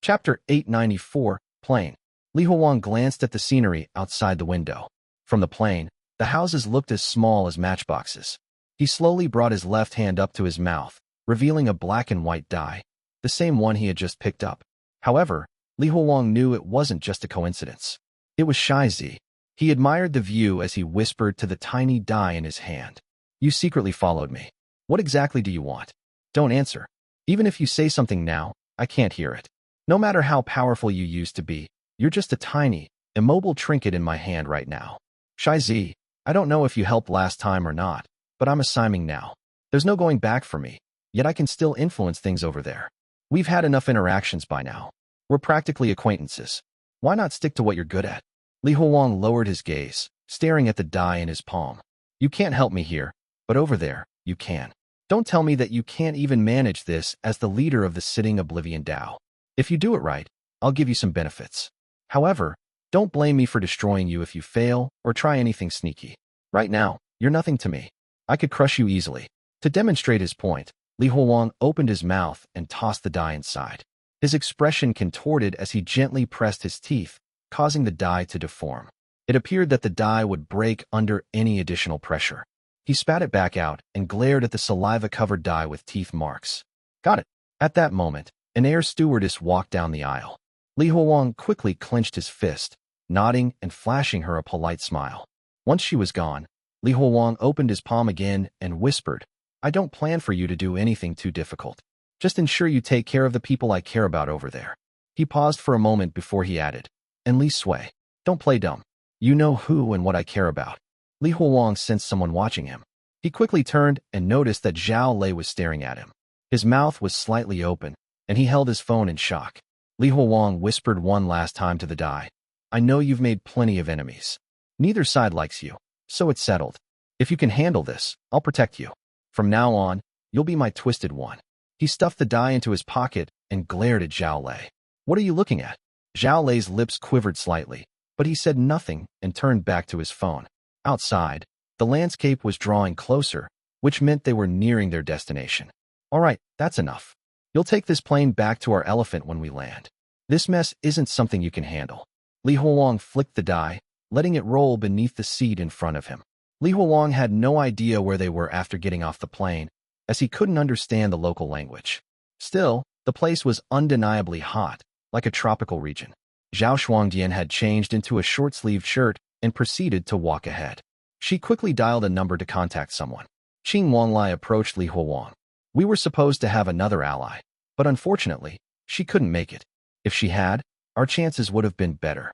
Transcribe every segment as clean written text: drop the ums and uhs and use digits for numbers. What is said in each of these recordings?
Chapter 894, Plain. Li Huang glanced at the scenery outside the window. From the plain, the houses looked as small as matchboxes. He slowly brought his left hand up to his mouth, revealing a black and white die, the same one he had just picked up. However, Li Huang knew it wasn't just a coincidence. It was Shai Zi. He admired the view as he whispered to the tiny die in his hand. "You secretly followed me. What exactly do you want? Don't answer. Even if you say something now, I can't hear it. No matter how powerful you used to be, you're just a tiny, immobile trinket in my hand right now. Shai Zi, I don't know if you helped last time or not, but I'm assuming now. There's no going back for me, yet I can still influence things over there. We've had enough interactions by now. We're practically acquaintances. Why not stick to what you're good at?" Li Huang lowered his gaze, staring at the die in his palm. "You can't help me here, but over there, you can. Don't tell me that you can't even manage this as the leader of the sitting Oblivion Dao. If you do it right, I'll give you some benefits. However, don't blame me for destroying you if you fail or try anything sneaky. Right now, you're nothing to me. I could crush you easily." To demonstrate his point, Li Huang opened his mouth and tossed the die inside. His expression contorted as he gently pressed his teeth, causing the die to deform. It appeared that the die would break under any additional pressure. He spat it back out and glared at the saliva-covered die with teeth marks. "Got it." At that moment, an air stewardess walked down the aisle. Li Huang quickly clenched his fist, nodding and flashing her a polite smile. Once she was gone, Li Huang opened his palm again and whispered, "I don't plan for you to do anything too difficult. Just ensure you take care of the people I care about over there." He paused for a moment before he added, "And Li Sui, don't play dumb. You know who and what I care about." Li Huang sensed someone watching him. He quickly turned and noticed that Zhao Lei was staring at him. His mouth was slightly open, and he held his phone in shock. Li Huang whispered one last time to the die, "I know you've made plenty of enemies. Neither side likes you, so it's settled. If you can handle this, I'll protect you. From now on, you'll be my twisted one." He stuffed the die into his pocket and glared at Zhao Lei. "What are you looking at?" Zhao Lei's lips quivered slightly, but he said nothing and turned back to his phone. Outside, the landscape was drawing closer, which meant they were nearing their destination. "All right, that's enough. You'll take this plane back to our elephant when we land. This mess isn't something you can handle." Li Huang flicked the die, letting it roll beneath the seat in front of him. Li Huang had no idea where they were after getting off the plane, as he couldn't understand the local language. Still, the place was undeniably hot, like a tropical region. Zhao Shuangdian had changed into a short-sleeved shirt and proceeded to walk ahead. She quickly dialed a number to contact someone. Qing Wanglai approached Li Huang. "We were supposed to have another ally, but unfortunately, she couldn't make it. If she had, our chances would have been better."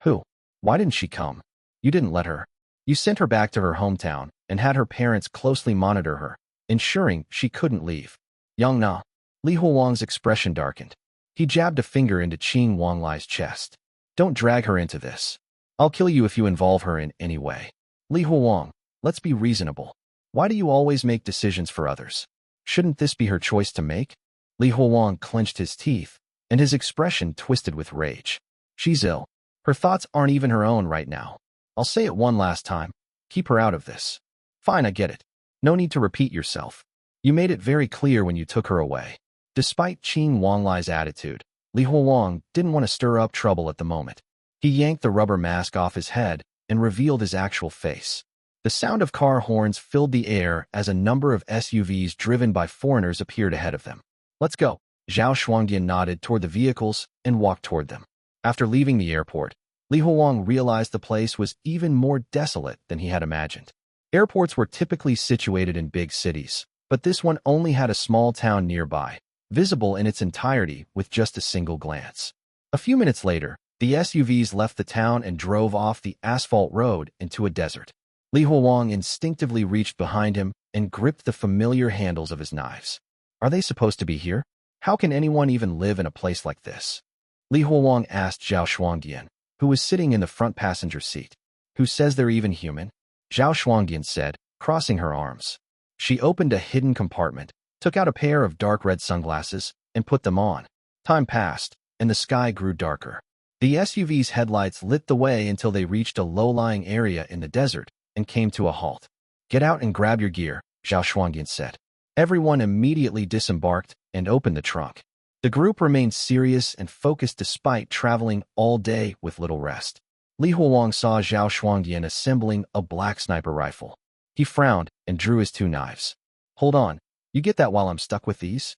"Who? Why didn't she come? You didn't let her. You sent her back to her hometown and had her parents closely monitor her, ensuring she couldn't leave." "Yong na." Li Huang's expression darkened. He jabbed a finger into Qing Wanglai's chest. "Don't drag her into this. I'll kill you if you involve her in any way." "Li Huang, let's be reasonable. Why do you always make decisions for others? Shouldn't this be her choice to make?" Li Huang clenched his teeth, and his expression twisted with rage. "She's ill. Her thoughts aren't even her own right now. I'll say it one last time. Keep her out of this." "Fine, I get it. No need to repeat yourself. You made it very clear when you took her away." Despite Qing Wanglai's attitude, Li Huang didn't want to stir up trouble at the moment. He yanked the rubber mask off his head and revealed his actual face. The sound of car horns filled the air as a number of SUVs driven by foreigners appeared ahead of them. "Let's go." Zhao Shuangdian nodded toward the vehicles and walked toward them. After leaving the airport, Li Huang realized the place was even more desolate than he had imagined. Airports were typically situated in big cities, but this one only had a small town nearby, visible in its entirety with just a single glance. A few minutes later, the SUVs left the town and drove off the asphalt road into a desert. Li Huang instinctively reached behind him and gripped the familiar handles of his knives. Are they supposed to be here? How can anyone even live in a place like this? Li Huang asked Zhao Shuangdian, who was sitting in the front passenger seat. Who says they're even human? Zhao Shuangdian said, crossing her arms. She opened a hidden compartment, took out a pair of dark red sunglasses, and put them on. Time passed, and the sky grew darker. The SUV's headlights lit the way until they reached a low-lying area in the desert and came to a halt. Get out and grab your gear, Zhao Shuangdian said. Everyone immediately disembarked and opened the trunk. The group remained serious and focused despite traveling all day with little rest. Li Huang saw Zhao Shuangdian assembling a black sniper rifle. He frowned and drew his 2 knives. Hold on, you get that while I'm stuck with these?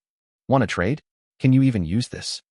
Want to trade? Can you even use this?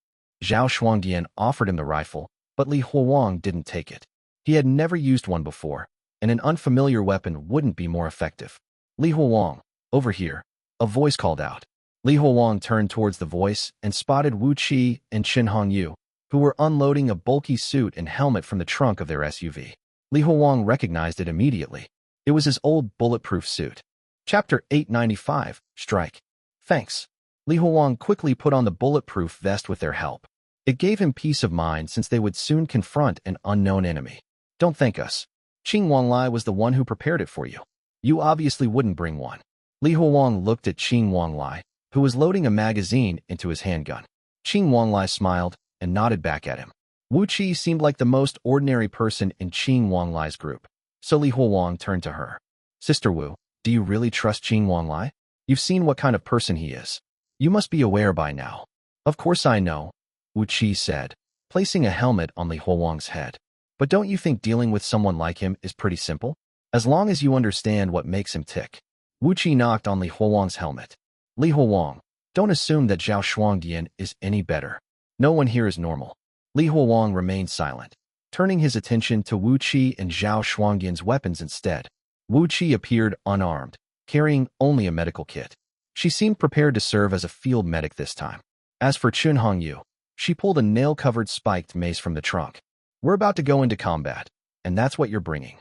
Zhao Shuangdian offered him the rifle, but Li Huang didn't take it. He had never used one before, and an unfamiliar weapon wouldn't be more effective. Li Huang, over here, a voice called out. Li Huang turned towards the voice and spotted Wu Qi and Qin Hongyu, who were unloading a bulky suit and helmet from the trunk of their SUV. Li Huang recognized it immediately. It was his old bulletproof suit. Chapter 895, Strike. Thanks. Li Huang quickly put on the bulletproof vest with their help. It gave him peace of mind since they would soon confront an unknown enemy. Don't thank us. Qing Wanglai was the one who prepared it for you. You obviously wouldn't bring one. Li Huang looked at Qing Wanglai, who was loading a magazine into his handgun. Qing Wanglai smiled and nodded back at him. Wu Qi seemed like the most ordinary person in Qing Wanglai's group, so Li Huang turned to her. Sister Wu, do you really trust Qing Wanglai? You've seen what kind of person he is. You must be aware by now. Of course I know, Wu Qi said, placing a helmet on Li Huang's head. But don't you think dealing with someone like him is pretty simple? As long as you understand what makes him tick. Wu Qi knocked on Li Huang's helmet. Li Huang, don't assume that Zhao Shuangdian is any better. No one here is normal. Li Huang remained silent, turning his attention to Wu Qi and Zhao Shuangdian's weapons instead. Wu Qi appeared unarmed, carrying only a medical kit. She seemed prepared to serve as a field medic this time. As for Qin Hongyu, she pulled a nail-covered spiked mace from the trunk. We're about to go into combat, and that's what you're bringing?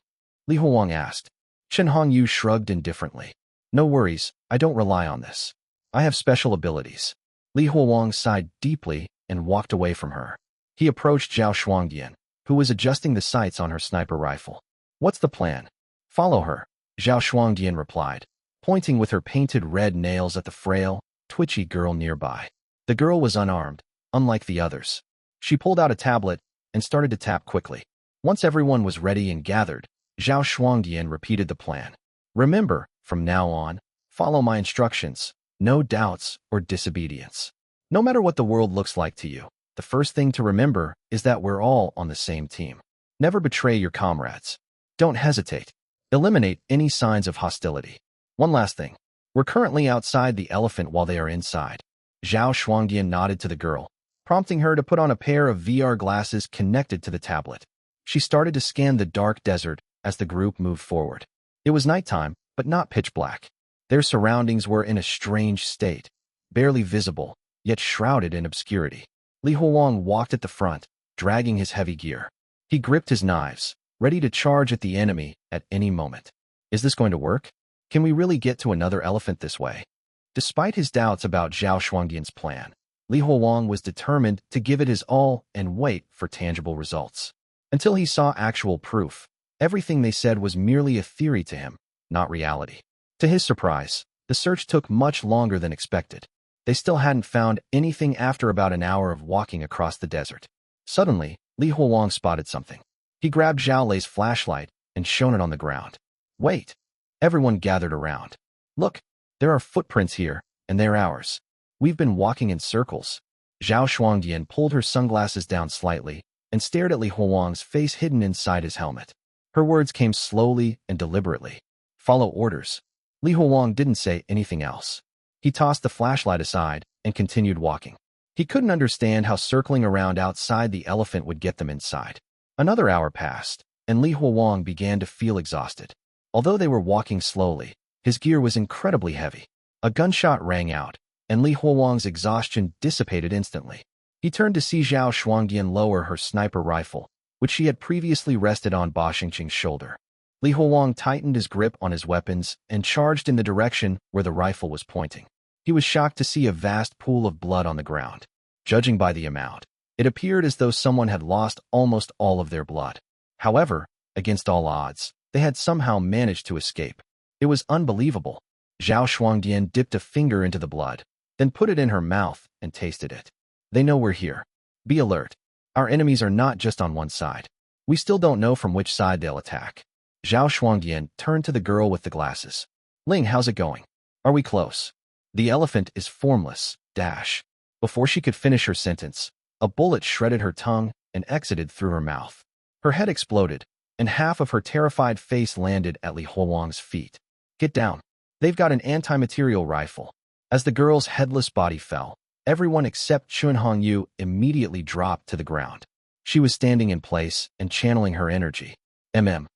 Li Huang asked. Qin Hongyu shrugged indifferently. No worries, I don't rely on this. I have special abilities. Li Huang sighed deeply and walked away from her. He approached Zhao Shuangdian, who was adjusting the sights on her sniper rifle. What's the plan? Follow her, Zhao Shuangdian replied, pointing with her painted red nails at the frail, twitchy girl nearby. The girl was unarmed, unlike the others. She pulled out a tablet and started to tap quickly. Once everyone was ready and gathered, Zhao Shuangdian repeated the plan. Remember, from now on, follow my instructions, no doubts or disobedience. No matter what the world looks like to you, the first thing to remember is that we're all on the same team. Never betray your comrades. Don't hesitate. Eliminate any signs of hostility. One last thing. We're currently outside the elephant while they are inside. Zhao Shuangdian nodded to the girl, prompting her to put on a pair of VR glasses connected to the tablet. She started to scan the dark desert as the group moved forward. It was nighttime, but not pitch black. Their surroundings were in a strange state, barely visible, yet shrouded in obscurity. Li Huang walked at the front, dragging his heavy gear. He gripped his knives, ready to charge at the enemy at any moment. Is this going to work? Can we really get to another elephant this way? Despite his doubts about Zhao Shuangdian's plan, Li Huang was determined to give it his all and wait for tangible results. Until he saw actual proof, everything they said was merely a theory to him, not reality. To his surprise, the search took much longer than expected. They still hadn't found anything after about an hour of walking across the desert. Suddenly, Li Huang spotted something. He grabbed Zhao Lei's flashlight and shone it on the ground. Wait! Everyone gathered around. Look, there are footprints here, and they're ours. We've been walking in circles. Zhao Shuangdian pulled her sunglasses down slightly and stared at Li Huang's face hidden inside his helmet. Her words came slowly and deliberately. Follow orders. Li Huang didn't say anything else. He tossed the flashlight aside and continued walking. He couldn't understand how circling around outside the elephant would get them inside. Another hour passed, and Li Huang began to feel exhausted. Although they were walking slowly, his gear was incredibly heavy. A gunshot rang out, and Li Huang's exhaustion dissipated instantly. He turned to see Zhao Shuangdian lower her sniper rifle, which she had previously rested on Ba Xingqing's shoulder. Li Huang tightened his grip on his weapons and charged in the direction where the rifle was pointing. He was shocked to see a vast pool of blood on the ground. Judging by the amount, it appeared as though someone had lost almost all of their blood. However, against all odds, they had somehow managed to escape. It was unbelievable. Zhao Shuangdian dipped a finger into the blood, then put it in her mouth and tasted it. They know we're here. Be alert. Our enemies are not just on one side. We still don't know from which side they'll attack. Zhao Shuangdian turned to the girl with the glasses. Ling, how's it going? Are we close? The elephant is formless, dash. Before she could finish her sentence, a bullet shredded her tongue and exited through her mouth. Her head exploded, and half of her terrified face landed at Li Huowang's feet. Get down. They've got an anti-material rifle. As the girl's headless body fell, everyone except Chun Hongyu immediately dropped to the ground. She was standing in place and channeling her energy. Chun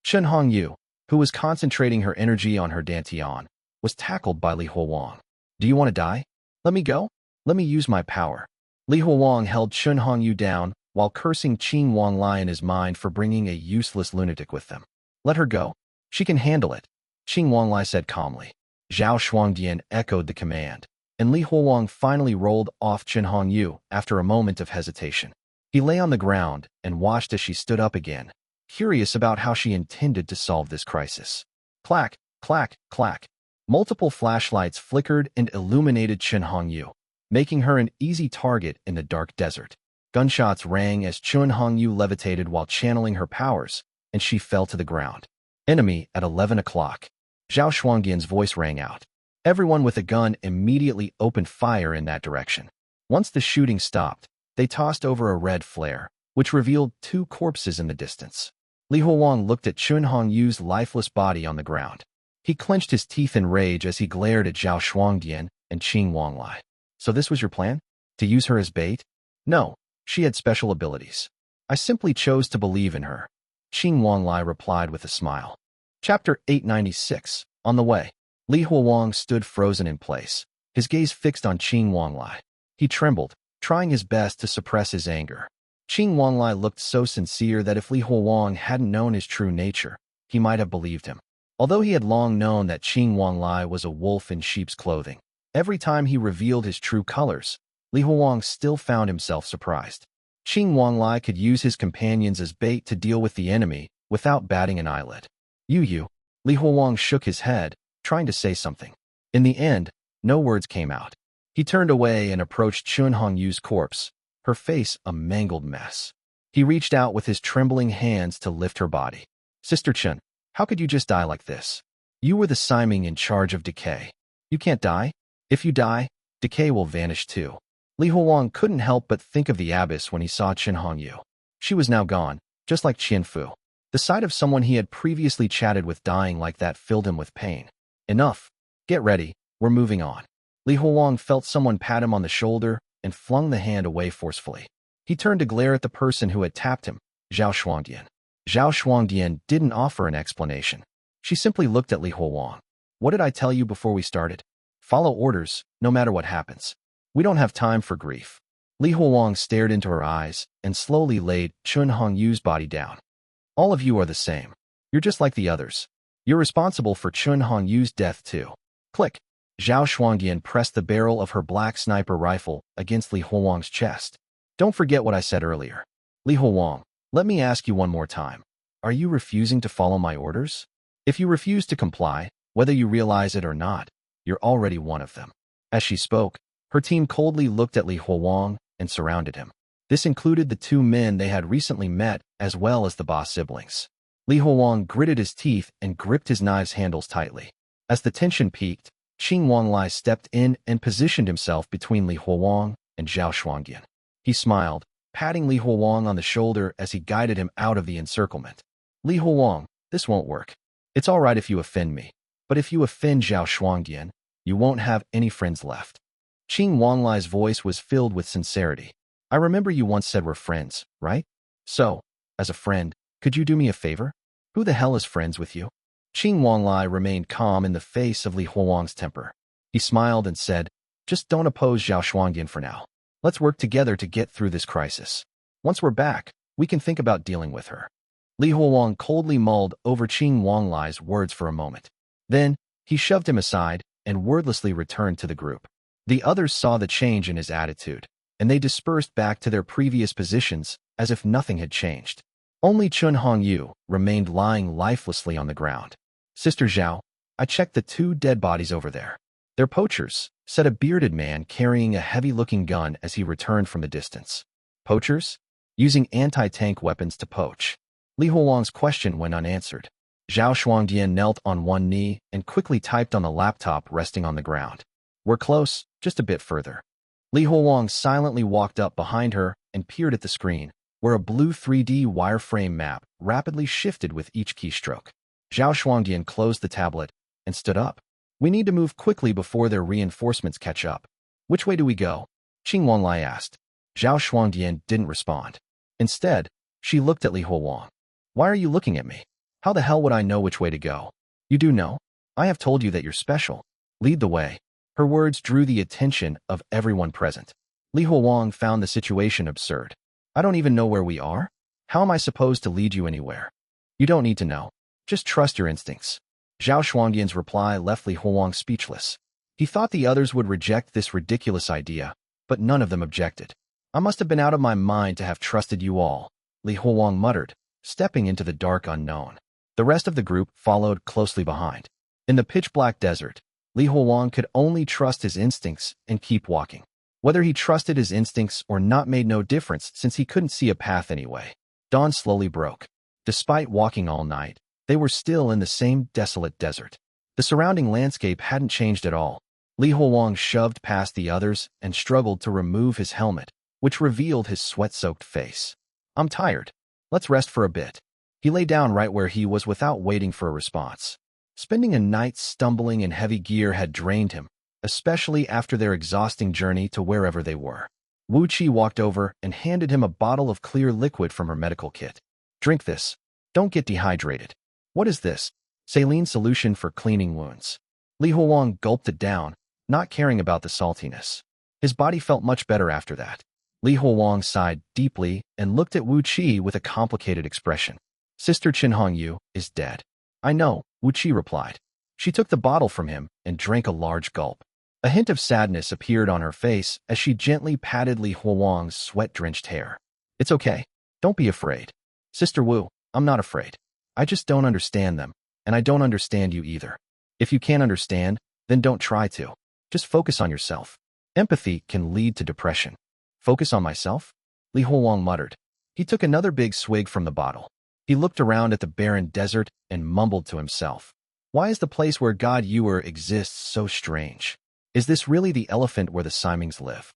Hongyu, who was concentrating her energy on her dantian, was tackled by Li Huowang. Do you want to die? Let me go? Let me use my power. Li Huowang held Chun Hongyu down while cursing Qing Wanglai in his mind for bringing a useless lunatic with them. Let her go. She can handle it, Qing Wanglai said calmly. Zhao Shuangdian echoed the command, and Li Huowang finally rolled off Chun Hongyu after a moment of hesitation. He lay on the ground and watched as she stood up again, curious about how she intended to solve this crisis. Clack, clack, clack. Multiple flashlights flickered and illuminated Chun Hongyu, making her an easy target in the dark desert. Gunshots rang as Chun Hongyu levitated while channeling her powers, and she fell to the ground. Enemy at 11 o'clock. Zhao Shuangdian's voice rang out. Everyone with a gun immediately opened fire in that direction. Once the shooting stopped, they tossed over a red flare, which revealed 2 corpses in the distance. Li Huowang looked at Chun Hongyu's lifeless body on the ground. He clenched his teeth in rage as he glared at Zhao Shuangdian and Qing Wanglai. So this was your plan? To use her as bait? No, she had special abilities. I simply chose to believe in her. Qing Wanglai replied with a smile. Chapter 896. On the way. Li Huowang stood frozen in place, his gaze fixed on Qing Wanglai. He trembled, trying his best to suppress his anger. Qing Wanglai looked so sincere that if Li Huowang hadn't known his true nature, he might have believed him. Although he had long known that Qing Wanglai was a wolf in sheep's clothing, every time he revealed his true colors, Li Huowang still found himself surprised. Qing Wanglai could use his companions as bait to deal with the enemy without batting an eyelid. You. Li Huowang shook his head, trying to say something. In the end, no words came out. He turned away and approached Chun Hongyu's corpse, her face a mangled mess. He reached out with his trembling hands to lift her body. Sister Chun, how could you just die like this? You were the Siming in charge of Decay. You can't die? If you die, Decay will vanish too. Li Huowang couldn't help but think of the abbess when he saw Chun Hongyu. She was now gone, just like Qianfu. The sight of someone he had previously chatted with dying like that filled him with pain. Enough. Get ready, we're moving on. Li Huowang felt someone pat him on the shoulder and flung the hand away forcefully. He turned to glare at the person who had tapped him, Zhao Shuangdian. Zhao Shuangdian didn't offer an explanation. She simply looked at Li Huowang. What did I tell you before we started? Follow orders, no matter what happens. We don't have time for grief. Li Huowang stared into her eyes and slowly laid Chun Hongyu's body down. All of you are the same. You're just like the others. You're responsible for Chun Hongyu's death too. Click. Zhao Shuangdian pressed the barrel of her black sniper rifle against Li Huowang's chest. Don't forget what I said earlier. Li Huowang, let me ask you one more time. Are you refusing to follow my orders? If you refuse to comply, whether you realize it or not, you're already one of them. As she spoke, her team coldly looked at Li Huowang and surrounded him. This included the 2 men they had recently met as well as the boss siblings. Li Huowang gritted his teeth and gripped his knife's handles tightly. As the tension peaked, Qing Wanglai stepped in and positioned himself between Li Huowang and Zhao Shuangdian. He smiled, patting Li Huowang on the shoulder as he guided him out of the encirclement. Li Huowang, this won't work. It's all right if you offend me, but if you offend Zhao Shuangdian, you won't have any friends left. Qing Wanglai's voice was filled with sincerity. I remember you once said we're friends, right? So, as a friend, could you do me a favor? Who the hell is friends with you? Qing Wanglai remained calm in the face of Li Huowang's temper. He smiled and said, just don't oppose Zhao Shuangdian for now. Let's work together to get through this crisis. Once we're back, we can think about dealing with her. Li Huowang coldly mulled over Qing Wanglai's words for a moment. Then, he shoved him aside and wordlessly returned to the group. The others saw the change in his attitude, and they dispersed back to their previous positions as if nothing had changed. Only Chun Hongyu remained lying lifelessly on the ground. Sister Zhao, I checked the 2 dead bodies over there. They're poachers, said a bearded man carrying a heavy-looking gun as he returned from the distance. Poachers? Using anti-tank weapons to poach. Li Huowang's question went unanswered. Zhao Shuangdian knelt on one knee and quickly typed on the laptop resting on the ground. We're close, just a bit further. Li Huolong silently walked up behind her and peered at the screen, where a blue 3D wireframe map rapidly shifted with each keystroke. Zhao Shuangdian closed the tablet and stood up. We need to move quickly before their reinforcements catch up. Which way do we go? Donglai asked. Zhao Shuangdian didn't respond. Instead, she looked at Li Huolong. Why are you looking at me? How the hell would I know which way to go? You do know. I have told you that you're special. Lead the way. Her words drew the attention of everyone present. Li Huolong found the situation absurd. I don't even know where we are. How am I supposed to lead you anywhere? You don't need to know. Just trust your instincts. Zhao Shuangdian's reply left Li Huolong speechless. He thought the others would reject this ridiculous idea, but none of them objected. I must have been out of my mind to have trusted you all, Li Huolong muttered, stepping into the dark unknown. The rest of the group followed closely behind. In the pitch-black desert, Li Huolong could only trust his instincts and keep walking. Whether he trusted his instincts or not made no difference since he couldn't see a path anyway. Dawn slowly broke. Despite walking all night, they were still in the same desolate desert. The surrounding landscape hadn't changed at all. Li Huolong shoved past the others and struggled to remove his helmet, which revealed his sweat-soaked face. I'm tired. Let's rest for a bit. He lay down right where he was without waiting for a response. Spending a night stumbling in heavy gear had drained him, especially after their exhausting journey to wherever they were. Wu Qi walked over and handed him a bottle of clear liquid from her medical kit. Drink this. Don't get dehydrated. What is this? Saline solution for cleaning wounds. Li Huolong gulped it down, not caring about the saltiness. His body felt much better after that. Li Huolong sighed deeply and looked at Wu Qi with a complicated expression. Sister Qianhongyu is dead. I know, Wu Qi replied. She took the bottle from him and drank a large gulp. A hint of sadness appeared on her face as she gently patted Li Huolong's sweat-drenched hair. It's okay. Don't be afraid. Sister Wu, I'm not afraid. I just don't understand them, and I don't understand you either. If you can't understand, then don't try to. Just focus on yourself. Empathy can lead to depression. Focus on myself? Li Huolong muttered. He took another big swig from the bottle. He looked around at the barren desert and mumbled to himself. Why is the place where God Yuan Er exists so strange? Is this really the elephant where the Simings live?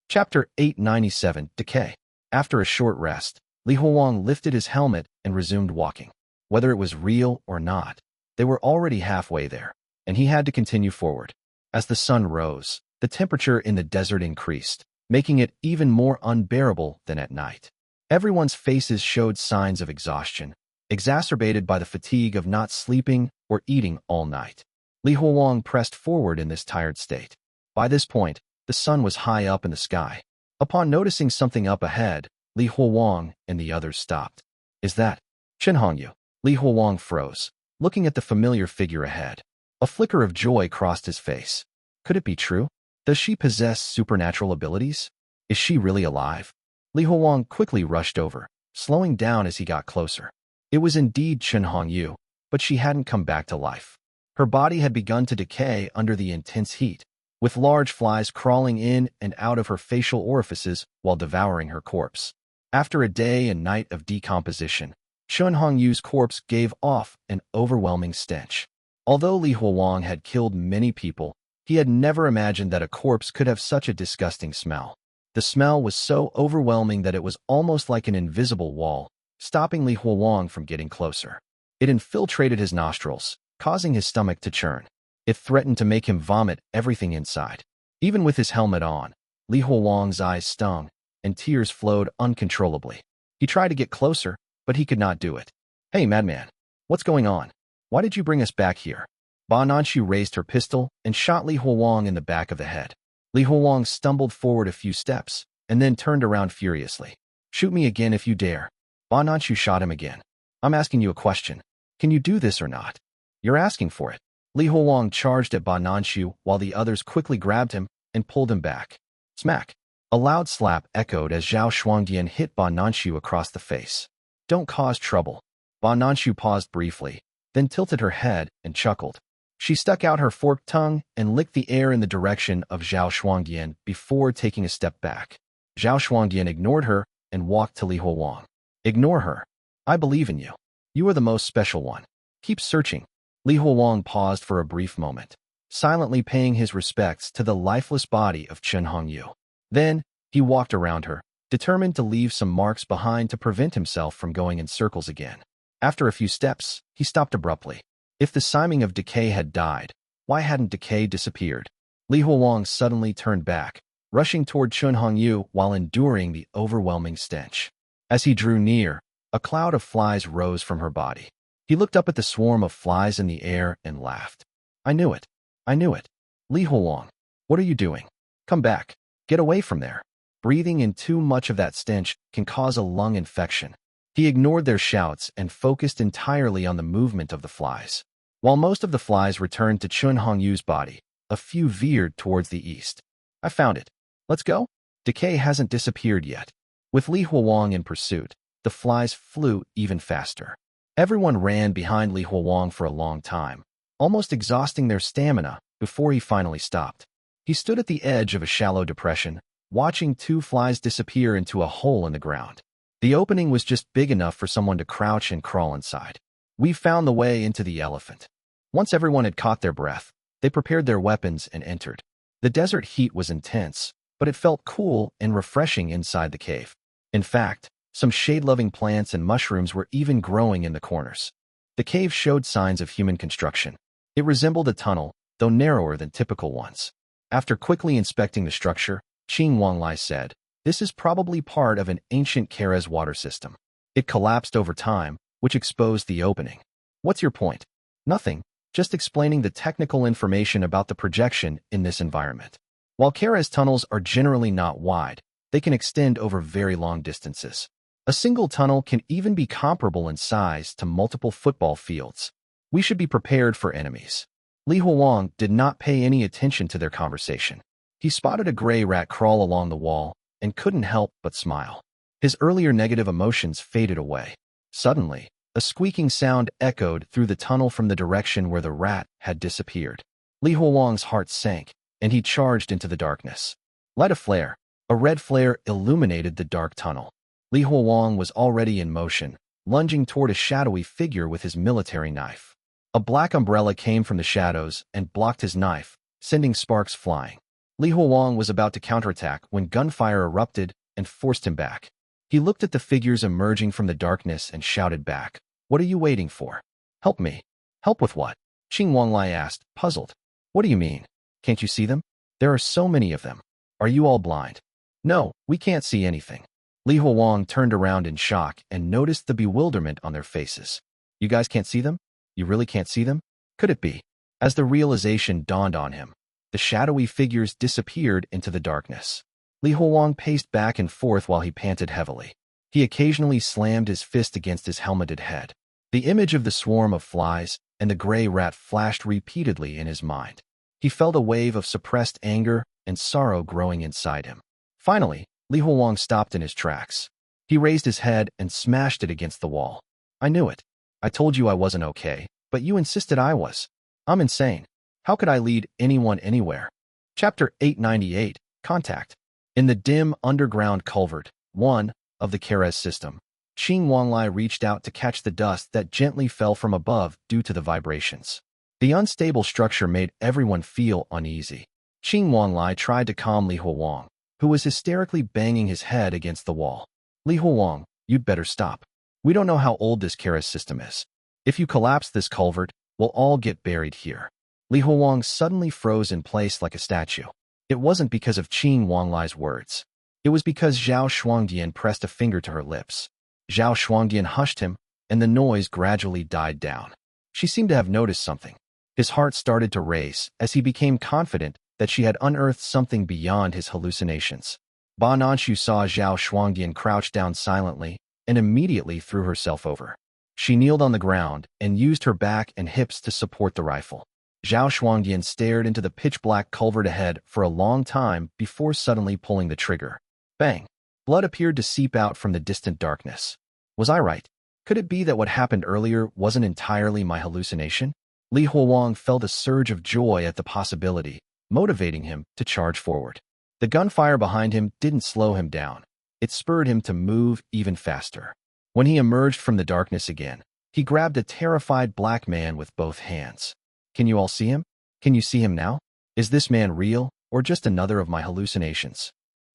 Chapter 897, Decay. After a short rest, Li Huolong lifted his helmet and resumed walking. Whether it was real or not, they were already halfway there, and he had to continue forward. As the sun rose, the temperature in the desert increased, making it even more unbearable than at night. Everyone's faces showed signs of exhaustion, exacerbated by the fatigue of not sleeping or eating all night. Li Huolong pressed forward in this tired state. By this point, the sun was high up in the sky. Upon noticing something up ahead, Li Huolong and the others stopped. Is that Qianhongyu? Li Huolong froze, looking at the familiar figure ahead. A flicker of joy crossed his face. Could it be true? Does she possess supernatural abilities? Is she really alive? Li Huolong quickly rushed over, slowing down as he got closer. It was indeed Qianhongyu, but she hadn't come back to life. Her body had begun to decay under the intense heat, with large flies crawling in and out of her facial orifices while devouring her corpse. After a day and night of decomposition, Qianhongyu's corpse gave off an overwhelming stench. Although Li Huolong had killed many people, he had never imagined that a corpse could have such a disgusting smell. The smell was so overwhelming that it was almost like an invisible wall, stopping Li Huolong from getting closer. It infiltrated his nostrils, causing his stomach to churn. It threatened to make him vomit everything inside. Even with his helmet on, Li Huolong's eyes stung, and tears flowed uncontrollably. He tried to get closer, but he could not do it. Hey, madman. What's going on? Why did you bring us back here? Ba Nanxu raised her pistol and shot Li Huolong in the back of the head. Li Huolong stumbled forward a few steps, and then turned around furiously. Shoot me again if you dare. Ba Nanxu shot him again. I'm asking you a question. Can you do this or not? You're asking for it. Li Huolong charged at Ba Nanxu while the others quickly grabbed him and pulled him back. Smack. A loud slap echoed as Zhao Shuangdian hit Ba Nanxu across the face. Don't cause trouble. Ba Nanxu paused briefly, then tilted her head and chuckled. She stuck out her forked tongue and licked the air in the direction of Zhao Shuangdian before taking a step back. Zhao Shuangdian ignored her and walked to Li Huolong. Ignore her. I believe in you. You are the most special one. Keep searching. Li Huolong paused for a brief moment, silently paying his respects to the lifeless body of Qianhongyu. Then, he walked around her, determined to leave some marks behind to prevent himself from going in circles again. After a few steps, he stopped abruptly. If the Siming of Decay had died, why hadn't Decay disappeared? Li Huang suddenly turned back, rushing toward Chun Hongyu while enduring the overwhelming stench. As he drew near, a cloud of flies rose from her body. He looked up at the swarm of flies in the air and laughed. I knew it. I knew it. Li Huang, what are you doing? Come back. Get away from there. Breathing in too much of that stench can cause a lung infection. He ignored their shouts and focused entirely on the movement of the flies. While most of the flies returned to Chun Hongyu's body, a few veered towards the east. I found it. Let's go? Decay hasn't disappeared yet. With Li Huang in pursuit, the flies flew even faster. Everyone ran behind Li Huang for a long time, almost exhausting their stamina before he finally stopped. He stood at the edge of a shallow depression, watching two flies disappear into a hole in the ground. The opening was just big enough for someone to crouch and crawl inside. We found the way into the elephant. Once everyone had caught their breath, they prepared their weapons and entered. The desert heat was intense, but it felt cool and refreshing inside the cave. In fact, some shade-loving plants and mushrooms were even growing in the corners. The cave showed signs of human construction. It resembled a tunnel, though narrower than typical ones. After quickly inspecting the structure, Qing Wanglai said, "This is probably part of an ancient Kerez water system. It collapsed over time, which exposed the opening." What's your point? Nothing, just explaining the technical information about the projection in this environment. While Kerez tunnels are generally not wide, they can extend over very long distances. A single tunnel can even be comparable in size to multiple football fields. We should be prepared for enemies. Li Huang did not pay any attention to their conversation. He spotted a gray rat crawl along the wall and couldn't help but smile. His earlier negative emotions faded away. Suddenly, a squeaking sound echoed through the tunnel from the direction where the rat had disappeared. Li Huang's heart sank, and he charged into the darkness. Light a flare. A red flare illuminated the dark tunnel. Li Huang was already in motion, lunging toward a shadowy figure with his military knife. A black umbrella came from the shadows and blocked his knife, sending sparks flying. Li Huang was about to counterattack when gunfire erupted and forced him back. He looked at the figures emerging from the darkness and shouted back, "What are you waiting for? Help me." "Help with what?" Qing Wanglai asked, puzzled. "What do you mean? Can't you see them? There are so many of them. Are you all blind?" "No, we can't see anything." Li Huang turned around in shock and noticed the bewilderment on their faces. "You guys can't see them? You really can't see them? Could it be?" As the realization dawned on him, the shadowy figures disappeared into the darkness. Li Huang paced back and forth while he panted heavily. He occasionally slammed his fist against his helmeted head. The image of the swarm of flies and the gray rat flashed repeatedly in his mind. He felt a wave of suppressed anger and sorrow growing inside him. Finally, Li Huang stopped in his tracks. He raised his head and smashed it against the wall. "I knew it. I told you I wasn't okay, but you insisted I was. I'm insane. How could I lead anyone anywhere?" Chapter 898, Contact. In the dim underground Culvert, 1 of the Kerez system, Qing Wanglai reached out to catch the dust that gently fell from above due to the vibrations. The unstable structure made everyone feel uneasy. Qing Wanglai tried to calm Li Huang, who was hysterically banging his head against the wall. "Li Huang, you'd better stop. We don't know how old this Kerez system is. If you collapse this culvert, we'll all get buried here." Li Huang suddenly froze in place like a statue. It wasn't because of Qing Wanglai's words. It was because Zhao Shuangdian pressed a finger to her lips. Zhao Shuangdian hushed him, and the noise gradually died down. She seemed to have noticed something. His heart started to race as he became confident that she had unearthed something beyond his hallucinations. Ba Nanshu saw Zhao Shuangdian crouch down silently and immediately threw herself over. She kneeled on the ground and used her back and hips to support the rifle. Zhao Shuangdian stared into the pitch-black culvert ahead for a long time before suddenly pulling the trigger. Bang! Blood appeared to seep out from the distant darkness. Was I right? Could it be that what happened earlier wasn't entirely my hallucination? Li Huang felt a surge of joy at the possibility, motivating him to charge forward. The gunfire behind him didn't slow him down. It spurred him to move even faster. When he emerged from the darkness again, he grabbed a terrified black man with both hands. "Can you all see him? Can you see him now? Is this man real, or just another of my hallucinations?"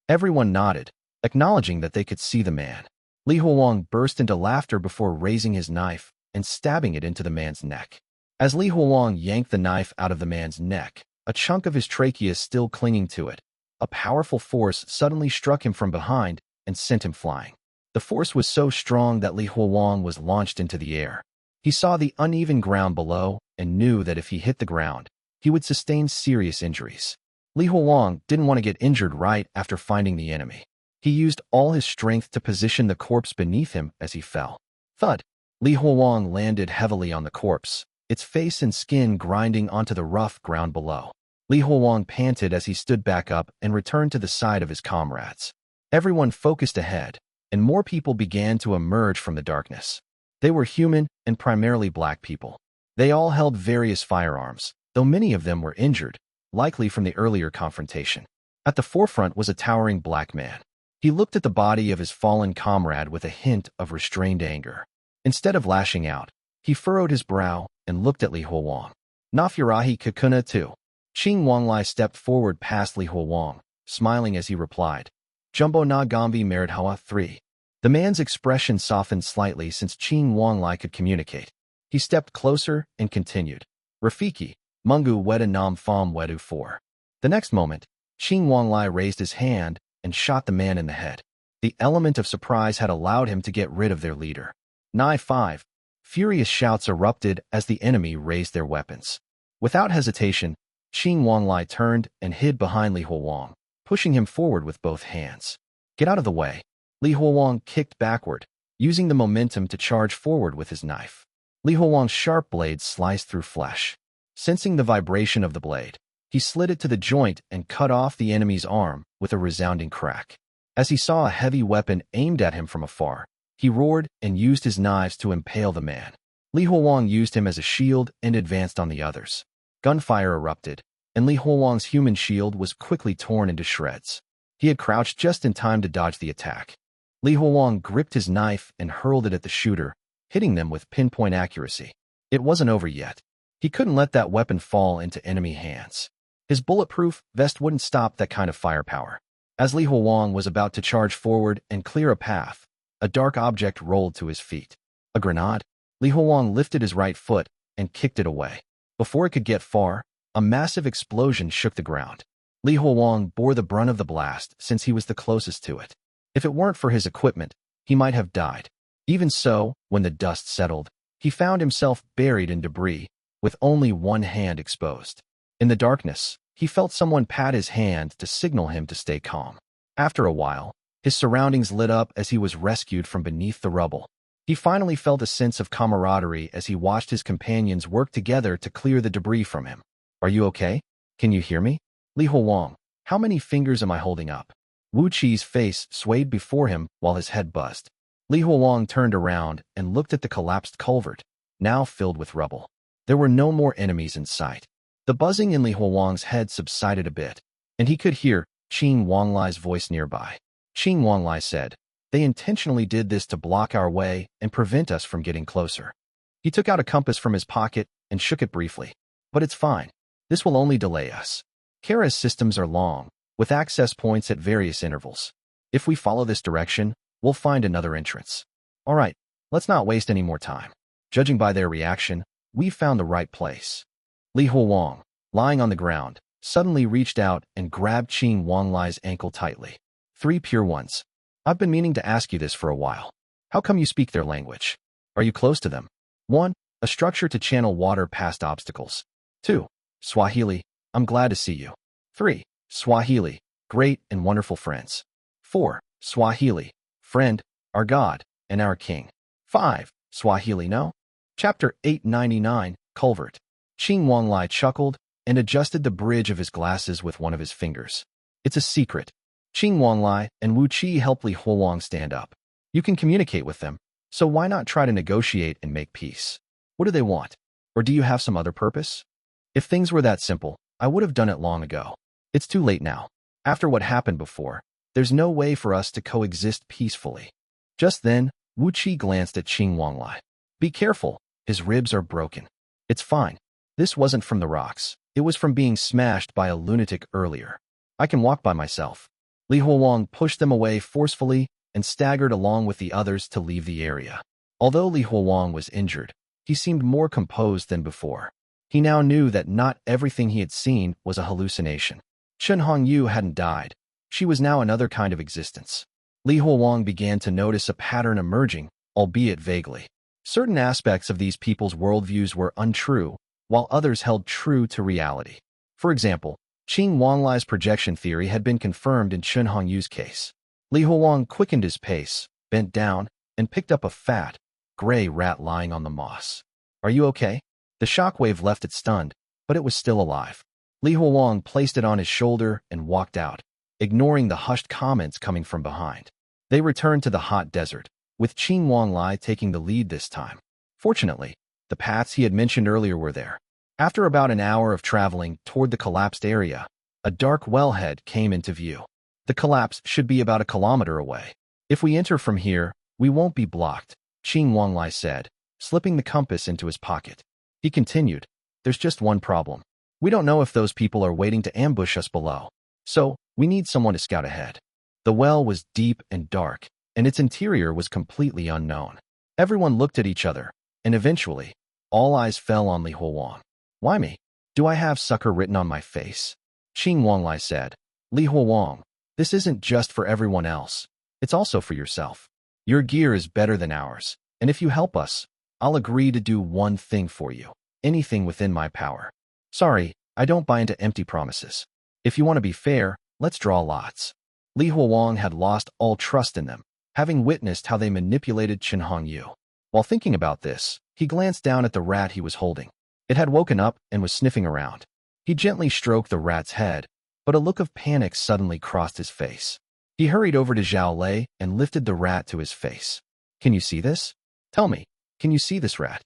Everyone nodded, acknowledging that they could see the man. Li Huang burst into laughter before raising his knife and stabbing it into the man's neck. As Li Huang yanked the knife out of the man's neck, a chunk of his trachea still clinging to it, a powerful force suddenly struck him from behind and sent him flying. The force was so strong that Li Huang was launched into the air. He saw the uneven ground below and knew that if he hit the ground, he would sustain serious injuries. Li Huang didn't want to get injured right after finding the enemy. He used all his strength to position the corpse beneath him as he fell. Thud! Li Huang landed heavily on the corpse, its face and skin grinding onto the rough ground below. Li Huang panted as he stood back up and returned to the side of his comrades. Everyone focused ahead, and more people began to emerge from the darkness. They were human and primarily black people. They all held various firearms, though many of them were injured, likely from the earlier confrontation. At the forefront was a towering black man. He looked at the body of his fallen comrade with a hint of restrained anger. Instead of lashing out, he furrowed his brow and looked at Li Huang. Na furahi kakuna too. Qing Wanglai stepped forward past Li Huang, smiling as he replied, Jumbo na gambi meridhawa 3. The man's expression softened slightly since Qing Wanglai could communicate. He stepped closer and continued, Rafiki, mungu weda nam fam wedu 4. The next moment, Qing Wanglai raised his hand and shot the man in the head. The element of surprise had allowed him to get rid of their leader. Nai 5. Furious shouts erupted as the enemy raised their weapons. Without hesitation, Qing Wanglai turned and hid behind Li Huang, pushing him forward with both hands. Get out of the way. Li Huang kicked backward, using the momentum to charge forward with his knife. Li Huang's sharp blade sliced through flesh. Sensing the vibration of the blade, he slid it to the joint and cut off the enemy's arm with a resounding crack. As he saw a heavy weapon aimed at him from afar, he roared and used his knives to impale the man. Li Huang used him as a shield and advanced on the others. Gunfire erupted, and Li Huang's human shield was quickly torn into shreds. He had crouched just in time to dodge the attack. Li Huang gripped his knife and hurled it at the shooter, hitting them with pinpoint accuracy. It wasn't over yet. He couldn't let that weapon fall into enemy hands. His bulletproof vest wouldn't stop that kind of firepower. As Li Huang was about to charge forward and clear a path, a dark object rolled to his feet. A grenade? Li Huang lifted his right foot and kicked it away. Before it could get far, a massive explosion shook the ground. Li Huang bore the brunt of the blast since he was the closest to it. If it weren't for his equipment, he might have died. Even so, when the dust settled, he found himself buried in debris, with only one hand exposed. In the darkness, he felt someone pat his hand to signal him to stay calm. After a while, his surroundings lit up as he was rescued from beneath the rubble. He finally felt a sense of camaraderie as he watched his companions work together to clear the debris from him. Are you okay? Can you hear me? Li Huang, how many fingers am I holding up? Wu Qi's face swayed before him while his head buzzed. Li Huang turned around and looked at the collapsed culvert, now filled with rubble. There were no more enemies in sight. The buzzing in Li Huang's head subsided a bit, and he could hear Qing Wanglai's voice nearby. Qing Wanglai said, They intentionally did this to block our way and prevent us from getting closer. He took out a compass from his pocket and shook it briefly. But it's fine. This will only delay us. Kara's systems are long, with access points at various intervals. If we follow this direction, we'll find another entrance. All right, let's not waste any more time. Judging by their reaction, we've found the right place. Li Huang, lying on the ground, suddenly reached out and grabbed Qing Wanglai's ankle tightly. 3 pure ones. I've been meaning to ask you this for a while. How come you speak their language? Are you close to them? 1. A structure to channel water past obstacles. 2. Swahili, I'm glad to see you. 3. Swahili, great and wonderful friends. 4. Swahili, friend, our God, and our King. 5. Swahili no? Chapter 899, Culvert. Qing Wanglai chuckled and adjusted the bridge of his glasses with one of his fingers. It's a secret. Qing Wanglai and Wu Qi helped Li Huang stand up. You can communicate with them, so why not try to negotiate and make peace? What do they want? Or do you have some other purpose? If things were that simple, I would have done it long ago. It's too late now. After what happened before, there's no way for us to coexist peacefully. Just then, Wu Qi glanced at Qing Wanglai. Be careful, his ribs are broken. It's fine. This wasn't from the rocks. It was from being smashed by a lunatic earlier. I can walk by myself. Li Huolong pushed them away forcefully and staggered along with the others to leave the area. Although Li Huolong was injured, he seemed more composed than before. He now knew that not everything he had seen was a hallucination. Chen Hongyu hadn't died. She was now another kind of existence. Li Huolong began to notice a pattern emerging, albeit vaguely. Certain aspects of these people's worldviews were untrue, while others held true to reality. For example, Qing Wanglai's projection theory had been confirmed in Chen Hongyu's case. Li Huolong quickened his pace, bent down, and picked up a fat, gray rat lying on the moss. "Are you okay?" The shockwave left it stunned, but it was still alive. Li Huolong placed it on his shoulder and walked out, ignoring the hushed comments coming from behind. They returned to the hot desert, with Qing Wanglai taking the lead this time. Fortunately, the paths he had mentioned earlier were there. After about an hour of traveling toward the collapsed area, a dark wellhead came into view. The collapse should be about a kilometer away. "If we enter from here, we won't be blocked," Qing Wanglai said, slipping the compass into his pocket. He continued, "There's just one problem. We don't know if those people are waiting to ambush us below. So, we need someone to scout ahead." The well was deep and dark, and its interior was completely unknown. Everyone looked at each other, and eventually, all eyes fell on Li Huolong. "Why me? Do I have sucker written on my face?" Qing Wanglai said. "Li Huolong, this isn't just for everyone else. It's also for yourself. Your gear is better than ours, and if you help us, I'll agree to do one thing for you. Anything within my power. Sorry, I don't buy into empty promises. If you want to be fair, let's draw lots." Li Huolong had lost all trust in them, having witnessed how they manipulated Chen Hongyu. While thinking about this, he glanced down at the rat he was holding. It had woken up and was sniffing around. He gently stroked the rat's head, but a look of panic suddenly crossed his face. He hurried over to Zhao Lei and lifted the rat to his face. "Can you see this? Tell me, can you see this rat?"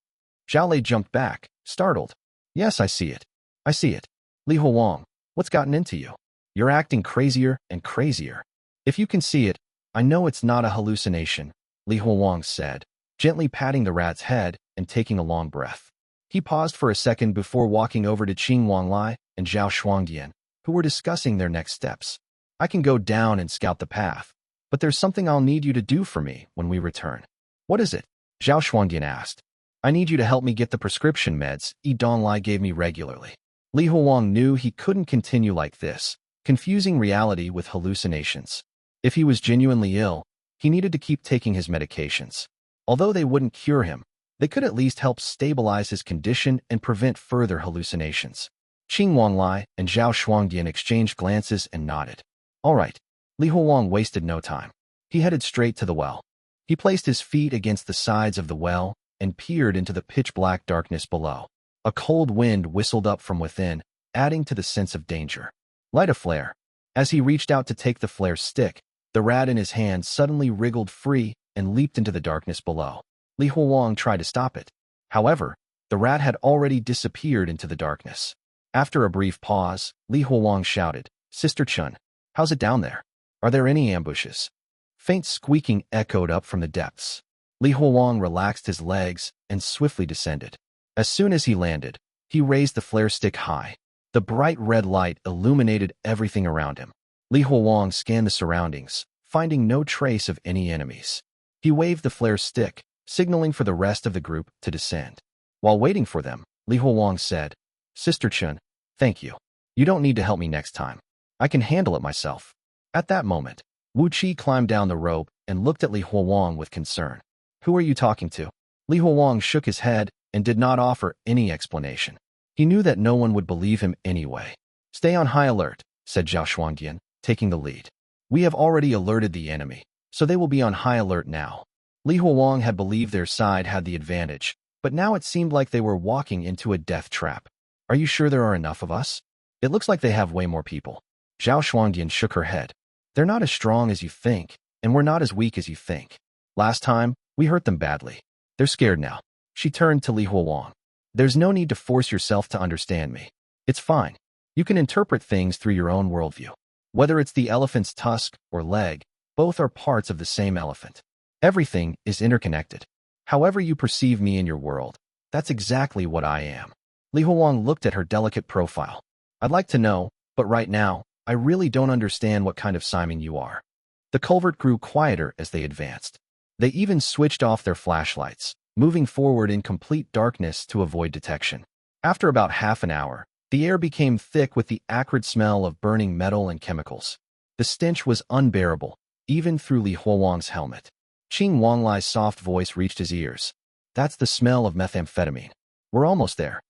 Zhao Lei jumped back, startled. "Yes, I see it. I see it. Li Huolong, what's gotten into you? You're acting crazier and crazier. If you can see it, I know it's not a hallucination," Li Huolong said, gently patting the rat's head and taking a long breath. He paused for a second before walking over to Qing Wanglai and Zhao Shuangdian, who were discussing their next steps. "I can go down and scout the path, but there's something I'll need you to do for me when we return." "What is it?" Zhao Shuangdian asked. "I need you to help me get the prescription meds Donglai gave me regularly." Li Huolong knew he couldn't continue like this, confusing reality with hallucinations. If he was genuinely ill, he needed to keep taking his medications. Although they wouldn't cure him, they could at least help stabilize his condition and prevent further hallucinations. Qing Wanglai and Zhao Shuangdian exchanged glances and nodded. All right. Li Huolong wasted no time. He headed straight to the well. He placed his feet against the sides of the well and peered into the pitch-black darkness below. A cold wind whistled up from within, adding to the sense of danger. "Light a flare." As he reached out to take the flare stick, the rat in his hand suddenly wriggled free and leaped into the darkness below. Li Huolong tried to stop it. However, the rat had already disappeared into the darkness. After a brief pause, Li Huolong shouted, "Sister Chun, how's it down there? Are there any ambushes?" Faint squeaking echoed up from the depths. Li Huolong relaxed his legs and swiftly descended. As soon as he landed, he raised the flare stick high. The bright red light illuminated everything around him. Li Huolong scanned the surroundings, finding no trace of any enemies. He waved the flare stick, signaling for the rest of the group to descend. While waiting for them, Li Huolong said, "Sister Chun, thank you. You don't need to help me next time. I can handle it myself." At that moment, Wu Qi climbed down the rope and looked at Li Huolong with concern. "Who are you talking to?" Li Huolong shook his head and did not offer any explanation. He knew that no one would believe him anyway. "Stay on high alert," said Zhao Shuangdian, taking the lead. "We have already alerted the enemy, so they will be on high alert now." Li Huolong had believed their side had the advantage, but now it seemed like they were walking into a death trap. "Are you sure there are enough of us? It looks like they have way more people." Zhao Shuangdian shook her head. "They're not as strong as you think, and we're not as weak as you think. Last time, we hurt them badly. They're scared now." She turned to Li Huolong. "There's no need to force yourself to understand me. It's fine. You can interpret things through your own worldview. Whether it's the elephant's tusk or leg, both are parts of the same elephant. Everything is interconnected. However you perceive me in your world, that's exactly what I am." Li Huolong looked at her delicate profile. "I'd like to know, but right now, I really don't understand what kind of Simon you are. The culvert grew quieter as they advanced. They even switched off their flashlights, moving forward in complete darkness to avoid detection. After about half an hour, the air became thick with the acrid smell of burning metal and chemicals. The stench was unbearable, even through Li Huowang's helmet. Qing Wanglai's soft voice reached his ears. That's the smell of methamphetamine. We're almost there.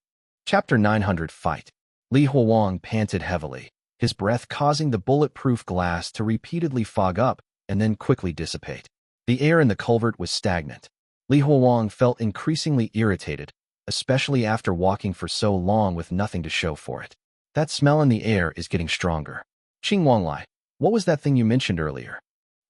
Chapter 900 Fight. Li Huowang panted heavily, his breath causing the bulletproof glass to repeatedly fog up and then quickly dissipate. The air in the culvert was stagnant. Li Huowang felt increasingly irritated, especially after walking for so long with nothing to show for it. That smell in the air is getting stronger. Qing Wanglai, what was that thing you mentioned earlier?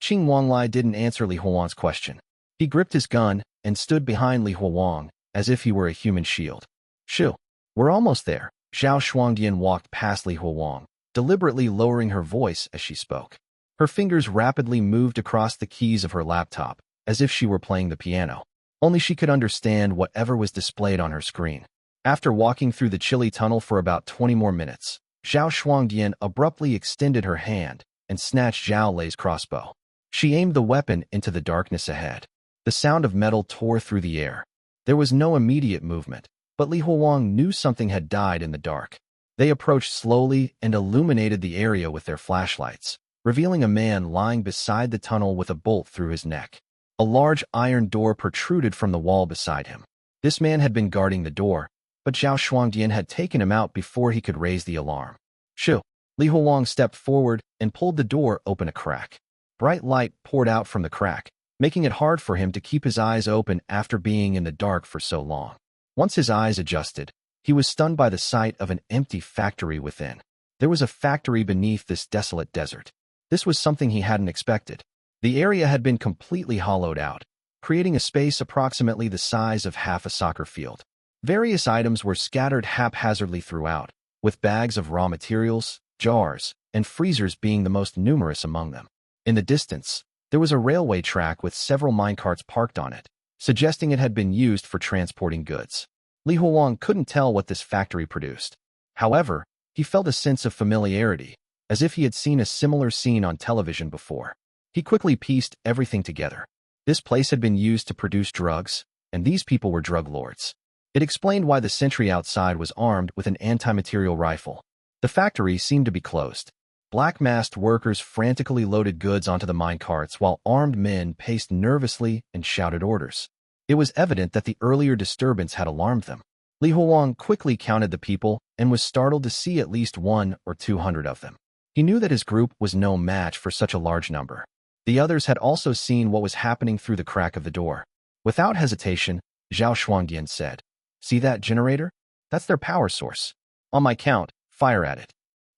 Qing Wanglai didn't answer Li Huowang's question. He gripped his gun and stood behind Li Huowang as if he were a human shield. Shoo, we're almost there. Zhao Shuangdian walked past Li Huowang, deliberately lowering her voice as she spoke. Her fingers rapidly moved across the keys of her laptop, as if she were playing the piano. Only she could understand whatever was displayed on her screen. After walking through the chilly tunnel for about 20 more minutes, Zhao Shuangdian abruptly extended her hand and snatched Zhao Lei's crossbow. She aimed the weapon into the darkness ahead. The sound of metal tore through the air. There was no immediate movement, but Li Huowang knew something had died in the dark. They approached slowly and illuminated the area with their flashlights, revealing a man lying beside the tunnel with a bolt through his neck. A large iron door protruded from the wall beside him. This man had been guarding the door, but Zhao Shuangdian had taken him out before he could raise the alarm. Shoo! Li Huowang stepped forward and pulled the door open a crack. Bright light poured out from the crack, making it hard for him to keep his eyes open after being in the dark for so long. Once his eyes adjusted, he was stunned by the sight of an empty factory within. There was a factory beneath this desolate desert. This was something he hadn't expected. The area had been completely hollowed out, creating a space approximately the size of half a soccer field. Various items were scattered haphazardly throughout, with bags of raw materials, jars, and freezers being the most numerous among them. In the distance, there was a railway track with several minecarts parked on it, suggesting it had been used for transporting goods. Li Huowang couldn't tell what this factory produced. However, he felt a sense of familiarity, as if he had seen a similar scene on television before. He quickly pieced everything together. This place had been used to produce drugs, and these people were drug lords. It explained why the sentry outside was armed with an anti-material rifle. The factory seemed to be closed. Black-masked workers frantically loaded goods onto the minecarts while armed men paced nervously and shouted orders. It was evident that the earlier disturbance had alarmed them. Li Huowang quickly counted the people and was startled to see at least 100 or 200 of them. He knew that his group was no match for such a large number. The others had also seen what was happening through the crack of the door. Without hesitation, Zhao Shuangdian said, "See that generator? That's their power source. On my count, fire at it."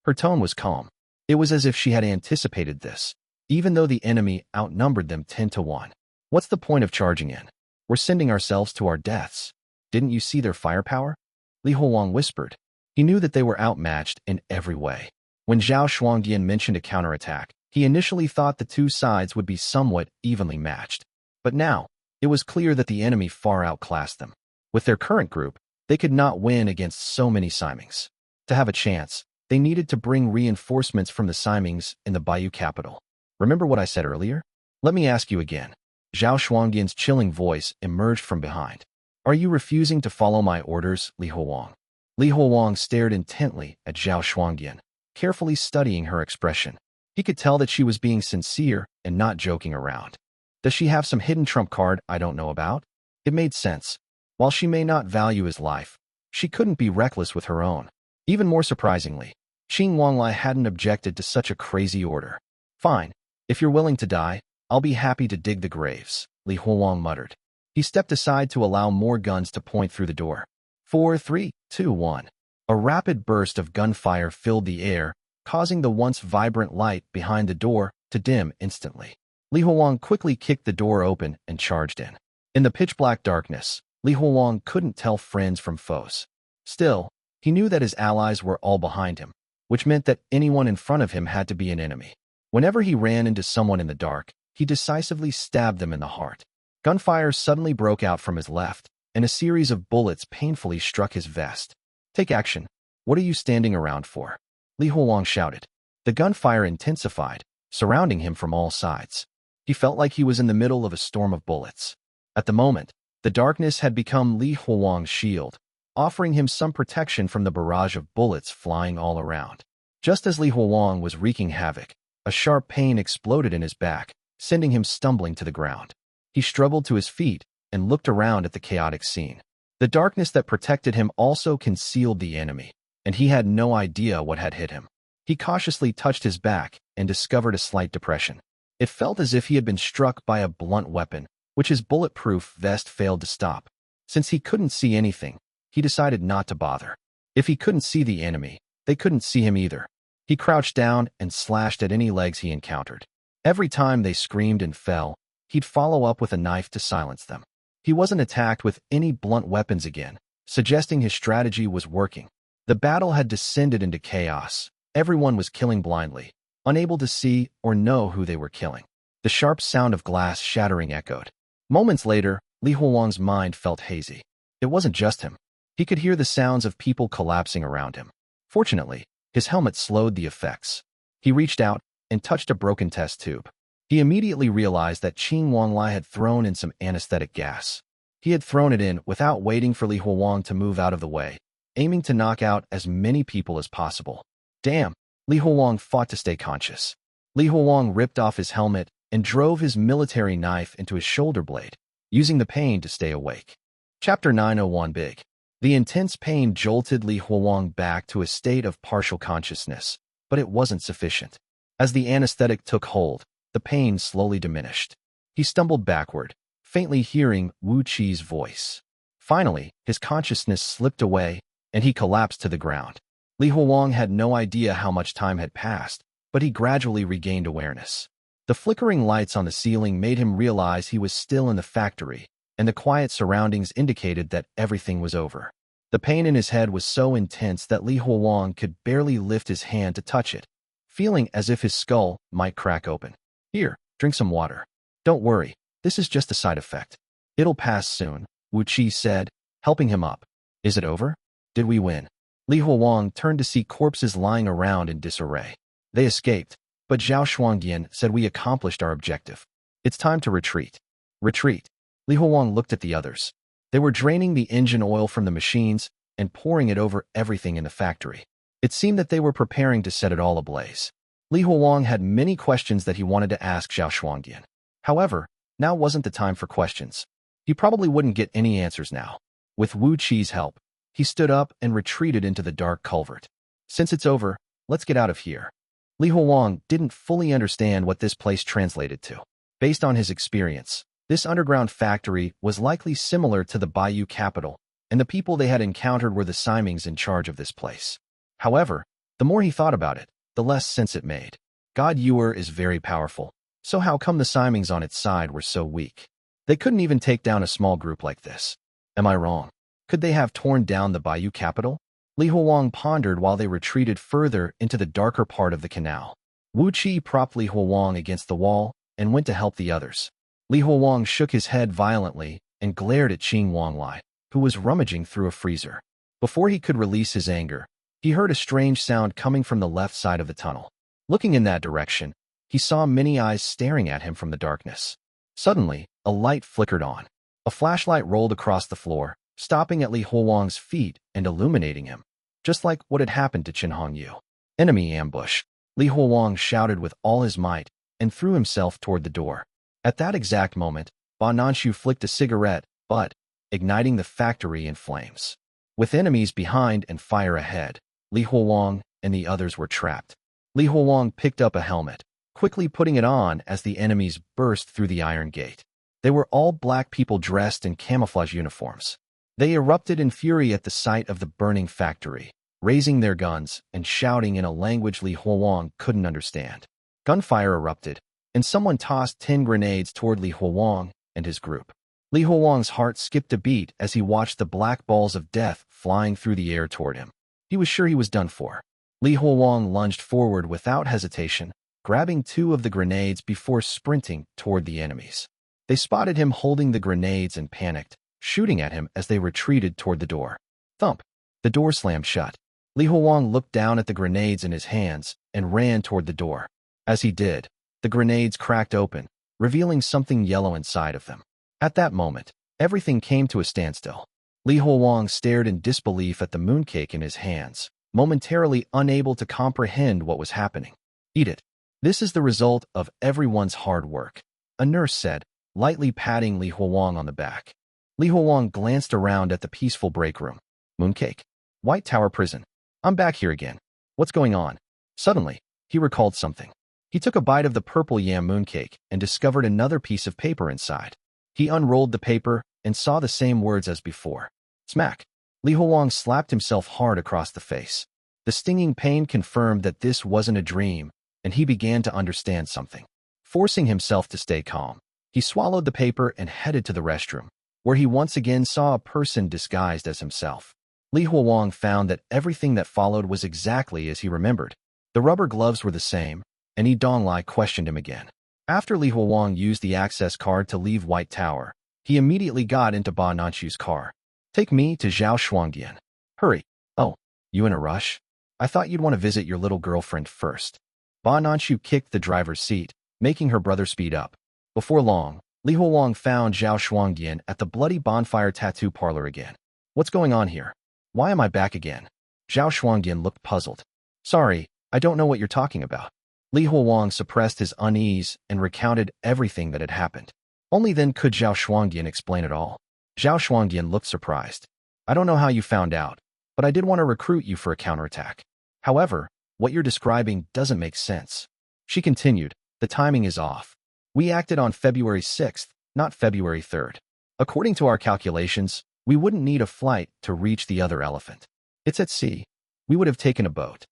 Her tone was calm. It was as if she had anticipated this, even though the enemy outnumbered them 10 to 1. What's the point of charging in? We're sending ourselves to our deaths. Didn't you see their firepower? Li Huowang whispered. He knew that they were outmatched in every way. When Zhao Shuangdian mentioned a counterattack, he initially thought the two sides would be somewhat evenly matched. But now, it was clear that the enemy far outclassed them. With their current group, they could not win against so many Simings. To have a chance, they needed to bring reinforcements from the Simings in the Baiyu capital. Remember what I said earlier? Let me ask you again. Zhao Shuangdian's chilling voice emerged from behind. Are you refusing to follow my orders, Li Huowang? Li Huowang stared intently at Zhao Shuangdian, carefully studying her expression. He could tell that she was being sincere and not joking around. Does she have some hidden trump card I don't know about? It made sense. While she may not value his life, she couldn't be reckless with her own. Even more surprisingly, Qing Wanglai hadn't objected to such a crazy order. Fine, if you're willing to die, I'll be happy to dig the graves, Li Huowang muttered. He stepped aside to allow more guns to point through the door. 4, 3, 2, 1. A rapid burst of gunfire filled the air, causing the once vibrant light behind the door to dim instantly. Li Huowang quickly kicked the door open and charged in. In the pitch-black darkness, Li Huowang couldn't tell friends from foes. Still, he knew that his allies were all behind him, which meant that anyone in front of him had to be an enemy. Whenever he ran into someone in the dark, he decisively stabbed them in the heart. Gunfire suddenly broke out from his left, and a series of bullets painfully struck his vest. Take action. What are you standing around for? Li Huowang shouted. The gunfire intensified, surrounding him from all sides. He felt like he was in the middle of a storm of bullets. At the moment, the darkness had become Li Huolang's shield, offering him some protection from the barrage of bullets flying all around. Just as Li Huolang was wreaking havoc, a sharp pain exploded in his back, sending him stumbling to the ground. He struggled to his feet and looked around at the chaotic scene. The darkness that protected him also concealed the enemy, and he had no idea what had hit him. He cautiously touched his back and discovered a slight depression. It felt as if he had been struck by a blunt weapon, which his bulletproof vest failed to stop. Since he couldn't see anything, he decided not to bother. If he couldn't see the enemy, they couldn't see him either. He crouched down and slashed at any legs he encountered. Every time they screamed and fell, he'd follow up with a knife to silence them. He wasn't attacked with any blunt weapons again, suggesting his strategy was working. The battle had descended into chaos. Everyone was killing blindly, unable to see or know who they were killing. The sharp sound of glass shattering echoed. Moments later, Li Huolang's mind felt hazy. It wasn't just him. He could hear the sounds of people collapsing around him. Fortunately, his helmet slowed the effects. He reached out and touched a broken test tube. He immediately realized that Donglai had thrown in some anesthetic gas. He had thrown it in without waiting for Li Huolang to move out of the way, aiming to knock out as many people as possible. Damn, Li Huolang fought to stay conscious. Li Huolang ripped off his helmet and drove his military knife into his shoulder blade, using the pain to stay awake. Chapter 901 Big. The intense pain jolted Li Huolang back to a state of partial consciousness, but it wasn't sufficient. As the anesthetic took hold, the pain slowly diminished. He stumbled backward, faintly hearing Wu Qi's voice. Finally, his consciousness slipped away, and he collapsed to the ground. Li Huolang had no idea how much time had passed, but he gradually regained awareness. The flickering lights on the ceiling made him realize he was still in the factory, and the quiet surroundings indicated that everything was over. The pain in his head was so intense that Li Huolang could barely lift his hand to touch it, feeling as if his skull might crack open. Here, drink some water. Don't worry, this is just a side effect. It'll pass soon, Wu Qi said, helping him up. Is it over? Did we win? Li Huolang turned to see corpses lying around in disarray. They escaped, but Zhao Shuangdian said we accomplished our objective. It's time to retreat. Retreat. Li Huolang looked at the others. They were draining the engine oil from the machines and pouring it over everything in the factory. It seemed that they were preparing to set it all ablaze. Li Huolang had many questions that he wanted to ask Zhao Shuangdian. However, now wasn't the time for questions. He probably wouldn't get any answers now. With Wu Qi's help, he stood up and retreated into the dark culvert. Since it's over, let's get out of here. Li Huolang didn't fully understand what this place translated to. Based on his experience, this underground factory was likely similar to the Baiyu capital, and the people they had encountered were the Simings in charge of this place. However, the more he thought about it, the less sense it made. God Yuan Er is very powerful, so how come the Simings on its side were so weak? They couldn't even take down a small group like this. Am I wrong? Could they have torn down the Baiyu capital? Li Huolang pondered while they retreated further into the darker part of the canal. Wu Qi propped Li Huolang against the wall and went to help the others. Li Huolang shook his head violently and glared at Donglai, who was rummaging through a freezer. Before he could release his anger, he heard a strange sound coming from the left side of the tunnel. Looking in that direction, he saw many eyes staring at him from the darkness. Suddenly, a light flickered on. A flashlight rolled across the floor, stopping at Li Huolang's feet and illuminating him, just like what had happened to Qin Hongyu. Enemy ambush. Li Huolang shouted with all his might and threw himself toward the door. At that exact moment, Ba Nanshu flicked a cigarette, butt, igniting the factory in flames. With enemies behind and fire ahead, Li Huolang and the others were trapped. Li Huolang picked up a helmet, quickly putting it on as the enemies burst through the iron gate. They were all black people dressed in camouflage uniforms. They erupted in fury at the sight of the burning factory, raising their guns and shouting in a language Li Huolang couldn't understand. Gunfire erupted, and someone tossed 10 grenades toward Li Huolang and his group. Li Huolang's heart skipped a beat as he watched the black balls of death flying through the air toward him. He was sure he was done for. Li Huolang lunged forward without hesitation, grabbing 2 of the grenades before sprinting toward the enemies. They spotted him holding the grenades and panicked, shooting at him as they retreated toward the door. Thump! The door slammed shut. Li Huolang looked down at the grenades in his hands and ran toward the door. As he did, the grenades cracked open, revealing something yellow inside of them. At that moment, everything came to a standstill. Li Huowang stared in disbelief at the mooncake in his hands, momentarily unable to comprehend what was happening. "Eat it. This is the result of everyone's hard work," a nurse said, lightly patting Li Huowang on the back. Li Huowang glanced around at the peaceful break room. "Mooncake? White Tower Prison. I'm back here again. What's going on?" Suddenly, he recalled something. He took a bite of the purple yam mooncake and discovered another piece of paper inside. He unrolled the paper and saw the same words as before. Smack! Li Huowang slapped himself hard across the face. The stinging pain confirmed that this wasn't a dream, and he began to understand something. Forcing himself to stay calm, he swallowed the paper and headed to the restroom, where he once again saw a person disguised as himself. Li Huowang found that everything that followed was exactly as he remembered. The rubber gloves were the same, and Donglai questioned him again. After Li Huowang used the access card to leave White Tower, he immediately got into Ba Nanchu's car. "Take me to Zhao Shuangdian. Hurry." "Oh, you in a rush? I thought you'd want to visit your little girlfriend first." Ba Nanchu kicked the driver's seat, making her brother speed up. Before long, Li Huowang found Zhao Shuangdian at the Bloody Bonfire Tattoo Parlor again. "What's going on here? Why am I back again?" Zhao Shuangdian looked puzzled. "Sorry, I don't know what you're talking about." Li Huowang suppressed his unease and recounted everything that had happened. Only then could Zhao Shuangdian explain it all. Zhao Shuangdian looked surprised. "I don't know how you found out, but I did want to recruit you for a counterattack. However, what you're describing doesn't make sense." She continued, "The timing is off. We acted on February 6th, not February 3rd. According to our calculations, we wouldn't need a flight to reach the other elephant. It's at sea. We would have taken a boat."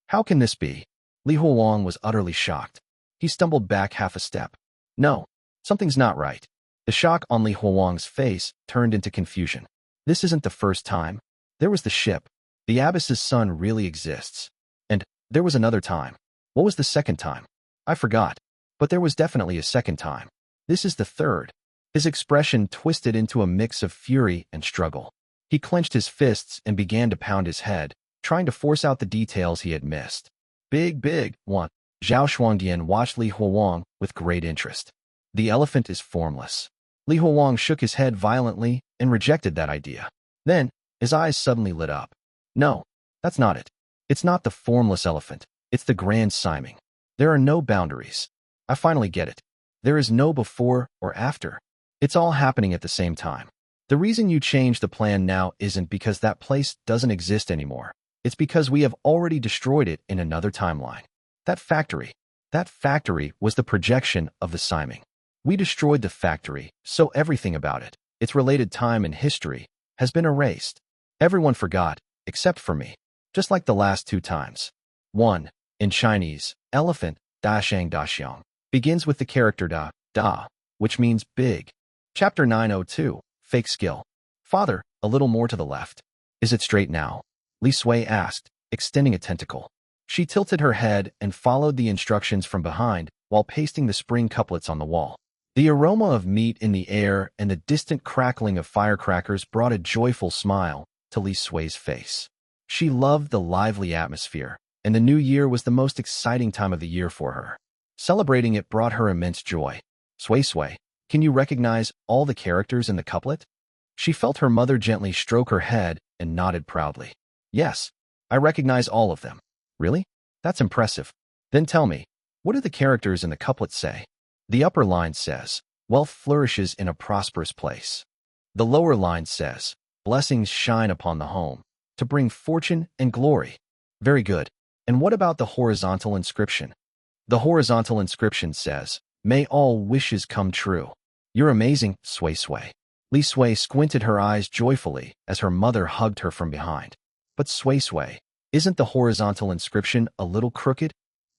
"How can this be?" Li Huowang was utterly shocked. He stumbled back half a step. "No, something's not right." The shock on Li Huowang's face turned into confusion. "This isn't the first time. There was the ship. The Abyss's sun really exists. And there was another time. What was the second time? I forgot. But there was definitely a second time. This is the third." His expression twisted into a mix of fury and struggle. He clenched his fists and began to pound his head, trying to force out the details he had missed. Big one." Zhao Shuangdian watched Li Huowang with great interest. "The elephant is formless." Li Huowang shook his head violently and rejected that idea. Then, his eyes suddenly lit up. "No, that's not it. It's not the formless elephant. It's the grand Siming. There are no boundaries. I finally get it. There is no before or after. It's all happening at the same time. The reason you changed the plan now isn't because that place doesn't exist anymore. It's because we have already destroyed it in another timeline. That factory was the projection of the Siming. We destroyed the factory, so everything about it, its related time and history, has been erased. Everyone forgot, except for me, just like the last two times." 1. In Chinese, elephant, da shang da xiang, begins with the character da, which means big. Chapter 902, Fake Skill. "Father, a little more to the left. Is it straight now?" Li Sui asked, extending a tentacle. She tilted her head and followed the instructions from behind while pasting the spring couplets on the wall. The aroma of meat in the air and the distant crackling of firecrackers brought a joyful smile to Li Sui's face. She loved the lively atmosphere, and the new year was the most exciting time of the year for her. Celebrating it brought her immense joy. Sui, can you recognize all the characters in the couplet?" She felt her mother gently stroke her head and nodded proudly. "Yes, I recognize all of them." "Really? That's impressive. Then tell me, what do the characters in the couplet say?" The upper line says, "Wealth flourishes in a prosperous place." The lower line says, "Blessings shine upon the home, to bring fortune and glory." Very good. And what about the horizontal inscription? The horizontal inscription says, "May all wishes come true." You're amazing, Sui. Li Sui squinted her eyes joyfully as her mother hugged her from behind. But Sui, isn't the horizontal inscription a little crooked?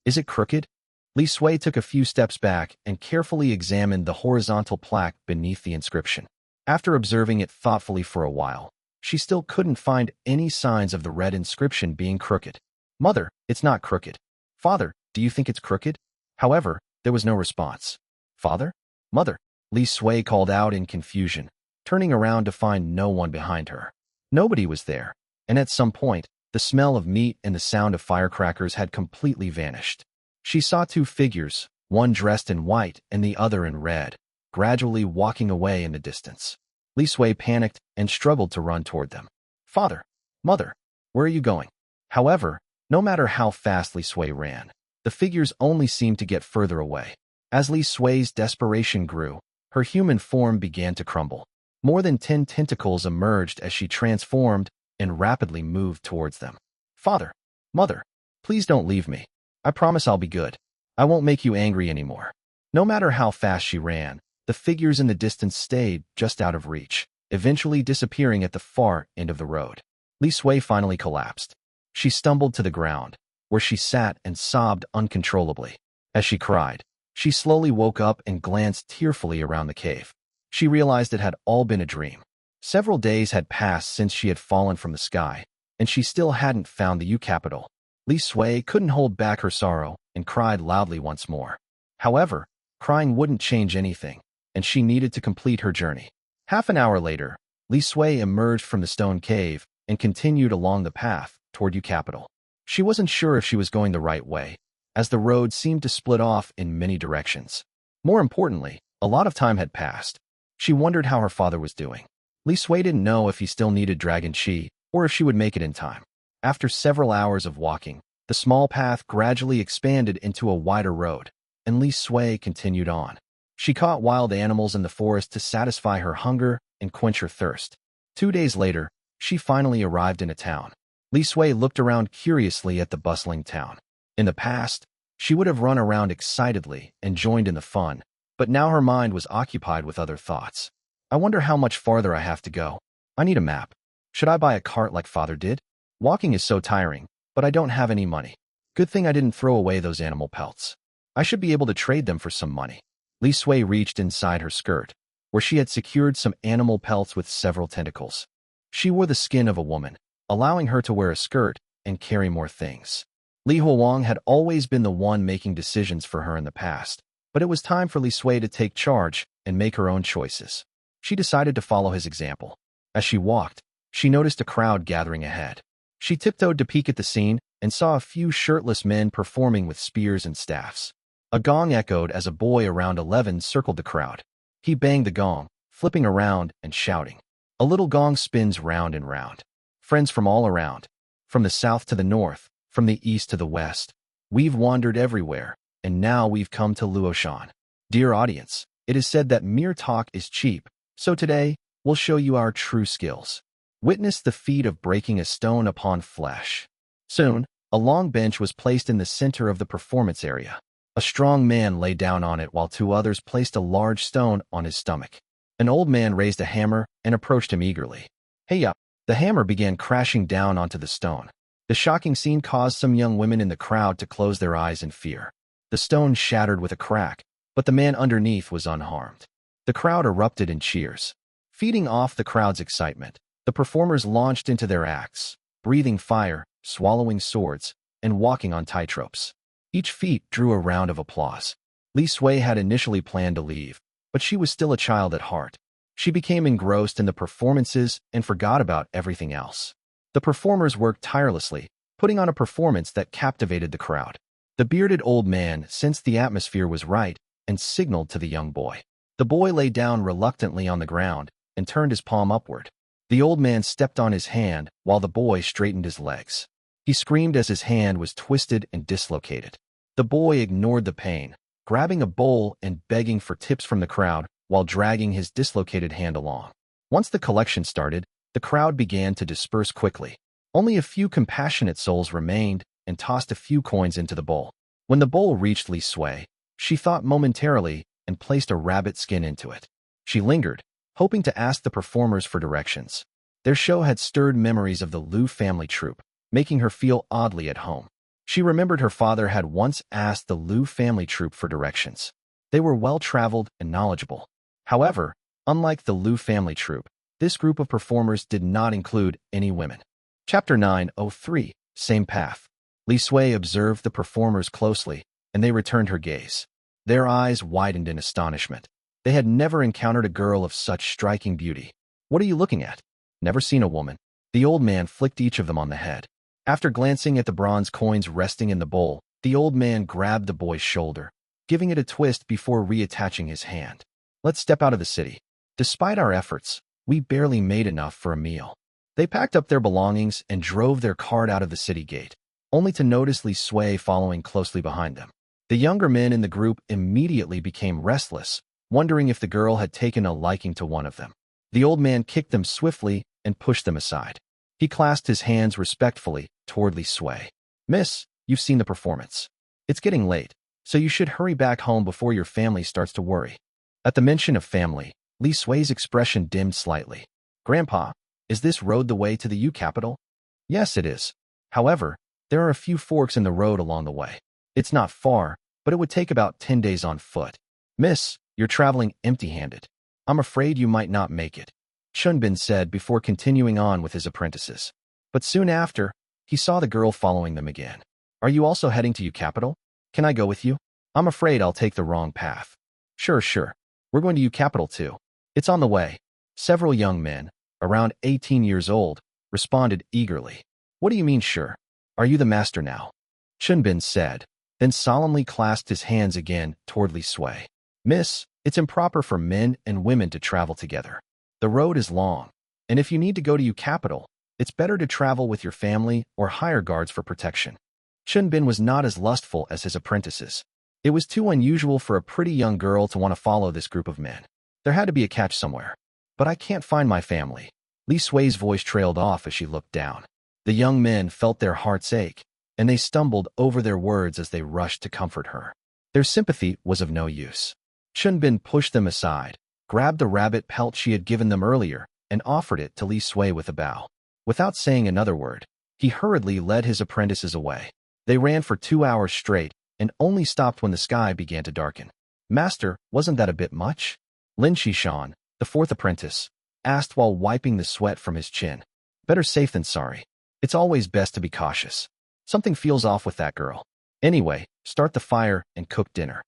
Is it crooked? Li Sui took a few steps back and carefully examined the horizontal plaque beneath the inscription. After observing it thoughtfully for a while, she still couldn't find any signs of the red inscription being crooked. "Mother, it's not crooked." "Father, do you think it's crooked?" However, there was no response. "Father? Mother?" Li Sui called out in confusion, turning around to find no one behind her. Nobody was there, and at some point, The smell of meat and the sound of firecrackers had completely vanished. She saw two figures, one dressed in white and the other in red, gradually walking away in the distance. Li Sui panicked and struggled to run toward them. Father, Mother, where are you going? However, no matter how fast Li Sui ran, the figures only seemed to get further away. As Li Sui's desperation grew, her human form began to crumble. More than 10 tentacles emerged as she transformed and rapidly moved towards them. Father, Mother, please don't leave me. I promise I'll be good. I won't make you angry anymore. No matter how fast she ran, the figures in the distance stayed just out of reach, eventually disappearing at the far end of the road. Li Sui finally collapsed. She stumbled to the ground, where she sat and sobbed uncontrollably. As she cried, she slowly woke up and glanced tearfully around the cave. She realized it had all been a dream. Several days had passed since she had fallen from the sky, and she still hadn't found the U capital. Li Sui couldn't hold back her sorrow and cried loudly once more. However, crying wouldn't change anything, and she needed to complete her journey. Half an hour later, Li Sui emerged from the stone cave and continued along the path toward U capital. She wasn't sure if she was going the right way, as the road seemed to split off in many directions. More importantly, a lot of time had passed. She wondered how her father was doing. Li Sui didn't know if he still needed Dragon Chi or if she would make it in time. After several hours of walking, the small path gradually expanded into a wider road, and Li Sui continued on. She caught wild animals in the forest to satisfy her hunger and quench her thirst. 2 days later, she finally arrived in a town. Li Sui looked around curiously at the bustling town. In the past, she would have run around excitedly and joined in the fun, but now her mind was occupied with other thoughts. I wonder how much farther I have to go. I need a map. Should I buy a cart like Father did? Walking is so tiring, but I don't have any money. Good thing I didn't throw away those animal pelts. I should be able to trade them for some money. Li Sui reached inside her skirt, where she had secured some animal pelts with several tentacles. She wore the skin of a woman, allowing her to wear a skirt and carry more things. Li Huang had always been the one making decisions for her in the past, but it was time for Li Sui to take charge and make her own choices. She decided to follow his example. As she walked, she noticed a crowd gathering ahead. She tiptoed to peek at the scene and saw a few shirtless men performing with spears and staffs. A gong echoed as a boy around 11 circled the crowd. He banged the gong, flipping around and shouting. A little gong spins round and round. Friends from all around, from the south to the north, from the east to the west, we've wandered everywhere, and now we've come to Luoshan. Dear audience, it is said that mere talk is cheap, so today, we'll show you our true skills. Witness the feat of breaking a stone upon flesh. Soon, a long bench was placed in the center of the performance area. A strong man lay down on it while 2 others placed a large stone on his stomach. An old man raised a hammer and approached him eagerly. Hey up! The hammer began crashing down onto the stone. The shocking scene caused some young women in the crowd to close their eyes in fear. The stone shattered with a crack, but the man underneath was unharmed. The crowd erupted in cheers. Feeding off the crowd's excitement, the performers launched into their acts, breathing fire, swallowing swords, and walking on tightropes. Each feat drew a round of applause. Li Sui had initially planned to leave, but she was still a child at heart. She became engrossed in the performances and forgot about everything else. The performers worked tirelessly, putting on a performance that captivated the crowd. The bearded old man sensed the atmosphere was right and signaled to the young boy. The boy lay down reluctantly on the ground and turned his palm upward. The old man stepped on his hand while the boy straightened his legs. He screamed as his hand was twisted and dislocated. The boy ignored the pain, grabbing a bowl and begging for tips from the crowd while dragging his dislocated hand along. Once the collection started, the crowd began to disperse quickly. Only a few compassionate souls remained and tossed a few coins into the bowl. When the bowl reached Li Sui, she thought momentarily and placed a rabbit skin into it. She lingered, hoping to ask the performers for directions. Their show had stirred memories of the Liu family troupe, making her feel oddly at home. She remembered her father had once asked the Liu family troupe for directions. They were well-traveled and knowledgeable. However, unlike the Liu family troupe, this group of performers did not include any women. Chapter 903, Same Path. Li Sui observed the performers closely, and they returned her gaze. Their eyes widened in astonishment. They had never encountered a girl of such striking beauty. What are you looking at? Never seen a woman. The old man flicked each of them on the head. After glancing at the bronze coins resting in the bowl, the old man grabbed the boy's shoulder, giving it a twist before reattaching his hand. Let's step out of the city. Despite our efforts, we barely made enough for a meal. They packed up their belongings and drove their cart out of the city gate, only to notice Li Sui following closely behind them. The younger men in the group immediately became restless, wondering if the girl had taken a liking to one of them. The old man kicked them swiftly and pushed them aside. He clasped his hands respectfully toward Li Sui. Miss, you've seen the performance. It's getting late, so you should hurry back home before your family starts to worry. At the mention of family, Li Sui's expression dimmed slightly. Grandpa, is this road the way to the U capital? Yes, it is. However, there are a few forks in the road along the way. It's not far, but it would take about 10 days on foot. Miss, you're traveling empty-handed. I'm afraid you might not make it, Xuan Pin said before continuing on with his apprentices. But soon after, he saw the girl following them again. Are you also heading to U capital? Can I go with you? I'm afraid I'll take the wrong path. Sure. We're going to U capital too. It's on the way. Several young men, around 18 years old, responded eagerly. What do you mean sure? Are you the master now? Xuan Pin said, then solemnly clasped his hands again toward Li Sui. Miss, it's improper for men and women to travel together. The road is long, and if you need to go to U capital, it's better to travel with your family or hire guards for protection. Xuan Pin was not as lustful as his apprentices. It was too unusual for a pretty young girl to want to follow this group of men. There had to be a catch somewhere. But I can't find my family. Li Sui's voice trailed off as she looked down. The young men felt their hearts ache, and they stumbled over their words as they rushed to comfort her. Their sympathy was of no use. Xuan Pin pushed them aside, grabbed the rabbit pelt she had given them earlier, and offered it to Li Sui with a bow. Without saying another word, he hurriedly led his apprentices away. They ran for 2 hours straight, and only stopped when the sky began to darken. Master, wasn't that a bit much? Lin Shishan, the fourth apprentice, asked while wiping the sweat from his chin. Better safe than sorry. It's always best to be cautious. Something feels off with that girl. Anyway, start the fire and cook dinner.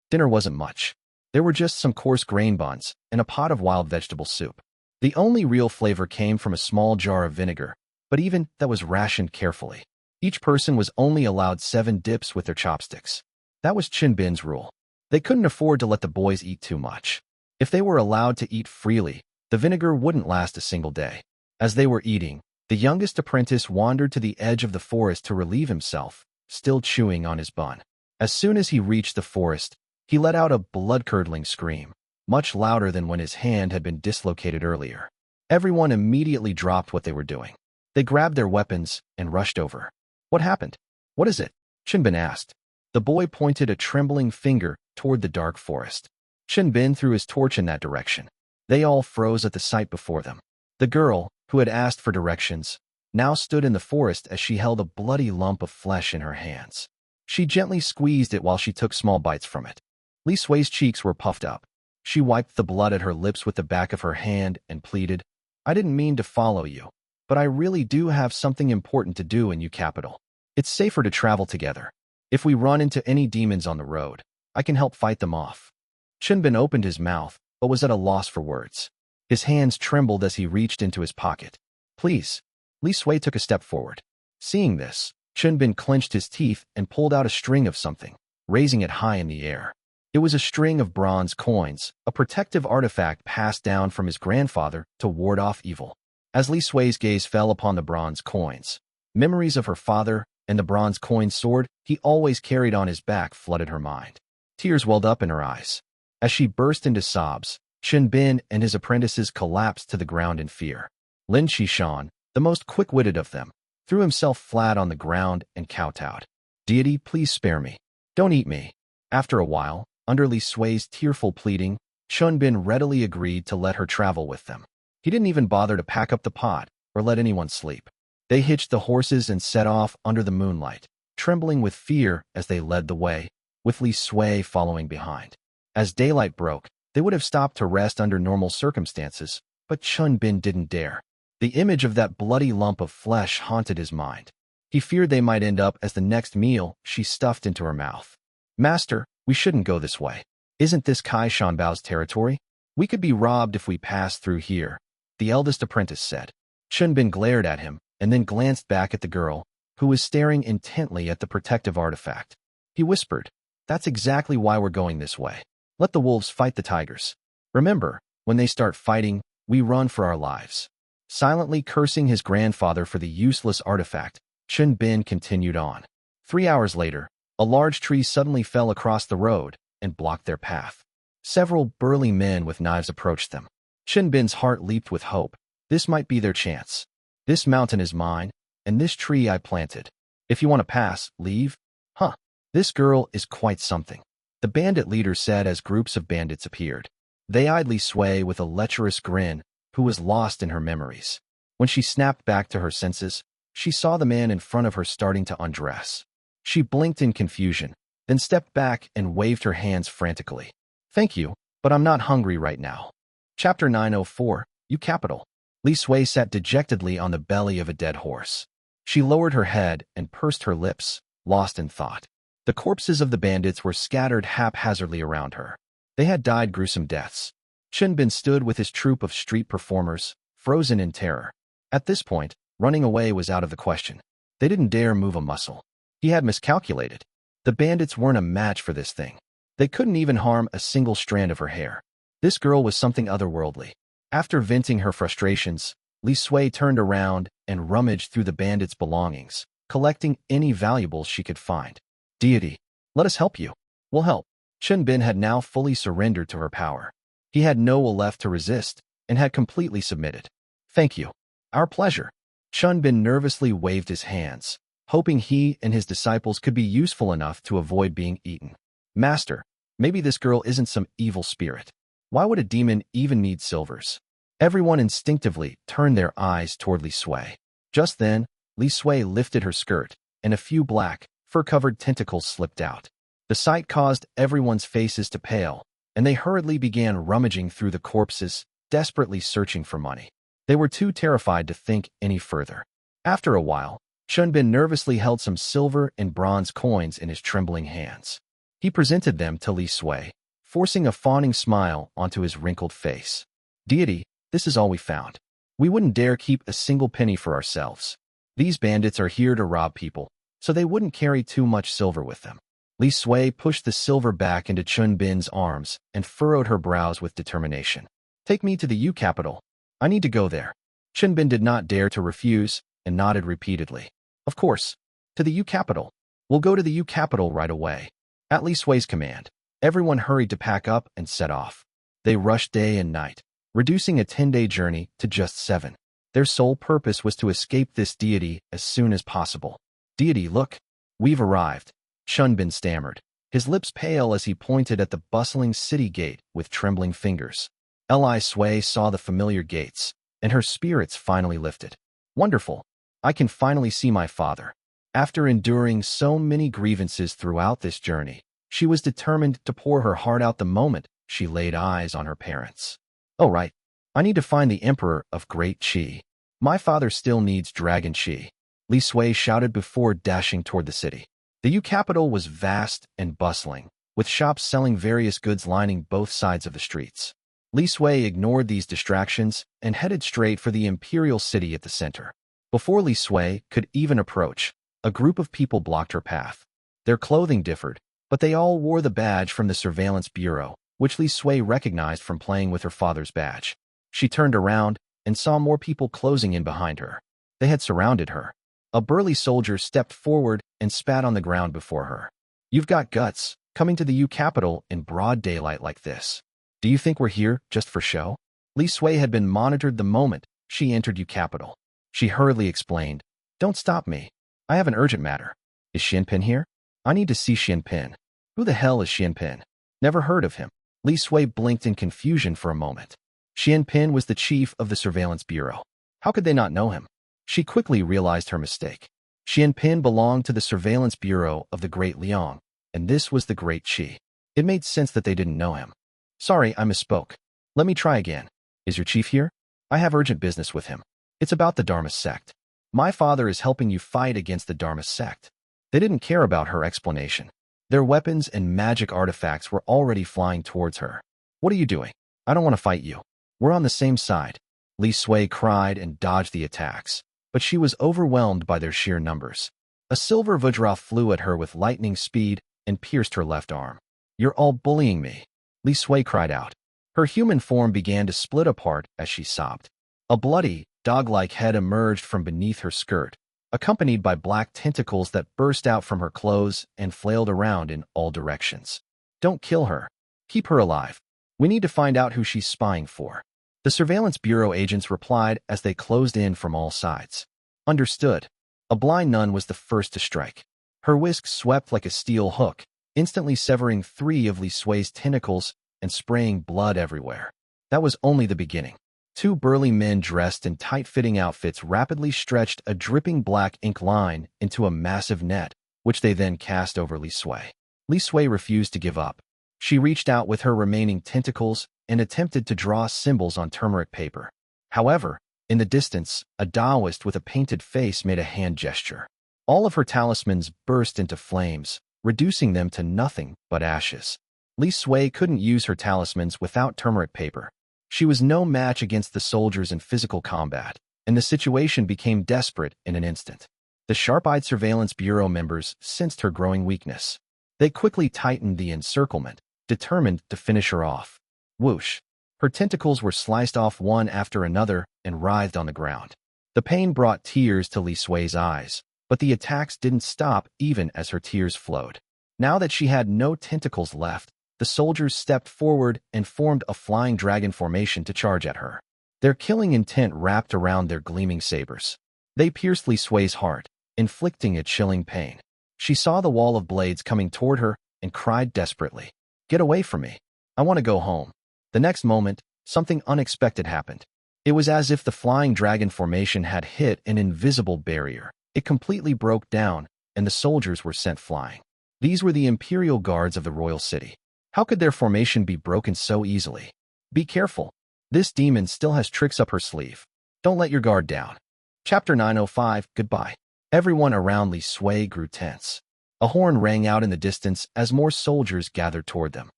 Dinner wasn't much. There were just some coarse grain buns and a pot of wild vegetable soup. The only real flavor came from a small jar of vinegar, but even that was rationed carefully. Each person was only allowed 7 dips with their chopsticks. That was Xuan Pin's rule. They couldn't afford to let the boys eat too much. If they were allowed to eat freely, the vinegar wouldn't last a single day. As they were eating, the youngest apprentice wandered to the edge of the forest to relieve himself, still chewing on his bun. As soon as he reached the forest, he let out a blood-curdling scream, much louder than when his hand had been dislocated earlier. Everyone immediately dropped what they were doing. They grabbed their weapons and rushed over. What happened? What is it? Xuan Pin asked. The boy pointed a trembling finger toward the dark forest. Xuan Pin threw his torch in that direction. They all froze at the sight before them. The girl, who had asked for directions, now stood in the forest as she held a bloody lump of flesh in her hands. She gently squeezed it while she took small bites from it. Li Sui's cheeks were puffed up. She wiped the blood at her lips with the back of her hand and pleaded, I didn't mean to follow you, but I really do have something important to do in U capital. It's safer to travel together. If we run into any demons on the road, I can help fight them off. Xuan Pin opened his mouth, but was at a loss for words. His hands trembled as he reached into his pocket. Please. Li Sui took a step forward. Seeing this, Xuan Pin clenched his teeth and pulled out a string of something, raising it high in the air. It was a string of bronze coins, a protective artifact passed down from his grandfather to ward off evil. As Li Sui's gaze fell upon the bronze coins, memories of her father and the bronze coin sword he always carried on his back flooded her mind. Tears welled up in her eyes. As she burst into sobs, Xuan Pin and his apprentices collapsed to the ground in fear. Lin Shishan, the most quick-witted of them, threw himself flat on the ground and kowtowed. Deity, please spare me. Don't eat me. After a while, under Li Sui's tearful pleading, Xuan Pin readily agreed to let her travel with them. He didn't even bother to pack up the pot or let anyone sleep. They hitched the horses and set off under the moonlight, trembling with fear as they led the way, with Li Sui following behind. As daylight broke, they would have stopped to rest under normal circumstances, but Xuan Pin didn't dare. The image of that bloody lump of flesh haunted his mind. He feared they might end up as the next meal she stuffed into her mouth. Master, we shouldn't go this way. Isn't this Kai Shanbao's territory? We could be robbed if we pass through here, the eldest apprentice said. Xuan Pin glared at him, and then glanced back at the girl, who was staring intently at the protective artifact. He whispered, "That's exactly why we're going this way. Let the wolves fight the tigers. Remember, when they start fighting, we run for our lives." Silently cursing his grandfather for the useless artifact, Xuan Pin continued on. 3 hours later, a large tree suddenly fell across the road and blocked their path. Several burly men with knives approached them. Xuan Pin's heart leaped with hope. This might be their chance. "This mountain is mine, and this tree I planted. If you want to pass, leave." "Huh. This girl is quite something," the bandit leader said as groups of bandits appeared. They eyed Li Sui with a lecherous grin, who was lost in her memories. When she snapped back to her senses, she saw the man in front of her starting to undress. She blinked in confusion, then stepped back and waved her hands frantically. "Thank you, but I'm not hungry right now." Chapter 904, You Capital. Li Sui sat dejectedly on the belly of a dead horse. She lowered her head and pursed her lips, lost in thought. The corpses of the bandits were scattered haphazardly around her. They had died gruesome deaths. Xuan Pin stood with his troupe of street performers, frozen in terror. At this point, running away was out of the question. They didn't dare move a muscle. He had miscalculated. The bandits weren't a match for this thing. They couldn't even harm a single strand of her hair. This girl was something otherworldly. After venting her frustrations, Li Sui turned around and rummaged through the bandits' belongings, collecting any valuables she could find. "Deity, let us help you." "We'll help." Xuan Pin had now fully surrendered to her power. He had no will left to resist and had completely submitted. "Thank you." "Our pleasure." Xuan Pin nervously waved his hands, hoping he and his disciples could be useful enough to avoid being eaten. "Master, maybe this girl isn't some evil spirit. Why would a demon even need silvers?" Everyone instinctively turned their eyes toward Li Sui. Just then, Li Sui lifted her skirt, and a few black, fur-covered tentacles slipped out. The sight caused everyone's faces to pale, and they hurriedly began rummaging through the corpses, desperately searching for money. They were too terrified to think any further. After a while, Xuan Pin nervously held some silver and bronze coins in his trembling hands. He presented them to Li Sui, forcing a fawning smile onto his wrinkled face. "Deity, this is all we found. We wouldn't dare keep a single penny for ourselves. These bandits are here to rob people, so they wouldn't carry too much silver with them." Li Sui pushed the silver back into Xuan Pin's arms and furrowed her brows with determination. "Take me to the U capital. I need to go there." Xuan Pin did not dare to refuse and nodded repeatedly. "Of course. To the U capital. We'll go to the U capital right away." At Li Sui's command, everyone hurried to pack up and set off. They rushed day and night, reducing a 10-day journey to just 7. Their sole purpose was to escape this deity as soon as possible. "Deity, look. We've arrived," Xuan Pin stammered, his lips pale as he pointed at the bustling city gate with trembling fingers. Li Sui saw the familiar gates, and her spirits finally lifted. "Wonderful. I can finally see my father." After enduring so many grievances throughout this journey, she was determined to pour her heart out the moment she laid eyes on her parents. "Oh right. I need to find the Emperor of Great Qi. My father still needs Dragon Qi," Li Sui shouted before dashing toward the city. The U capital was vast and bustling, with shops selling various goods lining both sides of the streets. Li Sui ignored these distractions and headed straight for the imperial city at the center. Before Li Sui could even approach, a group of people blocked her path. Their clothing differed, but they all wore the badge from the surveillance bureau, which Li Sui recognized from playing with her father's badge. She turned around and saw more people closing in behind her. They had surrounded her. A burly soldier stepped forward and spat on the ground before her. "You've got guts, coming to the U capital in broad daylight like this. Do you think we're here just for show?" Li Sui had been monitored the moment she entered U capital. She hurriedly explained, "Don't stop me. I have an urgent matter." "Is Xuan Pin here? I need to see Xuan Pin." "Who the hell is Xuan Pin? Never heard of him." Li Sui blinked in confusion for a moment. Xuan Pin was the chief of the surveillance bureau. How could they not know him? She quickly realized her mistake. Xuan Pin belonged to the surveillance bureau of the Great Liang, and this was the Great Qi. It made sense that they didn't know him. "Sorry, I misspoke. Let me try again. Is your chief here? I have urgent business with him. It's about the Dharma sect. My father is helping you fight against the Dharma sect." They didn't care about her explanation. Their weapons and magic artifacts were already flying towards her. "What are you doing? I don't want to fight you. We're on the same side." Li Sui cried and dodged the attacks, but she was overwhelmed by their sheer numbers. A silver vajra flew at her with lightning speed and pierced her left arm. "You're all bullying me," Li Sui cried out. Her human form began to split apart as she sobbed. A bloody, dog-like head emerged from beneath her skirt, accompanied by black tentacles that burst out from her clothes and flailed around in all directions. "Don't kill her. Keep her alive. We need to find out who she's spying for." The Surveillance Bureau agents replied as they closed in from all sides. "Understood." A blind nun was the first to strike. Her whisk swept like a steel hook, instantly severing 3 of Li Sui's tentacles and spraying blood everywhere. That was only the beginning. 2 burly men dressed in tight-fitting outfits rapidly stretched a dripping black ink line into a massive net, which they then cast over Li Sui. Li Sui refused to give up. She reached out with her remaining tentacles and attempted to draw symbols on turmeric paper. However, in the distance, a Taoist with a painted face made a hand gesture. All of her talismans burst into flames, reducing them to nothing but ashes. Li Sui couldn't use her talismans without turmeric paper. She was no match against the soldiers in physical combat, and the situation became desperate in an instant. The sharp-eyed Surveillance Bureau members sensed her growing weakness. They quickly tightened the encirclement, determined to finish her off. Whoosh! Her tentacles were sliced off one after another and writhed on the ground. The pain brought tears to Li Sui's eyes, but the attacks didn't stop even as her tears flowed. Now that she had no tentacles left, the soldiers stepped forward and formed a flying dragon formation to charge at her. Their killing intent wrapped around their gleaming sabers. They pierced Li Sui's heart, inflicting a chilling pain. She saw the wall of blades coming toward her and cried desperately, "Get away from me. I want to go home." The next moment, something unexpected happened. It was as if the flying dragon formation had hit an invisible barrier. It completely broke down, and the soldiers were sent flying. These were the Imperial Guards of the royal city. How could their formation be broken so easily? Be careful. This demon still has tricks up her sleeve. Don't let your guard down. Chapter 905, Goodbye. Everyone around Li Sui grew tense. A horn rang out in the distance as more soldiers gathered toward them.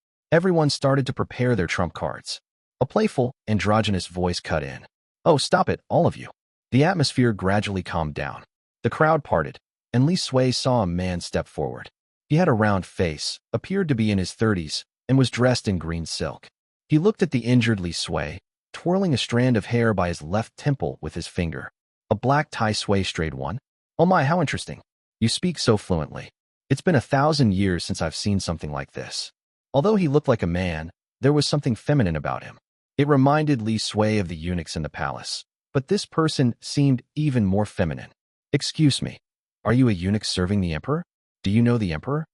Everyone started to prepare their trump cards. A playful, androgynous voice cut in. "Oh, stop it, all of you." The atmosphere gradually calmed down. The crowd parted, and Li Sui saw a man step forward. He had a round face, appeared to be in his 30s, and was dressed in green silk. He looked at the injured Li Sui, twirling a strand of hair by his left temple with his finger. "A black Tai Sui strayed one? Oh my, how interesting. You speak so fluently. It's been 1,000 years since I've seen something like this." Although he looked like a man, there was something feminine about him. It reminded Li Sui of the eunuchs in the palace, but this person seemed even more feminine. "Excuse me, are you a eunuch serving the emperor? Do you know the emperor?"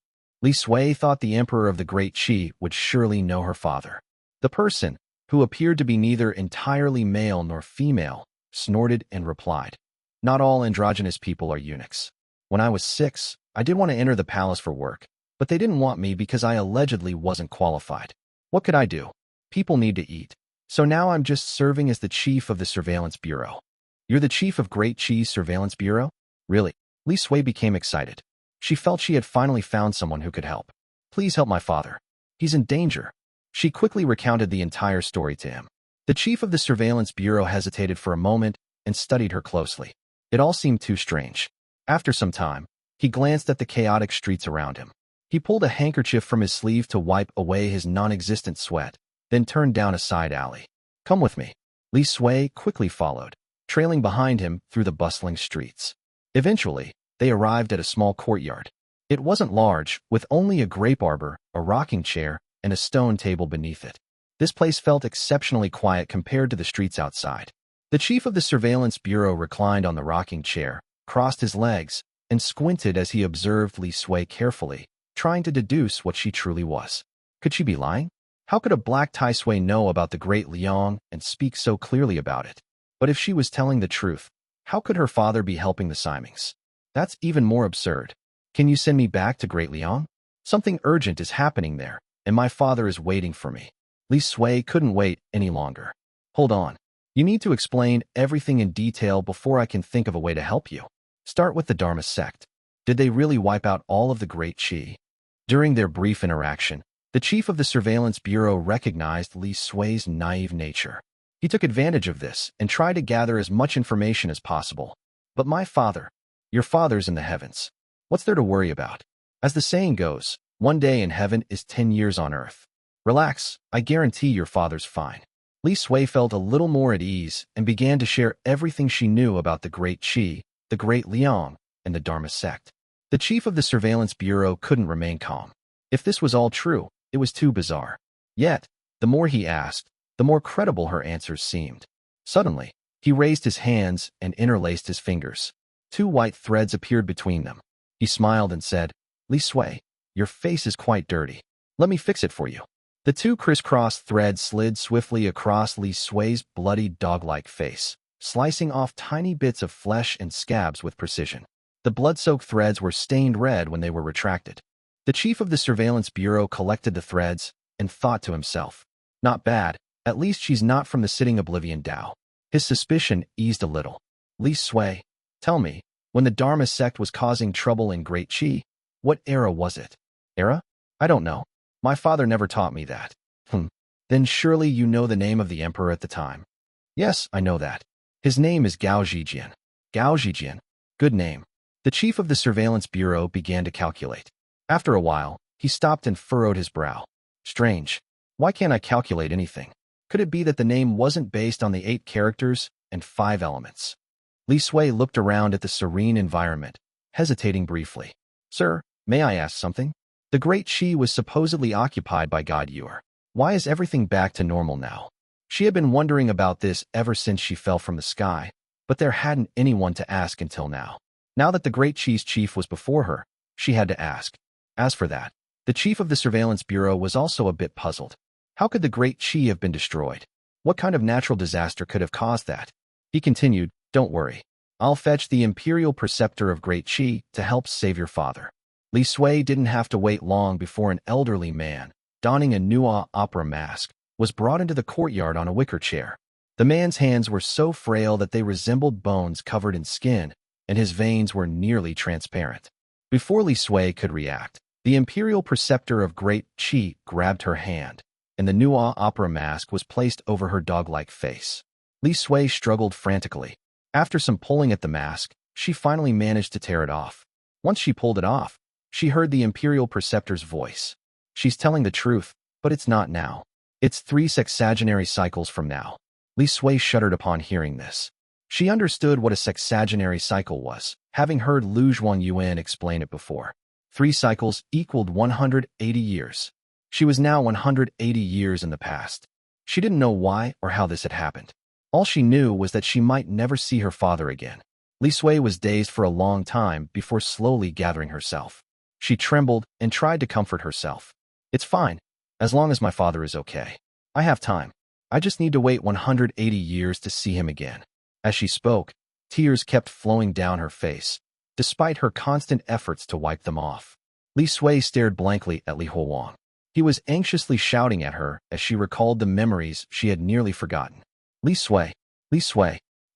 Li Sui thought the emperor of the Great Qi would surely know her father. The person, who appeared to be neither entirely male nor female, snorted and replied, "Not all androgynous people are eunuchs. When I was 6, I did want to enter the palace for work, but they didn't want me because I allegedly wasn't qualified. What could I do? People need to eat. So now I'm just serving as the chief of the Surveillance Bureau." "You're the chief of Great Qi's Surveillance Bureau? Really?" Li Sui became excited. She felt she had finally found someone who could help. "Please help my father. He's in danger." She quickly recounted the entire story to him. The chief of the Surveillance Bureau hesitated for a moment and studied her closely. It all seemed too strange. After some time, he glanced at the chaotic streets around him. He pulled a handkerchief from his sleeve to wipe away his non-existent sweat, then turned down a side alley. "Come with me." Li Sui quickly followed, trailing behind him through the bustling streets. Eventually, they arrived at a small courtyard. It wasn't large, with only a grape arbor, a rocking chair, and a stone table beneath it. This place felt exceptionally quiet compared to the streets outside. The chief of the Surveillance Bureau reclined on the rocking chair, crossed his legs, and squinted as he observed Li Sui carefully, trying to deduce what she truly was. Could she be lying? How could a black Tai Sui know about the great Yong and speak so clearly about it? But if she was telling the truth, how could her father be helping the Simings? That's even more absurd. "Can you send me back to Great Yong? Something urgent is happening there, and my father is waiting for me." Li Sui couldn't wait any longer. "Hold on. You need to explain everything in detail before I can think of a way to help you. Start with the Dharma sect. Did they really wipe out all of the Great Qi?" During their brief interaction, the chief of the Surveillance Bureau recognized Li Sui's naive nature. He took advantage of this and tried to gather as much information as possible. "But my father, your father's in the heavens. What's there to worry about? As the saying goes, one day in heaven is 10 years on earth. Relax, I guarantee your father's fine. Li Sui felt a little more at ease and began to share everything she knew about the Great Qi, the Great Liang, and the Dharma sect. The chief of the surveillance bureau couldn't remain calm. If this was all true, it was too bizarre. Yet, the more he asked, the more credible her answers seemed. Suddenly, he raised his hands and interlaced his fingers. 2 white threads appeared between them. He smiled and said, Li Sui, your face is quite dirty. Let me fix it for you. The 2 crisscross threads slid swiftly across Li Sui's bloody dog-like face, slicing off tiny bits of flesh and scabs with precision. The blood-soaked threads were stained red when they were retracted. The chief of the surveillance bureau collected the threads and thought to himself, not bad, at least she's not from the sitting oblivion Tao. His suspicion eased a little. Li Sui, tell me, when the Dharma sect was causing trouble in Great Qi, what era was it? Era? I don't know. My father never taught me that. Then surely you know the name of the emperor at the time. Yes, I know that. His name is Gao Zhijian. Gao Zhijian. Good name. The chief of the surveillance bureau began to calculate. After a while, he stopped and furrowed his brow. Strange. Why can't I calculate anything? Could it be that the name wasn't based on the 8 characters and 5 elements? Li Sui looked around at the serene environment, hesitating briefly. Sir, may I ask something? The Great Qi was supposedly occupied by God Yuan Er. Why is everything back to normal now? She had been wondering about this ever since she fell from the sky, but there hadn't anyone to ask until now. Now that the Great Qi's chief was before her, she had to ask. As for that, the chief of the surveillance bureau was also a bit puzzled. How could the Great Qi have been destroyed? What kind of natural disaster could have caused that? He continued, don't worry. I'll fetch the Imperial Preceptor of Great Qi to help save your father. Li Sui didn't have to wait long before an elderly man, donning a Nuo opera mask, was brought into the courtyard on a wicker chair. The man's hands were so frail that they resembled bones covered in skin, and his veins were nearly transparent. Before Li Sui could react, the Imperial Preceptor of Great Qi grabbed her hand, and the Nuo opera mask was placed over her dog-like face. Li Sui struggled frantically. After some pulling at the mask, she finally managed to tear it off. Once she pulled it off, she heard the Imperial Preceptor's voice. She's telling the truth, but it's not now. It's 3 sexagenary cycles from now. Li Sui shuddered upon hearing this. She understood what a sexagenary cycle was, having heard Lu Zhuangyuan explain it before. 3 cycles equaled 180 years. She was now 180 years in the past. She didn't know why or how this had happened. All she knew was that she might never see her father again. Li Sui was dazed for a long time before slowly gathering herself. She trembled and tried to comfort herself. It's fine, as long as my father is okay. I have time. I just need to wait 180 years to see him again. As she spoke, tears kept flowing down her face, despite her constant efforts to wipe them off. Li Sui stared blankly at Li Huang. He was anxiously shouting at her as she recalled the memories she had nearly forgotten. Li Sui,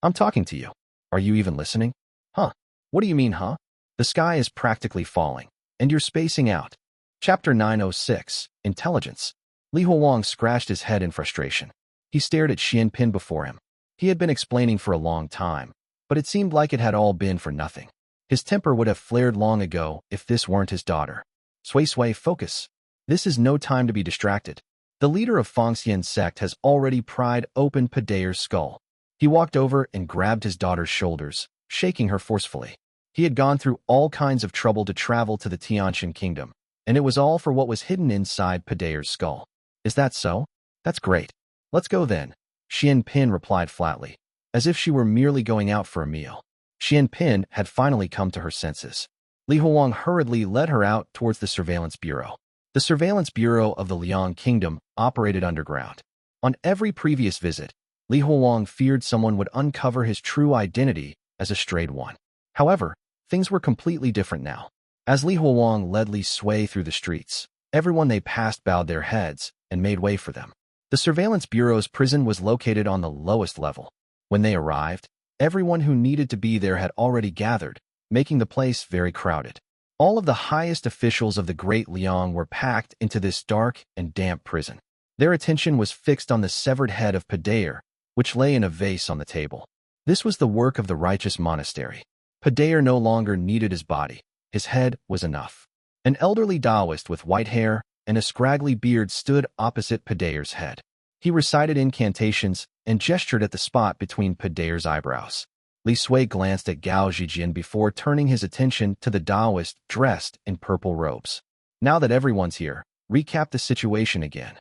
I'm talking to you. Are you even listening? Huh? What do you mean, huh? The sky is practically falling, and you're spacing out. Chapter 906, Intelligence. Li Huang scratched his head in frustration. He stared at Xuan Pin before him. He had been explaining for a long time, but it seemed like it had all been for nothing. His temper would have flared long ago if this weren't his daughter. Sui, focus. This is no time to be distracted. The leader of Fengxian's sect has already pried open Padaier's skull. He walked over and grabbed his daughter's shoulders, shaking her forcefully. He had gone through all kinds of trouble to travel to the Tianxin kingdom, and it was all for what was hidden inside Padaier's skull. Is that so? That's great. Let's go then, Xuan Pin replied flatly, as if she were merely going out for a meal. Xuan Pin had finally come to her senses. Li Huang hurriedly led her out towards the surveillance bureau. The surveillance bureau of the Liang kingdom operated underground. On every previous visit, Li Huang feared someone would uncover his true identity as a strayed one. However, things were completely different now. As Li Huang led Li Sui through the streets, everyone they passed bowed their heads and made way for them. The surveillance bureau's prison was located on the lowest level. When they arrived, everyone who needed to be there had already gathered, making the place very crowded. All of the highest officials of the Great Liang were packed into this dark and damp prison. Their attention was fixed on the severed head of Padayer, which lay in a vase on the table. This was the work of the righteous monastery. Padayer no longer needed his body. His head was enough. An elderly Taoist with white hair and a scraggly beard stood opposite Padaier's head. He recited incantations and gestured at the spot between Padaier's eyebrows. Li Sui glanced at Gao Zhijian before turning his attention to the Taoist dressed in purple robes. Now that everyone's here, recap the situation again.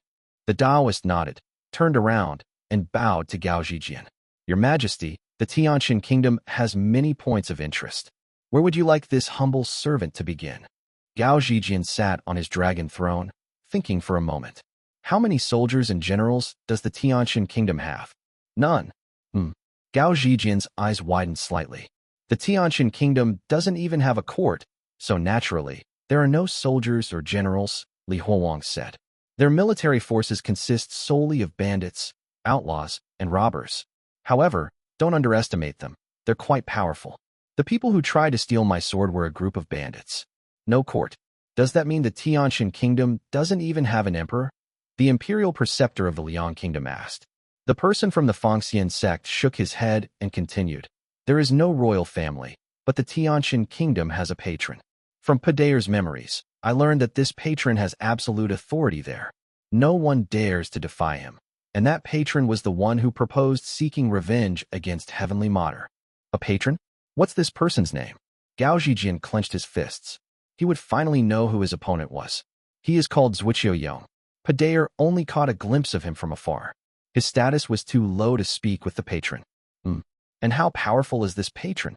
The Taoist nodded, turned around, and bowed to Gao Zhijian. Your Majesty, the Tianqian kingdom has many points of interest. Where would you like this humble servant to begin? Gao Zhijian sat on his dragon throne, thinking for a moment. How many soldiers and generals does the Tianqian kingdom have? None. Gao Zhijian's eyes widened slightly. The Tianqian kingdom doesn't even have a court, so naturally, there are no soldiers or generals, Li Huowang said. Their military forces consist solely of bandits, outlaws, and robbers. However, don't underestimate them. They're quite powerful. The people who tried to steal my sword were a group of bandits. No court. Does that mean the Tianqian kingdom doesn't even have an emperor? The imperial preceptor of the Liang kingdom asked. The person from the Fangxian sect shook his head and continued. There is no royal family, but the Tianqian kingdom has a patron. From Padaier's memories, I learned that this patron has absolute authority there. No one dares to defy him. And that patron was the one who proposed seeking revenge against Heavenly Mater. A patron? What's this person's name? Gao Zhijian clenched his fists. He would finally know who his opponent was. He is called Zuoqiu Yong. Padayer only caught a glimpse of him from afar. His status was too low to speak with the patron. And how powerful is this patron?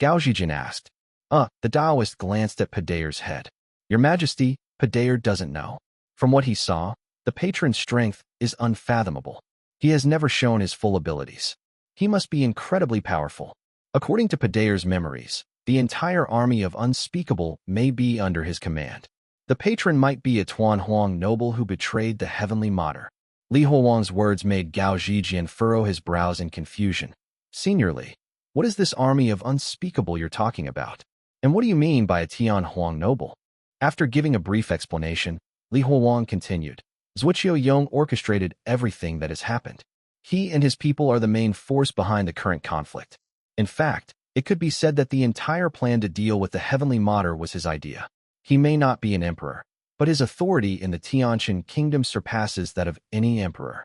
Gao Zhijian asked. The Taoist glanced at Padaier's head. Your Majesty, Padayer doesn't know. From what he saw, the patron's strength is unfathomable. He has never shown his full abilities. He must be incredibly powerful. According to Padaier's memories, the entire army of Unspeakable may be under his command. The patron might be a Tuanhuang noble who betrayed the Heavenly Mater. Li Huowang's words made Gao Zhijian furrow his brows in confusion. Senior Li, what is this army of Unspeakable you're talking about? And what do you mean by a Tianhuang noble? After giving a brief explanation, Li Huowang continued. Zuoqiu Yong orchestrated everything that has happened. He and his people are the main force behind the current conflict. In fact, it could be said that the entire plan to deal with the Heavenly Mater was his idea. He may not be an emperor, but his authority in the Tianqian kingdom surpasses that of any emperor.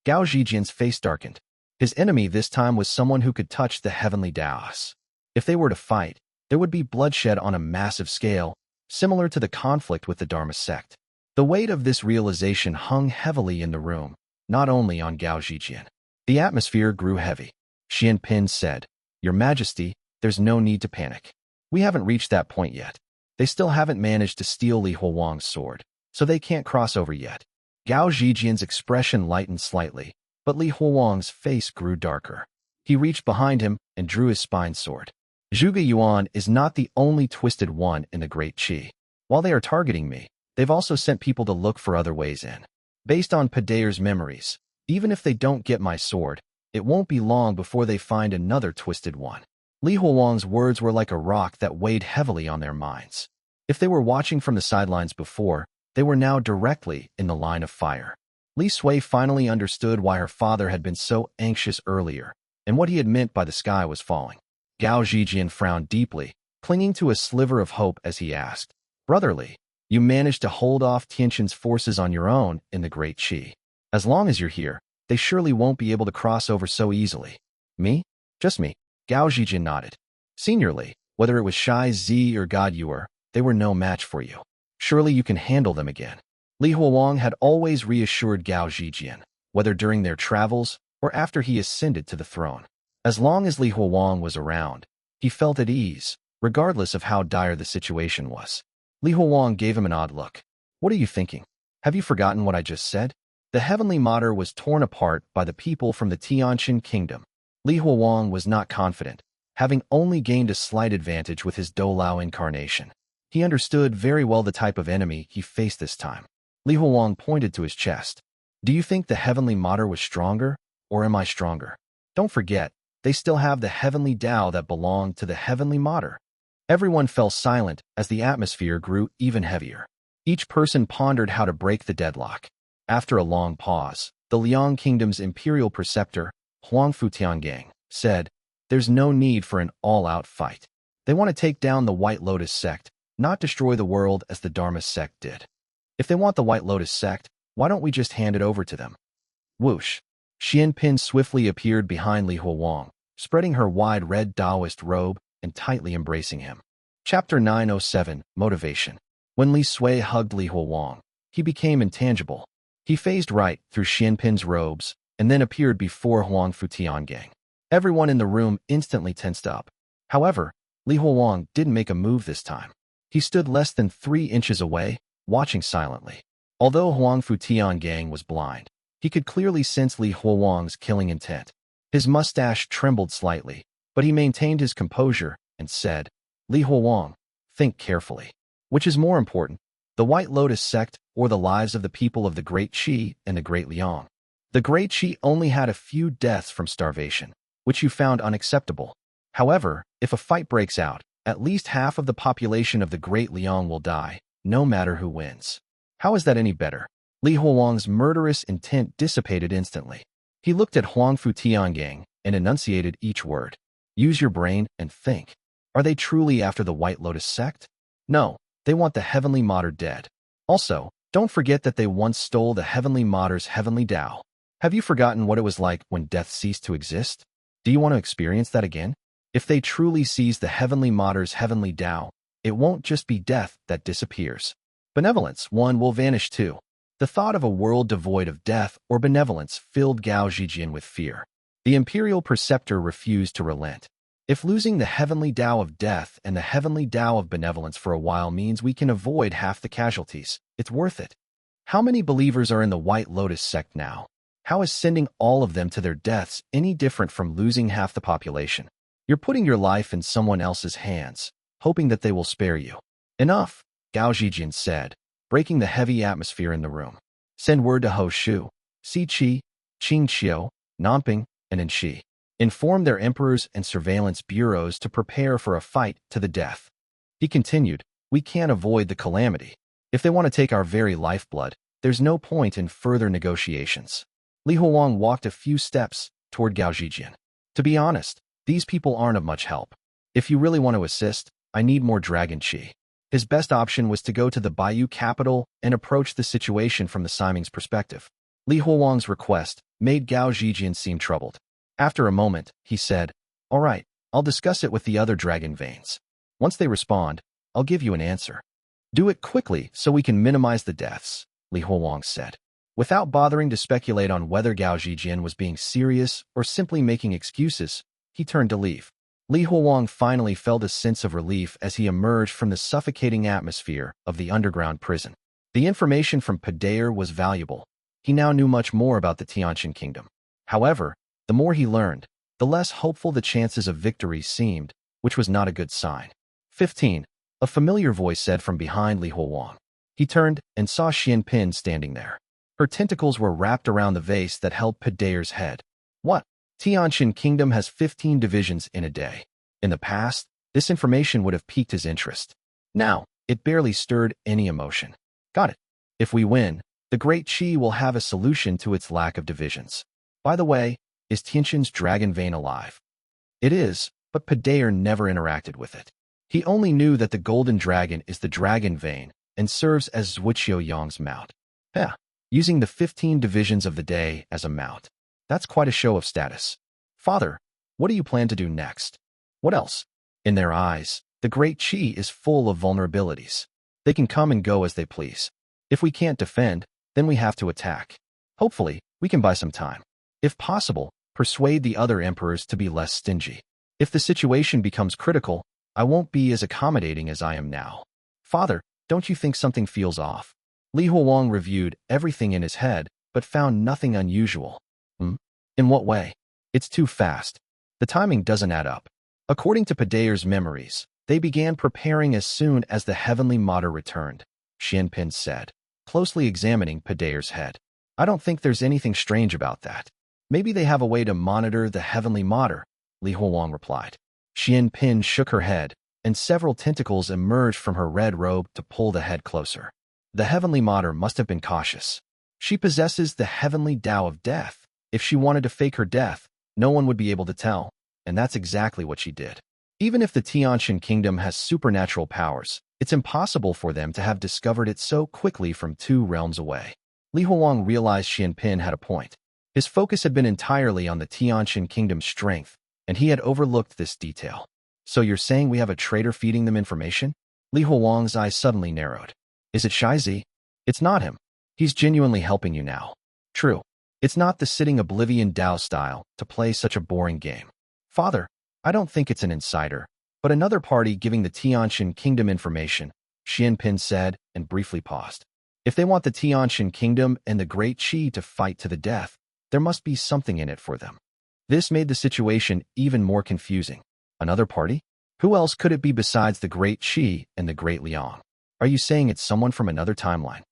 Gao Zhijian's face darkened. His enemy this time was someone who could touch the heavenly Daos. If they were to fight, there would be bloodshed on a massive scale, similar to the conflict with the Dharma sect. The weight of this realization hung heavily in the room, not only on Gao Zhijian. The atmosphere grew heavy. Xuan Pin said, Your Majesty, there's no need to panic. We haven't reached that point yet. They still haven't managed to steal Li Huowang's sword, so they can't cross over yet. Gao Zhijian's expression lightened slightly, but Li Huowang's face grew darker. He reached behind him and drew his spine sword. Zhuge Yuan is not the only twisted one in the Great Qi. While they are targeting me, they've also sent people to look for other ways in. Based on Padaier's memories, even if they don't get my sword, it won't be long before they find another twisted one. Li Huowang's words were like a rock that weighed heavily on their minds. If they were watching from the sidelines before, they were now directly in the line of fire. Li Sui finally understood why her father had been so anxious earlier, and what he had meant by the sky was falling. Gao Zhijian frowned deeply, clinging to a sliver of hope as he asked, Brother Li, you managed to hold off Tianqian's forces on your own in the Great Qi. As long as you're here, they surely won't be able to cross over so easily. Me? Just me. Gao Zhijian nodded. Senior Li, whether it was Shai Zi or God Yuer, they were no match for you. Surely you can handle them again. Li Huowang had always reassured Gao Zhijian, whether during their travels or after he ascended to the throne. As long as Li Huowang was around, he felt at ease, regardless of how dire the situation was. Li Huowang gave him an odd look. What are you thinking? Have you forgotten what I just said? The Heavenly Mater was torn apart by the people from the Tianqian kingdom. Li Huowang was not confident, having only gained a slight advantage with his Doulao incarnation. He understood very well the type of enemy he faced this time. Li Huowang pointed to his chest. Do you think the Heavenly Mater was stronger, or am I stronger? Don't forget, they still have the Heavenly Tao that belonged to the Heavenly Mater. Everyone fell silent as the atmosphere grew even heavier. Each person pondered how to break the deadlock. After a long pause, the Liang Kingdom's imperial preceptor, Huangfu Tiangang, said, There's no need for an all-out fight. They want to take down the White Lotus sect, not destroy the world as the Dharma sect did. If they want the White Lotus sect, why don't we just hand it over to them? Whoosh! Xuan Pin swiftly appeared behind Li Huowang, spreading her wide red Taoist robe and tightly embracing him. Chapter 907, Motivation. When Li Sui hugged Li Huowang, he became intangible. He phased right through Xuan Pin's robes and then appeared before Huang Futiangang. Everyone in the room instantly tensed up. However, Li Huowang didn't make a move this time. He stood less than 3 inches away, watching silently. Although Huang Futiangang was blind, he could clearly sense Li Huowang's killing intent. His mustache trembled slightly, but he maintained his composure and said, Li Huowang, think carefully. Which is more important, the White Lotus sect or the lives of the people of the Great Qi and the Great Liang? The Great Qi only had a few deaths from starvation, which you found unacceptable. However, if a fight breaks out, at least half of the population of the Great Liang will die, no matter who wins. How is that any better? Li Huowang's murderous intent dissipated instantly. He looked at Huang Futiangang and enunciated each word. Use your brain and think. Are they truly after the White Lotus sect? No, they want the Heavenly Mater dead. Also, don't forget that they once stole the Heavenly Mater's Heavenly Tao. Have you forgotten what it was like when death ceased to exist? Do you want to experience that again? If they truly seize the Heavenly Mater's Heavenly Tao, it won't just be death that disappears. Benevolence, one, will vanish too. The thought of a world devoid of death or benevolence filled Gao Zhijian with fear. The Imperial Preceptor refused to relent. If losing the Heavenly Tao of death and the Heavenly Tao of benevolence for a while means we can avoid half the casualties, it's worth it. How many believers are in the White Lotus sect now? How is sending all of them to their deaths any different from losing half the population? You're putting your life in someone else's hands, hoping that they will spare you. Enough, Gao Zhijian said, breaking the heavy atmosphere in the room. Send word to Ho Shu, Si Qi, Qing Qiu, Nanping, and Enshi. Inform their emperors and surveillance bureaus to prepare for a fight to the death. He continued, we can't avoid the calamity. If they want to take our very lifeblood, there's no point in further negotiations. Li Huowang walked a few steps toward Gao Zhijian. To be honest, these people aren't of much help. If you really want to assist, I need more dragon qi. His best option was to go to the Baiyu capital and approach the situation from the Siming's perspective. Li Huowang's request made Gao Zhijian seem troubled. After a moment, he said, all right, I'll discuss it with the other dragon veins. Once they respond, I'll give you an answer. Do it quickly so we can minimize the deaths, Li Huowang said. Without bothering to speculate on whether Gao Zhijian was being serious or simply making excuses, he turned to leave. Li Huowang finally felt a sense of relief as he emerged from the suffocating atmosphere of the underground prison. The information from Padayer was valuable. He now knew much more about the Tianqian kingdom. However, the more he learned, the less hopeful the chances of victory seemed, which was not a good sign. 15. A familiar voice said from behind Li Huowang. He turned and saw Xuan Pin standing there. Her tentacles were wrapped around the vase that held Padayer's head. What? Tianqian kingdom has 15 divisions in a day. In the past, this information would have piqued his interest. Now, it barely stirred any emotion. Got it. If we win, the Great Qi will have a solution to its lack of divisions. By the way, is Tianqian's dragon vein alive? It is, but Padayer never interacted with it. He only knew that the golden dragon is the dragon vein and serves as Zuoqiu Yong's mount. Using the 15 divisions of the day as a mount. That's quite a show of status. Father, what do you plan to do next? What else? In their eyes, the Great Qi is full of vulnerabilities. They can come and go as they please. If we can't defend, then we have to attack. Hopefully, we can buy some time. If possible, persuade the other emperors to be less stingy. If the situation becomes critical, I won't be as accommodating as I am now. Father, don't you think something feels off? Li Huowang reviewed everything in his head, but found nothing unusual. In what way? It's too fast. The timing doesn't add up. According to Padayer's memories, they began preparing as soon as the Heavenly Mater returned, Xuan Pin said, closely examining Padayer's head. I don't think there's anything strange about that. Maybe they have a way to monitor the Heavenly Mater, Li Huowang replied. Xuan Pin shook her head, and several tentacles emerged from her red robe to pull the head closer. The Heavenly Mater must have been cautious. She possesses the Heavenly Tao of death. If she wanted to fake her death, no one would be able to tell, and that's exactly what she did. Even if the Tianqian kingdom has supernatural powers, It's impossible for them to have discovered it so quickly from 2 realms away. Li Huang realized Xuan Pin had a point. His focus had been entirely on the Tianqian kingdom's strength, and he had overlooked this detail. So you're saying we have a traitor feeding them information? Li Huang's eyes suddenly narrowed. Is it Shai Zi? It's not him. He's genuinely helping you now. True. It's not the sitting Oblivion Dao style to play such a boring game. Father, I don't think it's an insider, but another party giving the Tianqian kingdom information, Xuan Pin said and briefly paused. If they want the Tianqian kingdom and the Great Qi to fight to the death, there must be something in it for them. This made the situation even more confusing. Another party? Who else could it be besides the Great Qi and the Great Liang? Are you saying it's someone from another timeline?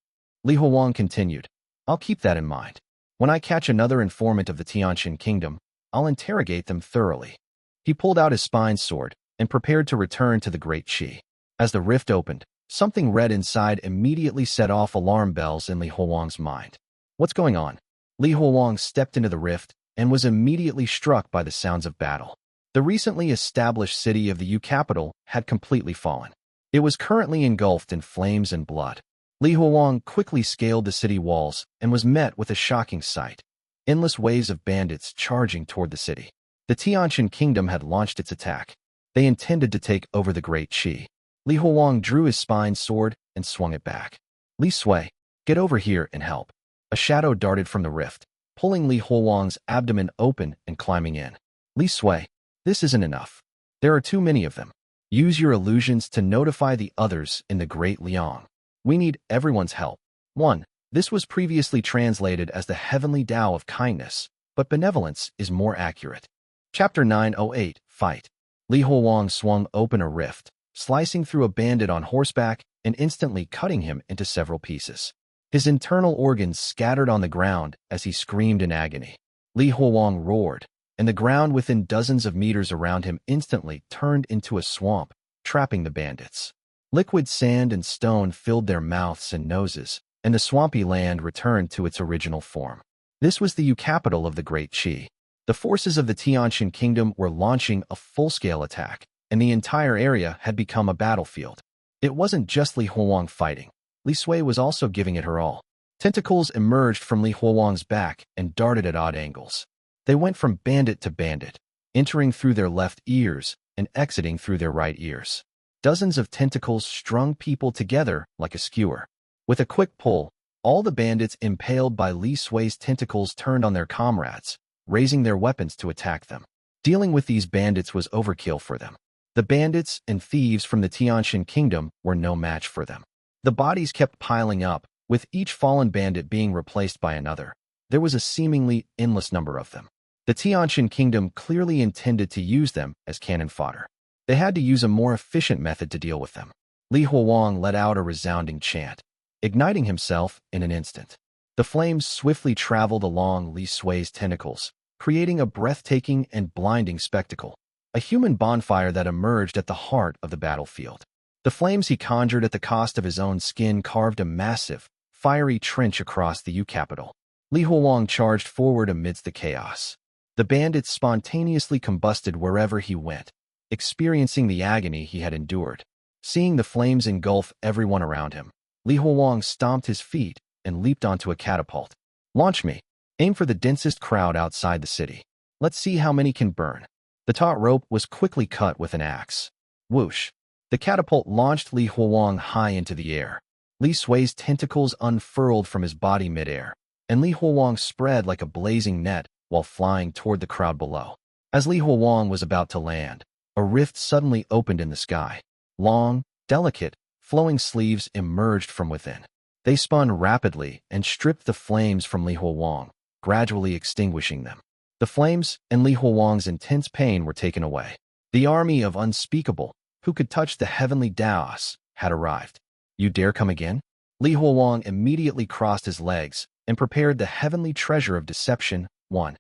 Li Huang continued. I'll keep that in mind. When I catch another informant of the Tianqian kingdom, I'll interrogate them thoroughly. He pulled out his spine sword and prepared to return to the Great Qi. As the rift opened, something red inside immediately set off alarm bells in Li Huang's mind. What's going on? Li Huang stepped into the rift and was immediately struck by the sounds of battle. The recently established city of the Yu capital had completely fallen. It was currently engulfed in flames and blood. Li Huang quickly scaled the city walls and was met with a shocking sight. Endless waves of bandits charging toward the city. The Tianqian kingdom had launched its attack. They intended to take over the Great Qi. Li Huang drew his spine sword and swung it back. Li Sui, get over here and help. A shadow darted from the rift, pulling Li Huang's abdomen open and climbing in. Li Sui, this isn't enough. There are too many of them. Use your illusions to notify the others in the Great Liang. We need everyone's help. 1. This was previously translated as the Heavenly Tao of Kindness, but benevolence is more accurate. Chapter 908, Fight. Li Huang swung open a rift, slicing through a bandit on horseback and instantly cutting him into several pieces. His internal organs scattered on the ground as he screamed in agony. Li Huang roared, and the ground within dozens of meters around him instantly turned into a swamp, trapping the bandits. Liquid sand and stone filled their mouths and noses, and the swampy land returned to its original form. This was the Yu capital of the Great Qi. The forces of the Tianqian kingdom were launching a full-scale attack, and the entire area had become a battlefield. It wasn't just Li Huang fighting. Li Sui was also giving it her all. Tentacles emerged from Li Huang's back and darted at odd angles. They went from bandit to bandit, entering through their left ears and exiting through their right ears. Dozens of tentacles strung people together like a skewer. With a quick pull, all the bandits impaled by Li Sui's tentacles turned on their comrades, raising their weapons to attack them. Dealing with these bandits was overkill for them. The bandits and thieves from the Tianqian kingdom were no match for them. The bodies kept piling up, with each fallen bandit being replaced by another. There was a seemingly endless number of them. The Tianqian kingdom clearly intended to use them as cannon fodder. They had to use a more efficient method to deal with them. Li Huang let out a resounding chant, igniting himself in an instant. The flames swiftly traveled along Li Sui's tentacles, creating a breathtaking and blinding spectacle. A human bonfire that emerged at the heart of the battlefield. The flames he conjured at the cost of his own skin carved a massive, fiery trench across the Yu capital. Li Huang charged forward amidst the chaos. The bandits spontaneously combusted wherever he went, experiencing the agony he had endured. Seeing the flames engulf everyone around him, Li Huang stomped his feet and leaped onto a catapult. Launch me. Aim for the densest crowd outside the city. Let's see how many can burn. The taut rope was quickly cut with an axe. Whoosh. The catapult launched Li Huang high into the air. Li Sui's tentacles unfurled from his body midair, and Li Huang spread like a blazing net while flying toward the crowd below. As Li Huang was about to land, a rift suddenly opened in the sky. Long, delicate, flowing sleeves emerged from within. They spun rapidly and stripped the flames from Li Huang, gradually extinguishing them. The flames and Li Huang's intense pain were taken away. The army of Unspeakable, who could touch the heavenly Daos, had arrived. You dare come again? Li Huang immediately crossed his legs and prepared the heavenly treasure of deception, 1.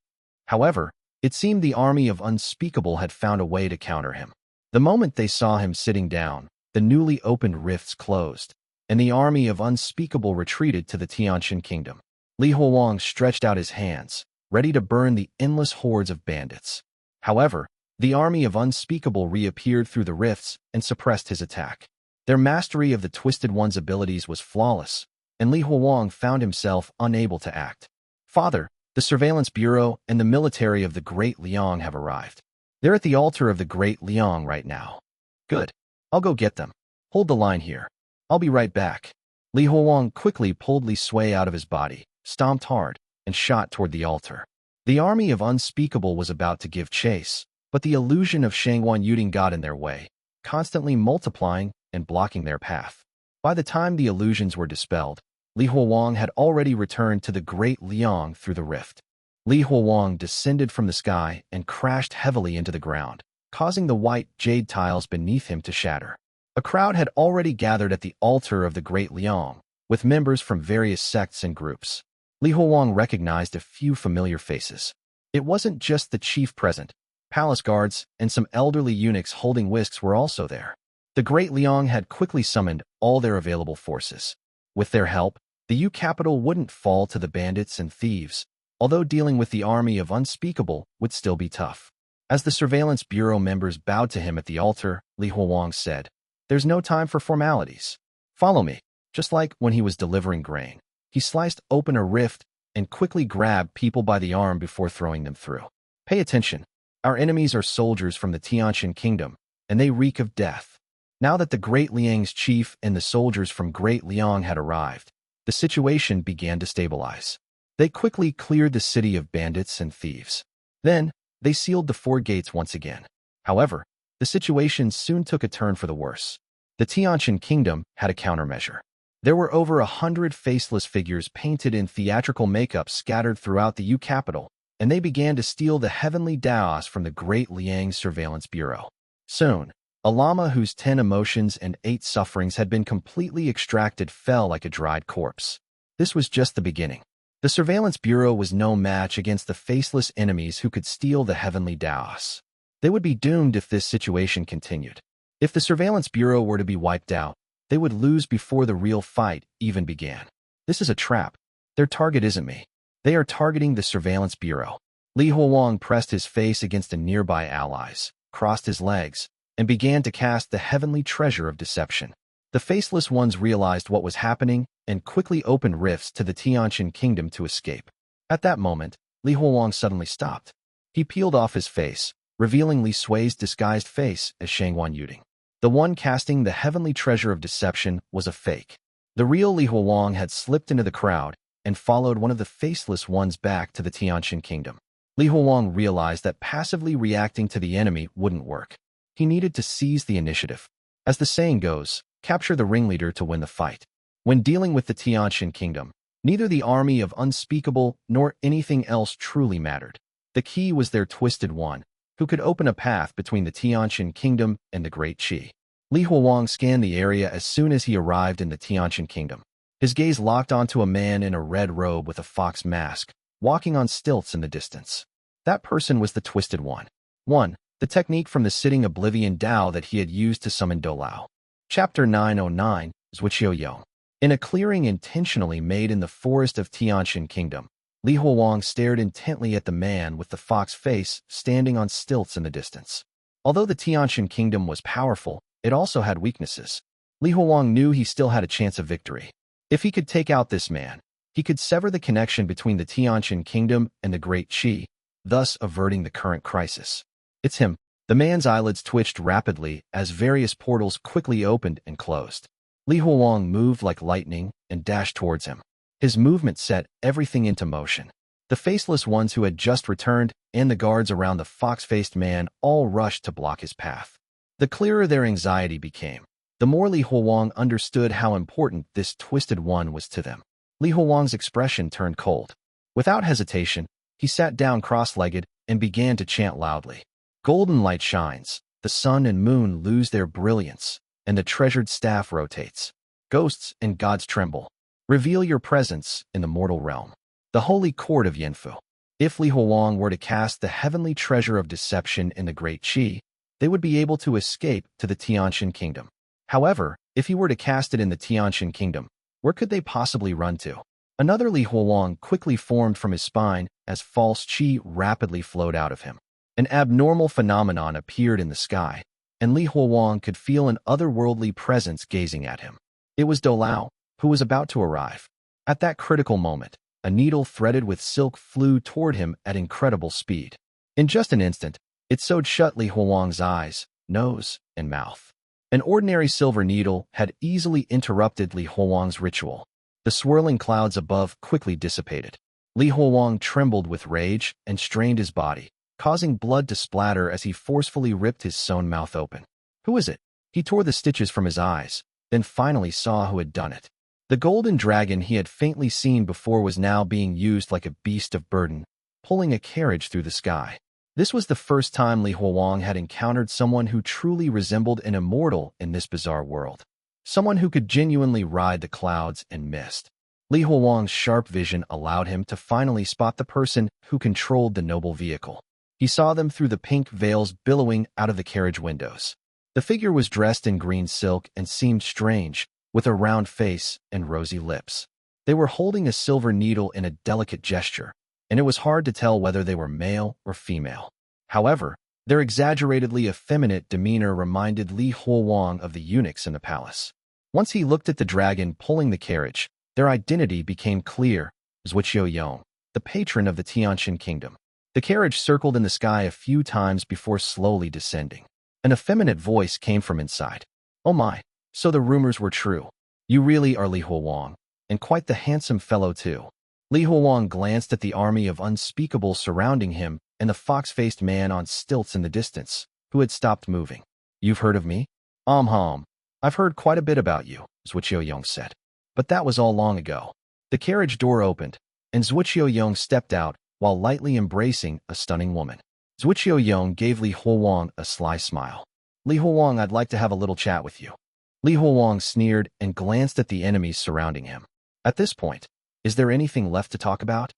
However, it seemed the army of Unspeakable had found a way to counter him. The moment they saw him sitting down, the newly opened rifts closed, and the army of Unspeakable retreated to the Tianqian kingdom. Li Huang stretched out his hands, ready to burn the endless hordes of bandits. However, the army of Unspeakable reappeared through the rifts and suppressed his attack. Their mastery of the Twisted One's abilities was flawless, and Li Huang found himself unable to act. Father, the Surveillance Bureau and the military of the Great Liang have arrived. They're at the altar of the Great Liang right now. Good. I'll go get them. Hold the line here. I'll be right back. Li Huang quickly pulled Li Sui out of his body, stomped hard, and shot toward the altar. The army of Unspeakable was about to give chase, but the illusion of Shangguan Yuding got in their way, constantly multiplying and blocking their path. By the time the illusions were dispelled, Li Huang had already returned to the Great Liang through the rift. Li Huang descended from the sky and crashed heavily into the ground, causing the white jade tiles beneath him to shatter. A crowd had already gathered at the altar of the Great Liang, with members from various sects and groups. Li Huang recognized a few familiar faces. It wasn't just the chief present. Palace guards and some elderly eunuchs holding whisks were also there. The Great Liang had quickly summoned all their available forces. With their help, the Yu capital wouldn't fall to the bandits and thieves, although dealing with the army of Unspeakable would still be tough. As the Surveillance Bureau members bowed to him at the altar, Li Huang said, "There's no time for formalities. Follow me." Just like when he was delivering grain, he sliced open a rift and quickly grabbed people by the arm before throwing them through. Pay attention. Our enemies are soldiers from the Tianqian kingdom, and they reek of death. Now that the Great Liang's chief and the soldiers from Great Liang had arrived, the situation began to stabilize. They quickly cleared the city of bandits and thieves. Then, they sealed the 4 gates once again. However, the situation soon took a turn for the worse. The Tianqian kingdom had a countermeasure. There were over 100 faceless figures painted in theatrical makeup scattered throughout the Yu capital, and they began to steal the heavenly Daos from the Great Liang Surveillance Bureau. Soon, a llama whose 10 emotions and 8 sufferings had been completely extracted fell like a dried corpse. This was just the beginning. The Surveillance Bureau was no match against the faceless enemies who could steal the heavenly Daos. They would be doomed if this situation continued. If the Surveillance Bureau were to be wiped out, they would lose before the real fight even began. This is a trap. Their target isn't me. They are targeting the Surveillance Bureau. Li Huang pressed his face against a nearby allies, crossed his legs, and began to cast the heavenly treasure of deception. The faceless ones realized what was happening and quickly opened rifts to the Tianqian kingdom to escape. At that moment, Li Huang suddenly stopped. He peeled off his face, revealing Li Sui's disguised face as Shangguan Yuding. The one casting the heavenly treasure of deception was a fake. The real Li Huang had slipped into the crowd and followed one of the faceless ones back to the Tianqian kingdom. Li Huang realized that passively reacting to the enemy wouldn't work. He needed to seize the initiative. As the saying goes, capture the ringleader to win the fight. When dealing with the Tianqian kingdom, neither the army of Unspeakable nor anything else truly mattered. The key was their Twisted One, who could open a path between the Tianqian kingdom and the Great Qi. Li Huang scanned the area as soon as he arrived in the Tianqian kingdom. His gaze locked onto a man in a red robe with a fox mask, walking on stilts in the distance. That person was the Twisted One. 1. The technique from the Sitting Oblivion Dao that he had used to summon Donglai. Chapter 909, Zuoqiu Yong. In a clearing intentionally made in the forest of Tianqian kingdom, Li Huang stared intently at the man with the fox face standing on stilts in the distance. Although the Tianqian kingdom was powerful, it also had weaknesses. Li Huang knew he still had a chance of victory. If he could take out this man, he could sever the connection between the Tianqian kingdom and the Great Qi, thus averting the current crisis. It's him. The man's eyelids twitched rapidly as various portals quickly opened and closed. Li Huang moved like lightning and dashed towards him. His movement set everything into motion. The faceless ones who had just returned and the guards around the fox-faced man all rushed to block his path. The clearer their anxiety became, the more Li Huang understood how important this Twisted One was to them. Li Huang's expression turned cold. Without hesitation, he sat down cross-legged and began to chant loudly. Golden light shines, the sun and moon lose their brilliance, and the treasured staff rotates. Ghosts and gods tremble. Reveal your presence in the mortal realm. The holy court of Yanfu. If Li Huang were to cast the heavenly treasure of deception in the Great Qi, they would be able to escape to the Tianqian kingdom. However, if he were to cast it in the Tianqian kingdom, where could they possibly run to? Another Li Huang quickly formed from his spine as false qi rapidly flowed out of him. An abnormal phenomenon appeared in the sky. and Li Huowang could feel an otherworldly presence gazing at him. It was Donglai, who was about to arrive. At that critical moment, a needle threaded with silk flew toward him at incredible speed. In just an instant, it sewed shut Li Huowang's eyes, nose, and mouth. An ordinary silver needle had easily interrupted Li Huowang's ritual. The swirling clouds above quickly dissipated. Li Huowang trembled with rage and strained his body, causing blood to splatter as he forcefully ripped his sewn mouth open. Who is it? He tore the stitches from his eyes, then finally saw who had done it. The golden dragon he had faintly seen before was now being used like a beast of burden, pulling a carriage through the sky. This was the first time Li Huowang had encountered someone who truly resembled an immortal in this bizarre world. Someone who could genuinely ride the clouds and mist. Li Huowang's sharp vision allowed him to finally spot the person who controlled the noble vehicle. He saw them through the pink veils billowing out of the carriage windows. The figure was dressed in green silk and seemed strange, with a round face and rosy lips. They were holding a silver needle in a delicate gesture, and it was hard to tell whether they were male or female. However, their exaggeratedly effeminate demeanor reminded Li Huowang of the eunuchs in the palace. Once he looked at the dragon pulling the carriage, their identity became clear: Zuoqiu Yong, the patron of the Tianqian kingdom. The carriage circled in the sky a few times before slowly descending. An effeminate voice came from inside. "Oh my, so the rumors were true. You really are Li Huowang, and quite the handsome fellow too." Li Huowang glanced at the army of unspeakable surrounding him and the fox-faced man on stilts in the distance, who had stopped moving. "You've heard of me?" I've heard quite a bit about you," Zuoqiu Yong said. "But that was all long ago." The carriage door opened, and Zuoqiu Yong stepped out while lightly embracing a stunning woman. Zuoqiu Yong gave Li Huowang a sly smile. "Li Huowang, I'd like to have a little chat with you." Li Huowang sneered and glanced at the enemies surrounding him. At this point, is there anything left to talk about?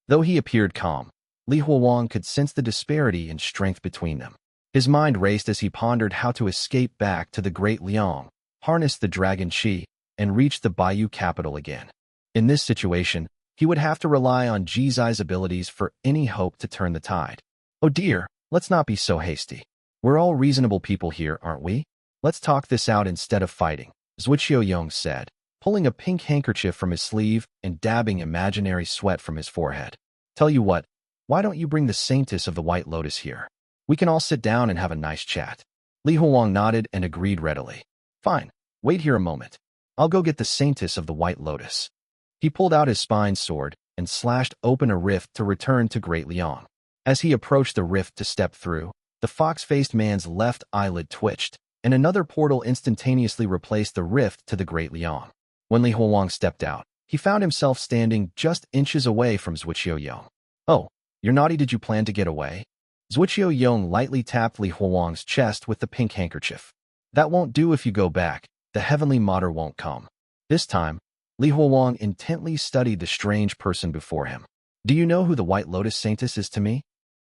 Though he appeared calm, Li Huowang could sense the disparity in strength between them. His mind raced as he pondered how to escape back to the Great Liang, harness the dragon Qi, and reach the Baiyu capital again. In this situation, he would have to rely on Jizai's abilities for any hope to turn the tide. "Oh dear, let's not be so hasty. We're all reasonable people here, aren't we? Let's talk this out instead of fighting," Zuoqiu Yong said, pulling a pink handkerchief from his sleeve and dabbing imaginary sweat from his forehead. "Tell you what, why don't you bring the Saintess of the White Lotus here? We can all sit down and have a nice chat." Li Huowang nodded and agreed readily. "Fine, wait here a moment. I'll go get the Saintess of the White Lotus." He pulled out his spine sword and slashed open a rift to return to Great Liang. As he approached the rift to step through, the fox-faced man's left eyelid twitched, and another portal instantaneously replaced the rift to the Great Liang. When Li Huowang stepped out, he found himself standing just inches away from Zuoqiu Yong. "Oh, you're naughty. Did you plan to get away?" Zuoqiu Yong lightly tapped Li Huowang's chest with the pink handkerchief. "That won't do. If you go back, the heavenly mater won't come." This time, Li Huowang intently studied the strange person before him. "Do you know who the White Lotus Saintess is to me?"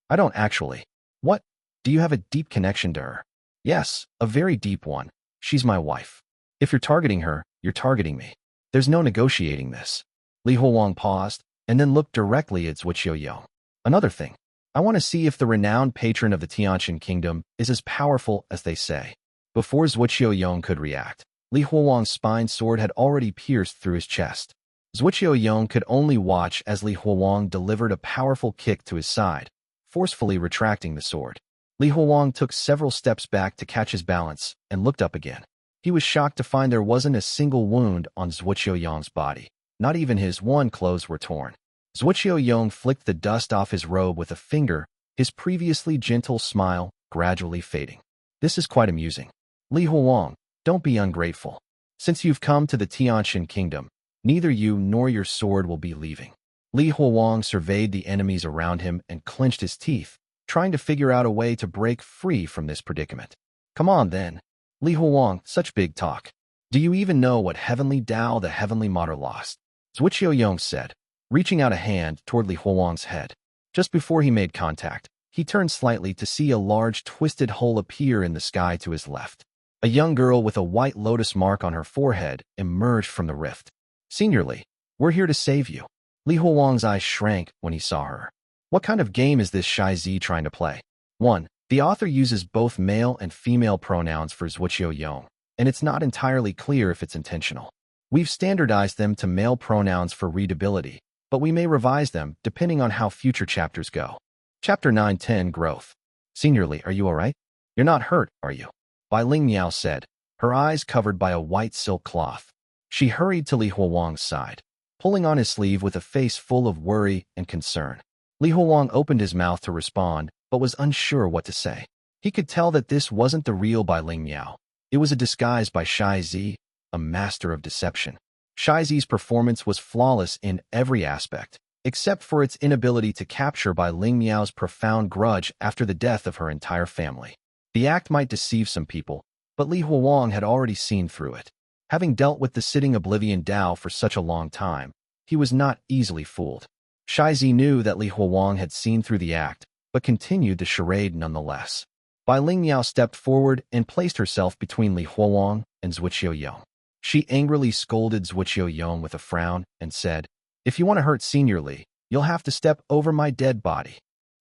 "I don't actually." "What? Do you have a deep connection to her?" "Yes, a very deep one. She's my wife. If you're targeting her, you're targeting me. There's no negotiating this." Li Huowang paused and then looked directly at Zuoqiu Yong. "Another thing. I want to see if the renowned patron of the Tianqian kingdom is as powerful as they say." Before Zuoqiu Yong could react, Li Huowang's spine sword had already pierced through his chest. Zuoqiu Yong could only watch as Li Huowang delivered a powerful kick to his side, forcefully retracting the sword. Li Huowang took several steps back to catch his balance and looked up again. He was shocked to find there wasn't a single wound on Zuoqiu Yong's body. Not even his worn clothes were torn. Zuoqiu Yong flicked the dust off his robe with a finger, his previously gentle smile gradually fading. "This is quite amusing. Li Huowang, don't be ungrateful. Since you've come to the Tianqian kingdom, neither you nor your sword will be leaving." Li Huowang surveyed the enemies around him and clenched his teeth, trying to figure out a way to break free from this predicament. "Come on then. Li Huowang, such big talk. Do you even know what heavenly Tao the heavenly mater lost?" Zuoqiu Yong said, reaching out a hand toward Li Huowang's head. Just before he made contact, he turned slightly to see a large twisted hole appear in the sky to his left. A young girl with a white lotus mark on her forehead emerged from the rift. "Senior Li, we're here to save you." Li Huowang's eyes shrank when he saw her. What kind of game is this Shai Zi trying to play? 1. The author uses both male and female pronouns for Zuoqiu Yong, and it's not entirely clear if it's intentional. We've standardized them to male pronouns for readability, but we may revise them depending on how future chapters go. Chapter 9-10 Growth. Seniorly, are you alright? You're not hurt, are you? Bai Ling Miao said, her eyes covered by a white silk cloth. She hurried to Li Huowang's side, pulling on his sleeve with a face full of worry and concern. Li Huowang opened his mouth to respond, but was unsure what to say. He could tell that this wasn't the real Bai Ling Miao. It was a disguise by Shai Zi, a master of deception. Shai Zi's performance was flawless in every aspect, except for its inability to capture Bai Ling Miao's profound grudge after the death of her entire family. The act might deceive some people, but Li Huowang had already seen through it. Having dealt with the sitting Oblivion Dao for such a long time, he was not easily fooled. Shai Zi knew that Li Huowang had seen through the act, but continued the charade nonetheless. Bai Ling Miao stepped forward and placed herself between Li Huowang and Zuoqiu Yong. She angrily scolded Zuoqiu Yong with a frown and said, "If you want to hurt Senior Li, you'll have to step over my dead body."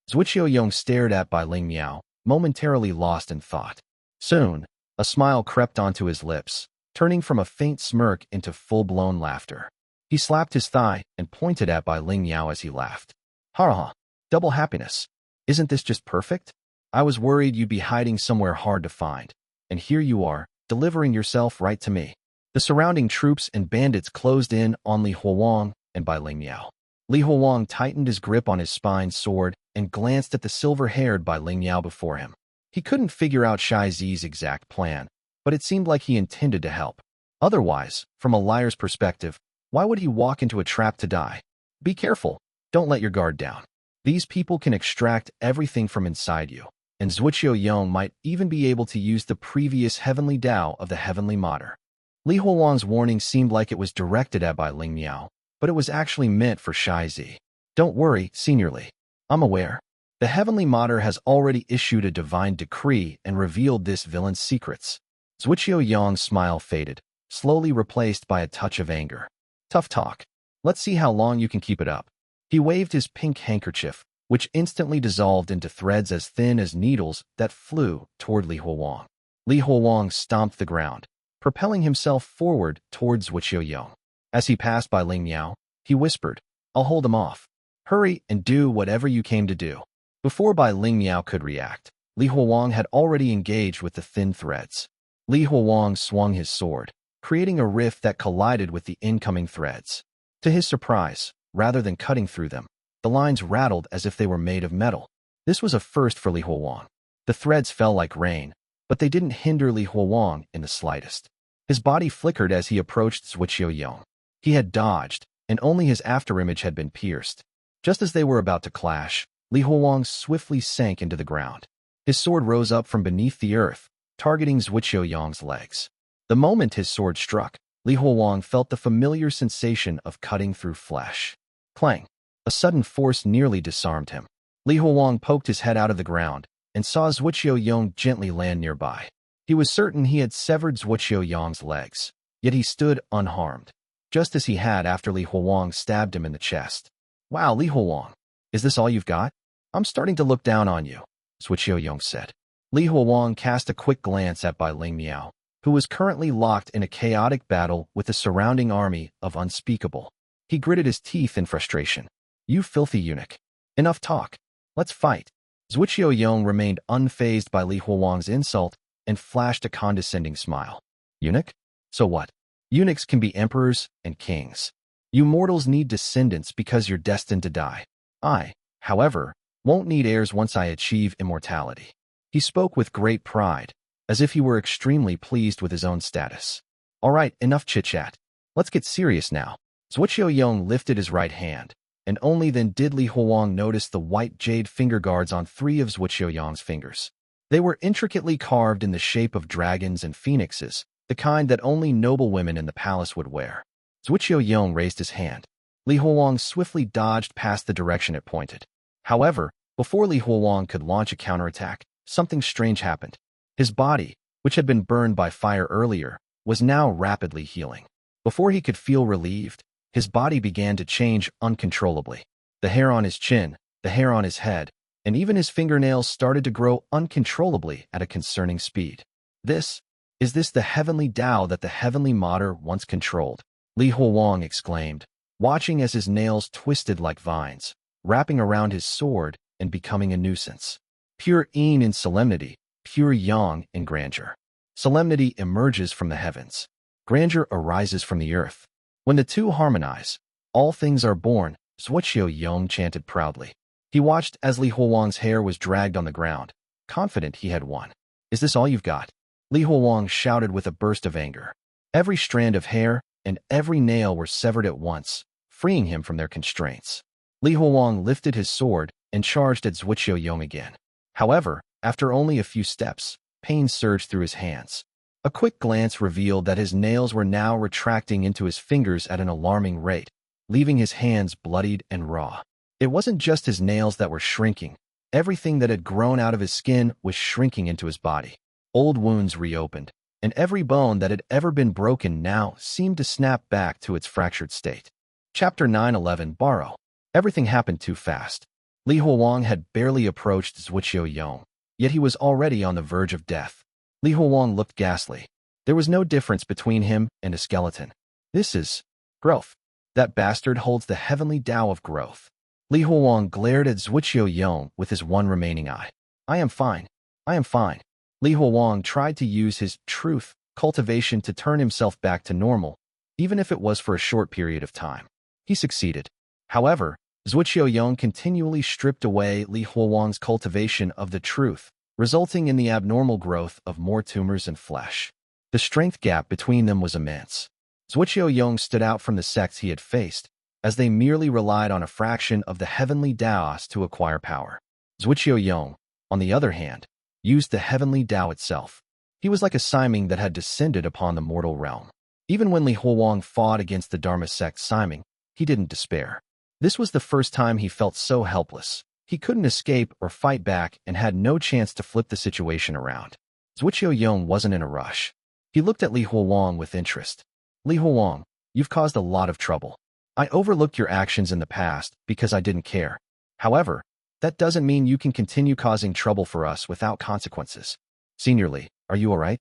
Zuoqiu Yong stared at Bai Ling Miao, momentarily lost in thought. Soon, a smile crept onto his lips, turning from a faint smirk into full-blown laughter. He slapped his thigh and pointed at Bai Ling Miao as he laughed. "Ha ha, double happiness. Isn't this just perfect? I was worried you'd be hiding somewhere hard to find, and here you are, delivering yourself right to me." The surrounding troops and bandits closed in on Li Huowang and Bai Ling Miao. Li Huowang tightened his grip on his spine sword and glanced at the silver-haired Bai Ling Miao before him. He couldn't figure out Shai Zi's exact plan, but it seemed like he intended to help. Otherwise, from a liar's perspective, why would he walk into a trap to die? Be careful, don't let your guard down. These people can extract everything from inside you, and Zuoqiu Yong might even be able to use the previous heavenly Dao of the heavenly Mater. Li Huowang's warning seemed like it was directed at Bai Ling Miao, but it was actually meant for Shai Zi. "Don't worry, Senior Li. I'm aware. The heavenly Mater has already issued a divine decree and revealed this villain's secrets." Zuoqiu Yong's smile faded, slowly replaced by a touch of anger. "Tough talk. Let's see how long you can keep it up." He waved his pink handkerchief, which instantly dissolved into threads as thin as needles that flew toward Li Huowang. Li Huowang stomped the ground, propelling himself forward towards Zuoqiu Yong. As he passed Bai Ling Miao, he whispered, "I'll hold him off. Hurry and do whatever you came to do." Before Bai Ling Miao could react, Li Huowang had already engaged with the thin threads. Li Huowang swung his sword, creating a rift that collided with the incoming threads. To his surprise, rather than cutting through them, the lines rattled as if they were made of metal. This was a first for Li Huowang. The threads fell like rain, but they didn't hinder Li Huowang in the slightest. His body flickered as he approached Zuoqiu Yong. He had dodged, and only his afterimage had been pierced. Just as they were about to clash, Li Huowang swiftly sank into the ground. His sword rose up from beneath the earth, targeting Zuoqiu Yong's legs. The moment his sword struck, Li Huowang felt the familiar sensation of cutting through flesh. Clang! A sudden force nearly disarmed him. Li Huowang poked his head out of the ground and saw Zuoqiu Yong gently land nearby. He was certain he had severed Zuoqiu Yong's legs, yet he stood unharmed, just as he had after Li Huowang stabbed him in the chest. "Wow, Li Huowang, is this all you've got? I'm starting to look down on you," Zuoqiu Yong said. Li Huowang cast a quick glance at Bai Ling Miao, who was currently locked in a chaotic battle with the surrounding army of unspeakable. He gritted his teeth in frustration. "You filthy eunuch. Enough talk. Let's fight." Zuoqiu Yong remained unfazed by Li Huowang's insult and flashed a condescending smile. "Eunuch? So what? Eunuchs can be emperors and kings. You mortals need descendants because you're destined to die. I, however, won't need heirs once I achieve immortality." He spoke with great pride, as if he were extremely pleased with his own status. "All right, enough chit-chat. Let's get serious now." Zuoqiu Yong lifted his right hand, and only then did Li Huowang notice the white jade finger guards on 3 of Zuoqiu Yong's fingers. They were intricately carved in the shape of dragons and phoenixes, the kind that only noble women in the palace would wear. Zuoqiu Yong raised his hand. Li Huowang swiftly dodged past the direction it pointed. However, before Li Huowang could launch a counterattack, something strange happened. His body, which had been burned by fire earlier, was now rapidly healing. Before he could feel relieved, his body began to change uncontrollably. The hair on his chin, the hair on his head, and even his fingernails started to grow uncontrollably at a concerning speed. Is this the heavenly Tao that the heavenly Mater once controlled? Li Huowang exclaimed, watching as his nails twisted like vines, wrapping around his sword and becoming a nuisance. Pure Yin in solemnity, pure Yang in grandeur. Solemnity emerges from the heavens. Grandeur arises from the earth. When the two harmonize, all things are born, Zuoqiu Yong chanted proudly. He watched as Li Huowang's hair was dragged on the ground, confident he had won. Is this all you've got? Li Huowang shouted with a burst of anger. Every strand of hair and every nail were severed at once, freeing him from their constraints. Li Huowang lifted his sword and charged at Zuoqiu Yong again. However, after only a few steps, pain surged through his hands. A quick glance revealed that his nails were now retracting into his fingers at an alarming rate, leaving his hands bloodied and raw. It wasn't just his nails that were shrinking. Everything that had grown out of his skin was shrinking into his body. Old wounds reopened, and every bone that had ever been broken now seemed to snap back to its fractured state. Chapter 911 Borrow. Everything happened too fast. Li Huowang had barely approached Zuoqiu Yong, yet he was already on the verge of death. Li Huowang looked ghastly. There was no difference between him and a skeleton. This is growth. That bastard holds the heavenly Tao of growth. Li Huowang glared at Zuoqiu Yong with his one remaining eye. I am fine. I am fine. Li Huowang tried to use his truth, cultivation to turn himself back to normal, even if it was for a short period of time. He succeeded. However, Zuoqiu Yong continually stripped away Li Huowang's cultivation of the truth, resulting in the abnormal growth of more tumors and flesh. The strength gap between them was immense. Zuoqiu Yong stood out from the sects he had faced, as they merely relied on a fraction of the heavenly Taos to acquire power. Zuoqiu Yong, on the other hand, used the heavenly Tao itself. He was like a Siming that had descended upon the mortal realm. Even when Li Huowang fought against the Dharma sect Siming, he didn't despair. This was the first time he felt so helpless. He couldn't escape or fight back and had no chance to flip the situation around. Zuoqiu Yong wasn't in a rush. He looked at Li Huowang with interest. Li Huowang, you've caused a lot of trouble. I overlooked your actions in the past because I didn't care. However, that doesn't mean you can continue causing trouble for us without consequences. Senior Li, are you alright?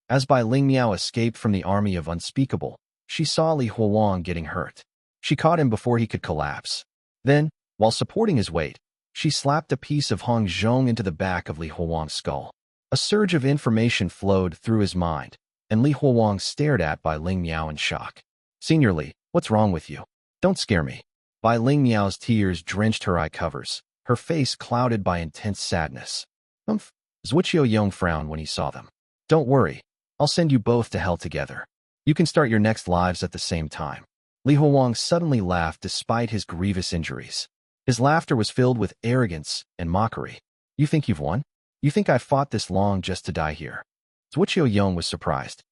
As Bai Ling Miao escaped from the army of unspeakable, she saw Li Huowang getting hurt. She caught him before he could collapse. Then, while supporting his weight, she slapped a piece of Hong Zhong into the back of Li Huowang's skull. A surge of information flowed through his mind, and Li Huowang stared at Bai Ling Miao in shock. Senior Li, what's wrong with you? Don't scare me. Bai Ling Miao's tears drenched her eye covers, her face clouded by intense sadness. Zuoqiu Yong frowned when he saw them. Don't worry. I'll send you both to hell together. You can start your next lives at the same time. Li Huowang suddenly laughed despite his grievous injuries. His laughter was filled with arrogance and mockery. You think you've won? You think I fought this long just to die here? Zuoqiu Yong was surprised.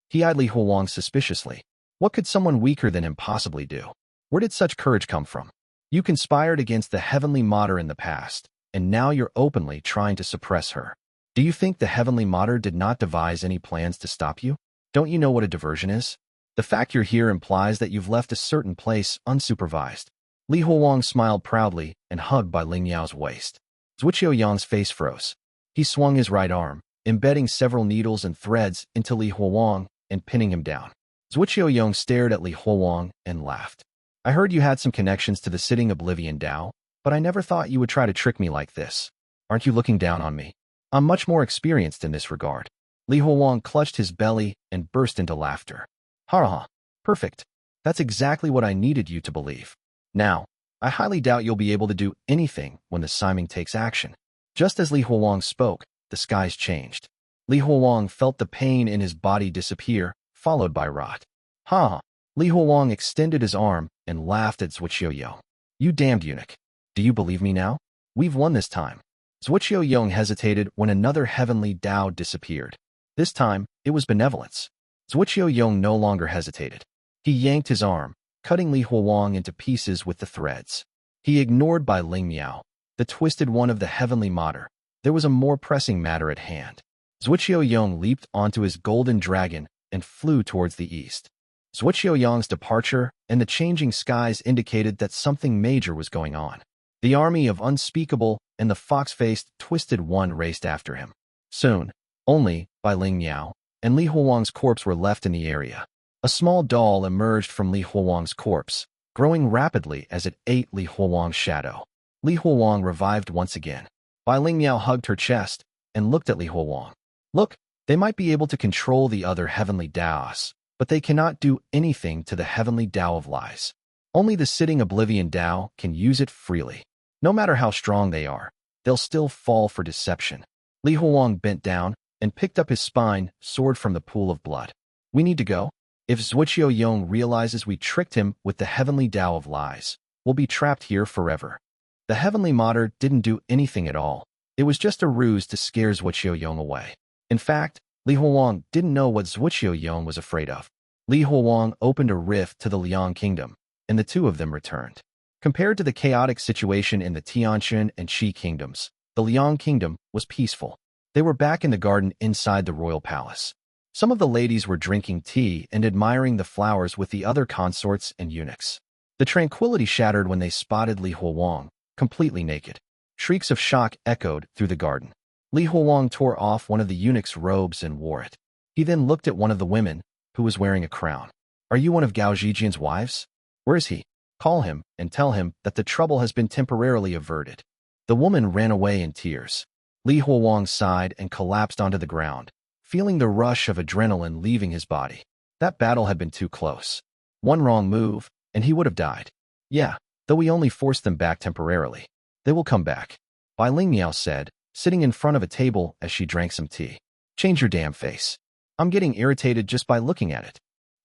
He eyed Li Huowang suspiciously. What could someone weaker than him possibly do? Where did such courage come from? You conspired against the heavenly Mater in the past, and now you're openly trying to suppress her. Do you think the heavenly Mater did not devise any plans to stop you? Don't you know what a diversion is? The fact you're here implies that you've left a certain place unsupervised. Li Huowang smiled proudly and hugged Bai Ling Yao's waist. Zuoqiu Yong's face froze. He swung his right arm, embedding several needles and threads into Li Huowang and pinning him down. Zuoqiu Yong stared at Li Huowang and laughed. I heard you had some connections to the sitting Oblivion Tao, but I never thought you would try to trick me like this. Aren't you looking down on me? I'm much more experienced in this regard. Li Huowang clutched his belly and burst into laughter. Ha ha, perfect. That's exactly what I needed you to believe. Now, I highly doubt you'll be able to do anything when the Siming takes action. Just as Li Huowang spoke, the skies changed. Li Huowang felt the pain in his body disappear, followed by rot. Ha ha. Li Huowang extended his arm and laughed at Zuoqiu Yong. You damned eunuch. Do you believe me now? We've won this time. Zuoqiu Yong hesitated when another heavenly Tao disappeared. This time, it was benevolence. Zuoqiu Yong no longer hesitated. He yanked his arm, cutting Li Huowang into pieces with the threads. He ignored Bai Ling Miao, the twisted one of the heavenly Mater. There was a more pressing matter at hand. Zuoqiu Yong leaped onto his golden dragon and flew towards the east. Zuoqiu Yong's departure and the changing skies indicated that something major was going on. The army of Unspeakable and the fox-faced, twisted one raced after him. Soon, only Bai Ling Miao and Li Huolong's corpse were left in the area. A small doll emerged from Li Huolong's corpse, growing rapidly as it ate Li Huolong's shadow. Li Huolong revived once again. Bai Ling Miao hugged her chest and looked at Li Huolong. Look, they might be able to control the other heavenly Daos, but they cannot do anything to the heavenly Dao of lies. Only the sitting Oblivion Dao can use it freely. No matter how strong they are, they'll still fall for deception. Li Huolong bent down and picked up his spine sword from the pool of blood. We need to go. If Zuoqiu Yong realizes we tricked him with the heavenly Dao of lies, we'll be trapped here forever. The heavenly Mater didn't do anything at all. It was just a ruse to scare Zuoqiu Yong away. In fact, Li Huolong didn't know what Zuoqiu Yong was afraid of. Li Huolong opened a rift to the Liang kingdom, and the two of them returned. Compared to the chaotic situation in the Tianjin and Qi kingdoms, the Liang kingdom was peaceful. They were back in the garden inside the royal palace. Some of the ladies were drinking tea and admiring the flowers with the other consorts and eunuchs. The tranquility shattered when they spotted Li Huolong, completely naked. Shrieks of shock echoed through the garden. Li Huolong tore off one of the eunuch's robes and wore it. He then looked at one of the women, who was wearing a crown. Are you one of Gao Zhijian's wives? Where is he? Call him and tell him that the trouble has been temporarily averted. The woman ran away in tears. Li Huolong sighed and collapsed onto the ground, feeling the rush of adrenaline leaving his body. That battle had been too close. One wrong move, and he would have died. Yeah, though we only forced them back temporarily. They will come back. Bai Ling Miao said, sitting in front of a table as she drank some tea. Change your damn face. I'm getting irritated just by looking at it.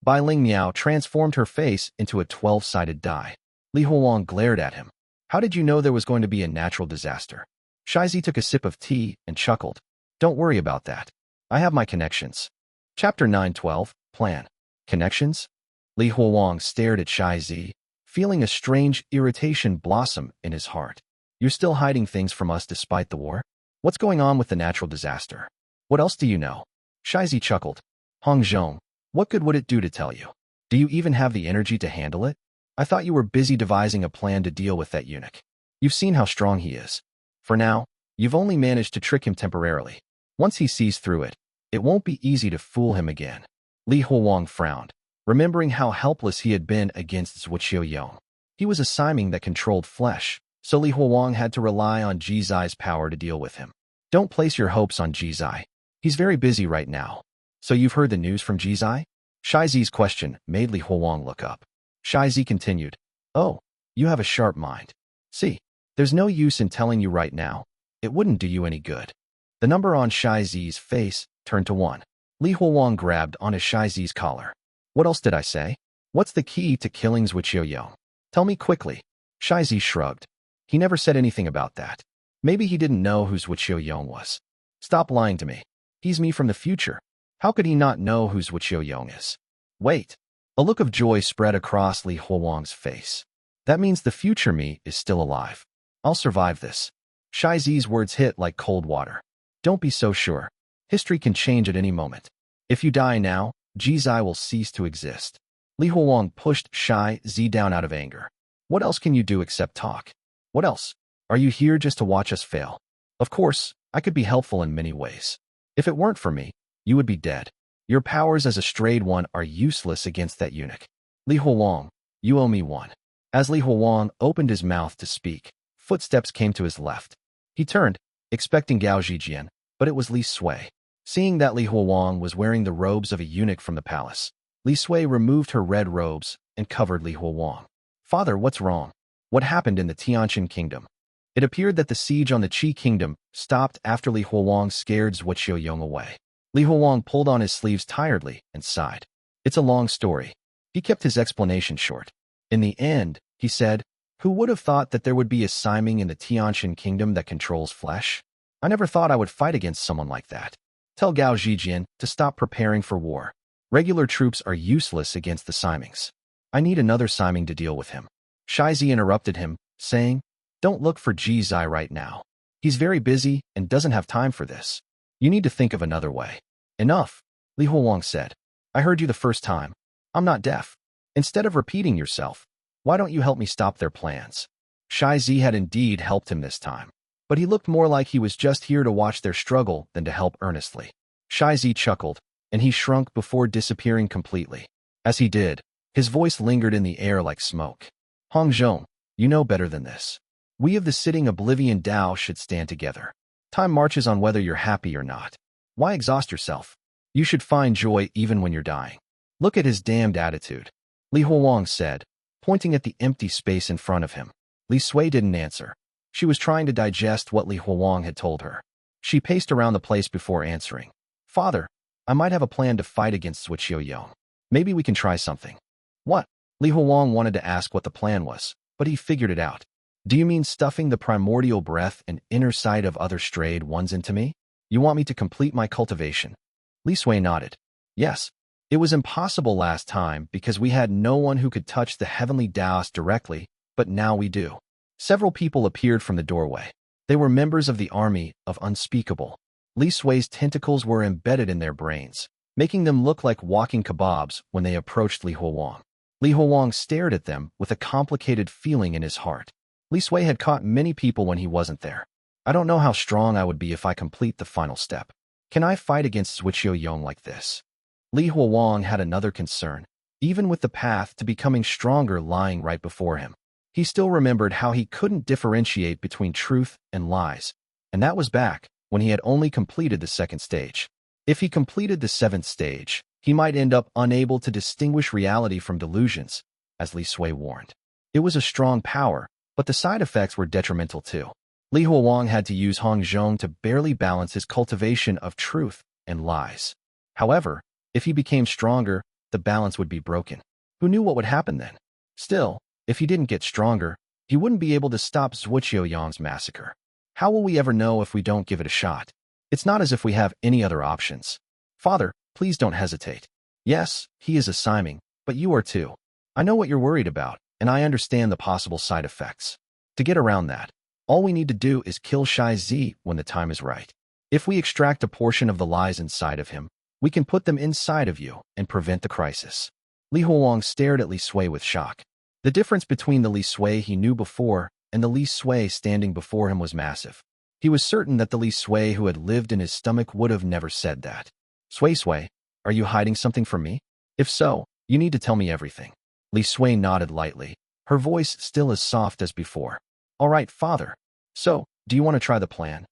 Bai Ling Miao transformed her face into a 12-sided die. Li Huolong glared at him. How did you know there was going to be a natural disaster? Shai Zi took a sip of tea and chuckled. Don't worry about that. I have my connections. Chapter 9:12, Plan. Connections? Li Huolong stared at Shai Zi, feeling a strange irritation blossom in his heart. You're still hiding things from us despite the war? What's going on with the natural disaster? What else do you know? Shai Zi chuckled. Hong Zhong, what good would it do to tell you? Do you even have the energy to handle it? I thought you were busy devising a plan to deal with that eunuch. You've seen how strong he is. For now, you've only managed to trick him temporarily. Once he sees through it, it won't be easy to fool him again. Li Huolong frowned, remembering how helpless he had been against Zuoqiu Yong. He was a Siming that controlled flesh, so Li Huolong had to rely on Jizai's power to deal with him. Don't place your hopes on Jizai. He's very busy right now. So you've heard the news from Jizai? Shai Zi's question made Li Huolong look up. Shai Zi continued. Oh, you have a sharp mind. See, there's no use in telling you right now. It wouldn't do you any good. The number on Shai Zi's face turned to 1. Li Huolong grabbed onto Shai Zi's collar. What else did I say? What's the key to killing Zuoqiu Yong? Tell me quickly. Shai Zi shrugged. He never said anything about that. Maybe he didn't know who Zuoqiu Yong was. Stop lying to me. He's me from the future. How could he not know who Zuoqiu Yong is? Wait. A look of joy spread across Li Huolong's face. That means the future me is still alive. I'll survive this. Shai Zi's words hit like cold water. Don't be so sure. History can change at any moment. If you die now, Jizai will cease to exist. Li Huolong pushed Shai Zi down out of anger. What else can you do except talk? What else? Are you here just to watch us fail? Of course, I could be helpful in many ways. If it weren't for me, you would be dead. Your powers as a strayed one are useless against that eunuch. Li Huolong, you owe me one. As Li Huolong opened his mouth to speak, footsteps came to his left. He turned, expecting Gao Zhijian, but it was Li Sui. Seeing that Li Huolong was wearing the robes of a eunuch from the palace, Li Sui removed her red robes and covered Li Huolong. Father, what's wrong? What happened in the Tianjin kingdom? It appeared that the siege on the Qi kingdom stopped after Li Huolong scared Zuoqiu Yong away. Li Huolong pulled on his sleeves tiredly and sighed. It's a long story. He kept his explanation short. In the end, he said, who would have thought that there would be a Siming in the Tianjin kingdom that controls flesh? I never thought I would fight against someone like that. Tell Gao Zhijian to stop preparing for war. Regular troops are useless against the Simings. I need another Siming to deal with him. Shai Zi interrupted him, saying, don't look for Jizai right now. He's very busy and doesn't have time for this. You need to think of another way. Enough, Li Huolong said. I heard you the first time. I'm not deaf. Instead of repeating yourself, why don't you help me stop their plans? Shai Zi had indeed helped him this time, but he looked more like he was just here to watch their struggle than to help earnestly. Shai Zi chuckled, and he shrunk before disappearing completely. As he did, his voice lingered in the air like smoke. Hong Zhong, you know better than this. We of the sitting Oblivion Dao should stand together. Time marches on whether you're happy or not. Why exhaust yourself? You should find joy even when you're dying. Look at his damned attitude, Li Huang said, pointing at the empty space in front of him. Li Sui didn't answer. She was trying to digest what Li Huang had told her. She paced around the place before answering. Father, I might have a plan to fight against Zuoqiu Yong. Maybe we can try something. What? Li Huang wanted to ask what the plan was, but he figured it out. Do you mean stuffing the primordial breath and inner sight of other strayed ones into me? You want me to complete my cultivation? Li Sui nodded. Yes. It was impossible last time because we had no one who could touch the heavenly Taoist directly, but now we do. Several people appeared from the doorway. They were members of the army of Unspeakable. Li Sui's tentacles were embedded in their brains, making them look like walking kebabs when they approached Li Huang. Li Huang stared at them with a complicated feeling in his heart. Li Sui had caught many people when he wasn't there. I don't know how strong I would be if I complete the final step. Can I fight against Zuoqiu Yong like this? Li Huang had another concern, even with the path to becoming stronger lying right before him. He still remembered how he couldn't differentiate between truth and lies, and that was back when he had only completed the second stage. If he completed the seventh stage, he might end up unable to distinguish reality from delusions, as Li Sui warned. It was a strong power, but the side effects were detrimental too. Li Huang had to use Hong Zhong to barely balance his cultivation of truth and lies. However, if he became stronger, the balance would be broken. Who knew what would happen then? Still, if he didn't get stronger, he wouldn't be able to stop Zuoqiu Yong's massacre. How will we ever know if we don't give it a shot? It's not as if we have any other options. Father, please don't hesitate. Yes, he is a Siming, but you are too. I know what you're worried about, and I understand the possible side effects. To get around that, all we need to do is kill Shai Zi when the time is right. If we extract a portion of the lies inside of him, we can put them inside of you and prevent the crisis. Li Huang stared at Li Sui with shock. The difference between the Li Sui he knew before and the Li Sui standing before him was massive. He was certain that the Li Sui who had lived in his stomach would have never said that. Sui, are you hiding something from me? If so, you need to tell me everything. Li Sui nodded lightly, her voice still as soft as before. All right, father. So, do you want to try the plan?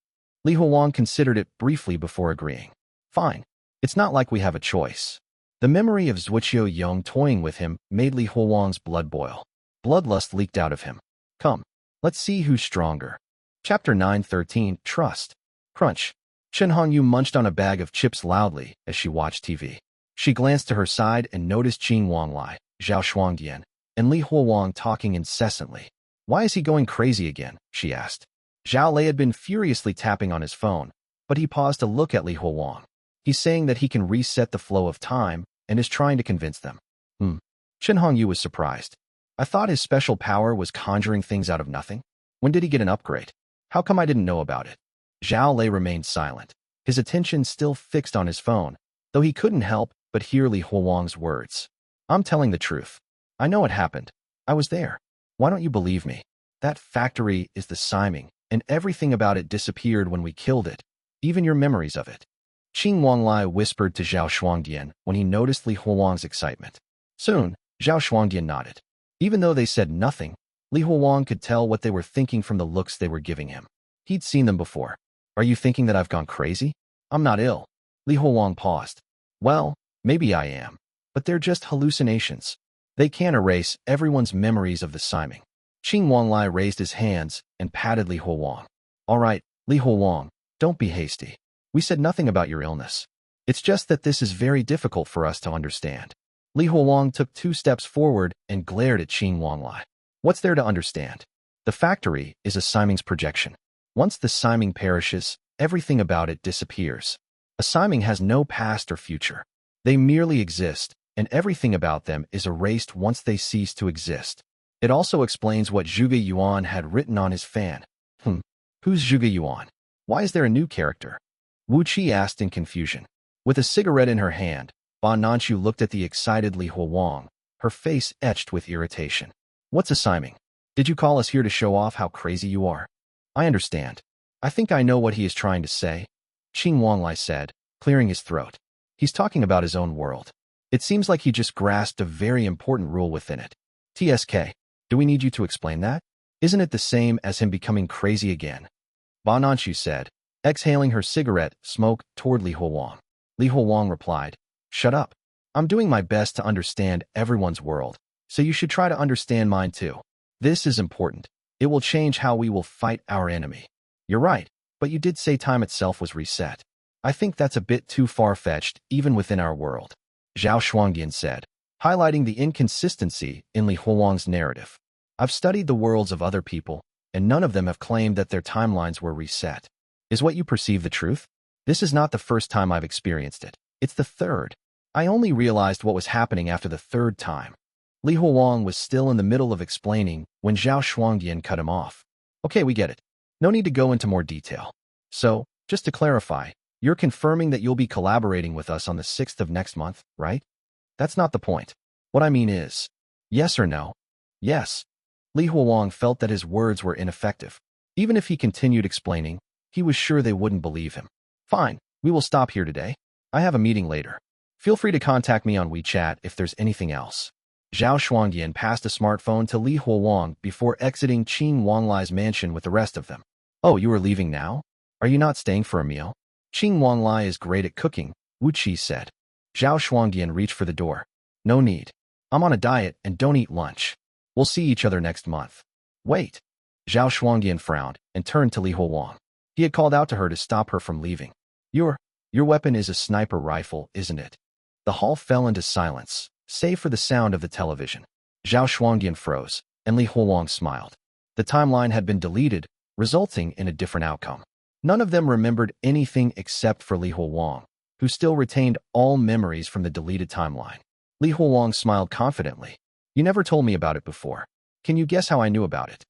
Li Huang considered it briefly before agreeing. Fine. It's not like we have a choice. The memory of Zuoqiu Yong toying with him made Li Huang's blood boil. Bloodlust leaked out of him. Come, let's see who's stronger. Chapter 9:13 Trust. Crunch. Chen Hongyu munched on a bag of chips loudly as she watched TV. She glanced to her side and noticed Qing Wanglai, Zhao Shuangdian, and Li Huang talking incessantly. Why is he going crazy again? She asked. Zhao Lei had been furiously tapping on his phone, but he paused to look at Li Huang. He's saying that he can reset the flow of time and is trying to convince them. Chen Hongyu was surprised. I thought his special power was conjuring things out of nothing. When did he get an upgrade? How come I didn't know about it? Zhao Lei remained silent, his attention still fixed on his phone, though he couldn't help but hear Li Huang's words. I'm telling the truth. I know it happened. I was there. Why don't you believe me? That factory is the Siming, and everything about it disappeared when we killed it, even your memories of it. Qing Wanglai whispered to Zhao Shuangdian when he noticed Li Huang's excitement. Soon, Zhao Shuangdian nodded. Even though they said nothing, Li Huang could tell what they were thinking from the looks they were giving him. He'd seen them before. Are you thinking that I've gone crazy? I'm not ill. Li Huang paused. Well, maybe I am, but they're just hallucinations. They can't erase everyone's memories of the Siming. Qing Wanglai raised his hands and patted Li Huang. All right, Li Huang, don't be hasty. We said nothing about your illness. It's just that this is very difficult for us to understand. Li Huang took 2 steps forward and glared at Qing Wanglai. What's there to understand? The factory is a Siming's projection. Once the Siming perishes, everything about it disappears. A Siming has no past or future. They merely exist, and everything about them is erased once they cease to exist. It also explains what Zhuge Yuan had written on his fan. Who's Zhuge Yuan? Why is there a new character? Wu Qi asked in confusion. With a cigarette in her hand, Ba Nanchu looked at the excited Li Huang, her face etched with irritation. What's a Siming? Did you call us here to show off how crazy you are? I understand. I think I know what he is trying to say, Donglai said, clearing his throat. He's talking about his own world. It seems like he just grasped a very important rule within it. TSK, do we need you to explain that? Isn't it the same as him becoming crazy again? Xiangshou said, exhaling her cigarette smoke toward Li Huang. Li Huang replied, shut up. I'm doing my best to understand everyone's world, so you should try to understand mine too. This is important. It will change how we will fight our enemy. You're right, but you did say time itself was reset. I think that's a bit too far-fetched, even within our world, Zhao Shuangdian said, highlighting the inconsistency in Li Huang's narrative. I've studied the worlds of other people, and none of them have claimed that their timelines were reset. Is what you perceive the truth? This is not the first time I've experienced it. It's the third. I only realized what was happening after the third time. Li Huang was still in the middle of explaining when Zhao Shuangdian cut him off. Okay, we get it. No need to go into more detail. So, just to clarify, you're confirming that you'll be collaborating with us on the 6th of next month, right? That's not the point. What I mean is, yes or no? Yes. Li Huang felt that his words were ineffective. Even if he continued explaining, he was sure they wouldn't believe him. Fine, we will stop here today. I have a meeting later. Feel free to contact me on WeChat if there's anything else. Zhao Shuangdian passed a smartphone to Li Huang before exiting Donglai's mansion with the rest of them. Oh, you are leaving now? Are you not staying for a meal? Donglai is great at cooking, Wu Qi said. Zhao Shuangdian reached for the door. No need. I'm on a diet and don't eat lunch. We'll see each other next month. Wait. Zhao Shuangdian frowned and turned to Li Huang. He had called out to her to stop her from leaving. Your weapon is a sniper rifle, isn't it? The hall fell into silence, save for the sound of the television. Zhao Shuangdian froze, and Li Huang smiled. The timeline had been deleted, resulting in a different outcome. None of them remembered anything except for Li Huang, who still retained all memories from the deleted timeline. Li Huang smiled confidently. You never told me about it before. Can you guess how I knew about it?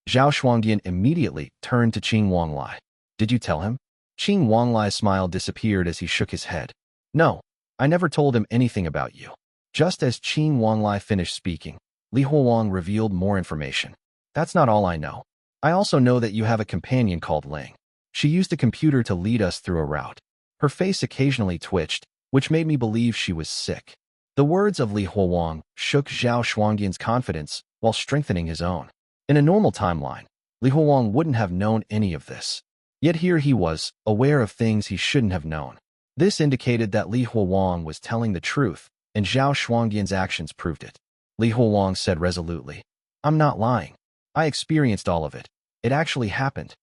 Zhao Shuangdian immediately turned to Donglai. Did you tell him? Donglai's smile disappeared as he shook his head. No, I never told him anything about you. Just as Donglai finished speaking, Li Huang revealed more information. That's not all I know. I also know that you have a companion called Ling. She used a computer to lead us through a route. Her face occasionally twitched, which made me believe she was sick. The words of Li Huang shook Zhao Shuangdian's confidence while strengthening his own. In a normal timeline, Li Huang wouldn't have known any of this. Yet here he was, aware of things he shouldn't have known. This indicated that Li Huang was telling the truth, and Zhao Shuangdian's actions proved it. Li Huang said resolutely, I'm not lying. I experienced all of it. It actually happened.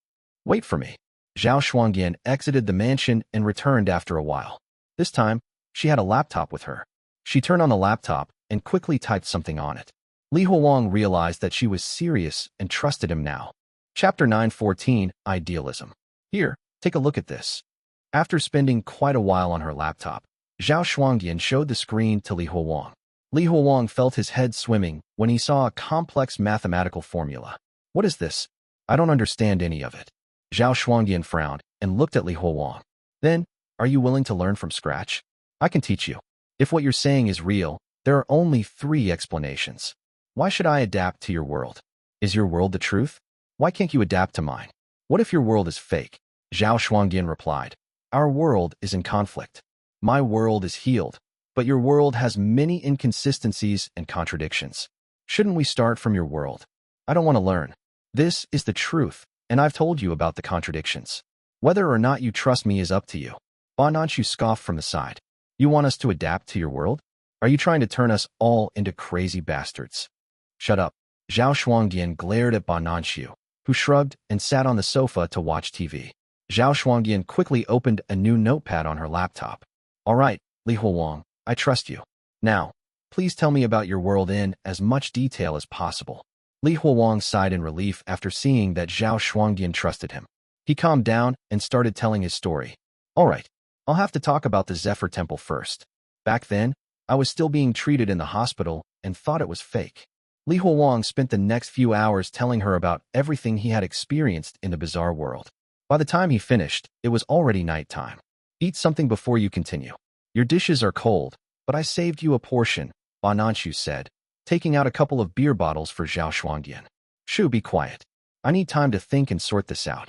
Wait for me. Zhao Shuangdian exited the mansion and returned after a while. This time, she had a laptop with her. She turned on the laptop and quickly typed something on it. Li Huang realized that she was serious and trusted him now. Chapter 9:14, Idealism. Here, take a look at this. After spending quite a while on her laptop, Zhao Shuangdian showed the screen to Li Huang. Li Huang felt his head swimming when he saw a complex mathematical formula. What is this? I don't understand any of it. Zhao Shuangdian frowned and looked at Li Huang. Then, are you willing to learn from scratch? I can teach you. If what you're saying is real, there are only 3 explanations. Why should I adapt to your world? Is your world the truth? Why can't you adapt to mine? What if your world is fake? Zhao Shuangdian replied. Our world is in conflict. My world is healed, but your world has many inconsistencies and contradictions. Shouldn't we start from your world? I don't want to learn. This is the truth, and I've told you about the contradictions. Whether or not you trust me is up to you. Xiangshou scoffed from the side. You want us to adapt to your world? Are you trying to turn us all into crazy bastards? Shut up. Zhao Shuangdian glared at Xiangshou, who shrugged and sat on the sofa to watch TV. Zhao Shuangdian quickly opened a new notepad on her laptop. All right, Li Huang, I trust you. Now, please tell me about your world in as much detail as possible. Li Huang sighed in relief after seeing that Zhao Shuangdian trusted him. He calmed down and started telling his story. All right, I'll have to talk about the Zephyr Temple first. Back then, I was still being treated in the hospital and thought it was fake. Li Huang spent the next few hours telling her about everything he had experienced in the bizarre world. By the time he finished, it was already nighttime. Eat something before you continue. Your dishes are cold, but I saved you a portion, Xiangshou said, taking out a couple of beer bottles for Zhao Shuangdian. Shu, be quiet. I need time to think and sort this out.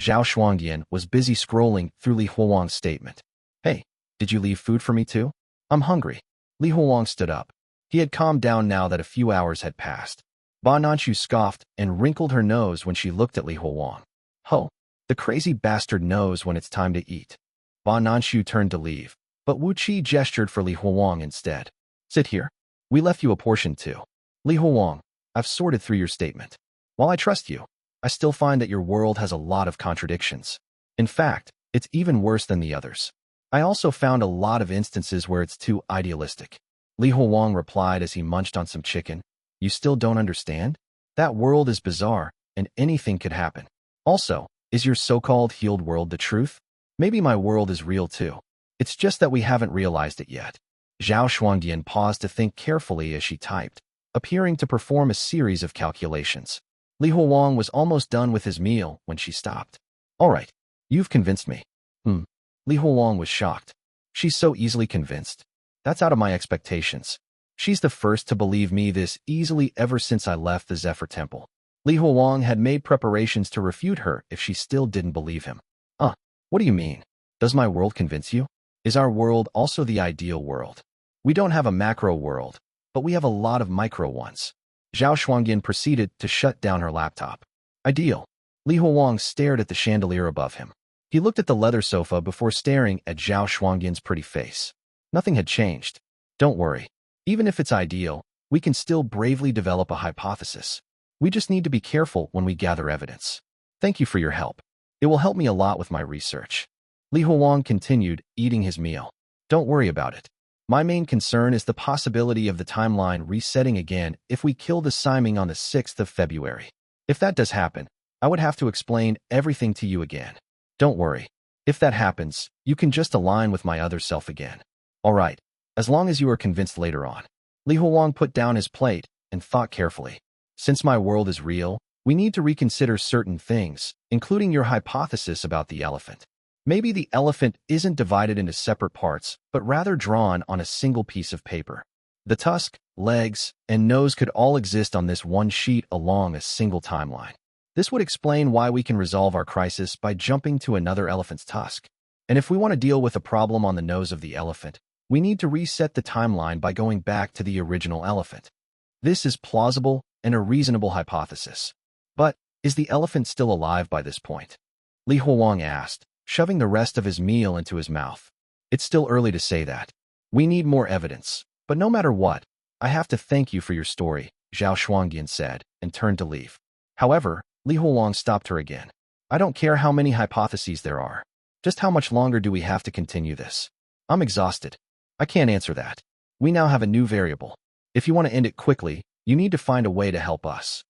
Zhao Shuangdian was busy scrolling through Li Huowang's statement. Hey, did you leave food for me too? I'm hungry. Li Huowang stood up. He had calmed down now that a few hours had passed. Ba Nanchu scoffed and wrinkled her nose when she looked at Li Huowang. Ho, the crazy bastard knows when it's time to eat. Ba Nanchu turned to leave, but Wu Qi gestured for Li Huowang instead. Sit here. We left you a portion too. Li Huowang, I've sorted through your statement. While I trust you, I still find that your world has a lot of contradictions. In fact, it's even worse than the others. I also found a lot of instances where it's too idealistic. Li Huowang replied as he munched on some chicken. You still don't understand? That world is bizarre, and anything could happen. Also, is your so-called healed world the truth? Maybe my world is real too. It's just that we haven't realized it yet. Zhao Shuangdian paused to think carefully as she typed, appearing to perform a series of calculations. Li Huowang was almost done with his meal when she stopped. All right, you've convinced me. Li Huowang was shocked. She's so easily convinced. That's out of my expectations. She's the first to believe me this easily ever since I left the Zephyr Temple. Li Huowang had made preparations to refute her if she still didn't believe him. What do you mean? Does my world convince you? Is our world also the ideal world? We don't have a macro world, but we have a lot of micro ones. Zhao Shuangdian proceeded to shut down her laptop. Ideal. Li Huowang stared at the chandelier above him. He looked at the leather sofa before staring at Zhao Shuangdian's pretty face. Nothing had changed. Don't worry. Even if it's ideal, we can still bravely develop a hypothesis. We just need to be careful when we gather evidence. Thank you for your help. It will help me a lot with my research. Li Huowang continued, eating his meal. Don't worry about it. My main concern is the possibility of the timeline resetting again if we kill the Siming on the 6th of February. If that does happen, I would have to explain everything to you again. Don't worry. If that happens, you can just align with my other self again. All right, as long as you are convinced later on. Li Huowang put down his plate and thought carefully. Since my world is real, we need to reconsider certain things, including your hypothesis about the elephant. Maybe the elephant isn't divided into separate parts, but rather drawn on a single piece of paper. The tusk, legs, and nose could all exist on this one sheet along a single timeline. This would explain why we can resolve our crisis by jumping to another elephant's tusk. And if we want to deal with a problem on the nose of the elephant, we need to reset the timeline by going back to the original elephant. This is plausible and a reasonable hypothesis. But, is the elephant still alive by this point? Li Huowang asked, shoving the rest of his meal into his mouth. It's still early to say that. We need more evidence. But no matter what, I have to thank you for your story, Zhao Shuangdian said, and turned to leave. However, Li Huowang stopped her again. I don't care how many hypotheses there are. Just how much longer do we have to continue this? I'm exhausted. I can't answer that. We now have a new variable. If you want to end it quickly, you need to find a way to help us.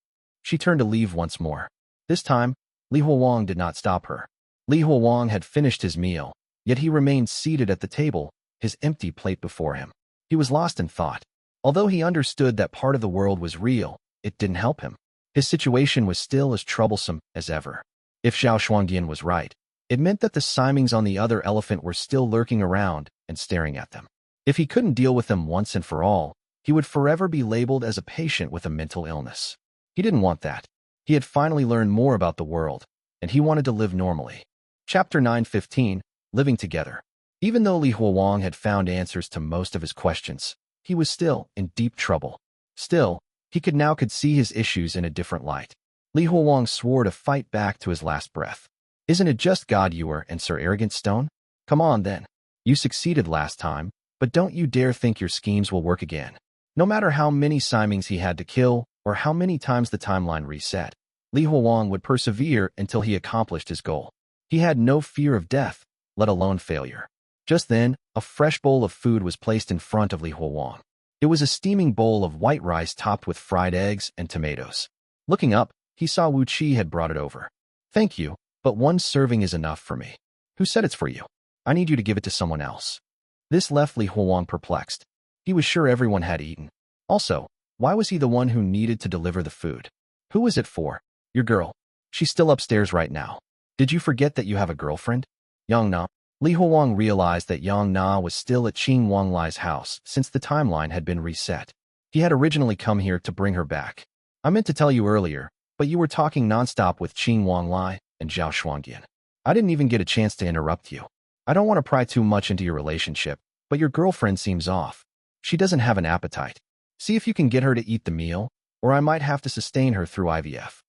She turned to leave once more. This time, Li Huowang did not stop her. Li Huowang had finished his meal, yet he remained seated at the table, his empty plate before him. He was lost in thought. Although he understood that part of the world was real, it didn't help him. His situation was still as troublesome as ever. If Zhao Shuangdian was right, it meant that the Simings on the other elephant were still lurking around and staring at them. If he couldn't deal with them once and for all, he would forever be labeled as a patient with a mental illness. He didn't want that. He had finally learned more about the world, and he wanted to live normally. Chapter 9:15, Living Together. Even though Li Huowang had found answers to most of his questions, he was still in deep trouble. Still, he could see his issues in a different light. Li Huowang swore to fight back to his last breath. Isn't it just God you are and Sir Arrogant Stone? Come on then. You succeeded last time, but don't you dare think your schemes will work again. No matter how many Simings he had to kill, or how many times the timeline reset, Li Huowang would persevere until he accomplished his goal. He had no fear of death, let alone failure. Just then, a fresh bowl of food was placed in front of Li Huowang. It was a steaming bowl of white rice topped with fried eggs and tomatoes. Looking up, he saw Wu Qi had brought it over. Thank you, but one serving is enough for me. Who said it's for you? I need you to give it to someone else. This left Li Huowang perplexed. He was sure everyone had eaten. Also, why was he the one who needed to deliver the food? Who was it for? Your girl. She's still upstairs right now. Did you forget that you have a girlfriend? Yong Na. Li Huowang realized that Yong Na was still at Qing Wanglai's house since the timeline had been reset. He had originally come here to bring her back. I meant to tell you earlier, But you were talking nonstop with Qing Wanglai and Zhao Shuangdian. I didn't even get a chance to interrupt you. I don't want to pry too much into your relationship, but your girlfriend seems off. She doesn't have an appetite. See if you can get her to eat the meal, or I might have to sustain her through IVF.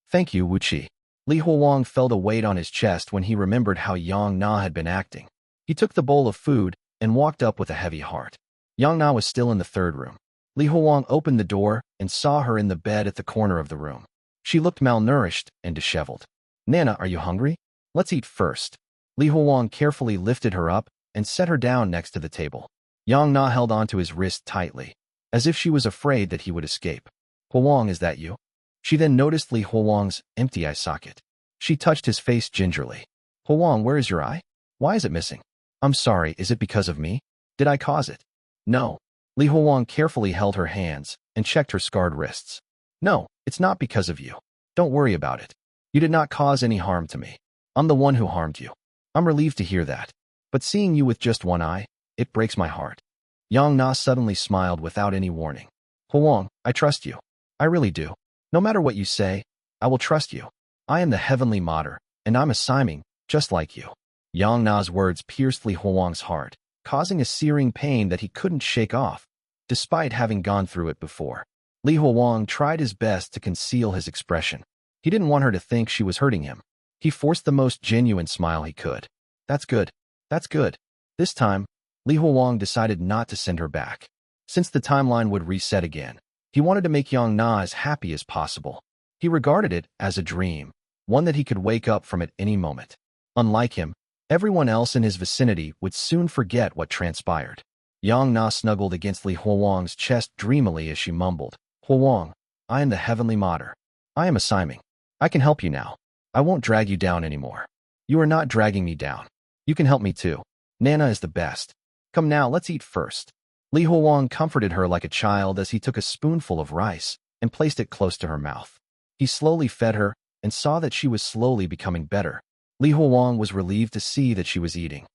Thank you, Wu Qi. Li Huowang felt a weight on his chest when he remembered how Yang Na had been acting. He took the bowl of food and walked up with a heavy heart. Yang Na was still in the third room. Li Huowang opened the door and saw her in the bed at the corner of the room. She looked malnourished and disheveled. Nana, are you hungry? Let's eat first. Li Huowang carefully lifted her up and set her down next to the table. Yang Na held onto his wrist tightly, as if she was afraid that he would escape. Huowang, is that you? She then noticed Li Huowang's empty eye socket. She touched his face gingerly. Huowang, where is your eye? Why is it missing? I'm sorry, is it because of me? Did I cause it? No. Li Huowang carefully held her hands and checked her scarred wrists. No, it's not because of you. Don't worry about it. You did not cause any harm to me. I'm the one who harmed you. I'm relieved to hear that. But seeing you with just one eye, it breaks my heart. Yang Na suddenly smiled without any warning. Huowang, I trust you. I really do. No matter what you say, I will trust you. I am the heavenly Mater, and I'm a Siming, just like you. Yang Na's words pierced Li Huowang's heart, causing a searing pain that he couldn't shake off, despite having gone through it before. Li Huowang tried his best to conceal his expression. He didn't want her to think she was hurting him. He forced the most genuine smile he could. That's good. That's good. This time, Li Huowang decided not to send her back. Since the timeline would reset again, he wanted to make Yang Na as happy as possible. He regarded it as a dream, one that he could wake up from at any moment. Unlike him, everyone else in his vicinity would soon forget what transpired. Yang Na snuggled against Li Huowang's chest dreamily as she mumbled, Huowang, I am the heavenly Mater. I am a Siming. I can help you now. I won't drag you down anymore. You are not dragging me down. You can help me too. Nana is the best. Come now, let's eat first. Li Huowang comforted her like a child as he took a spoonful of rice and placed it close to her mouth. He slowly fed her and saw that she was slowly becoming better. Li Huowang was relieved to see that she was eating.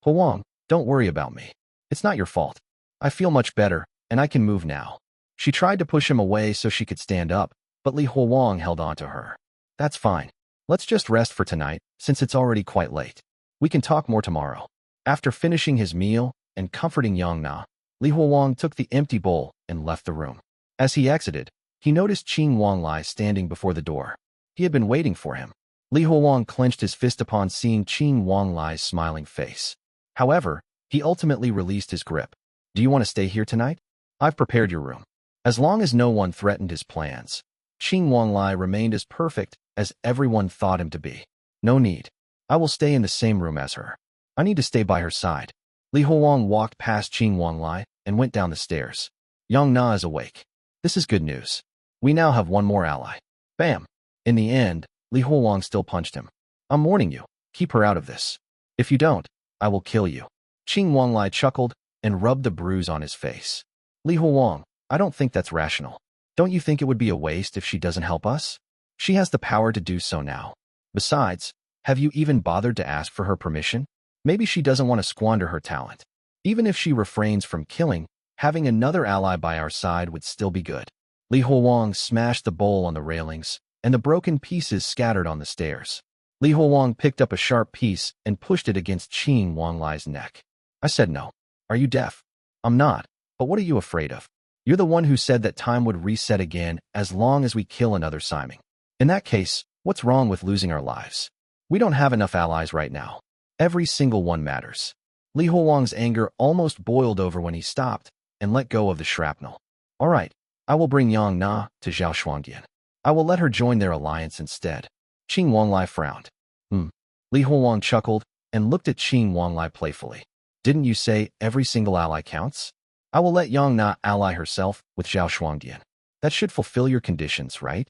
Huowang, don't worry about me. It's not your fault. I feel much better, and I can move now. She tried to push him away so she could stand up, but Li Huowang held on to her. That's fine. Let's just rest for tonight, since it's already quite late. We can talk more tomorrow. After finishing his meal and comforting Yang Na, Li Huowang took the empty bowl and left the room. As he exited, he noticed Qing Wanglai standing before the door. He had been waiting for him. Li Huowang clenched his fist upon seeing Qing Wanglai's smiling face. However, he ultimately released his grip. Do you want to stay here tonight? I've prepared your room. As long as no one threatened his plans, Qing Wanglai remained as perfect as everyone thought him to be. No need. I will stay in the same room as her. I need to stay by her side. Li Huowang walked past Qing Wanglai and went down the stairs. Yang Na is awake. This is good news. We now have one more ally. Bam! In the end, Li Huowang still punched him. I'm warning you. Keep her out of this. If you don't, I will kill you. Qing Wanglai chuckled and rubbed the bruise on his face. Li Huowang, I don't think that's rational. Don't you think it would be a waste if she doesn't help us? She has the power to do so now. Besides, have you even bothered to ask for her permission? Maybe she doesn't want to squander her talent. Even if she refrains from killing, having another ally by our side would still be good. Li Huowang smashed the bowl on the railings, and the broken pieces scattered on the stairs. Li Huowang picked up a sharp piece and pushed it against Qing Wanglai's neck. I said no. Are you deaf? I'm not. But what are you afraid of? You're the one who said that time would reset again as long as we kill another Siming. In that case, what's wrong with losing our lives? We don't have enough allies right now. Every single one matters. Li Huowang's anger almost boiled over when he stopped and let go of the shrapnel. All right, I will bring Yang Na to Zhao Shuangdian. I will let her join their alliance instead. Qing Wanglai frowned. Li Huowang chuckled and looked at Qing Wanglai playfully. Didn't you say every single ally counts? I will let Yang Na ally herself with Zhao Shuangdian. That should fulfill your conditions, right?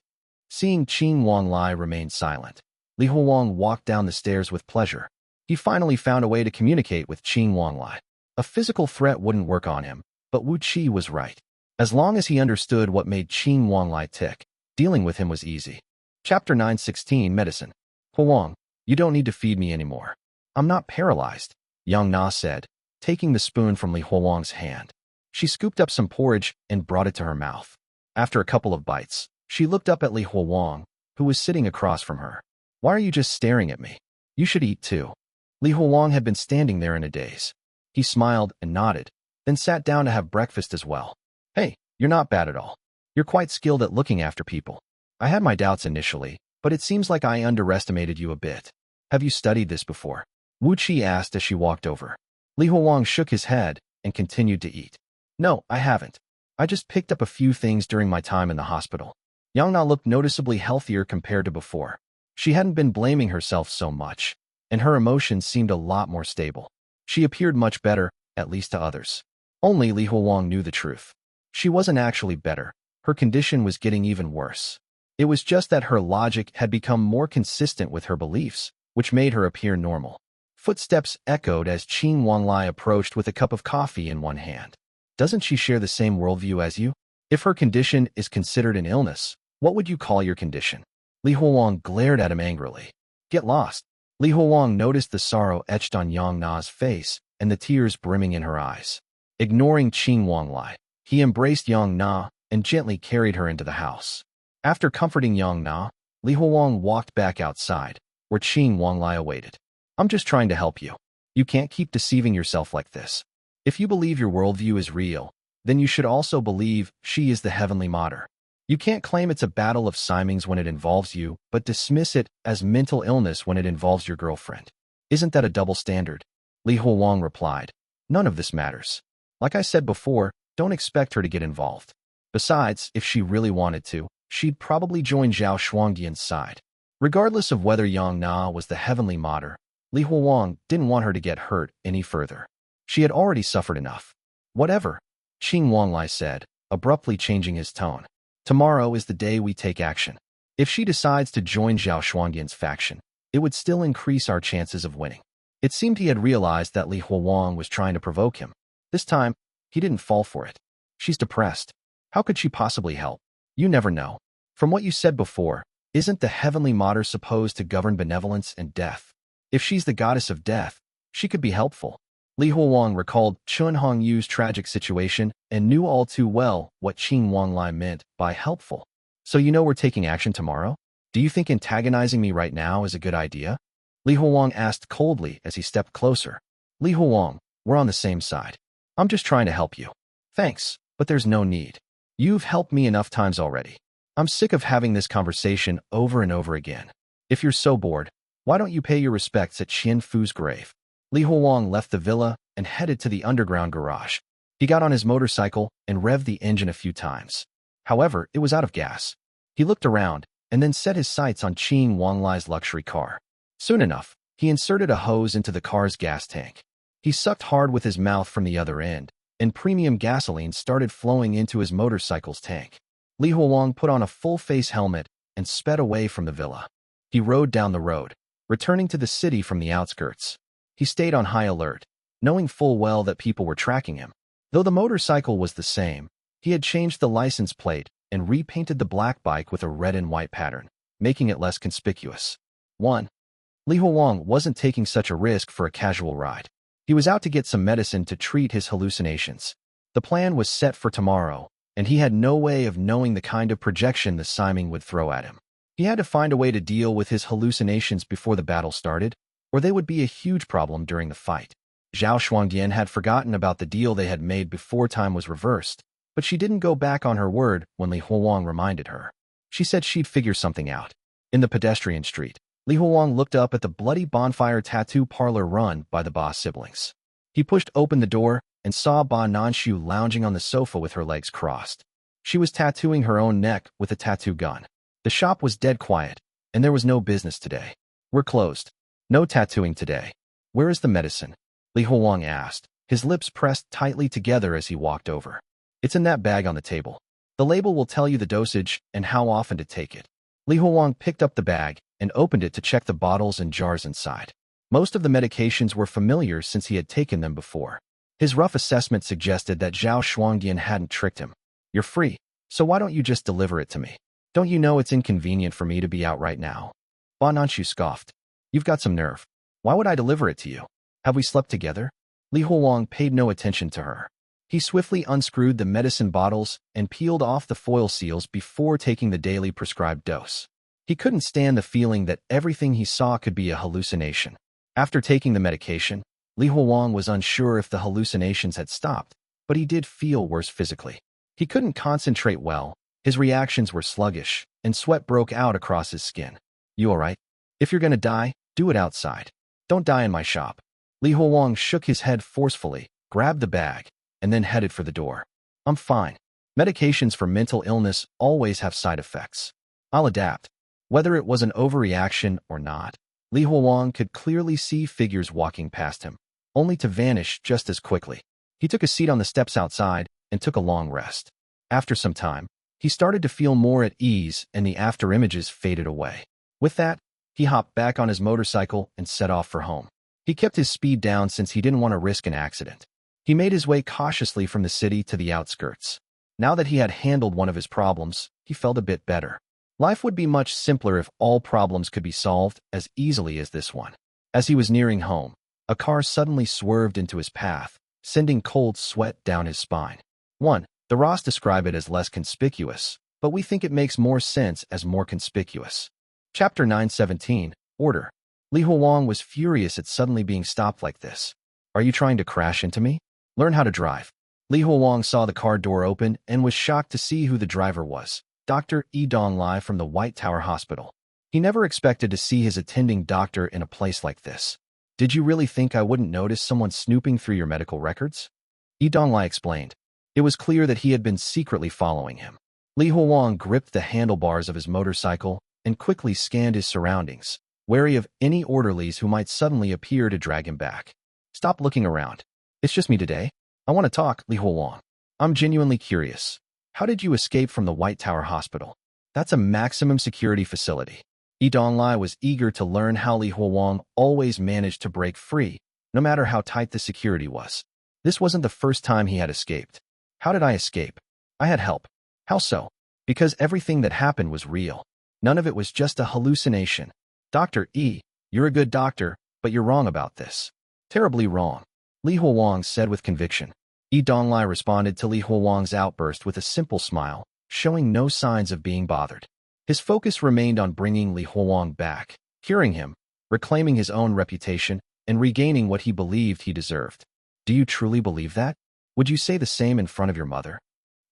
Seeing Qing Wanglai remain silent, Li Huowang walked down the stairs with pleasure. He finally found a way to communicate with Qing Wanglai. A physical threat wouldn't work on him, but Wu Qi was right. As long as he understood what made Qing Wanglai tick, dealing with him was easy. Chapter 916 Medicine. Huowang, you don't need to feed me anymore. I'm not paralyzed, Yang Na said, taking the spoon from Li Huowang's hand. She scooped up some porridge and brought it to her mouth. After a couple of bites, she looked up at Li Huowang who was sitting across from her. Why are you just staring at me? You should eat too. Li Huolong had been standing there in a daze. He smiled and nodded, then sat down to have breakfast as well. Hey, you're not bad at all. You're quite skilled at looking after people. I had my doubts initially, but it seems like I underestimated you a bit. Have you studied this before? Wu Qi asked as she walked over. Li Huolong shook his head and continued to eat. No, I haven't. I just picked up a few things during my time in the hospital. Yang Na looked noticeably healthier compared to before. She hadn't been blaming herself so much, and her emotions seemed a lot more stable. She appeared much better, at least to others. Only Li Huolong knew the truth. She wasn't actually better. Her condition was getting even worse. It was just that her logic had become more consistent with her beliefs, which made her appear normal. Footsteps echoed as Qing Wanlai approached with a cup of coffee in one hand. Doesn't she share the same worldview as you? If her condition is considered an illness, what would you call your condition? Li Huolong glared at him angrily. Get lost. Li Huolong noticed the sorrow etched on Yang Na's face and the tears brimming in her eyes. Ignoring Qing Wanlai, he embraced Yang Na and gently carried her into the house. After comforting Yang Na, Li Huolong walked back outside, where Qing Wanlai awaited. I'm just trying to help you. You can't keep deceiving yourself like this. If you believe your worldview is real, then you should also believe she is the heavenly Mother. You can't claim it's a battle of Simings when it involves you, but dismiss it as mental illness when it involves your girlfriend. Isn't that a double standard? Li Huolong replied. None of this matters. Like I said before, don't expect her to get involved. Besides, if she really wanted to, she'd probably join Zhao Shuangdian's side. Regardless of whether Yang Na was the heavenly Mother, Li Huolong didn't want her to get hurt any further. She had already suffered enough. Whatever, Qing Wanlai said, abruptly changing his tone. Tomorrow is the day we take action. If she decides to join Zhao Shuangdian's faction, it would still increase our chances of winning. It seemed he had realized that Li Huolong was trying to provoke him. This time, he didn't fall for it. She's depressed. How could she possibly help? You never know. From what you said before, isn't the heavenly Mother supposed to govern benevolence and death? If she's the goddess of death, she could be helpful. Li Huolong recalled Chun Hongyu's tragic situation and knew all too well what Qing Wanlai meant by helpful. So you know we're taking action tomorrow? Do you think antagonizing me right now is a good idea? Li Huolong asked coldly as he stepped closer. Li Huolong, we're on the same side. I'm just trying to help you. Thanks, but there's no need. You've helped me enough times already. I'm sick of having this conversation over and over again. If you're so bored, why don't you pay your respects at Xian Fu's grave? Li Huolong left the villa and headed to the underground garage. He got on his motorcycle and revved the engine a few times. However, it was out of gas. He looked around and then set his sights on Qing Wanlai's luxury car. Soon enough, he inserted a hose into the car's gas tank. He sucked hard with his mouth from the other end, and premium gasoline started flowing into his motorcycle's tank. Li Huolong put on a full-face helmet and sped away from the villa. He rode down the road, returning to the city from the outskirts. He stayed on high alert, knowing full well that people were tracking him. Though the motorcycle was the same, he had changed the license plate and repainted the black bike with a red and white pattern, making it less conspicuous. 1. Li Huolong wasn't taking such a risk for a casual ride. He was out to get some medicine to treat his hallucinations. The plan was set for tomorrow, and he had no way of knowing the kind of projection the Siming would throw at him. He had to find a way to deal with his hallucinations before the battle started, or they would be a huge problem during the fight. Zhao Shuangdian had forgotten about the deal they had made before time was reversed, but she didn't go back on her word when Li Huolong reminded her. She said she'd figure something out. In the pedestrian street, Li Huolong looked up at the bloody bonfire tattoo parlor run by the Ba siblings. He pushed open the door and saw Ba Nanshu lounging on the sofa with her legs crossed. She was tattooing her own neck with a tattoo gun. The shop was dead quiet, and there was no business today. We're closed. No tattooing today. Where is the medicine? Li Huolong asked, his lips pressed tightly together as he walked over. It's in that bag on the table. The label will tell you the dosage and how often to take it. Li Huolong picked up the bag and opened it to check the bottles and jars inside. Most of the medications were familiar since he had taken them before. His rough assessment suggested that Zhao Shuangdian hadn't tricked him. You're free, so why don't you just deliver it to me? Don't you know it's inconvenient for me to be out right now? Ba Nanshu scoffed. You've got some nerve. Why would I deliver it to you? Have we slept together? Li Huolong paid no attention to her. He swiftly unscrewed the medicine bottles and peeled off the foil seals before taking the daily prescribed dose. He couldn't stand the feeling that everything he saw could be a hallucination. After taking the medication, Li Huang was unsure if the hallucinations had stopped, but he did feel worse physically. He couldn't concentrate well, his reactions were sluggish, and sweat broke out across his skin. You alright? If you're gonna die, do it outside. Don't die in my shop. Li Huang shook his head forcefully, grabbed the bag, and then headed for the door. I'm fine. Medications for mental illness always have side effects. I'll adapt. Whether it was an overreaction or not, Li Huang could clearly see figures walking past him, only to vanish just as quickly. He took a seat on the steps outside and took a long rest. After some time, he started to feel more at ease and the afterimages faded away. With that, he hopped back on his motorcycle and set off for home. He kept his speed down since he didn't want to risk an accident. He made his way cautiously from the city to the outskirts. Now that he had handled one of his problems, he felt a bit better. Life would be much simpler if all problems could be solved as easily as this one. As he was nearing home, a car suddenly swerved into his path, sending cold sweat down his spine. 1. The Ross describe it as less conspicuous, but we think it makes more sense as more conspicuous. Chapter 917, Order. Li Huang was furious at suddenly being stopped like this. Are you trying to crash into me? Learn how to drive. Li Huang saw the car door open and was shocked to see who the driver was. Dr. Donglai from the White Tower Hospital. He never expected to see his attending doctor in a place like this. Did you really think I wouldn't notice someone snooping through your medical records? Donglai explained. It was clear that he had been secretly following him. Li Huang gripped the handlebars of his motorcycle and quickly scanned his surroundings, wary of any orderlies who might suddenly appear to drag him back. Stop looking around. It's just me today. I want to talk, Li Huang. I'm genuinely curious. How did you escape from the White Tower Hospital? That's a maximum security facility. Donglai was eager to learn how Li Huang always managed to break free, no matter how tight the security was. This wasn't the first time he had escaped. How did I escape? I had help. How so? Because everything that happened was real. None of it was just a hallucination. Dr. E, you're a good doctor, but you're wrong about this. Terribly wrong. Li Huang said with conviction. Donglai responded to Li Huang's outburst with a simple smile, showing no signs of being bothered. His focus remained on bringing Li Huang back, curing him, reclaiming his own reputation, and regaining what he believed he deserved. Do you truly believe that? Would you say the same in front of your mother?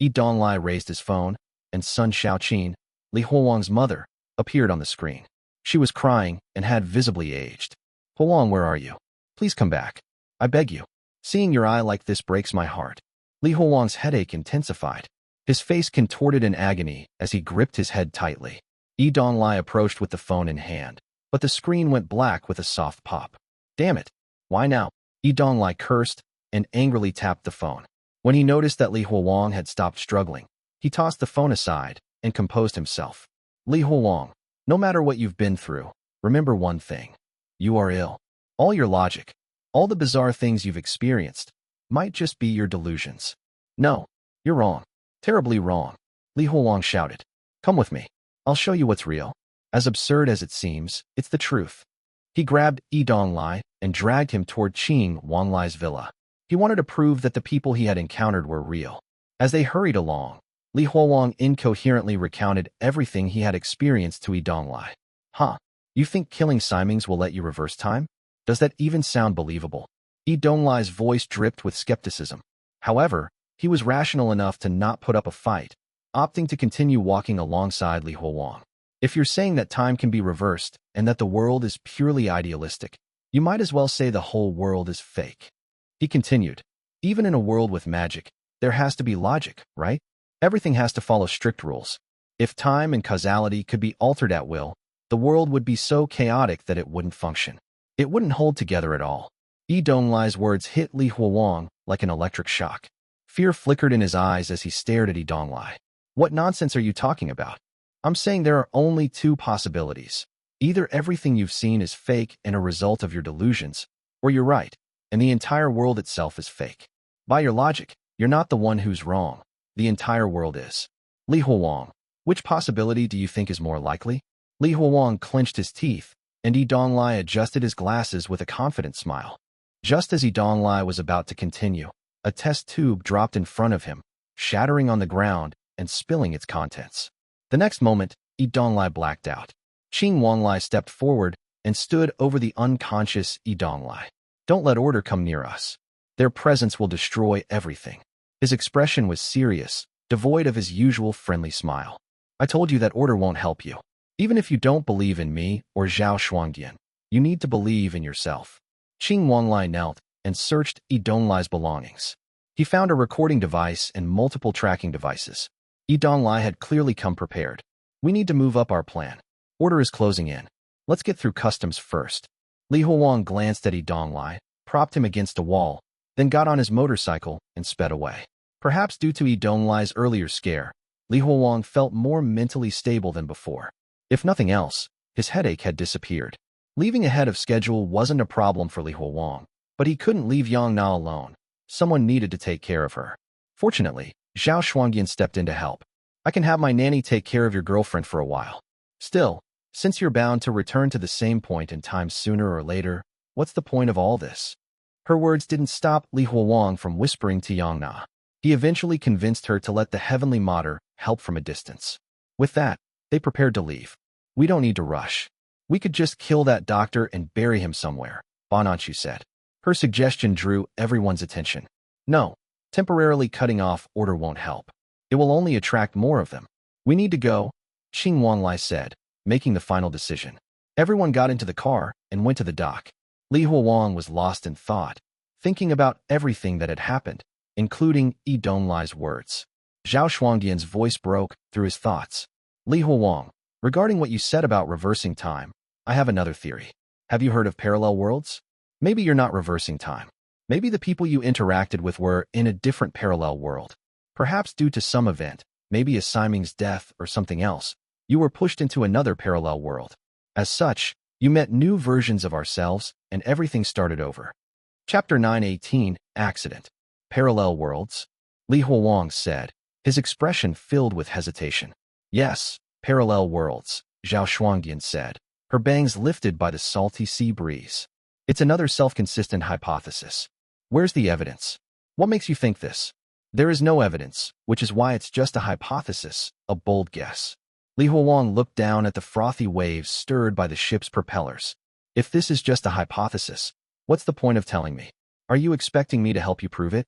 Donglai raised his phone, and Sun Xiaoqin, Li Huang's mother, appeared on the screen. She was crying and had visibly aged. Huang, where are you? Please come back. I beg you. Seeing your eye like this breaks my heart. Li Huang's headache intensified. His face contorted in agony as he gripped his head tightly. Donglai approached with the phone in hand, but the screen went black with a soft pop. Damn it. Why now? Donglai cursed and angrily tapped the phone. When he noticed that Li Huang had stopped struggling, he tossed the phone aside and composed himself. Li Huang, no matter what you've been through, remember one thing. You are ill. All your logic, all the bizarre things you've experienced, might just be your delusions. No, you're wrong. Terribly wrong. Li Huang shouted. Come with me. I'll show you what's real. As absurd as it seems, it's the truth. He grabbed Donglai and dragged him toward Qing Wanglai's villa. He wanted to prove that the people he had encountered were real. As they hurried along, Li Huang incoherently recounted everything he had experienced to Donglai. Huh? You think killing Simings will let you reverse time? Does that even sound believable? Donglai's voice dripped with skepticism. However, he was rational enough to not put up a fight, opting to continue walking alongside Li Huang. If you're saying that time can be reversed and that the world is purely idealistic, you might as well say the whole world is fake. He continued. Even in a world with magic, there has to be logic, right? Everything has to follow strict rules. If time and causality could be altered at will, the world would be so chaotic that it wouldn't function. It wouldn't hold together at all. Donglai's words hit Li Huang like an electric shock. Fear flickered in his eyes as he stared at Donglai. What nonsense are you talking about? I'm saying there are only two possibilities. Either everything you've seen is fake and a result of your delusions, or you're right, and the entire world itself is fake. By your logic, you're not the one who's wrong. The entire world is. Li Huang, which possibility do you think is more likely? Li Huang clenched his teeth, and Donglai adjusted his glasses with a confident smile. Just as Donglai was about to continue, a test tube dropped in front of him, shattering on the ground and spilling its contents. The next moment, Donglai blacked out. Qing Wanlai stepped forward and stood over the unconscious Donglai. Don't let order come near us. Their presence will destroy everything. His expression was serious, devoid of his usual friendly smile. I told you that order won't help you. Even if you don't believe in me or Zhao Shuangdian, you need to believe in yourself. Qing Wanlai knelt and searched Donglai's belongings. He found a recording device and multiple tracking devices. Donglai had clearly come prepared. We need to move up our plan. Order is closing in. Let's get through customs first. Li Huang glanced at Donglai, propped him against a wall, then got on his motorcycle and sped away. Perhaps due to Donglai's earlier scare, Li Huang felt more mentally stable than before. If nothing else, his headache had disappeared. Leaving ahead of schedule wasn't a problem for Li Huang, but he couldn't leave Yong Na alone. Someone needed to take care of her. Fortunately, Zhao Shuangdian stepped in to help. I can have my nanny take care of your girlfriend for a while. Still, since you're bound to return to the same point in time sooner or later, what's the point of all this? Her words didn't stop Li Huang from whispering to Yong Na. He eventually convinced her to let the heavenly mater help from a distance. With that, they prepared to leave. We don't need to rush. We could just kill that doctor and bury him somewhere, Bonanchu said. Her suggestion drew everyone's attention. No, temporarily cutting off order won't help. It will only attract more of them. We need to go, Qing Wanlai said, making the final decision. Everyone got into the car and went to the dock. Li Huang was lost in thought, thinking about everything that had happened, including Donglai's words. Zhao Shuangdian's voice broke through his thoughts. Li Huang, regarding what you said about reversing time, I have another theory. Have you heard of parallel worlds? Maybe you're not reversing time. Maybe the people you interacted with were in a different parallel world. Perhaps due to some event, maybe a Siming's death or something else, you were pushed into another parallel world. As such, you met new versions of ourselves, and everything started over. Chapter 918, Accident. Parallel worlds? Li Huang said, his expression filled with hesitation. Yes, parallel worlds, Zhao Shuangdian said, her bangs lifted by the salty sea breeze. It's another self-consistent hypothesis. Where's the evidence? What makes you think this? There is no evidence, which is why it's just a hypothesis, a bold guess. Li Huang looked down at the frothy waves stirred by the ship's propellers. If this is just a hypothesis, what's the point of telling me? Are you expecting me to help you prove it?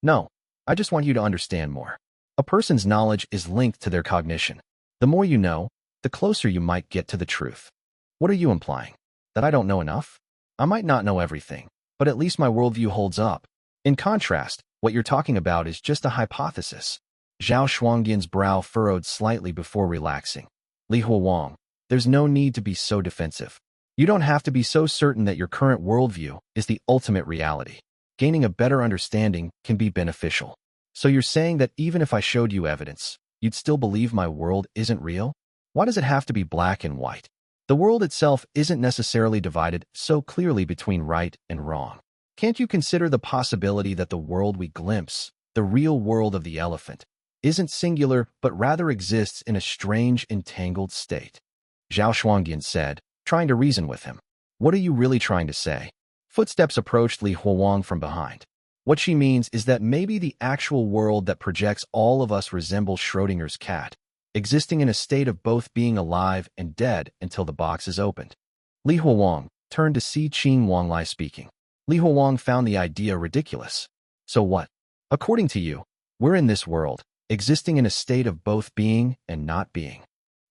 No, I just want you to understand more. A person's knowledge is linked to their cognition. The more you know, the closer you might get to the truth. What are you implying? That I don't know enough? I might not know everything, but at least my worldview holds up. In contrast, what you're talking about is just a hypothesis. Zhao Shuangdian's brow furrowed slightly before relaxing. Li Huang, there's no need to be so defensive. You don't have to be so certain that your current worldview is the ultimate reality. Gaining a better understanding can be beneficial. So you're saying that even if I showed you evidence, you'd still believe my world isn't real? Why does it have to be black and white? The world itself isn't necessarily divided so clearly between right and wrong. Can't you consider the possibility that the world we glimpse, the real world of the elephant, isn't singular but rather exists in a strange, entangled state? Zhao Shuangdian said, trying to reason with him. What are you really trying to say? Footsteps approached Li Huang from behind. What she means is that maybe the actual world that projects all of us resembles Schrodinger's cat, existing in a state of both being alive and dead until the box is opened. Li Huang turned to see Qing Wanlai speaking. Li Huang found the idea ridiculous. So what? According to you, we're in this world, existing in a state of both being and not being.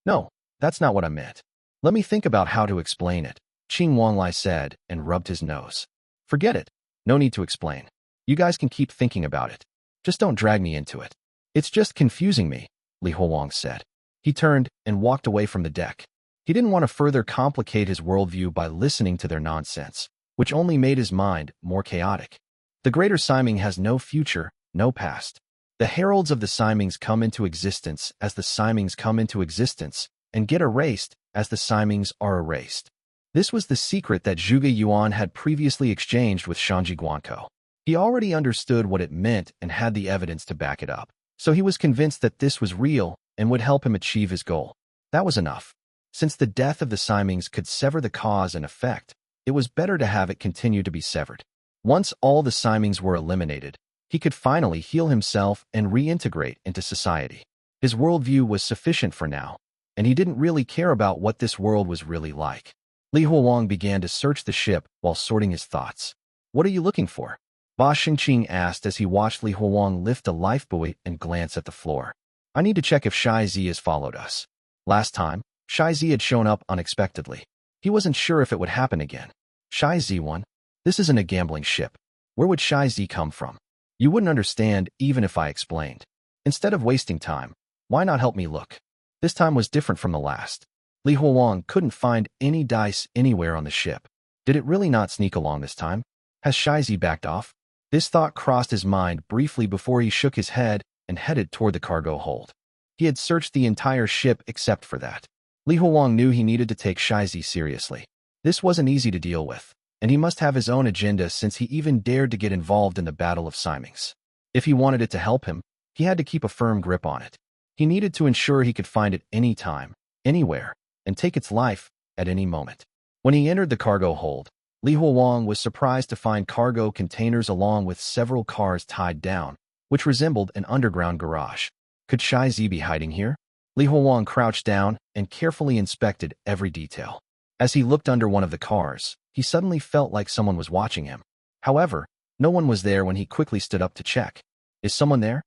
No, that's not what I meant. Let me think about how to explain it, Qing Wanlai said and rubbed his nose. Forget it. No need to explain. You guys can keep thinking about it. Just don't drag me into it. It's just confusing me, Li Huang said. He turned and walked away from the deck. He didn't want to further complicate his worldview by listening to their nonsense, which only made his mind more chaotic. The Greater Siming has no future, no past. The heralds of the Simings come into existence as the Simings come into existence and get erased as the Simings are erased. This was the secret that Zhuge Yuan had previously exchanged with Shanji Guanko. He already understood what it meant and had the evidence to back it up, so he was convinced that this was real and would help him achieve his goal. That was enough. Since the death of the Simings could sever the cause and effect, it was better to have it continue to be severed. Once all the Simings were eliminated, he could finally heal himself and reintegrate into society. His worldview was sufficient for now. and he didn't really care about what this world was really like. Li Huowang began to search the ship while sorting his thoughts. What are you looking for? Ba Xingqing asked as he watched Li Huowang lift a lifebuoy and glance at the floor. I need to check if Shai Zi has followed us. Last time, Shai Zi had shown up unexpectedly. He wasn't sure if it would happen again. Shai Zi won? This isn't a gambling ship. Where would Shai Zi come from? You wouldn't understand even if I explained. Instead of wasting time, why not help me look? This time was different from the last. Li Huowang couldn't find any dice anywhere on the ship. Did it really not sneak along this time? Has Shai Zi backed off? This thought crossed his mind briefly before he shook his head and headed toward the cargo hold. He had searched the entire ship except for that. Li Huowang knew he needed to take Shai Zi seriously. This wasn't easy to deal with, and he must have his own agenda since he even dared to get involved in the Battle of Simings. If he wanted it to help him, he had to keep a firm grip on it. He needed to ensure he could find it any time, anywhere, and take its life at any moment. When he entered the cargo hold, Li Huowang was surprised to find cargo containers along with several cars tied down, which resembled an underground garage. Could Shai Zi be hiding here? Li Huowang crouched down and carefully inspected every detail. As he looked under one of the cars, he suddenly felt like someone was watching him. However, no one was there when he quickly stood up to check. Is someone there?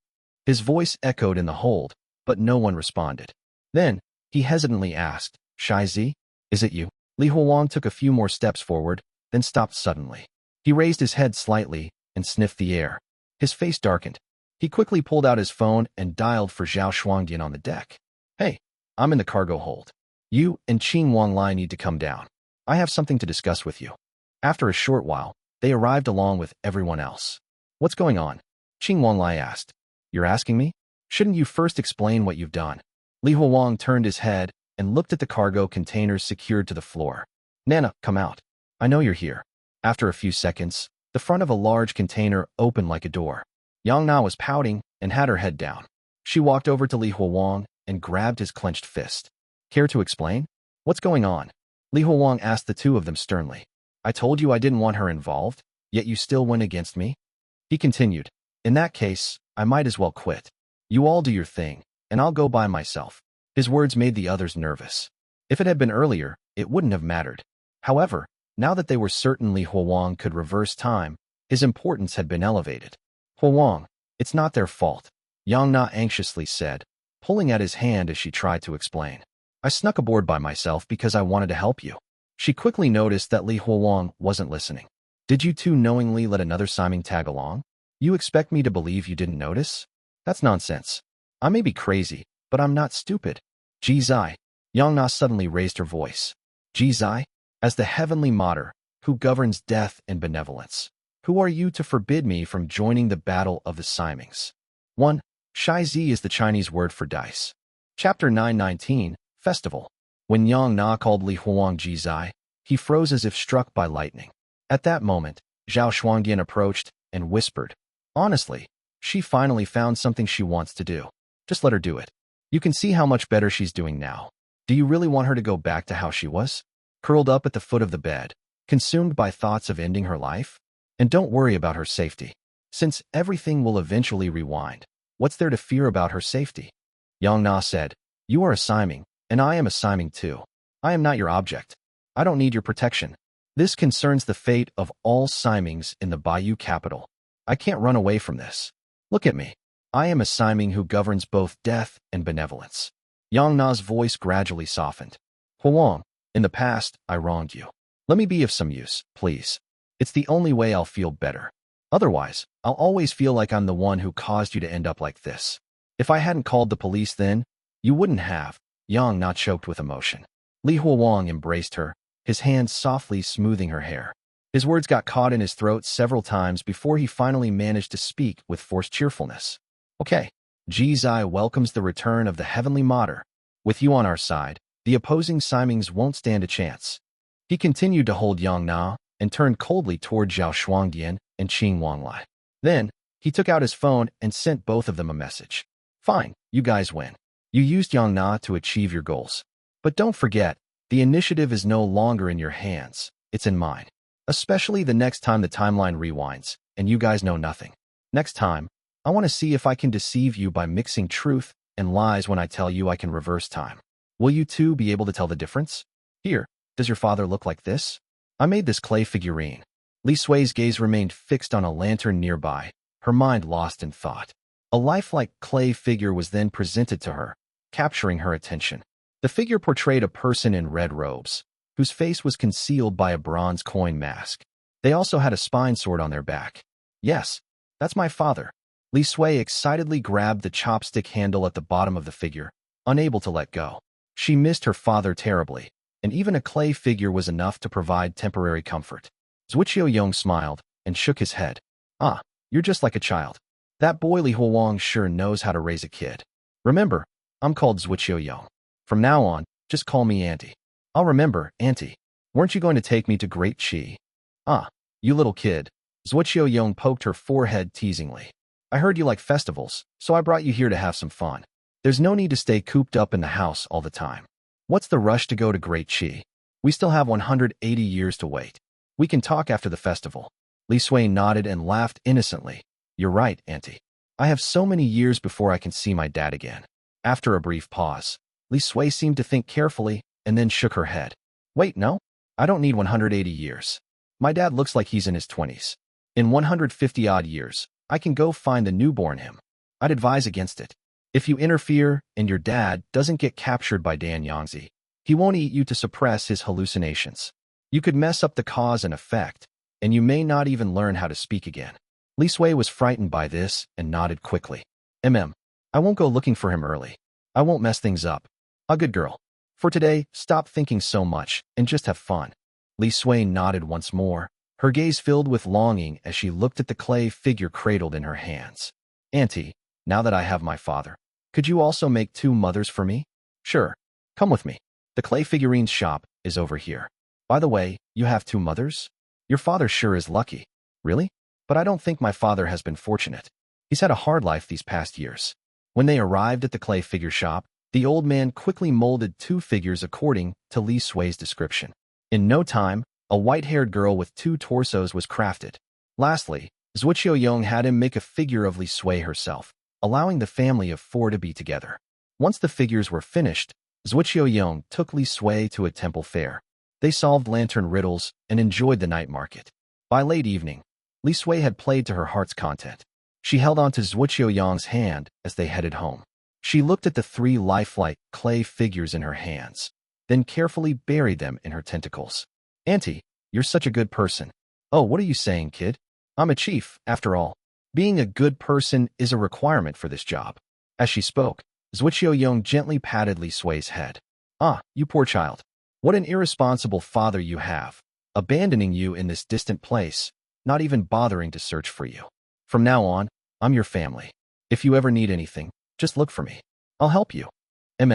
His voice echoed in the hold, but no one responded. Then, he hesitantly asked, Shai Zi? Is it you? Li Huowang took a few more steps forward, then stopped suddenly. He raised his head slightly and sniffed the air. His face darkened. He quickly pulled out his phone and dialed for Zhao Shuangdian on the deck. Hey, I'm in the cargo hold. You and Qing Wanglai need to come down. I have something to discuss with you. After a short while, they arrived along with everyone else. What's going on? Qing Wanglai asked. You're asking me? Shouldn't you first explain what you've done? Li Huowang turned his head and looked at the cargo containers secured to the floor. Nana, come out. I know you're here. After a few seconds, the front of a large container opened like a door. Yang Na was pouting and had her head down. She walked over to Li Huowang and grabbed his clenched fist. Care to explain? What's going on? Li Huowang asked the two of them sternly. I told you I didn't want her involved, yet you still went against me? He continued. In that case, I might as well quit. You all do your thing, and I'll go by myself. His words made the others nervous. If it had been earlier, it wouldn't have mattered. However, now that they were certain Li Huowang could reverse time, his importance had been elevated. Huowang, it's not their fault, Yang Na anxiously said, pulling at his hand as she tried to explain. I snuck aboard by myself because I wanted to help you. She quickly noticed that Li Huowang wasn't listening. Did you two knowingly let another Siming tag along? You expect me to believe you didn't notice? That's nonsense. I may be crazy, but I'm not stupid. Ji Zai. Yang Na suddenly raised her voice. Ji Zai? As the heavenly mater, who governs death and benevolence, who are you to forbid me from joining the battle of the Simings? 1. Shai Zi is the Chinese word for dice. Chapter 919, Festival. When Yang Na called Li Huowang Ji Zai, he froze as if struck by lightning. At that moment, Zhao Shuangdian approached and whispered, honestly, she finally found something she wants to do. Just let her do it. You can see how much better she's doing now. Do you really want her to go back to how she was? Curled up at the foot of the bed, consumed by thoughts of ending her life? And don't worry about her safety. Since everything will eventually rewind, what's there to fear about her safety? Yang Na said, you are a Siming, and I am a Siming too. I am not your object. I don't need your protection. This concerns the fate of all Simings in the Baiyu capital. I can't run away from this. Look at me. I am a Siming who governs both death and benevolence. Yang Na's voice gradually softened. Huowang, in the past, I wronged you. Let me be of some use, please. It's the only way I'll feel better. Otherwise, I'll always feel like I'm the one who caused you to end up like this. If I hadn't called the police then, you wouldn't have. Yang Na choked with emotion. Li Huowang embraced her, his hands softly smoothing her hair. His words got caught in his throat several times before he finally managed to speak with forced cheerfulness. Okay. Ji Zai welcomes the return of the heavenly mater. With you on our side, the opposing Simings won't stand a chance. He continued to hold Yang Na and turned coldly toward Zhao Shuangdian and Qing Wanglai. Then, he took out his phone and sent both of them a message. Fine, you guys win. You used Yang Na to achieve your goals. But don't forget, the initiative is no longer in your hands, it's in mine. Especially the next time the timeline rewinds, and you guys know nothing. Next time, I want to see if I can deceive you by mixing truth and lies when I tell you I can reverse time. Will you two be able to tell the difference? Here, does your father look like this? I made this clay figurine. Li Sui's gaze remained fixed on a lantern nearby, her mind lost in thought. A lifelike clay figure was then presented to her, capturing her attention. The figure portrayed a person in red robes, whose face was concealed by a bronze coin mask. They also had a spine sword on their back. Yes, that's my father. Li Sui excitedly grabbed the chopstick handle at the bottom of the figure, unable to let go. She missed her father terribly, and even a clay figure was enough to provide temporary comfort. Zuoqiu Yong smiled and shook his head. Ah, you're just like a child. That boy Li Huang sure knows how to raise a kid. Remember, I'm called Zuoqiu Yong. From now on, just call me Auntie. I'll remember, Auntie. Weren't you going to take me to Great Qi? Ah, you little kid. Zuoqiu Yong poked her forehead teasingly. I heard you like festivals, so I brought you here to have some fun. There's no need to stay cooped up in the house all the time. What's the rush to go to Great Qi? We still have 180 years to wait. We can talk after the festival. Li Sui nodded and laughed innocently. You're right, Auntie. I have so many years before I can see my dad again. After a brief pause, Li Sui seemed to think carefully and then shook her head. Wait, no? I don't need 180 years. My dad looks like he's in his 20s. In 150-odd years, I can go find the newborn him. I'd advise against it. If you interfere and your dad doesn't get captured by Dan Yangzi, he won't eat you to suppress his hallucinations. You could mess up the cause and effect, and you may not even learn how to speak again. Li Sui was frightened by this and nodded quickly. I won't go looking for him early. I won't mess things up. A good girl. For today, stop thinking so much and just have fun. Li Sui nodded once more, her gaze filled with longing as she looked at the clay figure cradled in her hands. Auntie, now that I have my father, could you also make 2 mothers for me? Sure. Come with me. The clay figurines shop is over here. By the way, you have 2 mothers? Your father sure is lucky. Really? But I don't think my father has been fortunate. He's had a hard life these past years. When they arrived at the clay figure shop, the old man quickly molded 2 figures according to Li Sui's description. In no time, a white-haired girl with 2 torsos was crafted. Lastly, Zuoqiu Yong had him make a figure of Li Sui herself, allowing the family of 4 to be together. Once the figures were finished, Zuoqiu Yong took Li Sui to a temple fair. They solved lantern riddles and enjoyed the night market. By late evening, Li Sui had played to her heart's content. She held on to Zuoqiu Yong's hand as they headed home. She looked at the 3 lifelike clay figures in her hands, then carefully buried them in her tentacles. Auntie, you're such a good person. Oh, what are you saying, kid? I'm a chief, after all. Being a good person is a requirement for this job. As she spoke, Zuoqiu Yong gently patted Li Sui's head. Ah, you poor child. What an irresponsible father you have, abandoning you in this distant place, not even bothering to search for you. From now on, I'm your family. If you ever need anything, just look for me. I'll help you. In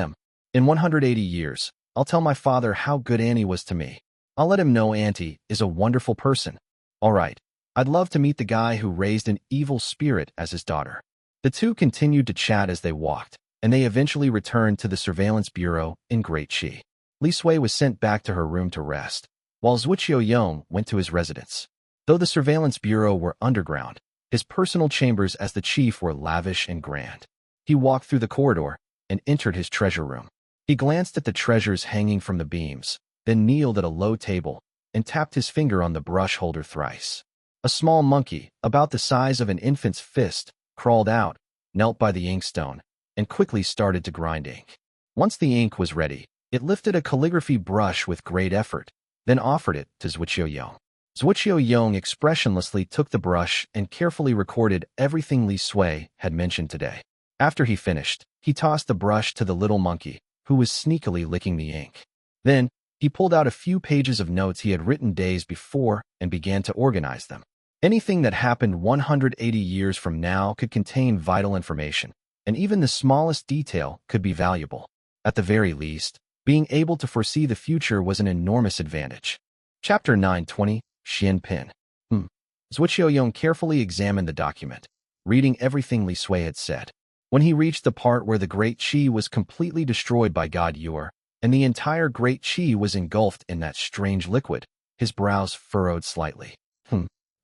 180 years, I'll tell my father how good Annie was to me. I'll let him know Auntie is a wonderful person. All right, I'd love to meet the guy who raised an evil spirit as his daughter. The 2 continued to chat as they walked, and they eventually returned to the surveillance bureau in Great Qi. Li Sui was sent back to her room to rest, while Zuoqiu Yong went to his residence. Though the surveillance bureau were underground, his personal chambers as the chief were lavish and grand. He walked through the corridor and entered his treasure room. He glanced at the treasures hanging from the beams, then kneeled at a low table and tapped his finger on the brush holder thrice. A small monkey, about the size of an infant's fist, crawled out, knelt by the inkstone, and quickly started to grind ink. Once the ink was ready, it lifted a calligraphy brush with great effort, then offered it to Zuoqiu Yong. Zuoqiu Yong expressionlessly took the brush and carefully recorded everything Li Sui had mentioned today. After he finished, he tossed the brush to the little monkey, who was sneakily licking the ink. Then, he pulled out a few pages of notes he had written days before and began to organize them. Anything that happened 180 years from now could contain vital information, and even the smallest detail could be valuable. At the very least, being able to foresee the future was an enormous advantage. Chapter 920, Xuan Pin. Zuoqiu Yong carefully examined the document, reading everything Li Sui had said. When he reached the part where the Great Qi was completely destroyed by God Yuan Er, and the entire Great Qi was engulfed in that strange liquid, his brows furrowed slightly.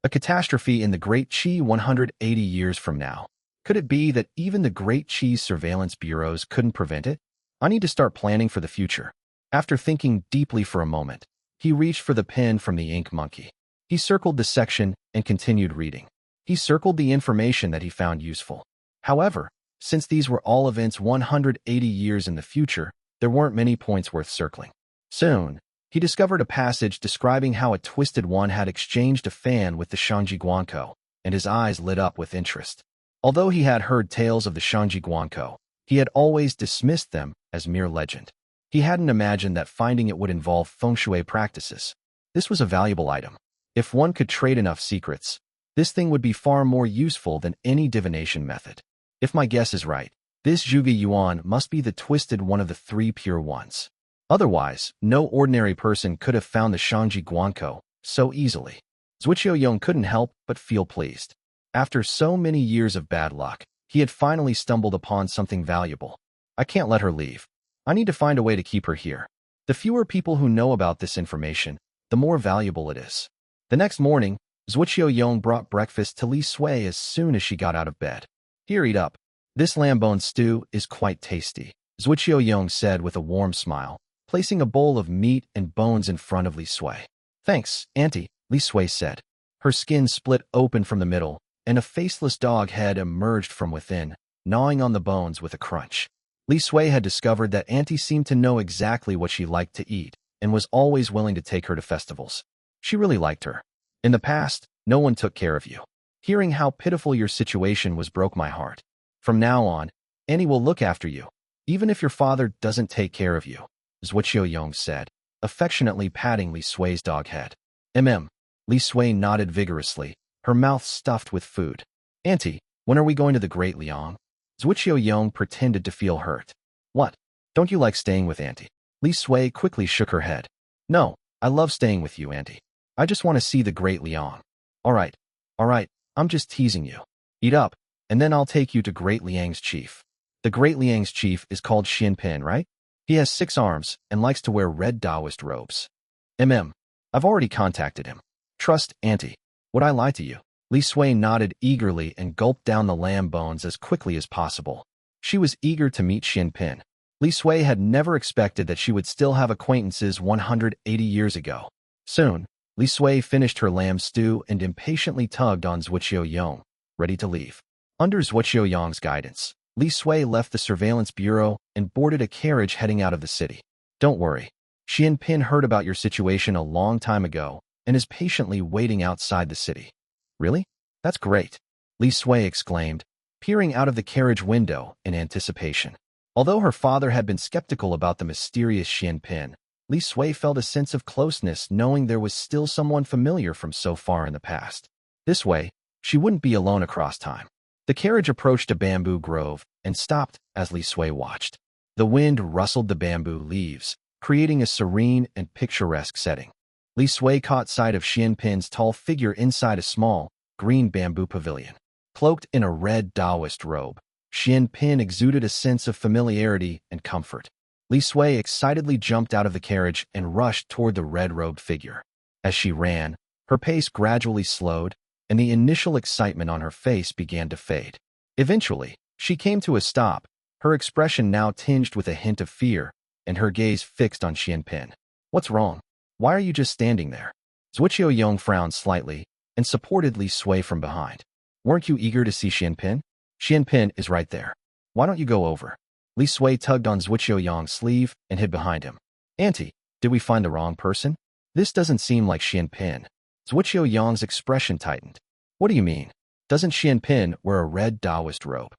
A catastrophe in the Great Qi 180 years from now. Could it be that even the Great Qi's surveillance bureaus couldn't prevent it? I need to start planning for the future. After thinking deeply for a moment, he reached for the pen from the ink monkey. He circled the section and continued reading. He circled the information that he found useful. However, since these were all events 180 years in the future, there weren't many points worth circling. Soon, he discovered a passage describing how a Twisted One had exchanged a fan with the Shangji Guanko, and his eyes lit up with interest. Although he had heard tales of the Shangji Guanko, he had always dismissed them as mere legend. He hadn't imagined that finding it would involve feng shui practices. This was a valuable item. If one could trade enough secrets, this thing would be far more useful than any divination method. If my guess is right, this Zhuge Yuan must be the Twisted One of the three pure ones. Otherwise, no ordinary person could have found the Shangji Guanko so easily. Zuoqiu Yong couldn't help but feel pleased. After so many years of bad luck, he had finally stumbled upon something valuable. I can't let her leave. I need to find a way to keep her here. The fewer people who know about this information, the more valuable it is. The next morning, Zuoqiu Yong brought breakfast to Li Sui as soon as she got out of bed. Here, eat up. This lamb bone stew is quite tasty, Zuoqiu Yong said with a warm smile, placing a bowl of meat and bones in front of Li Sui. Thanks, Auntie, Li Sui said. Her skin split open from the middle, and a faceless dog head emerged from within, gnawing on the bones with a crunch. Li Sui had discovered that Auntie seemed to know exactly what she liked to eat, and was always willing to take her to festivals. She really liked her. In the past, no one took care of you. Hearing how pitiful your situation was broke my heart. From now on, Auntie will look after you, even if your father doesn't take care of you, Zuoqiu Yong said, affectionately patting Li Sui's dog head. Li Sui nodded vigorously, her mouth stuffed with food. Auntie, when are we going to the Great Liang? Zuoqiu Yong pretended to feel hurt. What? Don't you like staying with Auntie? Li Sui quickly shook her head. No, I love staying with you, Auntie. I just want to see the Great Liang. All right, I'm just teasing you. Eat up, and then I'll take you to Great Liang's chief. The Great Liang's chief is called Xuan Pin, right? He has 6 arms and likes to wear red Taoist robes. I've already contacted him. Trust, Auntie. Would I lie to you? Li Sui nodded eagerly and gulped down the lamb bones as quickly as possible. She was eager to meet Xuan Pin. Li Sui had never expected that she would still have acquaintances 180 years ago. Soon, Li Sui finished her lamb stew and impatiently tugged on Zuoqiu Yong, ready to leave. Under Zuoqiu Yong's guidance, Li Sui left the surveillance bureau and boarded a carriage heading out of the city. Don't worry. Xuan Pin heard about your situation a long time ago and is patiently waiting outside the city. Really? That's great, Li Sui exclaimed, peering out of the carriage window in anticipation. Although her father had been skeptical about the mysterious Xuan Pin, Li Sui felt a sense of closeness knowing there was still someone familiar from so far in the past. This way, she wouldn't be alone across time. The carriage approached a bamboo grove and stopped as Li Sui watched. The wind rustled the bamboo leaves, creating a serene and picturesque setting. Li Sui caught sight of Xuan Pin's tall figure inside a small, green bamboo pavilion. Cloaked in a red Taoist robe, Xuan Pin exuded a sense of familiarity and comfort. Li Sui excitedly jumped out of the carriage and rushed toward the red-robed figure. As she ran, her pace gradually slowed, and the initial excitement on her face began to fade. Eventually, she came to a stop, her expression now tinged with a hint of fear, and her gaze fixed on Xuan Pin. What's wrong? Why are you just standing there? Zuoqiu Yong frowned slightly and supported Li Sui from behind. Weren't you eager to see Xuan Pin? Xuan Pin is right there. Why don't you go over? Li Sui tugged on Zuoqiu Yong's sleeve and hid behind him. Auntie, did we find the wrong person? This doesn't seem like Xuan Pin. Zuoqiu Yong's expression tightened. What do you mean? Doesn't Xuan Pin wear a red Taoist robe?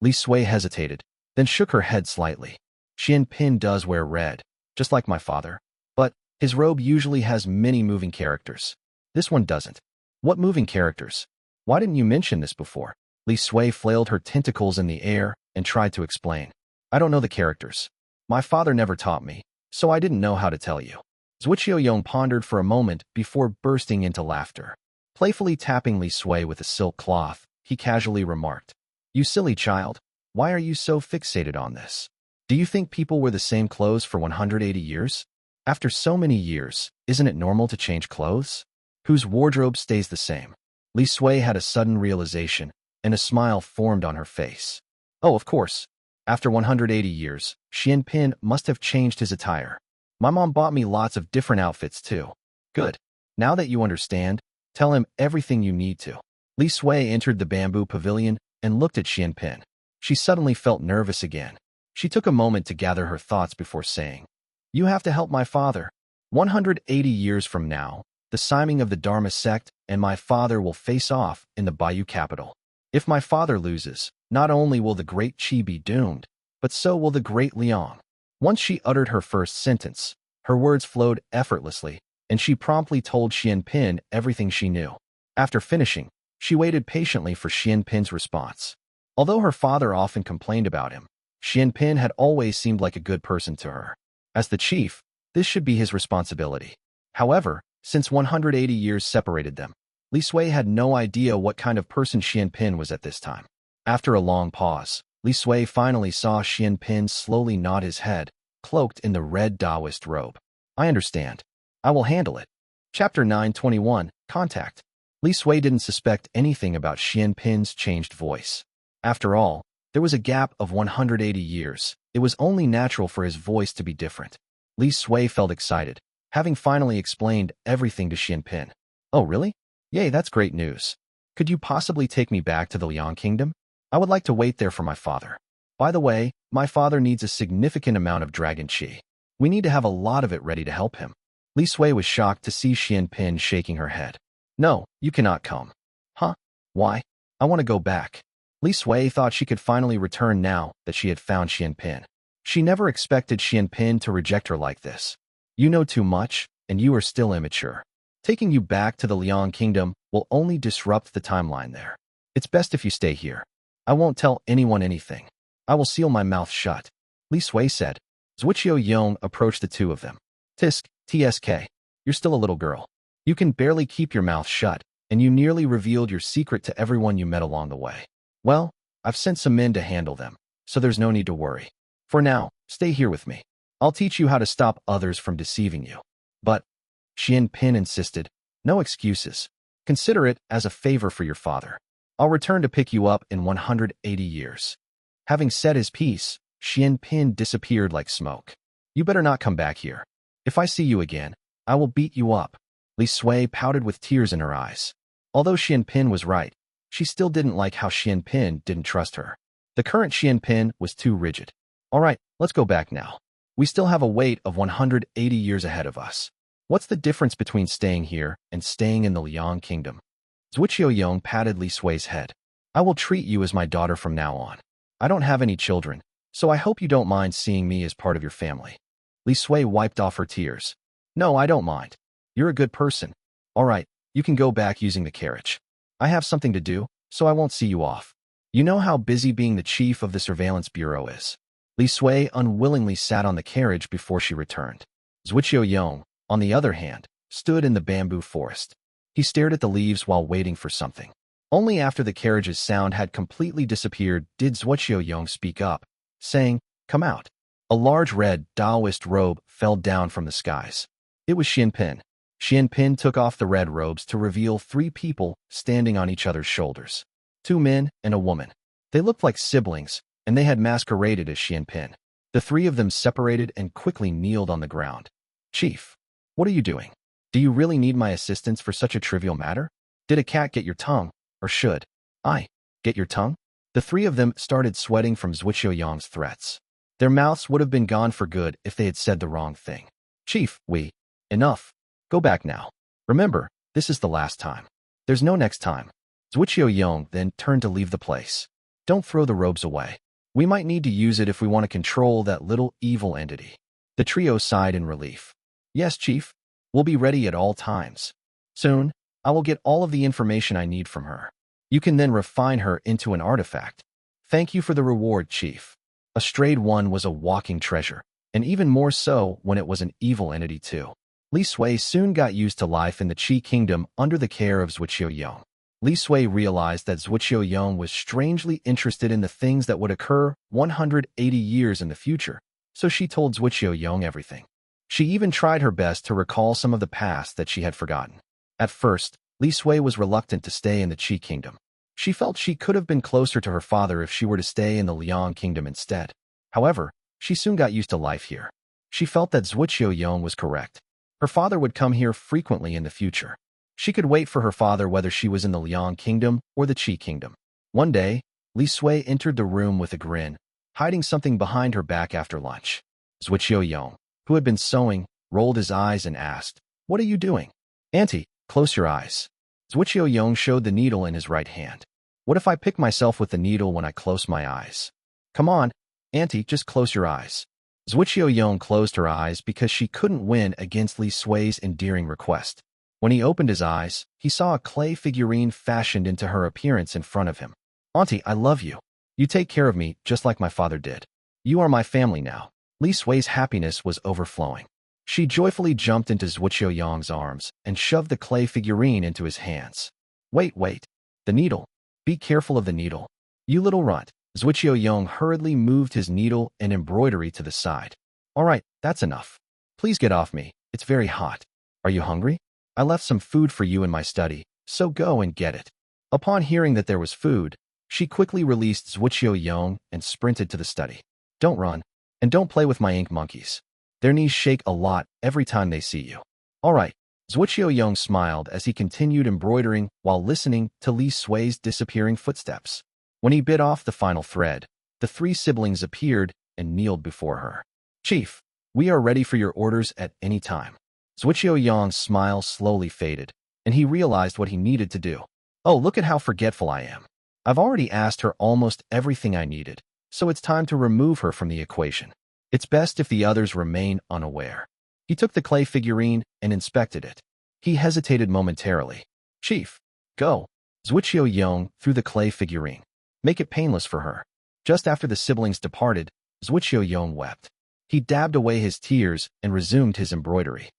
Li Sui hesitated, then shook her head slightly. Xuan Pin does wear red, just like my father. But his robe usually has many moving characters. This one doesn't. What moving characters? Why didn't you mention this before? Li Sui flailed her tentacles in the air and tried to explain. I don't know the characters. My father never taught me, so I didn't know how to tell you. Zuoqiu Yong pondered for a moment before bursting into laughter. Playfully tapping Li Sui with a silk cloth, he casually remarked, You silly child, why are you so fixated on this? Do you think people wear the same clothes for 180 years? After so many years, isn't it normal to change clothes? Whose wardrobe stays the same? Li Sui had a sudden realization, and a smile formed on her face. Oh, of course. After 180 years, Xuan Pin must have changed his attire. My mom bought me lots of different outfits too. Good. Now that you understand, tell him everything you need to. Li Sui entered the bamboo pavilion and looked at Xuan Pin. She suddenly felt nervous again. She took a moment to gather her thoughts before saying, "You have to help my father. 180 years from now, the Siming of the Dharma sect and my father will face off in the Baiyu capital. If my father loses, not only will the great Qi be doomed, but so will the great Liang." Once she uttered her first sentence, her words flowed effortlessly, and she promptly told Xuan Pin everything she knew. After finishing, she waited patiently for Xuan Pin's response. Although her father often complained about him, Xuan Pin had always seemed like a good person to her. As the chief, this should be his responsibility. However, since 180 years separated them, Li Sui had no idea what kind of person Xuan Pin was at this time. After a long pause, Li Sui finally saw Xuan Pin slowly nod his head, cloaked in the red Taoist robe. "I understand. I will handle it." Chapter 921, Contact. Li Sui didn't suspect anything about Xuan Pin's changed voice. After all, there was a gap of 180 years. It was only natural for his voice to be different. Li Sui felt excited, having finally explained everything to Xuan Pin. "Oh, really? Yay, that's great news. Could you possibly take me back to the Liang Kingdom? I would like to wait there for my father. By the way, my father needs a significant amount of dragon qi. We need to have a lot of it ready to help him." Li Sui was shocked to see Xuan Pin shaking her head. "No, you cannot come." "Huh? Why? I want to go back." Li Sui thought she could finally return now that she had found Xuan Pin. She never expected Xuan Pin to reject her like this. "You know too much, and you are still immature. Taking you back to the Liang Kingdom will only disrupt the timeline there. It's best if you stay here. I won't tell anyone anything. I will seal my mouth shut," Li Sui said. Zuoqiu Yong approached the two of them. "Tsk, you're still a little girl. You can barely keep your mouth shut, and you nearly revealed your secret to everyone you met along the way. Well, I've sent some men to handle them, so there's no need to worry. For now, stay here with me. I'll teach you how to stop others from deceiving you." "But," Xuan Pin insisted, "no excuses. Consider it as a favor for your father. I'll return to pick you up in 180 years. Having said his piece, Xuan Pin disappeared like smoke. "You better not come back here. If I see you again, I will beat you up." Li Sui pouted with tears in her eyes. Although Xuan Pin was right, she still didn't like how Xuan Pin didn't trust her. The current Xuan Pin was too rigid. "All right, let's go back now. We still have a wait of 180 years ahead of us. What's the difference between staying here and staying in the Liang Kingdom?" Zuoqiu Yong patted Li Sui's head. "I will treat you as my daughter from now on. I don't have any children, so I hope you don't mind seeing me as part of your family." Li Sui wiped off her tears. "No, I don't mind. You're a good person. All right, you can go back using the carriage. I have something to do, so I won't see you off. You know how busy being the chief of the surveillance bureau is." Li Sui unwillingly sat on the carriage before she returned. Zuoqiu Yong, on the other hand, stood in the bamboo forest. He stared at the leaves while waiting for something. Only after the carriage's sound had completely disappeared did Zuoqiu Yong speak up, saying, "Come out." A large red Taoist robe fell down from the skies. It was Xuan Pin. Xuan Pin took off the red robes to reveal three people standing on each other's shoulders. Two men and a woman. They looked like siblings, and they had masqueraded as Xuan Pin. The three of them separated and quickly kneeled on the ground. "Chief, what are you doing? Do you really need my assistance for such a trivial matter? Did a cat get your tongue, or should I get your tongue?" The three of them started sweating from Zuoqiu Yong's threats. Their mouths would have been gone for good if they had said the wrong thing. "Chief, enough. Go back now. Remember, this is the last time. There's no next time." Zuoqiu Yong then turned to leave the place. "Don't throw the robes away. We might need to use it if we want to control that little evil entity." The trio sighed in relief. "Yes, Chief. We'll be ready at all times. Soon, I will get all of the information I need from her. You can then refine her into an artifact. Thank you for the reward, Chief." A strayed one was a walking treasure, and even more so when it was an evil entity too. Li Sui soon got used to life in the Qi Kingdom under the care of Zuoqiu Yong. Li Sui realized that Zuoqiu Yong was strangely interested in the things that would occur 180 years in the future, so she told Zuoqiu Yong everything. She even tried her best to recall some of the past that she had forgotten. At first, Li Sui was reluctant to stay in the Qi Kingdom. She felt she could have been closer to her father if she were to stay in the Liang kingdom instead. However, she soon got used to life here. She felt that Zuoqiu Yong was correct. Her father would come here frequently in the future. She could wait for her father whether she was in the Liang kingdom or the Qi kingdom. One day, Li Sui entered the room with a grin, hiding something behind her back after lunch. Zuoqiu Yong, who had been sewing, rolled his eyes and asked, "What are you doing?" "Auntie, close your eyes." Zuoqiu Yong showed the needle in his right hand. "What if I pick myself with the needle when I close my eyes?" "Come on, Auntie, just close your eyes." Zuoqiu Yong closed her eyes because she couldn't win against Li Sui's endearing request. When he opened his eyes, he saw a clay figurine fashioned into her appearance in front of him. "Auntie, I love you. You take care of me just like my father did. You are my family now." Li Sui's happiness was overflowing. She joyfully jumped into Zuoqiu Yong's arms and shoved the clay figurine into his hands. Wait. The needle. Be careful of the needle. You little runt." Zuoqiu Yong hurriedly moved his needle and embroidery to the side. "All right, that's enough. Please get off me. It's very hot. Are you hungry? I left some food for you in my study, so go and get it." Upon hearing that there was food, she quickly released Zuoqiu Yong and sprinted to the study. "Don't run, and don't play with my ink monkeys. Their knees shake a lot every time they see you." "All right." Zuoqiu Yong smiled as he continued embroidering while listening to Li Sui's disappearing footsteps. When he bit off the final thread, the three siblings appeared and kneeled before her. "Chief, we are ready for your orders at any time." Zuoqiu Yong's smile slowly faded, and he realized what he needed to do. "Oh, look at how forgetful I am. I've already asked her almost everything I needed, so it's time to remove her from the equation. It's best if the others remain unaware." He took the clay figurine and inspected it. He hesitated momentarily. "Chief, go." Zuoqiu Yong threw the clay figurine. "Make it painless for her." Just after the siblings departed, Zuoqiu Yong wept. He dabbed away his tears and resumed his embroidery.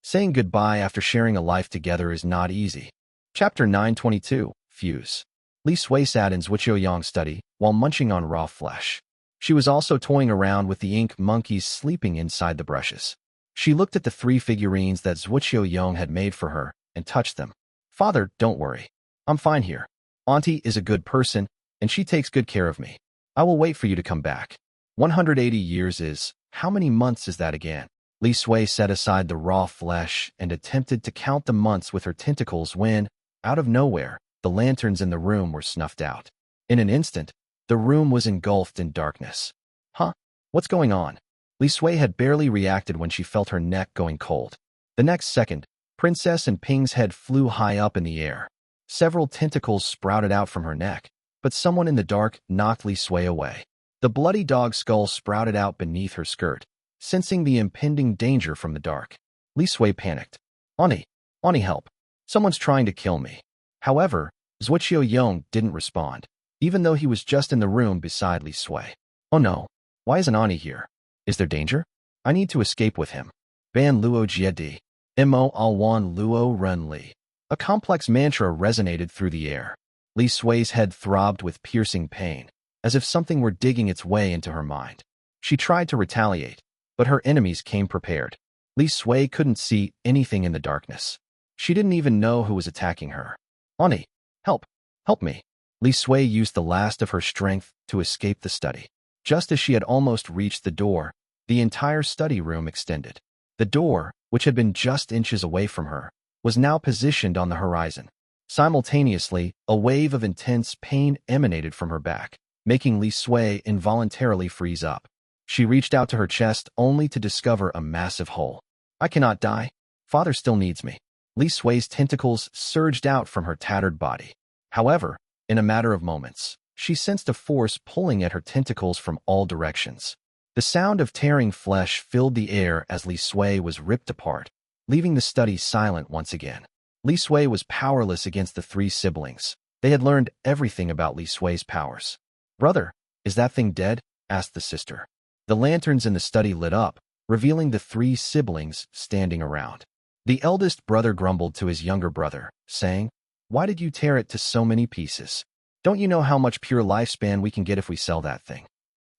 Saying goodbye after sharing a life together is not easy. Chapter 922, Fuse. Li Sui sat in Zuoqiu Yong's study while munching on raw flesh. She was also toying around with the ink monkeys sleeping inside the brushes. She looked at the three figurines that Zuoqiu Yong had made for her and touched them. "Father, don't worry. I'm fine here. Auntie is a good person, and she takes good care of me. I will wait for you to come back." 180 years is, how many months is that again? Li Sui set aside the raw flesh and attempted to count the months with her tentacles when, out of nowhere, the lanterns in the room were snuffed out. In an instant, the room was engulfed in darkness. "Huh? What's going on?" Li Sui had barely reacted when she felt her neck going cold. The next second, Princess and Ping's head flew high up in the air. Several tentacles sprouted out from her neck, but someone in the dark knocked Li Sui away. The bloody dog skull sprouted out beneath her skirt. Sensing the impending danger from the dark, Li Sui panicked. Auntie, help. Someone's trying to kill me." However, Zuoqiu Yong didn't respond, even though he was just in the room beside Li Sui. "Oh no, why isn't Auntie here? Is there danger? I need to escape with him." Ban Luo Jiedi, Mo Alwan Luo Ren Li. A complex mantra resonated through the air. Li Sui's head throbbed with piercing pain, as if something were digging its way into her mind. She tried to retaliate, but her enemies came prepared. Li Sui couldn't see anything in the darkness. She didn't even know who was attacking her. "Auntie, help me." Li Sui used the last of her strength to escape the study. Just as she had almost reached the door, the entire study room extended. The door, which had been just inches away from her, was now positioned on the horizon. Simultaneously, a wave of intense pain emanated from her back, making Li Sui involuntarily freeze up. She reached out to her chest only to discover a massive hole. "I cannot die. Father still needs me." Li Sui's tentacles surged out from her tattered body. However, in a matter of moments, she sensed a force pulling at her tentacles from all directions. The sound of tearing flesh filled the air as Li Sui was ripped apart, leaving the study silent once again. Li Sui was powerless against the three siblings. They had learned everything about Li Sui's powers. "Brother, is that thing dead?" asked the sister. The lanterns in the study lit up, revealing the three siblings standing around. The eldest brother grumbled to his younger brother, saying, "Why did you tear it to so many pieces? Don't you know how much pure lifespan we can get if we sell that thing?"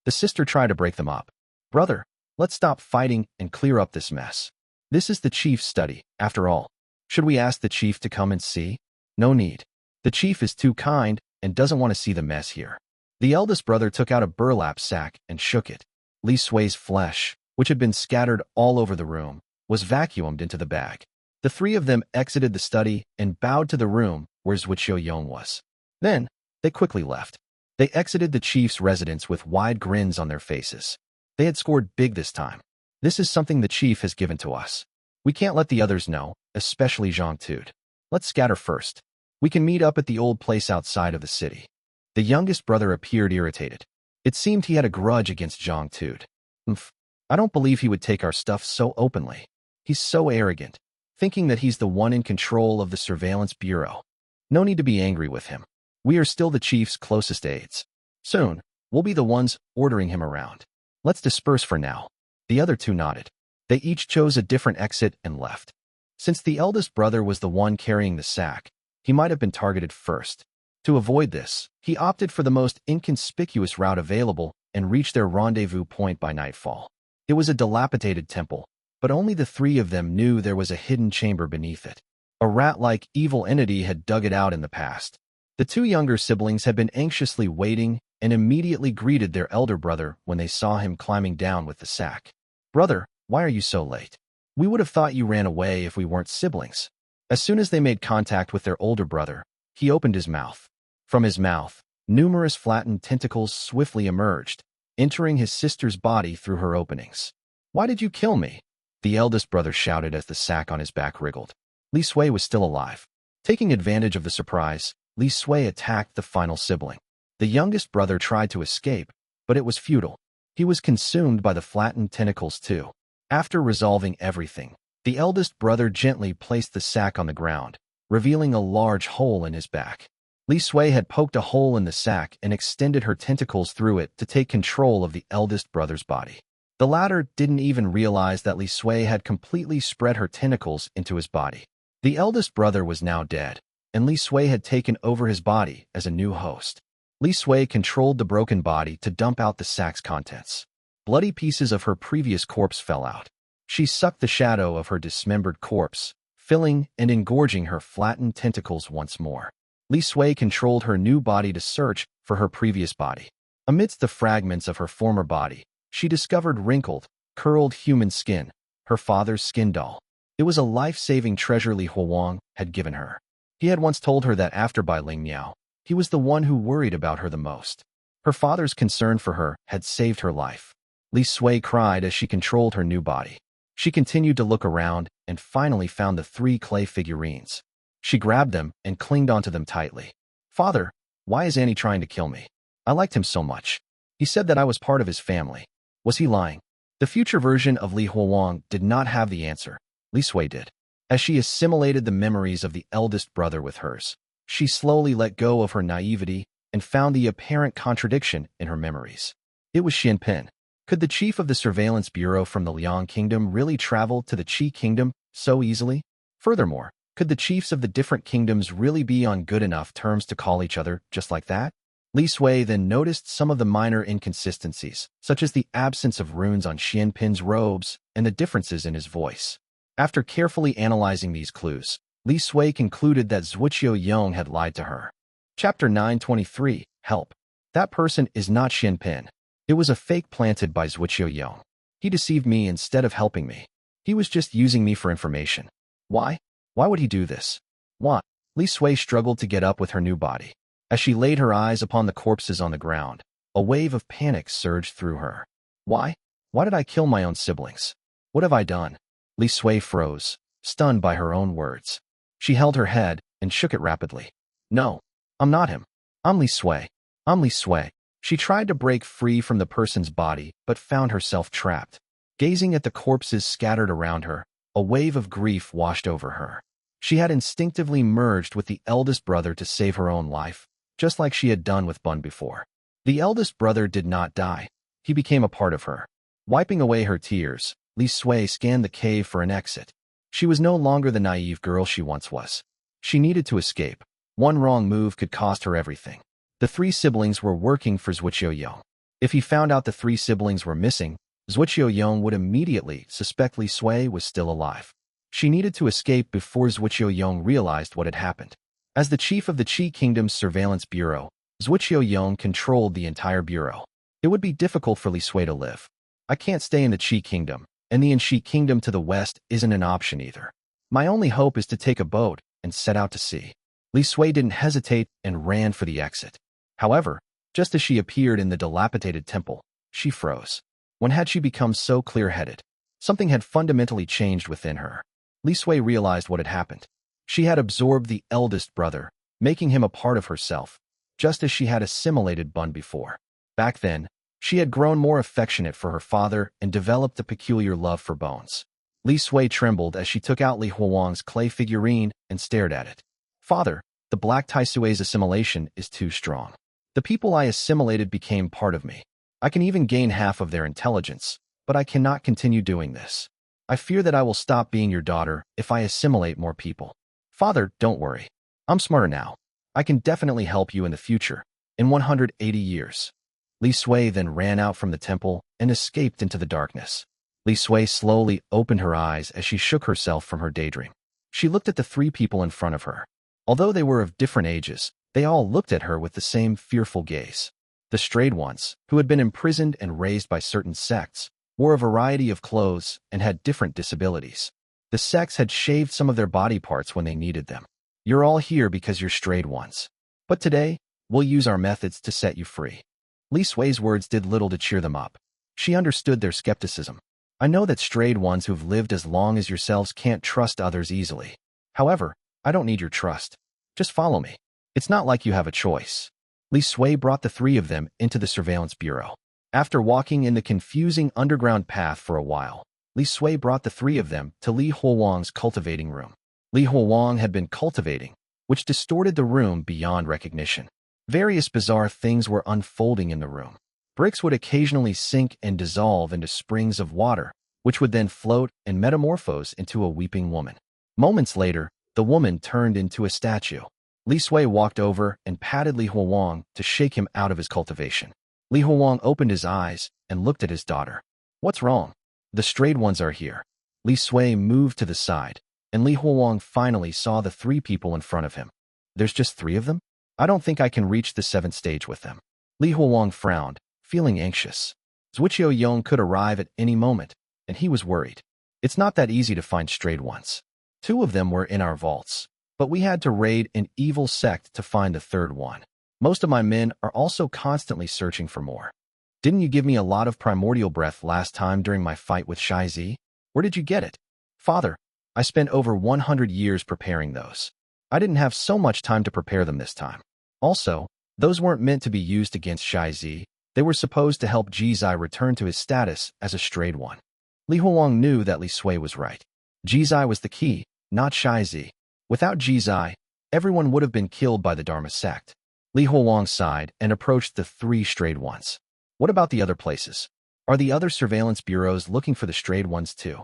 The sister tried to break them up. "Brother, let's stop fighting and clear up this mess. This is the chief's study, after all. Should we ask the chief to come and see?" "No need. The chief is too kind and doesn't want to see the mess here. The eldest brother took out a burlap sack and shook it. Li Sui's flesh, which had been scattered all over the room, was vacuumed into the bag. The three of them exited the study and bowed to the room where Zuoqiu Yong was. Then, they quickly left. They exited the chief's residence with wide grins on their faces. They had scored big this time. This is something the chief has given to us. We can't let the others know, especially Zhang Tude. Let's scatter first. We can meet up at the old place outside of the city. The youngest brother appeared irritated. It seemed he had a grudge against Zhang Tude. I don't believe he would take our stuff so openly. He's so arrogant, thinking that he's the one in control of the surveillance bureau. No need to be angry with him. We are still the chief's closest aides. Soon, we'll be the ones ordering him around. Let's disperse for now. The other two nodded. They each chose a different exit and left. Since the eldest brother was the one carrying the sack, he might have been targeted first. To avoid this, he opted for the most inconspicuous route available and reached their rendezvous point by nightfall. It was a dilapidated temple, but only the three of them knew there was a hidden chamber beneath it. A rat-like evil entity had dug it out in the past. The two younger siblings had been anxiously waiting and immediately greeted their elder brother when they saw him climbing down with the sack. "Brother, why are you so late? We would have thought you ran away if we weren't siblings." As soon as they made contact with their older brother, he opened his mouth. From his mouth, numerous flattened tentacles swiftly emerged, entering his sister's body through her openings. "Why did you kill me?" The eldest brother shouted as the sack on his back wriggled. Li Sui was still alive. Taking advantage of the surprise, Li Sui attacked the final sibling. The youngest brother tried to escape, but it was futile. He was consumed by the flattened tentacles too. After resolving everything, the eldest brother gently placed the sack on the ground, revealing a large hole in his back. Li Sui had poked a hole in the sack and extended her tentacles through it to take control of the eldest brother's body. The latter didn't even realize that Li Sui had completely spread her tentacles into his body. The eldest brother was now dead, and Li Sui had taken over his body as a new host. Li Sui controlled the broken body to dump out the sack's contents. Bloody pieces of her previous corpse fell out. She sucked the shadow of her dismembered corpse, filling and engorging her flattened tentacles once more. Li Sui controlled her new body to search for her previous body. Amidst the fragments of her former body, she discovered wrinkled, curled human skin, her father's skin doll. It was a life-saving treasure Li Huang had given her. He had once told her that after Bai Ling Miao, he was the one who worried about her the most. Her father's concern for her had saved her life. Li Sui cried as she controlled her new body. She continued to look around and finally found the three clay figurines. She grabbed them and clinged onto them tightly. "Father, why is Annie trying to kill me? I liked him so much. He said that I was part of his family. Was he lying?" The future version of Li Huang did not have the answer. Li Sui did. As she assimilated the memories of the eldest brother with hers, she slowly let go of her naivety and found the apparent contradiction in her memories. It was Xuan Pin. Could the chief of the surveillance bureau from the Liang kingdom really travel to the Qi kingdom so easily? Furthermore, could the chiefs of the different kingdoms really be on good enough terms to call each other just like that? Li Sui then noticed some of the minor inconsistencies, such as the absence of runes on Xuan Pin's robes and the differences in his voice. After carefully analyzing these clues, Li Sui concluded that Zuoqiu Yong had lied to her. Chapter 923, Help. That person is not Xuan Pin. It was a fake planted by Zuoqiu Yong. He deceived me instead of helping me. He was just using me for information. Why? Why would he do this? Why? Li Sui struggled to get up with her new body. As she laid her eyes upon the corpses on the ground, a wave of panic surged through her. Why? Why did I kill my own siblings? What have I done? Li Sui froze, stunned by her own words. She held her head and shook it rapidly. No, I'm not him. I'm Li Sui. I'm Li Sui. She tried to break free from the person's body, but found herself trapped. Gazing at the corpses scattered around her, a wave of grief washed over her. She had instinctively merged with the eldest brother to save her own life, just like she had done with Bun before. The eldest brother did not die. He became a part of her. Wiping away her tears, Li Sui scanned the cave for an exit. She was no longer the naive girl she once was. She needed to escape. One wrong move could cost her everything. The three siblings were working for Zuoqiu Yong. If he found out the three siblings were missing, Zuoqiu Yong would immediately suspect Li Sui was still alive. She needed to escape before Zuoqiu Yong realized what had happened. As the chief of the Qi Kingdom's surveillance bureau, Zuoqiu Yong controlled the entire bureau. It would be difficult for Li Sui to live. I can't stay in the Qi Kingdom, and the Qi Kingdom to the west isn't an option either. My only hope is to take a boat and set out to sea. Li Sui didn't hesitate and ran for the exit. However, just as she appeared in the dilapidated temple, she froze. When had she become so clear-headed? Something had fundamentally changed within her. Li Sui realized what had happened. She had absorbed the eldest brother, making him a part of herself, just as she had assimilated Bun before. Back then, she had grown more affectionate for her father and developed a peculiar love for bones. Li Sui trembled as she took out Li Huang's clay figurine and stared at it. Father, the Black Taisui's assimilation is too strong. The people I assimilated became part of me. I can even gain half of their intelligence, but I cannot continue doing this. I fear that I will stop being your daughter if I assimilate more people. Father, don't worry. I'm smarter now. I can definitely help you in the future, in 180 years. Li Sui then ran out from the temple and escaped into the darkness. Li Sui slowly opened her eyes as she shook herself from her daydream. She looked at the three people in front of her. Although they were of different ages, they all looked at her with the same fearful gaze. The strayed ones, who had been imprisoned and raised by certain sects, wore a variety of clothes and had different disabilities. The sects had shaved some of their body parts when they needed them. You're all here because you're strayed ones. But today, we'll use our methods to set you free. Li Sui's words did little to cheer them up. She understood their skepticism. I know that strayed ones who've lived as long as yourselves can't trust others easily. However, I don't need your trust. Just follow me. It's not like you have a choice. Li Sui brought the three of them into the surveillance bureau. After walking in the confusing underground path for a while, Li Sui brought the three of them to Li Huang's cultivating room. Li Huang had been cultivating, which distorted the room beyond recognition. Various bizarre things were unfolding in the room. Bricks would occasionally sink and dissolve into springs of water, which would then float and metamorphose into a weeping woman. Moments later, the woman turned into a statue. Li Sui walked over and patted Li Huang to shake him out of his cultivation. Li Huang opened his eyes and looked at his daughter. What's wrong? The strayed ones are here. Li Sui moved to the side, and Li Huang finally saw the three people in front of him. There's just three of them? I don't think I can reach the 7th stage with them. Li Huang frowned, feeling anxious. Zuoqiu Yong could arrive at any moment, and he was worried. It's not that easy to find strayed ones. 2 of them were in our vaults, but we had to raid an evil sect to find the 3rd one. Most of my men are also constantly searching for more. Didn't you give me a lot of primordial breath last time during my fight with Shai Zi? Where did you get it? Father, I spent over 100 years preparing those. I didn't have so much time to prepare them this time. Also, those weren't meant to be used against Shai Zi. They were supposed to help Jiang return to his status as a strayed one. Li Huang knew that Li Sui was right. Jiang was the key, not Shai Zi. Without Jiang, everyone would have been killed by the Dharma sect. Li Huang sighed and approached the 3 strayed ones. What about the other places? Are the other surveillance bureaus looking for the strayed ones too?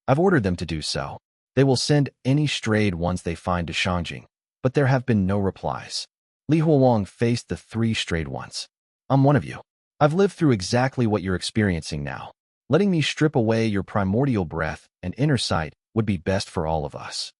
I've ordered them to do so. They will send any strayed ones they find to Xiangshou, but there have been no replies. Li Huang faced the 3 strayed ones. I'm one of you. I've lived through exactly what you're experiencing now. Letting me strip away your primordial breath and inner sight would be best for all of us.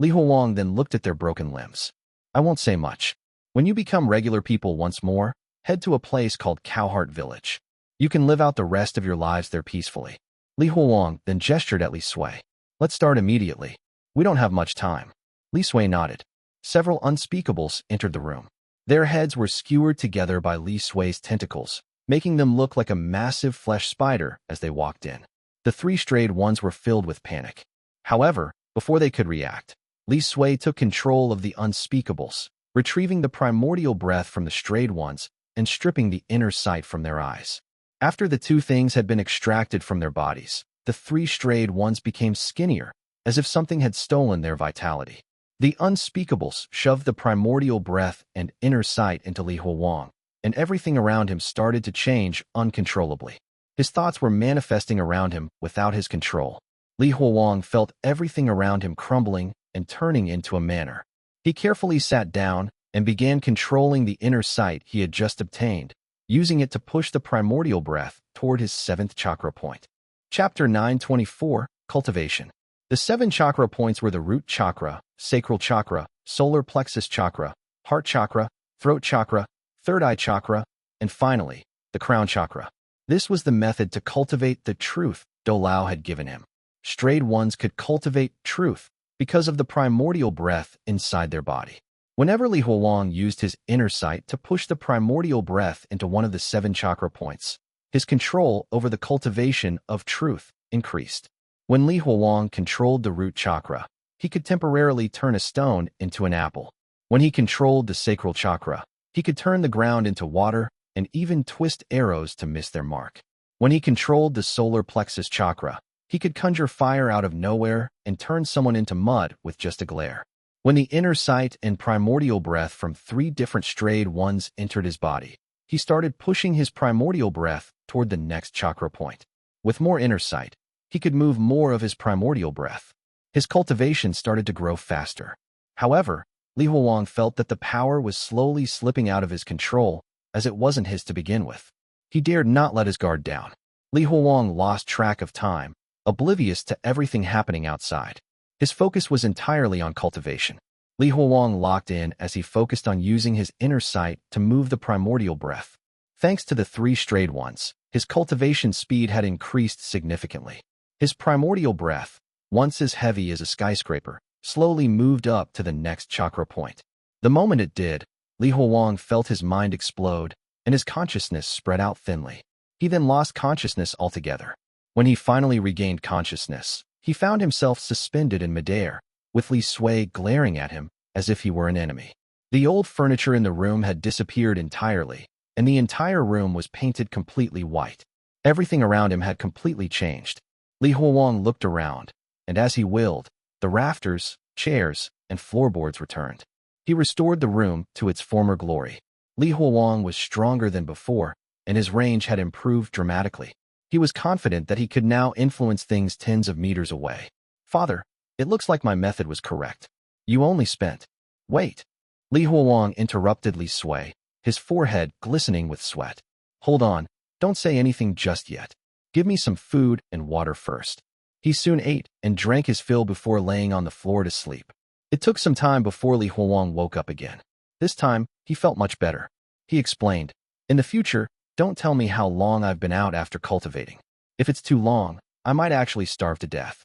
Li Huang then looked at their broken limbs. I won't say much. When you become regular people once more, head to a place called Cowheart Village. You can live out the rest of your lives there peacefully. Li Huang then gestured at Li Sui. Let's start immediately. We don't have much time. Li Sui nodded. Several unspeakables entered the room. Their heads were skewered together by Li Sui's tentacles, making them look like a massive flesh spider as they walked in. The 3 strayed ones were filled with panic. However, before they could react, Li Sui took control of the unspeakables, retrieving the primordial breath from the strayed ones and stripping the inner sight from their eyes. After the 2 things had been extracted from their bodies, the 3 strayed ones became skinnier, as if something had stolen their vitality. The unspeakables shoved the primordial breath and inner sight into Li Huang, and everything around him started to change uncontrollably. His thoughts were manifesting around him without his control. Li Huang felt everything around him crumbling and turning into a manner. He carefully sat down and began controlling the inner sight he had just obtained, using it to push the primordial breath toward his 7th chakra point. Chapter 924, Cultivation. The 7 chakra points were the root chakra, sacral chakra, solar plexus chakra, heart chakra, throat chakra, third eye chakra, and finally, the crown chakra. This was the method to cultivate the truth Donglai had given him. Strayed ones could cultivate truth because of the primordial breath inside their body. Whenever Li Huolong used his inner sight to push the primordial breath into one of the 7 chakra points, his control over the cultivation of truth increased. When Li Huolong controlled the root chakra, he could temporarily turn a stone into an apple. When he controlled the sacral chakra, he could turn the ground into water and even twist arrows to miss their mark. When he controlled the solar plexus chakra, he could conjure fire out of nowhere and turn someone into mud with just a glare. When the inner sight and primordial breath from 3 different strayed ones entered his body, he started pushing his primordial breath toward the next chakra point. With more inner sight, he could move more of his primordial breath. His cultivation started to grow faster. However, Li Huolong felt that the power was slowly slipping out of his control, as it wasn't his to begin with. He dared not let his guard down. Li Huolong lost track of time, oblivious to everything happening outside. His focus was entirely on cultivation. Li Huolong locked in as he focused on using his inner sight to move the primordial breath. Thanks to the 3 strayed ones, his cultivation speed had increased significantly. His primordial breath, once as heavy as a skyscraper, slowly moved up to the next chakra point. The moment it did, Li Huolong felt his mind explode, and his consciousness spread out thinly. He then lost consciousness altogether. When he finally regained consciousness, he found himself suspended in midair, with Li Sui glaring at him as if he were an enemy. The old furniture in the room had disappeared entirely, and the entire room was painted completely white. Everything around him had completely changed. Li Huolong looked around, and as he willed, the rafters, chairs, and floorboards returned. He restored the room to its former glory. Li Huolong was stronger than before, and his range had improved dramatically. He was confident that he could now influence things tens of meters away. Father, it looks like my method was correct. You only spent... Wait. Li Huolong interrupted Li Sui, his forehead glistening with sweat. Hold on, don't say anything just yet. Give me some food and water first. He soon ate and drank his fill before laying on the floor to sleep. It took some time before Li Huolong woke up again. This time, he felt much better. He explained, in the future, don't tell me how long I've been out after cultivating. If it's too long, I might actually starve to death.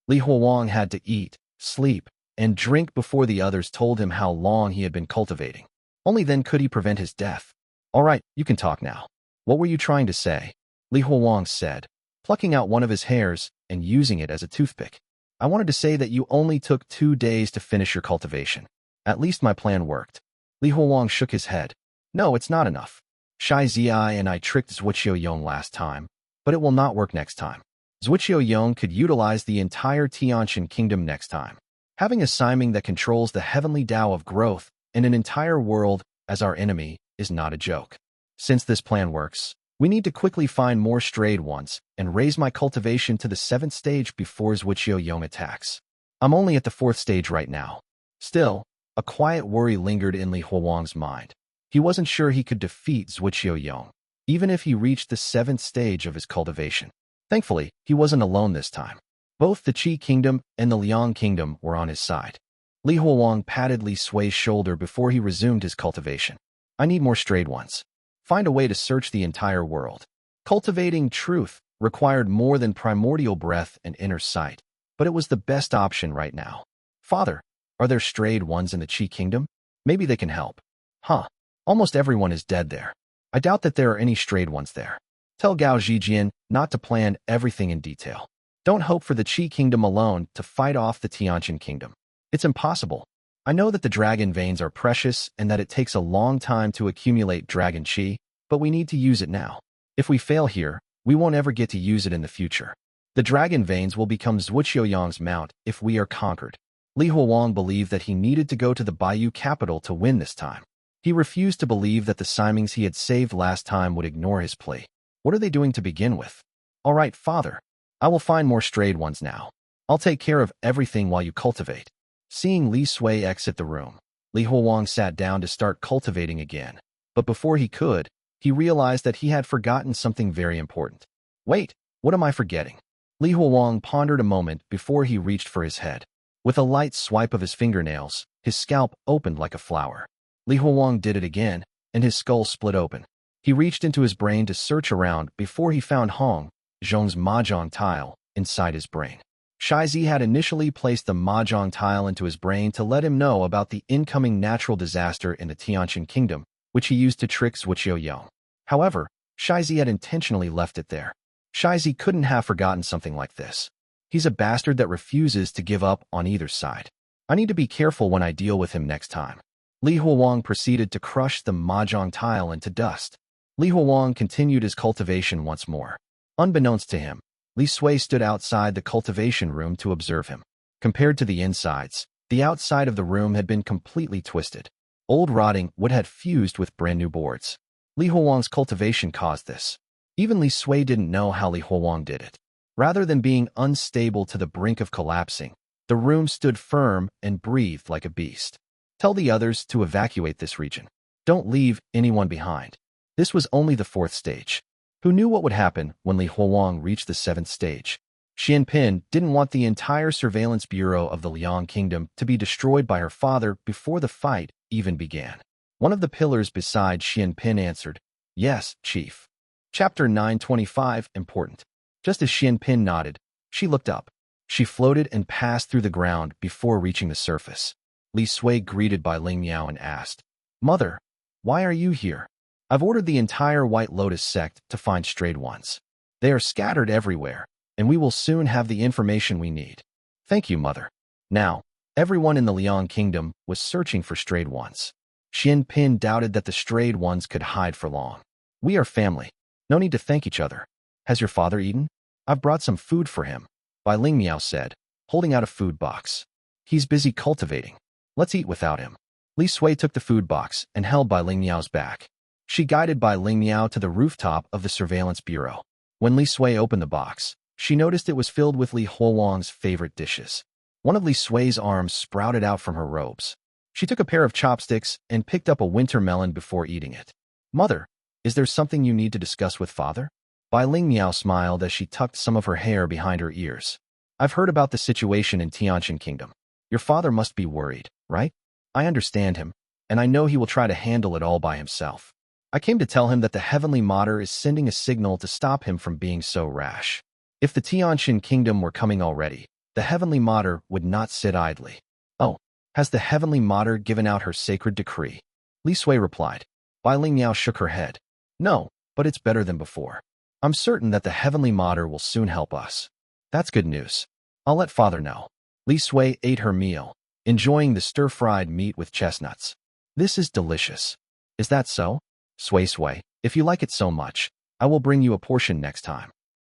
Li Huolong had to eat, sleep, and drink before the others told him how long he had been cultivating. Only then could he prevent his death. All right, you can talk now. What were you trying to say? Li Huolong said, plucking out one of his hairs and using it as a toothpick. I wanted to say that you only took 2 days to finish your cultivation. At least my plan worked. Li Huolong shook his head. No, it's not enough. Shai Zi and I tricked Zuoqiu Yong last time, but it will not work next time. Zuoqiu Yong could utilize the entire Tianqian kingdom next time. Having a Siming that controls the heavenly Tao of growth and an entire world as our enemy is not a joke. Since this plan works, we need to quickly find more strayed ones and raise my cultivation to the 7th stage before Zuoqiu Yong attacks. I'm only at the 4th stage right now. Still, a quiet worry lingered in Li Huolong's mind. He wasn't sure he could defeat Zuoqiu Yong, even if he reached the 7th stage of his cultivation. Thankfully, he wasn't alone this time. Both the Qi kingdom and the Liang kingdom were on his side. Li Huolong patted Li Sui's shoulder before he resumed his cultivation. I need more strayed ones. Find a way to search the entire world. Cultivating truth required more than primordial breath and inner sight, but it was the best option right now. Father, are there strayed ones in the Qi kingdom? Maybe they can help. Huh. Almost everyone is dead there. I doubt that there are any strayed ones there. Tell Gao Zhijian not to plan everything in detail. Don't hope for the Qi kingdom alone to fight off the Tianqian kingdom. It's impossible. I know that the dragon veins are precious and that it takes a long time to accumulate dragon qi, but we need to use it now. If we fail here, we won't ever get to use it in the future. The dragon veins will become Zuoqiu Yong's mount if we are conquered. Li Huolong believed that he needed to go to the Baiyu capital to win this time. He refused to believe that the Simings he had saved last time would ignore his plea. What are they doing to begin with? All right, father. I will find more strayed ones now. I'll take care of everything while you cultivate. Seeing Li Sui exit the room, Li Huolong sat down to start cultivating again. But before he could, he realized that he had forgotten something very important. Wait, what am I forgetting? Li Huolong pondered a moment before he reached for his head. With a light swipe of his fingernails, his scalp opened like a flower. Li Huang did it again, and his skull split open. He reached into his brain to search around before he found Hong Zhong's mahjong tile inside his brain. Shai Zi had initially placed the mahjong tile into his brain to let him know about the incoming natural disaster in the Tianqian kingdom, which he used to trick Zuoqiu Yong. However, Shai Zi had intentionally left it there. Shai Zi couldn't have forgotten something like this. He's a bastard that refuses to give up on either side. I need to be careful when I deal with him next time. Li Huang proceeded to crush the mahjong tile into dust. Li Huang continued his cultivation once more. Unbeknownst to him, Li Sui stood outside the cultivation room to observe him. Compared to the insides, the outside of the room had been completely twisted. Old rotting wood had fused with brand new boards. Li Huang's cultivation caused this. Even Li Sui didn't know how Li Huang did it. Rather than being unstable to the brink of collapsing, the room stood firm and breathed like a beast. Tell the others to evacuate this region. Don't leave anyone behind. This was only the 4th stage. Who knew what would happen when Li Huang reached the 7th stage? Xuan Pin didn't want the entire surveillance bureau of the Liang kingdom to be destroyed by her father before the fight even began. One of the pillars beside Xuan Pin answered, "Yes, Chief." Chapter 925, important. Just as Xuan Pin nodded, she looked up. She floated and passed through the ground before reaching the surface. Li Sui greeted by Ling Miao and asked, "Mother, why are you here?" "I've ordered the entire White Lotus sect to find strayed ones. They are scattered everywhere, and we will soon have the information we need." "Thank you, Mother." Now, everyone in the Liang kingdom was searching for strayed ones. Xuan Pin doubted that the strayed ones could hide for long. "We are family. No need to thank each other. Has your father eaten?" "I've brought some food for him," Bai Ling Miao said, holding out a food box. "He's busy cultivating. Let's eat without him." Li Sui took the food box and held Bai Ling Miao's back. She guided Bai Ling Miao to the rooftop of the surveillance bureau. When Li Sui opened the box, she noticed it was filled with Li Huang's favorite dishes. One of Li Sui's arms sprouted out from her robes. She took a pair of chopsticks and picked up a winter melon before eating it. "Mother, is there something you need to discuss with father?" Bai Ling Miao smiled as she tucked some of her hair behind her ears. "I've heard about the situation in Tianqian Kingdom. Your father must be worried, right? I understand him, and I know he will try to handle it all by himself. I came to tell him that the Heavenly Mater is sending a signal to stop him from being so rash. If the Tianqian Kingdom were coming already, the Heavenly Mater would not sit idly." "Oh, has the Heavenly Mater given out her sacred decree?" Li Sui replied. Bai Ling Miao shook her head. "No, but it's better than before. I'm certain that the Heavenly Mater will soon help us." "That's good news. I'll let father know." Li Sui ate her meal, enjoying the stir-fried meat with chestnuts. "This is delicious." "Is that so?" Sui, if you like it so much, I will bring you a portion next time."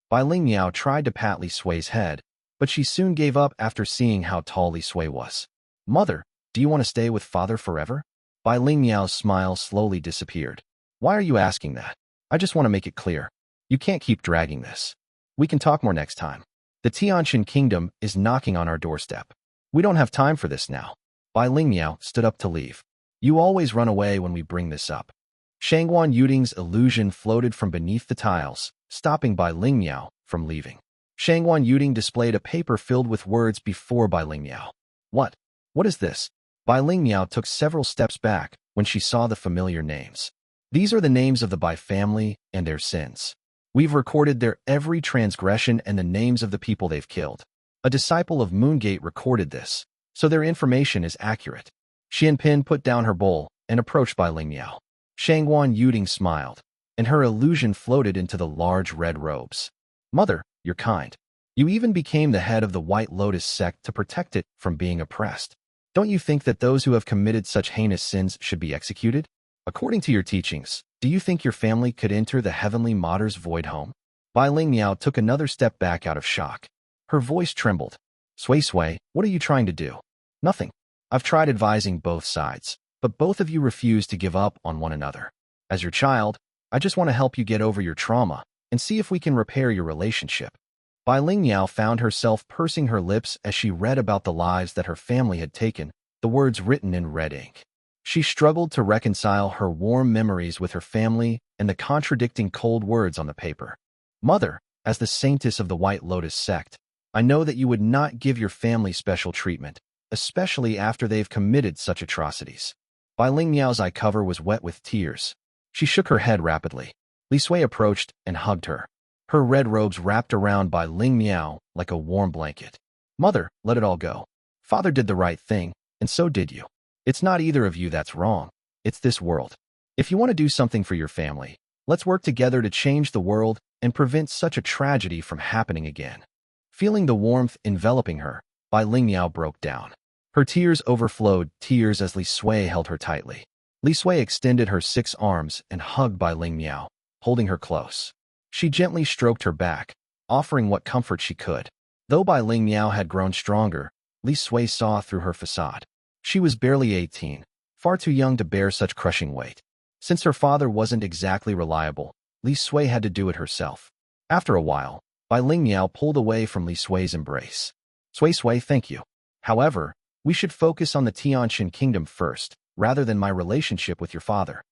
Bai Ling Miao tried to pat Li Sui's head, but she soon gave up after seeing how tall Li Sui was. "Mother, do you want to stay with father forever?" Bai Ling Miao's smile slowly disappeared. "Why are you asking that? I just want to make it clear. You can't keep dragging this. We can talk more next time. The Tianqian Kingdom is knocking on our doorstep. We don't have time for this now." Bai Ling Miao stood up to leave. "You always run away when we bring this up." Shangguan Yuding's illusion floated from beneath the tiles, stopping Bai Ling Miao from leaving. Shangguan Yuding displayed a paper filled with words before Bai Ling Miao. "What? What is this?" Bai Ling Miao took several steps back when she saw the familiar names. "These are the names of the Bai family and their sins. We've recorded their every transgression and the names of the people they've killed. A disciple of Moongate recorded this, so their information is accurate." Xuan Pin put down her bowl and approached Bai Ling Miao. Shangguan Yuding smiled, and her illusion floated into the large red robes. "Mother, you're kind. You even became the head of the White Lotus sect to protect it from being oppressed. Don't you think that those who have committed such heinous sins should be executed? According to your teachings, do you think your family could enter the Heavenly Mater's void home?" Bai Ling Miao took another step back out of shock. Her voice trembled. Sui, what are you trying to do?" "Nothing. I've tried advising both sides, but both of you refuse to give up on one another. As your child, I just want to help you get over your trauma and see if we can repair your relationship." Bai Ling Miao found herself pursing her lips as she read about the lives that her family had taken, the words written in red ink. She struggled to reconcile her warm memories with her family and the contradicting cold words on the paper. "Mother, as the saintess of the White Lotus sect, I know that you would not give your family special treatment, especially after they've committed such atrocities. Bai Lingmiao's eye cover was wet with tears. She shook her head rapidly. Li Sui approached and hugged her. Her red robes wrapped around Bai Lingmiao like a warm blanket. Mother, let it all go. Father did the right thing, and so did you. It's not either of you that's wrong. It's this world. If you want to do something for your family, let's work together to change the world and prevent such a tragedy from happening again. Feeling the warmth enveloping her, Bai Lingmiao broke down. Her tears overflowed, tears as Li Sui held her tightly. Li Sui extended her 6 arms and hugged Bai Lingmiao, holding her close. She gently stroked her back, offering what comfort she could. Though Bai Lingmiao had grown stronger, Li Sui saw through her facade. She was barely 18, far too young to bear such crushing weight. Since her father wasn't exactly reliable, Li Sui had to do it herself. After a while, Bai Lingmiao pulled away from Li Sui's embrace. Sui, thank you. However, we should focus on the Tianqin kingdom first, rather than my relationship with your father.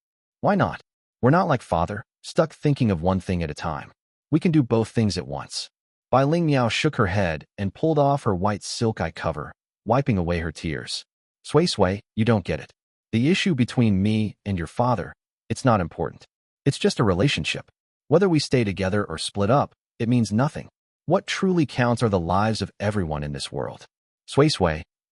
Why not? We're not like father, stuck thinking of one thing at a time. We can do both things at once. Bai Lingmiao shook her head and pulled off her white silk eye cover, wiping away her tears. Sui, you don't get it. The issue between me and your father, it's not important. It's just a relationship. Whether we stay together or split up, it means nothing. What truly counts are the lives of everyone in this world. Sui,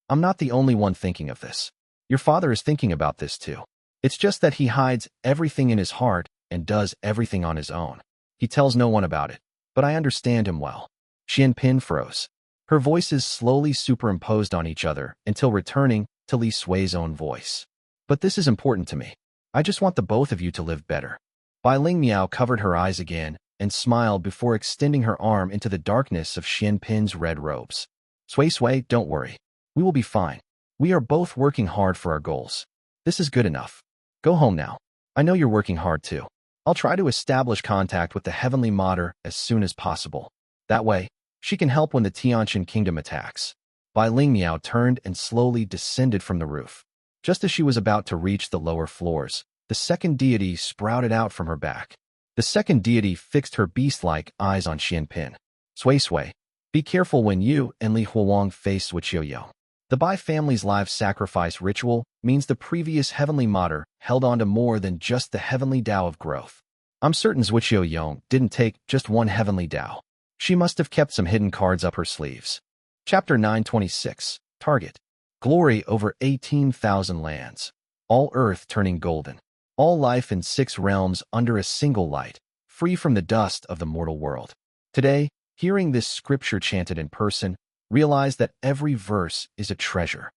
I'm not the only one thinking of this. Your father is thinking about this too. It's just that he hides everything in his heart and does everything on his own. He tells no one about it, but I understand him well. Xuan Pin froze. Her voices slowly superimposed on each other until returning to Li Sui's own voice. But this is important to me. I just want the both of you to live better. Bai Lingmiao covered her eyes again and smiled before extending her arm into the darkness of Xuan Pin's red robes. Sui, don't worry. We will be fine. We are both working hard for our goals. This is good enough. Go home now. I know you're working hard too. I'll try to establish contact with the Heavenly Mater as soon as possible. That way, she can help when the Tianqin kingdom attacks. Bai Lingmiao turned and slowly descended from the roof. Just as she was about to reach the lower floors, the second deity sprouted out from her back. The second deity fixed her beast-like eyes on Xuan Pin. Sui, be careful when you and Li Huang face Zuoqiu. The Bai family's life sacrifice ritual means the previous Heavenly Mater held on to more than just the Heavenly Tao of growth. I'm certain Zuoqiu Yong didn't take just one Heavenly Tao. She must have kept some hidden cards up her sleeves. Chapter 926. Target. Glory over 18,000 lands. All earth turning golden. All life in 6 realms under a single light, free from the dust of the mortal world. Today, hearing this scripture chanted in person, realize that every verse is a treasure.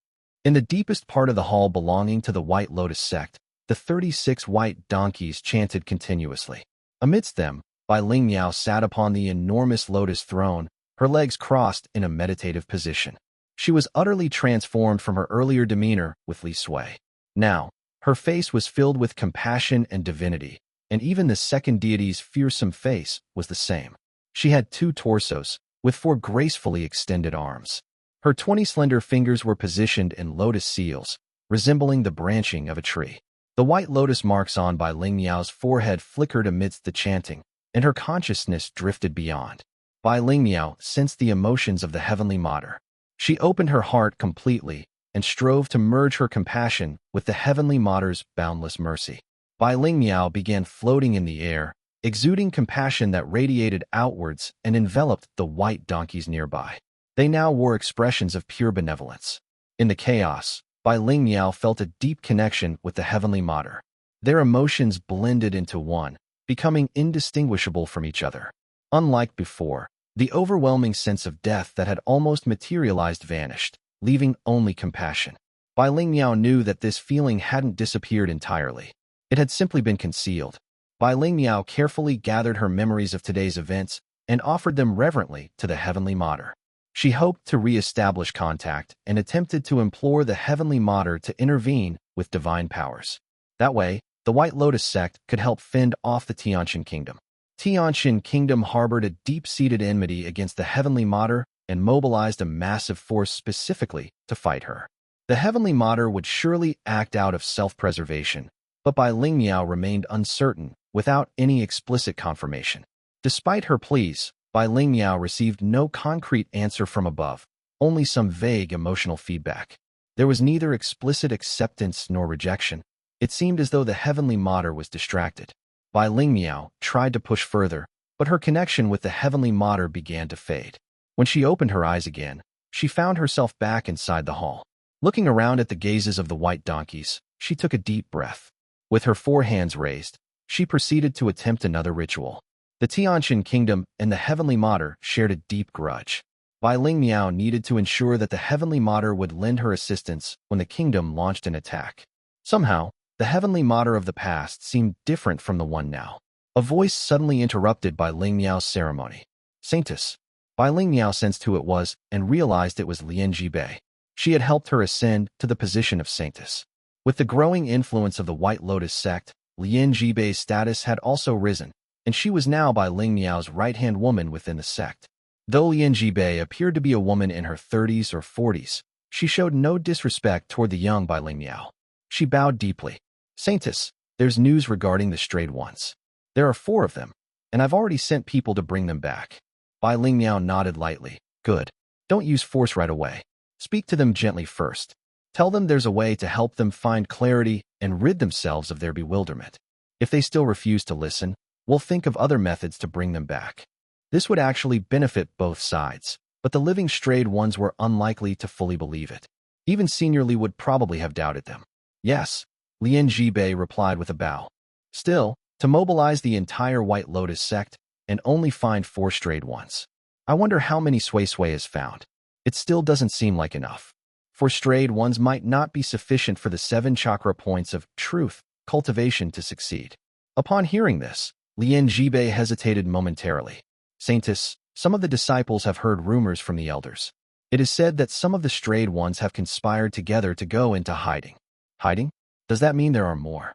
In the deepest part of the hall belonging to the White Lotus sect, the 36 white donkeys chanted continuously. Amidst them, Bai Lingmiao sat upon the enormous lotus throne, her legs crossed in a meditative position. She was utterly transformed from her earlier demeanor with Li Sui. Now, her face was filled with compassion and divinity, and even the second deity's fearsome face was the same. She had 2 torsos, with 4 gracefully extended arms. Her 20 slender fingers were positioned in lotus seals, resembling the branching of a tree. The white lotus marks on Bai Lingmiao's forehead flickered amidst the chanting, and her consciousness drifted beyond. Bai Lingmiao sensed the emotions of the Heavenly Mater. She opened her heart completely and strove to merge her compassion with the Heavenly Mater's boundless mercy. Bai Lingmiao began floating in the air, exuding compassion that radiated outwards and enveloped the white donkeys nearby. They now wore expressions of pure benevolence. In the chaos, Bai Lingmiao felt a deep connection with the Heavenly Mater. Their emotions blended into one, becoming indistinguishable from each other. Unlike before, the overwhelming sense of death that had almost materialized vanished, leaving only compassion. Bai Lingmiao knew that this feeling hadn't disappeared entirely. It had simply been concealed. Bai Lingmiao carefully gathered her memories of today's events and offered them reverently to the Heavenly Mater. She hoped to re-establish contact and attempted to implore the Heavenly Mater to intervene with divine powers. That way, the White Lotus sect could help fend off the Tianqin kingdom. Tianqin kingdom harbored a deep-seated enmity against the Heavenly Mater and mobilized a massive force specifically to fight her. The Heavenly Mater would surely act out of self-preservation, but Bai Lingmiao remained uncertain, without any explicit confirmation. Despite her pleas, Bai Lingmiao received no concrete answer from above, only some vague emotional feedback. There was neither explicit acceptance nor rejection. It seemed as though the heavenly Mater was distracted. Bai Lingmiao tried to push further, but her connection with the heavenly Mater began to fade. When she opened her eyes again, she found herself back inside the hall. Looking around at the gazes of the white donkeys, she took a deep breath. With her 4 hands raised, she proceeded to attempt another ritual. The Tianqian kingdom and the heavenly Mater shared a deep grudge. Bai Lingmiao needed to ensure that the heavenly Mater would lend her assistance when the kingdom launched an attack. Somehow, the heavenly Mater of the past seemed different from the one now. A voice suddenly interrupted Bai Lingmiao's ceremony. Saintess. Bai Lingmiao sensed who it was and realized it was Lian Jibei. She had helped her ascend to the position of saintess. With the growing influence of the White Lotus sect, Lian Jibei's status had also risen, and she was now Bai Lingmiao's right-hand woman within the sect. Though Lian Jibei appeared to be a woman in her 30s or 40s, she showed no disrespect toward the young Bai Lingmiao. She bowed deeply. Saintess, there's news regarding the strayed ones. There are 4 of them, and I've already sent people to bring them back. Bai Lingmiao nodded lightly. Good. Don't use force right away. Speak to them gently first. Tell them there's a way to help them find clarity and rid themselves of their bewilderment. If they still refuse to listen, we'll think of other methods to bring them back. This would actually benefit both sides, but the living strayed ones were unlikely to fully believe it. Even Senior Li would probably have doubted them. Yes, Lian Jibei replied with a bow. Still, to mobilize the entire White Lotus sect and only find 4 strayed ones. I wonder how many Sui has found. It still doesn't seem like enough. 4 strayed ones might not be sufficient for the 7 chakra points of truth, cultivation to succeed. Upon hearing this, Lian Jibei hesitated momentarily. Saintess, some of the disciples have heard rumors from the elders. It is said that some of the strayed ones have conspired together to go into hiding. Hiding? Does that mean there are more?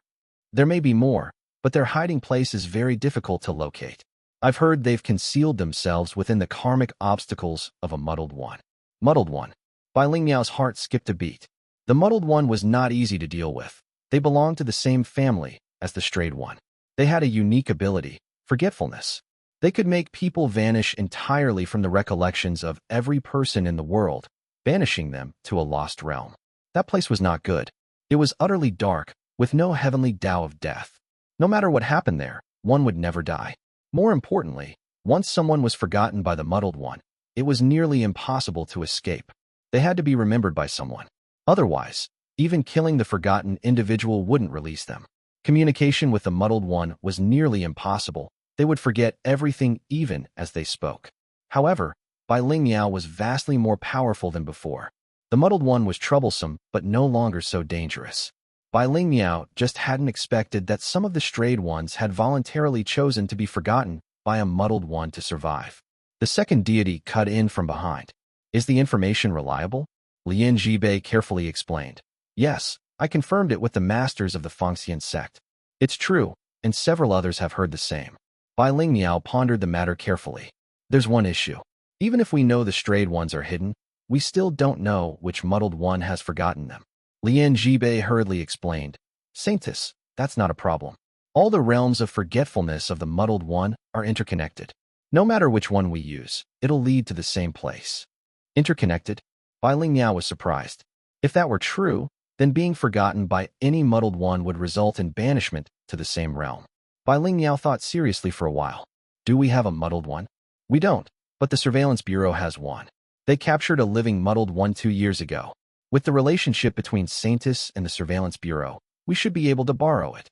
There may be more, but their hiding place is very difficult to locate. I've heard they've concealed themselves within the karmic obstacles of a Muddled One. Muddled One. Bai Lingmiao's heart skipped a beat. The Muddled One was not easy to deal with. They belonged to the same family as the strayed one. They had a unique ability, forgetfulness. They could make people vanish entirely from the recollections of every person in the world, banishing them to a lost realm. That place was not good. It was utterly dark, with no heavenly Tao of death. No matter what happened there, one would never die. More importantly, once someone was forgotten by the Muddled One, it was nearly impossible to escape. They had to be remembered by someone. Otherwise, even killing the forgotten individual wouldn't release them. Communication with the Muddled One was nearly impossible. They would forget everything even as they spoke. However, Bai Lingmiao was vastly more powerful than before. The Muddled One was troublesome, but no longer so dangerous. Bai Lingmiao just hadn't expected that some of the strayed ones had voluntarily chosen to be forgotten by a Muddled One to survive. The second deity cut in from behind. Is the information reliable? Lian Jibei carefully explained. Yes, I confirmed it with the masters of the Fengxian sect. It's true, and several others have heard the same. Bai Lingmiao pondered the matter carefully. There's one issue. Even if we know the strayed ones are hidden, we still don't know which Muddled One has forgotten them. Lian Jibei hurriedly explained. Saintess, that's not a problem. All the realms of forgetfulness of the Muddled One are interconnected. No matter which one we use, it'll lead to the same place. Interconnected? Bai Lingmiao was surprised. If that were true, then being forgotten by any Muddled One would result in banishment to the same realm. Bai Lingmiao thought seriously for a while. Do we have a Muddled One? We don't, but the Surveillance Bureau has one. They captured a living Muddled One 2 years ago. With the relationship between Saintess and the Surveillance Bureau, we should be able to borrow it.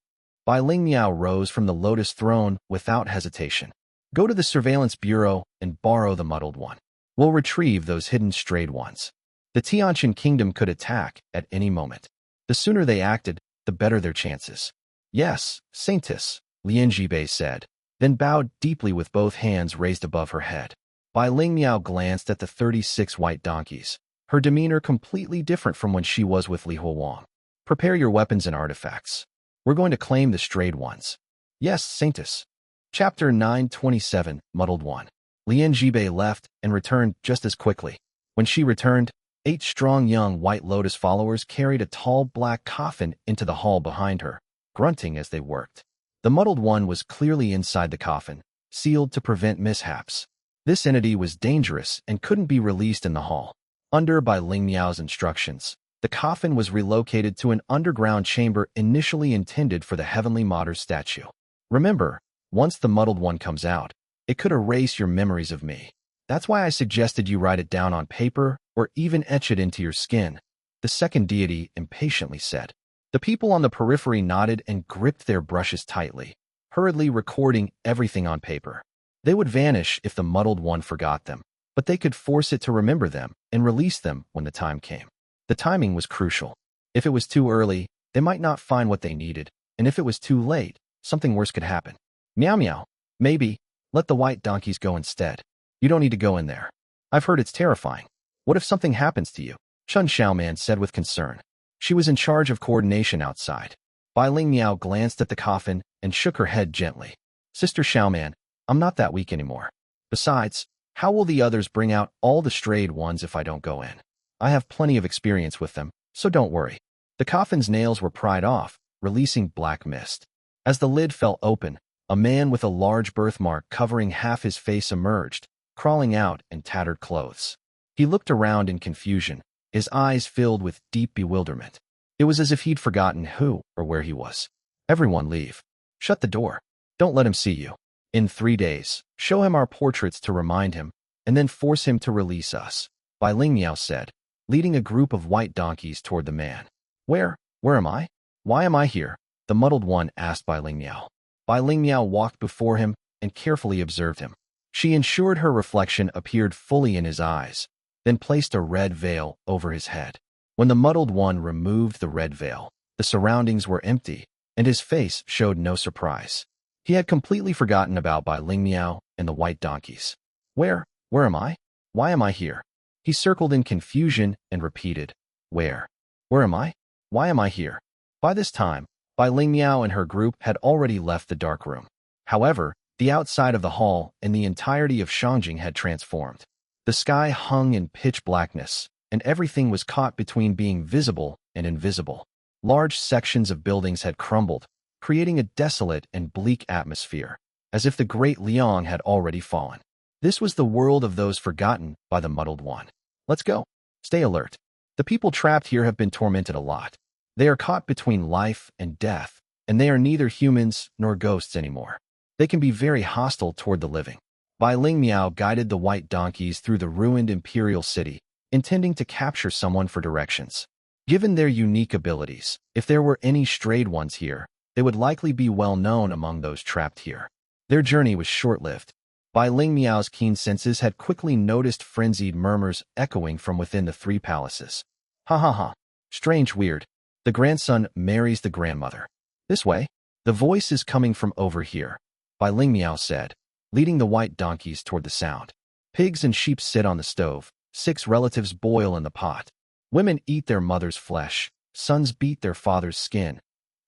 Bai Lingmiao rose from the Lotus throne without hesitation. Go to the Surveillance Bureau and borrow the Muddled One. We'll retrieve those hidden strayed ones. The Tianqian kingdom could attack at any moment. The sooner they acted, the better their chances. Yes, Saintess, Lian Jibei said, then bowed deeply with both hands raised above her head. Bai Lingmiao glanced at the 36 white donkeys, her demeanor completely different from when she was with Li Huowang. Prepare your weapons and artifacts. We're going to claim the strayed ones. Yes, Saintess. Chapter 927, Muddled One. Lian Jibei left and returned just as quickly. When she returned, 8 strong young White Lotus followers carried a tall black coffin into the hall behind her, grunting as they worked. The Muddled One was clearly inside the coffin, sealed to prevent mishaps. This entity was dangerous and couldn't be released in the hall. Under by Ling Miao's instructions, the coffin was relocated to an underground chamber initially intended for the Heavenly Martyr statue. Remember, once the Muddled One comes out, it could erase your memories of me. That's why I suggested you write it down on paper or even etch it into your skin, the second deity impatiently said. The people on the periphery nodded and gripped their brushes tightly, hurriedly recording everything on paper. They would vanish if the Muddled One forgot them, but they could force it to remember them and release them when the time came. The timing was crucial. If it was too early, they might not find what they needed, and if it was too late, something worse could happen. Meow meow. Maybe. Let the white donkeys go instead. You don't need to go in there. I've heard it's terrifying. What if something happens to you? Chun Xiaoman said with concern. She was in charge of coordination outside. Bai Ling Miao glanced at the coffin and shook her head gently. Sister Xiaoman, I'm not that weak anymore. Besides, how will the others bring out all the strayed ones if I don't go in? I have plenty of experience with them, so don't worry. The coffin's nails were pried off, releasing black mist. As the lid fell open, a man with a large birthmark covering half his face emerged, crawling out in tattered clothes. He looked around in confusion, his eyes filled with deep bewilderment. It was as if he'd forgotten who or where he was. Everyone leave. Shut the door. Don't let him see you. In 3 days, show him our portraits to remind him, and then force him to release us, Bai Ling Miao said, leading a group of white donkeys toward the man. Where am I? Why am I here? The Muddled One asked Bai Ling Miao. Bai Ling Miao walked before him and carefully observed him. She ensured her reflection appeared fully in his eyes, then placed a red veil over his head. When the Muddled One removed the red veil, the surroundings were empty, and his face showed no surprise. He had completely forgotten about Bai Ling Miao and the white donkeys. Where am I? Why am I here? He circled in confusion and repeated, Where am I? Why am I here? By this time, Bai Ling Miao and her group had already left the dark room. However, the outside of the hall and the entirety of Xiangjing had transformed. The sky hung in pitch blackness, and everything was caught between being visible and invisible. Large sections of buildings had crumbled, creating a desolate and bleak atmosphere, as if the great Liang had already fallen. This was the world of those forgotten by the Muddled One. Let's go. Stay alert. The people trapped here have been tormented a lot. They are caught between life and death, and they are neither humans nor ghosts anymore. They can be very hostile toward the living. Bai Ling Miao guided the white donkeys through the ruined imperial city, intending to capture someone for directions. Given their unique abilities, if there were any strayed ones here, they would likely be well known among those trapped here. Their journey was short-lived. Bai Ling Miao's keen senses had quickly noticed frenzied murmurs echoing from within the 3 palaces. Ha ha ha. Strange weird. The grandson marries the grandmother. This way. The voice is coming from over here, Bai Ling Miao said, leading the white donkeys toward the sound. Pigs and sheep sit on the stove. 6 relatives boil in the pot. Women eat their mother's flesh. Sons beat their father's skin.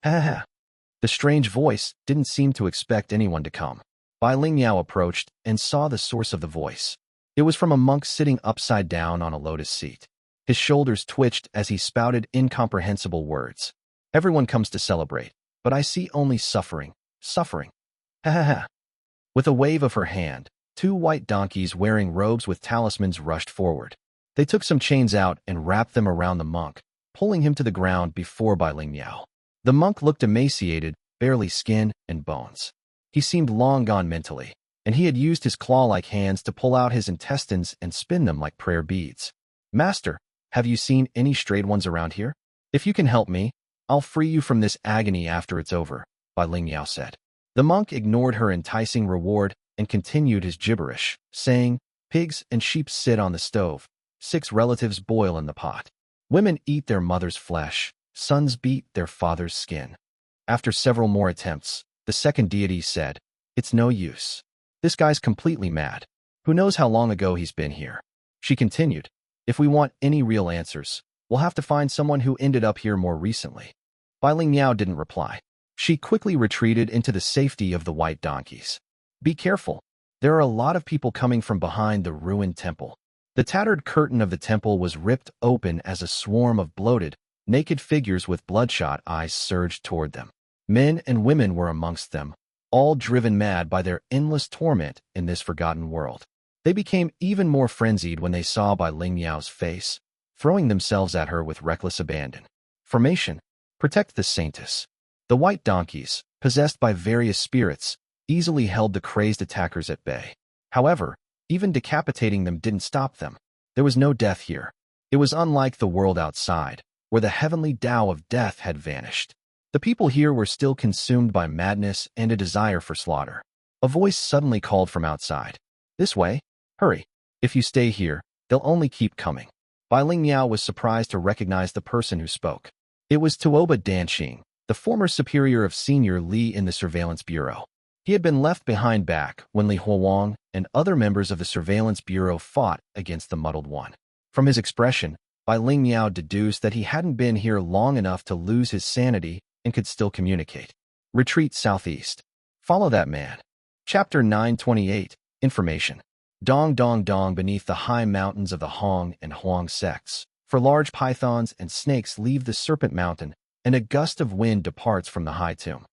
Ha ha ha. The strange voice didn't seem to expect anyone to come. Bai Ling Miao approached and saw the source of the voice. It was from a monk sitting upside down on a lotus seat. His shoulders twitched as he spouted incomprehensible words. Everyone comes to celebrate, but I see only suffering. Suffering. Ha ha ha. With a wave of her hand, 2 white donkeys wearing robes with talismans rushed forward. They took some chains out and wrapped them around the monk, pulling him to the ground before Bai Ling Miao. The monk looked emaciated, barely skin and bones. He seemed long gone mentally, and he had used his claw-like hands to pull out his intestines and spin them like prayer beads. Master, have you seen any strayed ones around here? If you can help me, I'll free you from this agony after it's over, Bai Ling Miao said. The monk ignored her enticing reward and continued his gibberish, saying, Pigs and sheep sit on the stove. 6 relatives boil in the pot. Women eat their mother's flesh. Sons beat their father's skin. After several more attempts, the second deity said, It's no use. This guy's completely mad. Who knows how long ago he's been here? She continued, If we want any real answers, we'll have to find someone who ended up here more recently. Bai Ling Miao didn't reply. She quickly retreated into the safety of the white donkeys. Be careful. There are a lot of people coming from behind the ruined temple. The tattered curtain of the temple was ripped open as a swarm of bloated, naked figures with bloodshot eyes surged toward them. Men and women were amongst them, all driven mad by their endless torment in this forgotten world. They became even more frenzied when they saw Bai Lingmiao's face, throwing themselves at her with reckless abandon. Formation: protect the Saintess. The white donkeys, possessed by various spirits, easily held the crazed attackers at bay. However, even decapitating them didn't stop them. There was no death here. It was unlike the world outside, where the heavenly Tao of death had vanished. The people here were still consumed by madness and a desire for slaughter. A voice suddenly called from outside. "This way. Hurry. If you stay here, they'll only keep coming." Bai Lingmiao was surprised to recognize the person who spoke. It was Tuoba Danqing, the former superior of Senior Li in the Surveillance Bureau. He had been left behind back when Li Huowang and other members of the Surveillance Bureau fought against the Muddled One. From his expression, Bai Lingmiao deduced that he hadn't been here long enough to lose his sanity and could still communicate. Retreat southeast. Follow that man. Chapter 928. Information. Dong dong dong beneath the high mountains of the Hong and Huang sects. For large pythons and snakes leave the Serpent Mountain, and a gust of wind departs from the high tomb.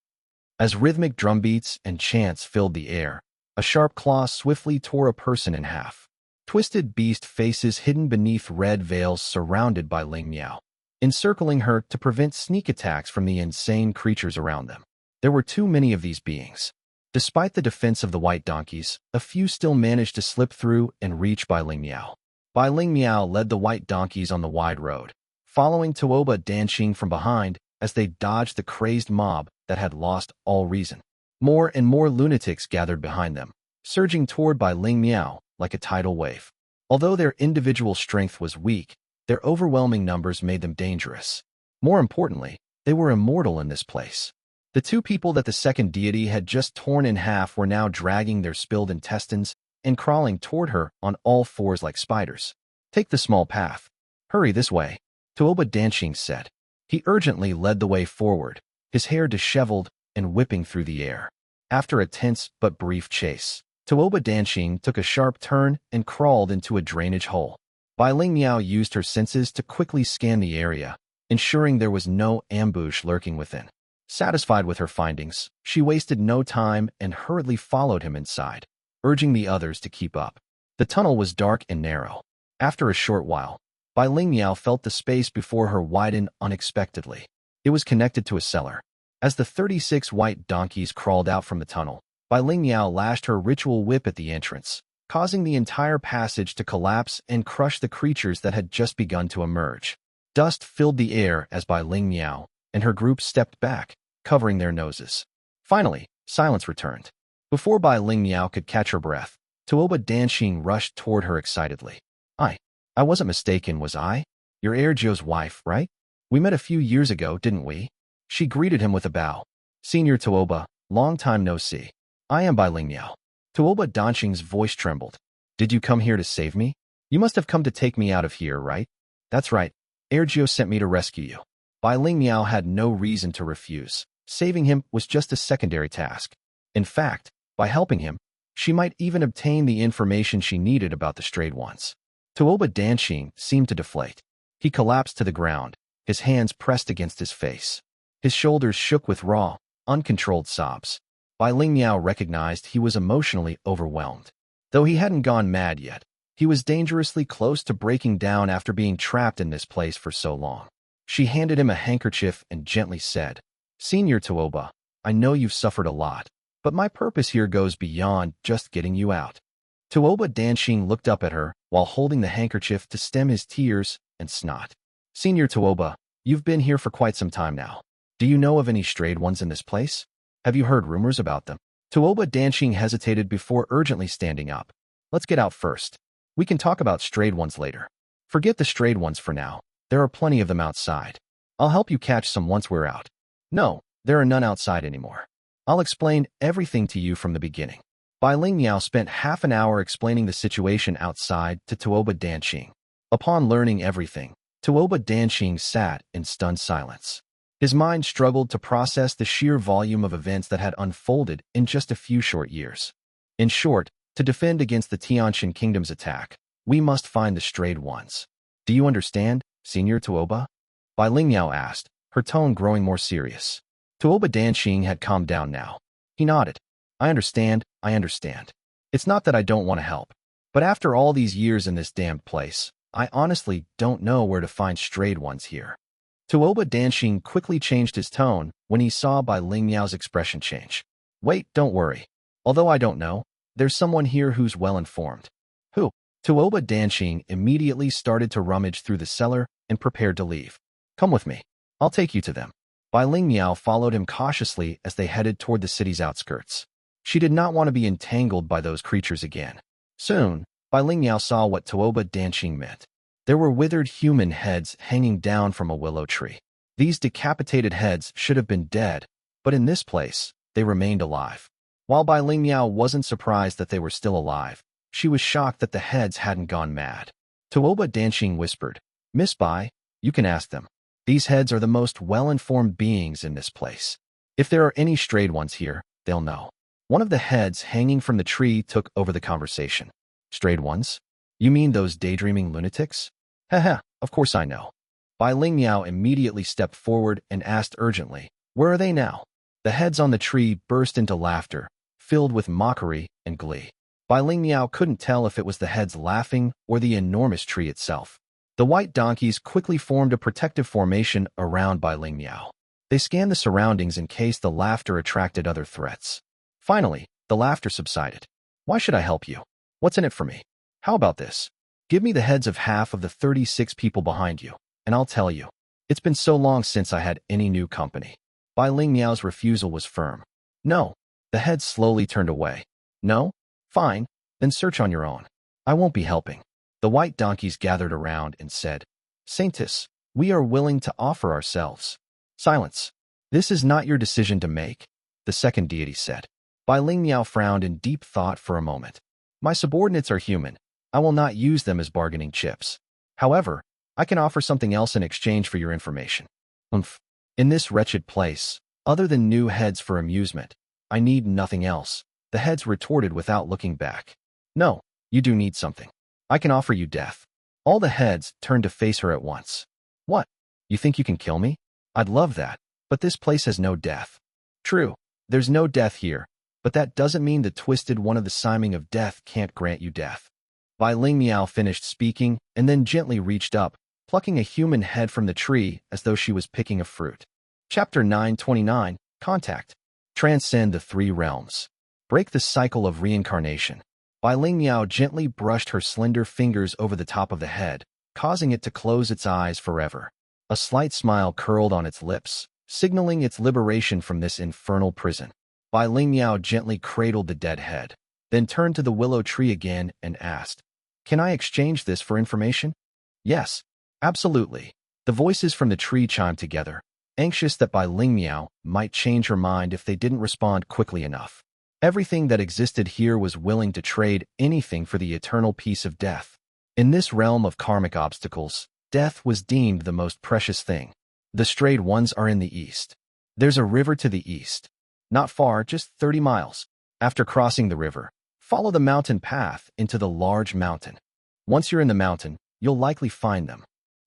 As rhythmic drumbeats and chants filled the air, a sharp claw swiftly tore a person in half. Twisted beast faces hidden beneath red veils surrounded by Lingmiao, encircling her to prevent sneak attacks from the insane creatures around them. There were too many of these beings. Despite the defense of the white donkeys, a few still managed to slip through and reach Bai Lingmiao. Bai Lingmiao led the white donkeys on the wide road, following Tuoba Danqing from behind as they dodged the crazed mob that had lost all reason. More and more lunatics gathered behind them, surging toward Bai Lingmiao like a tidal wave. Although their individual strength was weak, their overwhelming numbers made them dangerous. More importantly, they were immortal in this place. The two people that the second deity had just torn in half were now dragging their spilled intestines and crawling toward her on all fours like spiders. "Take the small path. Hurry this way," Tuoba Danqing said. He urgently led the way forward, his hair disheveled and whipping through the air. After a tense but brief chase, Tuoba Danqing took a sharp turn and crawled into a drainage hole. Bai Lingmiao used her senses to quickly scan the area, ensuring there was no ambush lurking within. Satisfied with her findings, she wasted no time and hurriedly followed him inside, urging the others to keep up. The tunnel was dark and narrow. After a short while, Bai Lingmiao felt the space before her widen unexpectedly. It was connected to a cellar. As the 36 white donkeys crawled out from the tunnel, Bai Lingmiao lashed her ritual whip at the entrance, causing the entire passage to collapse and crush the creatures that had just begun to emerge. Dust filled the air as Bai Lingmiao and her group stepped back, covering their noses. Finally, silence returned. Before Bai Lingmiao could catch her breath, Tuoba Danqing rushed toward her excitedly. I wasn't mistaken, was I? You're Ergio's wife, right? We met a few years ago, didn't we?" She greeted him with a bow. "Senior Tuoba, long time no see. I am Bai Lingmiao." Tuoba Danqing's voice trembled. "Did you come here to save me? You must have come to take me out of here, right?" "That's right. Ergio sent me to rescue you." Bai Lingmiao had no reason to refuse. Saving him was just a secondary task. In fact, by helping him, she might even obtain the information she needed about the strayed ones. Tuoba Danqing seemed to deflate. He collapsed to the ground, his hands pressed against his face. His shoulders shook with raw, uncontrolled sobs. Bai Lingmiao recognized he was emotionally overwhelmed. Though he hadn't gone mad yet, he was dangerously close to breaking down after being trapped in this place for so long. She handed him a handkerchief and gently said, "Senior Tuoba, I know you've suffered a lot, but my purpose here goes beyond just getting you out." Tuoba Danqing looked up at her while holding the handkerchief to stem his tears and snot. "Senior Tuoba, you've been here for quite some time now. Do you know of any strayed ones in this place? Have you heard rumors about them?" Tuoba Danqing hesitated before urgently standing up. "Let's get out first. We can talk about strayed ones later. Forget the strayed ones for now. There are plenty of them outside. I'll help you catch some once we're out." "No, there are none outside anymore. I'll explain everything to you from the beginning." Bai Lingmiao spent half an hour explaining the situation outside to Tuoba Danqing. Upon learning everything, Tuoba Danqing sat in stunned silence. His mind struggled to process the sheer volume of events that had unfolded in just a few short years. In short, to defend against the Tianqian Kingdom's attack, we must find the strayed ones. "Do you understand, Senior Tuoba?" Bai Lingmiao asked, her tone growing more serious. Tuoba Danqing had calmed down now. He nodded. I understand. It's not that I don't want to help, But after all these years in this damned place, I honestly don't know where to find strayed ones here. Tuoba Danxing quickly changed his tone when he saw Bai Lingmiao's expression change. Wait, don't worry. Although I don't know, there's someone here who's well-informed. Who? Tuoba Danxing immediately started to rummage through the cellar and prepared to leave. Come with me. I'll take you to them. Bai Lingmiao followed him cautiously as they headed toward the city's outskirts. She did not want to be entangled by those creatures again. Soon, Bai Lingmiao saw what Tuoba Danxing meant. There were withered human heads hanging down from a willow tree. These decapitated heads should have been dead, but in this place, they remained alive. While Bai Lingmiao wasn't surprised that they were still alive, she was shocked that the heads hadn't gone mad. Tuoba Danxing whispered, Miss Bai, you can ask them. These heads are the most well-informed beings in this place. If there are any strayed ones here, they'll know. One of the heads hanging from the tree took over the conversation. Strayed ones? You mean those daydreaming lunatics? Haha, of course I know. Bai Lingmiao immediately stepped forward and asked urgently, where are they now? The heads on the tree burst into laughter, filled with mockery and glee. Bai Lingmiao couldn't tell if it was the heads laughing or the enormous tree itself. The white donkeys quickly formed a protective formation around Bai Lingmiao. They scanned the surroundings in case the laughter attracted other threats. Finally, the laughter subsided. Why should I help you? What's in it for me? How about this? Give me the heads of half of the 36 people behind you, and I'll tell you. It's been so long since I had any new company. Bai Lingmiao's refusal was firm. No. The heads slowly turned away. No? Fine. Then search on your own. I won't be helping. The white donkeys gathered around and said, Saintess, we are willing to offer ourselves. Silence. This is not your decision to make, the second deity said. Bai Lingmiao frowned in deep thought for a moment. My subordinates are human. I will not use them as bargaining chips. However, I can offer something else in exchange for your information. In this wretched place, other than new heads for amusement, I need nothing else, the heads retorted without looking back. No, you do need something. I can offer you death. All the heads turned to face her at once. What? You think you can kill me? I'd love that, but this place has no death. True, there's no death here, but that doesn't mean the twisted one of the Siming of death can't grant you death. Bai Lingmiao finished speaking and then gently reached up, plucking a human head from the tree as though she was picking a fruit. Chapter 929, Contact. Transcend the three realms. Break the cycle of reincarnation. Bai Lingmiao gently brushed her slender fingers over the top of the head, causing it to close its eyes forever. A slight smile curled on its lips, signaling its liberation from this infernal prison. Bai Lingmiao gently cradled the dead head, then turned to the willow tree again and asked, Can I exchange this for information? Yes, absolutely. The voices from the tree chimed together, anxious that Bai Lingmiao might change her mind if they didn't respond quickly enough. Everything that existed here was willing to trade anything for the eternal peace of death. In this realm of karmic obstacles, death was deemed the most precious thing. The strayed ones are in the east. There's a river to the east. Not far, just 30 miles. After crossing the river, follow the mountain path into the large mountain. Once you're in the mountain, you'll likely find them.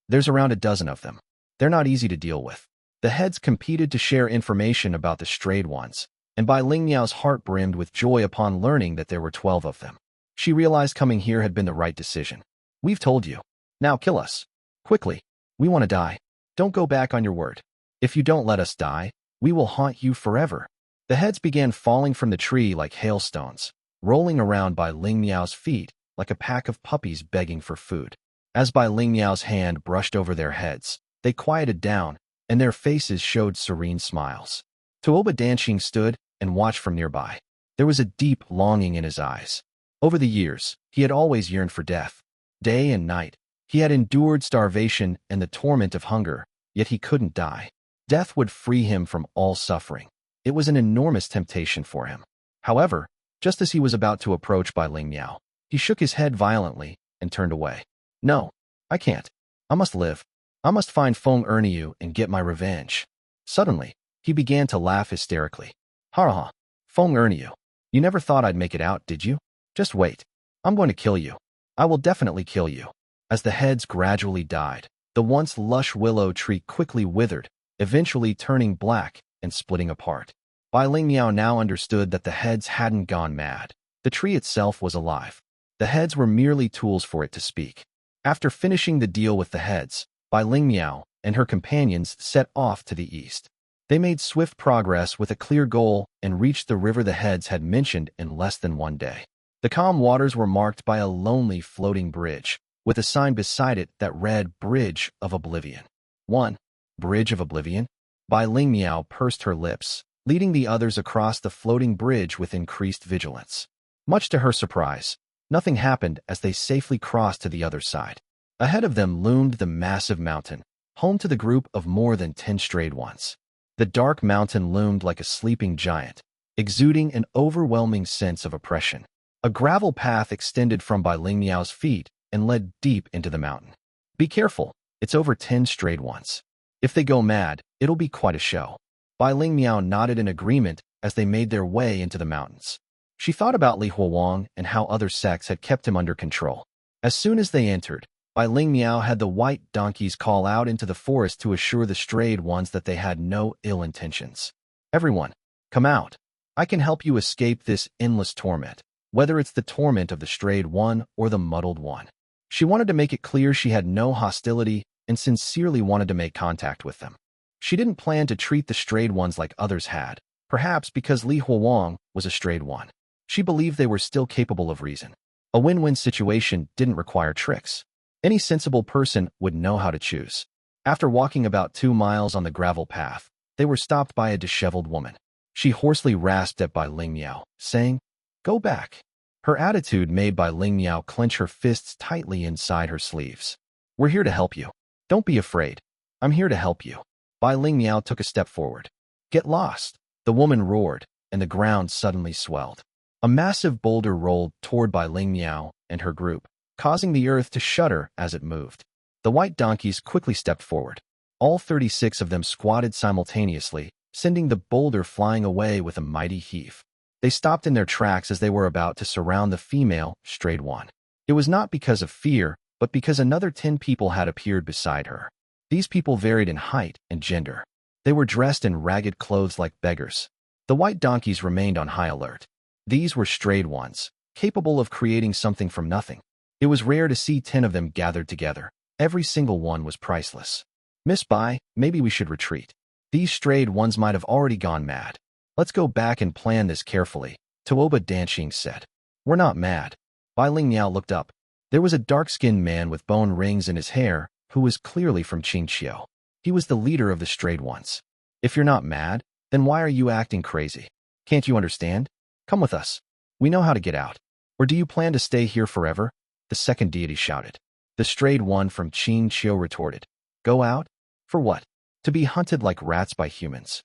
There's around a dozen of them. They're not easy to deal with. The heads competed to share information about the strayed ones, and Bai Lingmiao's heart brimmed with joy upon learning that there were 12 of them. She realized coming here had been the right decision. We've told you. Now kill us. Quickly. We want to die. Don't go back on your word. If you don't let us die, we will haunt you forever. The heads began falling from the tree like hailstones, rolling around Bai Lingmiao's feet like a pack of puppies begging for food. As Bai Lingmiao's hand brushed over their heads, they quieted down, and their faces showed serene smiles. Tuoba Danxing stood and watched from nearby. There was a deep longing in his eyes. Over the years, he had always yearned for death. Day and night, he had endured starvation and the torment of hunger, yet he couldn't die. Death would free him from all suffering. It was an enormous temptation for him. However, just as he was about to approach Bai Lingmiao, he shook his head violently and turned away. No, I can't. I must live. I must find Feng Erniu and get my revenge. Suddenly, he began to laugh hysterically. Ha ha, Feng Erniu. You never thought I'd make it out, did you? Just wait. I'm going to kill you. I will definitely kill you. As the heads gradually died, the once lush willow tree quickly withered, eventually turning black and splitting apart. Bai Lingmiao now understood that the heads hadn't gone mad. The tree itself was alive. The heads were merely tools for it to speak. After finishing the deal with the heads, Bai Lingmiao and her companions set off to the east. They made swift progress with a clear goal and reached the river the heads had mentioned in less than 1 day. The calm waters were marked by a lonely floating bridge, with a sign beside it that read Bridge of Oblivion. 1. Bridge of Oblivion? Bai Lingmiao pursed her lips, leading the others across the floating bridge with increased vigilance. Much to her surprise, nothing happened as they safely crossed to the other side. Ahead of them loomed the massive mountain, home to the group of more than 10 strayed ones. The dark mountain loomed like a sleeping giant, exuding an overwhelming sense of oppression. A gravel path extended from Bai Lingmiao's feet and led deep into the mountain. Be careful, it's over 10 strayed ones. If they go mad, it'll be quite a show. Bai Lingmiao nodded in agreement as they made their way into the mountains. She thought about Li Huowang and how other sects had kept him under control. As soon as they entered, Bai Lingmiao had the white donkeys call out into the forest to assure the strayed ones that they had no ill intentions. Everyone, come out. I can help you escape this endless torment, whether it's the torment of the strayed one or the muddled one. She wanted to make it clear she had no hostility and sincerely wanted to make contact with them. She didn't plan to treat the strayed ones like others had, perhaps because Li Huowang was a strayed one. She believed they were still capable of reason. A win-win situation didn't require tricks. Any sensible person would know how to choose. After walking about 2 miles on the gravel path, they were stopped by a disheveled woman. She hoarsely rasped at Bai Lingmiao, saying, "Go back." Her attitude made Bai Lingmiao clench her fists tightly inside her sleeves. "We're here to help you. Don't be afraid. I'm here to help you." Bai Lingmiao took a step forward. "Get lost," the woman roared, and the ground suddenly swelled. A massive boulder rolled toward Bai Lingmiao and her group, causing the earth to shudder as it moved. The white donkeys quickly stepped forward. All 36 of them squatted simultaneously, sending the boulder flying away with a mighty heave. They stopped in their tracks as they were about to surround the female strayed one. It was not because of fear, but because another 10 people had appeared beside her. These people varied in height and gender. They were dressed in ragged clothes like beggars. The white donkeys remained on high alert. These were strayed ones, capable of creating something from nothing. It was rare to see 10 of them gathered together. Every single one was priceless. "Miss Bai, maybe we should retreat. These strayed ones might have already gone mad. Let's go back and plan this carefully," Tuoba Danqing said. "We're not mad." Bai Lingmiao looked up. There was a dark-skinned man with bone rings in his hair who was clearly from Xiangshou. He was the leader of the strayed ones. "If you're not mad, then why are you acting crazy? Can't you understand? Come with us. We know how to get out. Or do you plan to stay here forever?" The second deity shouted. The strayed one from Xiangshou retorted. "Go out? For what? To be hunted like rats by humans.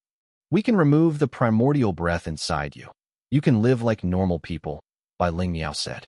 We can remove the primordial breath inside you. You can live like normal people," Bai Lingmiao said.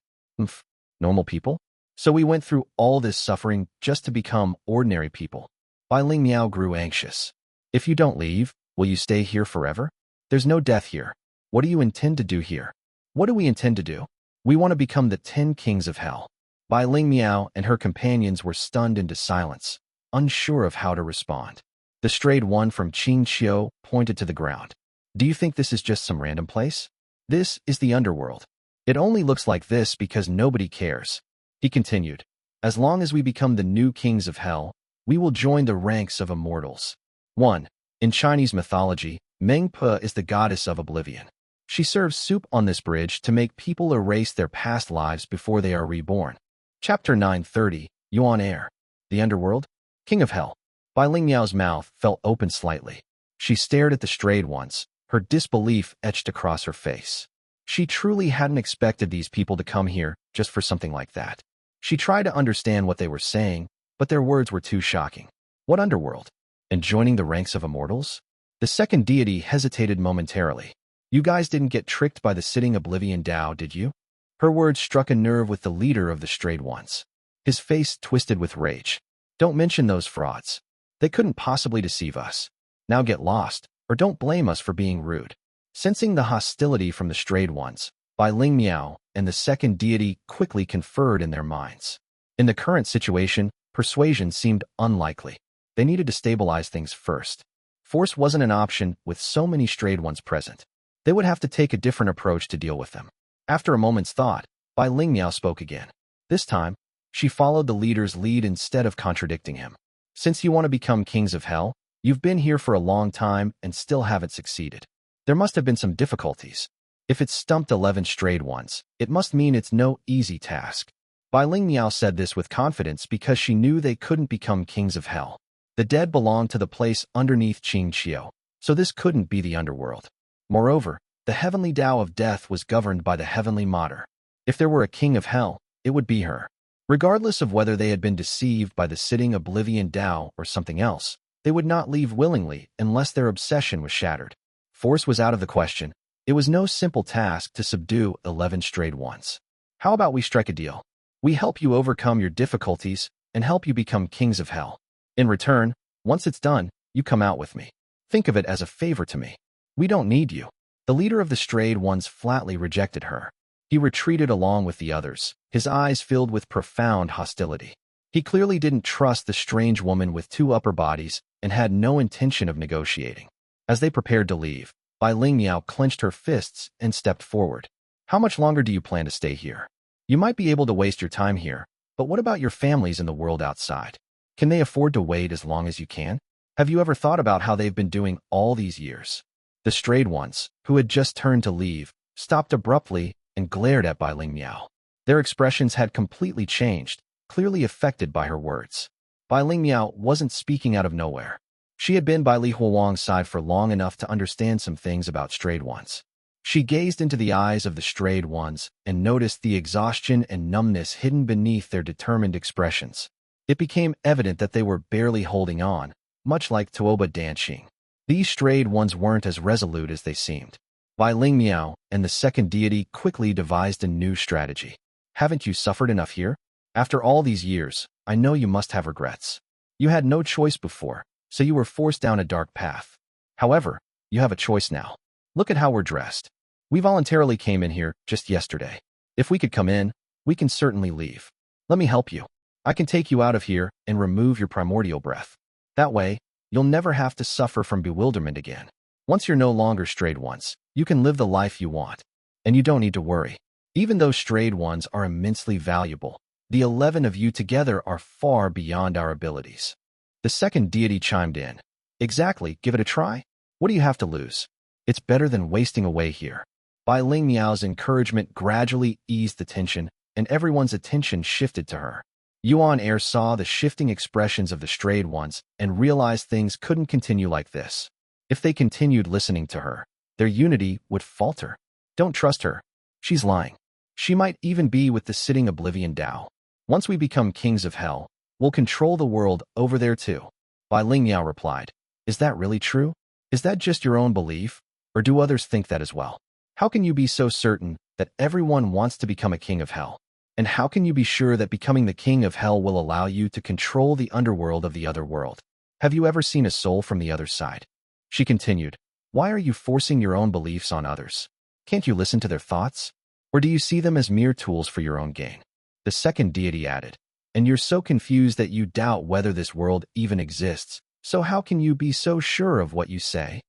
Normal people? So we went through all this suffering just to become ordinary people. Bai Lingmiao grew anxious. "If you don't leave, will you stay here forever? There's no death here. What do you intend to do here?" "What do we intend to do? We want to become the 10 kings of hell." Bai Lingmiao and her companions were stunned into silence, unsure of how to respond. The strayed one from Xiangshou pointed to the ground. "Do you think this is just some random place? This is the Underworld. It only looks like this because nobody cares." He continued, "As long as we become the new kings of hell, we will join the ranks of immortals." 1. In Chinese mythology, Meng Pe is the goddess of oblivion. She serves soup on this bridge to make people erase their past lives before they are reborn. Chapter 930, Yuan Er. The Underworld? King of Hell. Bai Lingmiao's mouth fell open slightly. She stared at the strayed ones, her disbelief etched across her face. She truly hadn't expected these people to come here just for something like that. She tried to understand what they were saying, but their words were too shocking. What underworld? And joining the ranks of immortals? The second deity hesitated momentarily. "You guys didn't get tricked by the sitting oblivion Dao, did you?" Her words struck a nerve with the leader of the strayed ones. His face twisted with rage. "Don't mention those frauds. They couldn't possibly deceive us. Now get lost, or don't blame us for being rude." Sensing the hostility from the strayed ones, Bai Lingmiao and the second deity quickly conferred in their minds. In the current situation, persuasion seemed unlikely. They needed to stabilize things first. Force wasn't an option with so many strayed ones present. They would have to take a different approach to deal with them. After a moment's thought, Bai Lingmiao spoke again. This time, she followed the leader's lead instead of contradicting him. Since you want to become kings of hell, you've been here for a long time and still haven't succeeded. There must have been some difficulties. If it's stumped 11 strayed ones, it must mean it's no easy task. Bai Lingmiao said this with confidence because she knew they couldn't become kings of hell. The dead belonged to the place underneath Xiangshou, so this couldn't be the underworld. Moreover, the heavenly Tao of death was governed by the heavenly Mater. If there were a king of hell, it would be her. Regardless of whether they had been deceived by the sitting oblivion Tao or something else, they would not leave willingly unless their obsession was shattered. Force was out of the question. It was no simple task to subdue 11 strayed ones. How about we strike a deal? We help you overcome your difficulties and help you become kings of hell. In return, once it's done, you come out with me. Think of it as a favor to me. We don't need you. The leader of the strayed ones flatly rejected her. He retreated along with the others, his eyes filled with profound hostility. He clearly didn't trust the strange woman with 2 upper bodies and had no intention of negotiating. As they prepared to leave, Bai Lingmiao clenched her fists and stepped forward. How much longer do you plan to stay here? You might be able to waste your time here, but what about your families in the world outside? Can they afford to wait as long as you can? Have you ever thought about how they've been doing all these years? The strayed ones, who had just turned to leave, stopped abruptly and glared at Bai Lingmiao. Their expressions had completely changed, clearly affected by her words. Bai Lingmiao wasn't speaking out of nowhere. She had been by Li Huawang's side for long enough to understand some things about strayed ones. She gazed into the eyes of the strayed ones and noticed the exhaustion and numbness hidden beneath their determined expressions. It became evident that they were barely holding on, much like Tuoba Danqing. These strayed ones weren't as resolute as they seemed. Bai Lingmiao and the second deity quickly devised a new strategy. Haven't you suffered enough here? After all these years, I know you must have regrets. You had no choice before, so you were forced down a dark path. However, you have a choice now. Look at how we're dressed. We voluntarily came in here just yesterday. If we could come in, we can certainly leave. Let me help you. I can take you out of here and remove your primordial breath. That way, you'll never have to suffer from bewilderment again. Once you're no longer strayed ones, you can live the life you want. And you don't need to worry. Even though strayed ones are immensely valuable, the 11 of you together are far beyond our abilities. The second deity chimed in. Exactly, give it a try. What do you have to lose? It's better than wasting away here. Bai Lingmiao's encouragement gradually eased the tension, and everyone's attention shifted to her. Yuan Er saw the shifting expressions of the strayed ones and realized things couldn't continue like this. If they continued listening to her, their unity would falter. Don't trust her. She's lying. She might even be with the sitting oblivion Tao. Once we become kings of hell, we'll control the world over there too. Bai Lingmiao replied. Is that really true? Is that just your own belief? Or do others think that as well? How can you be so certain that everyone wants to become a king of hell? And how can you be sure that becoming the king of hell will allow you to control the underworld of the other world? Have you ever seen a soul from the other side? She continued, why are you forcing your own beliefs on others? Can't you listen to their thoughts? Or do you see them as mere tools for your own gain? The second deity added, and you're so confused that you doubt whether this world even exists, so how can you be so sure of what you say?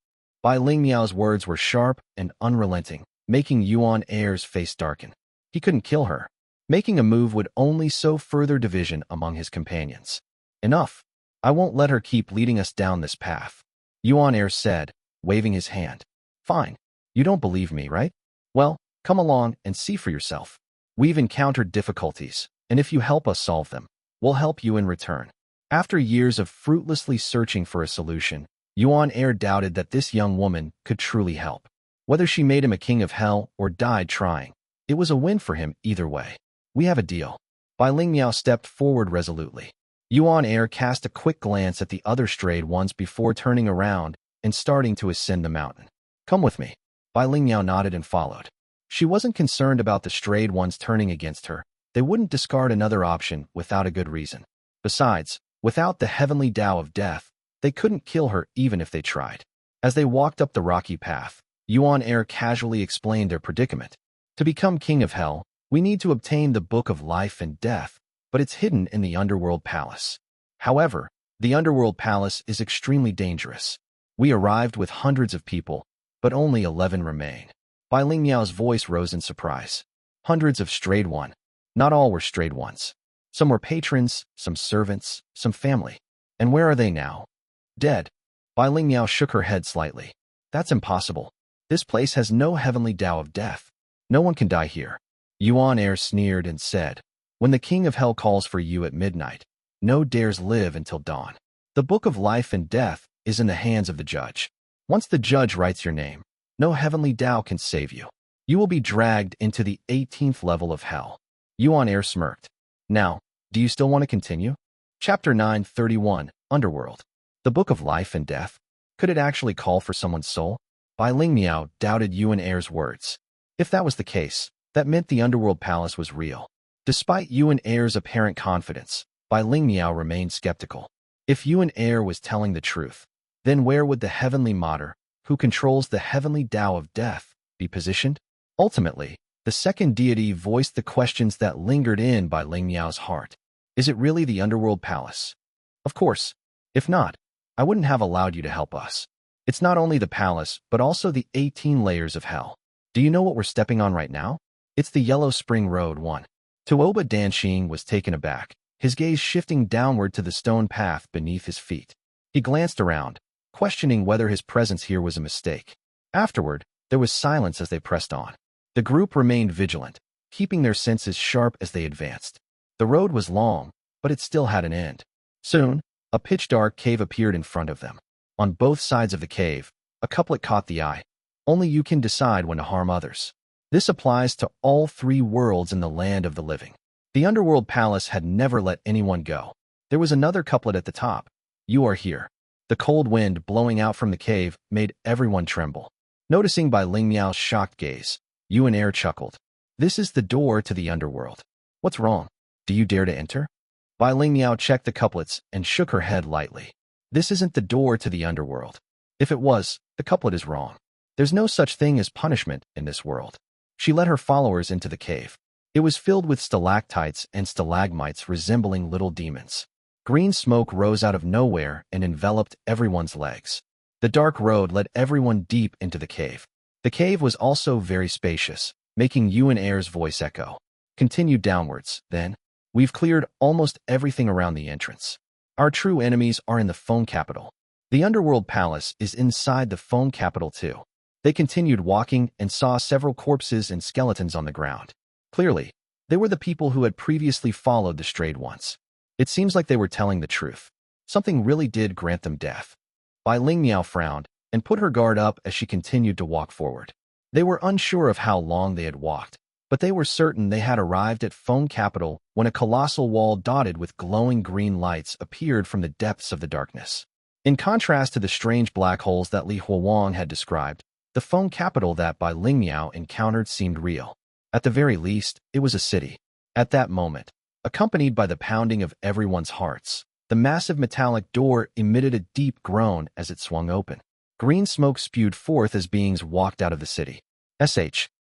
Bai Lingmiao's words were sharp and unrelenting, making Yuan Er's face darken. He couldn't kill her. Making a move would only sow further division among his companions. Enough. I won't let her keep leading us down this path. Yuan Er said, waving his hand. Fine. You don't believe me, right? Well, come along and see for yourself. We've encountered difficulties, and if you help us solve them, we'll help you in return. After years of fruitlessly searching for a solution, Yuan Er doubted that this young woman could truly help. Whether she made him a king of hell or died trying, it was a win for him either way. We have a deal. Bai Lingmiao stepped forward resolutely. Yuan Er cast a quick glance at the other strayed ones before turning around and starting to ascend the mountain. Come with me. Bai Lingmiao nodded and followed. She wasn't concerned about the strayed ones turning against her. They wouldn't discard another option without a good reason. Besides, without the heavenly Tao of death, they couldn't kill her even if they tried. As they walked up the rocky path, Yuan Er casually explained their predicament. To become king of hell, we need to obtain the Book of Life and Death, but it's hidden in the Underworld Palace. However, the Underworld Palace is extremely dangerous. We arrived with hundreds of people, but only 11 remain. Bai Lingmiao's voice rose in surprise. Hundreds of strayed one. Not all were strayed ones. Some were patrons, some servants, some family. And where are they now? Dead. Bai Lingmiao shook her head slightly. That's impossible. This place has no heavenly Tao of death. No one can die here. Yuan Er sneered and said, when the king of hell calls for you at midnight, no dares live until dawn. The book of life and death is in the hands of the judge. Once the judge writes your name, no heavenly Tao can save you. You will be dragged into the 18th level of hell. Yuan Er smirked. Now, do you still want to continue? Chapter 931, Underworld. The book of life and death. Could it actually call for someone's soul? Bai Lingmiao doubted Yuan Er's words. If that was the case, that meant the Underworld Palace was real. Despite Yuan Er's apparent confidence, Bai Lingmiao remained skeptical. If Yuan Er was telling the truth, then where would the heavenly Mater, who controls the heavenly Tao of death, be positioned? Ultimately, the second deity voiced the questions that lingered in Bai Lingmiao's heart. Is it really the Underworld Palace? Of course. If not, I wouldn't have allowed you to help us. It's not only the palace, but also the 18 layers of hell. Do you know what we're stepping on right now? It's the Yellow Spring Road 1. Tuoba Danxing was taken aback, his gaze shifting downward to the stone path beneath his feet. He glanced around, questioning whether his presence here was a mistake. Afterward, there was silence as they pressed on. The group remained vigilant, keeping their senses sharp as they advanced. The road was long, but it still had an end. Soon, a pitch-dark cave appeared in front of them. On both sides of the cave, a couplet caught the eye. Only you can decide when to harm others. This applies to all three worlds in the land of the living. The Underworld Palace had never let anyone go. There was another couplet at the top. You are here. The cold wind blowing out from the cave made everyone tremble. Noticing Bai Lingmiao's shocked gaze, Yuan Er chuckled. This is the door to the Underworld. What's wrong? Do you dare to enter? Bai Lingmiao checked the couplets and shook her head lightly. This isn't the door to the Underworld. If it was, the couplet is wrong. There's no such thing as punishment in this world. She led her followers into the cave. It was filled with stalactites and stalagmites resembling little demons. Green smoke rose out of nowhere and enveloped everyone's legs. The dark road led everyone deep into the cave. The cave was also very spacious, making Yuan Er's voice echo. Continue downwards, then. We've cleared almost everything around the entrance. Our true enemies are in the Foam Capital. The Underworld Palace is inside the Foam Capital too. They continued walking and saw several corpses and skeletons on the ground. Clearly, they were the people who had previously followed the strayed ones. It seems like they were telling the truth. Something really did grant them death. Bai Lingmiao frowned and put her guard up as she continued to walk forward. They were unsure of how long they had walked, but they were certain they had arrived at Foam Capital when a colossal wall dotted with glowing green lights appeared from the depths of the darkness. In contrast to the strange black holes that Li Huawang had described, the Foam Capital that Bai Lingmiao encountered seemed real. At the very least, it was a city. At that moment, accompanied by the pounding of everyone's hearts, the massive metallic door emitted a deep groan as it swung open. Green smoke spewed forth as beings walked out of the city.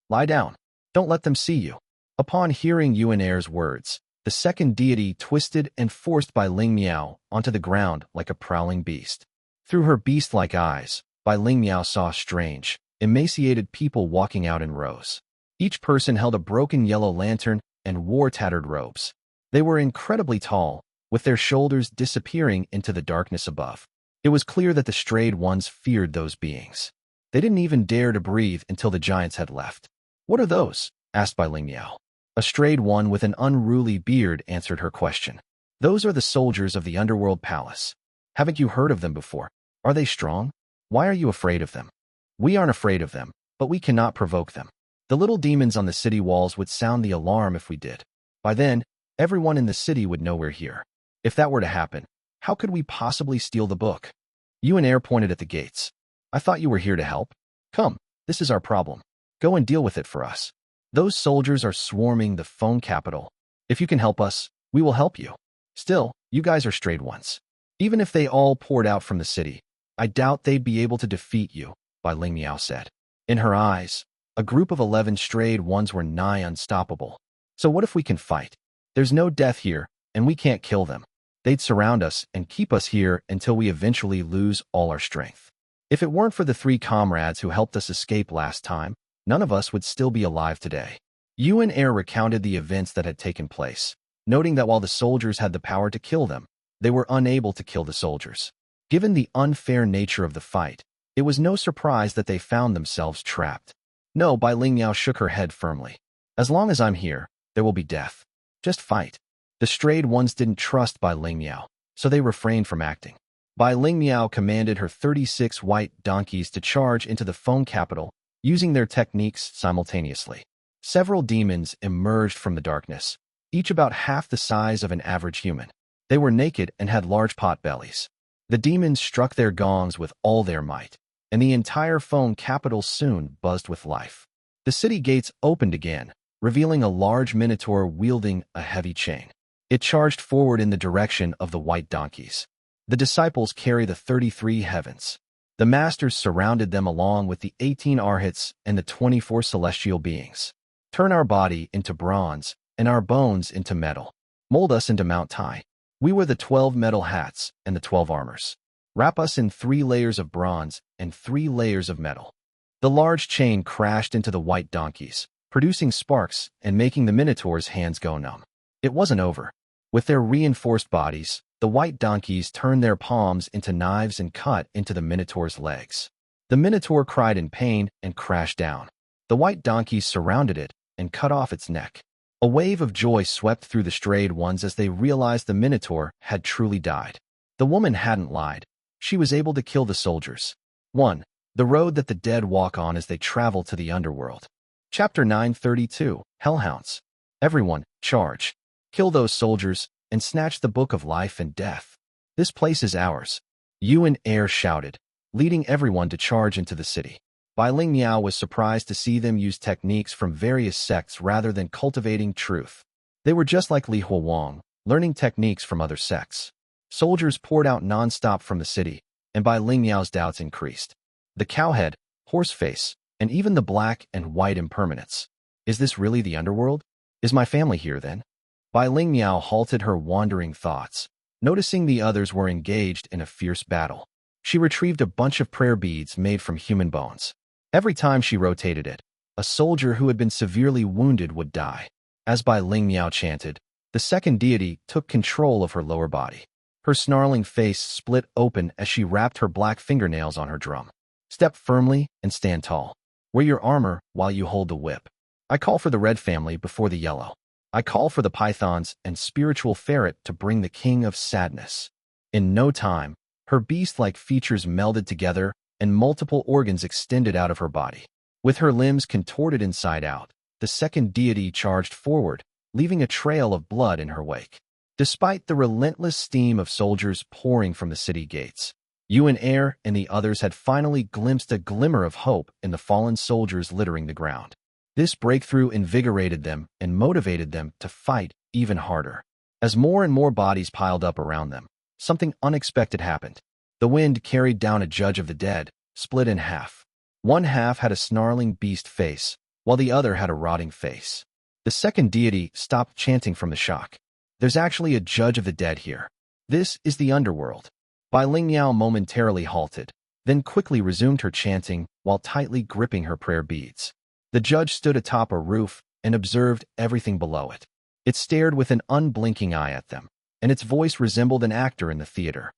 Lie down. Don't let them see you. Upon hearing Yuan Er's words, the second deity twisted and forced Bai Lingmiao onto the ground like a prowling beast. Through her beast-like eyes, Bai Lingmiao saw strange, emaciated people walking out in rows. Each person held a broken yellow lantern and wore tattered robes. They were incredibly tall, with their shoulders disappearing into the darkness above. It was clear that the strayed ones feared those beings. They didn't even dare to breathe until the giants had left. What are those? Asked Bai Lingmiao. A strayed one with an unruly beard answered her question. Those are the soldiers of the Underworld Palace. Haven't you heard of them before? Are they strong? Why are you afraid of them? We aren't afraid of them, but we cannot provoke them. The little demons on the city walls would sound the alarm if we did. By then, everyone in the city would know we're here. If that were to happen, how could we possibly steal the book? Yuan Er pointed at the gates. I thought you were here to help. Come, this is our problem. Go and deal with it for us. Those soldiers are swarming the Foam Capital. If you can help us, we will help you. Still, you guys are strayed ones. Even if they all poured out from the city, I doubt they'd be able to defeat you, Bai Lingmiao said. In her eyes, a group of 11 strayed ones were nigh unstoppable. So what if we can fight? There's no death here, and we can't kill them. They'd surround us and keep us here until we eventually lose all our strength. If it weren't for the 3 comrades who helped us escape last time, none of us would still be alive today. Yuan Er recounted the events that had taken place, noting that while the soldiers had the power to kill them, they were unable to kill the soldiers. Given the unfair nature of the fight, it was no surprise that they found themselves trapped. No, Bai Lingmiao shook her head firmly. As long as I'm here, there will be death. Just fight. The strayed ones didn't trust Bai Lingmiao, so they refrained from acting. Bai Lingmiao commanded her 36 white donkeys to charge into the phone capital, using their techniques simultaneously. Several demons emerged from the darkness, each about half the size of an average human. They were naked and had large pot bellies. The demons struck their gongs with all their might, and the entire phone capital soon buzzed with life. The city gates opened again, revealing a large minotaur wielding a heavy chain. It charged forward in the direction of the white donkeys. The disciples carry the 33 heavens. The masters surrounded them along with the 18 arhats and the 24 celestial beings. Turn our body into bronze and our bones into metal. Mold us into Mount Tai. We were the 12 metal hats and the 12 armors. Wrap us in 3 layers of bronze and 3 layers of metal. The large chain crashed into the white donkeys, producing sparks and making the minotaur's hands go numb. It wasn't over. With their reinforced bodies, the white donkeys turned their palms into knives and cut into the minotaur's legs. The minotaur cried in pain and crashed down. The white donkeys surrounded it and cut off its neck. A wave of joy swept through the strayed ones as they realized the minotaur had truly died. The woman hadn't lied. She was able to kill the soldiers. 1. The road that the dead walk on as they travel to the underworld. Chapter 932, Hellhounds. Everyone, charge. Kill those soldiers and snatch the book of life and death. This place is ours. Yuan Er shouted, leading everyone to charge into the city. Bai Lingmiao was surprised to see them use techniques from various sects rather than cultivating truth. They were just like Li Huang, learning techniques from other sects. Soldiers poured out non-stop from the city, and Bai Lingmiao's doubts increased. The cowhead, horseface, and even the black and white impermanents. Is this really the underworld? Is my family here then? Bai Lingmiao halted her wandering thoughts, noticing the others were engaged in a fierce battle. She retrieved a bunch of prayer beads made from human bones. Every time she rotated it, a soldier who had been severely wounded would die. As Bai Lingmiao chanted, the second deity took control of her lower body. Her snarling face split open as she wrapped her black fingernails on her drum. Step firmly and stand tall. Wear your armor while you hold the whip. I call for the red family before the yellow. I call for the pythons and spiritual ferret to bring the king of sadness. In no time, her beast-like features melded together and multiple organs extended out of her body. With her limbs contorted inside out, the second deity charged forward, leaving a trail of blood in her wake. Despite the relentless steam of soldiers pouring from the city gates, Yuan Er and the others had finally glimpsed a glimmer of hope in the fallen soldiers littering the ground. This breakthrough invigorated them and motivated them to fight even harder. As more and more bodies piled up around them, something unexpected happened. The wind carried down a judge of the dead, split in half. One half had a snarling beast face, while the other had a rotting face. The second deity stopped chanting from the shock. There's actually a judge of the dead here. This is the underworld. Bai Lingmiao momentarily halted, then quickly resumed her chanting while tightly gripping her prayer beads. The judge stood atop a roof and observed everything below it. It stared with an unblinking eye at them, and its voice resembled an actor in the theater.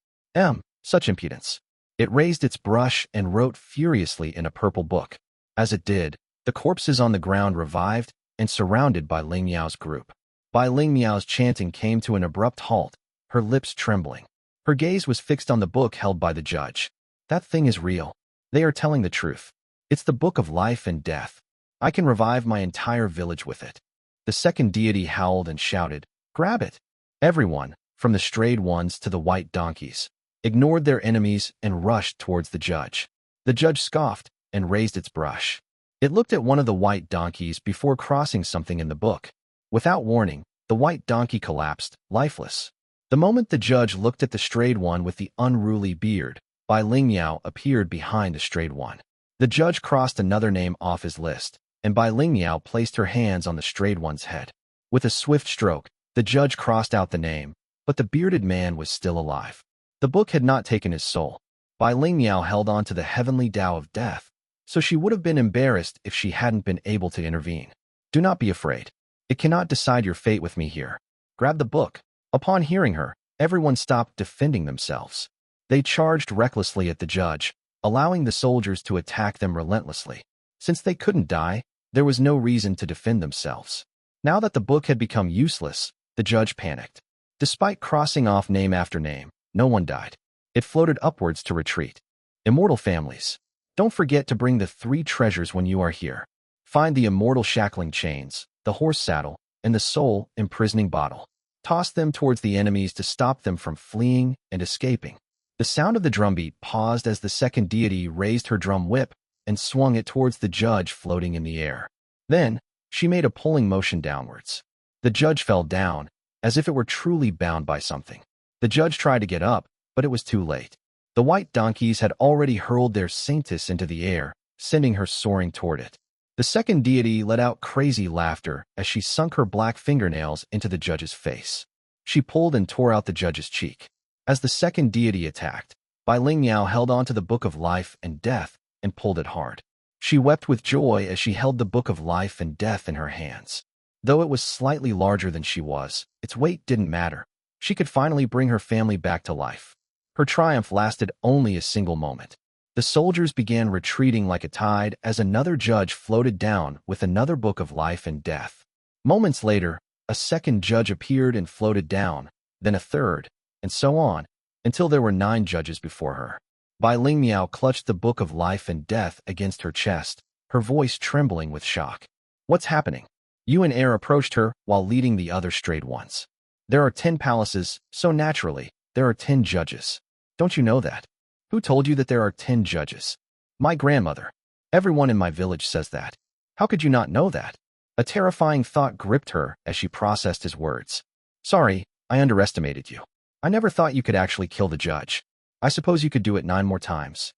Such impudence. It raised its brush and wrote furiously in a purple book. As it did, the corpses on the ground revived and surrounded Bai Lingmiao's group. Bai Lingmiao's chanting came to an abrupt halt, her lips trembling. Her gaze was fixed on the book held by the judge. That thing is real. They are telling the truth. It's the book of life and death. I can revive my entire village with it. The second deity howled and shouted, "Grab it!" Everyone, from the strayed ones to the white donkeys, ignored their enemies and rushed towards the judge. The judge scoffed and raised its brush. It looked at one of the white donkeys before crossing something in the book. Without warning, the white donkey collapsed, lifeless. The moment the judge looked at the strayed one with the unruly beard, Bai Lingmiao appeared behind the strayed one. The judge crossed another name off his list, and Bai Lingmiao placed her hands on the strayed one's head. With a swift stroke, the judge crossed out the name, but the bearded man was still alive. The book had not taken his soul. Bai Lingmiao held on to the heavenly Tao of death, so she would have been embarrassed if she hadn't been able to intervene. Do not be afraid. It cannot decide your fate with me here. Grab the book. Upon hearing her, everyone stopped defending themselves. They charged recklessly at the judge, allowing the soldiers to attack them relentlessly. Since they couldn't die, there was no reason to defend themselves. Now that the book had become useless, the judge panicked. Despite crossing off name after name, no one died. It floated upwards to retreat. Immortal families. Don't forget to bring the 3 treasures when you are here. Find the immortal shackling chains, the horse saddle, and the soul imprisoning bottle. Toss them towards the enemies to stop them from fleeing and escaping. The sound of the drumbeat paused as the second deity raised her drum whip and swung it towards the judge floating in the air. Then, she made a pulling motion downwards. The judge fell down, as if it were truly bound by something. The judge tried to get up, but it was too late. The white donkeys had already hurled their saintess into the air, sending her soaring toward it. The second deity let out crazy laughter as she sunk her black fingernails into the judge's face. She pulled and tore out the judge's cheek. As the second deity attacked, Bai Lingmiao held onto the Book of Life and Death and pulled it hard. She wept with joy as she held the Book of Life and Death in her hands. Though it was slightly larger than she was, its weight didn't matter. She could finally bring her family back to life. Her triumph lasted only a single moment. The soldiers began retreating like a tide as another judge floated down with another Book of Life and Death. Moments later, a second judge appeared and floated down, then a third, and so on, until there were 9 judges before her. Bai Lingmiao clutched the Book of Life and Death against her chest, her voice trembling with shock. What's happening? Yuan Er approached her while leading the other strayed ones. There are 10 palaces, so naturally, there are 10 judges. Don't you know that? Who told you that there are 10 judges? My grandmother. Everyone in my village says that. How could you not know that? A terrifying thought gripped her as she processed his words. Sorry, I underestimated you. I never thought you could actually kill the judge. I suppose you could do it 9 more times.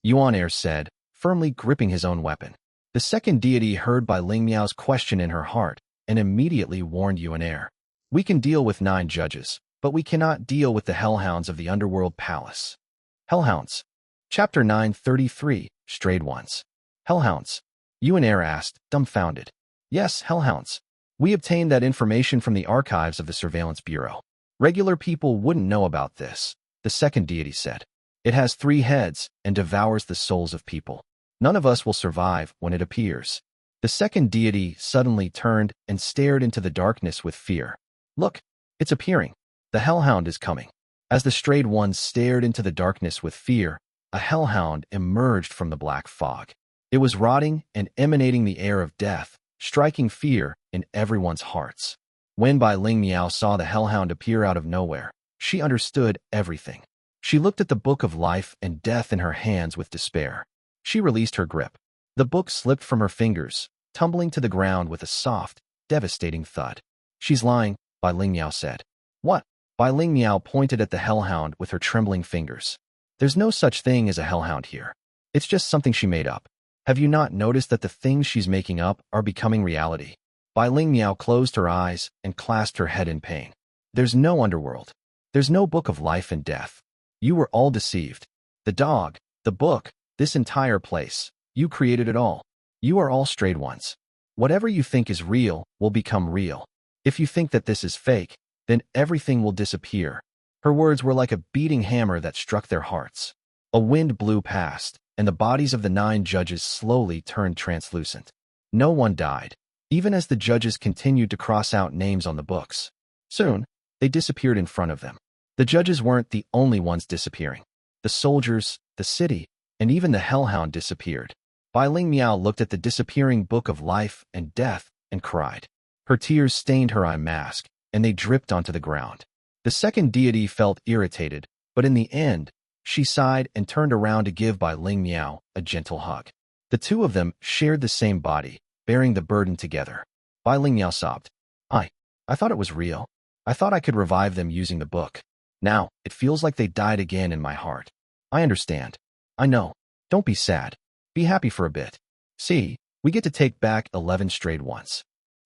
Yuan Er said, firmly gripping his own weapon. The second deity heard Bai Lingmiao's question in her heart and immediately warned Yuan Er. We can deal with 9 judges, but we cannot deal with the Hellhounds of the Underworld Palace. Hellhounds. Chapter 933, Strayed Ones. Hellhounds. Yuan Er asked, dumbfounded. Yes, Hellhounds. We obtained that information from the archives of the Surveillance Bureau. Regular people wouldn't know about this, the second deity said. It has 3 heads and devours the souls of people. None of us will survive when it appears. The second deity suddenly turned and stared into the darkness with fear. Look, it's appearing. The Hellhound is coming. As the strayed ones stared into the darkness with fear, a Hellhound emerged from the black fog. It was rotting and emanating the air of death, striking fear in everyone's hearts. When Bai Lingmiao saw the Hellhound appear out of nowhere, she understood everything. She looked at the Book of Life and Death in her hands with despair. She released her grip. The book slipped from her fingers, tumbling to the ground with a soft, devastating thud. She's lying, Bai Lingmiao said. What? Bai Lingmiao pointed at the Hellhound with her trembling fingers. There's no such thing as a Hellhound here. It's just something she made up. Have you not noticed that the things she's making up are becoming reality? Bai Lingmiao closed her eyes and clasped her head in pain. There's no underworld. There's no Book of Life and Death. You were all deceived. The dog, the book, this entire place. You created it all. You are all strayed ones. Whatever you think is real will become real. If you think that this is fake, then everything will disappear. Her words were like a beating hammer that struck their hearts. A wind blew past, and the bodies of the 9 judges slowly turned translucent. No one died, even as the judges continued to cross out names on the books. Soon, they disappeared in front of them. The judges weren't the only ones disappearing. The soldiers, the city, and even the Hellhound disappeared. Bai Lingmiao looked at the disappearing Book of Life and Death and cried. Her tears stained her eye mask, and they dripped onto the ground. The second deity felt irritated, but in the end, she sighed and turned around to give Bai Lingmiao a gentle hug. The 2 of them shared the same body, bearing the burden together. Bai Lingmiao sobbed. I thought it was real. I thought I could revive them using the book. Now, it feels like they died again in my heart. I understand. I know. Don't be sad. Be happy for a bit. See, we get to take back 11 strayed ones.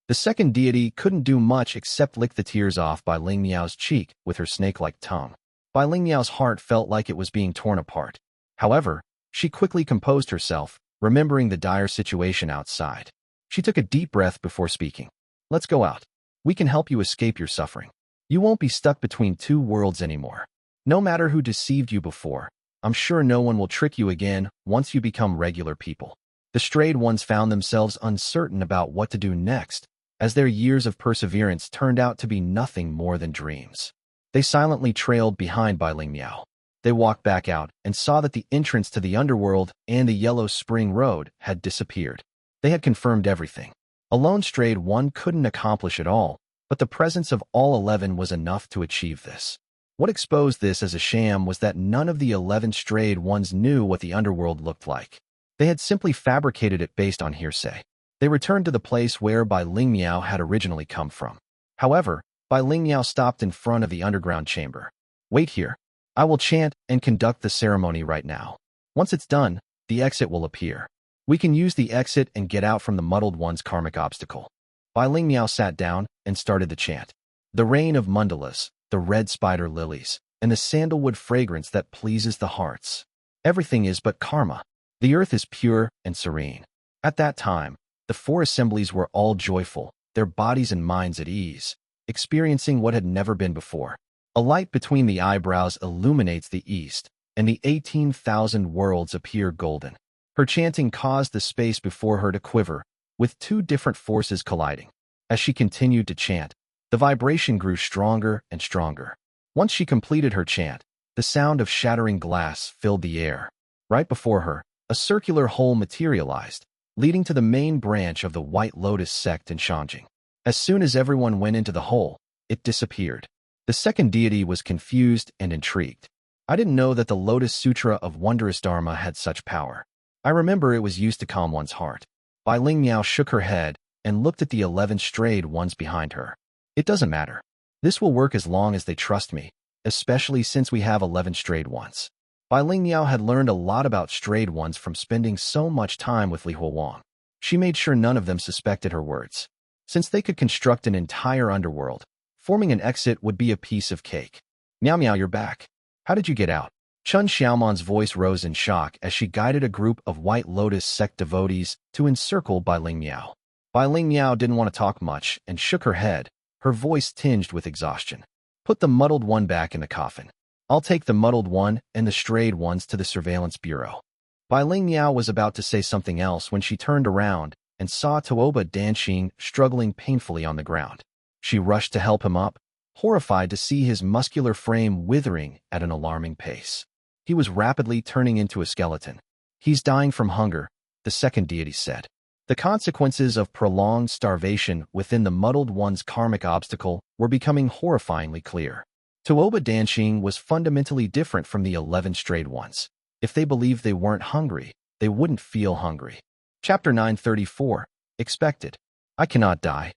The second deity couldn't do much except lick the tears off Bai Lingmiao's cheek with her snake-like tongue. Bai Lingmiao's heart felt like it was being torn apart. However, she quickly composed herself, remembering the dire situation outside. She took a deep breath before speaking. Let's go out. We can help you escape your suffering. You won't be stuck between two worlds anymore. No matter who deceived you before, I'm sure no one will trick you again once you become regular people. The strayed ones found themselves uncertain about what to do next, as their years of perseverance turned out to be nothing more than dreams. They silently trailed behind Bai Lingmiao. They walked back out and saw that the entrance to the Underworld and the Yellow Spring Road had disappeared. They had confirmed everything. A lone strayed one couldn't accomplish it all, but the presence of all 11 was enough to achieve this. What exposed this as a sham was that none of the 11 strayed ones knew what the Underworld looked like. They had simply fabricated it based on hearsay. They returned to the place where Bai Lingmiao had originally come from. However, Bai Lingmiao stopped in front of the underground chamber. Wait here. I will chant and conduct the ceremony right now. Once it's done, the exit will appear. We can use the exit and get out from the Muddled One's karmic obstacle. Bai Lingmiao sat down and started the chant. The rain of Murderous, the red spider lilies, and the sandalwood fragrance that pleases the hearts. Everything is but karma. The earth is pure and serene. At that time, the four assemblies were all joyful, their bodies and minds at ease, experiencing what had never been before. A light between the eyebrows illuminates the east, and the 18,000 worlds appear golden. Her chanting caused the space before her to quiver, with two different forces colliding. As she continued to chant, the vibration grew stronger and stronger. Once she completed her chant, the sound of shattering glass filled the air. Right before her, a circular hole materialized, leading to the main branch of the White Lotus sect in Xiangshou. As soon as everyone went into the hole, it disappeared. The second deity was confused and intrigued. I didn't know that the Lotus Sutra of Wondrous Dharma had such power. I remember it was used to calm one's heart. Bai Lingmiao shook her head and looked at the 11 strayed ones behind her. It doesn't matter. This will work as long as they trust me, especially since we have 11 strayed ones. Bai Lingmiao had learned a lot about strayed ones from spending so much time with Li Huang. She made sure none of them suspected her words. Since they could construct an entire underworld, forming an exit would be a piece of cake. Miao Miao, you're back. How did you get out? Chun Xiaoman's voice rose in shock as she guided a group of White Lotus sect devotees to encircle Bai Lingmiao. Bai Lingmiao didn't want to talk much and shook her head, her voice tinged with exhaustion. Put the Muddled One back in the coffin. I'll take the Muddled One and the strayed ones to the surveillance bureau. Bai Lingmiao was about to say something else when she turned around and saw Tuoba Danqing struggling painfully on the ground. She rushed to help him up, horrified to see his muscular frame withering at an alarming pace. He was rapidly turning into a skeleton. He's dying from hunger, the second deity said. The consequences of prolonged starvation within the Muddled One's karmic obstacle were becoming horrifyingly clear. Tuoba Danqing was fundamentally different from the 11 strayed ones. If they believed they weren't hungry, they wouldn't feel hungry. Chapter 934. Expected. I cannot die.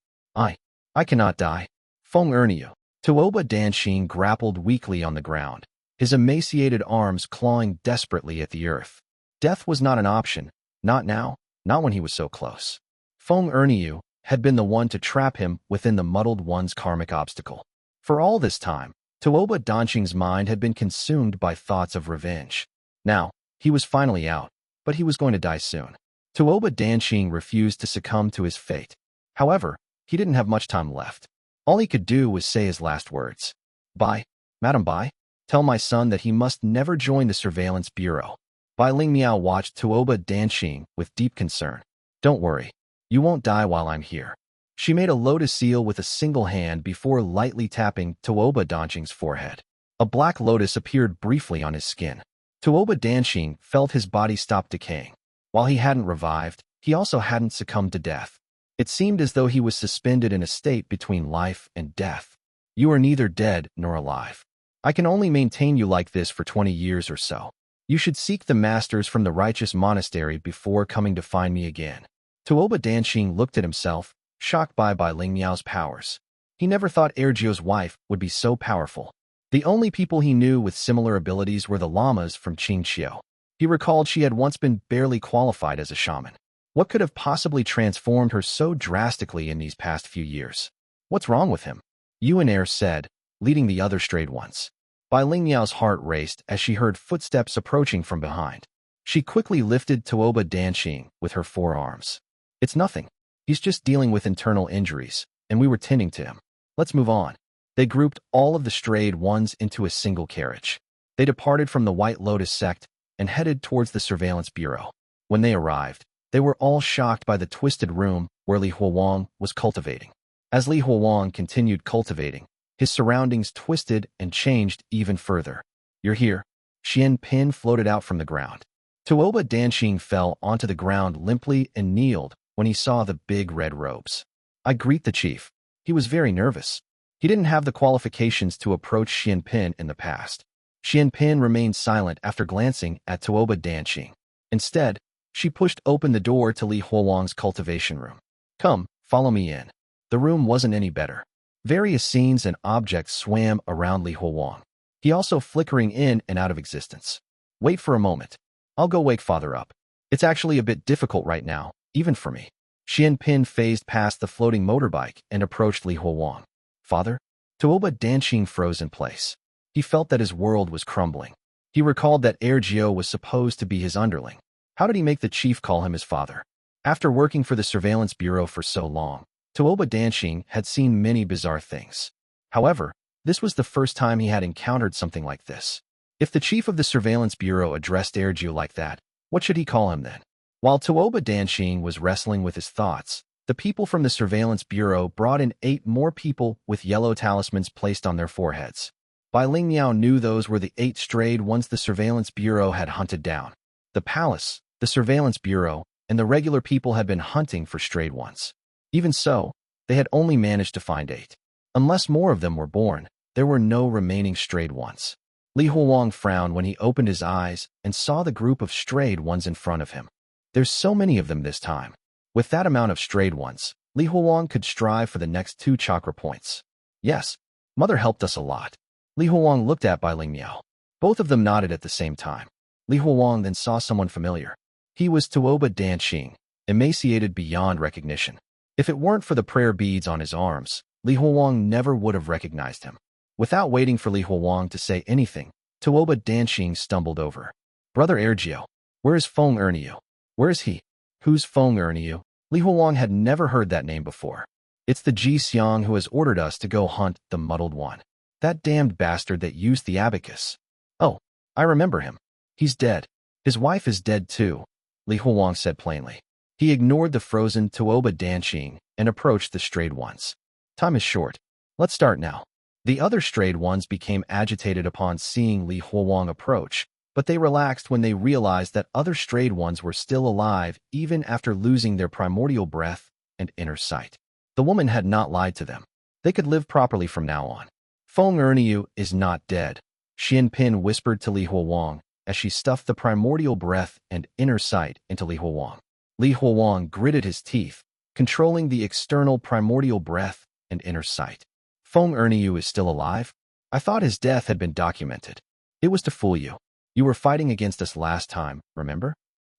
I cannot die. Feng Erniu. Tuoba Danqing grappled weakly on the ground, his emaciated arms clawing desperately at the earth. Death was not an option, not now, not when he was so close. Feng Erniu had been the one to trap him within the Muddled One's karmic obstacle. For all this time, Tuoba Danqing's mind had been consumed by thoughts of revenge. Now, he was finally out, but he was going to die soon. Tuoba Danqing refused to succumb to his fate. However, he didn't have much time left. All he could do was say his last words. Bai, Madam Bai, tell my son that he must never join the surveillance bureau. Bai Lingmiao watched Tuoba Danqing with deep concern. Don't worry. You won't die while I'm here. She made a lotus seal with a single hand before lightly tapping Tuoba Danqing's forehead. A black lotus appeared briefly on his skin. Tuoba Danqing felt his body stop decaying. While he hadn't revived, he also hadn't succumbed to death. It seemed as though he was suspended in a state between life and death. You are neither dead nor alive. I can only maintain you like this for 20 years or so. You should seek the masters from the righteous monastery before coming to find me again. Tuoba Danqing looked at himself, shocked by Lingmiao's powers. He never thought Ergio's wife would be so powerful. The only people he knew with similar abilities were the llamas from Xiangshou. He recalled she had once been barely qualified as a shaman. What could have possibly transformed her so drastically in these past few years? What's wrong with him? Yuan Er said, leading the other strayed ones. Bai Lingmiao's heart raced as she heard footsteps approaching from behind. She quickly lifted Tuoba Danqing with her forearms. It's nothing. He's just dealing with internal injuries, and we were tending to him. Let's move on. They grouped all of the strayed ones into a single carriage. They departed from the White Lotus sect and headed towards the surveillance bureau. When they arrived, they were all shocked by the twisted room where Li Huowang was cultivating. As Li Huowang continued cultivating, his surroundings twisted and changed even further. You're here. Xuan Pin floated out from the ground. Tuoba Danqing fell onto the ground limply and kneeled when he saw the big red robes. I greet the chief. He was very nervous. He didn't have the qualifications to approach Xuan Pin in the past. Xuan Pin remained silent after glancing at Tuoba Danqing. Instead, she pushed open the door to Li Huowang's cultivation room. Come, follow me in. The room wasn't any better. Various scenes and objects swam around Li Huowang. He also flickering in and out of existence. Wait for a moment. I'll go wake father up. It's actually a bit difficult right now, even for me. Xuan Pin phased past the floating motorbike and approached Li Huowang. Father? Tuoba Danqing froze in place. He felt that his world was crumbling. He recalled that Ergio was supposed to be his underling. How did he make the chief call him his father? After working for the surveillance bureau for so long, Tuoba Danqing had seen many bizarre things. However, this was the first time he had encountered something like this. If the chief of the surveillance bureau addressed Ergio like that, what should he call him then? While Tuoba Danqing was wrestling with his thoughts, the people from the surveillance bureau brought in 8 more people with yellow talismans placed on their foreheads. Bai Lingmiao knew those were the 8 strayed ones the surveillance bureau had hunted down. The palace, the surveillance bureau, and the regular people had been hunting for strayed ones. Even so, they had only managed to find 8. Unless more of them were born, there were no remaining strayed ones. Li Huowang frowned when he opened his eyes and saw the group of strayed ones in front of him. There's so many of them this time. With that amount of strayed ones, Li Huowang could strive for the next 2 chakra points. Yes, Mother helped us a lot. Li Huowang looked at Bai Lingmiao. Both of them nodded at the same time. Li Huowang then saw someone familiar. He was Tuoba Danqing, emaciated beyond recognition. If it weren't for the prayer beads on his arms, Li Huowang never would have recognized him. Without waiting for Li Huowang to say anything, Tuoba Danqing stumbled over. Brother Ergio, where is Feng Erniu? Where is he? Who's Feng Erniu? Li Huowang had never heard that name before. It's the Ji Xiang who has ordered us to go hunt the Muddled One. That damned bastard that used the abacus. Oh, I remember him. He's dead. His wife is dead too, Li Huowang said plainly. He ignored the frozen Tuoba Danqing and approached the strayed ones. Time is short. Let's start now. The other strayed ones became agitated upon seeing Li Huowang approach, but they relaxed when they realized that other strayed ones were still alive even after losing their primordial breath and inner sight. The woman had not lied to them. They could live properly from now on. Feng Erniu is not dead, Xuan Pin whispered to Li Huowang as she stuffed the primordial breath and inner sight into Li Huowang. Li Huowang gritted his teeth, controlling the external primordial breath and inner sight. Feng Erniu is still alive? I thought his death had been documented. It was to fool you. You were fighting against us last time, remember?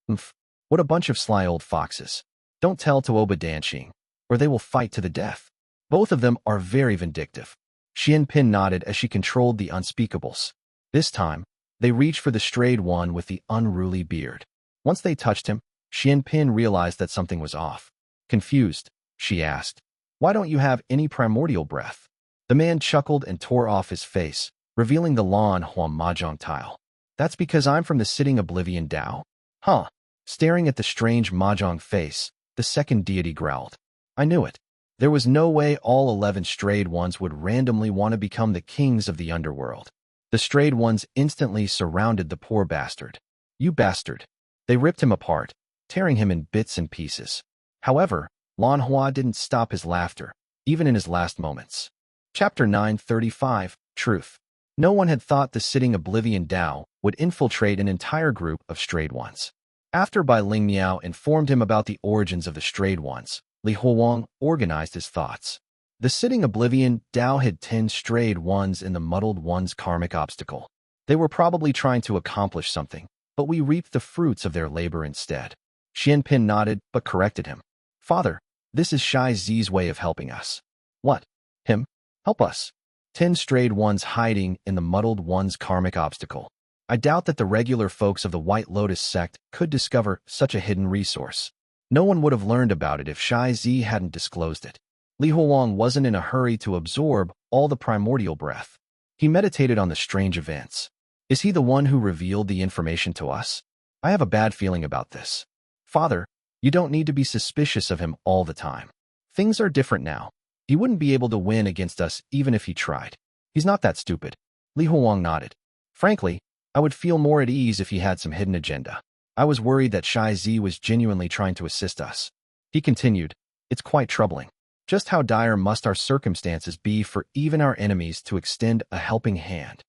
Umph, what a bunch of sly old foxes. Don't tell Tuoba Danqing, or they will fight to the death. Both of them are very vindictive. Xuan Pin nodded as she controlled the unspeakables. This time, they reached for the strayed one with the unruly beard. Once they touched him, Xuan Pin realized that something was off. Confused, she asked, "Why don't you have any primordial breath?" The man chuckled and tore off his face, revealing the Lan Huan Mahjong tile. That's because I'm from the sitting Oblivion Dao? Huh. Staring at the strange Mahjong face, the second deity growled. I knew it. There was no way all 11 strayed ones would randomly want to become the kings of the underworld. The strayed ones instantly surrounded the poor bastard. You bastard. They ripped him apart, tearing him in bits and pieces. However, Lan Hua didn't stop his laughter, even in his last moments. Chapter 935, Truth. No one had thought the sitting Oblivion Dao would infiltrate an entire group of strayed ones. After Bai Lingmiao informed him about the origins of the strayed ones, Li Huowang organized his thoughts. The sitting Oblivion Dao hid 10 strayed ones in the Muddled One's karmic obstacle. They were probably trying to accomplish something, but we reaped the fruits of their labor instead. Xuan Pin nodded but corrected him. Father, this is Shai Zi's way of helping us. What? Him? Help us. 10 strayed ones hiding in the Muddled One's karmic obstacle. I doubt that the regular folks of the White Lotus sect could discover such a hidden resource. No one would have learned about it if Shai Zi hadn't disclosed it. Li Huang wasn't in a hurry to absorb all the primordial breath. He meditated on the strange events. Is he the one who revealed the information to us? I have a bad feeling about this. Father, you don't need to be suspicious of him all the time. Things are different now. He wouldn't be able to win against us even if he tried. He's not that stupid. Li Huang nodded. Frankly, I would feel more at ease if he had some hidden agenda. I was worried that Shai Zi was genuinely trying to assist us. He continued, it's quite troubling. Just how dire must our circumstances be for even our enemies to extend a helping hand?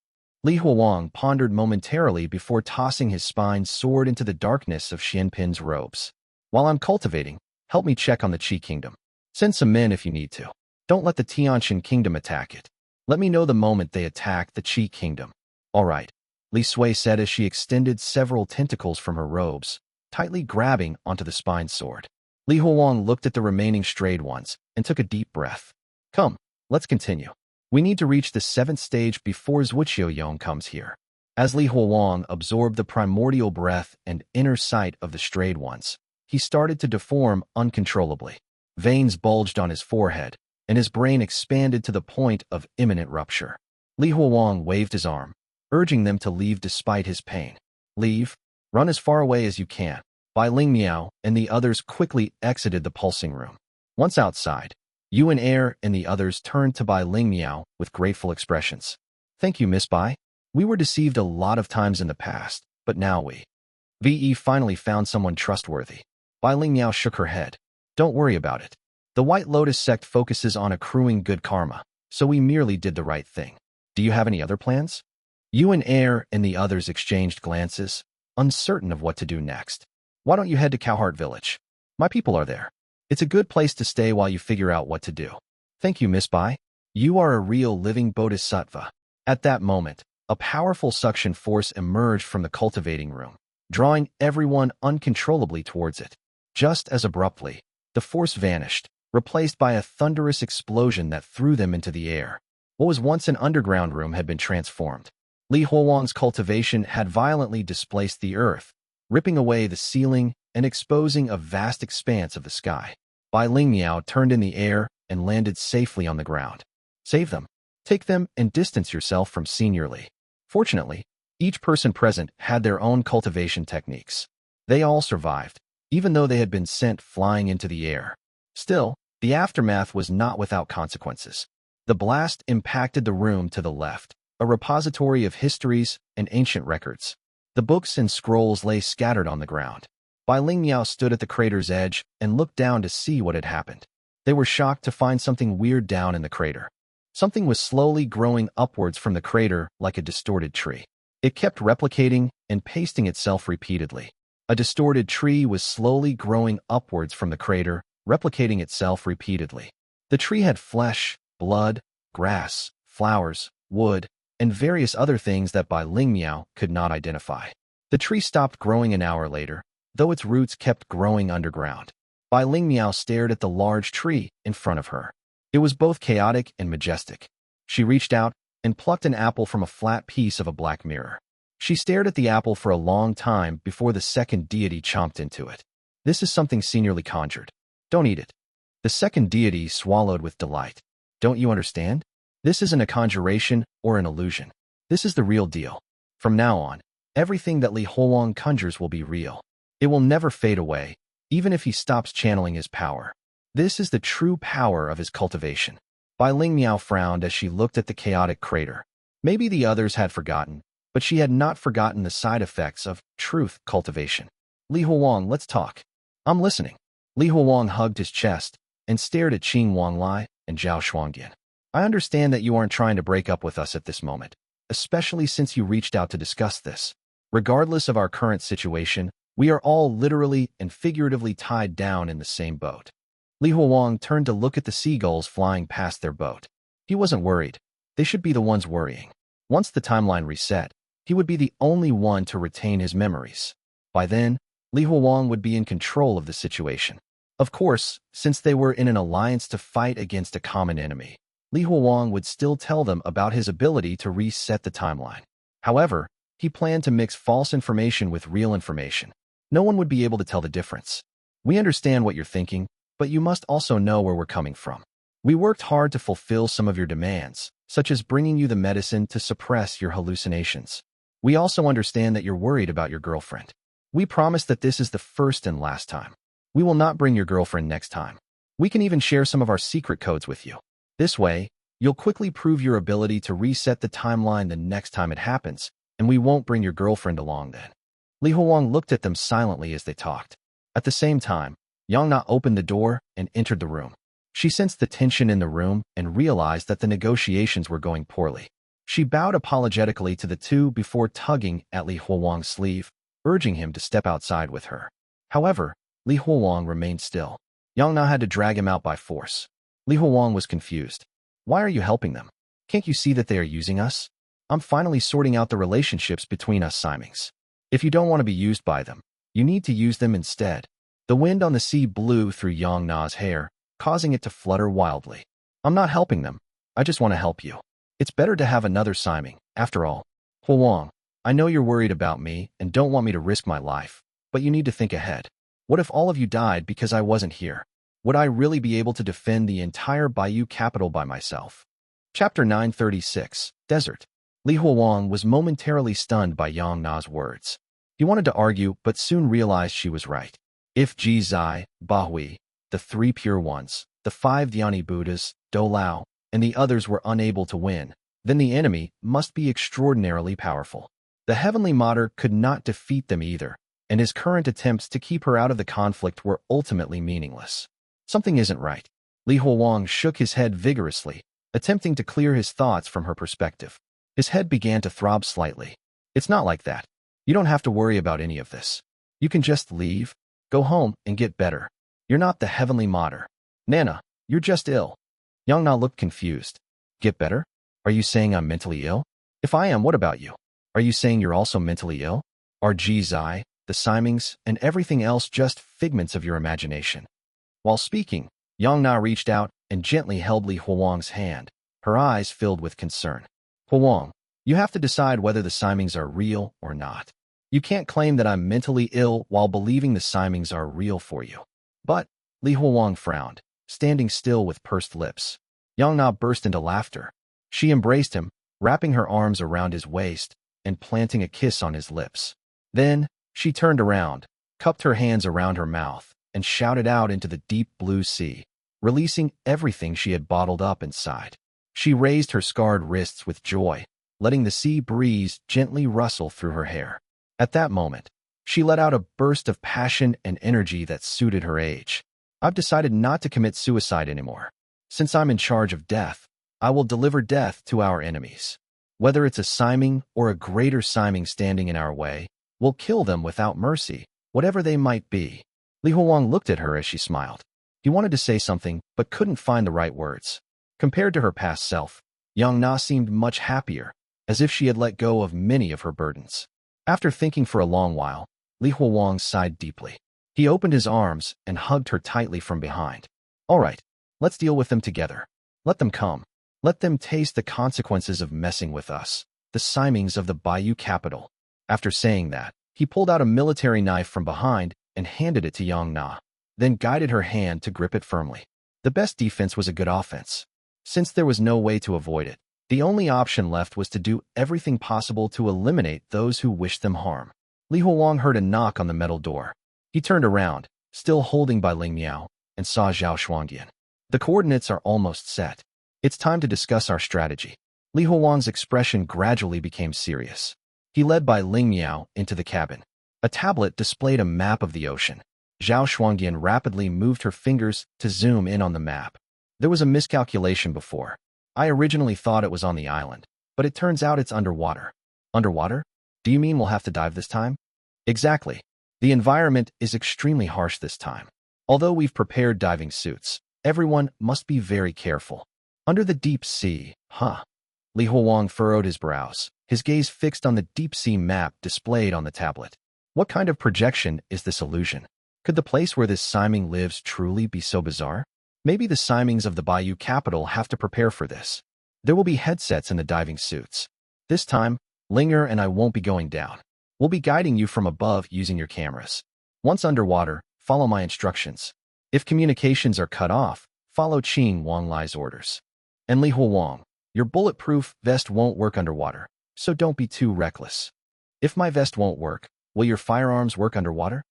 Li Huang pondered momentarily before tossing his spine sword into the darkness of Xuan Pin's robes. While I'm cultivating, help me check on the Qi Kingdom. Send some men if you need to. Don't let the Tianqian Kingdom attack it. Let me know the moment they attack the Qi Kingdom. All right, Li Sui said as she extended several tentacles from her robes, tightly grabbing onto the spine sword. Li Huang looked at the remaining strayed ones and took a deep breath. Come, let's continue. We need to reach the 7th stage before Zuoqiu Yong comes here. As Li Huang absorbed the primordial breath and inner sight of the strayed ones, he started to deform uncontrollably. Veins bulged on his forehead, and his brain expanded to the point of imminent rupture. Li Huang waved his arm, urging them to leave despite his pain. Leave? Run as far away as you can. Bai Lingmiao and the others quickly exited the pulsing room. Once outside, Yuan Er and the others turned to Bai Lingmiao with grateful expressions. Thank you, Miss Bai. We were deceived a lot of times in the past, but now we finally found someone trustworthy. Bai Lingmiao shook her head. Don't worry about it. The White Lotus sect focuses on accruing good karma, so we merely did the right thing. Do you have any other plans? Yuan Er and the others exchanged glances, uncertain of what to do next. Why don't you head to Cowheart village? My people are there. It's a good place to stay while you figure out what to do. Thank you, Miss Bai. You are a real living bodhisattva. At that moment, a powerful suction force emerged from the cultivating room, drawing everyone uncontrollably towards it. Just as abruptly, the force vanished, replaced by a thunderous explosion that threw them into the air. What was once an underground room had been transformed. Li Huang's cultivation had violently displaced the earth, ripping away the ceiling and exposing a vast expanse of the sky. Bai Lingmiao turned in the air and landed safely on the ground. Save them. Take them and distance yourself from Senior Li. Fortunately, each person present had their own cultivation techniques. They all survived, even though they had been sent flying into the air. Still, the aftermath was not without consequences. The blast impacted the room to the left, a repository of histories and ancient records. The books and scrolls lay scattered on the ground. Bai Lingmiao stood at the crater's edge and looked down to see what had happened. They were shocked to find something weird down in the crater. Something was slowly growing upwards from the crater like a distorted tree. It kept replicating and pasting itself repeatedly. A distorted tree was slowly growing upwards from the crater, replicating itself repeatedly. The tree had flesh, blood, grass, flowers, wood, and various other things that Bai Lingmiao could not identify. The tree stopped growing an hour later, though its roots kept growing underground. Bai Lingmiao stared at the large tree in front of her. It was both chaotic and majestic. She reached out and plucked an apple from a flat piece of a black mirror. She stared at the apple for a long time before the second deity chomped into it. This is something seniorly conjured. Don't eat it. The second deity swallowed with delight. Don't you understand? This isn't a conjuration or an illusion. This is the real deal. From now on, everything that Li Huang conjures will be real. It will never fade away, even if he stops channeling his power. This is the true power of his cultivation. Bai Lingmiao frowned as she looked at the chaotic crater. Maybe the others had forgotten, but she had not forgotten the side effects of truth cultivation. Li Huang, let's talk. I'm listening. Li Huang hugged his chest and stared at Qing Wanglai and Zhao Shuangdian. I understand that you aren't trying to break up with us at this moment, especially since you reached out to discuss this. Regardless of our current situation, we are all literally and figuratively tied down in the same boat. Li Huang turned to look at the seagulls flying past their boat. He wasn't worried. They should be the ones worrying. Once the timeline reset, he would be the only one to retain his memories. By then, Li Huang would be in control of the situation. Of course, since they were in an alliance to fight against a common enemy, Li Huang would still tell them about his ability to reset the timeline. However, he planned to mix false information with real information. No one would be able to tell the difference. We understand what you're thinking, but you must also know where we're coming from. We worked hard to fulfill some of your demands, such as bringing you the medicine to suppress your hallucinations. We also understand that you're worried about your girlfriend. We promise that this is the first and last time. We will not bring your girlfriend next time. We can even share some of our secret codes with you. This way, you'll quickly prove your ability to reset the timeline the next time it happens, and we won't bring your girlfriend along then. Li Huang looked at them silently as they talked. At the same time, Yong opened the door and entered the room. She sensed the tension in the room and realized that the negotiations were going poorly. She bowed apologetically to the two before tugging at Li Huang's sleeve, urging him to step outside with her. However, Li Huang remained still. Yong had to drag him out by force. Li Huang was confused. Why are you helping them? Can't you see that they are using us? I'm finally sorting out the relationships between us Simings. If you don't want to be used by them, you need to use them instead. The wind on the sea blew through Yong's hair, causing it to flutter wildly. I'm not helping them. I just want to help you. It's better to have another Siming, after all. Huang, I know you're worried about me and don't want me to risk my life, but you need to think ahead. What if all of you died because I wasn't here? Would I really be able to defend the entire Baiyu capital by myself? Chapter 936, Desert. Li Huang was momentarily stunned by Yong's words. He wanted to argue, but soon realized she was right. If Ji Zai, Bahui, the 3 pure ones, the 5 Dhyani Buddhas, Do Lao, and the others were unable to win, then the enemy must be extraordinarily powerful. The Heavenly Mater could not defeat them either, and his current attempts to keep her out of the conflict were ultimately meaningless. Something isn't right. Li Huang shook his head vigorously, attempting to clear his thoughts from her perspective. His head began to throb slightly. It's not like that. You don't have to worry about any of this. You can just leave, go home, and get better. You're not the Heavenly Mater. Nana, you're just ill. Yong looked confused. Get better? Are you saying I'm mentally ill? If I am, what about you? Are you saying you're also mentally ill? Are Ji Zai, the Simings, and everything else just figments of your imagination? While speaking, Yong reached out and gently held Li Huang's hand, her eyes filled with concern. Huang, you have to decide whether the Simings are real or not. You can't claim that I'm mentally ill while believing the Simings are real for you. But, Li Huang frowned, standing still with pursed lips. Yong burst into laughter. She embraced him, wrapping her arms around his waist and planting a kiss on his lips. Then, she turned around, cupped her hands around her mouth, and shouted out into the deep blue sea, releasing everything she had bottled up inside. She raised her scarred wrists with joy, letting the sea breeze gently rustle through her hair. At that moment, she let out a burst of passion and energy that suited her age. I've decided not to commit suicide anymore. Since I'm in charge of death, I will deliver death to our enemies. Whether it's a Siming or a greater Siming standing in our way, we'll kill them without mercy, whatever they might be. Li Huang looked at her as she smiled. He wanted to say something, but couldn't find the right words. Compared to her past self, Yong seemed much happier, as if she had let go of many of her burdens. After thinking for a long while, Li Huang sighed deeply. He opened his arms and hugged her tightly from behind. All right, let's deal with them together. Let them come. Let them taste the consequences of messing with us, the Simings of the Baiyu capital. After saying that, he pulled out a military knife from behind and handed it to Yong, then guided her hand to grip it firmly. The best defense was a good offense. Since there was no way to avoid it, the only option left was to do everything possible to eliminate those who wished them harm. Li Huang heard a knock on the metal door. He turned around, still holding by Ling Miao, and saw Zhao Shuangdian. The coordinates are almost set. It's time to discuss our strategy. Li Huang's expression gradually became serious. He led by Ling Miao into the cabin. A tablet displayed a map of the ocean. Zhao Shuangdian rapidly moved her fingers to zoom in on the map. There was a miscalculation before. I originally thought it was on the island, but it turns out it's underwater. Underwater? Do you mean we'll have to dive this time? Exactly. The environment is extremely harsh this time. Although we've prepared diving suits, everyone must be very careful. Under the deep sea, huh? Li Huang furrowed his brows, his gaze fixed on the deep sea map displayed on the tablet. What kind of projection is this illusion? Could the place where this Siming lives truly be so bizarre? Maybe the Simings of the Baiyu capital have to prepare for this. There will be headsets in the diving suits. This time, Ling Er and I won't be going down. We'll be guiding you from above using your cameras. Once underwater, follow my instructions. If communications are cut off, follow Qing Wanglai's orders. And Li Huang, your bulletproof vest won't work underwater, so don't be too reckless. If my vest won't work, will your firearms work underwater?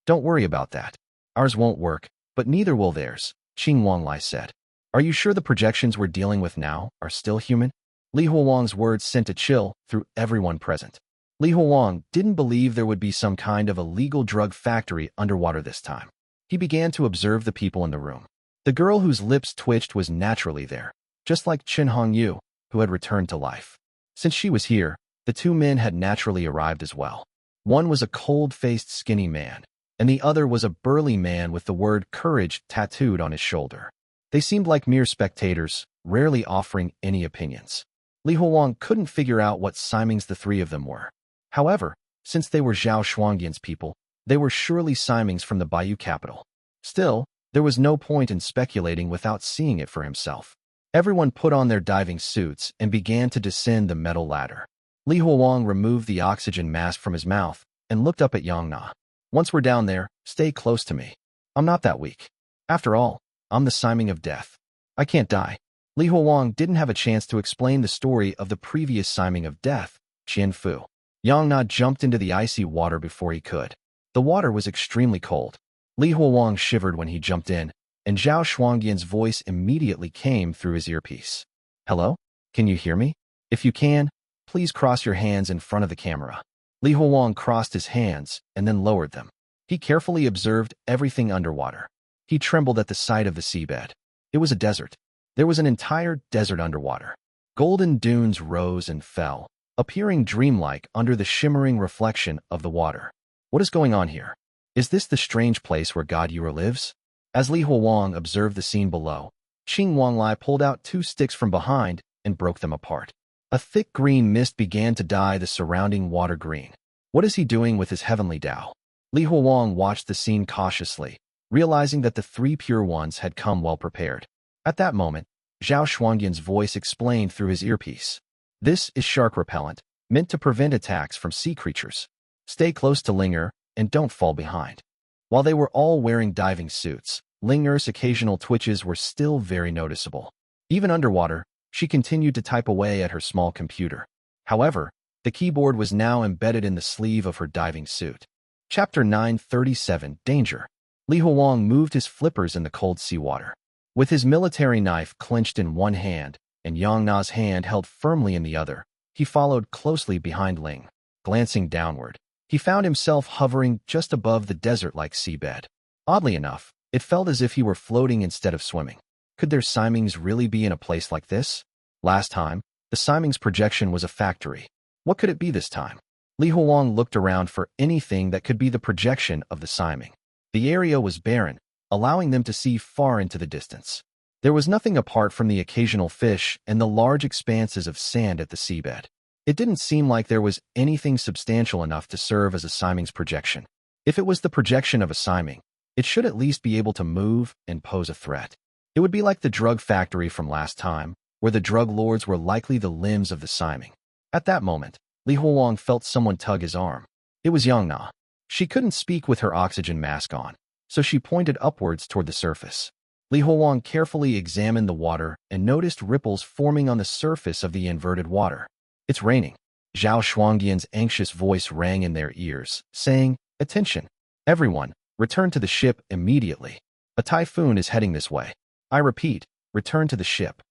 Don't worry about that. Ours won't work, but neither will theirs, Qing Wanglai said. Are you sure the projections we're dealing with now are still human? Li Huang's words sent a chill through everyone present. Li Huang didn't believe there would be some kind of illegal drug factory underwater this time. He began to observe the people in the room. The girl whose lips twitched was naturally there, just like Chen Hongyu, who had returned to life. Since she was here, the two men had naturally arrived as well. One was a cold-faced skinny man, and the other was a burly man with the word courage tattooed on his shoulder. They seemed like mere spectators, rarely offering any opinions. Li Huang couldn't figure out what Simings the three of them were. However, since they were Zhao Shuangyan's people, they were surely Simings from the Baiyu capital. Still, there was no point in speculating without seeing it for himself. Everyone put on their diving suits and began to descend the metal ladder. Li Huang removed the oxygen mask from his mouth and looked up at Yong. Once we're down there, stay close to me. I'm not that weak. After all, I'm the Siming of death. I can't die. Li Huang didn't have a chance to explain the story of the previous Siming of death, Qian Fu. Yong jumped into the icy water before he could. The water was extremely cold. Li Huang shivered when he jumped in, and Zhao Shuangyan's voice immediately came through his earpiece. Hello? Can you hear me? If you can, please cross your hands in front of the camera. Li Huang crossed his hands and then lowered them. He carefully observed everything underwater. He trembled at the sight of the seabed. It was a desert. There was an entire desert underwater. Golden dunes rose and fell, appearing dreamlike under the shimmering reflection of the water. What is going on here? Is this the strange place where God Yuan Er lives? As Li Huang observed the scene below, Qing Wanglai pulled out two sticks from behind and broke them apart. A thick green mist began to dye the surrounding water green. What is he doing with his heavenly Tao? Li Huang watched the scene cautiously, realizing that the three pure ones had come well prepared. At that moment, Zhao Shuangyan's voice explained through his earpiece. This is shark repellent, meant to prevent attacks from sea creatures. Stay close to Ling Er and don't fall behind. While they were all wearing diving suits, Ling Er's occasional twitches were still very noticeable. Even underwater, she continued to type away at her small computer. However, the keyboard was now embedded in the sleeve of her diving suit. Chapter 937, Danger. Li Huang moved his flippers in the cold seawater. With his military knife clenched in one hand and Yongna's hand held firmly in the other, he followed closely behind Ling. Glancing downward, he found himself hovering just above the desert-like seabed. Oddly enough, it felt as if he were floating instead of swimming. Could their Simings really be in a place like this? Last time, the Simings projection was a factory. What could it be this time? Li Huang looked around for anything that could be the projection of the Siming. The area was barren, allowing them to see far into the distance. There was nothing apart from the occasional fish and the large expanses of sand at the seabed. It didn't seem like there was anything substantial enough to serve as a Siming's projection. If it was the projection of a Siming, it should at least be able to move and pose a threat. It would be like the drug factory from last time, where the drug lords were likely the limbs of the Siming. At that moment, Li Huang felt someone tug his arm. It was Yongna. She couldn't speak with her oxygen mask on, so she pointed upwards toward the surface. Li Huang carefully examined the water and noticed ripples forming on the surface of the inverted water. It's raining. Zhao Shuangyan's anxious voice rang in their ears, saying, Attention! Everyone, return to the ship immediately. A typhoon is heading this way. I repeat, return to the ship.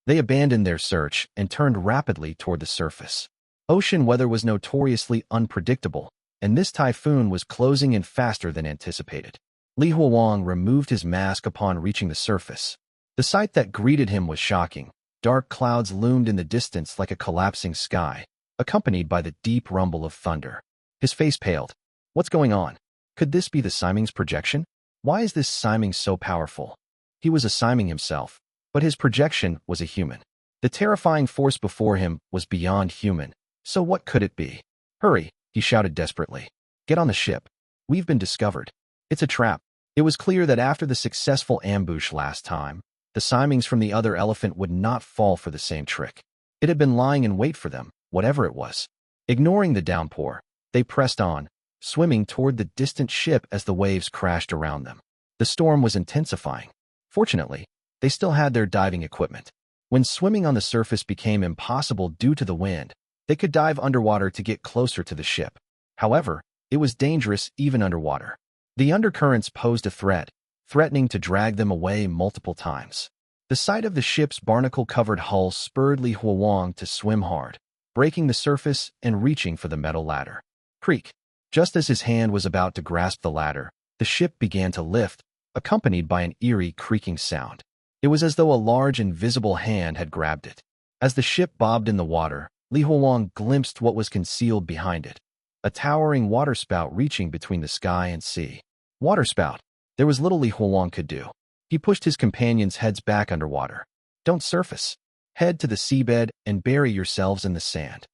They abandoned their search and turned rapidly toward the surface. Ocean weather was notoriously unpredictable, and this typhoon was closing in faster than anticipated. Li Huang removed his mask upon reaching the surface. The sight that greeted him was shocking. Dark clouds loomed in the distance like a collapsing sky, accompanied by the deep rumble of thunder. His face paled. What's going on? Could this be the Siming's projection? Why is this Siming so powerful? He was a Siming himself, but his projection was a human. The terrifying force before him was beyond human, so what could it be? Hurry, he shouted desperately. Get on the ship. We've been discovered. It's a trap. It was clear that after the successful ambush last time, the Simings from the other elephant would not fall for the same trick. It had been lying in wait for them, whatever it was. Ignoring the downpour, they pressed on, swimming toward the distant ship as the waves crashed around them. The storm was intensifying. Fortunately, they still had their diving equipment. When swimming on the surface became impossible due to the wind, they could dive underwater to get closer to the ship. However, it was dangerous even underwater. The undercurrents posed a threat, threatening to drag them away multiple times. The sight of the ship's barnacle-covered hull spurred Li Huowang to swim hard, breaking the surface and reaching for the metal ladder. Creak! Just as his hand was about to grasp the ladder, the ship began to lift, accompanied by an eerie creaking sound. It was as though a large invisible hand had grabbed it. As the ship bobbed in the water, Li Huowang glimpsed what was concealed behind it. A towering waterspout reaching between the sky and sea. Waterspout. There was little Li Huowang could do. He pushed his companions' heads back underwater. Don't surface. Head to the seabed and bury yourselves in the sand.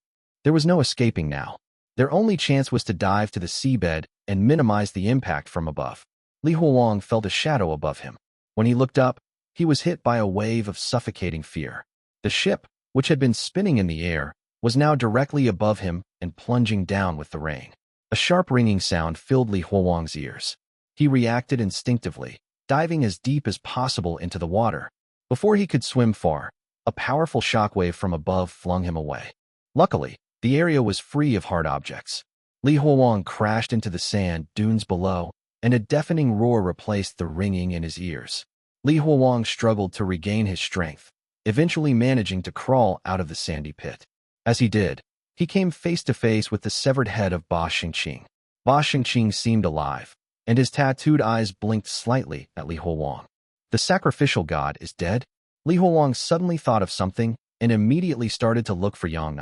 There was no escaping now. Their only chance was to dive to the seabed and minimize the impact from above. Li Huowang felt a shadow above him. When he looked up, he was hit by a wave of suffocating fear. The ship, which had been spinning in the air, was now directly above him and plunging down with the rain. A sharp ringing sound filled Li Huowang's ears. He reacted instinctively, diving as deep as possible into the water. Before he could swim far, a powerful shockwave from above flung him away. Luckily, the area was free of hard objects. Li Huowang crashed into the sand dunes below, and a deafening roar replaced the ringing in his ears. Li Huowang struggled to regain his strength, eventually managing to crawl out of the sandy pit. As he did, he came face to face with the severed head of Ba Xingqing. Ba Xingqing seemed alive, and his tattooed eyes blinked slightly at Li Huowang. The sacrificial god is dead? Li Huowang suddenly thought of something and immediately started to look for Yong.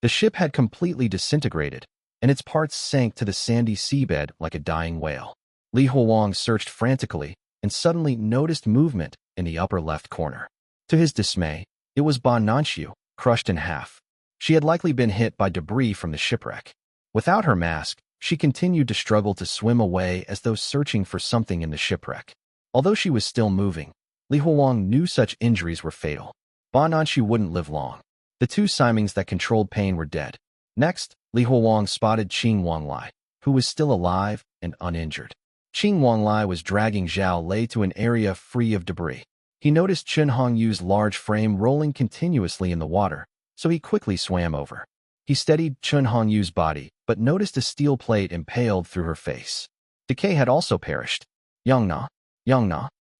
The ship had completely disintegrated, and its parts sank to the sandy seabed like a dying whale. Li Huowang searched frantically and suddenly noticed movement in the upper left corner. To his dismay, it was Ba Nanxiu, crushed in half. She had likely been hit by debris from the shipwreck. Without her mask, she continued to struggle to swim away as though searching for something in the shipwreck. Although she was still moving, Li Huowang knew such injuries were fatal. Ba Nanxiu wouldn't live long. The two Simings that controlled pain were dead. Next, Li Huowang spotted Qing Wanglai, who was still alive and uninjured. Qing Wanglai was dragging Zhao Lei to an area free of debris. He noticed Chen Hongyu's large frame rolling continuously in the water, so he quickly swam over. He steadied Chen Hongyu's body, but noticed a steel plate impaled through her face. Decay had also perished. Yong Na.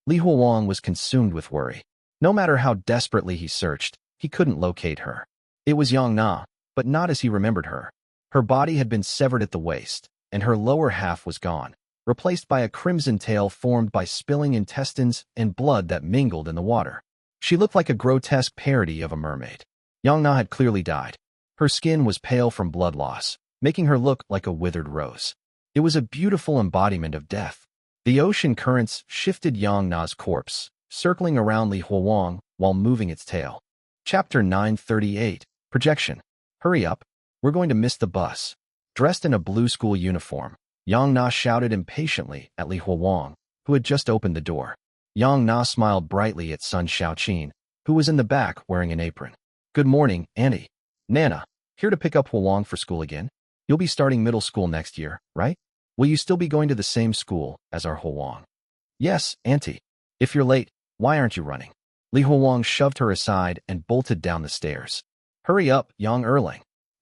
Li Huowang was consumed with worry. No matter how desperately he searched, he couldn't locate her. It was Yong Na, but not as he remembered her. Her body had been severed at the waist, and her lower half was gone, replaced by a crimson tail formed by spilling intestines and blood that mingled in the water. She looked like a grotesque parody of a mermaid. Yong Na had clearly died. Her skin was pale from blood loss, making her look like a withered rose. It was a beautiful embodiment of death. The ocean currents shifted Yong Na's corpse, circling around Li Huowang while moving its tail. Chapter 938, Projection. Hurry up, we're going to miss the bus. Dressed in a blue school uniform, Yong Na shouted impatiently at Li Huowang, who had just opened the door. Yong Na smiled brightly at Sun Xiaoqin, who was in the back wearing an apron. Good morning, Auntie. Nana, here to pick up Huowang for school again? You'll be starting middle school next year, right? Will you still be going to the same school as our Huowang? Yes, Auntie. If you're late, why aren't you running? Li Huowang shoved her aside and bolted down the stairs. Hurry up, Yuan Er.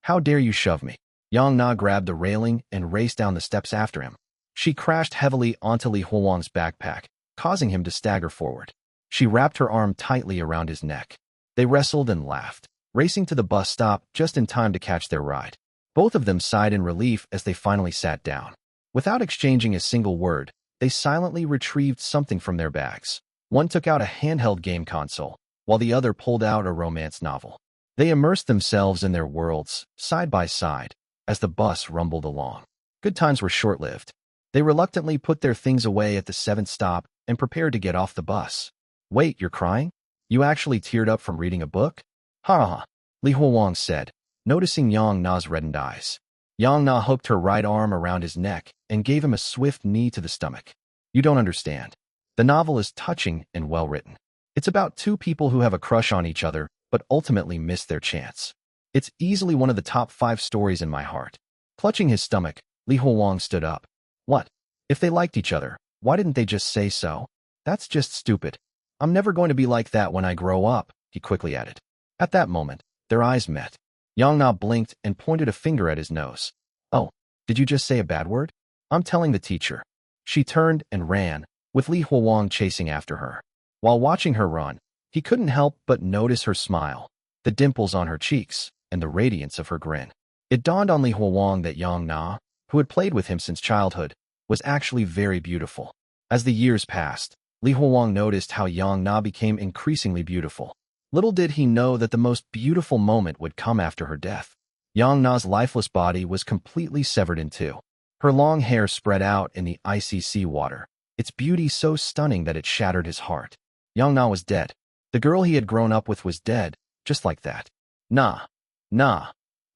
How dare you shove me? Yong Na grabbed the railing and raced down the steps after him. She crashed heavily onto Li Huowang's backpack, causing him to stagger forward. She wrapped her arm tightly around his neck. They wrestled and laughed, racing to the bus stop just in time to catch their ride. Both of them sighed in relief as they finally sat down. Without exchanging a single word, they silently retrieved something from their bags. One took out a handheld game console, while the other pulled out a romance novel. They immersed themselves in their worlds, side by side, as the bus rumbled along. Good times were short-lived. They reluctantly put their things away at the 7th stop and prepared to get off the bus. Wait, you're crying? You actually teared up from reading a book? Ha ha, Li Huowang said, noticing Yong Na's reddened eyes. Yong Na hooked her right arm around his neck and gave him a swift knee to the stomach. You don't understand. The novel is touching and well-written. It's about two people who have a crush on each other but ultimately miss their chance. It's easily one of the top 5 stories in my heart. Clutching his stomach, Li Huang stood up. What? If they liked each other, why didn't they just say so? That's just stupid. I'm never going to be like that when I grow up, he quickly added. At that moment, their eyes met. Yang Na blinked and pointed a finger at his nose. Oh, did you just say a bad word? I'm telling the teacher. She turned and ran, with Li Huang chasing after her. While watching her run, he couldn't help but notice her smile, the dimples on her cheeks, and the radiance of her grin. It dawned on Li Huang that Yang Na, who had played with him since childhood, was actually very beautiful. As the years passed, Li Huang noticed how Yang Na became increasingly beautiful. Little did he know that the most beautiful moment would come after her death. Yang Na's lifeless body was completely severed in two. Her long hair spread out in the icy sea water, its beauty so stunning that it shattered his heart. Yang Na was dead. The girl he had grown up with was dead, just like that. Nah.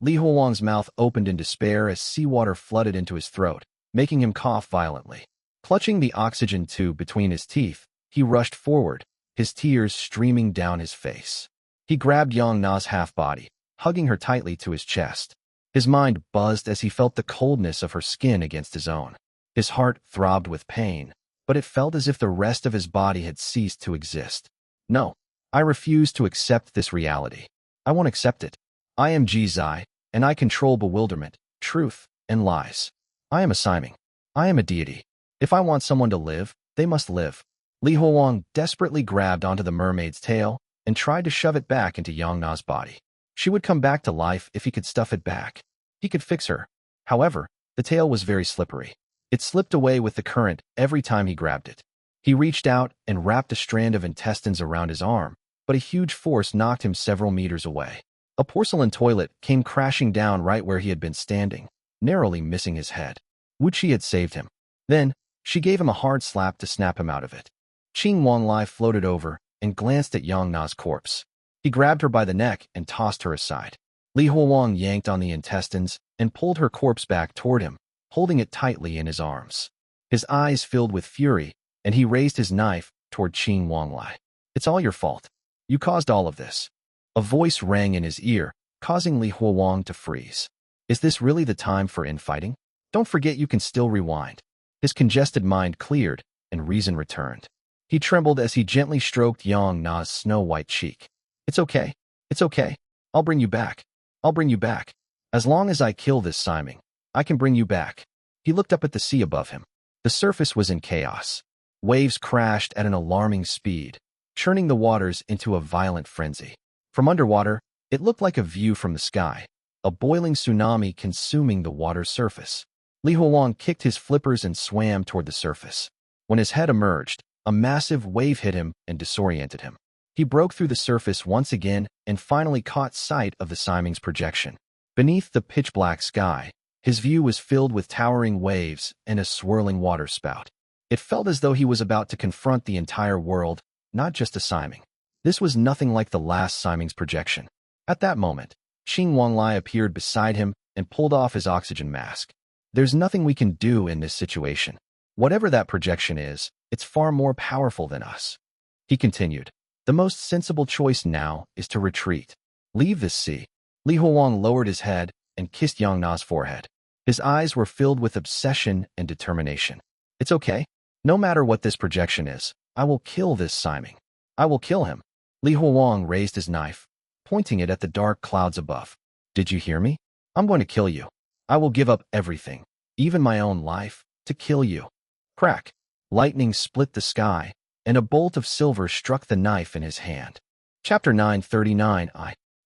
Li Huang's mouth opened in despair as seawater flooded into his throat, making him cough violently. Clutching the oxygen tube between his teeth, he rushed forward, his tears streaming down his face. He grabbed Yang Na's half-body, hugging her tightly to his chest. His mind buzzed as he felt the coldness of her skin against his own. His heart throbbed with pain, but it felt as if the rest of his body had ceased to exist. No, I refuse to accept this reality. I won't accept it. I am Zai, and I control bewilderment, truth, and lies. I am a Siming. I am a deity. If I want someone to live, they must live. Li Huang desperately grabbed onto the mermaid's tail and tried to shove it back into Yang Na's body. She would come back to life if he could stuff it back. He could fix her. However, the tail was very slippery. It slipped away with the current every time he grabbed it. He reached out and wrapped a strand of intestines around his arm, but a huge force knocked him several meters away. A porcelain toilet came crashing down right where he had been standing, narrowly missing his head. Wuqi had saved him. Then, she gave him a hard slap to snap him out of it. Qing Wanglai floated over and glanced at Yang Na's corpse. He grabbed her by the neck and tossed her aside. Li Huang yanked on the intestines and pulled her corpse back toward him, holding it tightly in his arms. His eyes filled with fury, and he raised his knife toward Qing Wanglai. It's all your fault. You caused all of this. A voice rang in his ear, causing Li Huang to freeze. Is this really the time for infighting? Don't forget you can still rewind. His congested mind cleared, and reason returned. He trembled as he gently stroked Yang Na's snow-white cheek. It's okay. It's okay. I'll bring you back. I'll bring you back. As long as I kill this Siming, I can bring you back. He looked up at the sea above him. The surface was in chaos. Waves crashed at an alarming speed, churning the waters into a violent frenzy. From underwater, it looked like a view from the sky, a boiling tsunami consuming the water's surface. Li Huang kicked his flippers and swam toward the surface. When his head emerged, a massive wave hit him and disoriented him. He broke through the surface once again and finally caught sight of the Siming's projection. Beneath the pitch-black sky, his view was filled with towering waves and a swirling water spout. It felt as though he was about to confront the entire world, not just a Siming. This was nothing like the last Siming's projection. At that moment, Qing Wanglai appeared beside him and pulled off his oxygen mask. There's nothing we can do in this situation. Whatever that projection is, it's far more powerful than us. He continued. The most sensible choice now is to retreat. Leave this sea. Li Huang lowered his head and kissed Yang Na's forehead. His eyes were filled with obsession and determination. It's okay. No matter what this projection is, I will kill this Siming. I will kill him. Li Huang raised his knife, pointing it at the dark clouds above. Did you hear me? I'm going to kill you. I will give up everything, even my own life, to kill you. Crack. Lightning split the sky, and a bolt of silver struck the knife in his hand. Chapter 939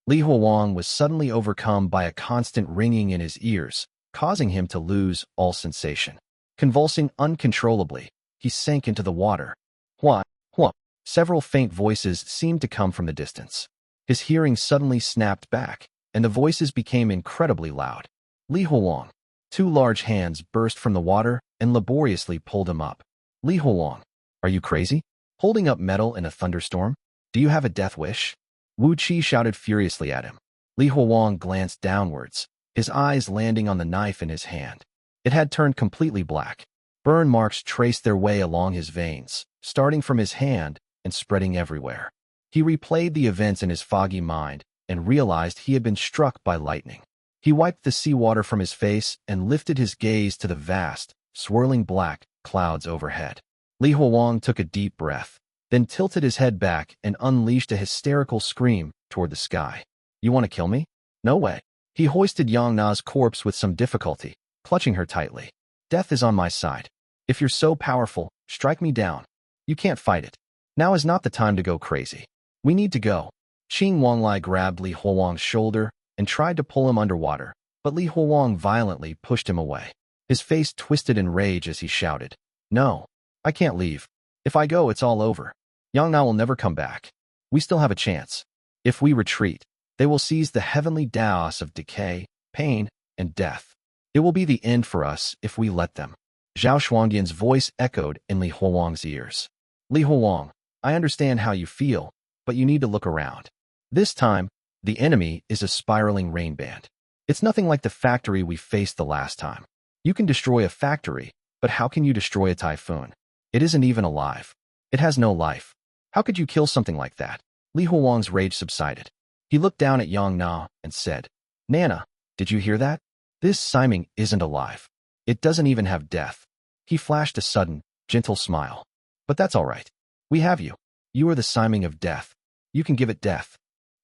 Li Huang was suddenly overcome by a constant ringing in his ears, causing him to lose all sensation. Convulsing uncontrollably, he sank into the water. Hua, hua. Several faint voices seemed to come from the distance. His hearing suddenly snapped back, and the voices became incredibly loud. Li Huang. Two large hands burst from the water and laboriously pulled him up. Li Huang. Are you crazy? Holding up metal in a thunderstorm? Do you have a death wish? Wuqi shouted furiously at him. Li Huang glanced downwards, his eyes landing on the knife in his hand. It had turned completely black. Burn marks traced their way along his veins, starting from his hand and spreading everywhere. He replayed the events in his foggy mind and realized he had been struck by lightning. He wiped the seawater from his face and lifted his gaze to the vast, swirling black clouds overhead. Li Huang took a deep breath, then tilted his head back and unleashed a hysterical scream toward the sky. You want to kill me? No way. He hoisted Yang Na's corpse with some difficulty, clutching her tightly. Death is on my side. If you're so powerful, strike me down. You can't fight it. Now is not the time to go crazy. We need to go. Qing Wanglai grabbed Li Huang's shoulder and tried to pull him underwater, but Li Huang violently pushed him away. His face twisted in rage as he shouted, No, I can't leave. If I go, it's all over. Yang Na will never come back. We still have a chance. If we retreat, they will seize the heavenly Daos of decay, pain, and death. It will be the end for us if we let them. Zhao Shuangdian's voice echoed in Li Huang's ears. Li Huang, I understand how you feel, but you need to look around. This time, the enemy is a spiraling rain band. It's nothing like the factory we faced the last time. You can destroy a factory, but how can you destroy a typhoon? It isn't even alive. It has no life. How could you kill something like that? Li Huang's rage subsided. He looked down at Yang Na and said, Nana, did you hear that? This Siming isn't alive. It doesn't even have death. He flashed a sudden, gentle smile. But that's all right. We have you. You are the Siming of death. You can give it death.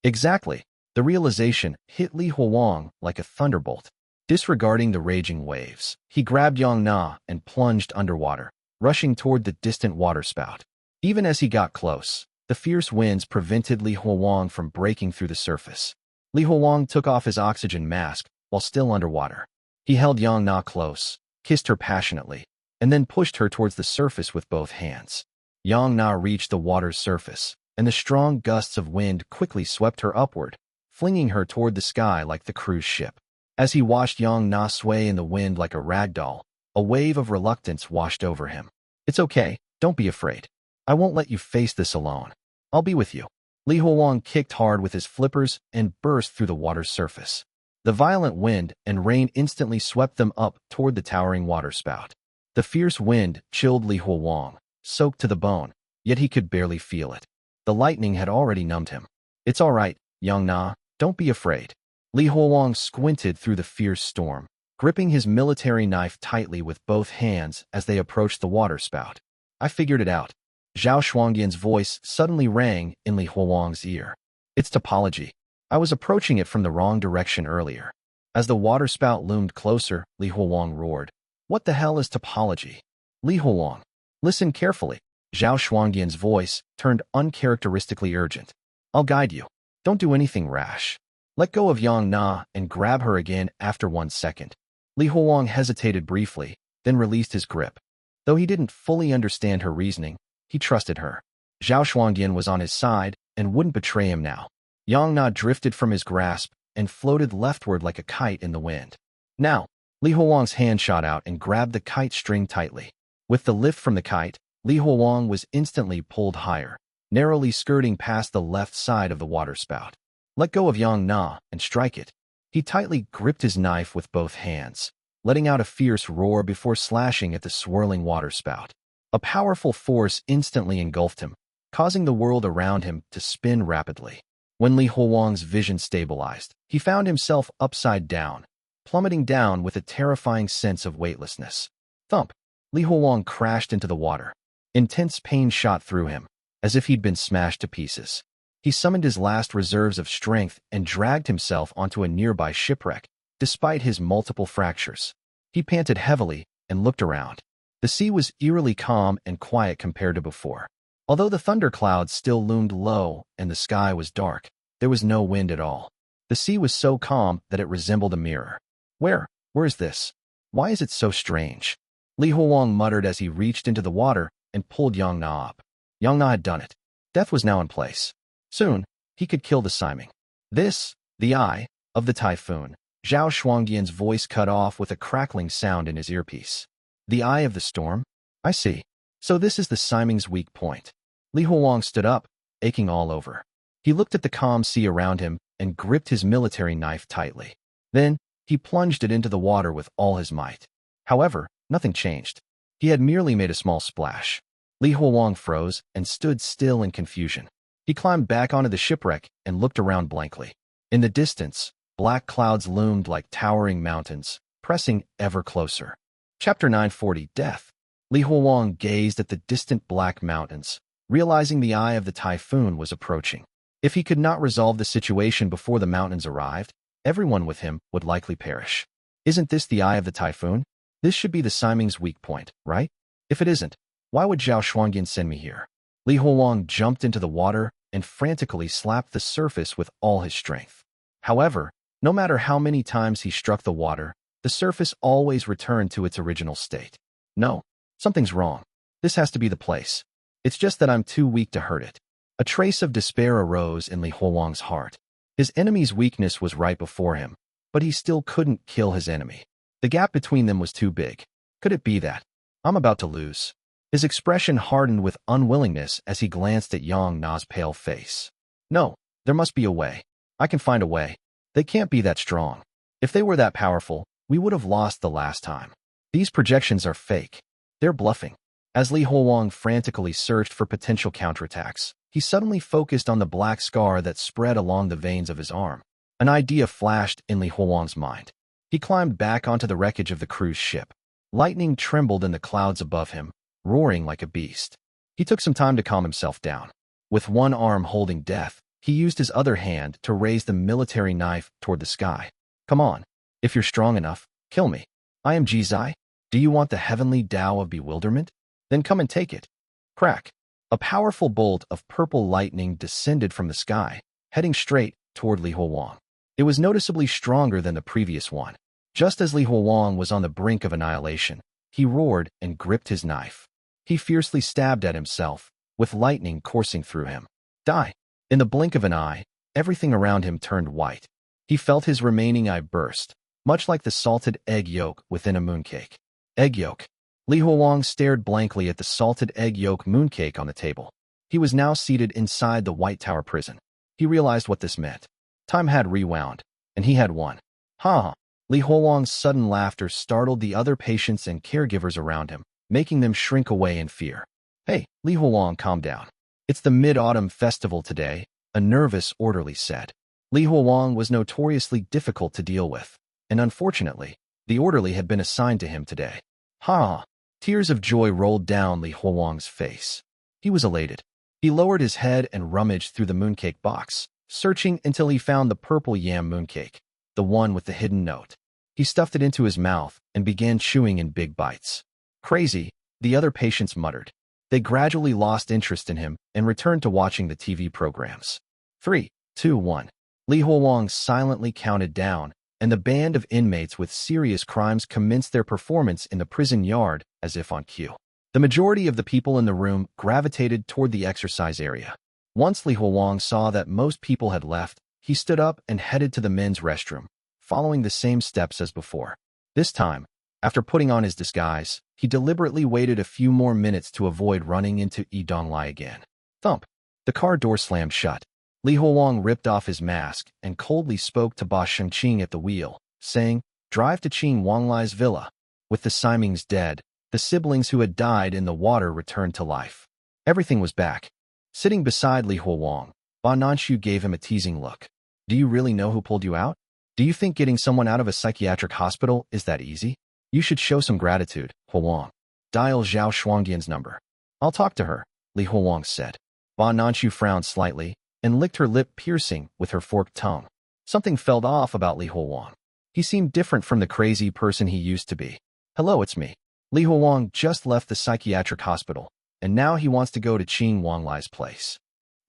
Exactly. The realization hit Li Huang like a thunderbolt. Disregarding the raging waves, he grabbed Yang Na and plunged underwater, rushing toward the distant waterspout. Even as he got close, the fierce winds prevented Li Huang from breaking through the surface. Li Huang took off his oxygen mask while still underwater. He held Yang Na close, kissed her passionately, and then pushed her towards the surface with both hands. Yang Na reached the water's surface, and the strong gusts of wind quickly swept her upward, flinging her toward the sky like the cruise ship. As he watched Yang Na sway in the wind like a rag doll, a wave of reluctance washed over him. It's okay, don't be afraid. I won't let you face this alone. I'll be with you. Li Huang kicked hard with his flippers and burst through the water's surface. The violent wind and rain instantly swept them up toward the towering waterspout. The fierce wind chilled Li Huang, soaked to the bone, yet he could barely feel it. The lightning had already numbed him. It's all right, Yang Na, don't be afraid. Li Huang squinted through the fierce storm, gripping his military knife tightly with both hands as they approached the waterspout. I figured it out. Zhao Shuangdian's voice suddenly rang in Li Huang's ear. It's topology. I was approaching it from the wrong direction earlier. As the waterspout loomed closer, Li Huang roared. What the hell is topology? Li Huang, listen carefully. Zhao Shuangdian's voice turned uncharacteristically urgent. I'll guide you. Don't do anything rash. Let go of Yang Na and grab her again after 1 second. Li Huang hesitated briefly, then released his grip. Though he didn't fully understand her reasoning, he trusted her. Zhao Shuangdian was on his side and wouldn't betray him now. Yang Na drifted from his grasp and floated leftward like a kite in the wind. Now, Li Huang's hand shot out and grabbed the kite string tightly. With the lift from the kite, Li Huang was instantly pulled higher, narrowly skirting past the left side of the waterspout. Let go of Yang Na and strike it. He tightly gripped his knife with both hands, letting out a fierce roar before slashing at the swirling waterspout. A powerful force instantly engulfed him, causing the world around him to spin rapidly. When Li Huang's vision stabilized, he found himself upside down, plummeting down with a terrifying sense of weightlessness. Thump! Li Huang crashed into the water. Intense pain shot through him, as if he'd been smashed to pieces. He summoned his last reserves of strength and dragged himself onto a nearby shipwreck, despite his multiple fractures. He panted heavily and looked around. The sea was eerily calm and quiet compared to before. Although the thunderclouds still loomed low and the sky was dark, there was no wind at all. The sea was so calm that it resembled a mirror. Where is this? Why is it so strange? Li Huang muttered as he reached into the water and pulled Yang Na up. Yang Na had done it. Death was now in place. Soon, he could kill the Siming. This, the eye of the typhoon. Zhao Shuangdian's voice cut off with a crackling sound in his earpiece. The eye of the storm? I see. So this is the Siming's weak point. Li Huang stood up, aching all over. He looked at the calm sea around him and gripped his military knife tightly. Then, he plunged it into the water with all his might. However, nothing changed. He had merely made a small splash. Li Huang froze and stood still in confusion. He climbed back onto the shipwreck and looked around blankly. In the distance, Black clouds loomed like towering mountains, pressing ever closer. Chapter 940, Death. Li Huang gazed at the distant black mountains, realizing the eye of the typhoon was approaching. If he could not resolve the situation before the mountains arrived, everyone with him would likely perish. Isn't this the eye of the typhoon? This should be the Siming's weak point, right? If it isn't, why would Zhao Shuangyan send me here? Li Huang jumped into the water and frantically slapped the surface with all his strength. However, no matter how many times he struck the water, the surface always returned to its original state. No, something's wrong. This has to be the place. It's just that I'm too weak to hurt it. A trace of despair arose in Li Huang's heart. His enemy's weakness was right before him, but he still couldn't kill his enemy. The gap between them was too big. Could it be that I'm about to lose? His expression hardened with unwillingness as he glanced at Yong Na's pale face. No, there must be a way. I can find a way. They can't be that strong. If they were that powerful, we would have lost the last time. These projections are fake. They're bluffing. As Li Huang frantically searched for potential counterattacks, he suddenly focused on the black scar that spread along the veins of his arm. An idea flashed in Li Huang's mind. He climbed back onto the wreckage of the cruise ship. Lightning trembled in the clouds above him, roaring like a beast. He took some time to calm himself down. With one arm holding death, he used his other hand to raise the military knife toward the sky. Come on. If you're strong enough, kill me. I am Jiang. Do you want the heavenly Tao of bewilderment? Then come and take it. Crack. A powerful bolt of purple lightning descended from the sky, heading straight toward Li Huang. It was noticeably stronger than the previous one. Just as Li Huang was on the brink of annihilation, he roared and gripped his knife. He fiercely stabbed at himself, with lightning coursing through him. Die! In the blink of an eye, everything around him turned white. He felt his remaining eye burst, much like the salted egg yolk within a mooncake. Egg yolk. Li Huang stared blankly at the salted egg yolk mooncake on the table. He was now seated inside the White Tower prison. He realized what this meant. Time had rewound, and he had won. Ha! Li Huang's sudden laughter startled the other patients and caregivers around him, making them shrink away in fear. Hey, Li Huang, calm down. It's the Mid-Autumn Festival today, a nervous orderly said. Li Huang was notoriously difficult to deal with, and unfortunately, the orderly had been assigned to him today. Ha! Tears of joy rolled down Li Huang's face. He was elated. He lowered his head and rummaged through the mooncake box, searching until he found the purple yam mooncake, the one with the hidden note. He stuffed it into his mouth and began chewing in big bites. Crazy, the other patients muttered. They gradually lost interest in him and returned to watching the TV programs. 3, 2, 1. Li Huang silently counted down, and the band of inmates with serious crimes commenced their performance in the prison yard as if on cue. The majority of the people in the room gravitated toward the exercise area. Once Li Huang saw that most people had left, he stood up and headed to the men's restroom, following the same steps as before. This time, after putting on his disguise, he deliberately waited a few more minutes to avoid running into Donglai again. Thump! The car door slammed shut. Li Huang ripped off his mask and coldly spoke to Ba Shengqing at the wheel, saying, "Drive to Qing Wanglai's villa." With the Simings dead, the siblings who had died in the water returned to life. Everything was back. Sitting beside Li Huang, Ba Nanshu gave him a teasing look. Do you really know who pulled you out? Do you think getting someone out of a psychiatric hospital is that easy? You should show some gratitude, Huang. Dial Zhao Shuangdian's number. I'll talk to her, Li Huang said. Ba Nanshu frowned slightly and licked her lip piercing with her forked tongue. Something felt off about Li Huang. He seemed different from the crazy person he used to be. Hello, it's me. Li Huang just left the psychiatric hospital, and now he wants to go to Qing Wanglai's place.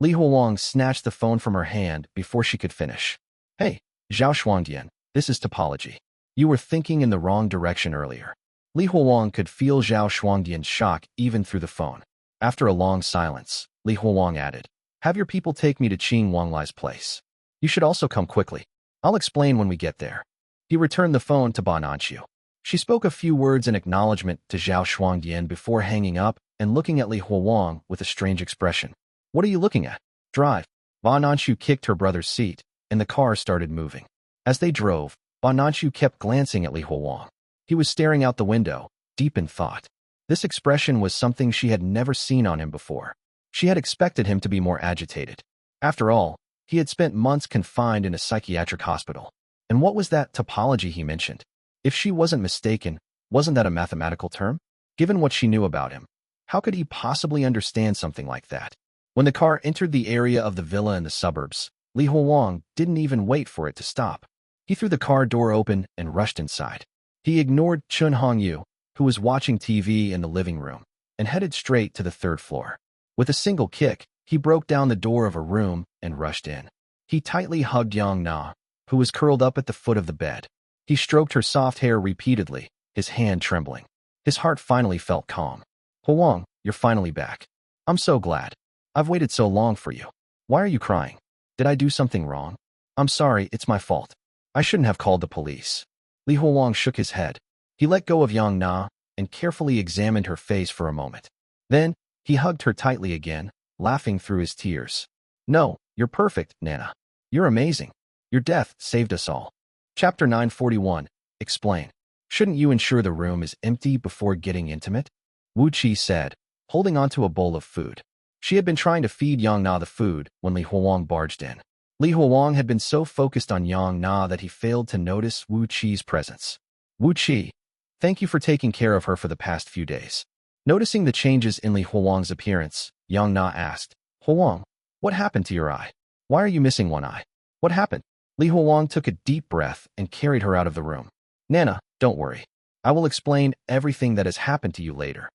Li Huang snatched the phone from her hand before she could finish. Hey, Zhao Shuangdian, this is Topology. You were thinking in the wrong direction earlier. Li Huang could feel Zhao Shuangdian's shock even through the phone. After a long silence, Li Huang added, have your people take me to Qing Wanglai's place. You should also come quickly. I'll explain when we get there. He returned the phone to Ba Nanshu. She spoke a few words in acknowledgement to Zhao Shuangdian before hanging up and looking at Li Huang with a strange expression. What are you looking at? Drive. Ba Nanshu kicked her brother's seat, and the car started moving. As they drove, Ba Nanshu kept glancing at Li Huang. He was staring out the window, deep in thought. This expression was something she had never seen on him before. She had expected him to be more agitated. After all, he had spent months confined in a psychiatric hospital. And what was that topology he mentioned? If she wasn't mistaken, wasn't that a mathematical term? Given what she knew about him, how could he possibly understand something like that? When the car entered the area of the villa in the suburbs, Li Huang didn't even wait for it to stop. He threw the car door open and rushed inside. He ignored Chun Hongyu, who was watching TV in the living room, and headed straight to the third floor. With a single kick, he broke down the door of a room and rushed in. He tightly hugged Yang Na, who was curled up at the foot of the bed. He stroked her soft hair repeatedly, his hand trembling. His heart finally felt calm. Huang, you're finally back. I'm so glad. I've waited so long for you. Why are you crying? Did I do something wrong? I'm sorry, it's my fault. I shouldn't have called the police. Li Huang shook his head. He let go of Yang Na and carefully examined her face for a moment. Then, he hugged her tightly again, laughing through his tears. No, you're perfect, Nana. You're amazing. Your death saved us all. Chapter 941. Explain. Shouldn't you ensure the room is empty before getting intimate? Wu Qi said, holding onto a bowl of food. She had been trying to feed Yang Na the food when Li Huang barged in. Li Huang had been so focused on Yang Na that he failed to notice Wu Qi's presence. Wu Qi, thank you for taking care of her for the past few days. Noticing the changes in Li Huang's appearance, Yang Na asked, Huang, what happened to your eye? Why are you missing one eye? What happened? Li Huang took a deep breath and carried her out of the room. Nana, don't worry. I will explain everything that has happened to you later.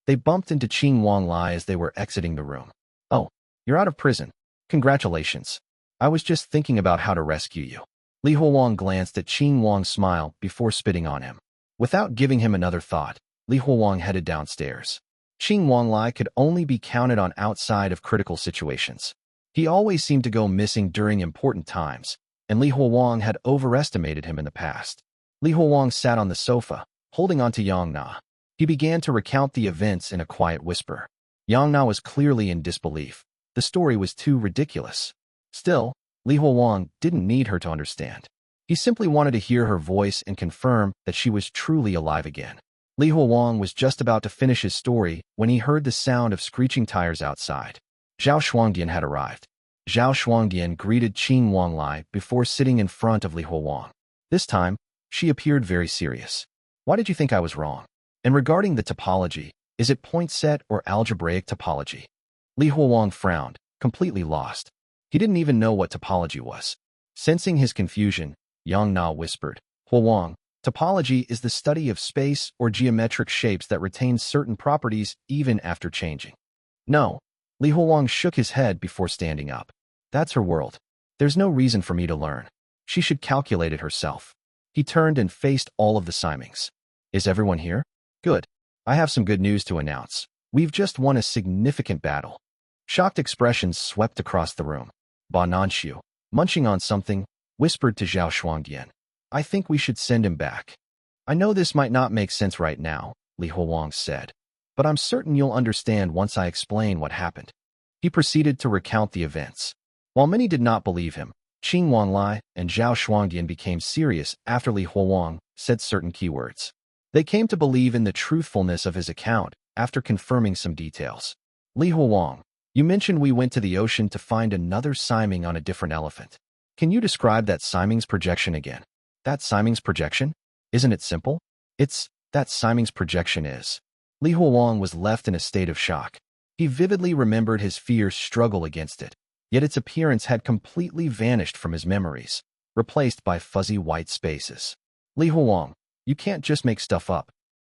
They bumped into Qing Wanglai as they were exiting the room. Oh, you're out of prison. Congratulations. I was just thinking about how to rescue you. Li Huang glanced at Qing Wang's smile before spitting on him. Without giving him another thought, Li Huang headed downstairs. Qing Wanglai could only be counted on outside of critical situations. He always seemed to go missing during important times, and Li Huang had overestimated him in the past. Li Huang sat on the sofa, holding on to Yang Na. He began to recount the events in a quiet whisper. Yang Na was clearly in disbelief. The story was too ridiculous. Still, Li Huang didn't need her to understand. He simply wanted to hear her voice and confirm that she was truly alive again. Li Huang was just about to finish his story when he heard the sound of screeching tires outside. Zhao Shuangdian had arrived. Zhao Shuangdian greeted Qing Wanglai before sitting in front of Li Huang. This time, she appeared very serious. Why did you think I was wrong? And regarding the topology, is it point set or algebraic topology? Li Huang frowned, completely lost. He didn't even know what topology was. Sensing his confusion, Yang Na whispered, Huang, topology is the study of space or geometric shapes that retain certain properties even after changing. No. Li Huang shook his head before standing up. That's her world. There's no reason for me to learn. She should calculate it herself. He turned and faced all of the Simings. Is everyone here? Good. I have some good news to announce. We've just won a significant battle. Shocked expressions swept across the room. Ba Nanshu, munching on something, whispered to Zhao Shuangdian. I think we should send him back. I know this might not make sense right now, Li Huang said, but I'm certain you'll understand once I explain what happened. He proceeded to recount the events. While many did not believe him, Qing Wanglai and Zhao Shuangdian became serious after Li Huang said certain keywords. They came to believe in the truthfulness of his account after confirming some details. Li Huang, you mentioned we went to the ocean to find another Siming on a different elephant. Can you describe that Siming's projection again? That Siming's projection? Isn't it simple? It's that Siming's projection is. Li Huang was left in a state of shock. He vividly remembered his fierce struggle against it, yet its appearance had completely vanished from his memories, replaced by fuzzy white spaces. Li Huang, you can't just make stuff up.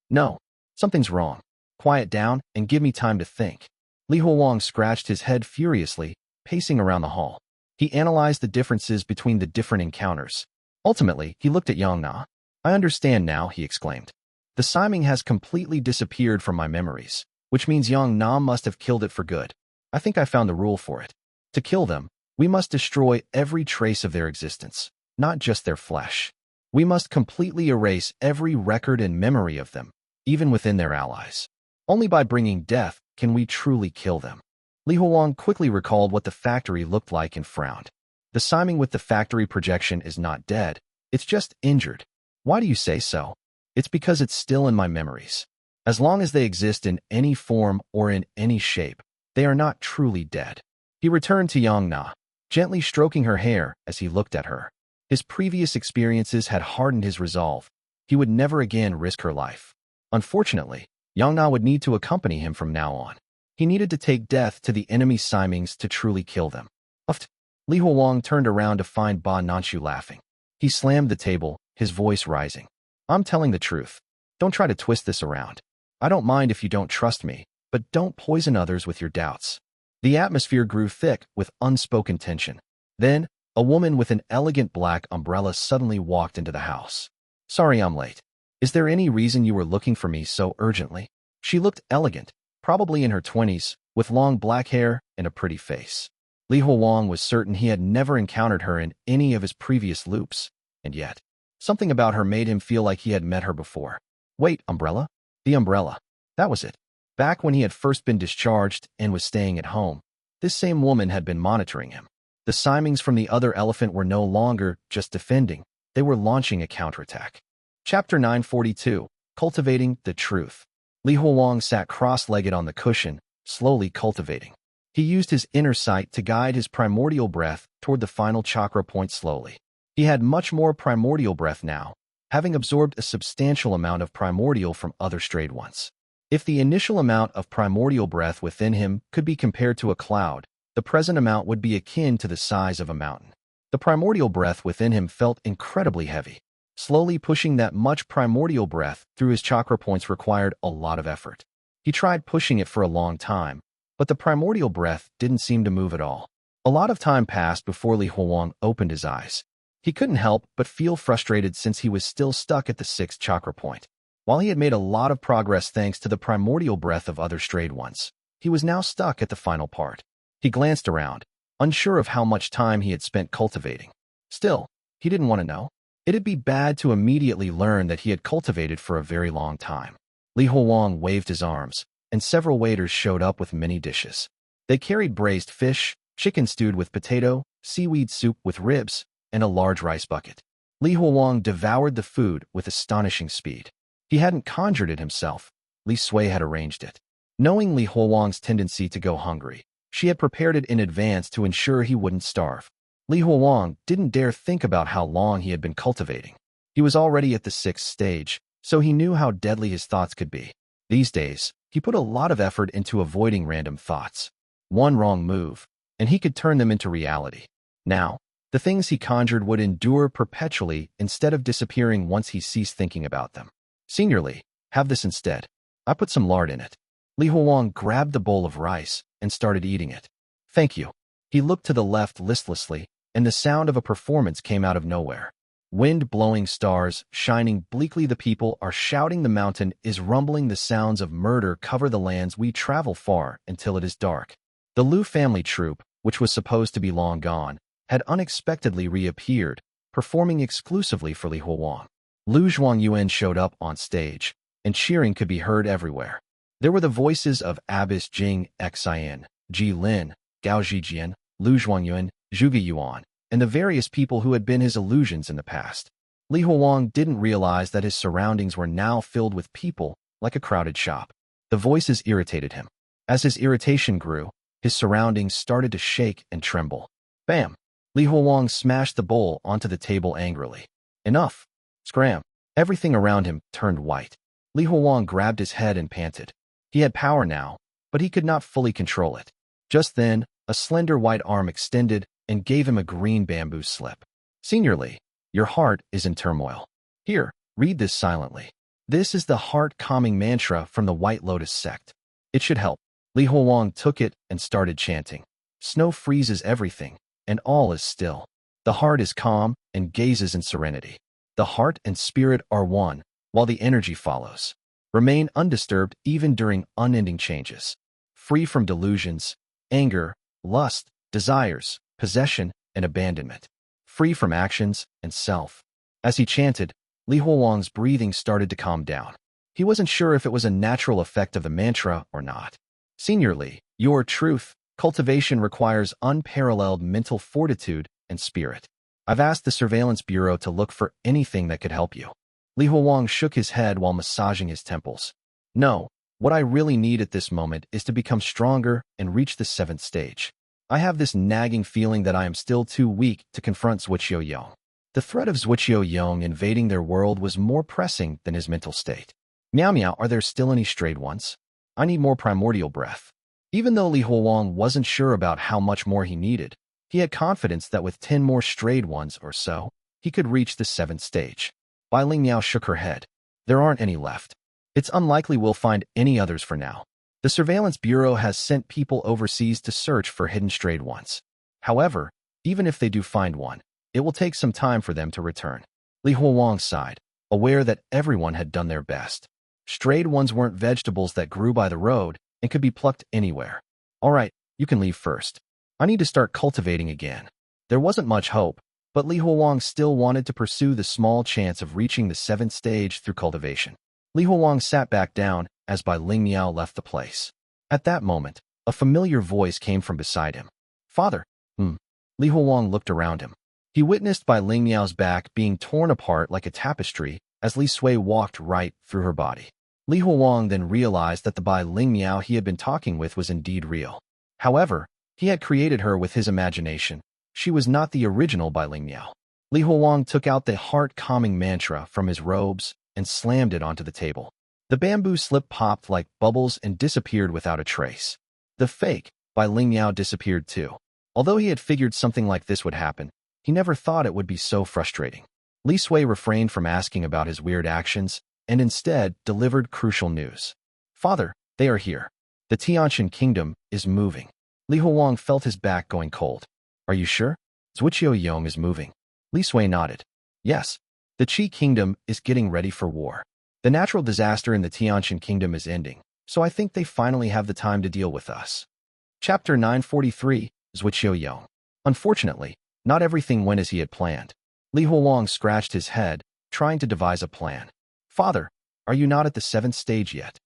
No, something's wrong. Quiet down and give me time to think. Li Huang scratched his head furiously, pacing around the hall. He analyzed the differences between the different encounters. Ultimately, he looked at Yang Na. I understand now, he exclaimed. The Siming has completely disappeared from my memories, which means Yang Na must have killed it for good. I think I found the rule for it. To kill them, we must destroy every trace of their existence, not just their flesh. We must completely erase every record and memory of them, even within their allies. Only by bringing death can we truly kill them. Li Huang quickly recalled what the factory looked like and frowned. The Siming with the factory projection is not dead, it's just injured. Why do you say so? It's because it's still in my memories. As long as they exist in any form or in any shape, they are not truly dead. He returned to Yang Na, gently stroking her hair as he looked at her. His previous experiences had hardened his resolve. He would never again risk her life. Unfortunately, Yang Na would need to accompany him from now on. He needed to take death to the enemy Simings to truly kill them. Uft. Li Huang turned around to find Ba Nanshu laughing. He slammed the table, his voice rising. I'm telling the truth. Don't try to twist this around. I don't mind if you don't trust me, but don't poison others with your doubts. The atmosphere grew thick with unspoken tension. Then, a woman with an elegant black umbrella suddenly walked into the house. Sorry I'm late. Is there any reason you were looking for me so urgently? She looked elegant, probably in her 20s, with long black hair and a pretty face. Li Huang was certain he had never encountered her in any of his previous loops, and yet, something about her made him feel like he had met her before. Wait, umbrella? The umbrella. That was it. Back when he had first been discharged and was staying at home, this same woman had been monitoring him. The Simings from the other elephant were no longer just defending, they were launching a counterattack. Chapter 942, Cultivating the Truth. Li Huang sat cross-legged on the cushion, slowly cultivating. He used his inner sight to guide his primordial breath toward the final chakra point slowly. He had much more primordial breath now, having absorbed a substantial amount of primordial from other strayed ones. If the initial amount of primordial breath within him could be compared to a cloud, the present amount would be akin to the size of a mountain. The primordial breath within him felt incredibly heavy. Slowly pushing that much primordial breath through his chakra points required a lot of effort. He tried pushing it for a long time, but the primordial breath didn't seem to move at all. A lot of time passed before Li Huang opened his eyes. He couldn't help but feel frustrated since he was still stuck at the 6th chakra point. While he had made a lot of progress thanks to the primordial breath of other strayed ones, he was now stuck at the final part. He glanced around, unsure of how much time he had spent cultivating. Still, he didn't want to know. It'd be bad to immediately learn that he had cultivated for a very long time. Li Huang waved his arms, and several waiters showed up with many dishes. They carried braised fish, chicken stewed with potato, seaweed soup with ribs, and a large rice bucket. Li Huang devoured the food with astonishing speed. He hadn't conjured it himself. Li Sui had arranged it. Knowing Li Huang's tendency to go hungry, she had prepared it in advance to ensure he wouldn't starve. Li Huang didn't dare think about how long he had been cultivating. He was already at the 6th stage, so he knew how deadly his thoughts could be. These days, he put a lot of effort into avoiding random thoughts. One wrong move, and he could turn them into reality. Now, the things he conjured would endure perpetually instead of disappearing once he ceased thinking about them. Seniorly, have this instead. I put some lard in it. Li Huang grabbed the bowl of rice and started eating it. Thank you. He looked to the left listlessly, and the sound of a performance came out of nowhere. Wind blowing stars, shining bleakly the people are shouting the mountain is rumbling the sounds of murder cover the lands we travel far until it is dark. The Lu family troupe, which was supposed to be long gone, had unexpectedly reappeared, performing exclusively for Li Huang. Lu Zhuangyuan showed up on stage, and cheering could be heard everywhere. There were the voices of Abbess Jing Xian, Ji Lin, Gao Zhijian, Lu Zhuangyuan, Zhuge Yuan, and the various people who had been his illusions in the past. Li Huang didn't realize that his surroundings were now filled with people, like a crowded shop. The voices irritated him. As his irritation grew, his surroundings started to shake and tremble. Bam! Li Huang smashed the bowl onto the table angrily. Enough! Scram! Everything around him turned white. Li Huang grabbed his head and panted. He had power now, but he could not fully control it. Just then, a slender white arm extended and gave him a green bamboo slip. Seniorly, your heart is in turmoil. Here, read this silently. This is the heart-calming mantra from the White Lotus sect. It should help. Li Huang took it and started chanting. Snow freezes everything, and all is still. The heart is calm and gazes in serenity. The heart and spirit are one, while the energy follows. Remain undisturbed even during unending changes. Free from delusions, anger, lust, desires, possession, and abandonment. Free from actions and self. As he chanted, Li Huang's breathing started to calm down. He wasn't sure if it was a natural effect of the mantra or not. Seniorly, your truth, cultivation requires unparalleled mental fortitude and spirit. I've asked the Surveillance Bureau to look for anything that could help you. Li Huang shook his head while massaging his temples. No, what I really need at this moment is to become stronger and reach the 7th stage. I have this nagging feeling that I am still too weak to confront Zuoqiu Yong. The threat of Zuoqiu Yong invading their world was more pressing than his mental state. Meow meow, are there still any strayed ones? I need more primordial breath. Even though Li Huowang wasn't sure about how much more he needed, he had confidence that with 10 more strayed ones or so, he could reach the 7th stage. Bai Ling Miao shook her head. There aren't any left. It's unlikely we'll find any others for now. The Surveillance Bureau has sent people overseas to search for hidden strayed ones. However, even if they do find one, it will take some time for them to return. Li Huowang sighed, aware that everyone had done their best. Strayed ones weren't vegetables that grew by the road and could be plucked anywhere. All right, you can leave first. I need to start cultivating again. There wasn't much hope, but Li Huowang still wanted to pursue the small chance of reaching the 7th stage through cultivation. Li Huowang sat back down as Bai Ling Miao left the place. At that moment, a familiar voice came from beside him. Father. Li Huowang looked around him. He witnessed Bai Ling Miao's back being torn apart like a tapestry as Li Sui walked right through her body. Li Huowang then realized that the Bai Ling Miao he had been talking with was indeed real. However, he had created her with his imagination. She was not the original Bai Ling Miao. Li Huowang took out the heart-calming mantra from his robes and slammed it onto the table. The bamboo slip popped like bubbles and disappeared without a trace. The fake Bai Ling Miao disappeared too. Although he had figured something like this would happen, he never thought it would be so frustrating. Li Sui refrained from asking about his weird actions and instead delivered crucial news. Father, they are here. The Xiangshou kingdom is moving. Li Huowang felt his back going cold. Are you sure? Zuoqiu Yong is moving. Li Sui nodded. Yes. The Qi kingdom is getting ready for war. The natural disaster in the Xiangshou kingdom is ending, so I think they finally have the time to deal with us. Chapter 943, Zuoqiu Yong. Unfortunately, not everything went as he had planned. Li Huowang scratched his head, trying to devise a plan. Father, are you not at the 7th stage yet?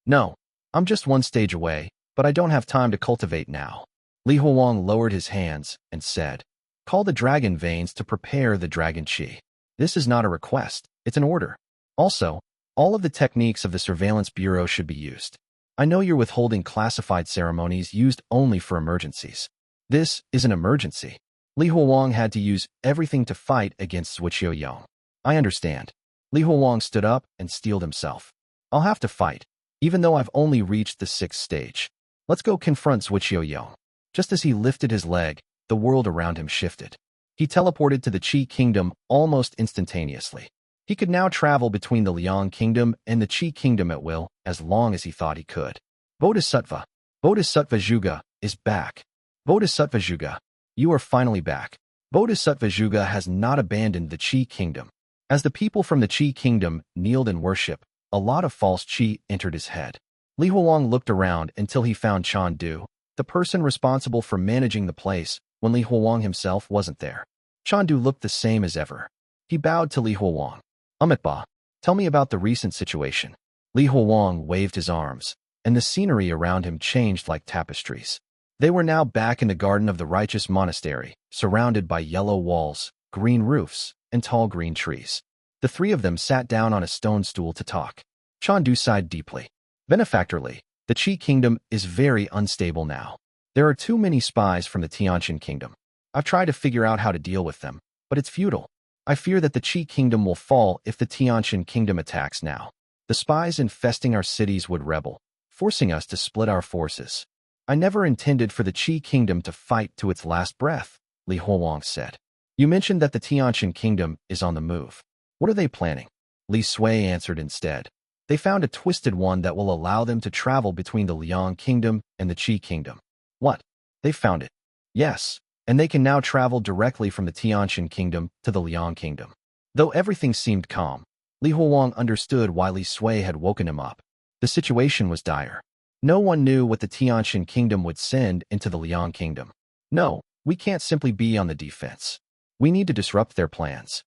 No, I'm just 1 stage away, but I don't have time to cultivate now. Li Huowang lowered his hands and said, Call the dragon veins to prepare the dragon qi. This is not a request, it's an order. Also, all of the techniques of the Surveillance Bureau should be used. I know you're withholding classified ceremonies used only for emergencies. This is an emergency. Li Huowang had to use everything to fight against Zuoqiu Yong. I understand. Li Huowang stood up and steeled himself. I'll have to fight, even though I've only reached the 6th stage. Let's go confront Zuoqiu Yong. Just as he lifted his leg, the world around him shifted. He teleported to the Qi kingdom almost instantaneously. He could now travel between the Liang kingdom and the Qi kingdom at will as long as he thought he could. Bodhisattva Zhuge is back. Bodhisattva Zhuge, you are finally back. Bodhisattva Zhuge has not abandoned the Qi kingdom. As the people from the Qi kingdom kneeled in worship, a lot of false Qi entered his head. Li Huowang looked around until he found Chandu, the person responsible for managing the place when Li Huowang himself wasn't there. Chandu looked the same as ever. He bowed to Li Huowang. Amitba, tell me about the recent situation. Li Huowang waved his arms, and the scenery around him changed like tapestries. They were now back in the garden of the righteous monastery, surrounded by yellow walls, green roofs, and tall green trees. The 3 of them sat down on a stone stool to talk. Chandu sighed deeply. Benefactorly, the Qi kingdom is very unstable now. There are too many spies from the Xiangshou kingdom. I've tried to figure out how to deal with them, but it's futile. I fear that the Qi kingdom will fall if the Xiangshou kingdom attacks now. The spies infesting our cities would rebel, forcing us to split our forces. I never intended for the Qi kingdom to fight to its last breath, Li Huowang said. You mentioned that the Xiangshou kingdom is on the move. What are they planning? Li Sui answered instead. They found a twisted one that will allow them to travel between the Liang kingdom and the Qi kingdom. What? They found it. Yes, and they can now travel directly from the Xiangshou kingdom to the Liang kingdom. Though everything seemed calm, Li Huowang understood why Li Sui had woken him up. The situation was dire. No one knew what the Xiangshou kingdom would send into the Liang kingdom. No, we can't simply be on the defense. We need to disrupt their plans.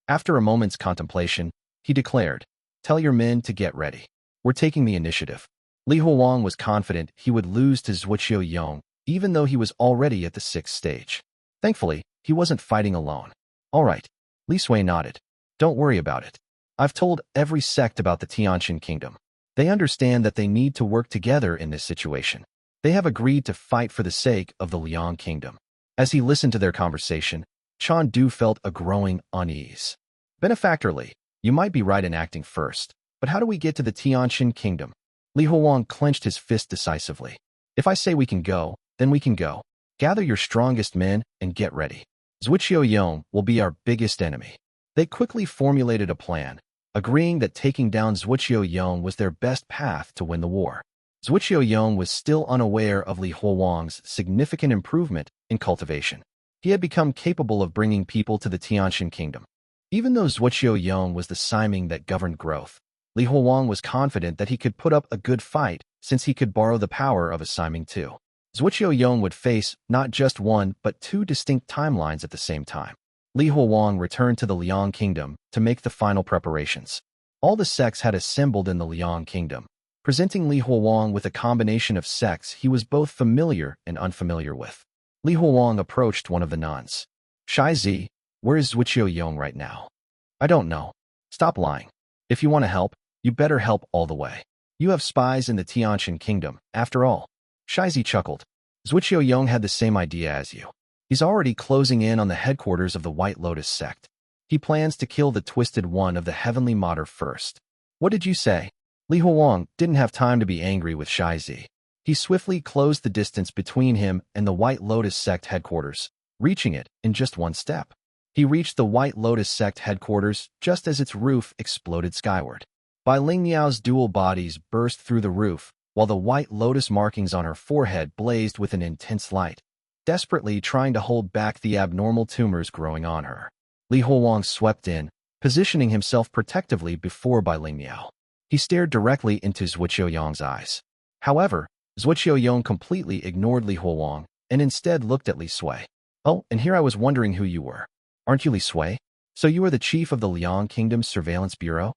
After a moment's contemplation, he declared, Tell your men to get ready. We're taking the initiative. Li Huowang was confident he would lose to Zuoqiu Yong, even though he was already at the 6th stage. Thankfully, he wasn't fighting alone. All right. Li Sui nodded. Don't worry about it. I've told every sect about the Xiangshou kingdom. They understand that they need to work together in this situation. They have agreed to fight for the sake of the Liang kingdom. As he listened to their conversation, Chan Du felt a growing unease. Benefactorly, you might be right in acting first, but how do we get to the Tianjin kingdom? Li Huang clenched his fist decisively. If I say we can go, then we can go. Gather your strongest men and get ready. Zuoqiu Yong will be our biggest enemy. They quickly formulated a plan, agreeing that taking down Zuoqiu Yong was their best path to win the war. Zuoqiu Yong was still unaware of Li Huang's significant improvement in cultivation. He had become capable of bringing people to the Tianjin kingdom. Even though Zuoqiu Yong was the Siming that governed growth, Li Huang was confident that he could put up a good fight since he could borrow the power of a Siming too. Zuoqiu Yong would face not just one but two distinct timelines at the same time. Li Huang returned to the Liang kingdom to make the final preparations. All the sects had assembled in the Liang kingdom, presenting Li Huang with a combination of sects he was both familiar and unfamiliar with. Li Huang approached one of the nuns. Shai Zi, where is Zuoqiu Yong right now? I don't know. Stop lying. If you want to help, you better help all the way. You have spies in the Tianjin kingdom, after all. Shai Zi chuckled. Zuoqiu Yong had the same idea as you. He's already closing in on the headquarters of the White Lotus sect. He plans to kill the Twisted One of the Heavenly Mater first. What did you say? Li Huang didn't have time to be angry with Shai Zi. He swiftly closed the distance between him and the White Lotus sect headquarters, reaching it in just one step. He reached the White Lotus sect headquarters just as its roof exploded skyward. Bai Lingniao's dual bodies burst through the roof, while the white lotus markings on her forehead blazed with an intense light, desperately trying to hold back the abnormal tumors growing on her. Li Huang swept in, positioning himself protectively before Bai Lingniao. He stared directly into Zuoqiu Yong's eyes. However, Zuoqiu Yong completely ignored Li Huang and instead looked at Li Sui. Oh, and here I was wondering who you were. Aren't you Li Sui? So you are the chief of the Liang Kingdom's Surveillance Bureau?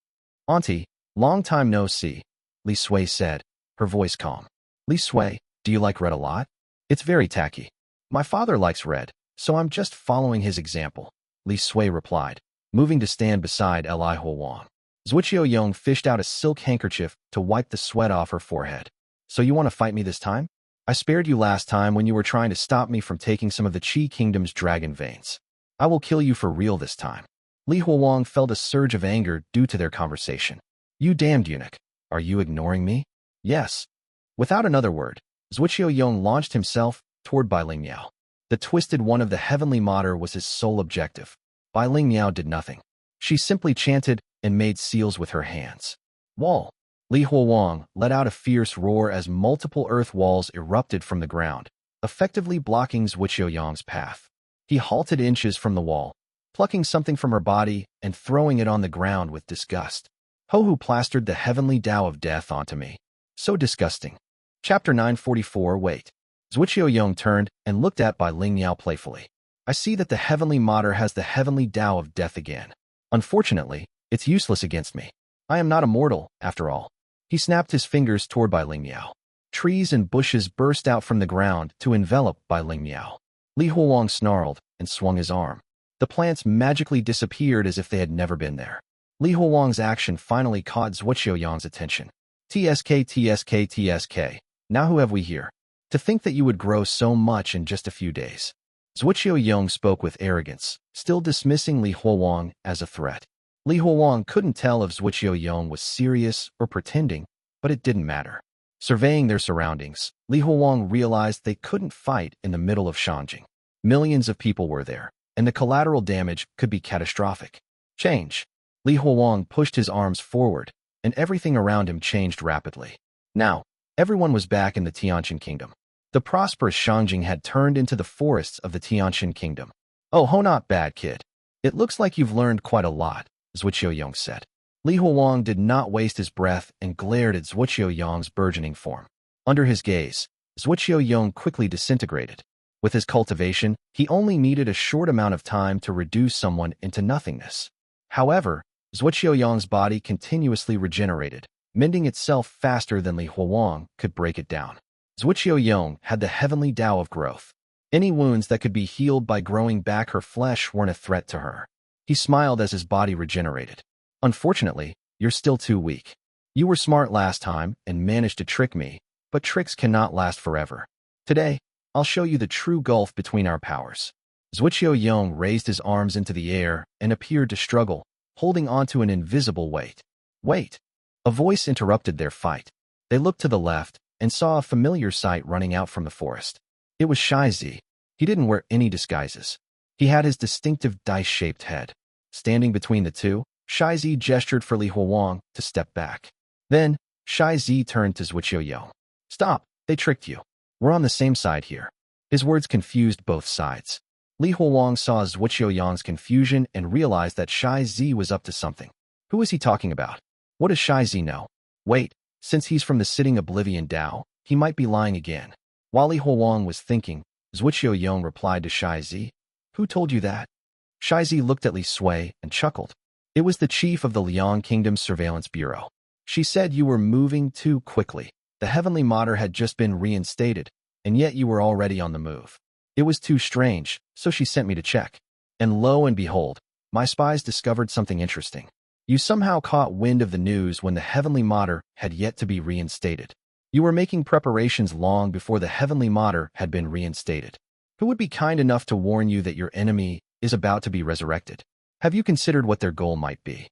Auntie, long time no see, Li Sui said, her voice calm. Li Sui, do you like red a lot? It's very tacky. My father likes red, so I'm just following his example, Li Sui replied, moving to stand beside Li Huang. Zuoqiu Yong fished out a silk handkerchief to wipe the sweat off her forehead. So you want to fight me this time? I spared you last time when you were trying to stop me from taking some of the Qi Kingdom's dragon veins. I will kill you for real this time. Li Huang felt a surge of anger due to their conversation. You damned eunuch. Are you ignoring me? Yes. Without another word, Zuoqiu Yong launched himself toward Bai Lingniao. The Twisted One of the Heavenly Mater was his sole objective. Bai Lingniao did nothing. She simply chanted and made seals with her hands. Wall. Li Huang let out a fierce roar as multiple earth walls erupted from the ground, effectively blocking Zuoqiu Yong's path. He halted inches from the wall, plucking something from her body and throwing it on the ground with disgust. Ho-Hu plastered the heavenly Tao of death onto me. So disgusting. Chapter 944. Wait. Zuoqiu Yong turned and looked at Bai Lingniao playfully. I see that the heavenly Mater has the heavenly Tao of death again. Unfortunately, it's useless against me. I am not immortal, after all. He snapped his fingers toward Bai Lingniao. Trees and bushes burst out from the ground to envelop Bai Lingniao. Li Huang snarled and swung his arm. The plants magically disappeared as if they had never been there. Li Huang's action finally caught Zuoqiu Yong's attention. TSK, TSK, TSK. Now who have we here? To think that you would grow so much in just a few days. Zuoqiu Yong spoke with arrogance, still dismissing Li Huang as a threat. Li Huang couldn't tell if Zuoqiu Yong was serious or pretending, but it didn't matter. Surveying their surroundings, Li Huang realized they couldn't fight in the middle of Shanjing. Millions of people were there, and the collateral damage could be catastrophic. Change. Li Huang pushed his arms forward, and everything around him changed rapidly. Now, everyone was back in the Tianjin kingdom. The prosperous Shanjing had turned into the forests of the Tianjin kingdom. Oh, not bad, kid. It looks like you've learned quite a lot, Zuoqiu Yong said. Li Huang did not waste his breath and glared at Zuoqiu Yong's burgeoning form. Under his gaze, Zuoqiu Yong quickly disintegrated. With his cultivation, he only needed a short amount of time to reduce someone into nothingness. However, Zuoqiu Yong's body continuously regenerated, mending itself faster than Li Huang could break it down. Zuoqiu Yong had the heavenly Tao of growth. Any wounds that could be healed by growing back her flesh weren't a threat to her. He smiled as his body regenerated. Unfortunately, you're still too weak. You were smart last time and managed to trick me, but tricks cannot last forever. Today, I'll show you the true gulf between our powers. Zuoqiu Yong raised his arms into the air and appeared to struggle, holding onto an invisible weight. Wait! A voice interrupted their fight. They looked to the left and saw a familiar sight running out from the forest. It was Shai Zi. He didn't wear any disguises. He had his distinctive dice-shaped head. Standing between the two, Shai Zi gestured for Li Huang to step back. Then, Shai Zi turned to Zuoqiu Yong. Stop! They tricked you. We're on the same side here. His words confused both sides. Li Huang saw Zuoqiu Yong's confusion and realized that Shai Zi was up to something. Who is he talking about? What does Shai Zi know? Wait, since he's from the sitting Oblivion Dao, he might be lying again. While Li Huang was thinking, Zuoqiu Yong replied to Shai Zi. Who told you that? Shai Zi looked at Li Sui and chuckled. It was the chief of the Liang Kingdom's Surveillance Bureau. She said you were moving too quickly. The Heavenly Mater had just been reinstated, and yet you were already on the move. It was too strange, so she sent me to check. And lo and behold, my spies discovered something interesting. You somehow caught wind of the news when the Heavenly Mater had yet to be reinstated. You were making preparations long before the Heavenly Mater had been reinstated. Who would be kind enough to warn you that your enemy is about to be resurrected? Have you considered what their goal might be?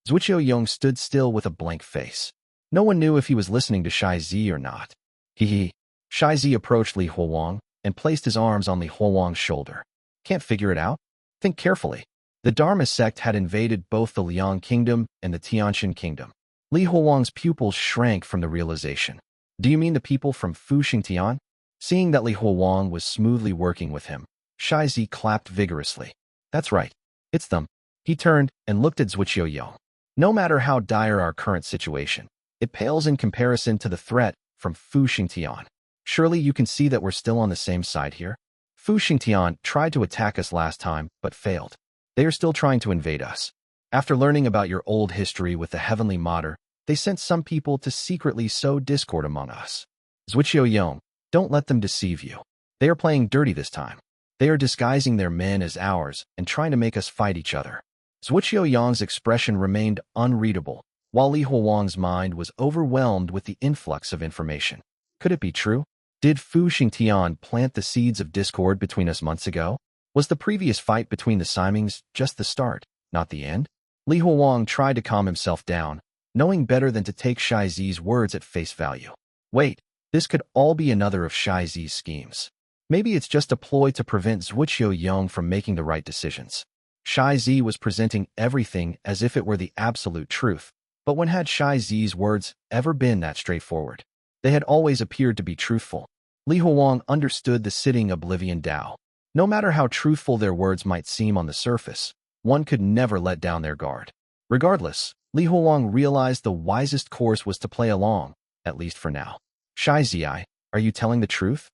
Zuoqiu Yong stood still with a blank face. No one knew if he was listening to Shai Zi or not. Hee. Shai Zi approached Li Huang and placed his arms on Li Huang's shoulder. Can't figure it out? Think carefully. The Dharma sect had invaded both the Liang Kingdom and the Tianxin Kingdom. Li Huang's pupils shrank from the realization. Do you mean the people from Fuxingtian? Seeing that Li Huang was smoothly working with him, Shai Zi clapped vigorously. That's right. It's them. He turned and looked at Zuoqiu Yong. No matter how dire our current situation, it pales in comparison to the threat from Fuxingtian. Surely you can see that we're still on the same side here? Fuxingtian tried to attack us last time, but failed. They are still trying to invade us. After learning about your old history with the Heavenly Mater, they sent some people to secretly sow discord among us. Zuoqiu Yong, don't let them deceive you. They are playing dirty this time. They are disguising their men as ours and trying to make us fight each other. Zuoqiu Yong's expression remained unreadable, while Li Huang's mind was overwhelmed with the influx of information. Could it be true? Did Fuxingtian plant the seeds of discord between us months ago? Was the previous fight between the Simings just the start, not the end? Li Huang tried to calm himself down, knowing better than to take Shai Zi's words at face value. Wait, this could all be another of Shai Zi's schemes. Maybe it's just a ploy to prevent Zuoqiu Yong from making the right decisions. Shai Zi was presenting everything as if it were the absolute truth, but when had Shai Zi's words ever been that straightforward? They had always appeared to be truthful. Li Huang understood the sitting Oblivion Dao. No matter how truthful their words might seem on the surface, one could never let down their guard. Regardless, Li Huang realized the wisest course was to play along, at least for now. Shai Zi, are you telling the truth?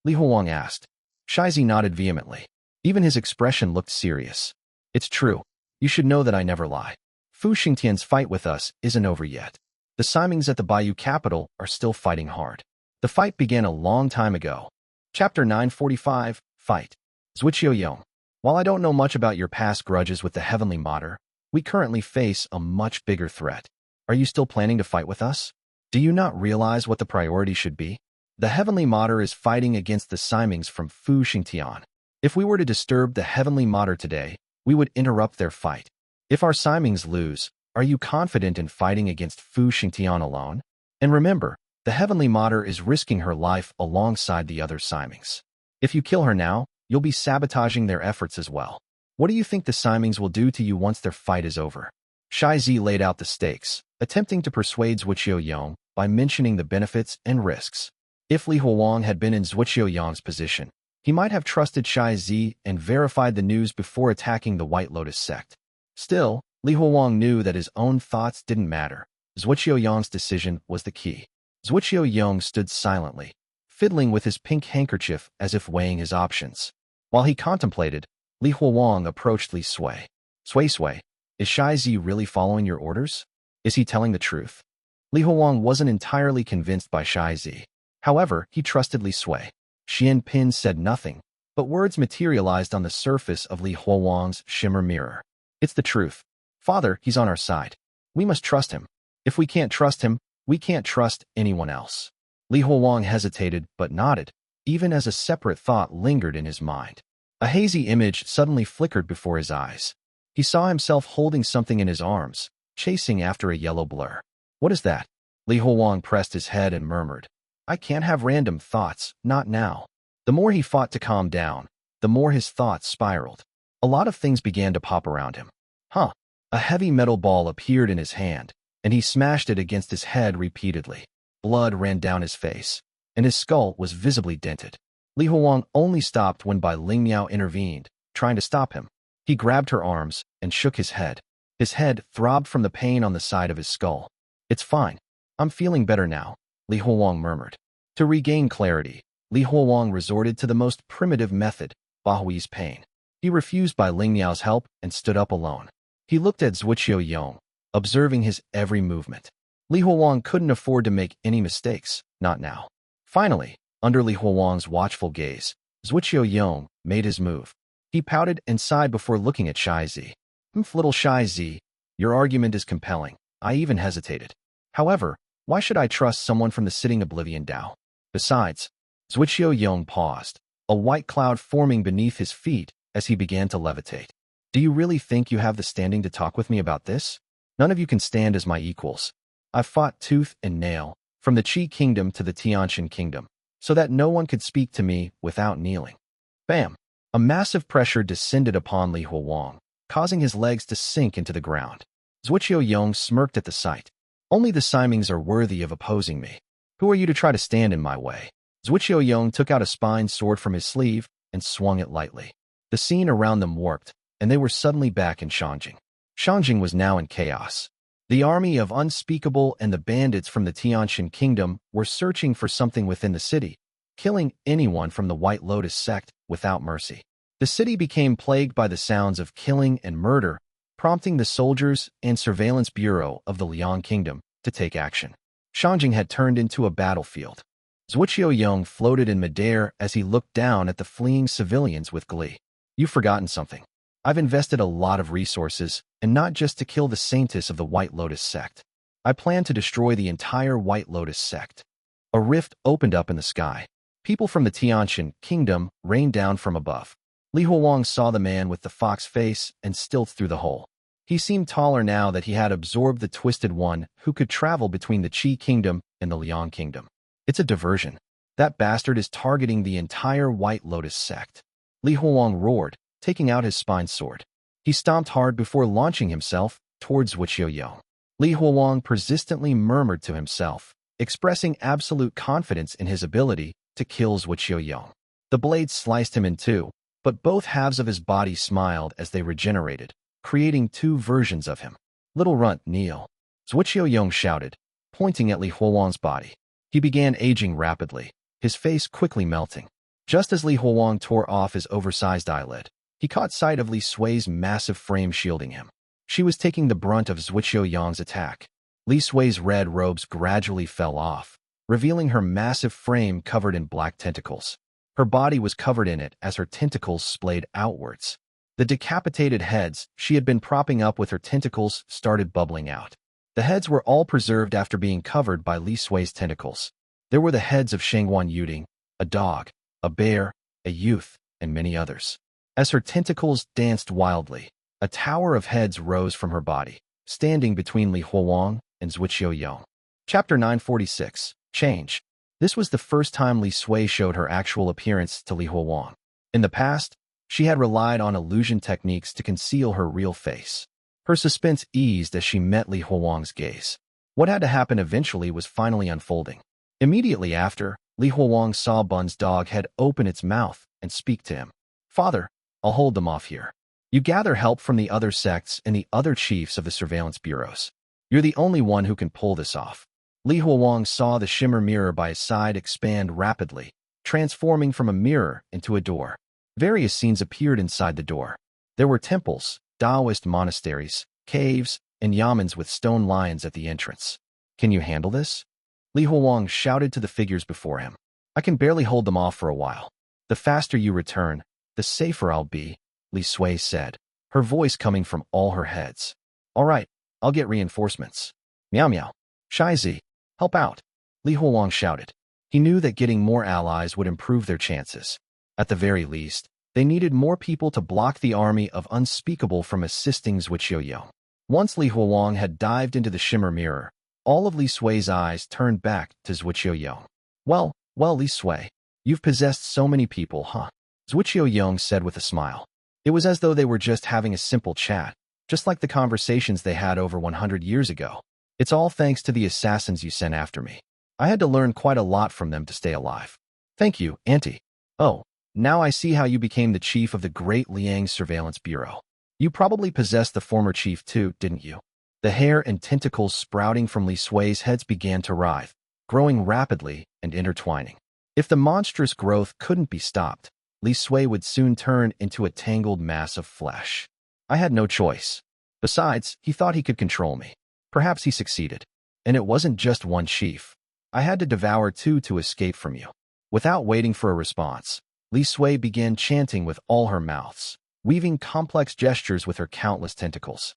Li Huang asked. Shai Zi nodded vehemently. Even his expression looked serious. It's true. You should know that I never lie. Fuxingtian's fight with us isn't over yet. The Simings at the Baiyu capital are still fighting hard. The fight began a long time ago. Chapter 945, Fight. Zuoqiu Yong. While I don't know much about your past grudges with the Heavenly Mater, we currently face a much bigger threat. Are you still planning to fight with us? Do you not realize what the priority should be? The Heavenly Mater is fighting against the Simings from Fuxingtian. If we were to disturb the Heavenly Mater today, we would interrupt their fight. If our Simings lose, are you confident in fighting against Fuxingtian alone? And remember, the Heavenly Mater is risking her life alongside the other Simings. If you kill her now, you'll be sabotaging their efforts as well. What do you think the Simings will do to you once their fight is over? Shai Zi laid out the stakes, attempting to persuade Zuoqiu Yong by mentioning the benefits and risks. If Li Huang had been in Zuoqiu Yong's position, he might have trusted Shai Zi and verified the news before attacking the White Lotus sect. Still, Li Huang knew that his own thoughts didn't matter. Zuoqiu Yong's decision was the key. Zuoqiu Yong stood silently, fiddling with his pink handkerchief as if weighing his options. While he contemplated, Li Huang approached Li Sui. Sui, is Shai Zi really following your orders? Is he telling the truth? Li Huang wasn't entirely convinced by Shai Zi. However, he trusted Li Sui. Xuan Pin said nothing, but words materialized on the surface of Li Huang's shimmer mirror. It's the truth. Father, he's on our side. We must trust him. If we can't trust him, we can't trust anyone else. Li Huang hesitated but nodded, even as a separate thought lingered in his mind. A hazy image suddenly flickered before his eyes. He saw himself holding something in his arms, chasing after a yellow blur. What is that? Li Huang pressed his head and murmured. I can't have random thoughts, not now. The more he fought to calm down, the more his thoughts spiraled. A lot of things began to pop around him. Huh. A heavy metal ball appeared in his hand, and he smashed it against his head repeatedly. Blood ran down his face, and his skull was visibly dented. Li Huang only stopped when Bai Lingmiao intervened, trying to stop him. He grabbed her arms and shook his head. His head throbbed from the pain on the side of his skull. It's fine. I'm feeling better now, Li Huang murmured. To regain clarity, Li Huang resorted to the most primitive method, Bahui's pain. He refused Bai Lingmiao's help and stood up alone. He looked at Zuoqiu Yong, observing his every movement. Li Huang couldn't afford to make any mistakes, not now. Finally, under Li Huang's watchful gaze, Zuoqiu Yong made his move. He pouted and sighed before looking at Shai Zi. Little Shai Zi, your argument is compelling. I even hesitated. However, why should I trust someone from the sitting Oblivion Dao? Besides, Zuoqiu Yong paused, a white cloud forming beneath his feet as he began to levitate. Do you really think you have the standing to talk with me about this? None of you can stand as my equals. I've fought tooth and nail, from the Qi kingdom to the Tianqian kingdom, so that no one could speak to me without kneeling. Bam! A massive pressure descended upon Li Huang, causing his legs to sink into the ground. Zuoqiu Yong smirked at the sight. Only the Simings are worthy of opposing me. Who are you to try to stand in my way? Zuoqiu Yong took out a spine sword from his sleeve and swung it lightly. The scene around them warped, and they were suddenly back in Xiangjing. Xiangjing was now in chaos. The army of Unspeakable and the bandits from the Tianqian kingdom were searching for something within the city, killing anyone from the White Lotus sect without mercy. The city became plagued by the sounds of killing and murder, prompting the soldiers and surveillance bureau of the Liang kingdom to take action. Xiangjing had turned into a battlefield. Zuoqiu Yong floated in midair as he looked down at the fleeing civilians with glee. You've forgotten something. I've invested a lot of resources, and not just to kill the saintess of the White Lotus sect. I plan to destroy the entire White Lotus sect. A rift opened up in the sky. People from the Tianqian kingdom rained down from above. Li Huang saw the man with the fox face and stealthed through the hole. He seemed taller now that he had absorbed the Twisted One who could travel between the Qi kingdom and the Liang kingdom. It's a diversion. That bastard is targeting the entire White Lotus sect. Li Huang roared, taking out his spine sword. He stomped hard before launching himself towards Zuoqiu Yong. Li Huang persistently murmured to himself, expressing absolute confidence in his ability to kill Zuoqiu Yong. The blade sliced him in two, but both halves of his body smiled as they regenerated, creating two versions of him. Little runt, kneel. Zuoqiu Yong shouted, pointing at Li Huang's body. He began aging rapidly, his face quickly melting. Just as Li Huang tore off his oversized eyelid, he caught sight of Li Sui's massive frame shielding him. She was taking the brunt of Zuoqiu Yong's attack. Li Sui's red robes gradually fell off, revealing her massive frame covered in black tentacles. Her body was covered in it as her tentacles splayed outwards. The decapitated heads she had been propping up with her tentacles started bubbling out. The heads were all preserved after being covered by Li Sui's tentacles. There were the heads of Shangguan Yuding, a dog, a bear, a youth, and many others. As her tentacles danced wildly, a tower of heads rose from her body, standing between Li Huang and Zuoqiu Yong. Chapter 946, Change. This was the first time Li Sui showed her actual appearance to Li Huang. In the past, she had relied on illusion techniques to conceal her real face. Her suspense eased as she met Li Huang's gaze. What had to happen eventually was finally unfolding. Immediately after, Li Huang saw Bun's dog head open its mouth and speak to him. Father, I'll hold them off here. You gather help from the other sects and the other chiefs of the surveillance bureaus. You're the only one who can pull this off. Li Huang saw the shimmer mirror by his side expand rapidly, transforming from a mirror into a door. Various scenes appeared inside the door. There were temples, Taoist monasteries, caves, and yamens with stone lions at the entrance. Can you handle this? Li Huang shouted to the figures before him. I can barely hold them off for a while. The faster you return, the safer I'll be, Li Sui said, her voice coming from all her heads. All right, I'll get reinforcements. Meow meow. Shai Zi, help out. Li Huang shouted. He knew that getting more allies would improve their chances. At the very least, They needed more people to block the army of Unspeakable from assisting Zuoqiu. Once Li Huang had dived into the shimmer mirror, all of Li Sui's eyes turned back to Zuoqiu. Well, Li Sui, you've possessed so many people, huh? Zuoqiu said with a smile. It was as though they were just having a simple chat, just like the conversations they had over 100 years ago. It's all thanks to the assassins you sent after me. I had to learn quite a lot from them to stay alive. Thank you, Auntie. Oh, now I see how you became the chief of the Great Liang Surveillance Bureau. You probably possessed the former chief too, didn't you? The hair and tentacles sprouting from Li Sui's heads began to writhe, growing rapidly and intertwining. If the monstrous growth couldn't be stopped, Li Sui would soon turn into a tangled mass of flesh. I had no choice. Besides, he thought he could control me. Perhaps he succeeded. And it wasn't just one chief. I had to devour two to escape from you. Without waiting for a response, Li Sui began chanting with all her mouths, weaving complex gestures with her countless tentacles.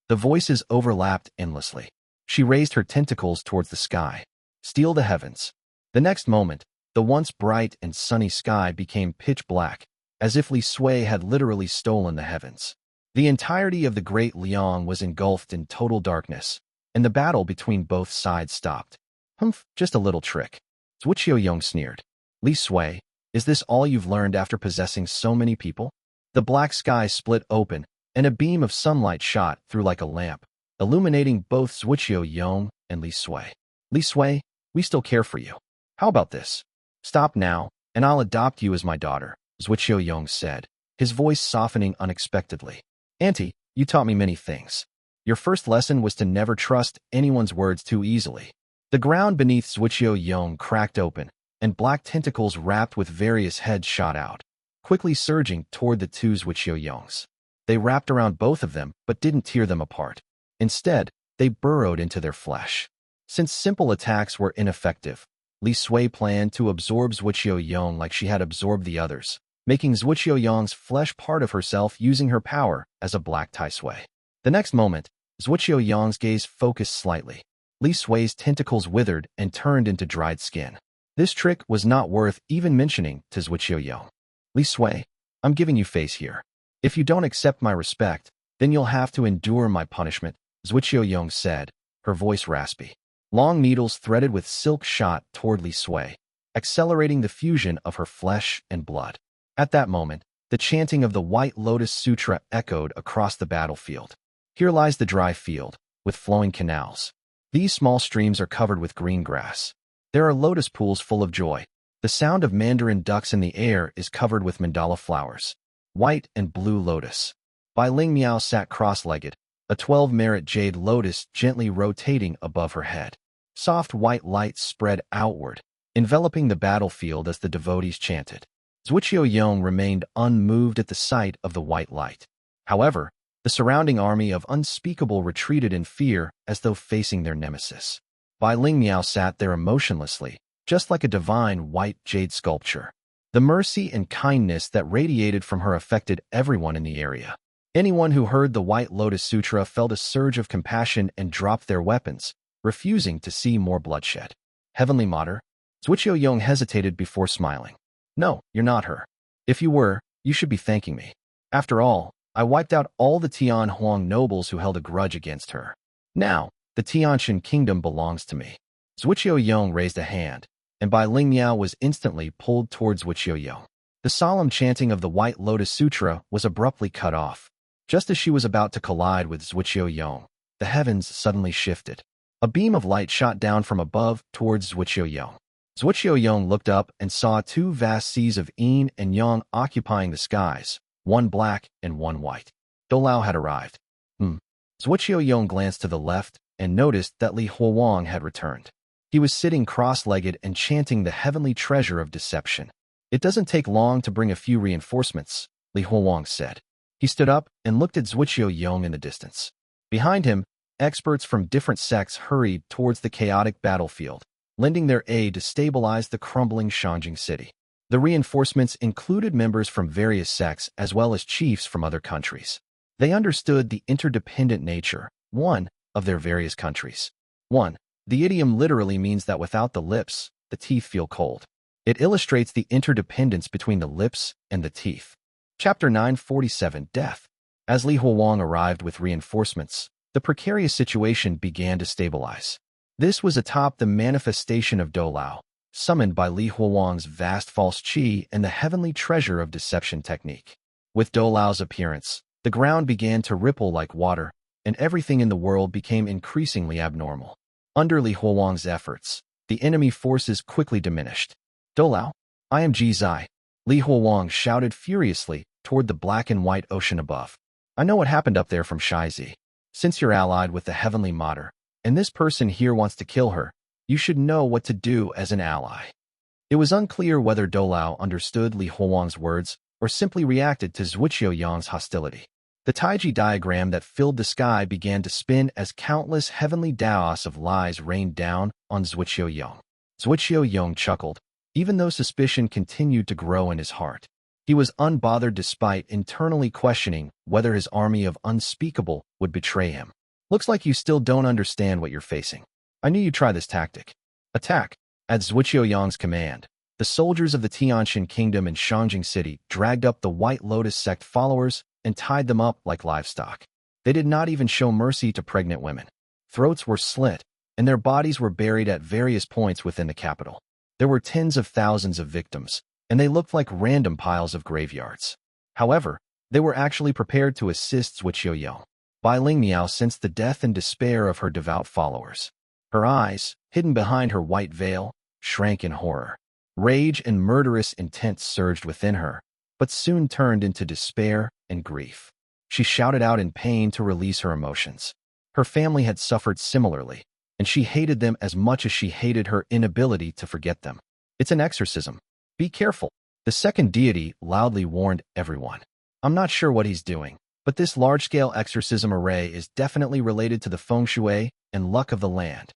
The voices overlapped endlessly. She raised her tentacles towards the sky. Steal the heavens. The next moment, the once bright and sunny sky became pitch black, as if Li Sui had literally stolen the heavens. The entirety of the Great Liang was engulfed in total darkness, and the battle between both sides stopped. Humph, just a little trick. Zuoqiu sneered. Li Sui, is this all you've learned after possessing so many people? The black sky split open, and a beam of sunlight shot through like a lamp, illuminating both Zuoqiu and Li Sui. Li Sui, we still care for you. How about this? Stop now, and I'll adopt you as my daughter, Zuoqiu said, his voice softening unexpectedly. Auntie, you taught me many things. Your first lesson was to never trust anyone's words too easily. The ground beneath Zuoqiu cracked open, and black tentacles wrapped with various heads shot out, quickly surging toward the two Zuoqiu. They wrapped around both of them, but didn't tear them apart. Instead, they burrowed into their flesh. Since simple attacks were ineffective, Li Sui planned to absorb Zuoqiu like she had absorbed the others, making Zuoqiu's flesh part of herself using her power as a black Tai Sui. The next moment, Zuoqiu's gaze focused slightly. Li Sui's tentacles withered and turned into dried skin. This trick was not worth even mentioning to Zuoqiu. Li Sui, I'm giving you face here. If you don't accept my respect, then you'll have to endure my punishment, Zuoqiu said, her voice raspy. Long needles threaded with silk shot toward Li Sui, accelerating the fusion of her flesh and blood. At that moment, the chanting of the White Lotus Sutra echoed across the battlefield. Here lies the dry field, with flowing canals. These small streams are covered with green grass. There are lotus pools full of joy. The sound of mandarin ducks in the air is covered with mandala flowers. White and blue lotus. Bai Ling Miao sat cross-legged, a 12-merit jade lotus gently rotating above her head. Soft white light spread outward, enveloping the battlefield as the devotees chanted. Zuoqiu remained unmoved at the sight of the white light. However, the surrounding army of Unspeakable retreated in fear as though facing their nemesis. Bai Ling Miao sat there emotionlessly, just like a divine white jade sculpture. The mercy and kindness that radiated from her affected everyone in the area. Anyone who heard the White Lotus Sutra felt a surge of compassion and dropped their weapons, refusing to see more bloodshed. Heavenly Mater? Zuoqiu hesitated before smiling. No, you're not her. If you were, you should be thanking me. After all, I wiped out all the Tianhuang nobles who held a grudge against her. Now, the Tianshan kingdom belongs to me. Zuoqiu raised a hand, and Bai Ling Miao was instantly pulled towards Zuoqiu. The solemn chanting of the White Lotus Sutra was abruptly cut off. Just as she was about to collide with Zuoqiu, the heavens suddenly shifted. A beam of light shot down from above towards Zuoqiu. Zuoqiu looked up and saw two vast seas of yin and yang occupying the skies, one black and one white. Donglai had arrived. Zuoqiu glanced to the left and noticed that Li Huang had returned. He was sitting cross-legged and chanting the heavenly treasure of deception. It doesn't take long to bring a few reinforcements, Li Huang said. He stood up and looked at Zuoqiu in the distance. Behind him, experts from different sects hurried towards the chaotic battlefield, lending their aid to stabilize the crumbling Shanjing city. The reinforcements included members from various sects as well as chiefs from other countries. They understood the interdependent nature, of their various countries. The idiom literally means that without the lips, the teeth feel cold. It illustrates the interdependence between the lips and the teeth. Chapter 947 Death. As Li Huowang arrived with reinforcements, the precarious situation began to stabilize. This was atop the manifestation of Donglai, summoned by Li Huowang's vast false qi and the heavenly treasure of deception technique. With Donglai's appearance, the ground began to ripple like water, and everything in the world became increasingly abnormal. Under Li Huowang's efforts, the enemy forces quickly diminished. Donglai, I am Ji Zai. Li Huowang shouted furiously toward the black and white ocean above. I know what happened up there from Shai Zi. Since you're allied with the heavenly Mater, and this person here wants to kill her, you should know what to do as an ally. It was unclear whether Donglai understood Li Huowang's words or simply reacted to Zuoqiu's hostility. The Taiji diagram that filled the sky began to spin as countless heavenly daos of lies rained down on Zuoqiu. Zuoqiu chuckled, even though suspicion continued to grow in his heart. He was unbothered despite internally questioning whether his army of unspeakable would betray him. Looks like you still don't understand what you're facing. I knew you'd try this tactic. Attack. At Zuoqiu's command, the soldiers of the Tianxin Kingdom in Xiangshou City dragged up the White Lotus sect followers and tied them up like livestock. They did not even show mercy to pregnant women. Throats were slit, and their bodies were buried at various points within the capital. There were tens of thousands of victims, and they looked like random piles of graveyards. However, they were actually prepared to assist Zuoqiu. Bai Lingmiao sensed the death and despair of her devout followers. Her eyes, hidden behind her white veil, shrank in horror. Rage and murderous intent surged within her, but soon turned into despair and grief. She shouted out in pain to release her emotions. Her family had suffered similarly, and she hated them as much as she hated her inability to forget them. It's an exorcism. Be careful. The second deity loudly warned everyone. I'm not sure what he's doing, but this large-scale exorcism array is definitely related to the feng shui and luck of the land.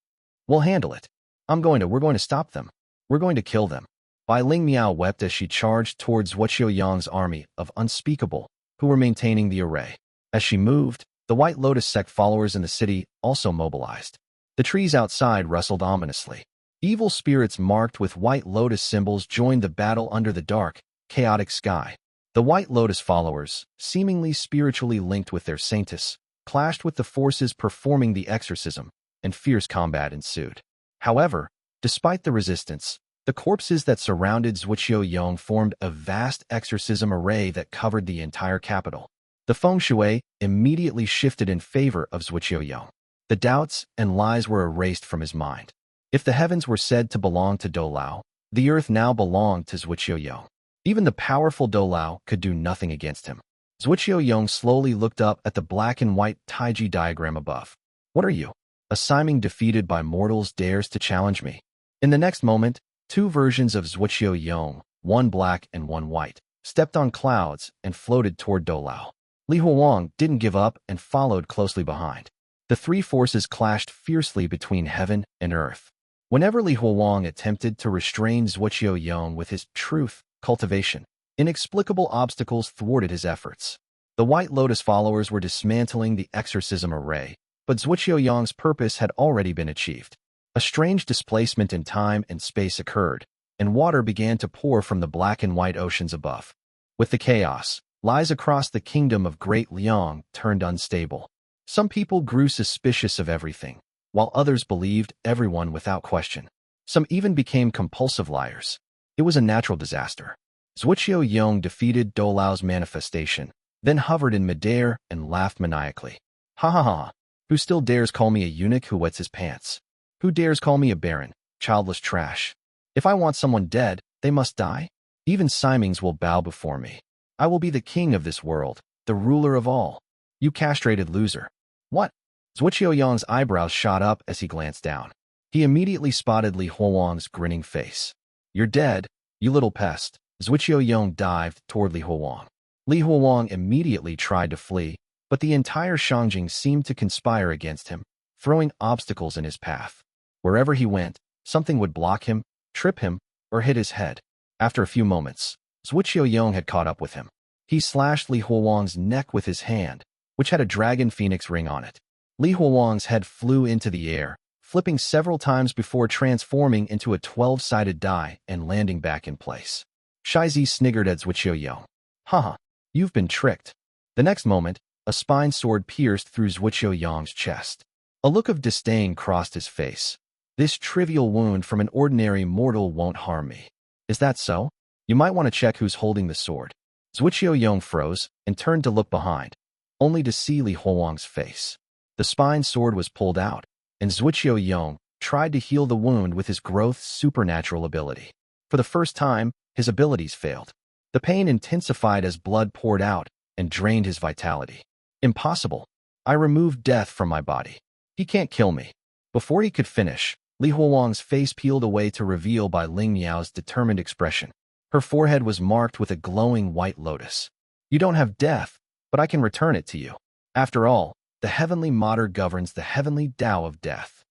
We'll handle it. We're going to stop them. We're going to kill them. Bai Lingmiao wept as she charged towards Zuoqiu's army of unspeakable, who were maintaining the array. As she moved, the White Lotus sect followers in the city also mobilized. The trees outside rustled ominously. Evil spirits marked with White Lotus symbols joined the battle under the dark, chaotic sky. The White Lotus followers, seemingly spiritually linked with their saintess, clashed with the forces performing the exorcism, and fierce combat ensued. However, despite the resistance, the corpses that surrounded Zuoqiu formed a vast exorcism array that covered the entire capital. The feng shui immediately shifted in favor of Zuoqiu. The doubts and lies were erased from his mind. If the heavens were said to belong to Donglai, the earth now belonged to Zuoqiu. Even the powerful Donglai could do nothing against him. Zuoqiu slowly looked up at the black and white Taiji diagram above. What are you? A Siming defeated by mortals dares to challenge me. In the next moment, two versions of Zuoqiu, one black and one white, stepped on clouds and floated toward Donglai. Li Huowang didn't give up and followed closely behind. The three forces clashed fiercely between heaven and earth. Whenever Li Huowang attempted to restrain Zuoqiu with his truth, cultivation, inexplicable obstacles thwarted his efforts. The White Lotus followers were dismantling the exorcism array, but Zuoqiu's purpose had already been achieved. A strange displacement in time and space occurred, and water began to pour from the black and white oceans above. With the chaos, lies across the kingdom of Great Yong turned unstable. Some people grew suspicious of everything, while others believed everyone without question. Some even became compulsive liars. It was a natural disaster. Zuoqiu defeated Donglai's manifestation, then hovered in midair and laughed maniacally. Ha ha ha! Who still dares call me a eunuch who wets his pants? Who dares call me a barren, childless trash? If I want someone dead, they must die? Even Simings will bow before me. I will be the king of this world, the ruler of all. You castrated loser. What? Zuoqiu's eyebrows shot up as he glanced down. He immediately spotted Li Huowang's grinning face. You're dead, you little pest. Zuoqiu dived toward Li Huowang. Li Huowang immediately tried to flee, but the entire Xiangshou seemed to conspire against him, throwing obstacles in his path. Wherever he went, something would block him, trip him, or hit his head. After a few moments, Zuoqiu had caught up with him. He slashed Li Huowang's neck with his hand, which had a dragon phoenix ring on it. Li Huowang's head flew into the air, flipping several times before transforming into a 12-sided die and landing back in place. Shai Zi sniggered at Zuoqiu. Haha, You've been tricked. The next moment, a spine sword pierced through Zuoqiu Yong's chest. A look of disdain crossed his face. This trivial wound from an ordinary mortal won't harm me. Is that so? You might want to check who's holding the sword. Zuoqiu Yong froze and turned to look behind, only to see Li Huowang's face. The spine sword was pulled out, and Zuoqiu Yong tried to heal the wound with his growth's supernatural ability. For the first time, his abilities failed. The pain intensified as blood poured out and drained his vitality. Impossible. I removed death from my body. He can't kill me. Before he could finish, Li Huowang's face peeled away to reveal by Ling Miao's determined expression. Her forehead was marked with a glowing white lotus. You don't have death, but I can return it to you. After all, the heavenly mater governs the heavenly Tao of death.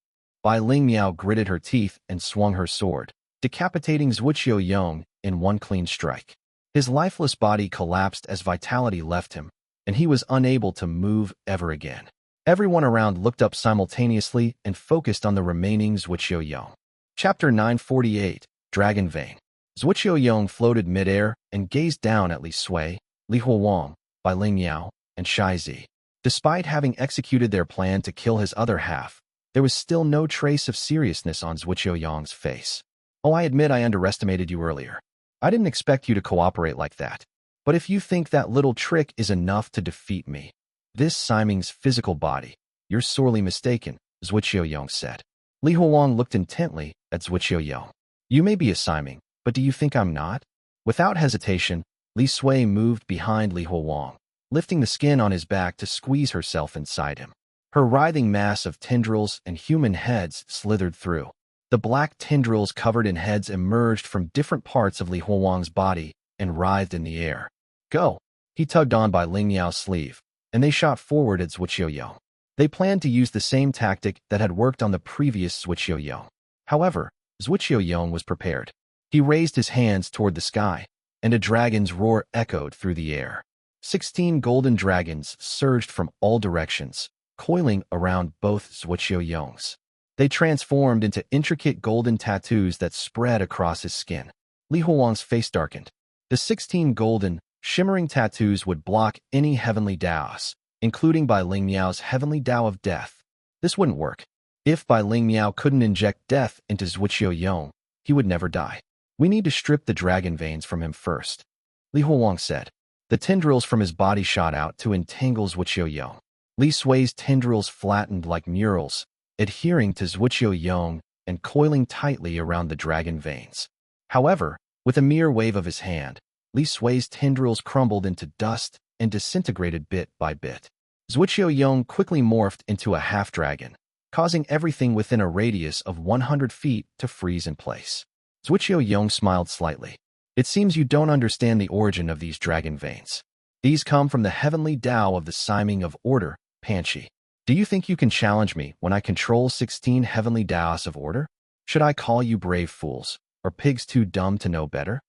Bai Ling Miao gritted her teeth and swung her sword, decapitating Zuoqiu Yong in one clean strike. His lifeless body collapsed as vitality left him, and he was unable to move ever again. Everyone around looked up simultaneously and focused on the remaining Zuoqiu Yong. Chapter 948, Dragon Vein. Zuoqiu Yong floated midair and gazed down at Li Sui, Li Huowang, Bai Ling Miao, and Shai Zi. Despite having executed their plan to kill his other half, there was still no trace of seriousness on Zuoqiu Yong's face. Oh, I admit I underestimated you earlier. I didn't expect you to cooperate like that. But if you think that little trick is enough to defeat me, this Siming's physical body, you're sorely mistaken, Zuoqiu Yong said. Li Huowang looked intently at Zuoqiu Yong. You may be a Siming, but do you think I'm not? Without hesitation, Li Sui moved behind Li Huowang, lifting the skin on his back to squeeze herself inside him. Her writhing mass of tendrils and human heads slithered through. The black tendrils covered in heads emerged from different parts of Li Huowang's body and writhed in the air. Go! He tugged on by Ling Miao's sleeve, and they shot forward at Zuoqiu Yong. They planned to use the same tactic that had worked on the previous Zuoqiu Yong. However, Zuoqiu Yong was prepared. He raised his hands toward the sky, and a dragon's roar echoed through the air. 16 golden dragons surged from all directions, coiling around both Zuoqiu Yong's. They transformed into intricate golden tattoos that spread across his skin. Li Huowang's face darkened. The 16 golden, shimmering tattoos would block any heavenly Daos, including Bai Ling Miao's heavenly Tao of death. This wouldn't work. If Bai Ling Miao couldn't inject death into Zuoqiu Yong, he would never die. We need to strip the dragon veins from him first, Li Huowang said. The tendrils from his body shot out to entangle Zuoqiu Yong. Li Sui's tendrils flattened like murals, adhering to Zuoqiu Yong and coiling tightly around the dragon veins. However, with a mere wave of his hand, Li Sui's tendrils crumbled into dust and disintegrated bit by bit. Zuoqiu Yong quickly morphed into a half-dragon, causing everything within a radius of 100 feet to freeze in place. Zuoqiu Yong smiled slightly. It seems you don't understand the origin of these dragon veins. These come from the heavenly Tao of the Siming of Order, Panchi. Do you think you can challenge me when I control 16 heavenly Daos of order? Should I call you brave fools, or pigs too dumb to know better?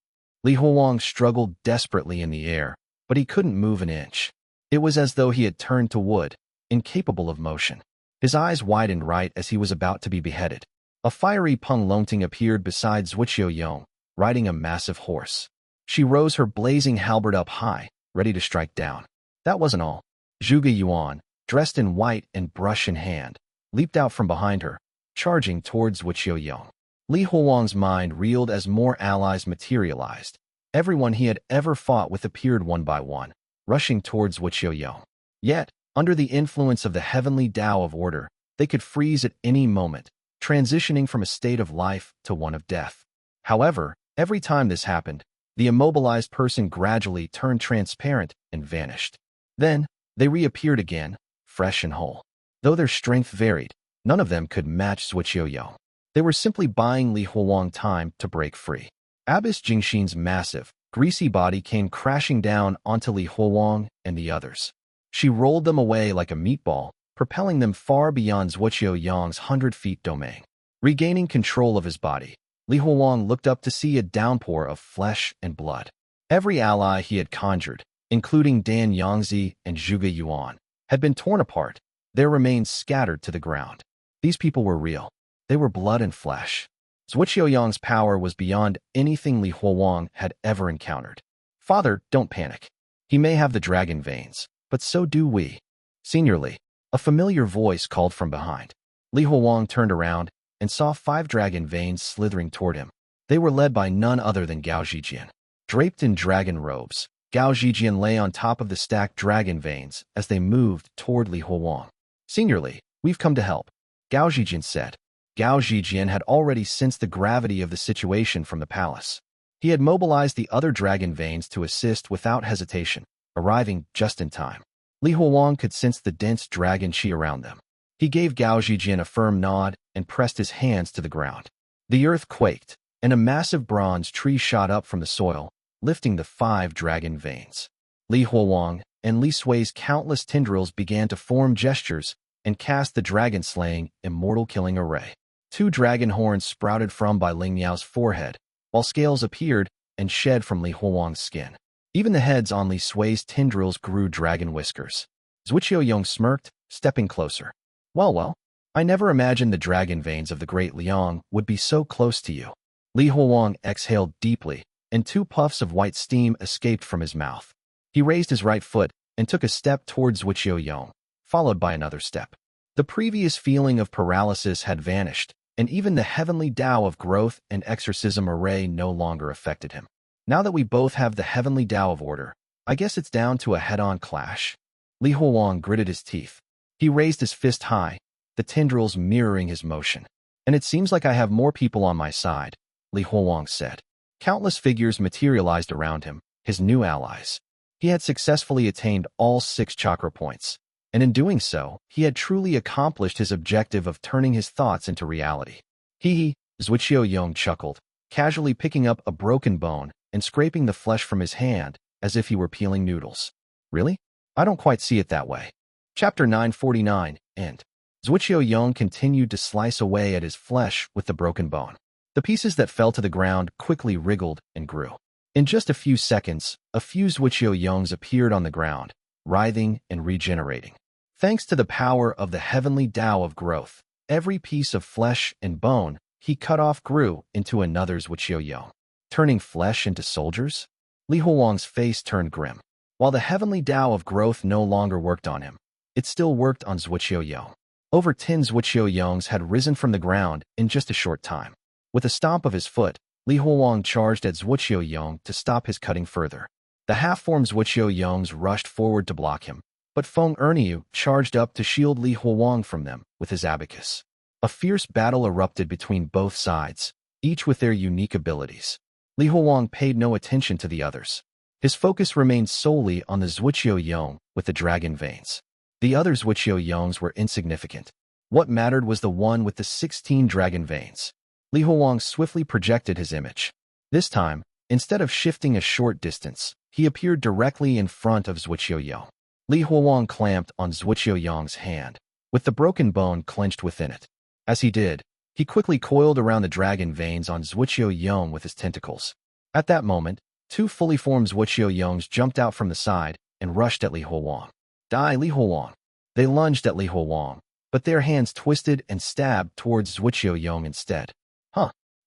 Li Huowang struggled desperately in the air, but he couldn't move an inch. It was as though he had turned to wood, incapable of motion. His eyes widened right as he was about to be beheaded. A fiery Peng Longting appeared beside Zuoqiu Yong, riding a massive horse. She rose her blazing halberd up high, ready to strike down. That wasn't all. Zhuge Yuan, dressed in white and brush in hand, leaped out from behind her, charging towards Zuoqiu Yong. Li Huowang's mind reeled as more allies materialized. Everyone he had ever fought with appeared one by one, rushing towards Zuoqiu Yong. Yet, under the influence of the heavenly Tao of order, they could freeze at any moment, transitioning from a state of life to one of death. However, every time this happened, the immobilized person gradually turned transparent and vanished. Then, they reappeared again, fresh and whole. Though their strength varied, none of them could match Zuoqiu Yong. They were simply buying Li Huowang time to break free. Abbess Jingxin's massive, greasy body came crashing down onto Li Huowang and the others. She rolled them away like a meatball, propelling them far beyond Zuoqiu Yong's 100-feet domain. Regaining control of his body, Li Huowang looked up to see a downpour of flesh and blood. Every ally he had conjured, including Dan Yangzi and Zhuge Yuan, had been torn apart, their remains scattered to the ground. These people were real. They were blood and flesh. Zuoqiu Yong's power was beyond anything Li Huowang had ever encountered. Father, don't panic. He may have the dragon veins, but so do we. Senior Li, a familiar voice called from behind. Li Huang turned around and saw 5 dragon veins slithering toward him. They were led by none other than Gao Zhijian. Draped in dragon robes, Gao Zhijian lay on top of the stacked dragon veins as they moved toward Li Huang. Senior Li, we've come to help, Gao Zhijian said. Gao Zhijian had already sensed the gravity of the situation from the palace. He had mobilized the other dragon veins to assist without hesitation, arriving just in time. Li Huang could sense the dense dragon qi around them. He gave Gao Zhijian a firm nod and pressed his hands to the ground. The earth quaked, and a massive bronze tree shot up from the soil, lifting the 5 dragon veins. Li Huang and Li Sui's countless tendrils began to form gestures and cast the dragon-slaying, immortal-killing array. 2 dragon horns sprouted from Bai Lingmiao's forehead, while scales appeared and shed from Li Huang's skin. Even the heads on Li Sui's tendrils grew dragon whiskers. Zuoqiu smirked, stepping closer. Well, I never imagined the dragon veins of the great Liang would be so close to you. Li Huang exhaled deeply, and 2 puffs of white steam escaped from his mouth. He raised his right foot and took a step towards Zuoqiu, followed by another step. The previous feeling of paralysis had vanished, and even the heavenly Tao of growth and exorcism array no longer affected him. Now that we both have the heavenly Tao of order, I guess it's down to a head-on clash. Li Huang gritted his teeth. He raised his fist high, the tendrils mirroring his motion. And it seems like I have more people on my side, Li Huang said. Countless figures materialized around him, his new allies. He had successfully attained all 6 chakra points, and in doing so, he had truly accomplished his objective of turning his thoughts into reality. Zuoqiu chuckled, casually picking up a broken bone and scraping the flesh from his hand as if he were peeling noodles. Really? I don't quite see it that way. Chapter 949, End. Zuoqiu continued to slice away at his flesh with the broken bone. The pieces that fell to the ground quickly wriggled and grew. In just a few seconds, a few Zuoqiu appeared on the ground, writhing and regenerating. Thanks to the power of the heavenly Tao of growth, every piece of flesh and bone he cut off grew into another Zuoqiu. Turning flesh into soldiers? Li Huang's face turned grim. While the heavenly Tao of growth no longer worked on him, it still worked on Zuoqiu. Over 10 Zuoqiu had risen from the ground in just a short time. With a stomp of his foot, Li Huang charged at Zuoqiu to stop his cutting further. The half-formed Zuoqiu rushed forward to block him, but Feng Erniu charged up to shield Li Huang from them with his abacus. A fierce battle erupted between both sides, each with their unique abilities. Li Huang paid no attention to the others. His focus remained solely on the Zuoqiu with the dragon veins. The other Zuoqiu were insignificant. What mattered was the one with the 16 dragon veins. Li Huang swiftly projected his image. This time, instead of shifting a short distance, he appeared directly in front of Zuoqiu. Li Huang clamped on Zuoqiu's hand, with the broken bone clenched within it. As he did, he quickly coiled around the dragon veins on Zuoqiu with his tentacles. At that moment, 2 fully formed Zuoqiu jumped out from the side and rushed at Li Huang. Die, Li Huang! They lunged at Li Huang, but their hands twisted and stabbed towards Zuoqiu instead.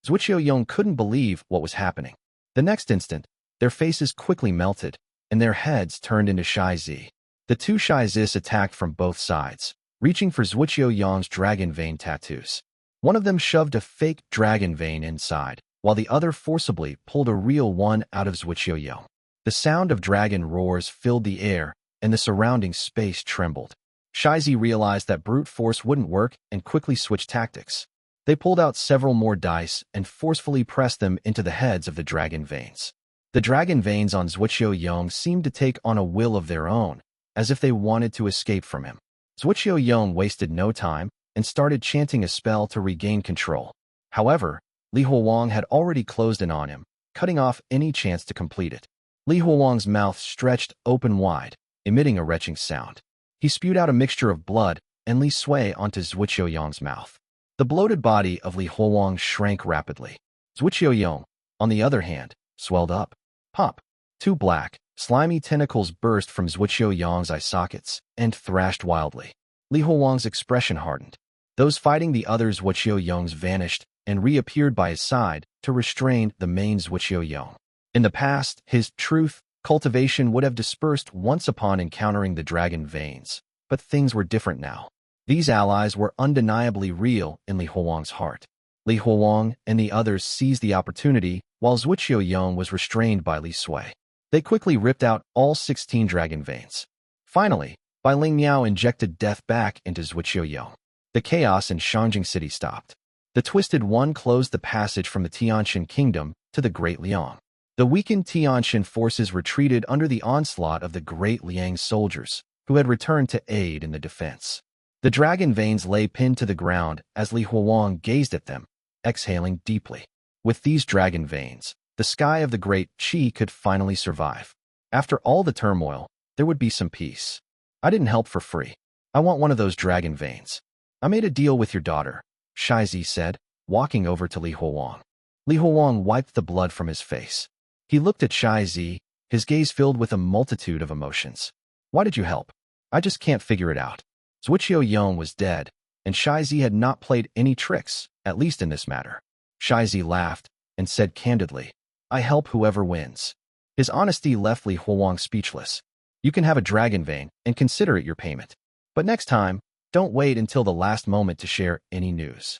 Zuoqiu couldn't believe what was happening. The next instant, their faces quickly melted, and their heads turned into Shai Zi. The 2 Shai Zis attacked from both sides, reaching for Zuoqiu's dragon vein tattoos. One of them shoved a fake dragon vein inside, while the other forcibly pulled a real one out of Zuoqiu. The sound of dragon roars filled the air, and the surrounding space trembled. Shai Zi realized that brute force wouldn't work and quickly switched tactics. They pulled out several more dice and forcefully pressed them into the heads of the dragon veins. The dragon veins on Zuoqiu seemed to take on a will of their own, as if they wanted to escape from him. Zuoqiu wasted no time and started chanting a spell to regain control. However, Li Huang had already closed in on him, cutting off any chance to complete it. Li Huang's mouth stretched open wide, emitting a retching sound. He spewed out a mixture of blood and Li Sui onto Zuoqiu's mouth. The bloated body of Li Huang shrank rapidly. Zuoqiu, on the other hand, swelled up. Pop! 2 black, slimy tentacles burst from Zuoqiu's eye sockets and thrashed wildly. Li Huang's expression hardened. Those fighting the other Zuoqiu vanished and reappeared by his side to restrain the main Zuoqiu. In the past, his truth Cultivation would have dispersed once upon encountering the dragon veins, but things were different now. These allies were undeniably real in Li Huang's heart. Li Huang and the others seized the opportunity while Zuoqiu Yong was restrained by Li Sui. They quickly ripped out all 16 dragon veins. Finally, Bai Ling Miao injected death back into Zuoqiu Yong. The chaos in Shangjing City stopped. The Twisted One closed the passage from the Tianxin Kingdom to the Great Liang. The weakened Tianxin forces retreated under the onslaught of the Great Liang soldiers, who had returned to aid in the defense. The dragon veins lay pinned to the ground as Li Huang gazed at them, exhaling deeply. With these dragon veins, the sky of the Great Qi could finally survive. After all the turmoil, there would be some peace. I didn't help for free. I want one of those dragon veins. I made a deal with your daughter, Shai Zi said, walking over to Li Huang. Li Huang wiped the blood from his face. He looked at Shai Zi, his gaze filled with a multitude of emotions. Why did you help? I just can't figure it out. Zuoqiu Yong was dead, and Shai Zi had not played any tricks, at least in this matter. Shai Zi laughed and said candidly, I help whoever wins. His honesty left Li Huang speechless. You can have a dragon vein and consider it your payment. But next time, don't wait until the last moment to share any news.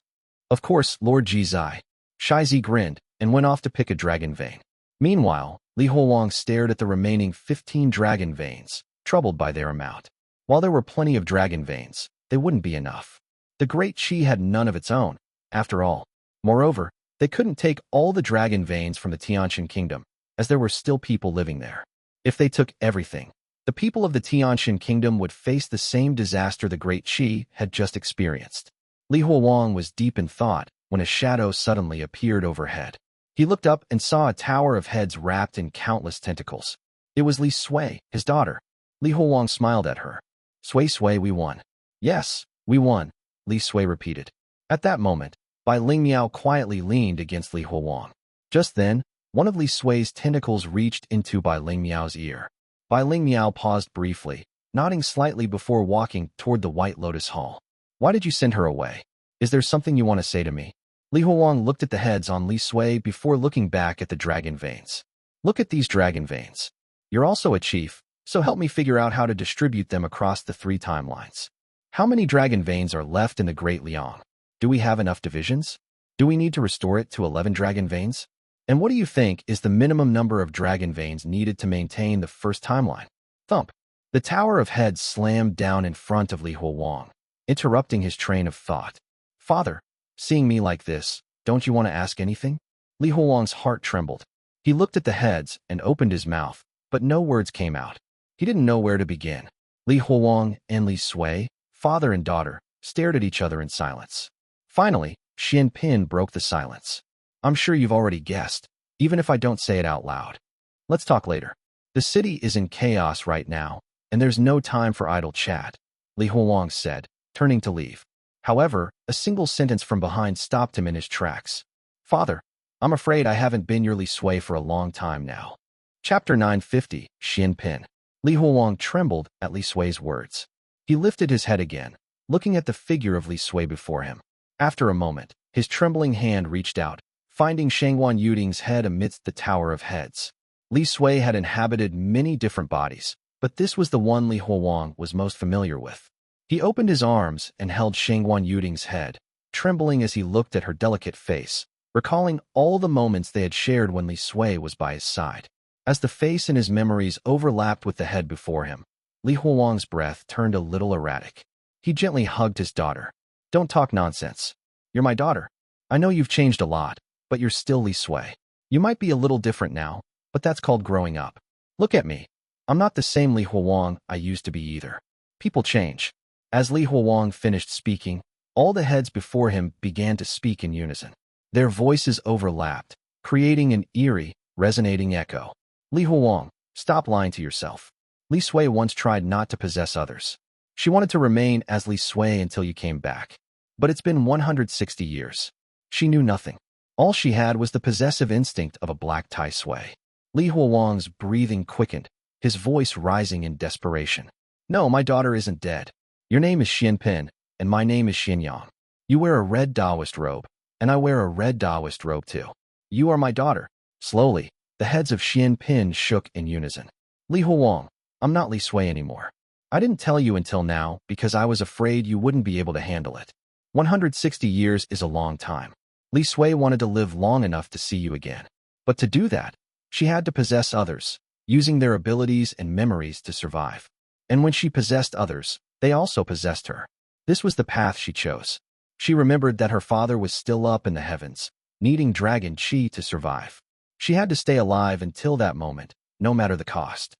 Of course, Lord Jizai. Shai Zi grinned and went off to pick a dragon vein. Meanwhile, Li Huang stared at the remaining 15 dragon veins, troubled by their amount. While there were plenty of dragon veins, they wouldn't be enough. The Great Qi had none of its own, after all. Moreover, they couldn't take all the dragon veins from the Tianxin Kingdom, as there were still people living there. If they took everything, the people of the Tianxin Kingdom would face the same disaster the Great Qi had just experienced. Li Huang was deep in thought when a shadow suddenly appeared overhead. He looked up and saw a tower of heads wrapped in countless tentacles. It was Li Sui, his daughter. Li Huang smiled at her. Sui, we won. Yes, we won, Li Sui repeated. At that moment, Bai Ling Miao quietly leaned against Li Huang. Just then, one of Li Sui's tentacles reached into Bai Ling Miao's ear. Bai Ling Miao paused briefly, nodding slightly before walking toward the White Lotus Hall. Why did you send her away? Is there something you want to say to me? Li Huang looked at the heads on Li Sui before looking back at the dragon veins. Look at these dragon veins. You're also a chief, so help me figure out how to distribute them across the 3 timelines. How many dragon veins are left in the Great Liang? Do we have enough divisions? Do we need to restore it to 11 dragon veins? And what do you think is the minimum number of dragon veins needed to maintain the first timeline? Thump. The tower of heads slammed down in front of Li Huang, interrupting his train of thought. Father, seeing me like this, don't you want to ask anything? Li Huang's heart trembled. He looked at the heads and opened his mouth, but no words came out. He didn't know where to begin. Li Huang and Li Sui, father and daughter, stared at each other in silence. Finally, Xuan Pin broke the silence. I'm sure you've already guessed, even if I don't say it out loud. Let's talk later. The city is in chaos right now, and there's no time for idle chat, Li Huang said, turning to leave. However, a single sentence from behind stopped him in his tracks. Father, I'm afraid I haven't been your Li Sui for a long time now. Chapter 950, Xuan Pin. Li Huang trembled at Li Sui's words. He lifted his head again, looking at the figure of Li Sui before him. After a moment, his trembling hand reached out, finding Shangguan Yuding's head amidst the tower of heads. Li Sui had inhabited many different bodies, but this was the one Li Huang was most familiar with. He opened his arms and held Shangguan Yuding's head, trembling as he looked at her delicate face, recalling all the moments they had shared when Li Sui was by his side. As the face in his memories overlapped with the head before him, Li Huang's breath turned a little erratic. He gently hugged his daughter. Don't talk nonsense. You're my daughter. I know you've changed a lot, but you're still Li Sui. You might be a little different now, but that's called growing up. Look at me. I'm not the same Li Huang I used to be either. People change. As Li Huang finished speaking, all the heads before him began to speak in unison. Their voices overlapped, creating an eerie, resonating echo. Li Huang, stop lying to yourself. Li Sui once tried not to possess others. She wanted to remain as Li Sui until you came back. But it's been 160 years. She knew nothing. All she had was the possessive instinct of a black Tai Sui. Li Huang's breathing quickened, his voice rising in desperation. No, my daughter isn't dead. Your name is Xuan Pin, and my name is Yong. You wear a red Taoist robe, and I wear a red Taoist robe too. You are my daughter. Slowly, The heads of Xuan Pin shook in unison. Li Huang, I'm not Li Sui anymore. I didn't tell you until now because I was afraid you wouldn't be able to handle it. 160 years is a long time. Li Sui wanted to live long enough to see you again. But to do that, she had to possess others, using their abilities and memories to survive. And when she possessed others, they also possessed her. This was the path she chose. She remembered that her father was still up in the heavens, needing dragon chi to survive. She had to stay alive until that moment, no matter the cost.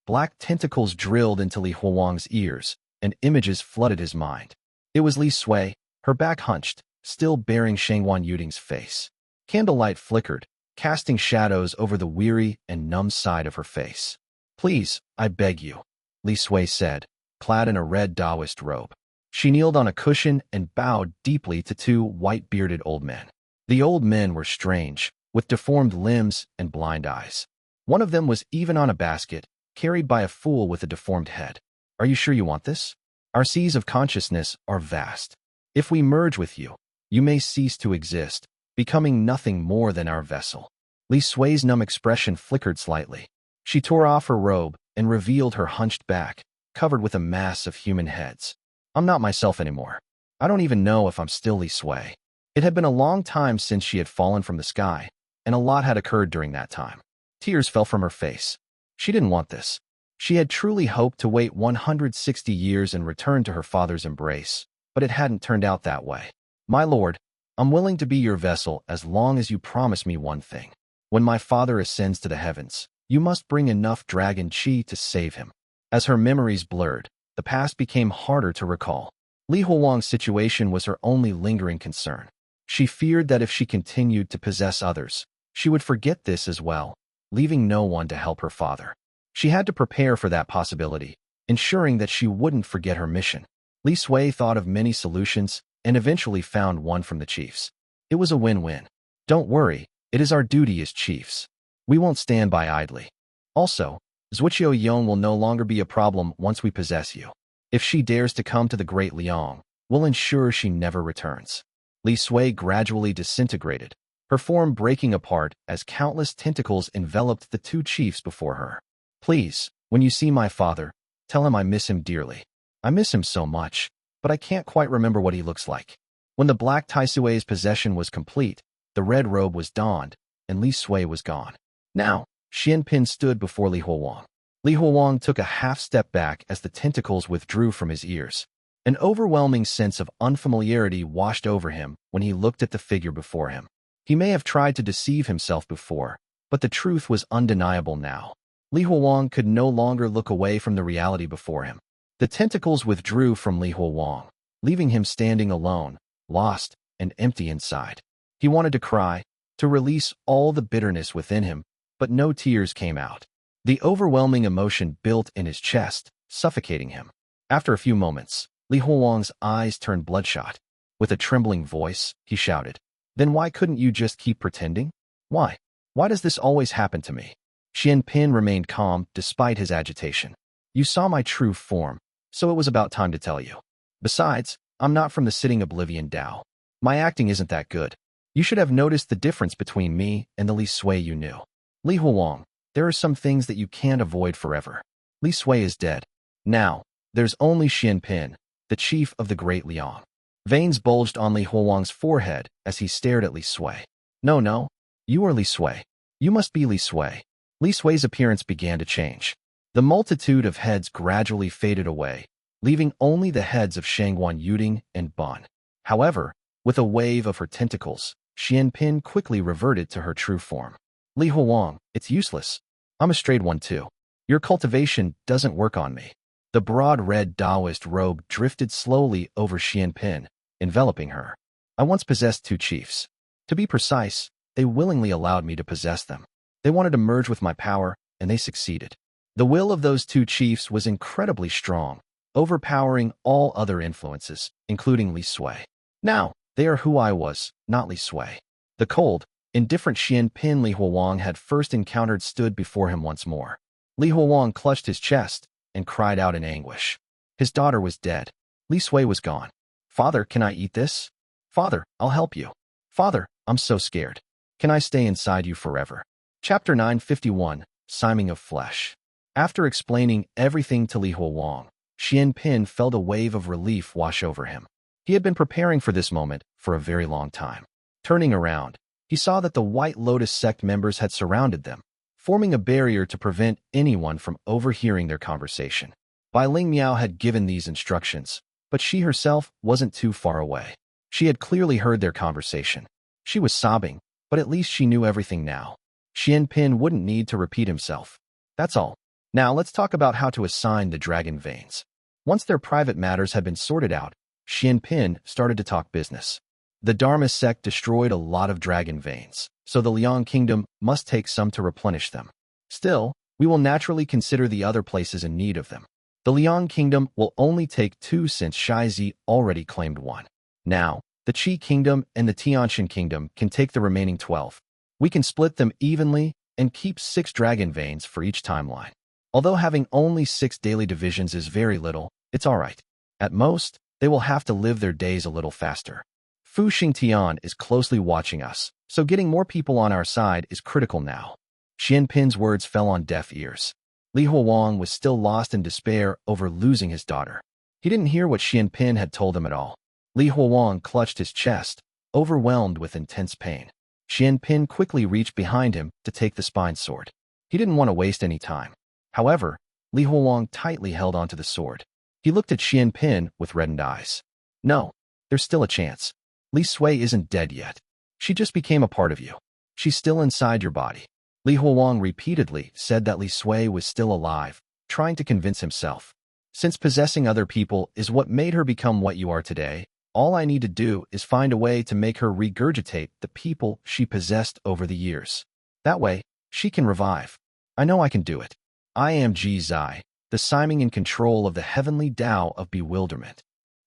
Black tentacles drilled into Li Huang's ears, and images flooded his mind. It was Li Sui, her back hunched, still bearing Shangwan Yuding's face. Candlelight flickered, casting shadows over the weary and numb side of her face. Please, I beg you, Li Sui said, clad in a red Taoist robe. She kneeled on a cushion and bowed deeply to two white-bearded old men. The old men were strange, with deformed limbs and blind eyes. One of them was even on a basket, carried by a fool with a deformed head. Are you sure you want this? Our seas of consciousness are vast. If we merge with you, you may cease to exist, becoming nothing more than our vessel. Li Sui's numb expression flickered slightly. She tore off her robe and revealed her hunched back, covered with a mass of human heads. I'm not myself anymore. I don't even know if I'm still Li Sui. It had been a long time since she had fallen from the sky, and a lot had occurred during that time. Tears fell from her face. She didn't want this. She had truly hoped to wait 160 years and return to her father's embrace, but it hadn't turned out that way. My lord, I'm willing to be your vessel as long as you promise me one thing. When my father ascends to the heavens, you must bring enough dragon chi to save him. As her memories blurred, the past became harder to recall. Li Huang's situation was her only lingering concern. She feared that if she continued to possess others, she would forget this as well, leaving no one to help her father. She had to prepare for that possibility, ensuring that she wouldn't forget her mission. Li Sui thought of many solutions and eventually found one from the chiefs. It was a win-win. Don't worry, it is our duty as chiefs. We won't stand by idly. Also, Zuoqiu Yong will no longer be a problem once we possess you. If she dares to come to the Great Liang, we'll ensure she never returns. Li Sui gradually disintegrated, her form breaking apart as countless tentacles enveloped the two chiefs before her. Please, when you see my father, tell him I miss him dearly. I miss him so much, but I can't quite remember what he looks like. When the black Taisui's possession was complete, the red robe was donned, and Li Sui was gone. Now, Xuan Pin stood before Li Huang. Li Huang took a half-step back as the tentacles withdrew from his ears. An overwhelming sense of unfamiliarity washed over him when he looked at the figure before him. He may have tried to deceive himself before, but the truth was undeniable now. Li Huang could no longer look away from the reality before him. The tentacles withdrew from Li Huang, leaving him standing alone, lost, and empty inside. He wanted to cry, to release all the bitterness within him, but no tears came out. The overwhelming emotion built in his chest, suffocating him. After a few moments, Li Huang's eyes turned bloodshot. With a trembling voice, he shouted, "Then why couldn't you just keep pretending? Why? Why does this always happen to me?" Xuan Pin remained calm despite his agitation. "You saw my true form, so it was about time to tell you. Besides, I'm not from the sitting oblivion Dao. My acting isn't that good. You should have noticed the difference between me and the Li Sui you knew. Li Huang, there are some things that you can't avoid forever. Li Sui is dead. Now, there's only Xuan Pin, the chief of the Great Liang." Veins bulged on Li Huang's forehead as he stared at Li Sui. No, you are Li Sui. You must be Li Sui." Li Sui's appearance began to change. The multitude of heads gradually faded away, leaving only the heads of Shangwan Yuding and Ban. However, with a wave of her tentacles, Xuan Pin quickly reverted to her true form. "Li Huang, it's useless. I'm a strayed one too. Your cultivation doesn't work on me." The broad red Taoist robe drifted slowly over Xuan Pin, enveloping her. "I once possessed two chiefs. To be precise, they willingly allowed me to possess them. They wanted to merge with my power, and they succeeded. The will of those two chiefs was incredibly strong, overpowering all other influences, including Li Sui. Now, they are who I was, not Li Sui." The cold, indifferent Xuan Pin Li Huang had first encountered stood before him once more. Li Huang clutched his chest and cried out in anguish. His daughter was dead. Li Sui was gone. "Father, can I eat this? Father, I'll help you. Father, I'm so scared. Can I stay inside you forever?" Chapter 951, Siming of Flesh. After explaining everything to Li Huawang, Xuan Pin felt a wave of relief wash over him. He had been preparing for this moment for a very long time. Turning around, he saw that the White Lotus sect members had surrounded them, forming a barrier to prevent anyone from overhearing their conversation. Bai Ling Miao had given these instructions, but she herself wasn't too far away. She had clearly heard their conversation. She was sobbing, but at least she knew everything now. Xuan Pin wouldn't need to repeat himself. That's all. Now let's talk about how to assign the dragon veins. Once their private matters had been sorted out, Xuan Pin started to talk business. The Dharma sect destroyed a lot of dragon veins, so the Liang kingdom must take some to replenish them. Still, we will naturally consider the other places in need of them. The Liang kingdom will only take 2 since Shai Zi already claimed 1. Now, the Qi kingdom and the Tianshan kingdom can take the remaining 12. We can split them evenly and keep 6 dragon veins for each timeline. Although having only 6 daily divisions is very little, it's alright. At most, they will have to live their days a little faster. Fu Xingtian is closely watching us, so getting more people on our side is critical now. Xuan Pin's words fell on deaf ears. Li Huawang was still lost in despair over losing his daughter. He didn't hear what Xuan Pin had told him at all. Li Huawang clutched his chest, overwhelmed with intense pain. Xuan Pin quickly reached behind him to take the spine sword. He didn't want to waste any time. However, Li Huawang tightly held onto the sword. He looked at Xuan Pin with reddened eyes. No, there's still a chance. Li Sui isn't dead yet. She just became a part of you. She's still inside your body. Li Huawang repeatedly said that Li Sui was still alive, trying to convince himself. Since possessing other people is what made her become what you are today, all I need to do is find a way to make her regurgitate the people she possessed over the years. That way, she can revive. I know I can do it. I am Ji Zai, the Siming in control of the heavenly Tao of bewilderment.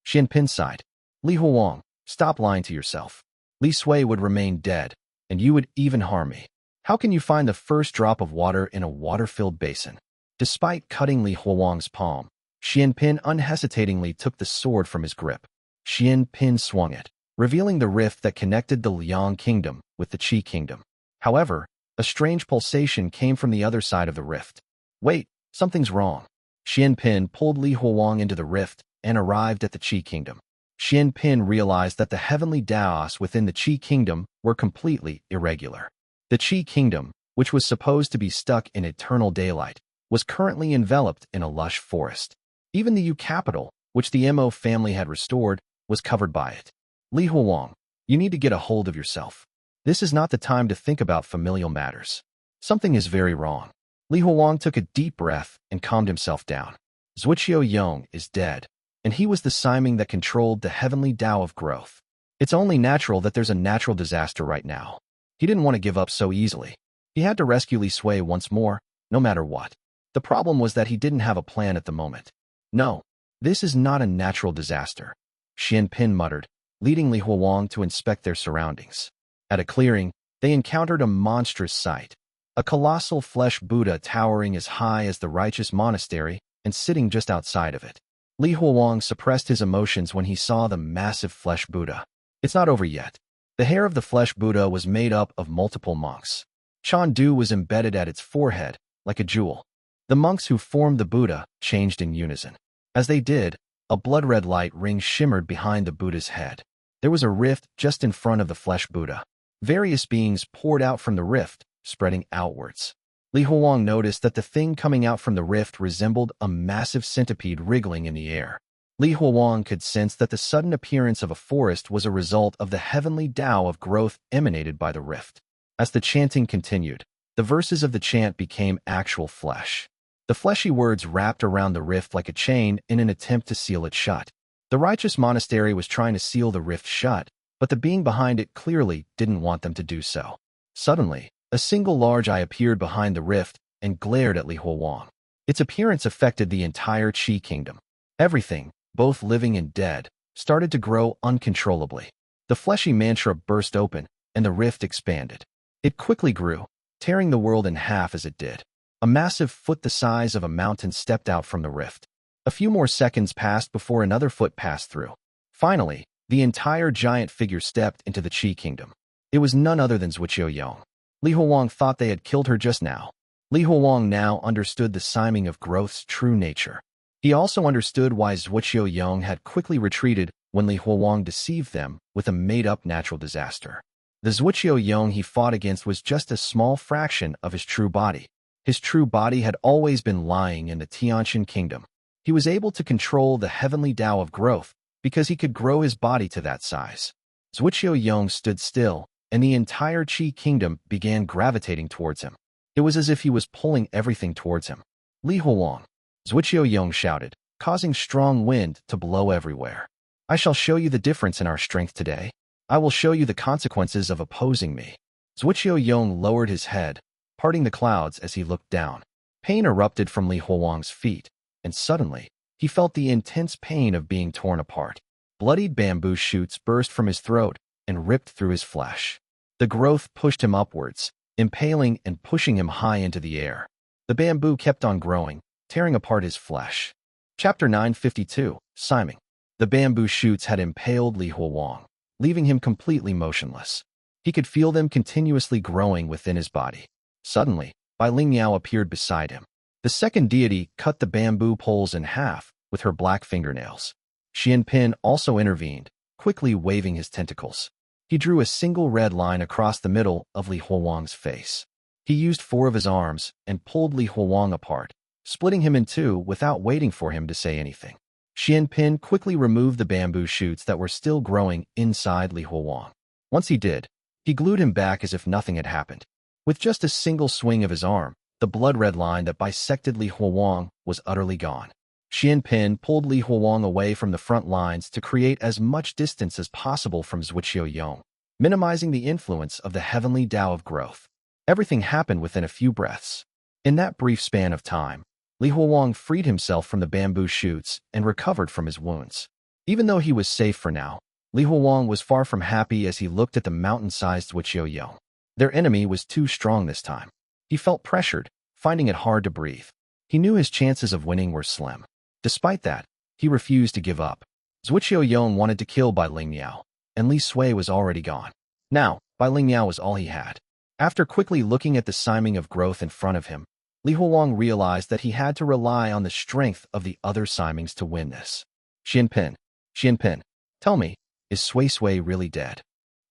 Xuan Pin sighed. Li Huawang, stop lying to yourself. Li Sui would remain dead, and you would even harm me. How can you find the first drop of water in a water-filled basin? Despite cutting Li Huawang's palm, Xuan Pin unhesitatingly took the sword from his grip. Xuan Pin swung it, revealing the rift that connected the Liang kingdom with the Qi kingdom. However, a strange pulsation came from the other side of the rift. Wait, something's wrong. Xuan Pin pulled Li Huawang into the rift and arrived at the Qi kingdom. Xuan Pin realized that the heavenly Daos within the Qi kingdom were completely irregular. The Qi kingdom, which was supposed to be stuck in eternal daylight, was currently enveloped in a lush forest. Even the Yu capital, which the Mo family had restored, was covered by it. Li Huawang, you need to get a hold of yourself. This is not the time to think about familial matters. Something is very wrong. Li Huawang took a deep breath and calmed himself down. Zuoqiu Yong is dead, and he was the Siming that controlled the heavenly Tao of growth. It's only natural that there's a natural disaster right now. He didn't want to give up so easily. He had to rescue Li Sui once more, no matter what. The problem was that he didn't have a plan at the moment. No, this is not a natural disaster. Xuan Pin muttered, leading Li Huawang to inspect their surroundings. At a clearing, they encountered a monstrous sight. A colossal flesh Buddha towering as high as the righteous monastery and sitting just outside of it. Li Huawang suppressed his emotions when he saw the massive flesh Buddha. It's not over yet. The hair of the flesh Buddha was made up of multiple monks. Chandu was embedded at its forehead, like a jewel. The monks who formed the Buddha changed in unison. As they did, a blood-red light ring shimmered behind the Buddha's head. There was a rift just in front of the flesh Buddha. Various beings poured out from the rift, spreading outwards. Li Huawang noticed that the thing coming out from the rift resembled a massive centipede wriggling in the air. Li Huawang could sense that the sudden appearance of a forest was a result of the heavenly Tao of growth emanated by the rift. As the chanting continued, the verses of the chant became actual flesh. The fleshy words wrapped around the rift like a chain in an attempt to seal it shut. The righteous monastery was trying to seal the rift shut, but the being behind it clearly didn't want them to do so. Suddenly, a single large eye appeared behind the rift and glared at Li Huawang. Its appearance affected the entire Qi kingdom. Everything, both living and dead, started to grow uncontrollably. The fleshy mantra burst open, and the rift expanded. It quickly grew, tearing the world in half as it did. A massive foot the size of a mountain stepped out from the rift. A few more seconds passed before another foot passed through. Finally, the entire giant figure stepped into the Qi kingdom. It was none other than Zuoqiu Yong. Li Huang thought they had killed her just now. Li Huang now understood the Siming of Growth's true nature. He also understood why Zuoqiu Yong had quickly retreated when Li Huang deceived them with a made-up natural disaster. The Zuoqiu Yong he fought against was just a small fraction of his true body. His true body had always been lying in the Tianqian kingdom. He was able to control the heavenly Tao of growth because he could grow his body to that size. Zuoqiu Yong stood still, and the entire Qi kingdom began gravitating towards him. It was as if he was pulling everything towards him. Li Huang, Zuoqiu Yong shouted, causing strong wind to blow everywhere. I shall show you the difference in our strength today. I will show you the consequences of opposing me. Zuoqiu Yong lowered his head, parting the clouds as he looked down. Pain erupted from Li Huang's feet, and suddenly, he felt the intense pain of being torn apart. Bloodied bamboo shoots burst from his throat and ripped through his flesh. The growth pushed him upwards, impaling and pushing him high into the air. The bamboo kept on growing, tearing apart his flesh. Chapter 952, Siming. The bamboo shoots had impaled Li Huang, leaving him completely motionless. He could feel them continuously growing within his body. Suddenly, Bai Lingyao appeared beside him. The second deity cut the bamboo poles in half with her black fingernails. Xuan Pin also intervened, quickly waving his tentacles. He drew a single red line across the middle of Li Huang's face. He used 4 of his arms and pulled Li Huang apart, splitting him in 2 without waiting for him to say anything. Xuan Pin quickly removed the bamboo shoots that were still growing inside Li Huang. Once he did, he glued him back as if nothing had happened. With just a single swing of his arm, the blood-red line that bisected Li Huang was utterly gone. Xuan Pin pulled Li Huang away from the front lines to create as much distance as possible from Zuoqiu Yong, minimizing the influence of the heavenly Tao of growth. Everything happened within a few breaths. In that brief span of time, Li Huang freed himself from the bamboo shoots and recovered from his wounds. Even though he was safe for now, Li Huang was far from happy as he looked at the mountain-sized Zuoqiu Yong. Their enemy was too strong this time. He felt pressured, finding it hard to breathe. He knew his chances of winning were slim. Despite that, he refused to give up. Zuoqiu Yong wanted to kill Bai Lingyao, and Li Sui was already gone. Now, Bai Lingyao was all he had. After quickly looking at the Siming of growth in front of him, Li Huang realized that he had to rely on the strength of the other Simings to win this. Xuan Pin, tell me, is Sui Sui really dead?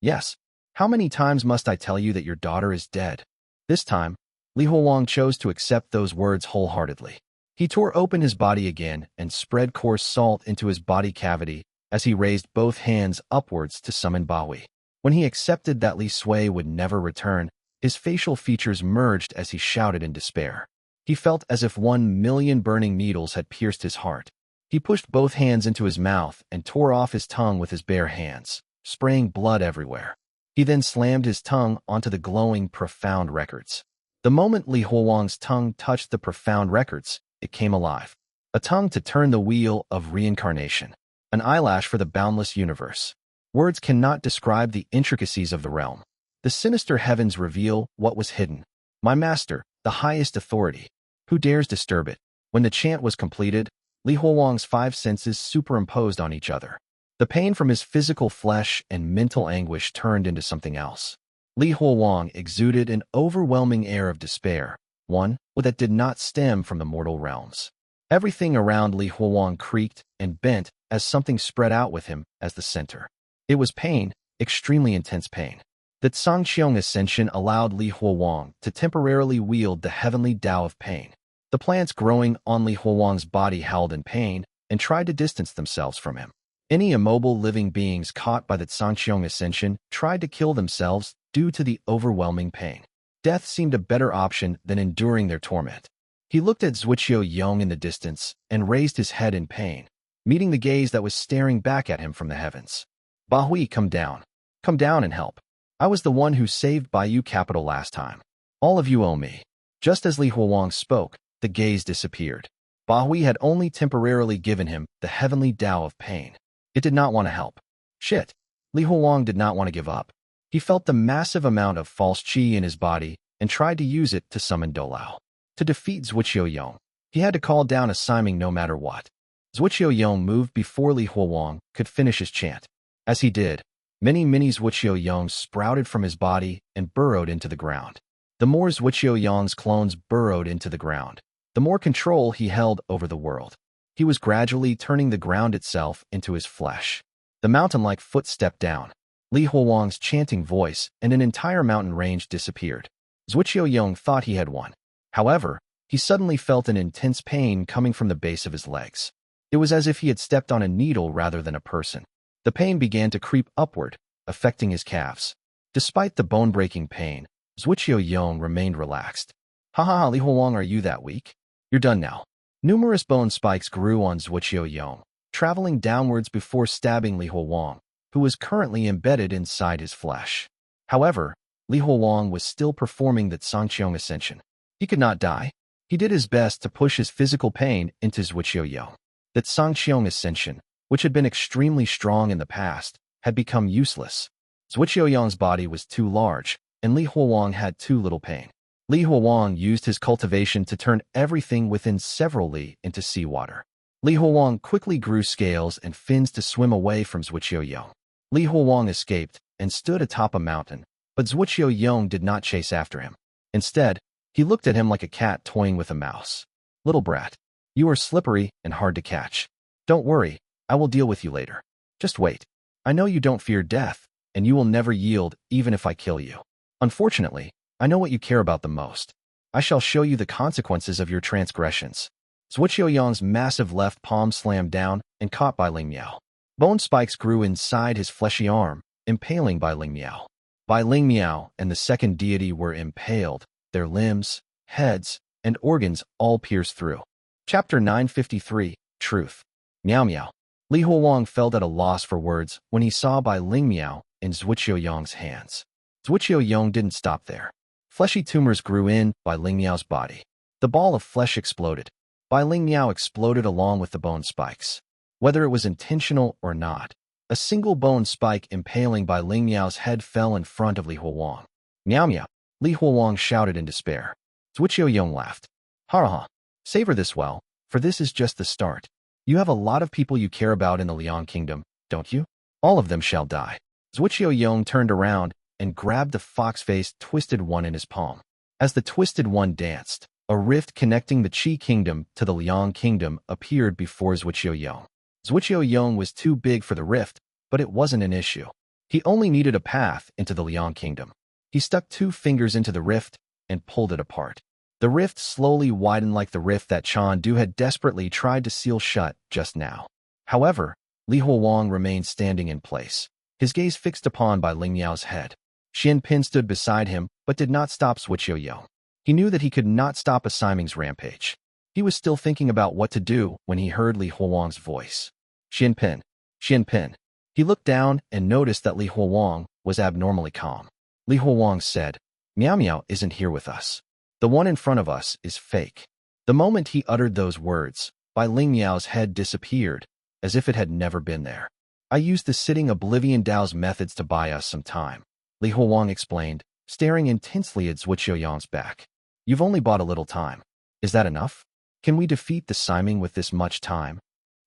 Yes. How many times must I tell you that your daughter is dead? This time, Li Huang chose to accept those words wholeheartedly. He tore open his body again and spread coarse salt into his body cavity as he raised both hands upwards to summon Baiyu. When he accepted that Li Sui would never return, his facial features merged as he shouted in despair. He felt as if 1,000,000 burning needles had pierced his heart. He pushed both hands into his mouth and tore off his tongue with his bare hands, spraying blood everywhere. He then slammed his tongue onto the glowing profound records. The moment Li Huang's tongue touched the profound records, it came alive. A tongue to turn the wheel of reincarnation. An eyelash for the boundless universe. Words cannot describe the intricacies of the realm. The sinister heavens reveal what was hidden. My master, the highest authority. Who dares disturb it? When the chant was completed, Li Huang's 5 senses superimposed on each other. The pain from his physical flesh and mental anguish turned into something else. Li Huang exuded an overwhelming air of despair, one that did not stem from the mortal realms. Everything around Li Huang creaked and bent as something spread out with him as the center. It was pain, extremely intense pain. The Xiangshou ascension allowed Li Huang to temporarily wield the heavenly Tao of pain. The plants growing on Li Huang's body howled in pain and tried to distance themselves from him. Any immobile living beings caught by the Xiangshou ascension tried to kill themselves due to the overwhelming pain. Death seemed a better option than enduring their torment. He looked at Zuoqiu Yong in the distance and raised his head in pain, meeting the gaze that was staring back at him from the heavens. Baiyu, come down. Come down and help. I was the one who saved Baiyu capital last time. All of you owe me. Just as Li Huang spoke, the gaze disappeared. Baiyu had only temporarily given him the heavenly Tao of pain. It did not want to help. Shit. Li Huang did not want to give up. He felt the massive amount of false qi in his body and tried to use it to summon Donglai. To defeat Zuoqiu Yong, he had to call down a Siming no matter what. Zuoqiu Yong moved before Li Huang could finish his chant. As he did, Many mini Zuoqiu Yongs sprouted from his body and burrowed into the ground. The more Zuoqiu Yong's clones burrowed into the ground, the more control he held over the world. He was gradually turning the ground itself into his flesh. The mountain-like foot stepped down. Li Huolong's chanting voice and an entire mountain range disappeared. Zuoqiu Yong thought he had won. However, he suddenly felt an intense pain coming from the base of his legs. It was as if he had stepped on a needle rather than a person. The pain began to creep upward, affecting his calves. Despite the bone-breaking pain, Zuoqiu Yong remained relaxed. Ha ha ha, Li Huolong, are you that weak? You're done now. Numerous bone spikes grew on Zuoqiu Yong, traveling downwards before stabbing Li Huolong, who was currently embedded inside his flesh. However, Li Huolong was still performing the Xiangshou ascension. He could not die. He did his best to push his physical pain into Zuoqiu Yong. That Xiangshou ascension, which had been extremely strong in the past, had become useless. Zuoqiu Yong's body was too large, and Li Huolong had too little pain. Li Huolong used his cultivation to turn everything within several li into seawater. Li Huolong quickly grew scales and fins to swim away from Zuoqiu Yong. Li Huolong escaped and stood atop a mountain, but Zuoqiu Yong did not chase after him. Instead, he looked at him like a cat toying with a mouse. Little brat, you are slippery and hard to catch. Don't worry, I will deal with you later. Just wait. I know you don't fear death, and you will never yield even if I kill you. Unfortunately, I know what you care about the most. I shall show you the consequences of your transgressions. Zuoqiu Yong's massive left palm slammed down and caught Bai Ling Miao. Bone spikes grew inside his fleshy arm, impaling Bai Ling Miao. Bai Ling Miao and the second deity were impaled, their limbs, heads, and organs all pierced through. Chapter 953, Truth. Miao Miao. Li Huolong felt at a loss for words when he saw Bai Ling Miao in Zuoqiu Yong's hands. Zuoqiu Yong didn't stop there. Fleshy tumors grew in Bai Ling Miao's body. The ball of flesh exploded. Bai Ling Miao exploded along with the bone spikes. Whether it was intentional or not, a single bone spike impaling Bai Ling Miao's head fell in front of Li Huolong. Miao Miao, Li Huolong shouted in despair. Zuoqiu Yong laughed. Ha ha, savor this well, for this is just the start. You have a lot of people you care about in the Liang Kingdom, don't you? All of them shall die. Zuoqiu Yong turned around and grabbed the fox-faced Twisted One in his palm. As the Twisted One danced, a rift connecting the Qi Kingdom to the Liang Kingdom appeared before Zuoqiu Yong. Zuoqiu Yong was too big for the rift, but it wasn't an issue. He only needed a path into the Liang Kingdom. He stuck 2 fingers into the rift and pulled it apart. The rift slowly widened like the rift that Chan Du had desperately tried to seal shut just now. However, Li Huolong remained standing in place, his gaze fixed upon Bai Ling Miao's head. Xuan Pin stood beside him, but did not stop Zuoqiu Yong. He knew that he could not stop a Siming's rampage. He was still thinking about what to do when he heard Li Huolong's voice. Xuan Pin. Xuan Pin. He looked down and noticed that Li Huolong was abnormally calm. Li Huolong said, Miao Miao isn't here with us. The one in front of us is fake. The moment he uttered those words, Bai Ling Miao's head disappeared, as if it had never been there. I used the sitting Oblivion Dao's methods to buy us some time, Li Huolong explained, staring intensely at Zuoqiu Yong's back. You've only bought a little time. Is that enough? Can we defeat the Siming with this much time?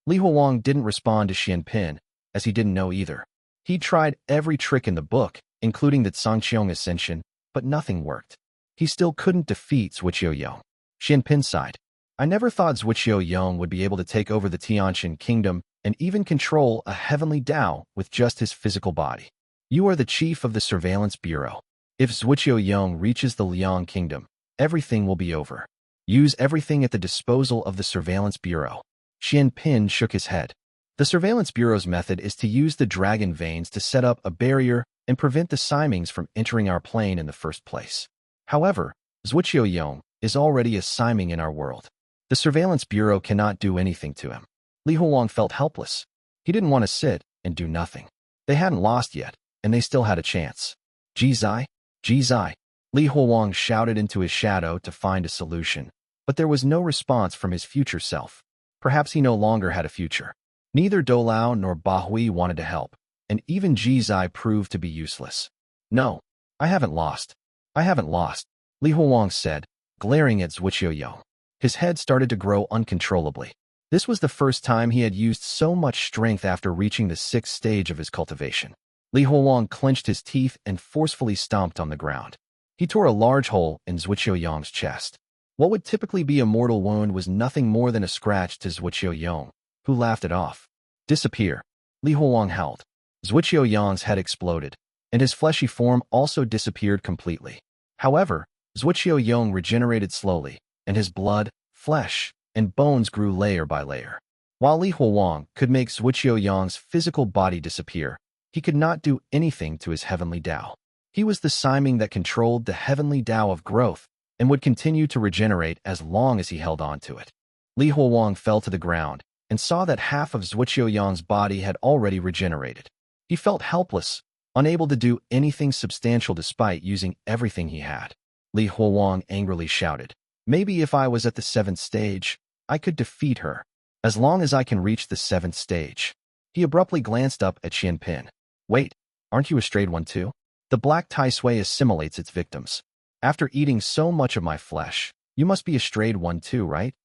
Li Huolong didn't respond to Xuan Pin, as he didn't know either. He tried every trick in the book, including the Xiangshou ascension, but nothing worked. He still couldn't defeat Zuoqiu Yong. Xuan Pin sighed. I never thought Zuoqiu Yong would be able to take over the Tianjin kingdom and even control a heavenly Dao with just his physical body. You are the chief of the Surveillance Bureau. If Zuoqiu Yong reaches the Liang kingdom, everything will be over. Use everything at the disposal of the Surveillance Bureau. Xuan Pin shook his head. The Surveillance Bureau's method is to use the dragon veins to set up a barrier and prevent the Simings from entering our plane in the first place. However, Zuoqiu Yong is already a Siming in our world. The Surveillance Bureau cannot do anything to him. Li Huolong felt helpless. He didn't want to sit and do nothing. They hadn't lost yet, and they still had a chance. Ji Zai, Ji Zai. Li Huolong shouted into his shadow to find a solution, but there was no response from his future self. Perhaps he no longer had a future. Neither Doulao nor Bahui wanted to help, and even Ji Zai proved to be useless. No, I haven't lost. I haven't lost, Li Huolong said, glaring at Zuoqiu Yong. His head started to grow uncontrollably. This was the first time he had used so much strength after reaching the 6th stage of his cultivation. Li Huolong clenched his teeth and forcefully stomped on the ground. He tore a large hole in Zuoqiu's chest. What would typically be a mortal wound was nothing more than a scratch to Zuoqiu, who laughed it off. Disappear. Li Huolong howled. Zuoqiu's head exploded, and his fleshy form also disappeared completely. However, Zuoqiu regenerated slowly, and his blood, flesh, and bones grew layer by layer. While Li Huolong could make Zuoqiu's physical body disappear, he could not do anything to his heavenly Tao. He was the Siming that controlled the heavenly Tao of growth and would continue to regenerate as long as he held on to it. Li Huolong fell to the ground and saw that half of Zuoqiu's body had already regenerated. He felt helpless, unable to do anything substantial despite using everything he had. Li Huolong angrily shouted, "Maybe if I was at the 7th stage, I could defeat her, as long as I can reach the 7th stage." He abruptly glanced up at Xuan Pin. "Wait, aren't you a strayed one too?" The black Tai Sui assimilates its victims. "After eating so much of my flesh, you must be a strayed one too, right?"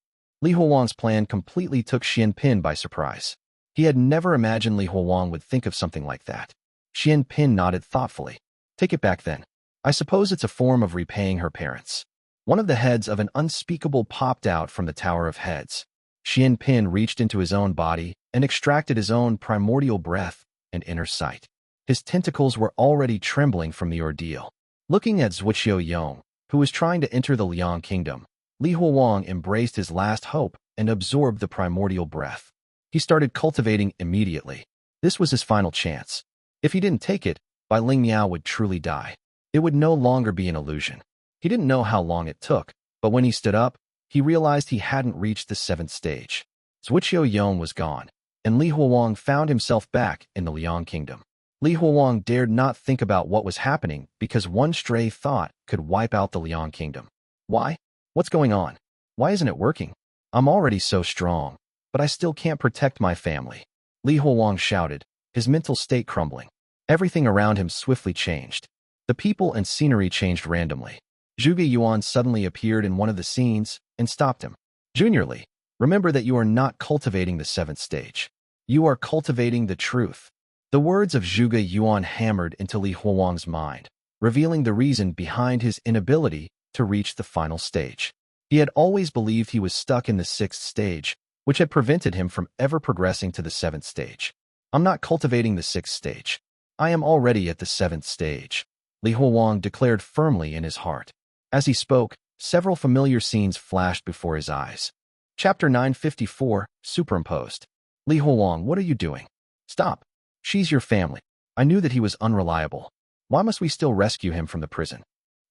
Li Huolong's plan completely took Xuan Pin by surprise. He had never imagined Li Huolong would think of something like that. Xuan Pin nodded thoughtfully. "Take it back then. I suppose it's a form of repaying her parents." One of the heads of an unspeakable popped out from the Tower of Heads. Xuan Pin reached into his own body and extracted his own primordial breath and inner sight. His tentacles were already trembling from the ordeal. Looking at Zuoqiu, who was trying to enter the Liang Kingdom, Li Huolong embraced his last hope and absorbed the primordial breath. He started cultivating immediately. This was his final chance. If he didn't take it, Bai Ling Miao would truly die. It would no longer be an illusion. He didn't know how long it took, but when he stood up, he realized he hadn't reached the 7th stage. Zuoqiu was gone, and Li Huolong found himself back in the Liang Kingdom. Li Huolong dared not think about what was happening because one stray thought could wipe out the Liang Kingdom. Why? What's going on? Why isn't it working? I'm already so strong, but I still can't protect my family. Li Huolong shouted, his mental state crumbling. Everything around him swiftly changed. The people and scenery changed randomly. Zhuge Yuan suddenly appeared in one of the scenes and stopped him. "Junior Li, remember that you are not cultivating the 7th stage. You are cultivating the truth." The words of Zhuge Yuan hammered into Li Huolong's mind, revealing the reason behind his inability to reach the final stage. He had always believed he was stuck in the 6th stage, which had prevented him from ever progressing to the 7th stage. "I'm not cultivating the 6th stage. I am already at the 7th stage," Li Huolong declared firmly in his heart. As he spoke, several familiar scenes flashed before his eyes. Chapter 954, Superimposed. "Li Huolong, what are you doing? Stop. She's your family. I knew that he was unreliable. Why must we still rescue him from the prison?"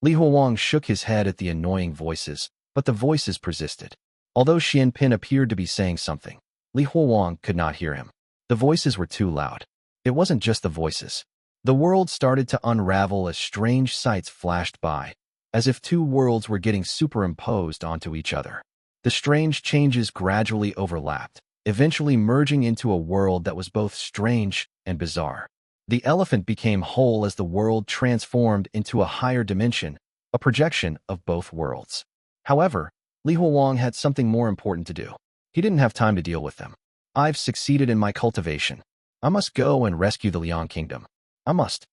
Li Huolong shook his head at the annoying voices, but the voices persisted. Although Xuan Pin appeared to be saying something, Li Huolong could not hear him. The voices were too loud. It wasn't just the voices. The world started to unravel as strange sights flashed by, as if two worlds were getting superimposed onto each other. The strange changes gradually overlapped, eventually merging into a world that was both strange and bizarre. The elephant became whole as the world transformed into a higher dimension, a projection of both worlds. However, Li Huolong had something more important to do. He didn't have time to deal with them. "I've succeeded in my cultivation. I must go and rescue the Liang Kingdom. I must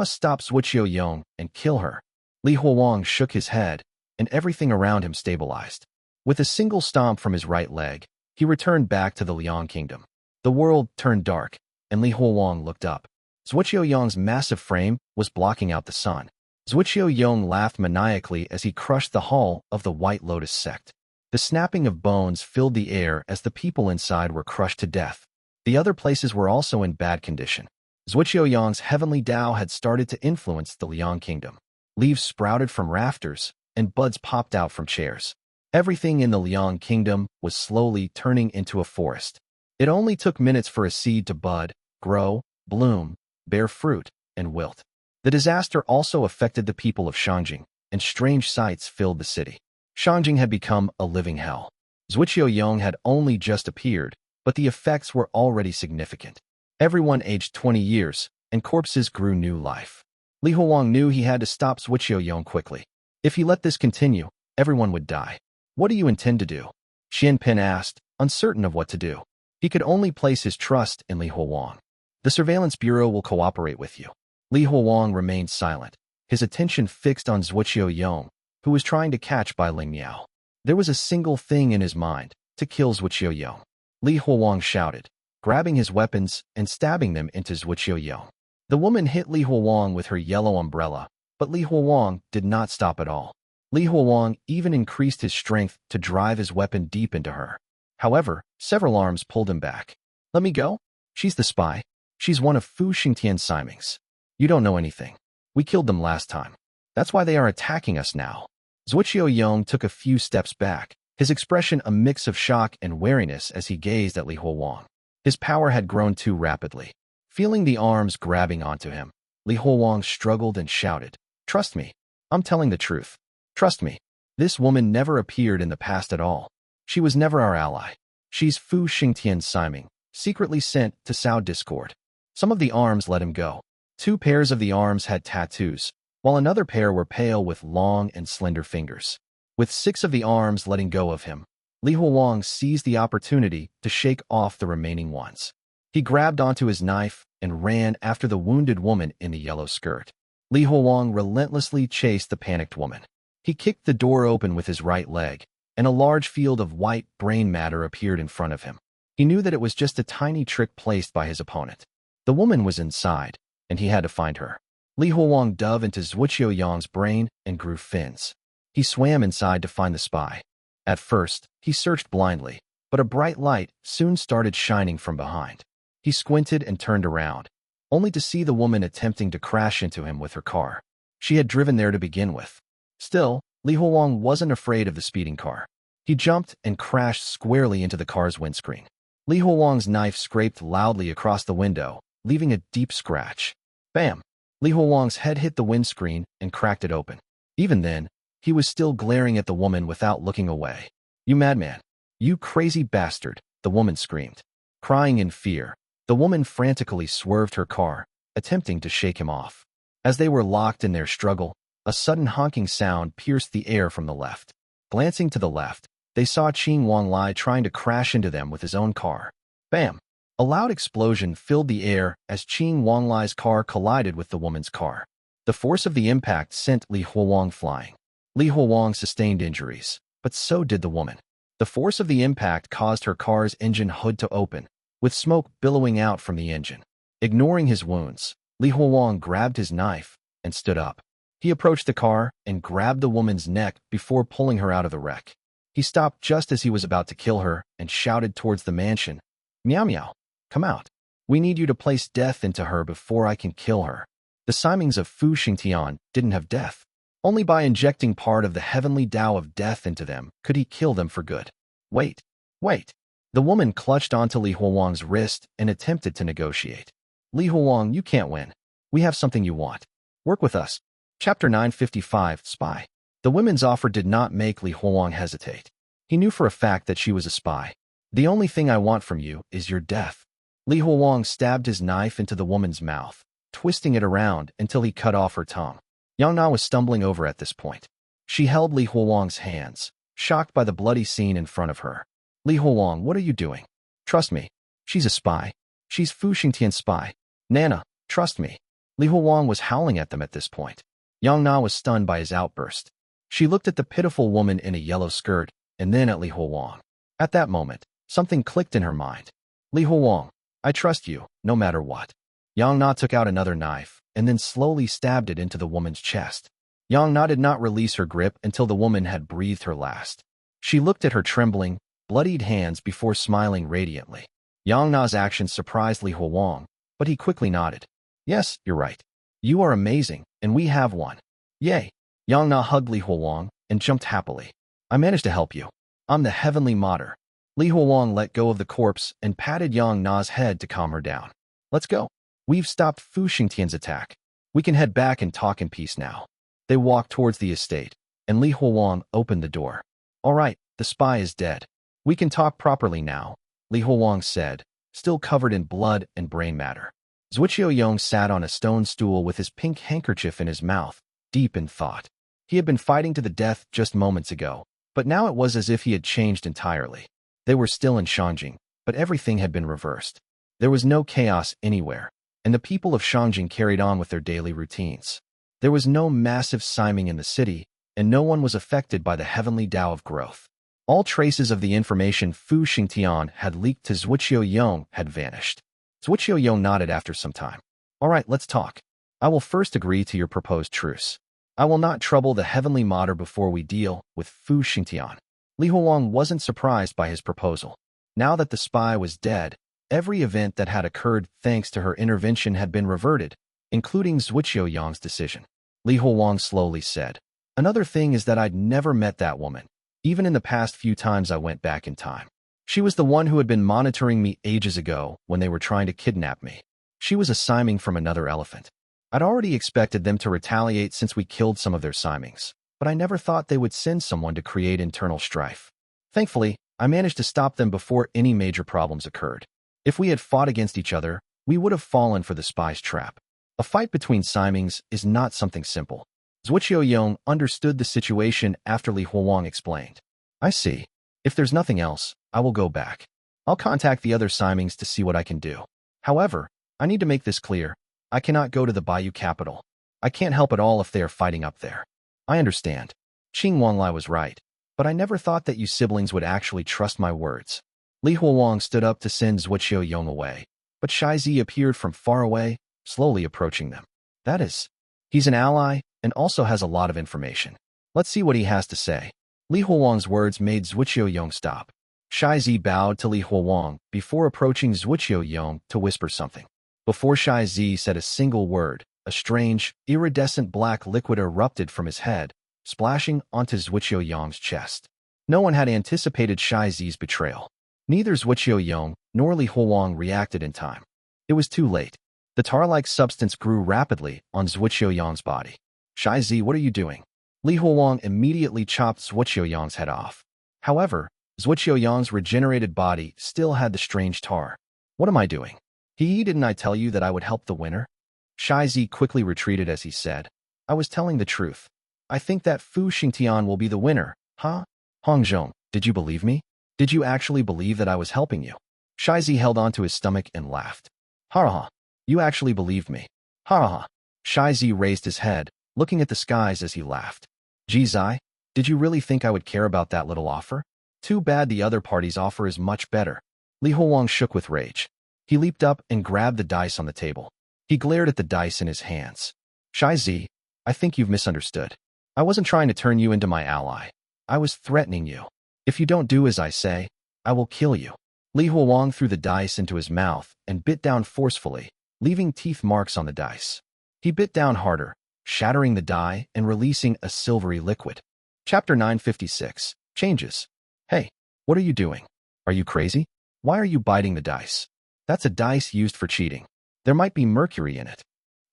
stop Zuoqiu and kill her." Li Huolong shook his head, and everything around him stabilized. With a single stomp from his right leg, he returned back to the Liang Kingdom. The world turned dark, and Li Huolong looked up. Zuoqiu's massive frame was blocking out the sun. Zuoqiu laughed maniacally as he crushed the hull of the White Lotus sect. The snapping of bones filled the air as the people inside were crushed to death. The other places were also in bad condition. Zuoqiu's heavenly Tao had started to influence the Liang Kingdom. Leaves sprouted from rafters, and buds popped out from chairs. Everything in the Liang Kingdom was slowly turning into a forest. It only took minutes for a seed to bud, grow, bloom, bear fruit, and wilt. The disaster also affected the people of Xiangshou, and strange sights filled the city. Xiangshou had become a living hell. Zuoqiu had only just appeared, but the effects were already significant. Everyone aged 20 years, and corpses grew new life. Li Huolong knew he had to stop Zuoqiu quickly. If he let this continue, everyone would die. "What do you intend to do?" Xuan Pin asked, uncertain of what to do. He could only place his trust in Li Huolong. The Surveillance Bureau will cooperate with you. Li Huang remained silent, his attention fixed on Zuoqiu Yong, who was trying to catch Bai Ling Miao. There was a single thing in his mind, to kill Zuoqiu Yong. Li Huang shouted, grabbing his weapons and stabbing them into Zuoqiu Yong. The woman hit Li Huang with her yellow umbrella, but Li Huang did not stop at all. Li Huang even increased his strength to drive his weapon deep into her. However, several arms pulled him back. Let me go? She's the spy. She's one of Fu Xingtian's Simings. You don't know anything. We killed them last time. That's why they are attacking us now. Zuoqiu Yong took a few steps back, his expression a mix of shock and wariness as he gazed at Li Huang. His power had grown too rapidly. Feeling the arms grabbing onto him, Li Huang struggled and shouted, "Trust me. I'm telling the truth. Trust me. This woman never appeared in the past at all. She was never our ally. She's Fu Xingtian's Siming, secretly sent to sow discord." Some of the arms let him go. 2 pairs of the arms had tattoos, while another pair were pale with long and slender fingers. With 6 of the arms letting go of him, Li Huang seized the opportunity to shake off the remaining ones. He grabbed onto his knife and ran after the wounded woman in the yellow skirt. Li Huang relentlessly chased the panicked woman. He kicked the door open with his right leg, and a large field of white brain matter appeared in front of him. He knew that it was just a tiny trick placed by his opponent. The woman was inside, and he had to find her. Li Huang dove into Zuoqiu Yong's brain and grew fins. He swam inside to find the spy. At first, he searched blindly, but a bright light soon started shining from behind. He squinted and turned around, only to see the woman attempting to crash into him with her car. She had driven there to begin with. Still, Li Huang wasn't afraid of the speeding car. He jumped and crashed squarely into the car's windscreen. Li Huang's knife scraped loudly across the window, leaving a deep scratch. Bam! Li Huang's head hit the windscreen and cracked it open. Even then, he was still glaring at the woman without looking away. "You madman! You crazy bastard!" the woman screamed. Crying in fear, the woman frantically swerved her car, attempting to shake him off. As they were locked in their struggle, a sudden honking sound pierced the air from the left. Glancing to the left, they saw Qing Wanglai trying to crash into them with his own car. Bam! A loud explosion filled the air as Qing Wanglai's car collided with the woman's car. The force of the impact sent Li Huang flying. Li Huang sustained injuries, but so did the woman. The force of the impact caused her car's engine hood to open, with smoke billowing out from the engine. Ignoring his wounds, Li Huang grabbed his knife and stood up. He approached the car and grabbed the woman's neck before pulling her out of the wreck. He stopped just as he was about to kill her and shouted towards the mansion, "Meow meow, come out. We need you to place death into her before I can kill her." The Simings of Fu Xingtian didn't have death. Only by injecting part of the heavenly Tao of death into them could he kill them for good. Wait, wait. The woman clutched onto Li Huang's wrist and attempted to negotiate. "Li Huang, you can't win. We have something you want. Work with us." Chapter 955, Spy. The women's offer did not make Li Huang hesitate. He knew for a fact that she was a spy. "The only thing I want from you is your death." Li Huang stabbed his knife into the woman's mouth, twisting it around until he cut off her tongue. Yang Na was stumbling over at this point. She held Li Huang's hands, shocked by the bloody scene in front of her. "Li Huang, what are you doing? Trust me. She's a spy. She's Fu Xingtian's spy. Nana, trust me." Li Huang was howling at them at this point. Yang Na was stunned by his outburst. She looked at the pitiful woman in a yellow skirt and then at Li Huang. At that moment, something clicked in her mind. "Li Huang, I trust you, no matter what." Yang Na took out another knife and then slowly stabbed it into the woman's chest. Yang Na did not release her grip until the woman had breathed her last. She looked at her trembling, bloodied hands before smiling radiantly. Yang Na's actions surprised Li Huang, but he quickly nodded. "Yes, you're right. You are amazing, and we have one. Yay." Yang Na hugged Li Huang and jumped happily. "I managed to help you. I'm the heavenly Mater." Li Huang let go of the corpse and patted Yang Na's head to calm her down. "Let's go. We've stopped Fu Xingtian's attack. We can head back and talk in peace now." They walked towards the estate, and Li Huang opened the door. "All right, the spy is dead. We can talk properly now," Li Huang said, still covered in blood and brain matter. Zuoqiu Yong sat on a stone stool with his pink handkerchief in his mouth, deep in thought. He had been fighting to the death just moments ago, but now it was as if he had changed entirely. They were still in Shangjing, but everything had been reversed. There was no chaos anywhere, and the people of Shangjing carried on with their daily routines. There was no massive siming in the city, and no one was affected by the heavenly Tao of growth. All traces of the information Fu Xingtian had leaked to Zuoqiu Yong had vanished. Zuoqiu Yong nodded after some time. All right, let's talk. I will first agree to your proposed truce. I will not trouble the heavenly mater before we deal with Fu Xingtian. Li Huang wasn't surprised by his proposal. Now that the spy was dead, every event that had occurred thanks to her intervention had been reverted, including Zuoqiu Yong's decision. Li Huang slowly said, "Another thing is that I'd never met that woman, even in the past few times I went back in time. She was the one who had been monitoring me ages ago when they were trying to kidnap me. She was a siming from another elephant. I'd already expected them to retaliate since we killed some of their simings, but I never thought they would send someone to create internal strife. Thankfully, I managed to stop them before any major problems occurred. If we had fought against each other, we would have fallen for the spy's trap. A fight between simings is not something simple." Zuoqiu Yong understood the situation after Li Huang explained. "I see. If there's nothing else, I will go back. I'll contact the other simings to see what I can do. However, I need to make this clear. I cannot go to the Baiyu capital. I can't help at all if they are fighting up there." "I understand. Qing Wanglai was right, but I never thought that you siblings would actually trust my words." Li Huang stood up to send Zuoqiu Yong away, but Shai Zi appeared from far away, slowly approaching them. "That is, he's an ally and also has a lot of information. Let's see what he has to say." Li Huang's words made Zuoqiu Yong stop. Shai Zi bowed to Li Huang before approaching Zuoqiu Yong to whisper something. Before Shai Zi said a single word, a strange, iridescent black liquid erupted from his head, splashing onto Zuoqiu Yong's chest. No one had anticipated Shai Zi's betrayal. Neither Zuoqiu Yong nor Li Huang reacted in time. It was too late. The tar-like substance grew rapidly on Zuoqiu Yong's body. "Shai Zi, what are you doing?" Li Huang immediately chopped Zuoqiu Yong's head off. However, Zuoqiu Yong's regenerated body still had the strange tar. "What am I doing? Didn't I tell you that I would help the winner?" Shai Zi quickly retreated as he said, "I was telling the truth. I think that Fu Xingtian will be the winner, huh? Hongzhong, did you believe me? Did you actually believe that I was helping you?" Shai Zi held onto his stomach and laughed. "Ha ha, you actually believed me. Ha ha." Shai Zi raised his head, looking at the skies as he laughed. "Zai, did you really think I would care about that little offer? Too bad the other party's offer is much better." Li Huang shook with rage. He leaped up and grabbed the dice on the table. He glared at the dice in his hands. "Shai Zi, I think you've misunderstood. I wasn't trying to turn you into my ally. I was threatening you. If you don't do as I say, I will kill you." Li Huang threw the dice into his mouth and bit down forcefully, leaving teeth marks on the dice. He bit down harder, shattering the die and releasing a silvery liquid. Chapter 956. Changes. "Hey, what are you doing? Are you crazy? Why are you biting the dice? That's a dice used for cheating. There might be mercury in it."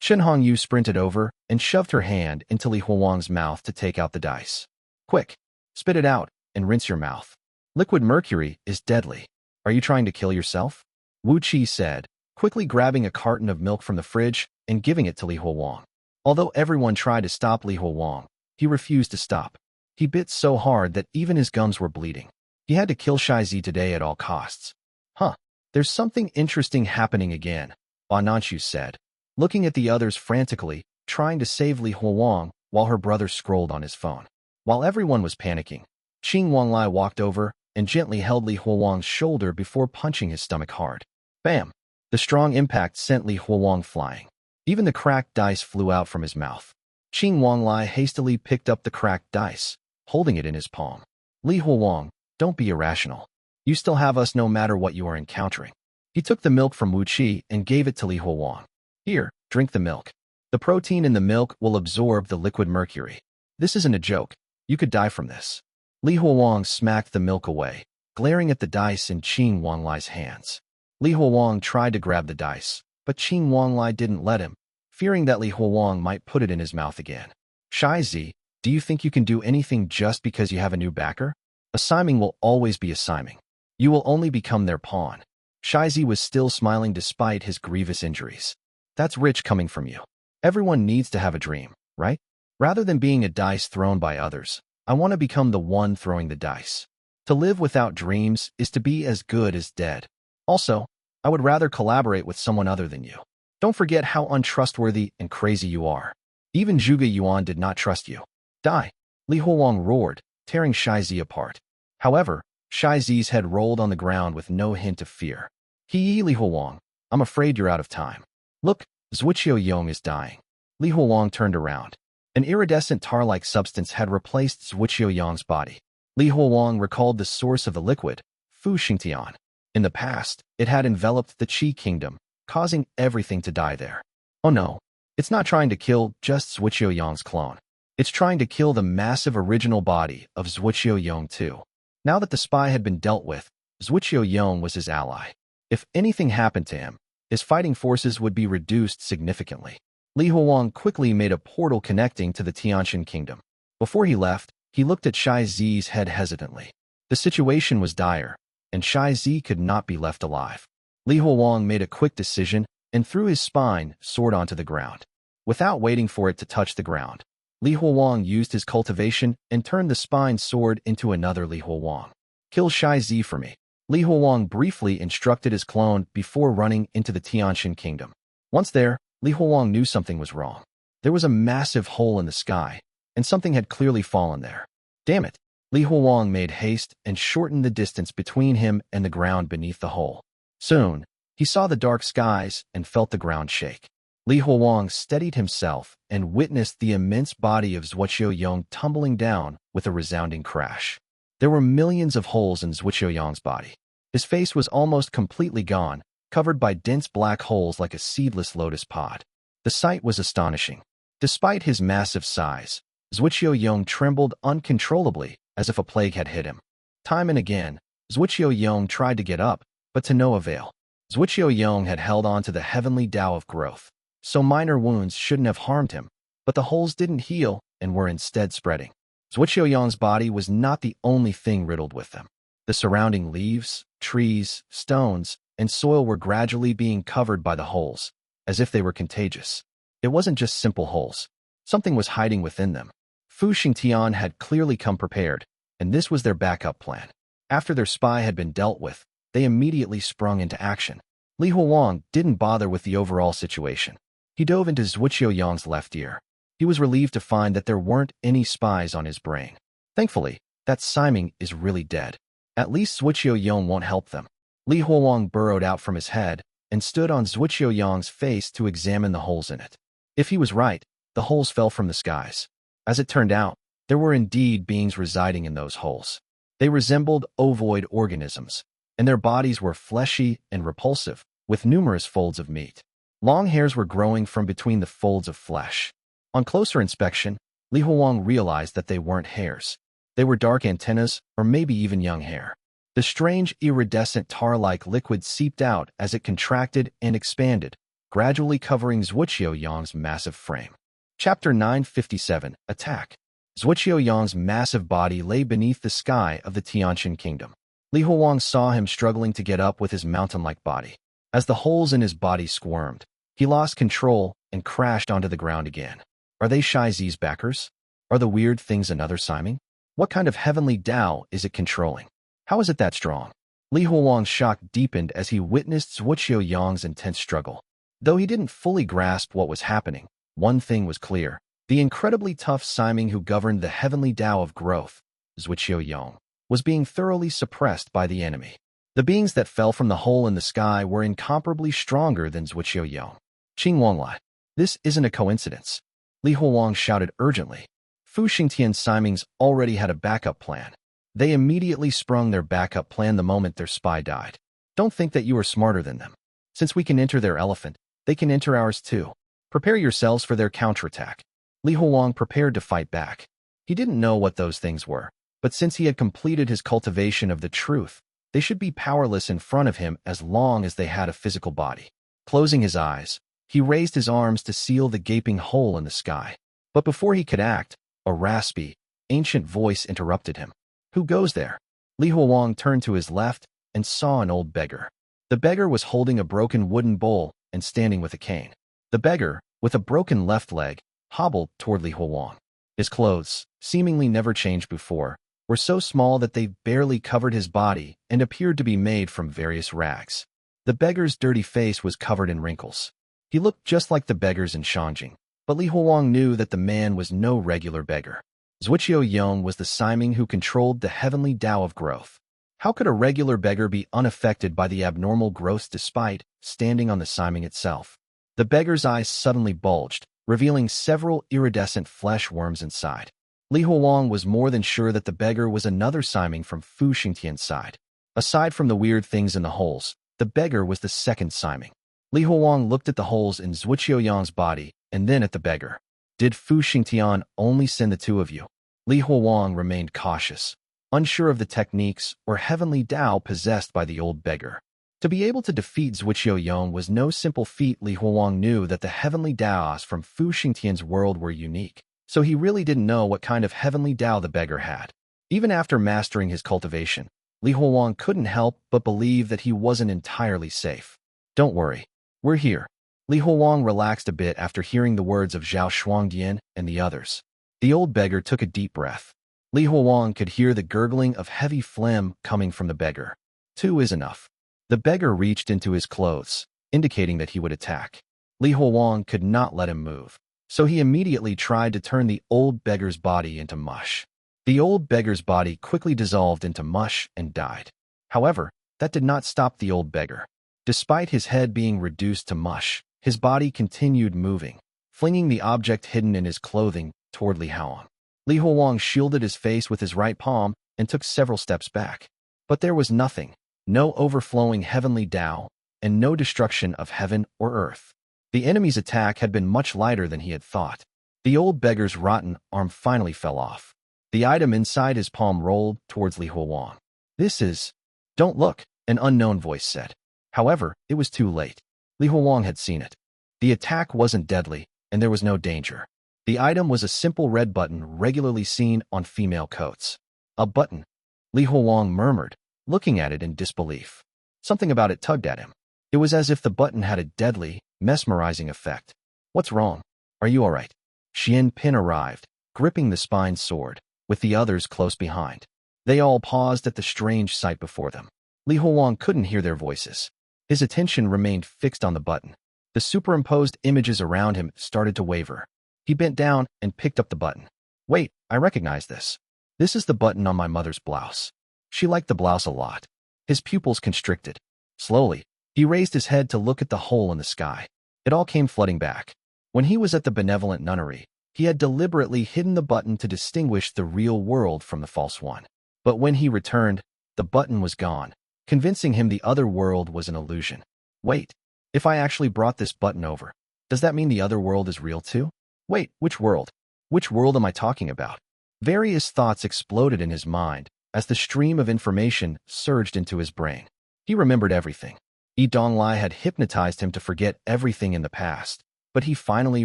Shen Hongyu sprinted over and shoved her hand into Li Huang's mouth to take out the dice. "Quick, spit it out and rinse your mouth. Liquid mercury is deadly. Are you trying to kill yourself?" Wu Qi said, quickly grabbing a carton of milk from the fridge and giving it to Li Huang. Although everyone tried to stop Li Huang, he refused to stop. He bit so hard that even his gums were bleeding. He had to kill Shai Zi today at all costs. "Huh. There's something interesting happening again," Ananchu said, looking at the others frantically, trying to save Li Huang while her brother scrolled on his phone. While everyone was panicking, Qing Wanglai walked over and gently held Li Huang's shoulder before punching his stomach hard. Bam! The strong impact sent Li Huang flying. Even the cracked dice flew out from his mouth. Qing Wanglai hastily picked up the cracked dice, holding it in his palm. "Li Huang, don't be irrational. You still have us no matter what you are encountering." He took the milk from Wu Qi and gave it to Li Huang. "Here, drink the milk. The protein in the milk will absorb the liquid mercury. This isn't a joke. You could die from this." Li Huang smacked the milk away, glaring at the dice in Qing Wanglai's hands. Li Huang tried to grab the dice, but Qing Wanglai didn't let him, fearing that Li Huang might put it in his mouth again. "Shai Zi, do you think you can do anything just because you have a new backer? A siming will always be a siming. You will only become their pawn." Shai Zi was still smiling despite his grievous injuries. "That's rich coming from you. Everyone needs to have a dream, right? Rather than being a dice thrown by others, I want to become the one throwing the dice. To live without dreams is to be as good as dead. Also, I would rather collaborate with someone other than you. Don't forget how untrustworthy and crazy you are. Even Zhuge Yuan did not trust you. Die! Li Huolong roared, tearing Shai Zi apart. However, Shai Zi's head rolled on the ground with no hint of fear. Li Huolong, I'm afraid you're out of time. Look, Zuoqiu Yong is dying. Li Huolong turned around. An iridescent tar-like substance had replaced Zuoqiu Yong's body. Li Huolong recalled the source of the liquid, Fu Xingtian. In the past, it had enveloped the Qi kingdom, causing everything to die there. Oh no, it's not trying to kill just Zuoqiu Yong's clone. It's trying to kill the massive original body of Zuoqiu Yong too. Now that the spy had been dealt with, Zuoqiu Yong was his ally. If anything happened to him, his fighting forces would be reduced significantly. Li Huolong quickly made a portal connecting to the Tianqian kingdom. Before he left, he looked at Shai Zi's head hesitantly. The situation was dire, and Shai Zi could not be left alive. Li Huolong made a quick decision and threw his spine sword onto the ground. Without waiting for it to touch the ground, Li Huolong used his cultivation and turned the spine sword into another Li Huolong. Kill Shai Zi for me. Li Huolong briefly instructed his clone before running into the Tianqian kingdom. Once there, Li Huolong knew something was wrong. There was a massive hole in the sky, and something had clearly fallen there. Damn it! Li Huolong made haste and shortened the distance between him and the ground beneath the hole. Soon, he saw the dark skies and felt the ground shake. Li Huolong steadied himself and witnessed the immense body of Zuoqiu Yong tumbling down with a resounding crash. There were millions of holes in Zuoqiu Yong's body. His face was almost completely gone, covered by dense black holes like a seedless lotus pod. The sight was astonishing. Despite his massive size, Zuoqiu Yong trembled uncontrollably as if a plague had hit him. Time and again, Zuoqiu Yong tried to get up, but to no avail. Zuoqiu Yong had held on to the heavenly Tao of growth, so minor wounds shouldn't have harmed him, but the holes didn't heal and were instead spreading. Zuoqiu Yong's body was not the only thing riddled with them. The surrounding leaves, trees, stones, and soil were gradually being covered by the holes, as if they were contagious. It wasn't just simple holes. Something was hiding within them. Fu Xingtian had clearly come prepared, and this was their backup plan. After their spy had been dealt with, they immediately sprung into action. Li Huolong didn't bother with the overall situation. He dove into Zuoqiu Yong's left ear. He was relieved to find that there weren't any spies on his brain. Thankfully, that Siming is really dead. At least Zuoqiu Yong won't help them. Li Huolong burrowed out from his head and stood on Zuoqiu Yong's face to examine the holes in it. If he was right, the holes fell from the skies. As it turned out, there were indeed beings residing in those holes. They resembled ovoid organisms, and their bodies were fleshy and repulsive, with numerous folds of meat. Long hairs were growing from between the folds of flesh. On closer inspection, Li Huolong realized that they weren't hairs. They were dark antennas, or maybe even young hair. The strange iridescent tar-like liquid seeped out as it contracted and expanded, gradually covering Zuoqiu Yong's massive frame. Chapter 957, Attack. Zuoqiu Yong's massive body lay beneath the sky of the Tianqian kingdom. Li Huolong saw him struggling to get up with his mountain-like body. As the holes in his body squirmed, he lost control and crashed onto the ground again. Are they Shai Zi's backers? Are the weird things another Siming? What kind of heavenly Tao is it controlling? How is it that strong? Li Huolong's shock deepened as he witnessed Zuoqiu Yong's intense struggle. Though he didn't fully grasp what was happening, one thing was clear. The incredibly tough Siming who governed the heavenly Tao of growth, Zuoqiu Yong, was being thoroughly suppressed by the enemy. The beings that fell from the hole in the sky were incomparably stronger than Zuoqiu Yong. Donglai. This isn't a coincidence. Li Huolong shouted urgently. Fu Xingtian's Simings already had a backup plan. They immediately sprung their backup plan the moment their spy died. Don't think that you are smarter than them. Since we can enter their elephant, they can enter ours too. Prepare yourselves for their counterattack. Li Huolong prepared to fight back. He didn't know what those things were, but since he had completed his cultivation of the truth, they should be powerless in front of him as long as they had a physical body. Closing his eyes, he raised his arms to seal the gaping hole in the sky. But before he could act, a raspy, ancient voice interrupted him. Who goes there? Li Huolong turned to his left and saw an old beggar. The beggar was holding a broken wooden bowl and standing with a cane. The beggar, with a broken left leg, hobbled toward Li Huolong. His clothes, seemingly never changed before, were so small that they barely covered his body and appeared to be made from various rags. The beggar's dirty face was covered in wrinkles. He looked just like the beggars in Shanjing, but Li Huang knew that the man was no regular beggar. Zuoqiu Yong was the Siming who controlled the heavenly Tao of growth. How could a regular beggar be unaffected by the abnormal growth despite standing on the Siming itself? The beggar's eyes suddenly bulged, revealing several iridescent flesh worms inside. Li Huang was more than sure that the beggar was another Siming from Fu Xingtian's side. Aside from the weird things in the holes, the beggar was the second Siming. Li Huang looked at the holes in Zuoqiu Yong's body and then at the beggar. Did Fu Xingtian only send the two of you? Li Huang remained cautious, unsure of the techniques or heavenly Tao possessed by the old beggar. To be able to defeat Zuoqiu Yong was no simple feat. Li Huang knew that the heavenly Taos from Fu Xingtian's world were unique, so he really didn't know what kind of heavenly Tao the beggar had. Even after mastering his cultivation, Li Huang couldn't help but believe that he wasn't entirely safe. Don't worry, we're here. Li Huang relaxed a bit after hearing the words of Zhao Shuangdian and the others. The old beggar took a deep breath. Li Huang could hear the gurgling of heavy phlegm coming from the beggar. Two is enough. The beggar reached into his clothes, indicating that he would attack. Li Huang could not let him move, so he immediately tried to turn the old beggar's body into mush. The old beggar's body quickly dissolved into mush and died. However, that did not stop the old beggar. Despite his head being reduced to mush, his body continued moving, flinging the object hidden in his clothing toward Li Huang. Li Huang shielded his face with his right palm and took several steps back. But there was nothing, no overflowing heavenly Tao, and no destruction of heaven or earth. The enemy's attack had been much lighter than he had thought. The old beggar's rotten arm finally fell off. The item inside his palm rolled towards Li Huang. This is... Don't look, an unknown voice said. However, it was too late. Li Huang had seen it. The attack wasn't deadly, and there was no danger. The item was a simple red button regularly seen on female coats. A button, Li Huang murmured, looking at it in disbelief. Something about it tugged at him. It was as if the button had a deadly, mesmerizing effect. What's wrong? Are you all right? Xuan Pin arrived, gripping the spine sword, with the others close behind. They all paused at the strange sight before them. Li Huang couldn't hear their voices. His attention remained fixed on the button. The superimposed images around him started to waver. He bent down and picked up the button. Wait, I recognize this. This is the button on my mother's blouse. She liked the blouse a lot. His pupils constricted. Slowly, he raised his head to look at the hole in the sky. It all came flooding back. When he was at the benevolent nunnery, he had deliberately hidden the button to distinguish the real world from the false one. But when he returned, the button was gone, convincing him the other world was an illusion. Wait, if I actually brought this button over, does that mean the other world is real too? Wait, which world? Which world am I talking about? Various thoughts exploded in his mind as the stream of information surged into his brain. He remembered everything. Donglai had hypnotized him to forget everything in the past, but he finally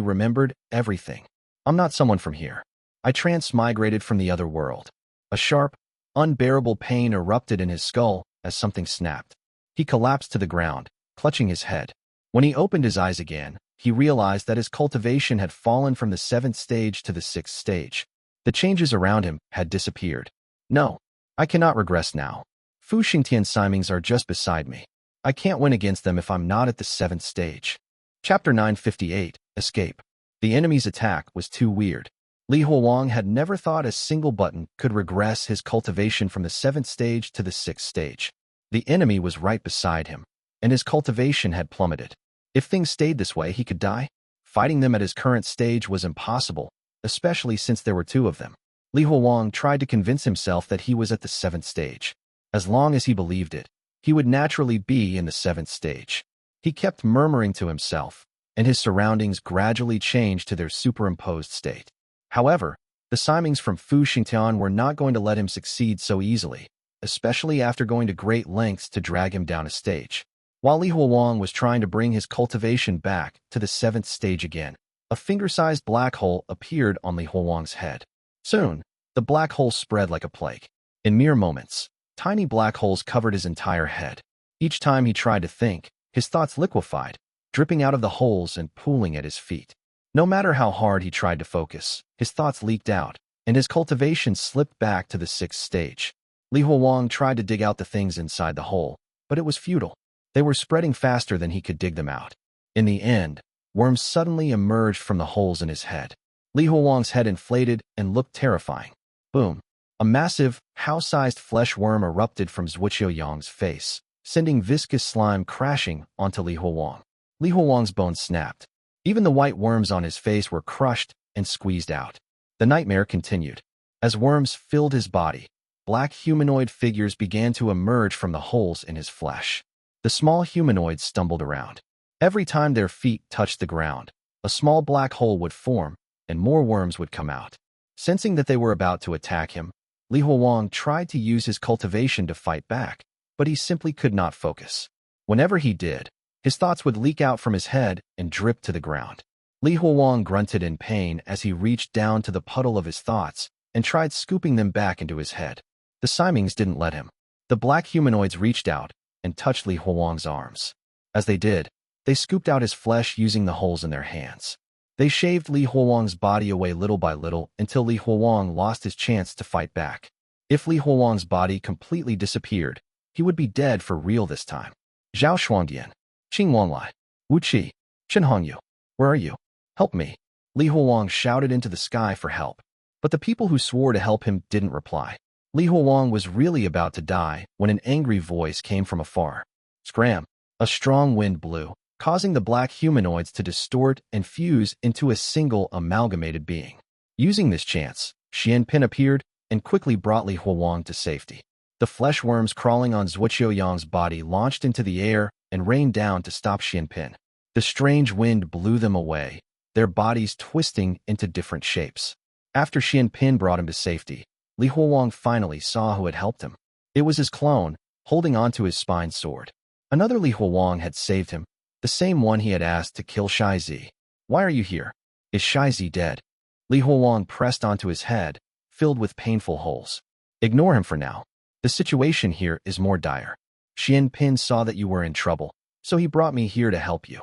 remembered everything. I'm not someone from here. I transmigrated from the other world. A sharp, unbearable pain erupted in his skull as something snapped. He collapsed to the ground, clutching his head. When he opened his eyes again, he realized that his cultivation had fallen from the 7th stage to the 6th stage. The changes around him had disappeared. No, I cannot regress now. Fu Xingtian Simings are just beside me. I can't win against them if I'm not at the 7th stage. Chapter 958, Escape. The enemy's attack was too weird. Li Huang had never thought a single button could regress his cultivation from the 7th stage to the 6th stage. The enemy was right beside him, and his cultivation had plummeted. If things stayed this way, he could die. Fighting them at his current stage was impossible, especially since there were two of them. Li Huang tried to convince himself that he was at the 7th stage. As long as he believed it, he would naturally be in the 7th stage. He kept murmuring to himself, and his surroundings gradually changed to their superimposed state. However, the Simings from Fu Xingtian were not going to let him succeed so easily, especially after going to great lengths to drag him down a stage. While Li Huang was trying to bring his cultivation back to the 7th stage again, a finger-sized black hole appeared on Li Huang's head. Soon, the black hole spread like a plague. In mere moments, tiny black holes covered his entire head. Each time he tried to think, his thoughts liquefied, dripping out of the holes and pooling at his feet. No matter how hard he tried to focus, his thoughts leaked out, and his cultivation slipped back to the 6th stage. Li Huang tried to dig out the things inside the hole, but it was futile. They were spreading faster than he could dig them out. In the end, worms suddenly emerged from the holes in his head. Li Huang's head inflated and looked terrifying. Boom! A massive, house-sized flesh worm erupted from Zuoqiu's face, sending viscous slime crashing onto Li Huang. Li Huang's bones snapped. Even the white worms on his face were crushed and squeezed out. The nightmare continued. As worms filled his body, black humanoid figures began to emerge from the holes in his flesh. The small humanoids stumbled around. Every time their feet touched the ground, a small black hole would form, and more worms would come out. Sensing that they were about to attack him, Li Huang tried to use his cultivation to fight back, but he simply could not focus. Whenever he did, his thoughts would leak out from his head and drip to the ground. Li Huang grunted in pain as he reached down to the puddle of his thoughts and tried scooping them back into his head. The Simings didn't let him. The black humanoids reached out and touched Li Huang's arms. As they did, they scooped out his flesh using the holes in their hands. They shaved Li Huang's body away little by little until Li Huang lost his chance to fight back. If Li Huang's body completely disappeared, he would be dead for real this time. Zhao Shuangdian, Qing Wanlai, Wu Qi, Shen Hongyu, where are you? Help me. Li Huang shouted into the sky for help. But the people who swore to help him didn't reply. Li Huang was really about to die when an angry voice came from afar. Scram! A strong wind blew, causing the black humanoids to distort and fuse into a single amalgamated being. Using this chance, Xuan Pin appeared and quickly brought Li Huang to safety. The flesh worms crawling on Zuoqiu's body launched into the air and rained down to stop Xuan Pin. The strange wind blew them away, their bodies twisting into different shapes. After Xuan Pin brought him to safety, Li Huang finally saw who had helped him. It was his clone, holding onto his spine sword. Another Li Huang had saved him, the same one he had asked to kill Shai Zi. Why are you here? Is Shai Zi dead? Li Huang pressed onto his head, filled with painful holes. Ignore him for now. The situation here is more dire. Xuan Pin saw that you were in trouble, so he brought me here to help you.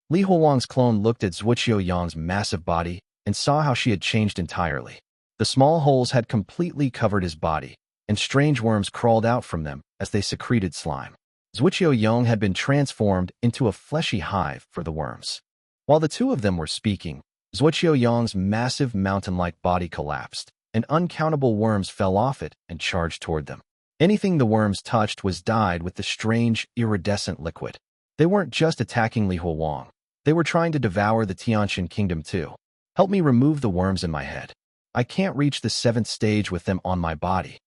Li Huang's clone looked at Zuoqiu's massive body and saw how she had changed entirely. The small holes had completely covered his body, and strange worms crawled out from them as they secreted slime. Zuoqiu had been transformed into a fleshy hive for the worms. While the two of them were speaking, Zuoqiu's massive mountain-like body collapsed, and uncountable worms fell off it and charged toward them. Anything the worms touched was dyed with the strange, iridescent liquid. They weren't just attacking Li Huang. They were trying to devour the Tiantian kingdom too. Help me remove the worms in my head. I can't reach the 7th stage with them on my body.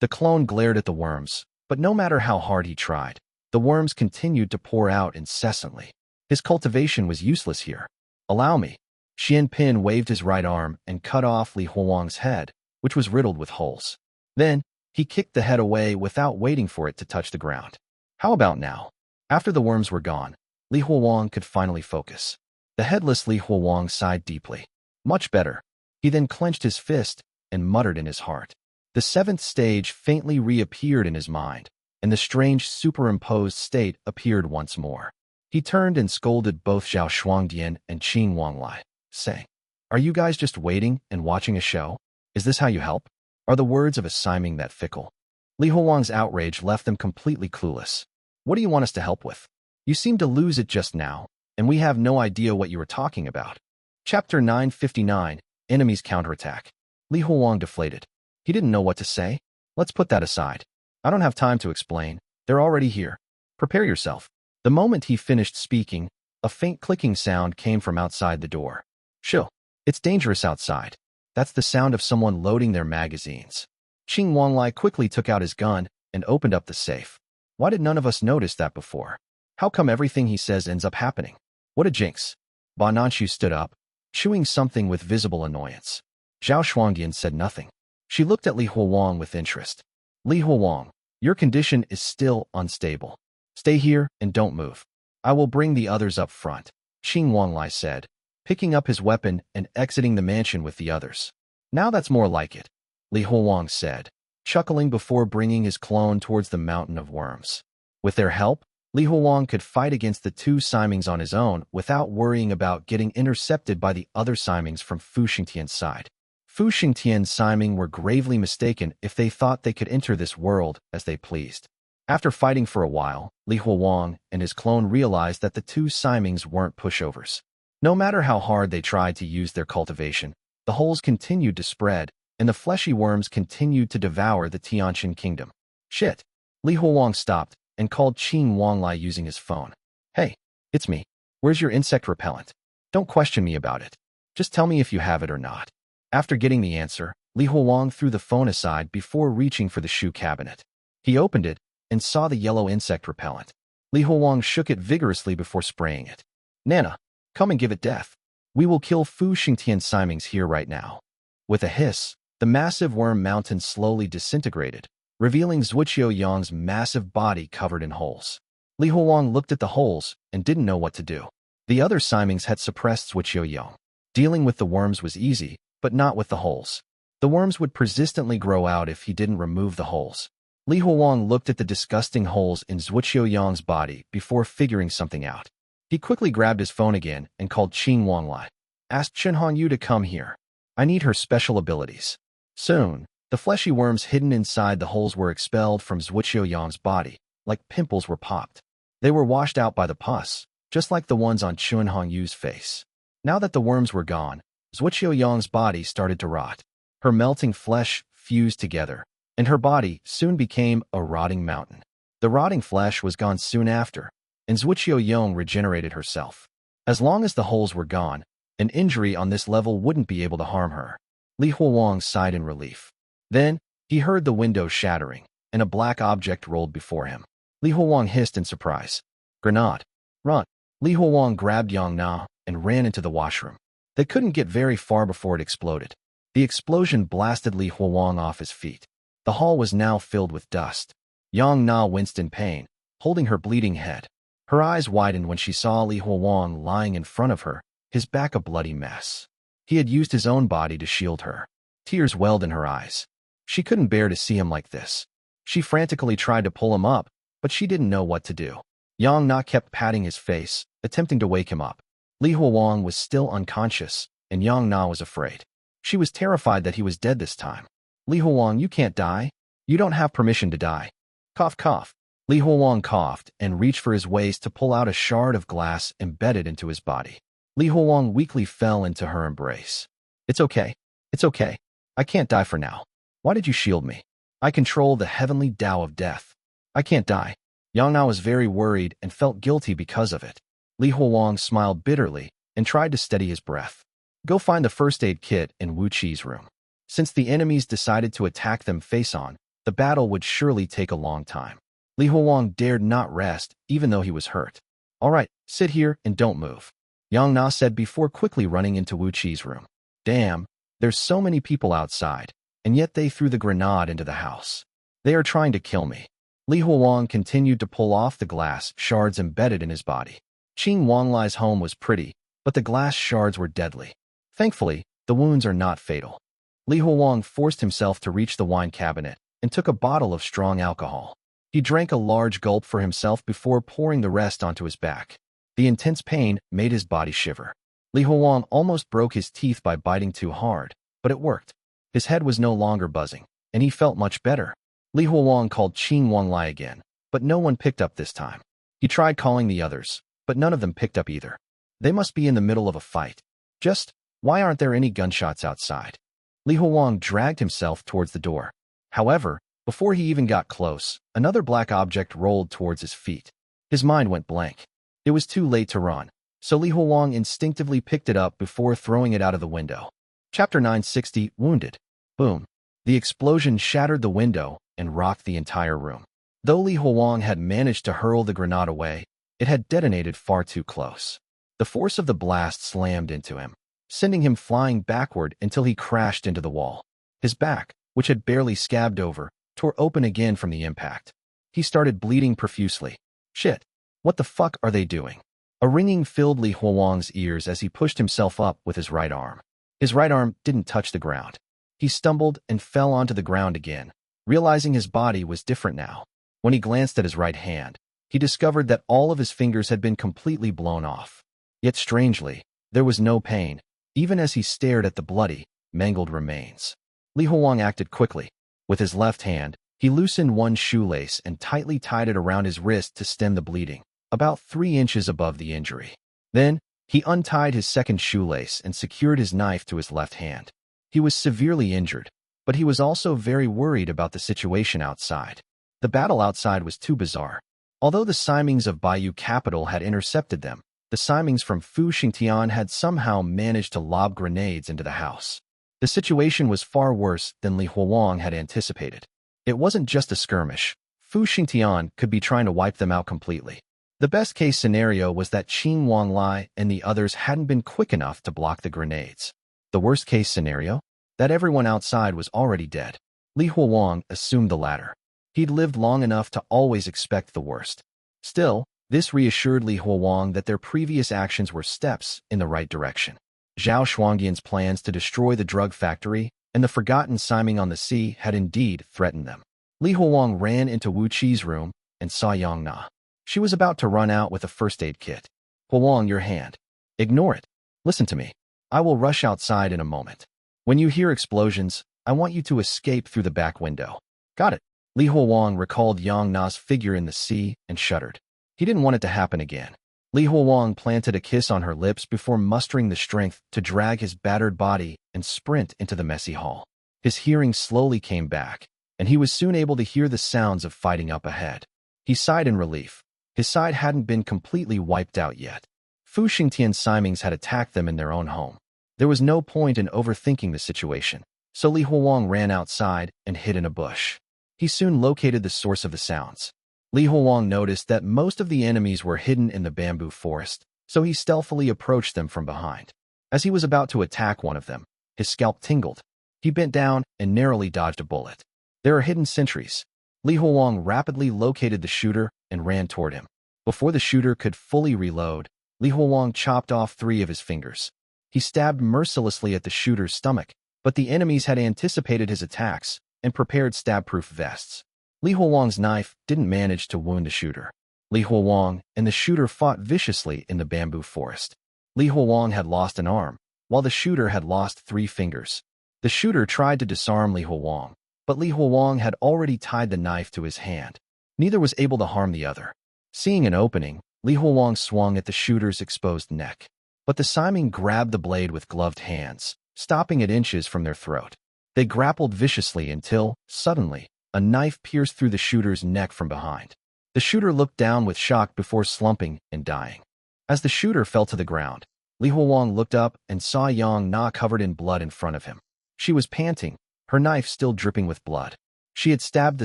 The clone glared at the worms, but no matter how hard he tried, the worms continued to pour out incessantly. His cultivation was useless here. Allow me. Xuan Pin waved his right arm and cut off Li Huang's head, which was riddled with holes. Then, he kicked the head away without waiting for it to touch the ground. How about now? After the worms were gone, Li Huang could finally focus. The headless Li Huang sighed deeply. Much better. He then clenched his fist and muttered in his heart. The 7th stage faintly reappeared in his mind, and the strange superimposed state appeared once more. He turned and scolded both Zhao Shuangdian and Qing Wanlai, saying, "Are you guys just waiting and watching a show? Is this how you help?" Are the words of a Siming that fickle? Li Huang's outrage left them completely clueless. What do you want us to help with? You seem to lose it just now, and we have no idea what you were talking about. Chapter 959, Enemies Counterattack. Li Huang deflated. He didn't know what to say. Let's put that aside. I don't have time to explain. They're already here. Prepare yourself. The moment he finished speaking, a faint clicking sound came from outside the door. Shoo. It's dangerous outside. That's the sound of someone loading their magazines. Qing Wanlai quickly took out his gun and opened up the safe. Why did none of us notice that before? How come everything he says ends up happening? What a jinx. Ba Nanchu stood up, chewing something with visible annoyance. Zhao Shuangdian said nothing. She looked at Li Huang with interest. Li Huang, your condition is still unstable. Stay here and don't move. I will bring the others up front, Qing Wanlai said, picking up his weapon and exiting the mansion with the others. Now that's more like it, Li Huang said, chuckling before bringing his clone towards the mountain of worms. With their help, Li Huang could fight against the two Simings on his own without worrying about getting intercepted by the other Simings from Fu Xingtian's side. Fu Xingtian's Siming were gravely mistaken if they thought they could enter this world as they pleased. After fighting for a while, Li Huang and his clone realized that the two Simings weren't pushovers. No matter how hard they tried to use their cultivation, the holes continued to spread, and the fleshy worms continued to devour the Tianqin kingdom. Shit. Li Huolong stopped and called Qing Wanglai using his phone. Hey, it's me. Where's your insect repellent? Don't question me about it. Just tell me if you have it or not. After getting the answer, Li Huolong threw the phone aside before reaching for the shoe cabinet. He opened it and saw the yellow insect repellent. Li Huolong shook it vigorously before spraying it. Nana, come and give it death. We will kill Fu Xingtian Simings here right now. With a hiss, the massive worm mountain slowly disintegrated, revealing Zuoqiu Yong's massive body covered in holes. Li Huolong looked at the holes and didn't know what to do. The other Simings had suppressed Zuoqiu Yong. Dealing with the worms was easy, but not with the holes. The worms would persistently grow out if he didn't remove the holes. Li Huolong looked at the disgusting holes in Zuoqiu Yong's body before figuring something out. He quickly grabbed his phone again and called Qing Wanglai. Asked Chen Hongyu to come here. I need her special abilities. Soon, the fleshy worms hidden inside the holes were expelled from Zuoqiu Yong's body, like pimples were popped. They were washed out by the pus, just like the ones on Chen Hongyu's face. Now that the worms were gone, Zuoqiu Yong's body started to rot. Her melting flesh fused together, and her body soon became a rotting mountain. The rotting flesh was gone soon after, and Zuoqiu Yong regenerated herself. As long as the holes were gone, an injury on this level wouldn't be able to harm her. Li Huolong sighed in relief. Then, he heard the window shattering, and a black object rolled before him. Li Huolong hissed in surprise. Grenade. Run. Li Huolong grabbed Yang Na and ran into the washroom. They couldn't get very far before it exploded. The explosion blasted Li Huolong off his feet. The hall was now filled with dust. Yang Na winced in pain, holding her bleeding head. Her eyes widened when she saw Li Huolong lying in front of her, his back a bloody mess. He had used his own body to shield her. Tears welled in her eyes. She couldn't bear to see him like this. She frantically tried to pull him up, but she didn't know what to do. Yang Na kept patting his face, attempting to wake him up. Li Huolong was still unconscious, and Yang Na was afraid. She was terrified that he was dead this time. Li Huolong, you can't die. You don't have permission to die. Cough, cough. Li Huolong coughed and reached for his waist to pull out a shard of glass embedded into his body. Li Huolong weakly fell into her embrace. It's okay. It's okay. I can't die for now. Why did you shield me? I control the heavenly Tao of death. I can't die. Yang Na was very worried and felt guilty because of it. Li Huolong smiled bitterly and tried to steady his breath. Go find the first aid kit in Wu Qi's room. Since the enemies decided to attack them face-on, the battle would surely take a long time. Li Huolong dared not rest, even though he was hurt. All right, sit here and don't move. Yang Na said before quickly running into Wu Qi's room. Damn, there's so many people outside, and yet they threw the grenade into the house. They are trying to kill me. Li Huolong continued to pull off the glass shards embedded in his body. Qing Wanglai's home was pretty, but the glass shards were deadly. Thankfully, the wounds are not fatal. Li Huolong forced himself to reach the wine cabinet and took a bottle of strong alcohol. He drank a large gulp for himself before pouring the rest onto his back. The intense pain made his body shiver. Li Huolong almost broke his teeth by biting too hard, but it worked. His head was no longer buzzing, and he felt much better. Li Huolong called Qing Wanglai again, but no one picked up this time. He tried calling the others, but none of them picked up either. They must be in the middle of a fight. Just, why aren't there any gunshots outside? Li Huolong dragged himself towards the door. However, before he even got close, another black object rolled towards his feet. His mind went blank. It was too late to run, so Li Huolong instinctively picked it up before throwing it out of the window. Chapter 960, Wounded. Boom. The explosion shattered the window and rocked the entire room. Though Li Huolong had managed to hurl the grenade away, it had detonated far too close. The force of the blast slammed into him, sending him flying backward until he crashed into the wall. His back, which had barely scabbed over, tore open again from the impact. He started bleeding profusely. Shit. What the fuck are they doing? A ringing filled Li Huolong's ears as he pushed himself up with his right arm. His right arm didn't touch the ground. He stumbled and fell onto the ground again, realizing his body was different now. When he glanced at his right hand, he discovered that all of his fingers had been completely blown off. Yet strangely, there was no pain, even as he stared at the bloody, mangled remains. Li Huolong acted quickly. With his left hand, he loosened one shoelace and tightly tied it around his wrist to stem the bleeding, about 3 inches above the injury. Then, He untied his second shoelace and secured his knife to his left hand. He was severely injured, but he was also very worried about the situation outside. The battle outside was too bizarre. Although the Simings of Baiyu capital had intercepted them, the Simings from Fu Xingtian had somehow managed to lob grenades into the house. The situation was far worse than Li Huawang had anticipated. It wasn't just a skirmish. Fu Xingtian could be trying to wipe them out completely. The best-case scenario was that Qing Wanglai and the others hadn't been quick enough to block the grenades. The worst-case scenario? That everyone outside was already dead. Li Huawang assumed the latter. He'd lived long enough to always expect the worst. Still, this reassured Li Huawang that their previous actions were steps in the right direction. Zhao Shuangdian's plans to destroy the drug factory and the forgotten Siming on the sea had indeed threatened them. Li Huawang ran into Wu Qi's room and saw Yang Na. She was about to run out with a first aid kit. Huawang, your hand. Ignore it. Listen to me. I will rush outside in a moment. When you hear explosions, I want you to escape through the back window. Got it. Li Huawang recalled Yang Na's figure in the sea and shuddered. He didn't want it to happen again. Li Huawang planted a kiss on her lips before mustering the strength to drag his battered body and sprint into the messy hall. His hearing slowly came back, and he was soon able to hear the sounds of fighting up ahead. He sighed in relief. His side hadn't been completely wiped out yet. Fu Xingtian's Simings had attacked them in their own home. There was no point in overthinking the situation, so Li Huawang ran outside and hid in a bush. He soon located the source of the sounds. Li Huawang noticed that most of the enemies were hidden in the bamboo forest, so he stealthily approached them from behind. As he was about to attack one of them, his scalp tingled. He bent down and narrowly dodged a bullet. There are hidden sentries. Li Huawang rapidly located the shooter and ran toward him. Before the shooter could fully reload, Li Huawang chopped off 3 of his fingers. He stabbed mercilessly at the shooter's stomach, but the enemies had anticipated his attacks and prepared stab-proof vests. Li Huawang's knife didn't manage to wound the shooter. Li Huawang and the shooter fought viciously in the bamboo forest. Li Huawang had lost an arm, while the shooter had lost 3 fingers. The shooter tried to disarm Li Huawang, but Li Huawang had already tied the knife to his hand. Neither was able to harm the other. Seeing an opening, Li Huawang swung at the shooter's exposed neck. But the Siming grabbed the blade with gloved hands, stopping at inches from their throat. They grappled viciously until, suddenly, a knife pierced through the shooter's neck from behind. The shooter looked down with shock before slumping and dying. As the shooter fell to the ground, Li Huawang looked up and saw Yang Na covered in blood in front of him. She was panting, her knife still dripping with blood. She had stabbed the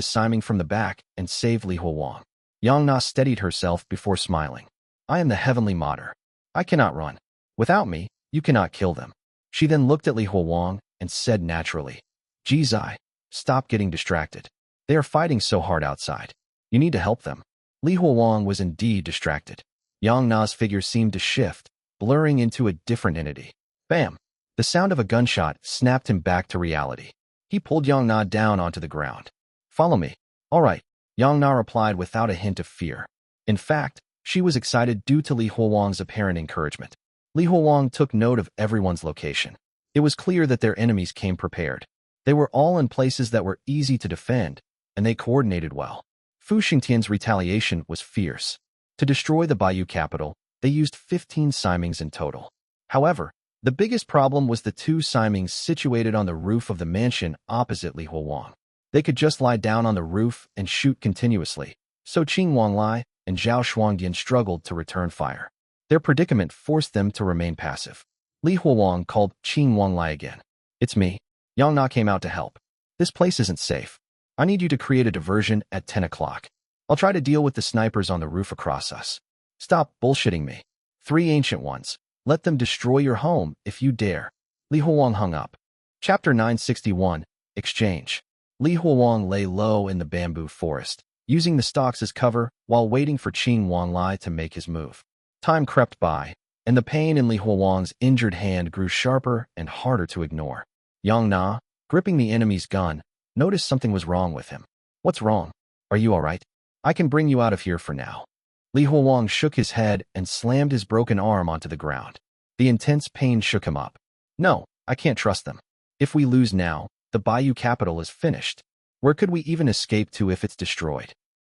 Siming from the back and saved Li Huawang. Yang Na steadied herself before smiling. I am the heavenly martyr. I cannot run. Without me, you cannot kill them. She then looked at Li Huawang and said naturally, Zai, stop getting distracted. They are fighting so hard outside. You need to help them. Li Huawang was indeed distracted. Yang Na's figure seemed to shift, blurring into a different entity. Bam! The sound of a gunshot snapped him back to reality. He pulled Yang Na down onto the ground. Follow me. All right, Yang Na replied without a hint of fear. In fact, she was excited due to Li Huawang's apparent encouragement. Li Huawang took note of everyone's location. It was clear that their enemies came prepared. They were all in places that were easy to defend, and they coordinated well. Fu Xingtian's retaliation was fierce. To destroy the Baiyu capital, they used 15 Simings in total. However, the biggest problem was the 2 Simings situated on the roof of the mansion opposite Li Huawang. They could just lie down on the roof and shoot continuously, so Qing Wanglai and Zhao Shuangdian struggled to return fire. Their predicament forced them to remain passive. Li Huawang called Qing Wanglai again. It's me. Yang Na came out to help. This place isn't safe. I need you to create a diversion at 10 o'clock. I'll try to deal with the snipers on the roof across us. Stop bullshitting me. 3 ancient ones. Let them destroy your home if you dare. Li Huawang hung up. Chapter 961, Exchange. Li Huawang lay low in the bamboo forest, using the stalks as cover while waiting for Qing Wanglai to make his move. Time crept by, and the pain in Li Huawang's injured hand grew sharper and harder to ignore. Yang Na, gripping the enemy's gun, noticed something was wrong with him. What's wrong? Are you all right? I can bring you out of here for now. Li Huawang shook his head and slammed his broken arm onto the ground. The intense pain shook him up. No, I can't trust them. If we lose now, the Baiyu capital is finished. Where could we even escape to if it's destroyed?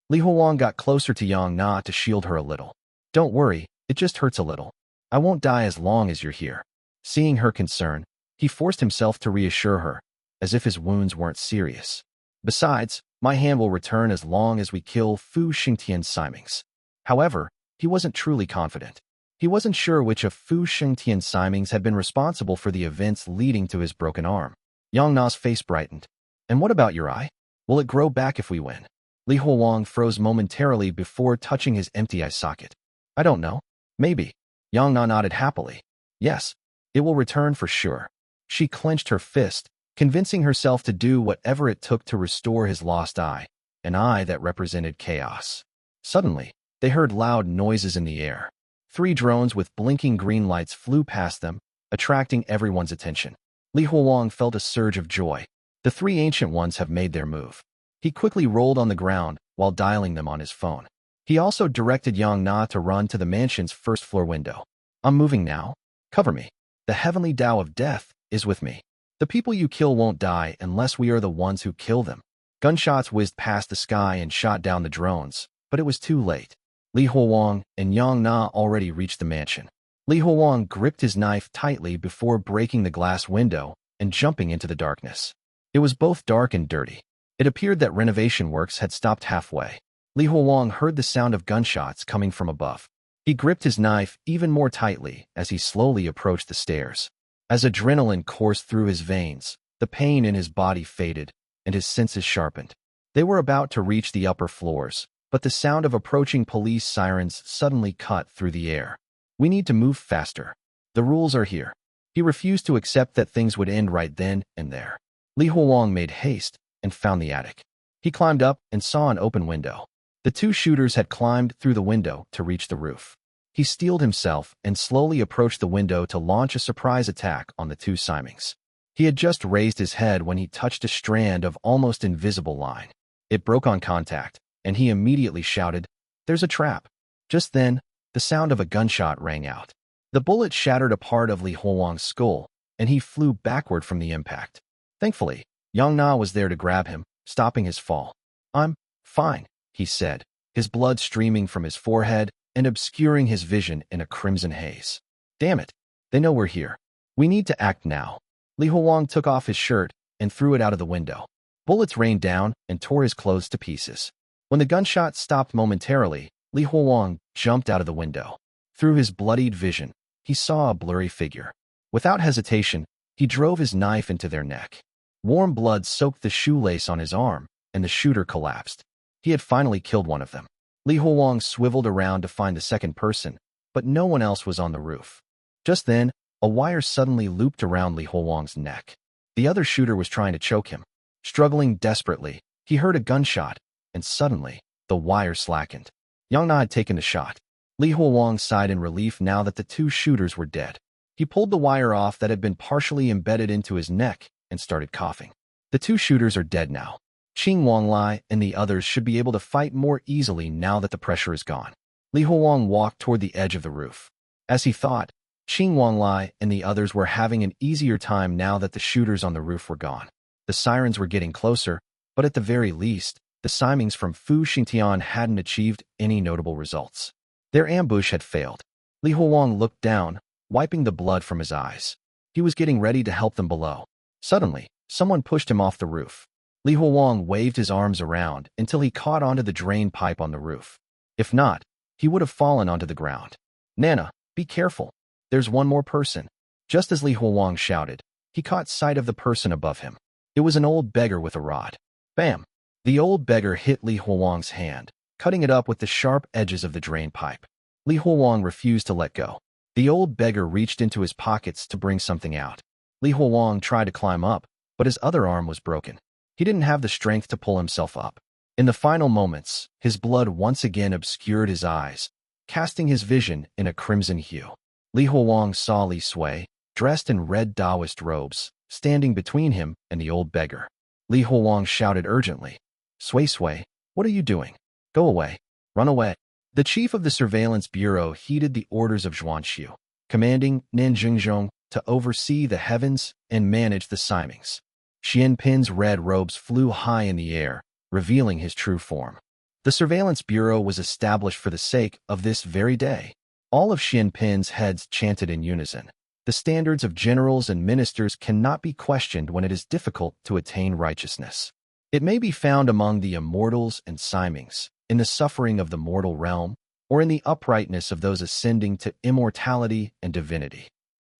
Li Huawang got closer to Yang Na to shield her a little. Don't worry, it just hurts a little. I won't die as long as you're here. Seeing her concern, he forced himself to reassure her, as if his wounds weren't serious. Besides, my hand will return as long as we kill Fu Xingtian's Simings. However, he wasn't truly confident. He wasn't sure which of Fu Xingtian's Simings had been responsible for the events leading to his broken arm. Yang Na's face brightened. And what about your eye? Will it grow back if we win? Li Huang froze momentarily before touching his empty eye socket. I don't know. Maybe. Yang Na nodded happily. Yes, it will return for sure. She clenched her fist, convincing herself to do whatever it took to restore his lost eye, an eye that represented chaos. Suddenly, they heard loud noises in the air. 3 drones with blinking green lights flew past them, attracting everyone's attention. Li Huang felt a surge of joy. The 3 ancient ones have made their move. He quickly rolled on the ground while dialing them on his phone. He also directed Yang Na to run to the mansion's first-floor window. I'm moving now. Cover me. The heavenly Tao of death is with me. The people you kill won't die unless we are the ones who kill them. Gunshots whizzed past the sky and shot down the drones, but it was too late. Li Huang and Yang Na already reached the mansion. Li Huang gripped his knife tightly before breaking the glass window and jumping into the darkness. It was both dark and dirty. It appeared that renovation works had stopped halfway. Li Huang heard the sound of gunshots coming from above. He gripped his knife even more tightly as he slowly approached the stairs. As adrenaline coursed through his veins, the pain in his body faded, and his senses sharpened. They were about to reach the upper floors, but the sound of approaching police sirens suddenly cut through the air. We need to move faster. The rules are here. He refused to accept that things would end right then and there. Li Huang made haste and found the attic. He climbed up and saw an open window. The 2 shooters had climbed through the window to reach the roof. He steeled himself and slowly approached the window to launch a surprise attack on the 2 Simings. He had just raised his head when he touched a strand of almost invisible line. It broke on contact, and he immediately shouted, "There's a trap." Just then, the sound of a gunshot rang out. The bullet shattered a part of Li Huang's skull, and he flew backward from the impact. Thankfully, Yang Na was there to grab him, stopping his fall. "I'm fine," he said, his blood streaming from his forehead and obscuring his vision in a crimson haze. "Damn it, they know we're here. We need to act now." Li Huang took off his shirt and threw it out of the window. Bullets rained down and tore his clothes to pieces. When the gunshot stopped momentarily, Li Huang jumped out of the window. Through his bloodied vision, he saw a blurry figure. Without hesitation, he drove his knife into their neck. Warm blood soaked the shoelace on his arm, and the shooter collapsed. He had finally killed one of them. Li Huang swiveled around to find the second person, but no one else was on the roof. Just then, a wire suddenly looped around Li Huang's neck. The other shooter was trying to choke him. Struggling desperately, he heard a gunshot, and suddenly, the wire slackened. Yang Na had taken the shot. Li Huang sighed in relief now that the 2 shooters were dead. He pulled the wire off that had been partially embedded into his neck and started coughing. The 2 shooters are dead now. Qing Wanglai and the others should be able to fight more easily now that the pressure is gone. Li Huang walked toward the edge of the roof. As he thought, Qing Wanglai and the others were having an easier time now that the shooters on the roof were gone. The sirens were getting closer, but at the very least, the Simings from Fu Xingtian hadn't achieved any notable results. Their ambush had failed. Li Huang looked down, wiping the blood from his eyes. He was getting ready to help them below. Suddenly, someone pushed him off the roof. Li Huang waved his arms around until he caught onto the drain pipe on the roof. If not, he would have fallen onto the ground. "Nana, be careful. There's one more person." Just as Li Huang shouted, he caught sight of the person above him. It was an old beggar with a rod. Bam! The old beggar hit Li Huang's hand, cutting it up with the sharp edges of the drain pipe. Li Huang refused to let go. The old beggar reached into his pockets to bring something out. Li Huang tried to climb up, but his other arm was broken. He didn't have the strength to pull himself up. In the final moments, his blood once again obscured his eyes, casting his vision in a crimson hue. Li Huang saw Li Sui, dressed in red Taoist robes, standing between him and the old beggar. Li Huang shouted urgently, Sui, what are you doing? Go away. Run away." The chief of the surveillance bureau heeded the orders of Xuanqiu, commanding Nanjingzhong to oversee the heavens and manage the Simings. Xuan Pin's red robes flew high in the air, revealing his true form. The surveillance bureau was established for the sake of this very day. All of Xuan Pin's heads chanted in unison. The standards of generals and ministers cannot be questioned when it is difficult to attain righteousness. It may be found among the immortals and Simings, in the suffering of the mortal realm, or in the uprightness of those ascending to immortality and divinity.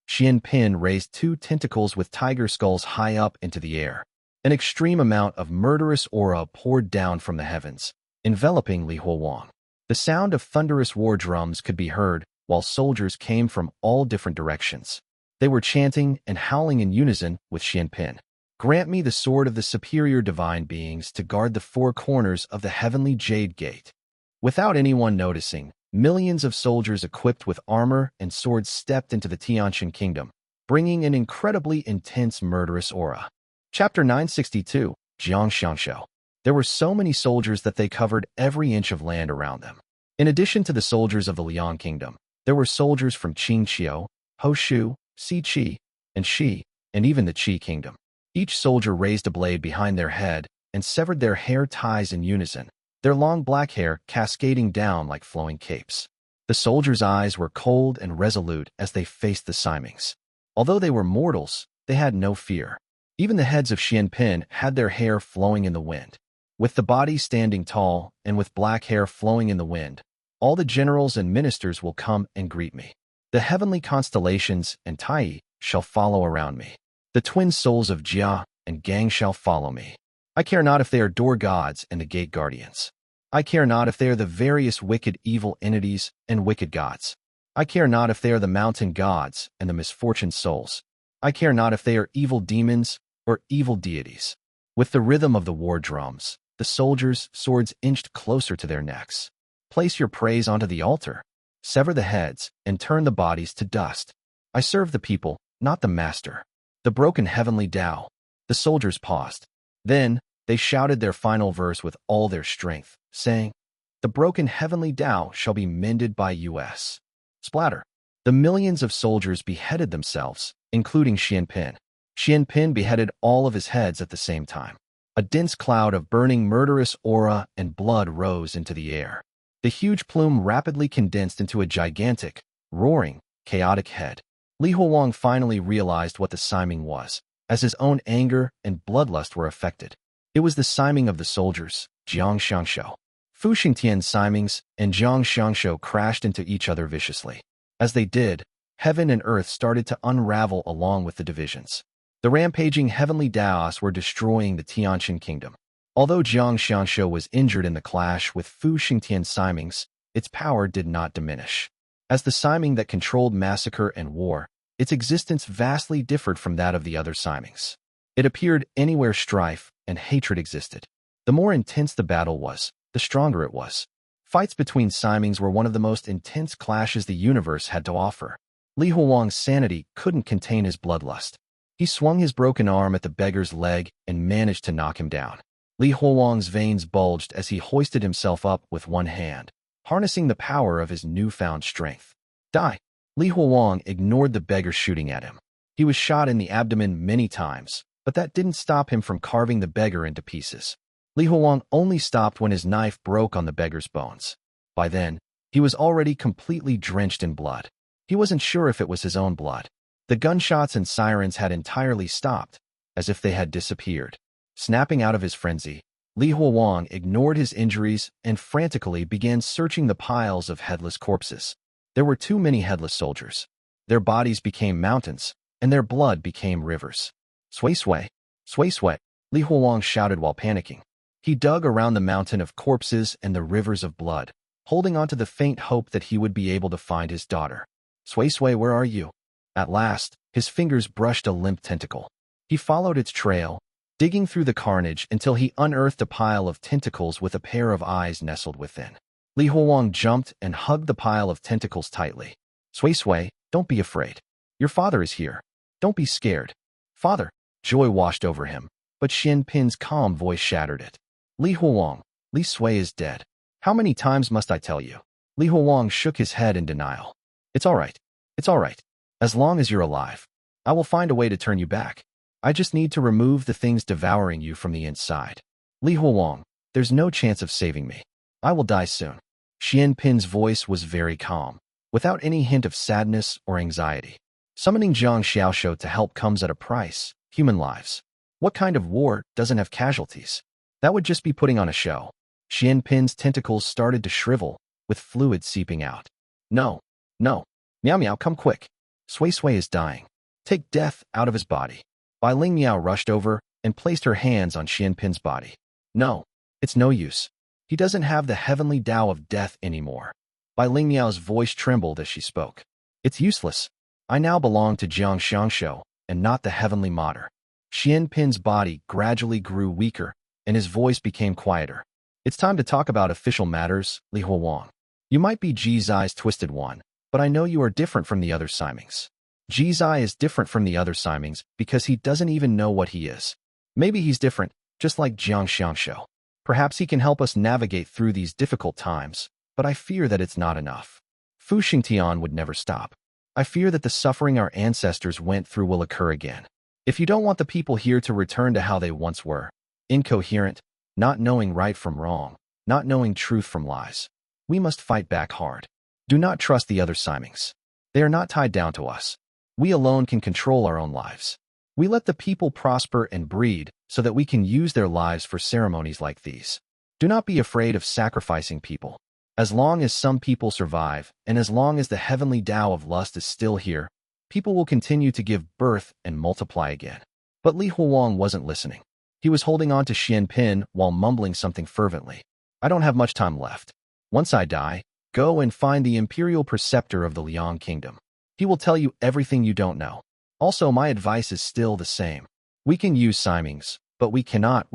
Xuan Pin raised 2 tentacles with tiger skulls high up into the air. An extreme amount of murderous aura poured down from the heavens, enveloping Li Huowang. The sound of thunderous war drums could be heard, while soldiers came from all different directions. They were chanting and howling in unison with Xuan Pin. Grant me the sword of the superior divine beings to guard the 4 corners of the heavenly jade gate. Without anyone noticing, millions of soldiers equipped with armor and swords stepped into the Tianqian kingdom, bringing an incredibly intense murderous aura. Chapter 962, Jiang Xiangshou. There were so many soldiers that they covered every inch of land around them. In addition to the soldiers of the Liang kingdom, there were soldiers from Qing, Hoshu, Siqi, and Shi, and even the Qi kingdom. Each soldier raised a blade behind their head and severed their hair ties in unison, their long black hair cascading down like flowing capes. The soldiers' eyes were cold and resolute as they faced the Simings. Although they were mortals, they had no fear. Even the heads of Xuan Pin had their hair flowing in the wind. With the body standing tall and with black hair flowing in the wind, all the generals and ministers will come and greet me. The heavenly constellations and Tai shall follow around me. The twin souls of Jia and Gang shall follow me. I care not if they are door gods and the gate guardians. I care not if they are the various wicked evil entities and wicked gods. I care not if they are the mountain gods and the misfortune souls. I care not if they are evil demons or evil deities. With the rhythm of the war drums, the soldiers' swords inched closer to their necks. Place your praise onto the altar. Sever the heads and turn the bodies to dust. I serve the people, not the master. The broken heavenly Tao. The soldiers paused. Then, they shouted their final verse with all their strength, saying, "The broken heavenly Tao shall be mended by us." Splatter. The millions of soldiers beheaded themselves, including Xuan Pin. Xuan Pin beheaded all of his heads at the same time. A dense cloud of burning murderous aura and blood rose into the air. The huge plume rapidly condensed into a gigantic, roaring, chaotic head. Li Huowang finally realized what the Siming was, as his own anger and bloodlust were affected. It was the Siming of the soldiers, Jiang Xiangshou. Fu Xingtian's Simings and Jiang Xiangshou crashed into each other viciously. As they did, heaven and earth started to unravel along with the divisions. The rampaging heavenly Daos were destroying the Tianqian kingdom. Although Jiang Xiangshou was injured in the clash with Fu Xingtian's Simings, its power did not diminish. As the Siming that controlled massacre and war, its existence vastly differed from that of the other Simings. It appeared anywhere strife and hatred existed. The more intense the battle was, the stronger it was. Fights between Simings were one of the most intense clashes the universe had to offer. Li Huowang's sanity couldn't contain his bloodlust. He swung his broken arm at the beggar's leg and managed to knock him down. Li Huowang's veins bulged as he hoisted himself up with one hand, harnessing the power of his newfound strength. Die! Li Huowang ignored the beggar shooting at him. He was shot in the abdomen many times, but that didn't stop him from carving the beggar into pieces. Li Huowang only stopped when his knife broke on the beggar's bones. By then, he was already completely drenched in blood. He wasn't sure if it was his own blood. The gunshots and sirens had entirely stopped, as if they had disappeared. Snapping out of his frenzy, Li Huowang ignored his injuries and frantically began searching the piles of headless corpses. There were too many headless soldiers. Their bodies became mountains, and their blood became rivers. Sway sway, sway sway, Li Huowang shouted while panicking. He dug around the mountain of corpses and the rivers of blood, holding on to the faint hope that he would be able to find his daughter. Sway sway, where are you? At last, his fingers brushed a limp tentacle. He followed its trail, digging through the carnage until he unearthed a pile of tentacles with a pair of eyes nestled within. Li Huowang jumped and hugged the pile of tentacles tightly. Sway sway, don't be afraid. Your father is here. Don't be scared. Father. Joy washed over him, but Xuan Pin's calm voice shattered it. Li Huowang, Li Sui is dead. How many times must I tell you? Li Huowang shook his head in denial. It's all right. It's all right. As long as you're alive, I will find a way to turn you back. I just need to remove the things devouring you from the inside. Li Huowang, there's no chance of saving me. I will die soon. Xuan Pin's voice was very calm. without any hint of sadness or anxiety. Summoning Jiang Xiangshou to help comes at a price, human lives. What kind of war doesn't have casualties? That would just be putting on a show. Xuan Pin's tentacles started to shrivel, with fluid seeping out. No, no, Miao Miao, come quick. Sui is dying. Take death out of his body. Bai Ling Miao rushed over and placed her hands on Xuan Pin's body. No, it's no use. He doesn't have the heavenly Tao of death anymore. Bai Ling Miao's voice trembled as she spoke. It's useless. I now belong to Jiang Xiangshou and not the heavenly mater. Xuan Pin's body gradually grew weaker, and his voice became quieter. It's time to talk about official matters, Li Huawang. You might be Ji's twisted one, but I know you are different from the other Simings. Ji's is different from the other Simings because he doesn't even know what he is. Maybe he's different, just like Jiang Xiangshou. Perhaps he can help us navigate through these difficult times, but I fear that it's not enough. Fu Xingtian would never stop. I fear that the suffering our ancestors went through will occur again. If you don't want the people here to return to how they once were, incoherent, not knowing right from wrong, not knowing truth from lies, we must fight back hard. Do not trust the other Simings. They are not tied down to us. We alone can control our own lives. We let the people prosper and breed so that we can use their lives for ceremonies like these. Do not be afraid of sacrificing people. As long as some people survive, and as long as the heavenly Tao of lust is still here, people will continue to give birth and multiply again. But Li Huawang wasn't listening. He was holding on to Xuan Pin while mumbling something fervently. I don't have much time left. Once I die, go and find the imperial preceptor of the Liang kingdom. He will tell you everything you don't know. Also, my advice is still the same. We can use Simings, but we cannot.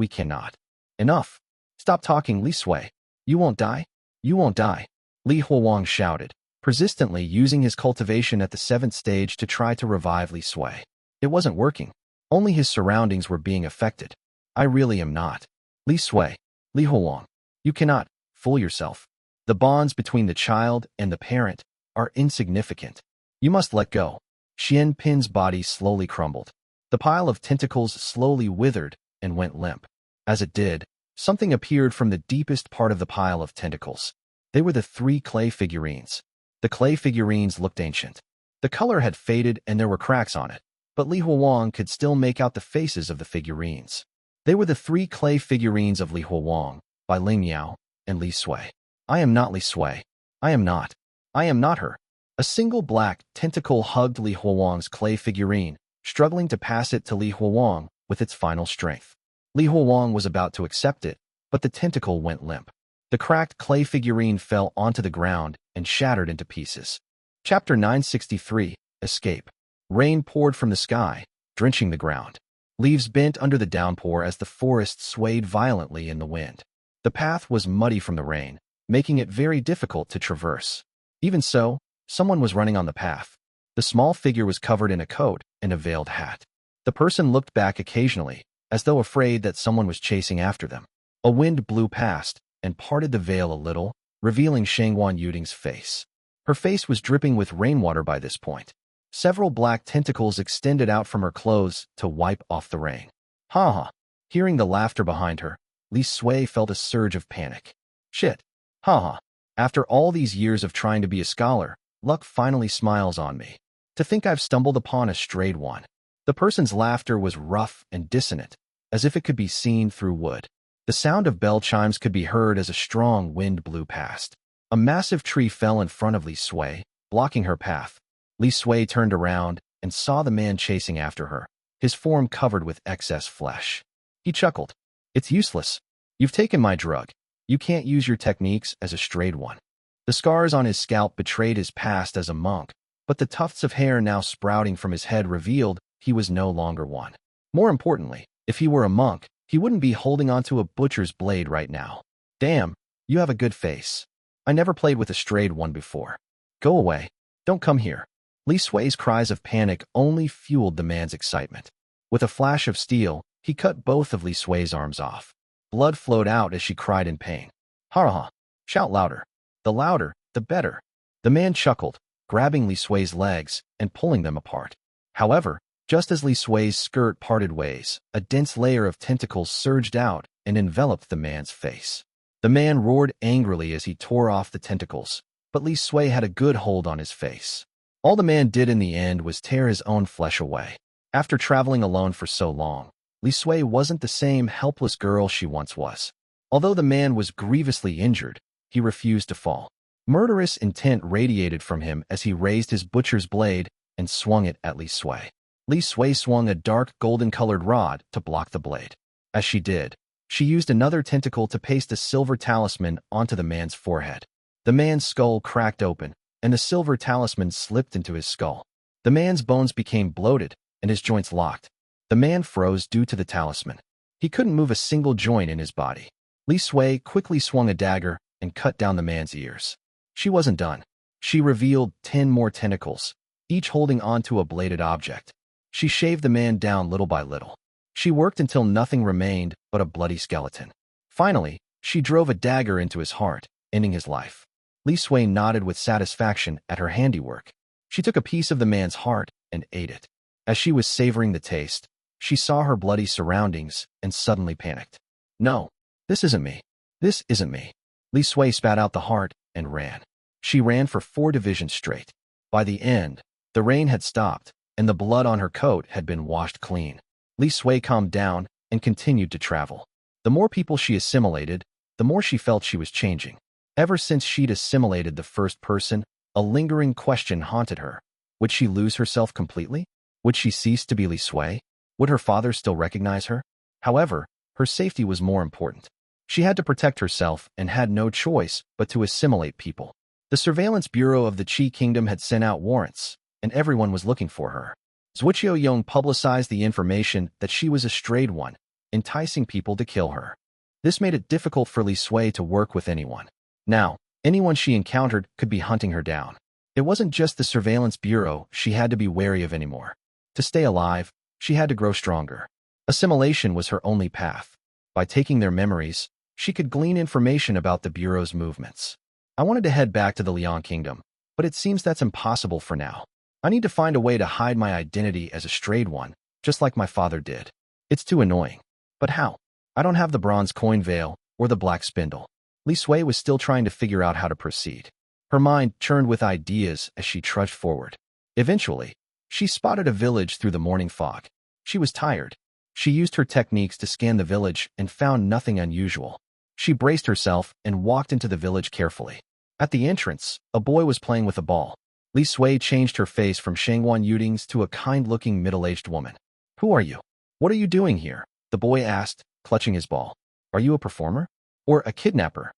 Enough. Stop talking, Li Sui. You won't die? You won't die. Li Huawang shouted, persistently using his cultivation at the 7th stage to try to revive Li Sui. It wasn't working. Only his surroundings were being affected. I really am not. Li Sui. Li Huawang. You cannot fool yourself. The bonds between the child and the parent are insignificant. You must let go. Xuan Pin's body slowly crumbled. The pile of tentacles slowly withered and went limp. As it did, something appeared from the deepest part of the pile of tentacles. They were the 3 clay figurines. The clay figurines looked ancient. The color had faded and there were cracks on it, but Li Huawang could still make out the faces of the figurines. They were the 3 clay figurines of Li Huawang, Bai Ling Miao, and Li Sui. I am not Li Sui. I am not. I am not her. A single black tentacle hugged Li Huawang's clay figurine, struggling to pass it to Li Huawang with its final strength. Li Huawang was about to accept it, but the tentacle went limp. The cracked clay figurine fell onto the ground and shattered into pieces. Chapter 963, Escape. Rain poured from the sky, drenching the ground. Leaves bent under the downpour as the forest swayed violently in the wind. The path was muddy from the rain, making it very difficult to traverse. Even so, someone was running on the path. The small figure was covered in a coat and a veiled hat. The person looked back occasionally, as though afraid that someone was chasing after them. A wind blew past and parted the veil a little, revealing Shangguan Yuding's face. Her face was dripping with rainwater by this point. Several black tentacles extended out from her clothes to wipe off the rain. Ha ha. Hearing the laughter behind her, Li Sui felt a surge of panic. Shit. Ha ha. After all these years of trying to be a scholar, luck finally smiles on me. To think I've stumbled upon a strayed one. The person's laughter was rough and dissonant, as if it could be seen through wood. The sound of bell chimes could be heard as a strong wind blew past. A massive tree fell in front of Li Sui, blocking her path. Li Sui turned around and saw the man chasing after her, his form covered with excess flesh. He chuckled. It's useless. You've taken my drug. You can't use your techniques as a strayed one. The scars on his scalp betrayed his past as a monk, but the tufts of hair now sprouting from his head revealed he was no longer one. More importantly, if he were a monk, he wouldn't be holding onto a butcher's blade right now. Damn, you have a good face. I never played with a strayed one before. Go away. Don't come here. Li Sui's cries of panic only fueled the man's excitement. With a flash of steel, he cut both of Li Sui's arms off. Blood flowed out as she cried in pain. Ha ha. Shout louder. The louder, the better. The man chuckled, grabbing Li Sui's legs and pulling them apart. However, just as Li Sui's skirt parted ways, a dense layer of tentacles surged out and enveloped the man's face. The man roared angrily as he tore off the tentacles. but Li Sui had a good hold on his face. All the man did in the end was tear his own flesh away. After traveling alone for so long, Li Sui wasn't the same helpless girl she once was. Although the man was grievously injured, he refused to fall. Murderous intent radiated from him as he raised his butcher's blade and swung it at Li Sui. Li Sui swung a dark golden-colored rod to block the blade. As she did, she used another tentacle to paste a silver talisman onto the man's forehead. The man's skull cracked open, and the silver talisman slipped into his skull. The man's bones became bloated, and his joints locked. The man froze due to the talisman. He couldn't move a single joint in his body. Li Sui quickly swung a dagger and cut down the man's ears. She wasn't done. She revealed 10 more tentacles, each holding onto a bladed object. She shaved the man down little by little. She worked until nothing remained but a bloody skeleton. Finally, she drove a dagger into his heart, ending his life. Li Sui nodded with satisfaction at her handiwork. She took a piece of the man's heart and ate it. As she was savoring the taste, she saw her bloody surroundings and suddenly panicked. No, this isn't me. This isn't me. Li Sui spat out the heart and ran. She ran for 4 divisions straight. By the end, the rain had stopped, and the blood on her coat had been washed clean. Li Sui calmed down and continued to travel. The more people she assimilated, the more she felt she was changing. Ever since she'd assimilated the first person, a lingering question haunted her. Would she lose herself completely? Would she cease to be Li Sui? Would her father still recognize her? However, her safety was more important. She had to protect herself and had no choice but to assimilate people. The Surveillance Bureau of the Qi Kingdom had sent out warrants, and everyone was looking for her. Zuoqiu Yong publicized the information that she was a strayed one, enticing people to kill her. This made it difficult for Li Sui to work with anyone. Now, anyone she encountered could be hunting her down. It wasn't just the Surveillance Bureau she had to be wary of anymore. To stay alive, she had to grow stronger. Assimilation was her only path. By taking their memories, she could glean information about the Bureau's movements. I wanted to head back to the Liang Kingdom, but it seems that's impossible for now. I need to find a way to hide my identity as a strayed one, just like my father did. It's too annoying. But how? I don't have the bronze coin veil or the black spindle. Li Sui was still trying to figure out how to proceed. Her mind churned with ideas as she trudged forward. Eventually, she spotted a village through the morning fog. She was tired. She used her techniques to scan the village and found nothing unusual. She braced herself and walked into the village carefully. At the entrance, a boy was playing with a ball. Li Sui changed her face from Shangwan Yuding's to a kind-looking middle-aged woman. Who are you? What are you doing here? The boy asked, clutching his ball. Are you a performer? Or a kidnapper?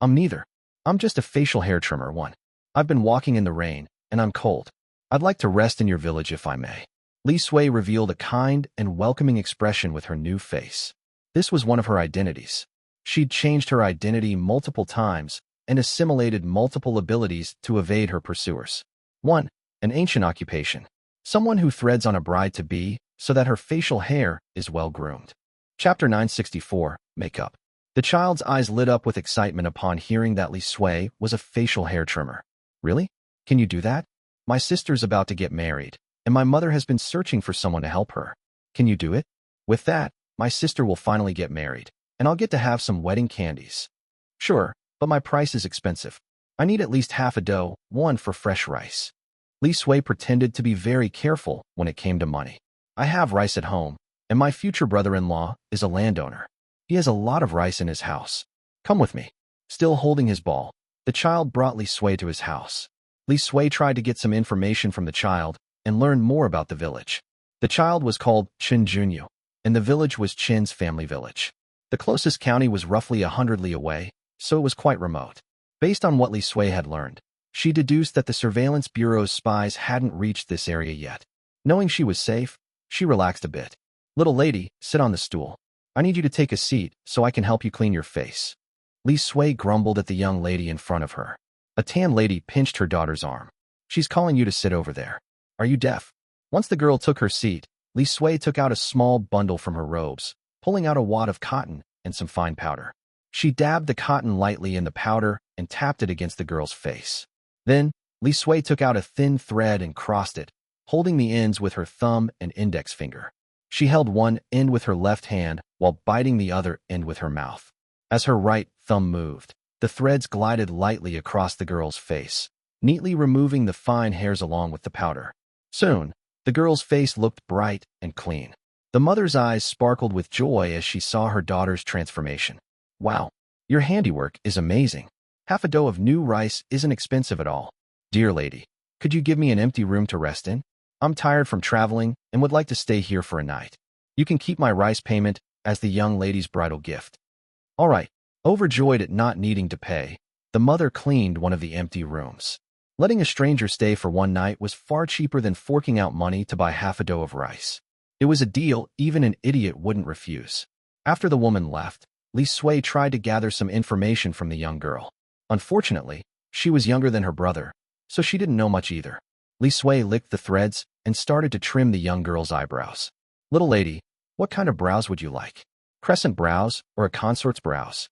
I'm neither. I'm just a facial hair trimmer one. I've been walking in the rain, and I'm cold. I'd like to rest in your village if I may. Li Sui revealed a kind and welcoming expression with her new face. This was one of her identities. She'd changed her identity multiple times and assimilated multiple abilities to evade her pursuers. 1. An ancient occupation. Someone who threads on a bride-to-be so that her facial hair is well-groomed. Chapter 964, Makeup. The child's eyes lit up with excitement upon hearing that Li Sui was a facial hair trimmer. Really? Can you do that? My sister's about to get married, and my mother has been searching for someone to help her. Can you do it? With that, my sister will finally get married, and I'll get to have some wedding candies. Sure, but my price is expensive. I need at least half a dough, one for fresh rice. Li Sui pretended to be very careful when it came to money. I have rice at home, and my future brother-in-law is a landowner. He has a lot of rice in his house. Come with me. Still holding his ball, the child brought Li Sui to his house. Li Sui tried to get some information from the child and learn more about the village. The child was called Qin Junyu, and the village was Qin's family village. The closest county was roughly 100 li away, so it was quite remote. Based on what Li Sui had learned, she deduced that the Surveillance Bureau's spies hadn't reached this area yet. Knowing she was safe, she relaxed a bit. Little lady, sit on the stool. I need you to take a seat so I can help you clean your face. Li Sui grumbled at the young lady in front of her. A tan lady pinched her daughter's arm. She's calling you to sit over there. Are you deaf? Once the girl took her seat, Li Sui took out a small bundle from her robes, pulling out a wad of cotton and some fine powder. She dabbed the cotton lightly in the powder and tapped it against the girl's face. Then, Li Sui took out a thin thread and crossed it, holding the ends with her thumb and index finger. She held one end with her left hand while biting the other end with her mouth. As her right thumb moved, The threads glided lightly across the girl's face, neatly removing the fine hairs along with the powder. Soon, the girl's face looked bright and clean. The mother's eyes sparkled with joy as she saw her daughter's transformation. Wow, your handiwork is amazing. Half a dough of new rice isn't expensive at all. Dear lady, could you give me an empty room to rest in? I'm tired from traveling and would like to stay here for a night. You can keep my rice payment as the young lady's bridal gift. All right. Overjoyed at not needing to pay, the mother cleaned one of the empty rooms. Letting a stranger stay for one night was far cheaper than forking out money to buy half a dough of rice. It was a deal even an idiot wouldn't refuse. After the woman left, Li Sui tried to gather some information from the young girl. Unfortunately, she was younger than her brother, so she didn't know much either. Li Sui licked the threads and started to trim the young girl's eyebrows. Little lady, what kind of brows would you like? Crescent brows or a consort's brows?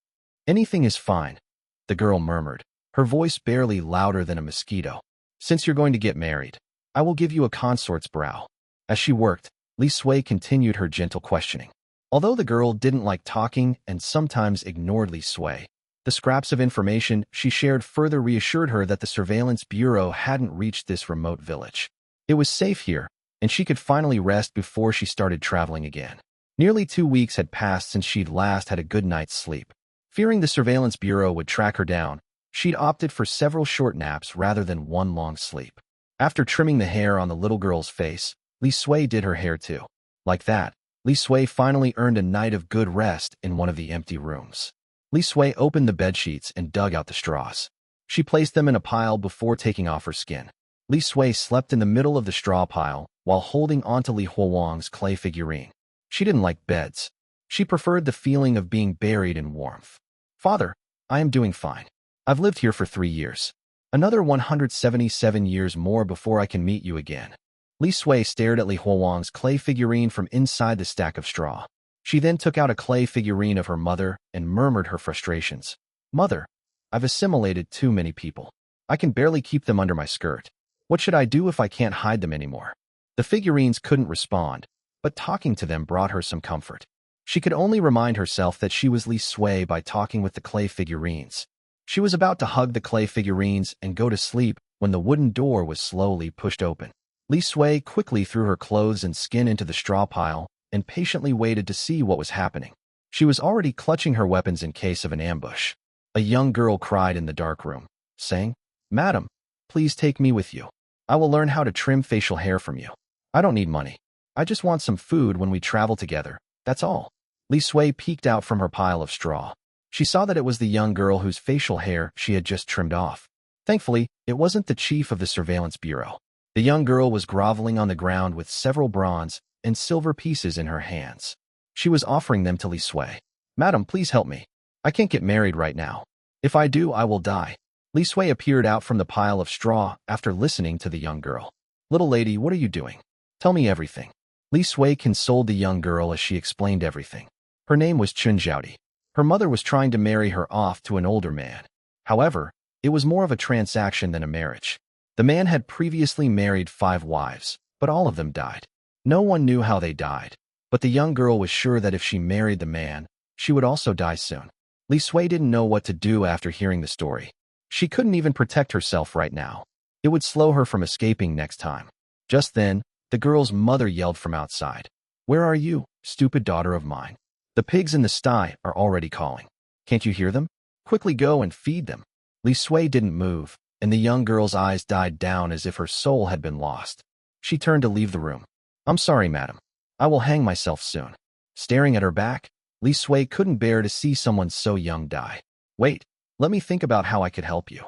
Anything is fine, the girl murmured, her voice barely louder than a mosquito. Since you're going to get married, I will give you a consort's brow. As she worked, Li Sui continued her gentle questioning. Although the girl didn't like talking and sometimes ignored Li Sui, the scraps of information she shared further reassured her that the surveillance bureau hadn't reached this remote village. It was safe here, and she could finally rest before she started traveling again. Nearly 2 weeks had passed since she'd last had a good night's sleep. Fearing the surveillance bureau would track her down, she'd opted for several short naps rather than one long sleep. After trimming the hair on the little girl's face, Li Sui did her hair too. Like that, Li Sui finally earned a night of good rest in one of the empty rooms. Li Sui opened the bedsheets and dug out the straws. She placed them in a pile before taking off her skin. Li Sui slept in the middle of the straw pile while holding onto Li Huowang's clay figurine. She didn't like beds. She preferred the feeling of being buried in warmth. Father, I am doing fine. I've lived here for 3 years. Another 177 years more before I can meet you again. Li Sui stared at Li Huowang's clay figurine from inside the stack of straw. She then took out a clay figurine of her mother and murmured her frustrations. Mother, I've assimilated too many people. I can barely keep them under my skirt. What should I do if I can't hide them anymore? The figurines couldn't respond, but talking to them brought her some comfort. She could only remind herself that she was Li Sui by talking with the clay figurines. She was about to hug the clay figurines and go to sleep when the wooden door was slowly pushed open. Li Sui quickly threw her clothes and skin into the straw pile and patiently waited to see what was happening. She was already clutching her weapons in case of an ambush. A young girl cried in the dark room, saying, Madam, please take me with you. I will learn how to trim facial hair from you. I don't need money. I just want some food when we travel together, that's all. Li Sui peeked out from her pile of straw. She saw that it was the young girl whose facial hair she had just trimmed off. Thankfully, it wasn't the chief of the surveillance bureau. The young girl was groveling on the ground with several bronze and silver pieces in her hands. She was offering them to Li Sui. Madam, please help me. I can't get married right now. If I do, I will die. Li Sui appeared out from the pile of straw after listening to the young girl. Little lady, what are you doing? Tell me everything. Li Sui consoled the young girl as she explained everything. Her name was Xiangshou. Her mother was trying to marry her off to an older man. However, it was more of a transaction than a marriage. The man had previously married 5 wives, but all of them died. No one knew how they died, but the young girl was sure that if she married the man, she would also die soon. Li Sui didn't know what to do after hearing the story. She couldn't even protect herself right now. It would slow her from escaping next time. Just then, the girl's mother yelled from outside. Where are you, stupid daughter of mine? The pigs in the sty are already calling. Can't you hear them? Quickly go and feed them. Li Sui didn't move, and the young girl's eyes died down as if her soul had been lost. She turned to leave the room. I'm sorry, madam. I will hang myself soon. Staring at her back, Li Sui couldn't bear to see someone so young die. Wait, let me think about how I could help you.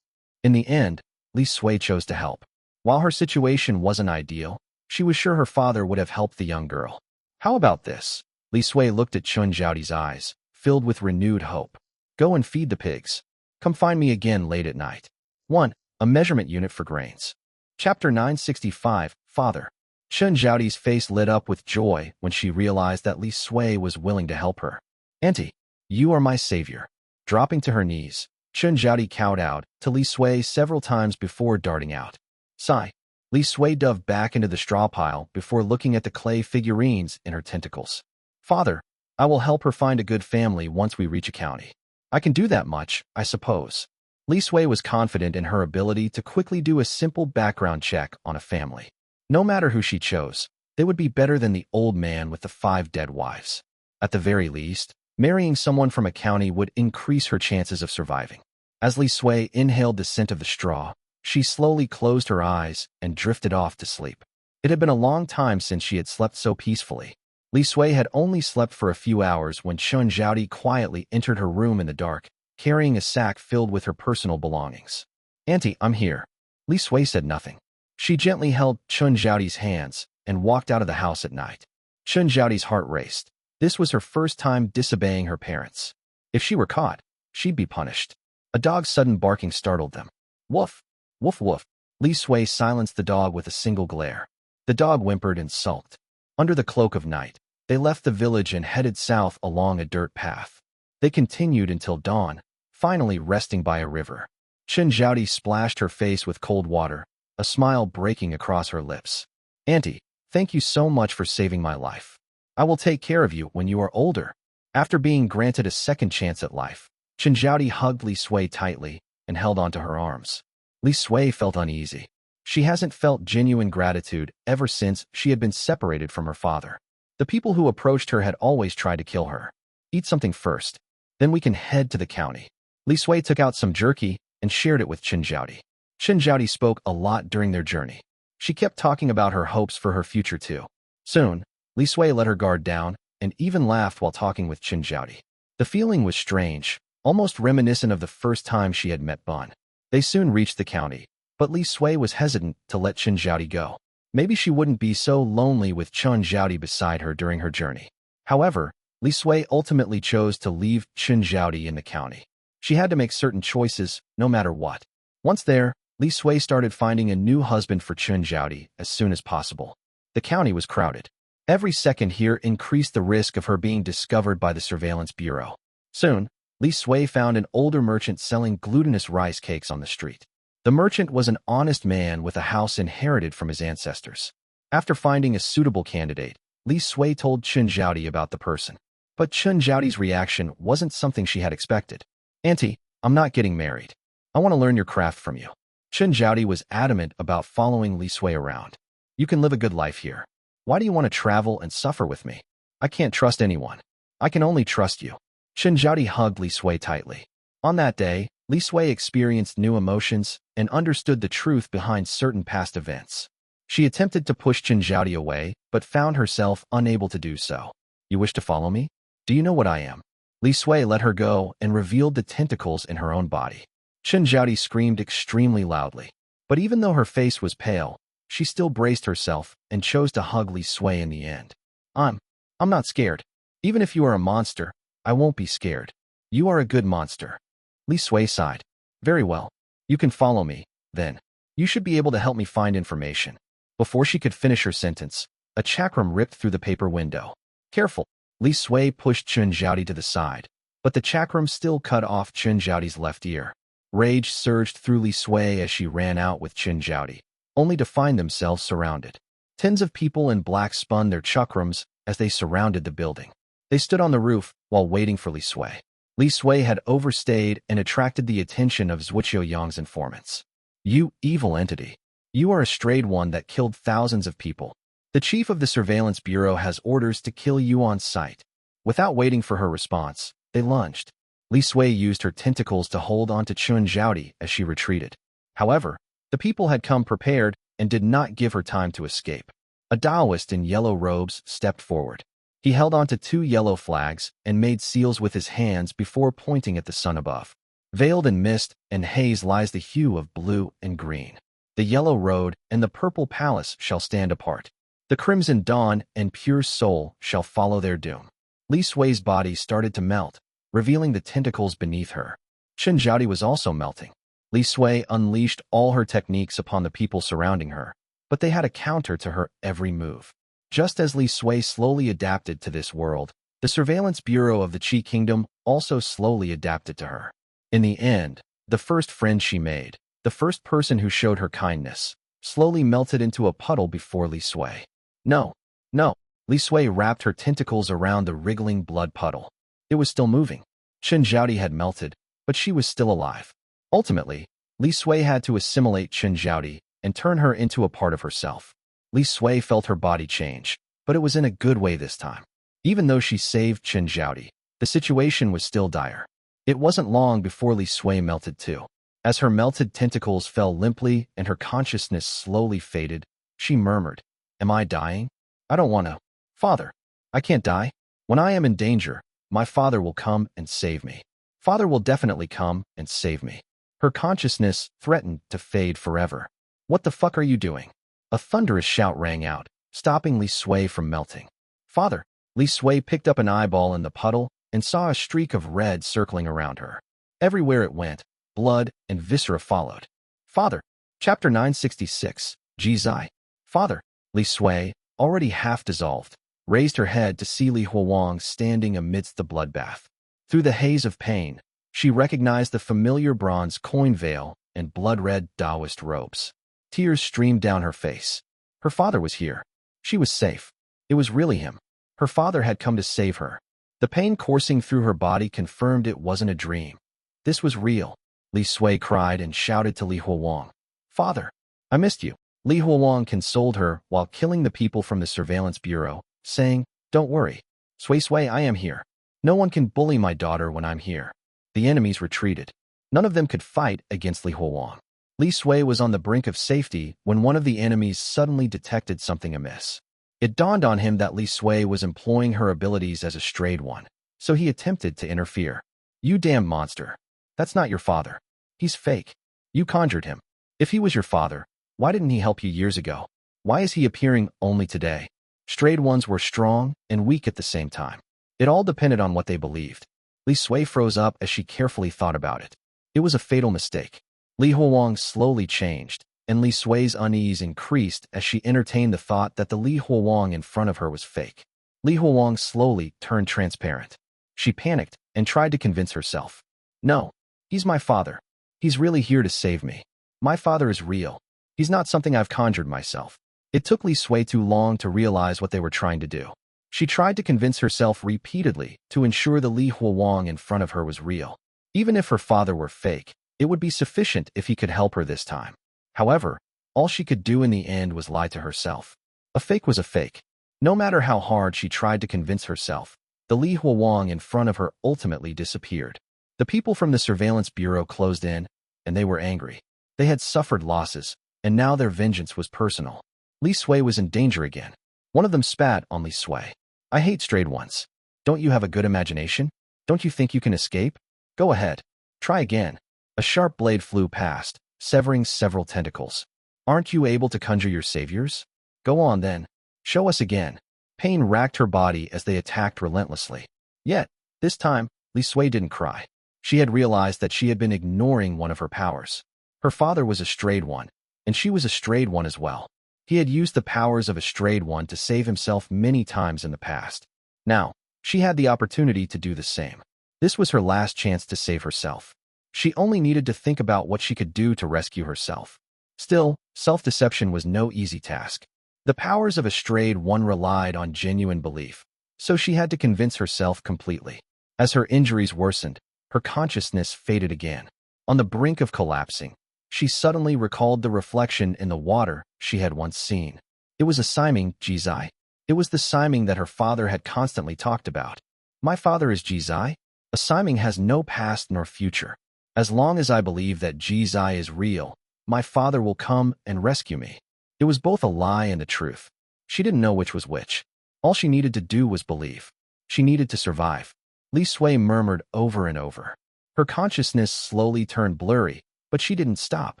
In the end, Li Sui chose to help. While her situation wasn't ideal, she was sure her father would have helped the young girl. How about this? Li Sui looked at Xiangshou's eyes, filled with renewed hope. Go and feed the pigs. Come find me again late at night. 1. A measurement unit for grains. Chapter 965, Father. Xiangshou's face lit up with joy when she realized that Li Sui was willing to help her. Auntie, you are my savior. Dropping to her knees, Xiangshou cowed out to Li Sui several times before darting out. Sigh. Li Sui dove back into the straw pile before looking at the clay figurines in her tentacles. Father, I will help her find a good family once we reach a county. I can do that much, I suppose. Li Sui was confident in her ability to quickly do a simple background check on a family. No matter who she chose, they would be better than the old man with the 5 dead wives. At the very least, marrying someone from a county would increase her chances of surviving. As Li Sui inhaled the scent of the straw, she slowly closed her eyes and drifted off to sleep. It had been a long time since she had slept so peacefully. Li Sui had only slept for a few hours when Xiangshou quietly entered her room in the dark, carrying a sack filled with her personal belongings. "Auntie, I'm here." Li Sui said nothing. She gently held Xiangshou's hands and walked out of the house at night. Xiangshou's heart raced. This was her first time disobeying her parents. If she were caught, she'd be punished. A dog's sudden barking startled them. "Woof! Woof woof!" Li Sui silenced the dog with a single glare. The dog whimpered and sulked. Under the cloak of night, they left the village and headed south along a dirt path. They continued until dawn, finally resting by a river. Xiangshou splashed her face with cold water, a smile breaking across her lips. "Auntie, thank you so much for saving my life. I will take care of you when you are older." After being granted a second chance at life, Xiangshou hugged Li Sui tightly and held onto her arms. Li Sui felt uneasy. She hasn't felt genuine gratitude ever since she had been separated from her father. The people who approached her had always tried to kill her. "Eat something first, then we can head to the county." Li Sui took out some jerky and shared it with Xiangshou. Xiangshou spoke a lot during their journey. She kept talking about her hopes for her future too. Soon, Li Sui let her guard down and even laughed while talking with Xiangshou. The feeling was strange, almost reminiscent of the first time she had met Bun. They soon reached the county, but Li Sui was hesitant to let Xiangshou go. Maybe she wouldn't be so lonely with Xiangshou beside her during her journey. However, Li Sui ultimately chose to leave Xiangshou in the county. She had to make certain choices, no matter what. Once there, Li Sui started finding a new husband for Xiangshou as soon as possible. The county was crowded. Every second here increased the risk of her being discovered by the surveillance bureau. Soon, Li Sui found an older merchant selling glutinous rice cakes on the street. The merchant was an honest man with a house inherited from his ancestors. After finding a suitable candidate, Li Sui told Xiangshou about the person. But Xiangshou's reaction wasn't something she had expected. "Auntie, I'm not getting married. I want to learn your craft from you." Xiangshou was adamant about following Li Sui around. "You can live a good life here. Why do you want to travel and suffer with me? I can't trust anyone. I can only trust you." Xiangshou hugged Li Sui tightly. On that day, Li Sui experienced new emotions and understood the truth behind certain past events. She attempted to push Xiangshou away, but found herself unable to do so. "You wish to follow me? Do you know what I am?" Li Sui let her go and revealed the tentacles in her own body. Xiangshou screamed extremely loudly. But even though her face was pale, she still braced herself and chose to hug Li Sui in the end. I'm not scared. Even if you are a monster, I won't be scared. You are a good monster." Li Sui sighed. "Very well. You can follow me, then. You should be able to help me find information." Before she could finish her sentence, a chakram ripped through the paper window. "Careful." Li Sui pushed Xiangshou to the side, but the chakram still cut off Xiangshou's left ear. Rage surged through Li Sui as she ran out with Xiangshou, only to find themselves surrounded. Tens of people in black spun their chakrams as they surrounded the building. They stood on the roof while waiting for Li Sui. Li Sui had overstayed and attracted the attention of Zuoqiu Yong's informants. "You evil entity. You are a strayed one that killed thousands of people. The chief of the surveillance bureau has orders to kill you on sight." Without waiting for her response, they lunged. Li Sui used her tentacles to hold onto Xiangshou as she retreated. However, the people had come prepared and did not give her time to escape. A Taoist in yellow robes stepped forward. He held onto 2 yellow flags and made seals with his hands before pointing at the sun above. Veiled in mist and haze lies the hue of blue and green. The yellow road and the purple palace shall stand apart. The crimson dawn and pure soul shall follow their doom. Li Sui's body started to melt, revealing the tentacles beneath her. Xiangshou was also melting. Li Sui unleashed all her techniques upon the people surrounding her, but they had a counter to her every move. Just as Li Sui slowly adapted to this world, the surveillance bureau of the Qi kingdom also slowly adapted to her. In the end, the first friend she made, the first person who showed her kindness, slowly melted into a puddle before Li Sui. "No, no." Li Sui wrapped her tentacles around the wriggling blood puddle. It was still moving. Xiangshou had melted, but she was still alive. Ultimately, Li Sui had to assimilate Xiangshou and turn her into a part of herself. Li Sui felt her body change, but it was in a good way this time. Even though she saved Xiangshou, the situation was still dire. It wasn't long before Li Sui melted too. As her melted tentacles fell limply and her consciousness slowly faded, she murmured, "Am I dying? I don't want to. Father, I can't die. When I am in danger, my father will come and save me. Father will definitely come and save me." Her consciousness threatened to fade forever. "What the fuck are you doing?" A thunderous shout rang out, stopping Li Sui from melting. "Father!" Li Sui picked up an eyeball in the puddle and saw a streak of red circling around her. Everywhere it went, blood and viscera followed. "Father!" Chapter 966, Ji Zai. "Father!" Li Sui, already half dissolved, raised her head to see Li Huawang standing amidst the bloodbath. Through the haze of pain, she recognized the familiar bronze coin veil and blood-red Taoist robes. Tears streamed down her face. Her father was here. She was safe. It was really him. Her father had come to save her. The pain coursing through her body confirmed it wasn't a dream. This was real. Li Sui cried and shouted to Li Huawang, "Father, I missed you." Li Huawang consoled her while killing the people from the surveillance bureau, saying, "Don't worry. Sui Sui, I am here. No one can bully my daughter when I'm here." The enemies retreated. None of them could fight against Li Huawang. Li Sui was on the brink of safety when one of the enemies suddenly detected something amiss. It dawned on him that Li Sui was employing her abilities as a strayed one, so he attempted to interfere. "You damn monster. That's not your father. He's fake. You conjured him. If he was your father, why didn't he help you years ago? Why is he appearing only today?" Strayed ones were strong and weak at the same time. It all depended on what they believed. Li Sui froze up as she carefully thought about it. It was a fatal mistake. Li Huawang slowly changed, and Li Sui's unease increased as she entertained the thought that the Li Huawang in front of her was fake. Li Huawang slowly turned transparent. She panicked and tried to convince herself. "No, he's my father. He's really here to save me. My father is real. He's not something I've conjured myself." It took Li Sui too long to realize what they were trying to do. She tried to convince herself repeatedly to ensure the Li Huawang in front of her was real. Even if her father were fake, it would be sufficient if he could help her this time. However, all she could do in the end was lie to herself. A fake was a fake. No matter how hard she tried to convince herself, the Li Huawang in front of her ultimately disappeared. The people from the surveillance bureau closed in, and they were angry. They had suffered losses, and now their vengeance was personal. Li Sui was in danger again. One of them spat on Li Sui. "I hate strayed ones. Don't you have a good imagination? Don't you think you can escape? Go ahead. Try again." A sharp blade flew past, severing several tentacles. "Aren't you able to conjure your saviors? Go on then. Show us again." Pain racked her body as they attacked relentlessly. Yet, this time, Li Sui didn't cry. She had realized that she had been ignoring one of her powers. Her father was a strayed one, and she was a strayed one as well. He had used the powers of a strayed one to save himself many times in the past. Now, she had the opportunity to do the same. This was her last chance to save herself. She only needed to think about what she could do to rescue herself. Still, self-deception was no easy task. The powers of a strayed one relied on genuine belief, so she had to convince herself completely. As her injuries worsened, her consciousness faded again. On the brink of collapsing, she suddenly recalled the reflection in the water she had once seen. It was a Siming, Ji Zai. It was the Siming that her father had constantly talked about. "My father is Ji Zai? A Siming has no past nor future. As long as I believe that Ji Zai is real, my father will come and rescue me." It was both a lie and the truth. She didn't know which was which. All she needed to do was believe. She needed to survive. Li Sui murmured over and over. Her consciousness slowly turned blurry, but she didn't stop.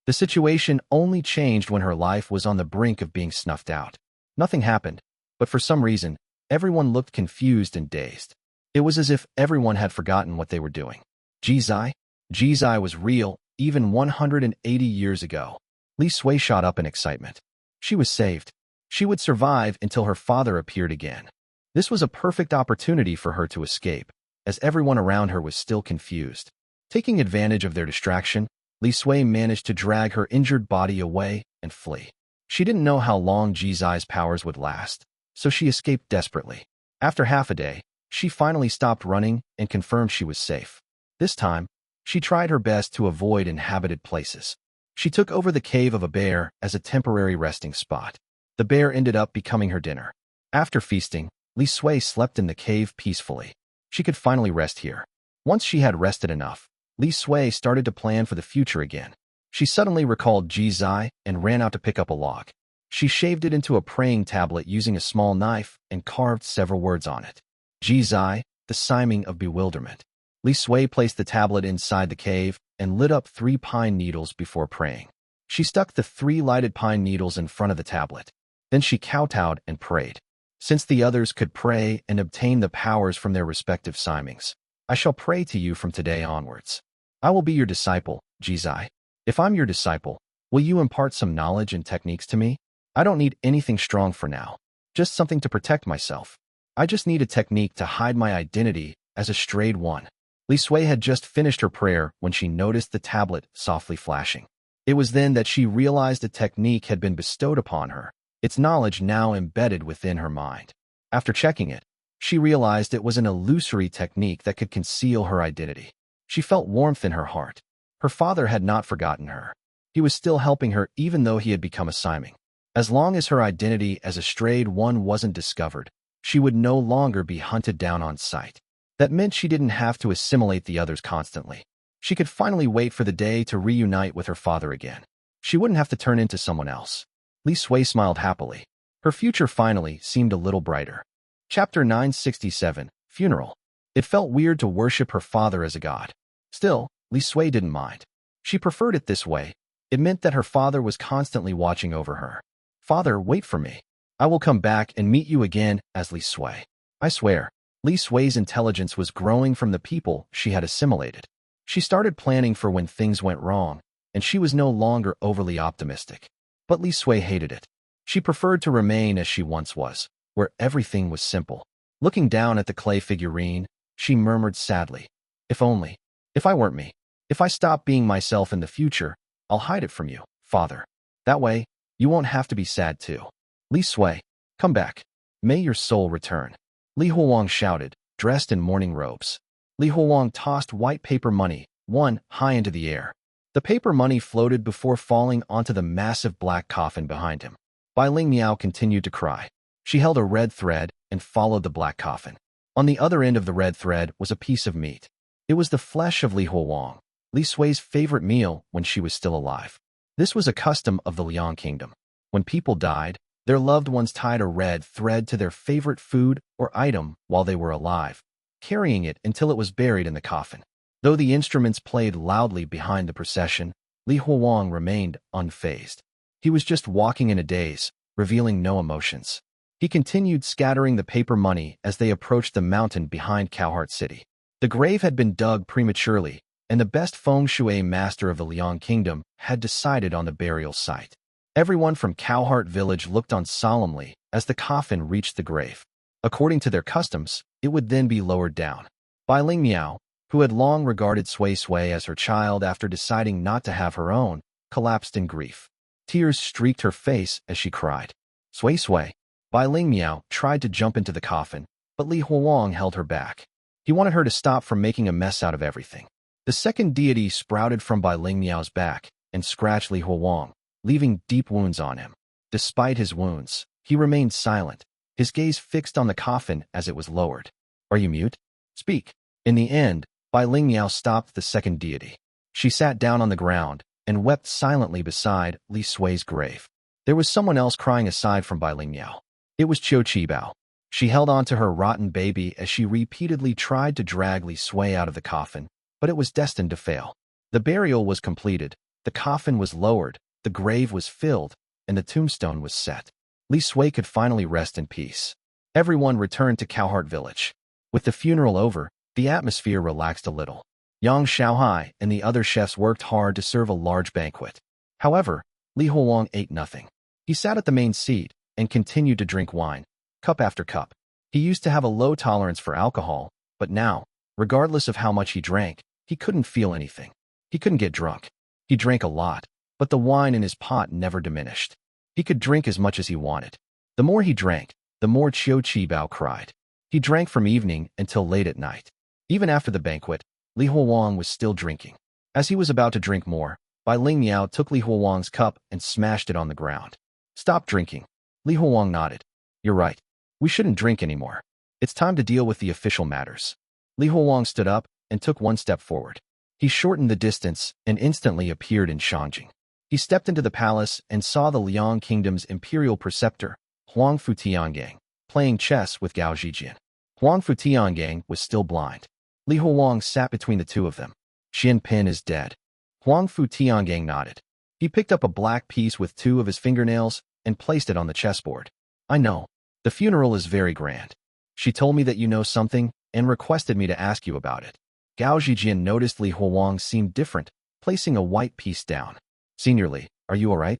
The situation only changed when her life was on the brink of being snuffed out. Nothing happened, but for some reason, everyone looked confused and dazed. It was as if everyone had forgotten what they were doing. Ji Zai? Ji Zai was real, even 180 years ago. Li Sui shot up in excitement. She was saved. She would survive until her father appeared again. This was a perfect opportunity for her to escape, as everyone around her was still confused. Taking advantage of their distraction, Li Sui managed to drag her injured body away and flee. She didn't know how long Ji Zai's powers would last, so she escaped desperately. After half a day, She finally stopped running and confirmed she was safe. This time, she tried her best to avoid inhabited places. She took over the cave of a bear as a temporary resting spot. The bear ended up becoming her dinner. After feasting, Li Sui slept in the cave peacefully. She could finally rest here. Once she had rested enough, Li Sui started to plan for the future again. She suddenly recalled Ji Zai and ran out to pick up a log. She shaved it into a praying tablet using a small knife and carved several words on it. Ji Zai, the Siming of Bewilderment. Li Sui placed the tablet inside the cave and lit up 3 pine needles before praying. She stuck the 3 lighted pine needles in front of the tablet. Then she kowtowed and prayed. Since the others could pray and obtain the powers from their respective Simings, I shall pray to you from today onwards. I will be your disciple, Ji Zai. If I'm your disciple, will you impart some knowledge and techniques to me? I don't need anything strong for now, just something to protect myself. I just need a technique to hide my identity as a strayed one. Li Sui had just finished her prayer when she noticed the tablet softly flashing. It was then that she realized a technique had been bestowed upon her, its knowledge now embedded within her mind. After checking it, she realized it was an illusory technique that could conceal her identity. She felt warmth in her heart. Her father had not forgotten her. He was still helping her even though he had become a Siming. As long as her identity as a strayed one wasn't discovered, she would no longer be hunted down on sight. That meant she didn't have to assimilate the others constantly. She could finally wait for the day to reunite with her father again. She wouldn't have to turn into someone else. Li Sui smiled happily. Her future finally seemed a little brighter. Chapter 967, Funeral. It felt weird to worship her father as a god. Still, Li Sui didn't mind. She preferred it this way. It meant that her father was constantly watching over her. Father, wait for me. I will come back and meet you again as Li Sui. I swear. Li Sui's intelligence was growing from the people she had assimilated. She started planning for when things went wrong, and she was no longer overly optimistic. But Li Sui hated it. She preferred to remain as she once was, where everything was simple. Looking down at the clay figurine, she murmured sadly, If only. If I weren't me. If I stopped being myself in the future, I'll hide it from you, Father. That way, you won't have to be sad too. Li Sui, come back. May your soul return. Li Huang shouted, dressed in mourning robes. Li Huang tossed white paper money, one high into the air. The paper money floated before falling onto the massive black coffin behind him. Bai Ling Miao continued to cry. She held a red thread and followed the black coffin. On the other end of the red thread was a piece of meat. It was the flesh of Li Huang, Li Sui's favorite meal when she was still alive. This was a custom of the Liang Kingdom. When people died, their loved ones tied a red thread to their favorite food or item while they were alive, carrying it until it was buried in the coffin. Though the instruments played loudly behind the procession, Li Huang remained unfazed. He was just walking in a daze, revealing no emotions. He continued scattering the paper money as they approached the mountain behind Cowheart City. The grave had been dug prematurely, and the best feng shui master of the Liang Kingdom had decided on the burial site. Everyone from Cowheart village looked on solemnly as the coffin reached the grave. According to their customs, it would then be lowered down. Bai Ling Miao, who had long regarded Sui Sui as her child after deciding not to have her own, collapsed in grief. Tears streaked her face as she cried. Sui Sui. Bai Ling Miao tried to jump into the coffin, but Li Huang held her back. He wanted her to stop from making a mess out of everything. The second deity sprouted from Bai Ling Miao's back and scratched Li Huang, leaving deep wounds on him. Despite his wounds, he remained silent, his gaze fixed on the coffin as it was lowered. Are you mute? Speak. In the end, Bai Ling Miao stopped the second deity. She sat down on the ground and wept silently beside Li Sui's grave. There was someone else crying aside from Bai Ling Miao. It was Qiu Qibao. She held on to her rotten baby as she repeatedly tried to drag Li Sui out of the coffin, but it was destined to fail. The burial was completed, the coffin was lowered, the grave was filled, and the tombstone was set. Li Sui could finally rest in peace. Everyone returned to Cowheart village. With the funeral over, the atmosphere relaxed a little. Yang Xiaohai and the other chefs worked hard to serve a large banquet. However, Li Huang ate nothing. He sat at the main seat and continued to drink wine, cup after cup. He used to have a low tolerance for alcohol, but now, regardless of how much he drank, he couldn't feel anything. He couldn't get drunk. He drank a lot, but the wine in his pot never diminished. He could drink as much as he wanted. The more he drank, the more Qiu Qibao cried. He drank from evening until late at night. Even after the banquet, Li Huang was still drinking. As he was about to drink more, Bai Ling Miao took Li Huang's cup and smashed it on the ground. Stop drinking. Li Huang nodded. You're right. We shouldn't drink anymore. It's time to deal with the official matters. Li Huang stood up and took one step forward. He shortened the distance and instantly appeared in Shangjing. He stepped into the palace and saw the Liang Kingdom's imperial preceptor, Huang Futiangang, playing chess with Gao Zhijian. Huang Futiangang was still blind. Li Huang sat between the two of them. Xuan Pin is dead. Huang Futiangang nodded. He picked up a black piece with two of his fingernails and placed it on the chessboard. I know. The funeral is very grand. She told me that you know something and requested me to ask you about it. Gao Zhijian noticed Li Huang seemed different, placing a white piece down. Senior Li, are you all right?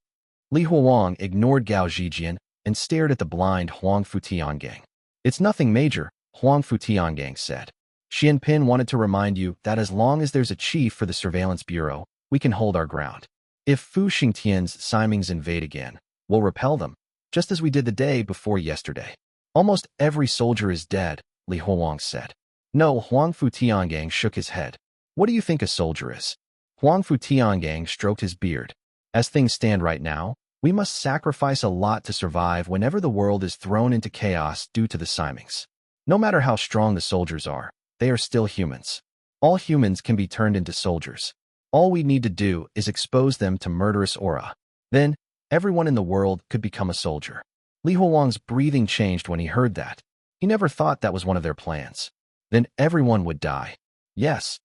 Li Huang ignored Gao Zhijian and stared at the blind Huang Futiangang. It's nothing major, Huang Futiangang said. Xuan Pin wanted to remind you that as long as there's a chief for the surveillance bureau, we can hold our ground. If Fu Xingtian's Simings invade again, we'll repel them, just as we did the day before yesterday. Almost every soldier is dead, Li Huang said. No, Huang Futiangang shook his head. What do you think a soldier is? Huang Futiangang stroked his beard. As things stand right now, we must sacrifice a lot to survive whenever the world is thrown into chaos due to the Simings. No matter how strong the soldiers are, they are still humans. All humans can be turned into soldiers. All we need to do is expose them to murderous aura. Then, everyone in the world could become a soldier. Li Huang's breathing changed when he heard that. He never thought that was one of their plans. Then everyone would die. Yes.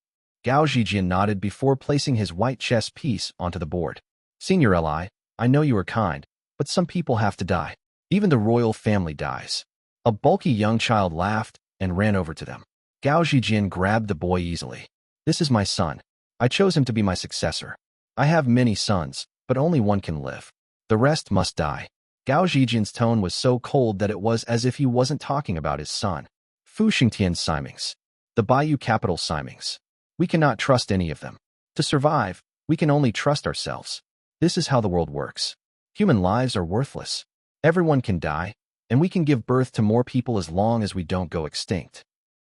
Gao Zhijian nodded before placing his white chess piece onto the board. Senior Li, I know you are kind, but some people have to die. Even the royal family dies. A bulky young child laughed and ran over to them. Gao Zhijian grabbed the boy easily. This is my son. I chose him to be my successor. I have many sons, but only one can live. The rest must die. Gao Zhijian's tone was so cold that it was as if he wasn't talking about his son. Fu Xingtian's Simings. The Baiyu capital Simings. We cannot trust any of them. To survive, we can only trust ourselves. This is how the world works. Human lives are worthless. Everyone can die, and we can give birth to more people as long as we don't go extinct.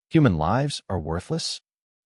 Human lives are worthless?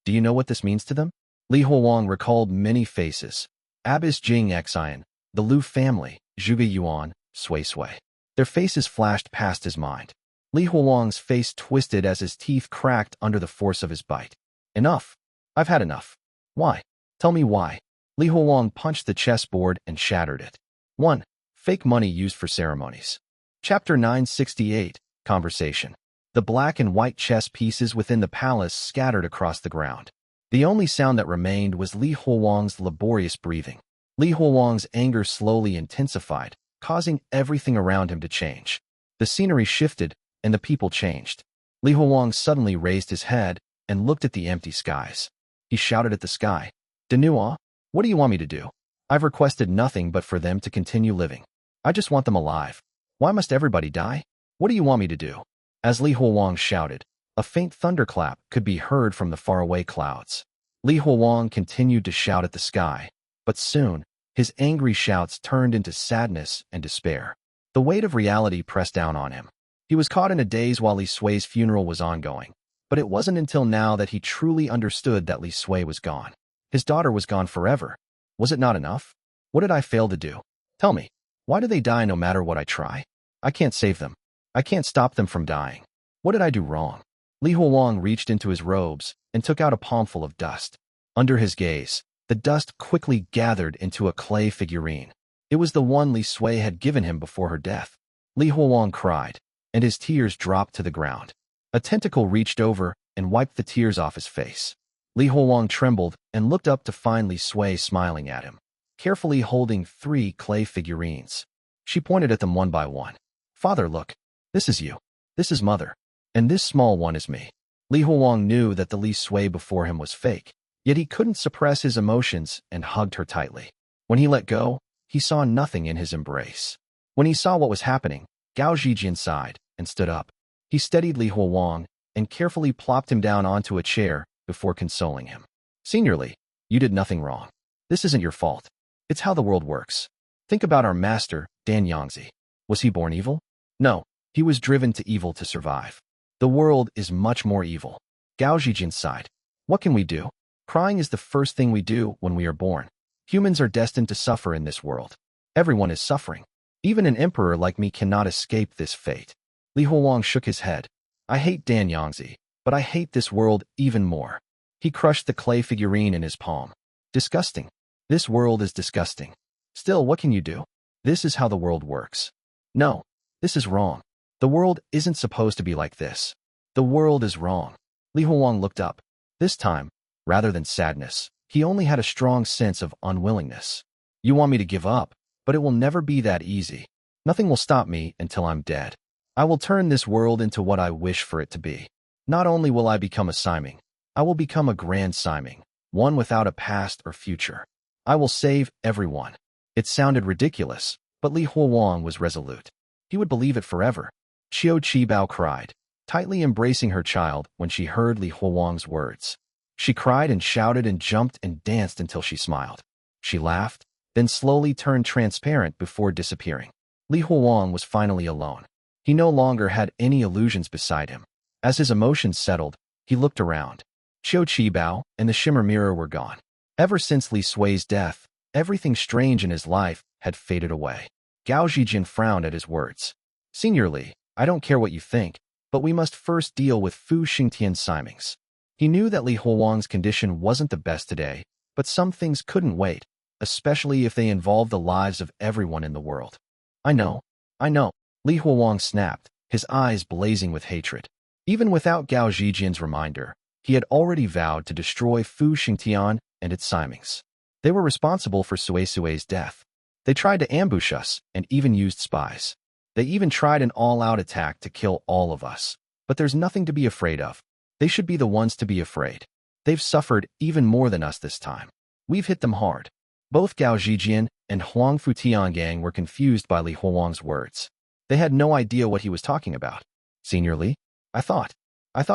Do you know what this means to them? Li Huang recalled many faces. Abbess Jing Xian, the Lu family, Zhuge Yuan, Sui Sui. Their faces flashed past his mind. Li Huang's face twisted as his teeth cracked under the force of his bite. Enough. I've had enough. Why? Tell me why. Li Huang punched the chessboard and shattered it. 1. Fake money used for ceremonies. Chapter 968, Conversation. The black and white chess pieces within the palace scattered across the ground. The only sound that remained was Li Huang's laborious breathing. Li Huang's anger slowly intensified, causing everything around him to change. The scenery shifted, and the people changed. Li Huang suddenly raised his head and looked at the empty skies. He shouted at the sky, "Denua, what do you want me to do? I've requested nothing but for them to continue living. I just want them alive. Why must everybody die? What do you want me to do?" As Li Huang shouted, a faint thunderclap could be heard from the faraway clouds. Li Huang continued to shout at the sky, but soon, his angry shouts turned into sadness and despair. The weight of reality pressed down on him. He was caught in a daze while Li Sui's funeral was ongoing, but it wasn't until now that he truly understood that Li Sui was gone. His daughter was gone forever. Was it not enough? What did I fail to do? Tell me, why do they die no matter what I try? I can't save them. I can't stop them from dying. What did I do wrong? Li Huang reached into his robes and took out a palmful of dust. Under his gaze, the dust quickly gathered into a clay figurine. It was the one Li Sui had given him before her death. Li Huang cried, and his tears dropped to the ground. A tentacle reached over and wiped the tears off his face. Li Huang trembled and looked up to find Li Sui smiling at him, carefully holding 3 clay figurines. She pointed at them one by one. "Father, look. This is you. This is Mother. And this small one is me." Li Huang knew that the Li Sui before him was fake, yet he couldn't suppress his emotions and hugged her tightly. When he let go, he saw nothing in his embrace. When he saw what was happening, Gao Zhijian sighed and stood up. He steadied Li Huang and carefully plopped him down onto a chair before consoling him. "Senior Li, you did nothing wrong. This isn't your fault. It's how the world works. Think about our master, Dan Yangzi. Was he born evil? No. He was driven to evil to survive. The world is much more evil. Gao Zhijin sighed. What can we do? Crying is the first thing we do when we are born. Humans are destined to suffer in this world. Everyone is suffering. Even an emperor like me cannot escape this fate. Li Huang shook his head. I hate Dan Yangzi, but I hate this world even more. He crushed the clay figurine in his palm. Disgusting. This world is disgusting. Still, what can you do? This is how the world works. No, this is wrong. The world isn't supposed to be like this. The world is wrong. Li Huang looked up. This time, rather than sadness, he only had a strong sense of unwillingness. You want me to give up, but it will never be that easy. Nothing will stop me until I'm dead. I will turn this world into what I wish for it to be. Not only will I become a Siming, I will become a grand Siming, one without a past or future. I will save everyone. It sounded ridiculous, but Li Huang was resolute. He would believe it forever. Qiu Qibao cried, tightly embracing her child when she heard Li Huang's words. She cried and shouted and jumped and danced until she smiled. She laughed, then slowly turned transparent before disappearing. Li Huang was finally alone. He no longer had any illusions beside him. As his emotions settled, he looked around. Qiu Qibao and the shimmer mirror were gone. Ever since Li Sui's death, everything strange in his life had faded away. Gao Zhijin frowned at his words. Senior Li, I don't care what you think, but we must first deal with Fu Xingtian's Simings. He knew that Li Huang's condition wasn't the best today, but some things couldn't wait, especially if they involved the lives of everyone in the world. I know. Li Huang snapped, his eyes blazing with hatred. Even without Gao Zhijin's reminder, he had already vowed to destroy Fu Xingtian and its Simings. They were responsible for Sui's death. They tried to ambush us and even used spies. They even tried an all-out attack to kill all of us. But there's nothing to be afraid of. They should be the ones to be afraid. They've suffered even more than us this time. We've hit them hard. Both Gao Zhijin and Huang Futiangang were confused by Li Huang's words. They had no idea what he was talking about. Senior Li, I thought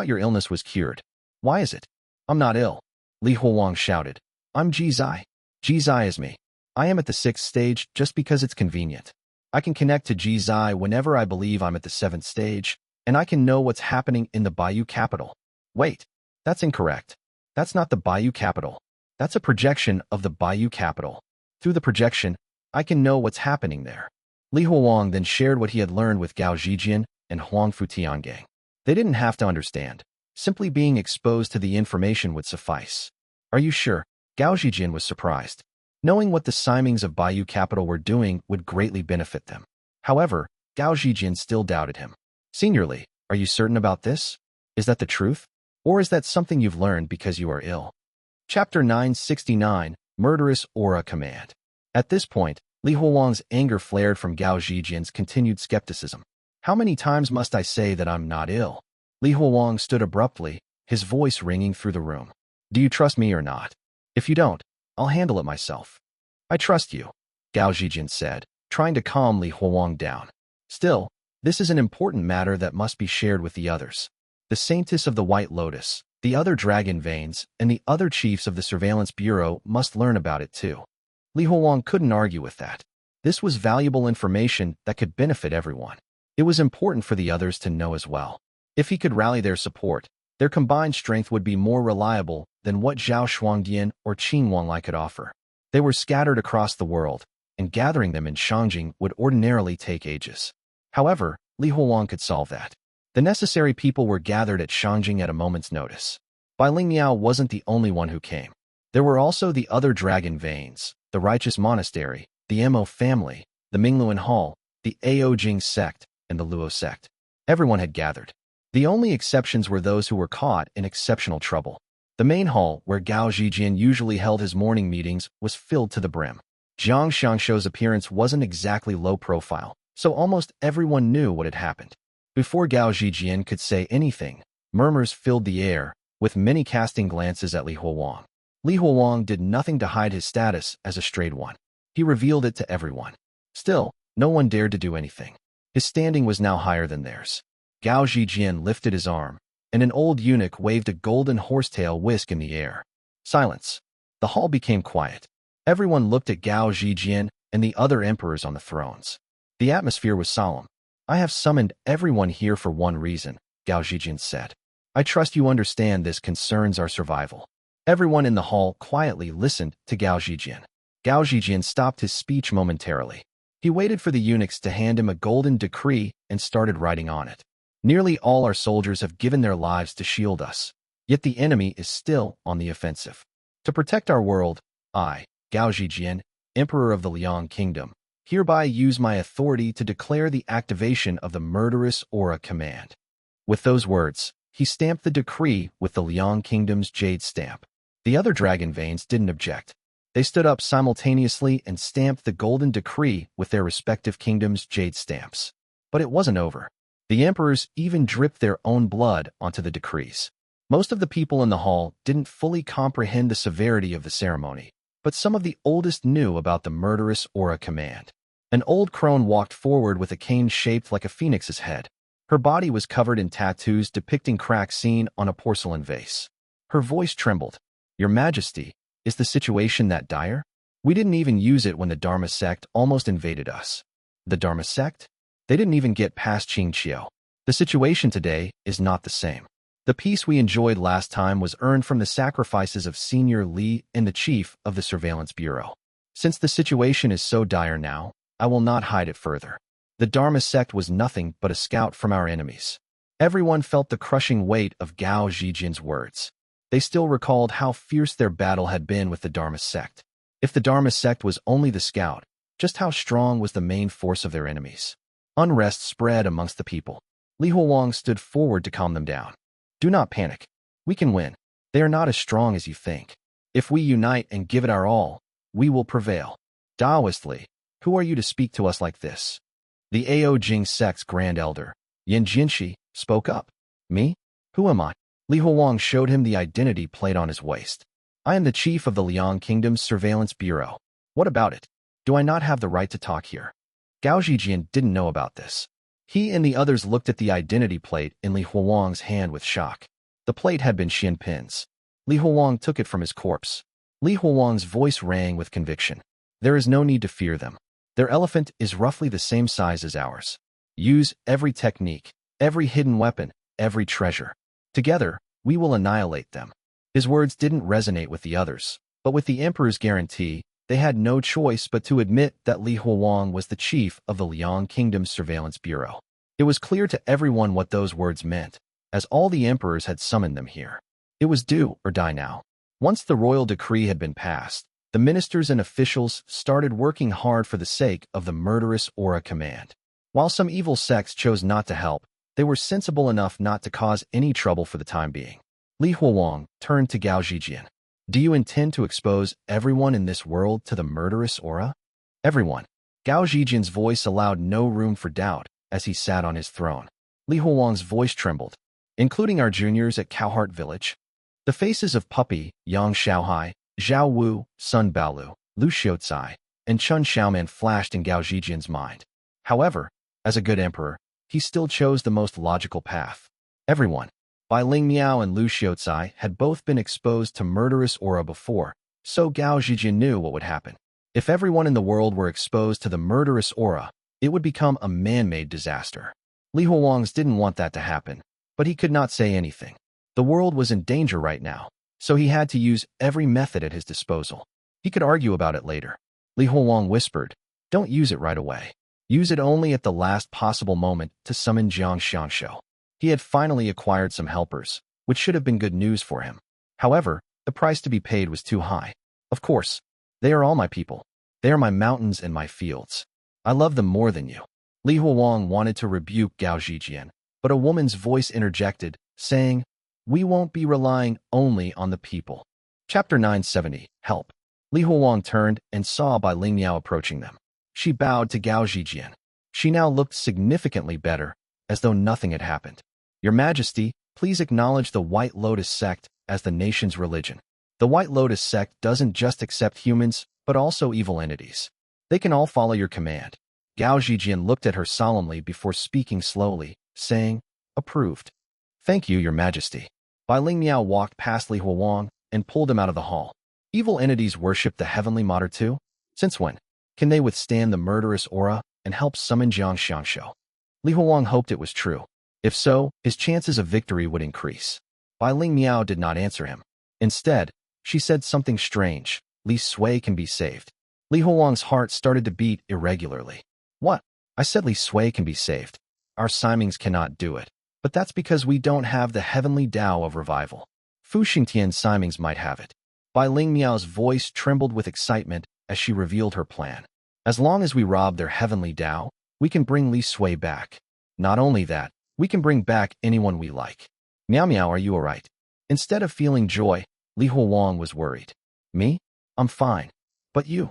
your illness was cured. Why is it? I'm not ill. Li Huang shouted. I'm Jizi. Jizi is me. I am at the 6th stage just because it's convenient. I can connect to Jizi whenever I believe I'm at the 7th stage, and I can know what's happening in the Baiyu capital. Wait, that's incorrect. That's not the Baiyu capital. That's a projection of the Baiyu capital. Through the projection, I can know what's happening there. Li Huang then shared what he had learned with Gao Zhijin and Huang Futiangang. They didn't have to understand. Simply being exposed to the information would suffice. Are you sure? Gao Zhijin was surprised. Knowing what the Simings of Baiyu capital were doing would greatly benefit them. However, Gao Zhijin still doubted him. Senior Li, are you certain about this? Is that the truth? Or is that something you've learned because you are ill? Chapter 969, Murderous Aura Command. At this point, Li Huang's anger flared from Gao Zhijin's continued skepticism. How many times must I say that I'm not ill? Li Huang stood abruptly, his voice ringing through the room. Do you trust me or not? If you don't, I'll handle it myself. I trust you, Gao Zhijin said, trying to calm Li Huang down. Still, this is an important matter that must be shared with the others. The Saintess of the White Lotus, the other Dragon Veins, and the other chiefs of the Surveillance Bureau must learn about it too. Li Huang couldn't argue with that. This was valuable information that could benefit everyone. It was important for the others to know as well. If he could rally their support, their combined strength would be more reliable than what Zhao Shuangdian or Qing Wanlai could offer. They were scattered across the world, and gathering them in Shangjing would ordinarily take ages. However, Li Huang could solve that. The necessary people were gathered at Shangjing at a moment's notice. Bai Lingmiao wasn't the only one who came. There were also the other Dragon Veins, the Righteous Monastery, the Mo family, the Mingluan Hall, the Ao Jing sect, and the Luo sect. Everyone had gathered. The only exceptions were those who were caught in exceptional trouble. The main hall, where Gao Zhijin usually held his morning meetings, was filled to the brim. Jiang Xiangshou's appearance wasn't exactly low profile, so almost everyone knew what had happened. Before Gao Zhijin could say anything, murmurs filled the air, with many casting glances at Li Huang. Li Huang did nothing to hide his status as a strayed one. He revealed it to everyone. Still, no one dared to do anything. His standing was now higher than theirs. Gao Zhijin lifted his arm, and an old eunuch waved a golden horsetail whisk in the air. Silence. The hall became quiet. Everyone looked at Gao Zhijin and the other emperors on the thrones. The atmosphere was solemn. I have summoned everyone here for one reason, Gao Zhijian said. I trust you understand this concerns our survival. Everyone in the hall quietly listened to Gao Zhijian. Gao Zhijian stopped his speech momentarily. He waited for the eunuchs to hand him a golden decree and started writing on it. Nearly all our soldiers have given their lives to shield us. Yet the enemy is still on the offensive. To protect our world, I, Gao Zhijian, Emperor of the Liang Kingdom, hereby use my authority to declare the activation of the Murderous Aura command. With those words, he stamped the decree with the Liang Kingdom's jade stamp. The other dragon veins didn't object. They stood up simultaneously and stamped the golden decree with their respective kingdoms' jade stamps. But it wasn't over. The emperors even dripped their own blood onto the decrees. Most of the people in the hall didn't fully comprehend the severity of the ceremony, but some of the oldest knew about the Murderous Aura command. An old crone walked forward with a cane shaped like a phoenix's head. Her body was covered in tattoos depicting cracks seen on a porcelain vase. Her voice trembled. Your Majesty, is the situation that dire? We didn't even use it when the Dharma sect almost invaded us. The Dharma sect? They didn't even get past Xiangshou. The situation today is not the same. The peace we enjoyed last time was earned from the sacrifices of Senior Li and the Chief of the Surveillance Bureau. Since the situation is so dire now, I will not hide it further. The Dharma sect was nothing but a scout from our enemies. Everyone felt the crushing weight of Gao Zhijian's words. They still recalled how fierce their battle had been with the Dharma sect. If the Dharma sect was only the scout, just how strong was the main force of their enemies? Unrest spread amongst the people. Li Huang stood forward to calm them down. Do not panic. We can win. They are not as strong as you think. If we unite and give it our all, we will prevail. Daoist Li, who are you to speak to us like this? The Ao Jing sect's Grand Elder, Yan Jinshi, spoke up. Me? Who am I? Li Huang showed him the identity plate on his waist. I am the chief of the Liang Kingdom's Surveillance Bureau. What about it? Do I not have the right to talk here? Gao Zhijian didn't know about this. He and the others looked at the identity plate in Li Huang's hand with shock. The plate had been Xuan Pin's. Li Huang took it from his corpse. Li Huang's voice rang with conviction. There is no need to fear them. Their elephant is roughly the same size as ours. Use every technique, every hidden weapon, every treasure. Together, we will annihilate them. His words didn't resonate with the others, but with the Emperor's guarantee, they had no choice but to admit that Li Huang was the chief of the Liang Kingdom's Surveillance Bureau. It was clear to everyone what those words meant, as all the emperors had summoned them here. It was do or die now. Once the royal decree had been passed, the ministers and officials started working hard for the sake of the Murderous Aura command. While some evil sects chose not to help, they were sensible enough not to cause any trouble for the time being. Li Huang turned to Gao Zhijian. Do you intend to expose everyone in this world to the Murderous Aura? Everyone. Gao Zhijian's voice allowed no room for doubt as he sat on his throne. Li Huang's voice trembled. Including our juniors at Cowheart Village? The faces of Puppy, Yang Shaohai, Zhao Wu, Sun Baolu, Lu Xiaozai, and Chun Xiaoman flashed in Gao Zhijian's mind. However, as a good emperor, he still chose the most logical path. Everyone. Bai Ling Miao and Lu Xiaozai had both been exposed to Murderous Aura before, so Gao Zhijian knew what would happen. If everyone in the world were exposed to the Murderous Aura, it would become a man-made disaster. Li Huang's didn't want that to happen, but he could not say anything. The world was in danger right now, so he had to use every method at his disposal. He could argue about it later. Li Huang whispered, don't use it right away. Use it only at the last possible moment to summon Jiang Xiangshou. He had finally acquired some helpers, which should have been good news for him. However, the price to be paid was too high. Of course, they are all my people. They are my mountains and my fields. I love them more than you. Li Huang wanted to rebuke Gao Zhijian, but a woman's voice interjected, saying, we won't be relying only on the people. Chapter 970, Help. Li Huang turned and saw Bai Ling Miao approaching them. She bowed to Gao Zhijian. She now looked significantly better, as though nothing had happened. Your Majesty, please acknowledge the White Lotus sect as the nation's religion. The White Lotus sect doesn't just accept humans, but also evil entities. They can all follow your command. Gao Zhijian looked at her solemnly before speaking slowly, saying, approved. Thank you, Your Majesty. Bai Ling Miao walked past Li Huang and pulled him out of the hall. Evil entities worship the heavenly mater too? Since when? Can they withstand the Murderous Aura and help summon Jiang Xiangshou? Li Huang hoped it was true. If so, his chances of victory would increase. Bai Ling Miao did not answer him. Instead, she said something strange. Li Sui can be saved. Li Huang's heart started to beat irregularly. What? I said Li Sui can be saved. Our Simings cannot do it. But that's because we don't have the heavenly Tao of revival. Fu Xingtian's Simings might have it. Bai Ling Miao's voice trembled with excitement as she revealed her plan. As long as we rob their heavenly Tao, we can bring Li Sui back. Not only that, we can bring back anyone we like. Miao Miao, are you alright? Instead of feeling joy, Li Huang was worried. Me? I'm fine. But you?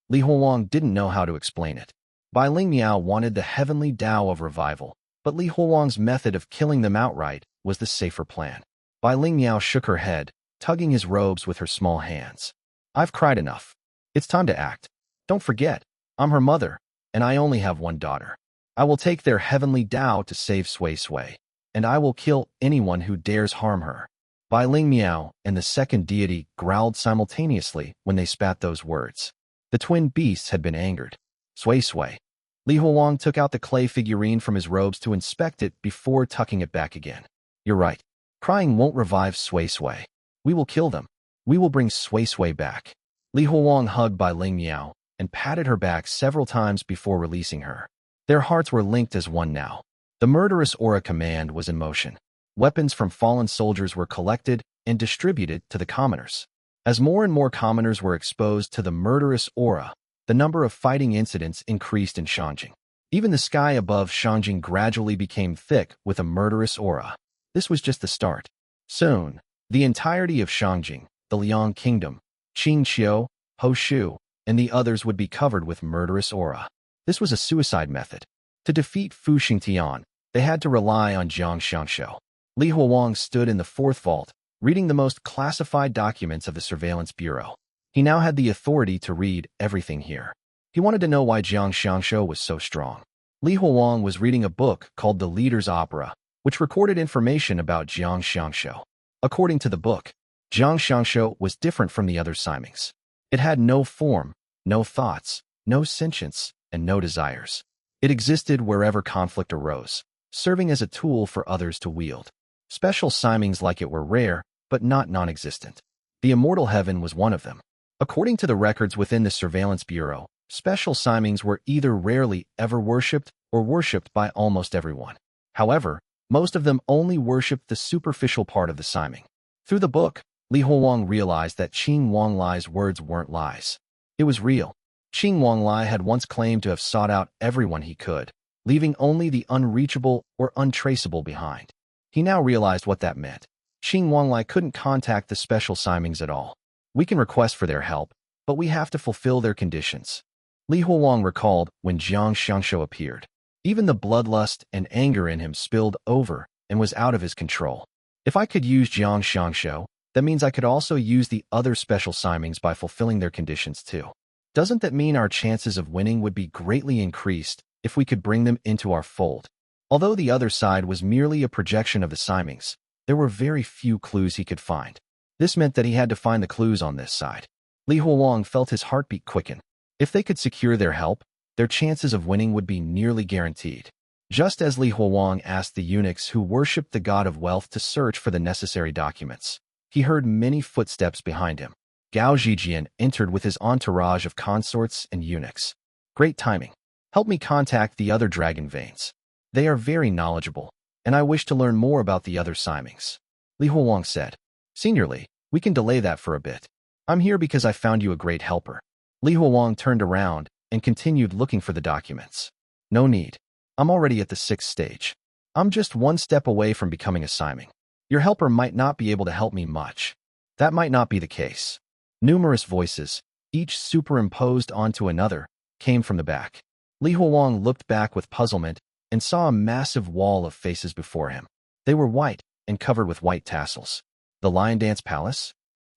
Li Huang didn't know how to explain it. Bai Ling Miao wanted the heavenly Tao of revival, but Li Huang's method of killing them outright was the safer plan. Bai Ling Miao shook her head, tugging his robes with her small hands. I've cried enough. It's time to act. Don't forget, I'm her mother, and I only have one daughter. I will take their heavenly Tao to save Sui Sui, and I will kill anyone who dares harm her. Bai Ling Miao and the second deity growled simultaneously when they spat those words. The twin beasts had been angered. Sui Sui. Li Huang took out the clay figurine from his robes to inspect it before tucking it back again. You're right. Crying won't revive Sui Sui. We will kill them. We will bring Sui Sui back. Li Huang hugged Bai Ling Miao and patted her back several times before releasing her. Their hearts were linked as one now. The Murderous Aura command was in motion. Weapons from fallen soldiers were collected and distributed to the commoners. As more and more commoners were exposed to the Murderous Aura, the number of fighting incidents increased in Shangjing. Even the sky above Shangjing gradually became thick with a Murderous Aura. This was just the start. Soon, the entirety of Shangjing, the Liang Kingdom, Xiangshou, Hoshu, and the others would be covered with Murderous Aura. This was a suicide method. To defeat Fu Xingtian, they had to rely on Jiang Xiangshou. Li Huang stood in the fourth vault, reading the most classified documents of the Surveillance Bureau. He now had the authority to read everything here. He wanted to know why Jiang Xiangshou was so strong. Li Huang was reading a book called The Leader's Opera, which recorded information about Jiang Xiangshou. According to the book, Jiang Xiangshou was different from the other Simings. It had no form, no thoughts, no sentience, and no desires. It existed wherever conflict arose, serving as a tool for others to wield. Special Simings like it were rare, but not non-existent. The Immortal Heaven was one of them. According to the records within the Surveillance Bureau, special Simings were either rarely ever worshipped or worshipped by almost everyone. However, most of them only worshipped the superficial part of the Siming. Through the book, Li Huang realized that Qing Wanglai's words weren't lies. It was real. Qing Wanglai had once claimed to have sought out everyone he could, leaving only the unreachable or untraceable behind. He now realized what that meant. Qing Wanglai couldn't contact the special Simings at all. We can request for their help, but we have to fulfill their conditions. Li Huang recalled when Jiang Xiangshou appeared. Even the bloodlust and anger in him spilled over and was out of his control. If I could use Jiang Xiangshou, that means I could also use the other special Simings by fulfilling their conditions too. Doesn't that mean our chances of winning would be greatly increased if we could bring them into our fold? Although the other side was merely a projection of the Simings, there were very few clues he could find. This meant that he had to find the clues on this side. Li Huang felt his heartbeat quicken. If they could secure their help, their chances of winning would be nearly guaranteed. Just as Li Huang asked the eunuchs who worshipped the god of wealth to search for the necessary documents, he heard many footsteps behind him. Gao Zhijian entered with his entourage of consorts and eunuchs. Great timing. Help me contact the other dragon veins. They are very knowledgeable, and I wish to learn more about the other Simings. Li Huang said. Senior Li, we can delay that for a bit. I'm here because I found you a great helper. Li Huang turned around and continued looking for the documents. No need. I'm already at the 6th stage. I'm just one step away from becoming a Siming. Your helper might not be able to help me much. That might not be the case. Numerous voices, each superimposed onto another, came from the back. Li Huang looked back with puzzlement and saw a massive wall of faces before him. They were white and covered with white tassels. The Lion Dance Palace?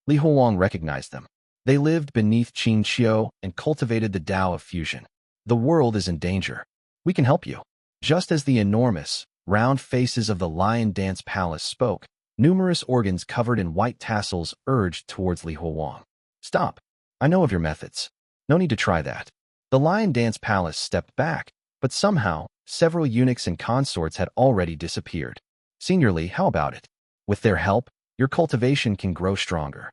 Li Huang recognized them. They lived beneath Xiangshou and cultivated the Tao of fusion. The world is in danger. We can help you. Just as the enormous, round faces of the Lion Dance Palace spoke, numerous organs covered in white tassels urged towards Li Huang. Stop. I know of your methods. No need to try that. The Lion Dance Palace stepped back, But somehow, several eunuchs and consorts had already disappeared. Senior Li, how about it? With their help, your cultivation can grow stronger.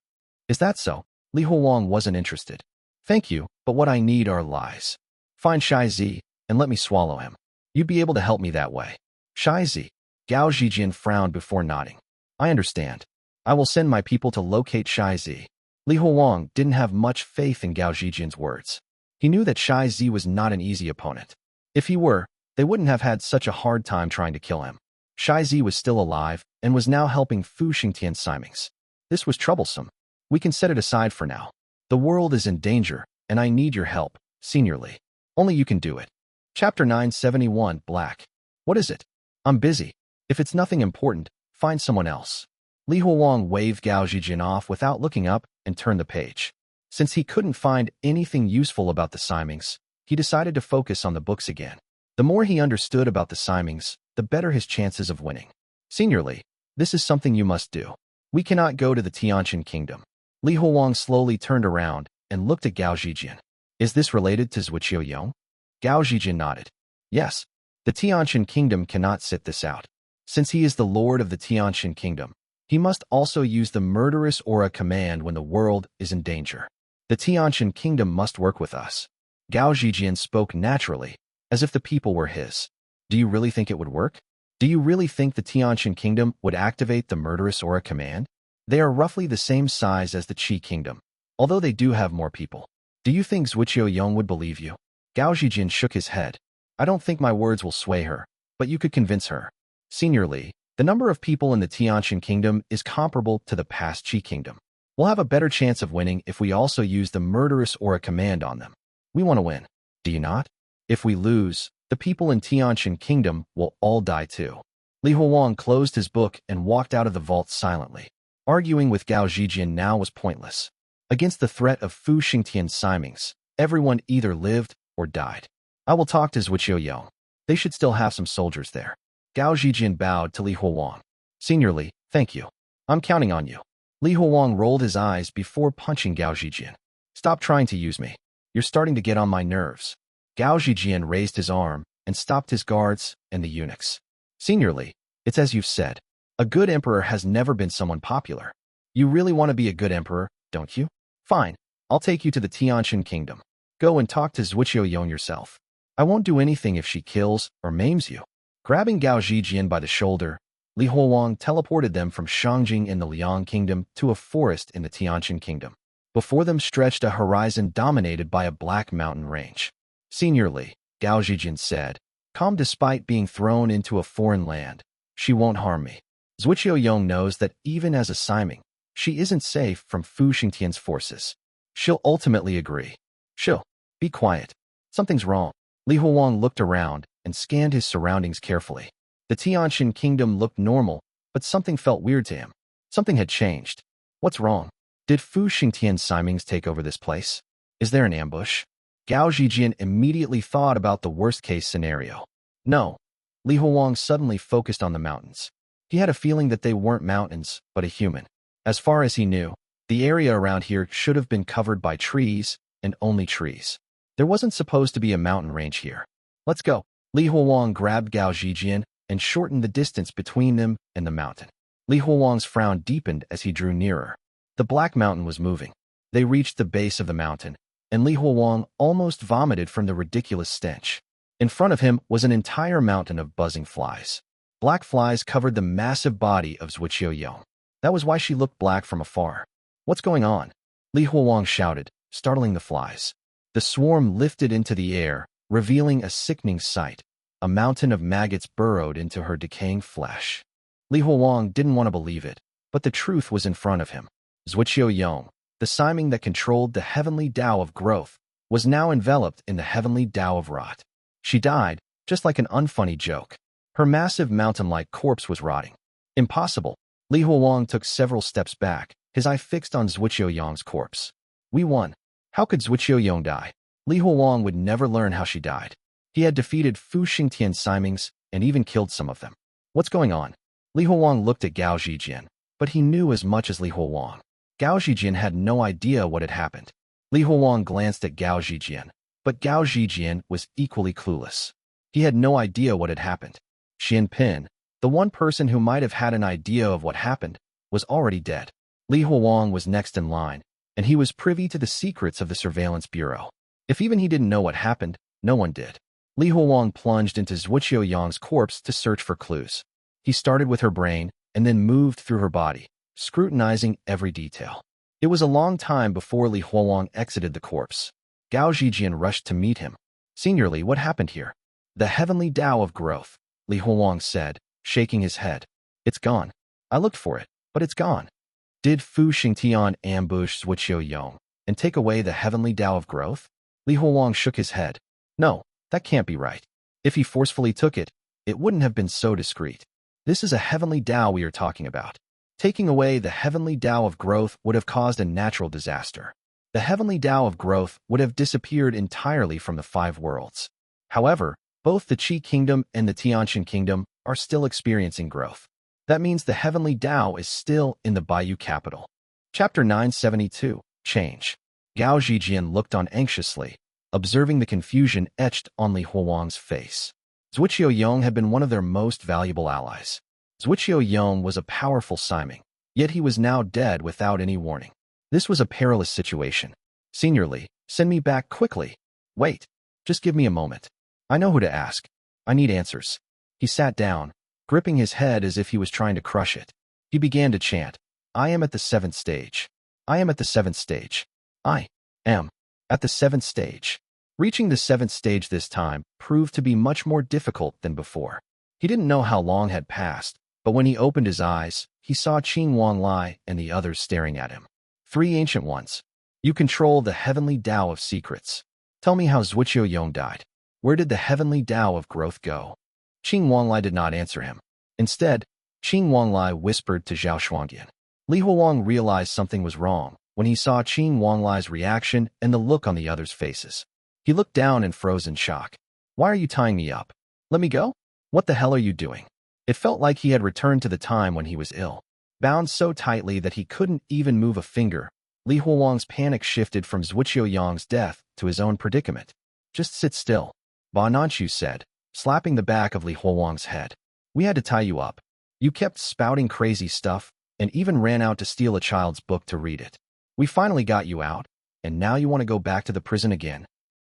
Is that so? Li Huang wasn't interested. Thank you, but what I need are lies. Find Shai Zi, and let me swallow him. You'd be able to help me that way. Shai Zi. Gao Zhijian frowned before nodding. I understand. I will send my people to locate Shai Zi. Li Huang didn't have much faith in Gao Zhijian's words. He knew that Shai Zi was not an easy opponent. If he were, they wouldn't have had such a hard time trying to kill him. Shai Zi was still alive and was now helping Fu Xingtian's Simings. This was troublesome. We can set it aside for now. The world is in danger, and I need your help, Senior Li. Only you can do it. Chapter 971, Black. What is it? I'm busy. If it's nothing important, find someone else. Li Huang waved Gao Zhijian off without looking up and turned the page. Since he couldn't find anything useful about the Simings, he decided to focus on the books again. The more he understood about the Simings, the better his chances of winning. Senior Li, this is something you must do. We cannot go to the Tianqian kingdom. Li Huang slowly turned around and looked at Gao Zhijian. Is this related to Zuoqiu Yong? Gao Zhijian nodded. Yes. The Tianqian kingdom cannot sit this out. Since he is the lord of the Tianqian kingdom, he must also use the Murderous Aura command when the world is in danger. The Tianqian kingdom must work with us. Gao Zhijian spoke naturally, as if the people were his. Do you really think it would work? Do you really think the Tianqian kingdom would activate the Murderous Aura command? They are roughly the same size as the Qi kingdom, although they do have more people. Do you think Zuoqiu Yong would believe you? Gao Zhijian shook his head. I don't think my words will sway her, but you could convince her. Senior Li, the number of people in the Tianqian kingdom is comparable to the past Qi kingdom. We'll have a better chance of winning if we also use the Murderous Aura command on them. We want to win. Do you not? If we lose, the people in Tianqian kingdom will all die too. Li Huang closed his book and walked out of the vault silently. Arguing with Gao Zhijian now was pointless. Against the threat of Fu Xingtian's Simings, everyone either lived or died. I will talk to Zuoqiu Yong. They should still have some soldiers there. Gao Zhijian bowed to Li Huang. Senior Li, thank you. I'm counting on you. Li Huang rolled his eyes before punching Gao Zhijian. Stop trying to use me. You're starting to get on my nerves. Gao Zhijian raised his arm and stopped his guards and the eunuchs. Senior Li, it's as you've said. A good emperor has never been someone popular. You really want to be a good emperor, don't you? Fine. I'll take you to the Tianqian kingdom. Go and talk to Zuoqiu Yong yourself. I won't do anything if she kills or maims you. Grabbing Gao Zhijian by the shoulder, Li Huang teleported them from Shangjing in the Liang kingdom to a forest in the Tianqian kingdom. Before them stretched a horizon dominated by a black mountain range. Senior Li, Gao Zhijian said, calm despite being thrown into a foreign land. She won't harm me. Zuoqiu Yong knows that even as a Siming, she isn't safe from Fu Xingtian's forces. She'll ultimately agree. She'll. Be quiet. Something's wrong. Li Huang looked around and scanned his surroundings carefully. The Tianqian kingdom looked normal, but something felt weird to him. Something had changed. What's wrong? Did Fu Xingtian's Simings take over this place? Is there an ambush? Gao Zhijian immediately thought about the worst-case scenario. No. Li Huang suddenly focused on the mountains. He had a feeling that they weren't mountains, but a human. As far as he knew, the area around here should have been covered by trees, and only trees. There wasn't supposed to be a mountain range here. Let's go. Li Huang grabbed Gao Zhijian and shortened the distance between them and the mountain. Li Huang's frown deepened as he drew nearer. The black mountain was moving. They reached the base of the mountain, and Li Huang almost vomited from the ridiculous stench. In front of him was an entire mountain of buzzing flies. Black flies covered the massive body of Zuoqiu Yong. That was why she looked black from afar. What's going on? Li Huang shouted, startling the flies. The swarm lifted into the air, revealing a sickening sight. A mountain of maggots burrowed into her decaying flesh. Li Huang didn't want to believe it, but the truth was in front of him. Zuoqiu Yong, the Siming that controlled the heavenly Tao of growth, was now enveloped in the heavenly Tao of rot. She died, just like an unfunny joke. Her massive mountain-like corpse was rotting. Impossible. Li Huang took several steps back, his eye fixed on Zuoqiu Yong's corpse. We won. How could Zuoqiu Yong die? Li Huang would never learn how she died. He had defeated Fu Xingtian's Simings and even killed some of them. What's going on? Li Huang looked at Gao Zhijian, but he knew as much as Li Huang. Gao Zhijian had no idea what had happened. Li Huang glanced at Gao Zhijian, but Gao Zhijian was equally clueless. He had no idea what had happened. Xuan Pin, the one person who might have had an idea of what happened, was already dead. Li Huang was next in line, and he was privy to the secrets of the surveillance bureau. If even he didn't know what happened, no one did. Li Huang plunged into Zuoqiu Yong's corpse to search for clues. He started with her brain and then moved through her body, scrutinizing every detail. It was a long time before Li Huang exited the corpse. Gao Zhijian rushed to meet him. "Senior Li, what happened here?" "The heavenly Tao of growth," Li Huang said, shaking his head. "It's gone. I looked for it, but it's gone." "Did Fu Xingtian ambush Zuoqiu Yong and take away the heavenly Tao of growth?" Li Huang shook his head. "No, that can't be right. If he forcefully took it, it wouldn't have been so discreet. This is a heavenly Tao we are talking about. Taking away the heavenly Tao of growth would have caused a natural disaster. The heavenly Tao of growth would have disappeared entirely from the 5 worlds. However, both the Qi Kingdom and the Tianqian Kingdom are still experiencing growth. That means the heavenly Tao is still in the Baiyu capital." Chapter 972, Change. Gao Zhijian looked on anxiously, observing the confusion etched on Li Huang's face. Zuoqiu Yong had been one of their most valuable allies. Zuoqiu Yong was a powerful Siming, yet he was now dead without any warning. This was a perilous situation. "Senior Li, send me back quickly." "Wait, just give me a moment. I know who to ask. I need answers." He sat down, gripping his head as if he was trying to crush it. He began to chant, "I am at the 7th stage. I am at the 7th stage. I am at the 7th stage." Reaching the 7th stage this time proved to be much more difficult than before. He didn't know how long had passed, but when he opened his eyes, he saw Qing Wanlai and the others staring at him. "3 ancient ones. You control the heavenly Tao of secrets. Tell me how Zuoqiu Yong died. Where did the heavenly Tao of growth go?" Qing Wanlai did not answer him. Instead, Qing Wanlai whispered to Zhao Shuangdian. Li Huang realized something was wrong when he saw Qing Wanlai's reaction and the look on the others' faces. He looked down and froze in shock. "Why are you tying me up? Let me go? What the hell are you doing?" It felt like he had returned to the time when he was ill. Bound so tightly that he couldn't even move a finger, Li Huang's panic shifted from Zuoqiu Yong's death to his own predicament. "Just sit still," Ba Nanchu said, slapping the back of Li Huang's head. "We had to tie you up. You kept spouting crazy stuff and even ran out to steal a child's book to read it. We finally got you out, and now you want to go back to the prison again?"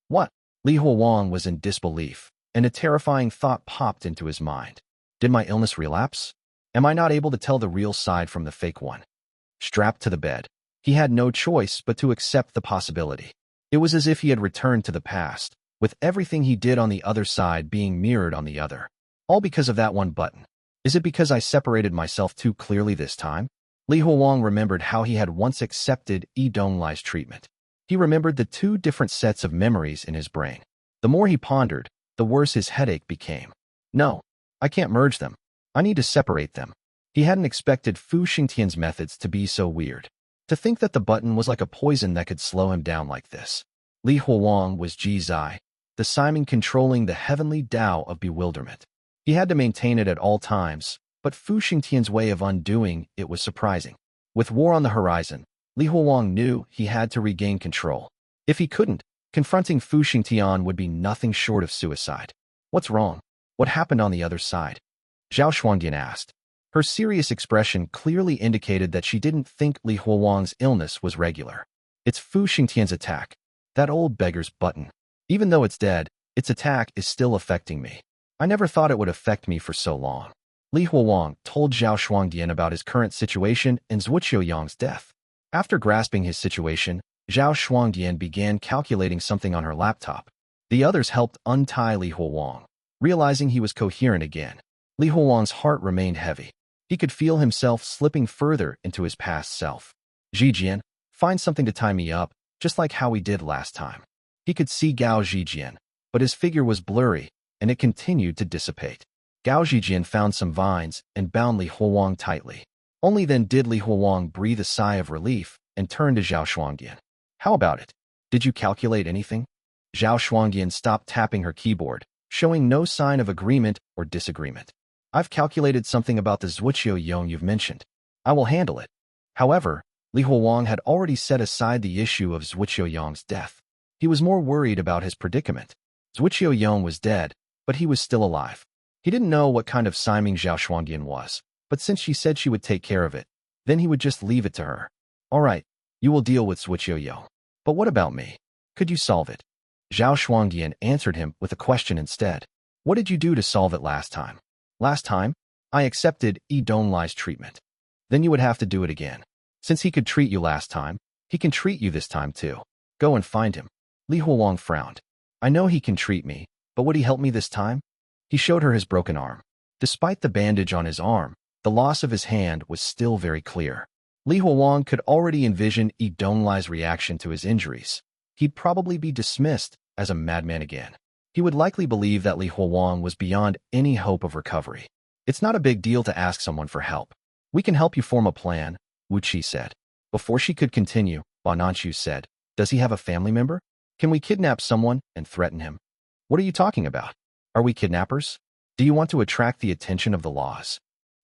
"What?" Li Huang was in disbelief, and a terrifying thought popped into his mind. Did my illness relapse? Am I not able to tell the real side from the fake one? Strapped to the bed, he had no choice but to accept the possibility. It was as if he had returned to the past, with everything he did on the other side being mirrored on the other. All because of that one button. Is it because I separated myself too clearly this time? Li Huang remembered how he had once accepted Donglai's treatment. He remembered the 2 different sets of memories in his brain. The more he pondered, the worse his headache became. "No, I can't merge them. I need to separate them." He hadn't expected Fu Xingtian's methods to be so weird. To think that the button was like a poison that could slow him down like this. Li Huang was Ji Zai, the Simon controlling the heavenly Tao of bewilderment. He had to maintain it at all times, but Fu Xingtian's way of undoing it was surprising. With war on the horizon, Li Huang knew he had to regain control. If he couldn't, confronting Fu Xingtian would be nothing short of suicide. "What's wrong? What happened on the other side?" Zhao Shuangdian asked. Her serious expression clearly indicated that she didn't think Li Huang's illness was regular. "It's Fu Xingtian's attack. That old beggar's button. Even though it's dead, its attack is still affecting me. I never thought it would affect me for so long." Li Huang told Zhao Shuangdian about his current situation and Zuoqiu Yong's death. After grasping his situation, Zhao Shuangdian began calculating something on her laptop. The others helped untie Li Huang. Realizing he was coherent again, Li Huang's heart remained heavy. He could feel himself slipping further into his past self. "Zhijian, find something to tie me up, just like how we did last time." He could see Gao Zhijian, but his figure was blurry, and it continued to dissipate. Gao Zhijian found some vines and bound Li Huang tightly. Only then did Li Huang breathe a sigh of relief and turn to Zhao Shuangdian. "How about it? Did you calculate anything?" Zhao Shuangdian stopped tapping her keyboard, showing no sign of agreement or disagreement. "I've calculated something about the Zuoqiu Yong you've mentioned. I will handle it." However, Li Huang had already set aside the issue of Zuoqiu Yong's death. He was more worried about his predicament. Zuoqiu Yong was dead, but he was still alive. He didn't know what kind of Siming Zhao Shuangdian was, but since she said she would take care of it, then he would just leave it to her. All right, you will deal with Zuoqiu. But what about me? Could you solve it? Zhao Shuangdian answered him with a question instead. What did you do to solve it last time? Last time, I accepted Donglai's treatment. Then you would have to do it again. Since he could treat you last time, he can treat you this time too. Go and find him. Li Huolong frowned. I know he can treat me, but would he help me this time? He showed her his broken arm. Despite the bandage on his arm, the loss of his hand was still very clear. Li Huolong could already envision Donglai's reaction to his injuries. He'd probably be dismissed as a madman again. He would likely believe that Li Huolong was beyond any hope of recovery. It's not a big deal to ask someone for help. We can help you form a plan, Wu Qi said. Before she could continue, Bonanchu said, Does he have a family member? Can we kidnap someone and threaten him? What are you talking about? Are we kidnappers? Do you want to attract the attention of the laws?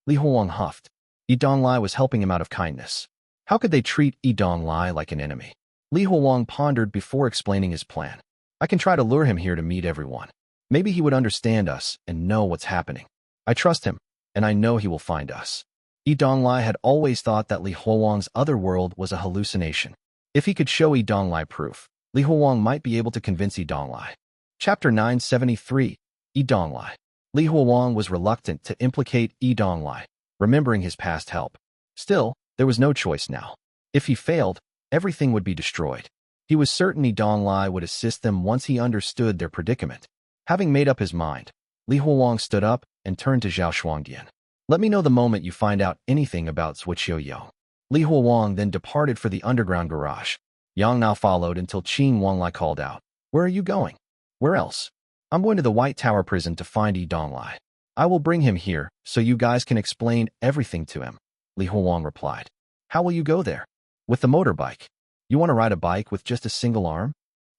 Li Huolong huffed. Donglai was helping him out of kindness. How could they treat Donglai like an enemy? Li Huolong pondered before explaining his plan. I can try to lure him here to meet everyone. Maybe he would understand us and know what's happening. I trust him, and I know he will find us. Donglai had always thought that Li Huolong's other world was a hallucination. If he could show Donglai proof, Li Huolong might be able to convince Donglai. Chapter 973, Donglai. Li Huolong was reluctant to implicate Donglai, remembering his past help. Still, there was no choice now. If he failed, everything would be destroyed. He was certain Donglai would assist them once he understood their predicament. Having made up his mind, Li Huolong stood up and turned to Zhao Shuangdian. Let me know the moment you find out anything about Zuoqiu. Li Huolong then departed for the underground garage. Yang now followed until Qing Wanglai called out. Where are you going? Where else? I'm going to the White Tower prison to find Donglai. I will bring him here so you guys can explain everything to him, Li Huolong replied. How will you go there? With the motorbike. You want to ride a bike with just a single arm?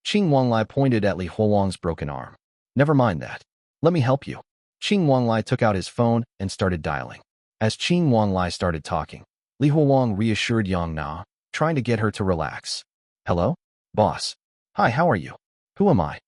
Qing Wanglai pointed at Li Huolong's broken arm. Never mind that. Let me help you. Qing Wanglai took out his phone and started dialing. As Qing Wanglai started talking, Li Huolong reassured Yang Na, trying to get her to relax. Hello? Boss. Hi, how are you? Who am I?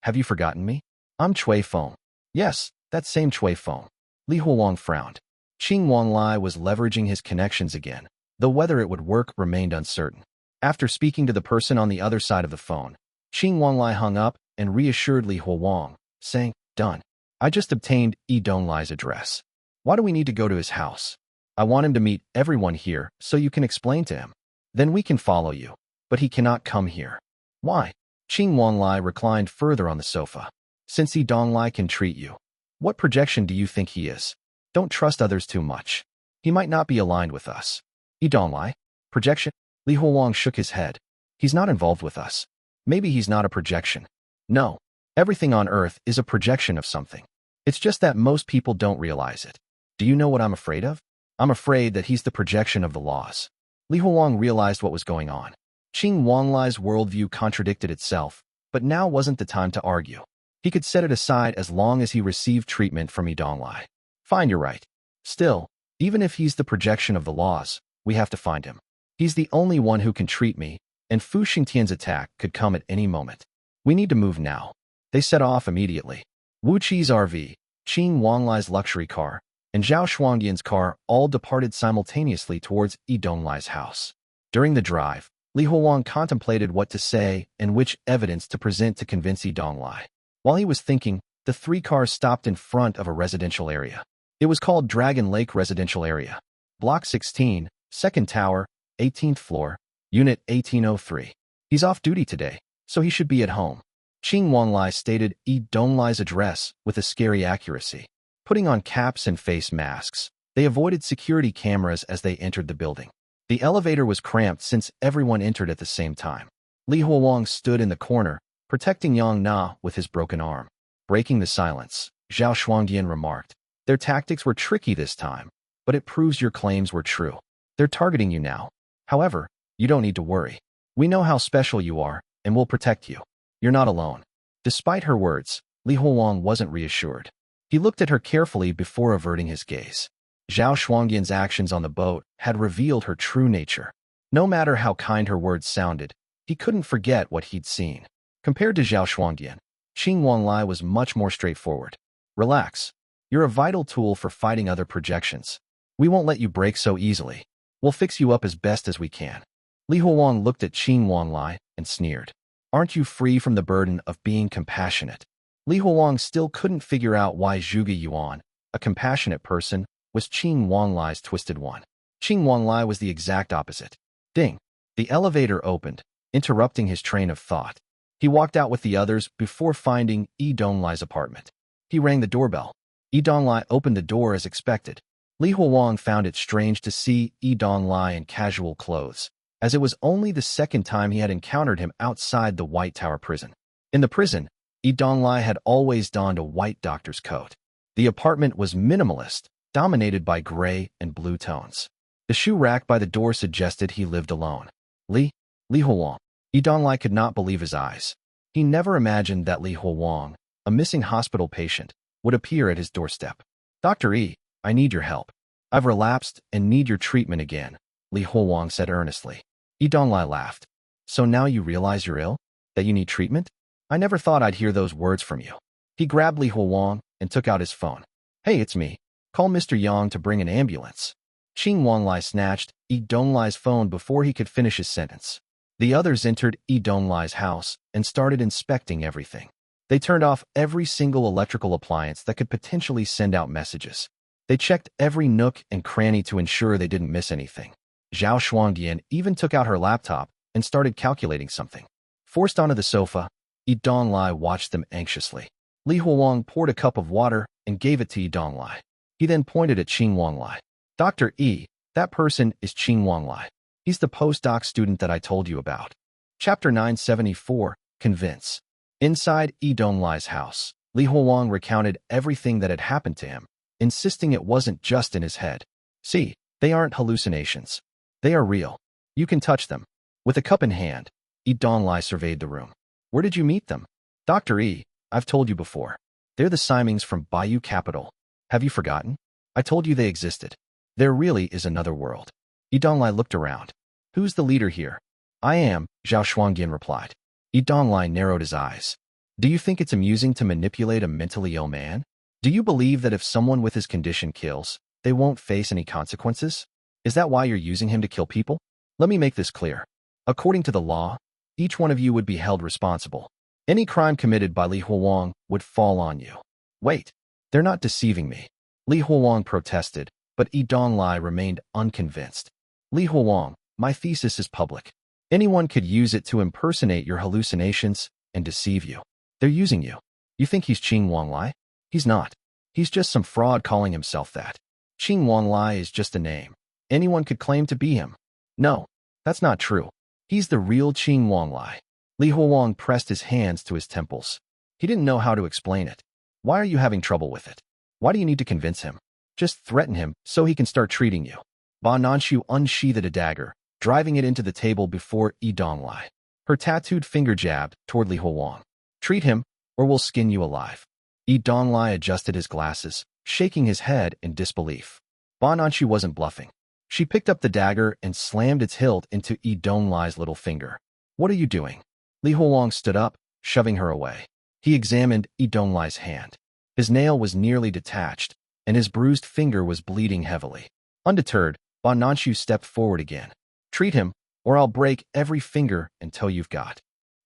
Have you forgotten me? I'm Chui Feng. Yes, that same Chui Feng. Li Huolong frowned. Qing Wanglai was leveraging his connections again, though whether it would work remained uncertain. After speaking to the person on the other side of the phone, Qing Wanglai hung up and reassured Li Huolong, saying, Done. I just obtained Donglai's address. Why do we need to go to his house? I want him to meet everyone here so you can explain to him. Then we can follow you. But he cannot come here. Why? Qing Wanglai reclined further on the sofa. Since Donglai can treat you, what projection do you think he is? Don't trust others too much. He might not be aligned with us. Donglai? Projection? Li Huolong shook his head. He's not involved with us. Maybe he's not a projection. No. Everything on Earth is a projection of something. It's just that most people don't realize it. Do you know what I'm afraid of? I'm afraid that he's the projection of the laws. Li Huolong realized what was going on. Qing Wanglai's worldview contradicted itself, but now wasn't the time to argue. He could set it aside as long as he received treatment from Donglai. Fine, you're right. Still, even if he's the projection of the laws, we have to find him. He's the only one who can treat me, and Fu Xingtian's attack could come at any moment. We need to move now. They set off immediately. Wu Qi's RV, Qing Wanglai's luxury car, and Zhao Shuangdian's car all departed simultaneously towards Donglai's house. During the drive, Li Huolong contemplated what to say and which evidence to present to convince Donglai. While he was thinking, the three cars stopped in front of a residential area. It was called Dragon Lake Residential Area. Block 16, second tower, 18th floor, Unit 1803. He's off duty today, so he should be at home. Qing Wanglai stated Donglai's address with a scary accuracy. Putting on caps and face masks, they avoided security cameras as they entered the building. The elevator was cramped since everyone entered at the same time. Li Huolong stood in the corner, protecting Yang Na with his broken arm. Breaking the silence, Zhao Shuangdian remarked, Their tactics were tricky this time, but it proves your claims were true. They're targeting you now. However, you don't need to worry. We know how special you are, and we'll protect you. You're not alone. Despite her words, Li Huolong wasn't reassured. He looked at her carefully before averting his gaze. Zhao Shuangdian's actions on the boat had revealed her true nature. No matter how kind her words sounded, he couldn't forget what he'd seen. Compared to Zhao Shuangdian, Qing Wanlai was much more straightforward. Relax. You're a vital tool for fighting other projections. We won't let you break so easily. We'll fix you up as best as we can. Li Huang looked at Qing Wanlai and sneered. Aren't you free from the burden of being compassionate? Li Huang still couldn't figure out why Zhuge Yuan, a compassionate person, was Qing Wanlai's twisted one. Qing Wanlai was the exact opposite. Ding! The elevator opened, interrupting his train of thought. He walked out with the others before finding Donglai's apartment. He rang the doorbell. Donglai opened the door as expected. Li Huang found it strange to see Donglai in casual clothes, as it was only the second time he had encountered him outside the White Tower prison. In the prison, Donglai had always donned a white doctor's coat. The apartment was minimalist, dominated by gray and blue tones. The shoe rack by the door suggested he lived alone. Li Huang. Donglai could not believe his eyes. He never imagined that Li Huang, a missing hospital patient, would appear at his doorstep. Dr. E, I need your help. I've relapsed and need your treatment again, Li Huang said earnestly. Donglai laughed. So now you realize you're ill? That you need treatment? I never thought I'd hear those words from you. He grabbed Li Huang and took out his phone. Hey, it's me. Call Mr. Yong to bring an ambulance. Qing Wanlai snatched Donglai's phone before he could finish his sentence. The others entered Donglai's house and started inspecting everything. They turned off every single electrical appliance that could potentially send out messages. They checked every nook and cranny to ensure they didn't miss anything. Zhao Shuangdian even took out her laptop and started calculating something. Forced onto the sofa, Donglai watched them anxiously. Li Huang poured a cup of water and gave it to Donglai. He then pointed at Qing Wanlai. Dr. E, that person is Qing Wanlai. He's the postdoc student that I told you about. Chapter 974, Convince. Inside Donglai's house, Li Huang recounted everything that had happened to him, insisting it wasn't just in his head. See, they aren't hallucinations. They are real. You can touch them. With a cup in hand, Donglai surveyed the room. Where did you meet them? Dr. E, I've told you before. They're the Simings from Baiyu capital. Have you forgotten? I told you they existed. There really is another world. Donglai looked around. Who's the leader here? I am, Zhao Shuangdian replied. Donglai narrowed his eyes. Do you think it's amusing to manipulate a mentally ill man? Do you believe that if someone with his condition kills, they won't face any consequences? Is that why you're using him to kill people? Let me make this clear. According to the law, each one of you would be held responsible. Any crime committed by Li Huang would fall on you. Wait, they're not deceiving me. Li Huang protested, but Donglai remained unconvinced. Li Huang, my thesis is public. Anyone could use it to impersonate your hallucinations and deceive you. They're using you. You think he's Qing Wanlai? He's not. He's just some fraud calling himself that. Qing Wanlai is just a name. Anyone could claim to be him. No, that's not true. He's the real Qing Wanlai. Li Huang pressed his hands to his temples. He didn't know how to explain it. Why are you having trouble with it? Why do you need to convince him? Just threaten him so he can start treating you. Ba Nanshu unsheathed a dagger, driving it into the table before Donglai. Her tattooed finger jabbed toward Li Huang. Treat him, or we'll skin you alive. Donglai adjusted his glasses, shaking his head in disbelief. Ba Nanshu wasn't bluffing. She picked up the dagger and slammed its hilt into Donglai's little finger. What are you doing? Li Huang stood up, shoving her away. He examined Donglai's hand. His nail was nearly detached, and his bruised finger was bleeding heavily. Undeterred, Ba Nanshu stepped forward again. Treat him, or I'll break every finger and toe you've got.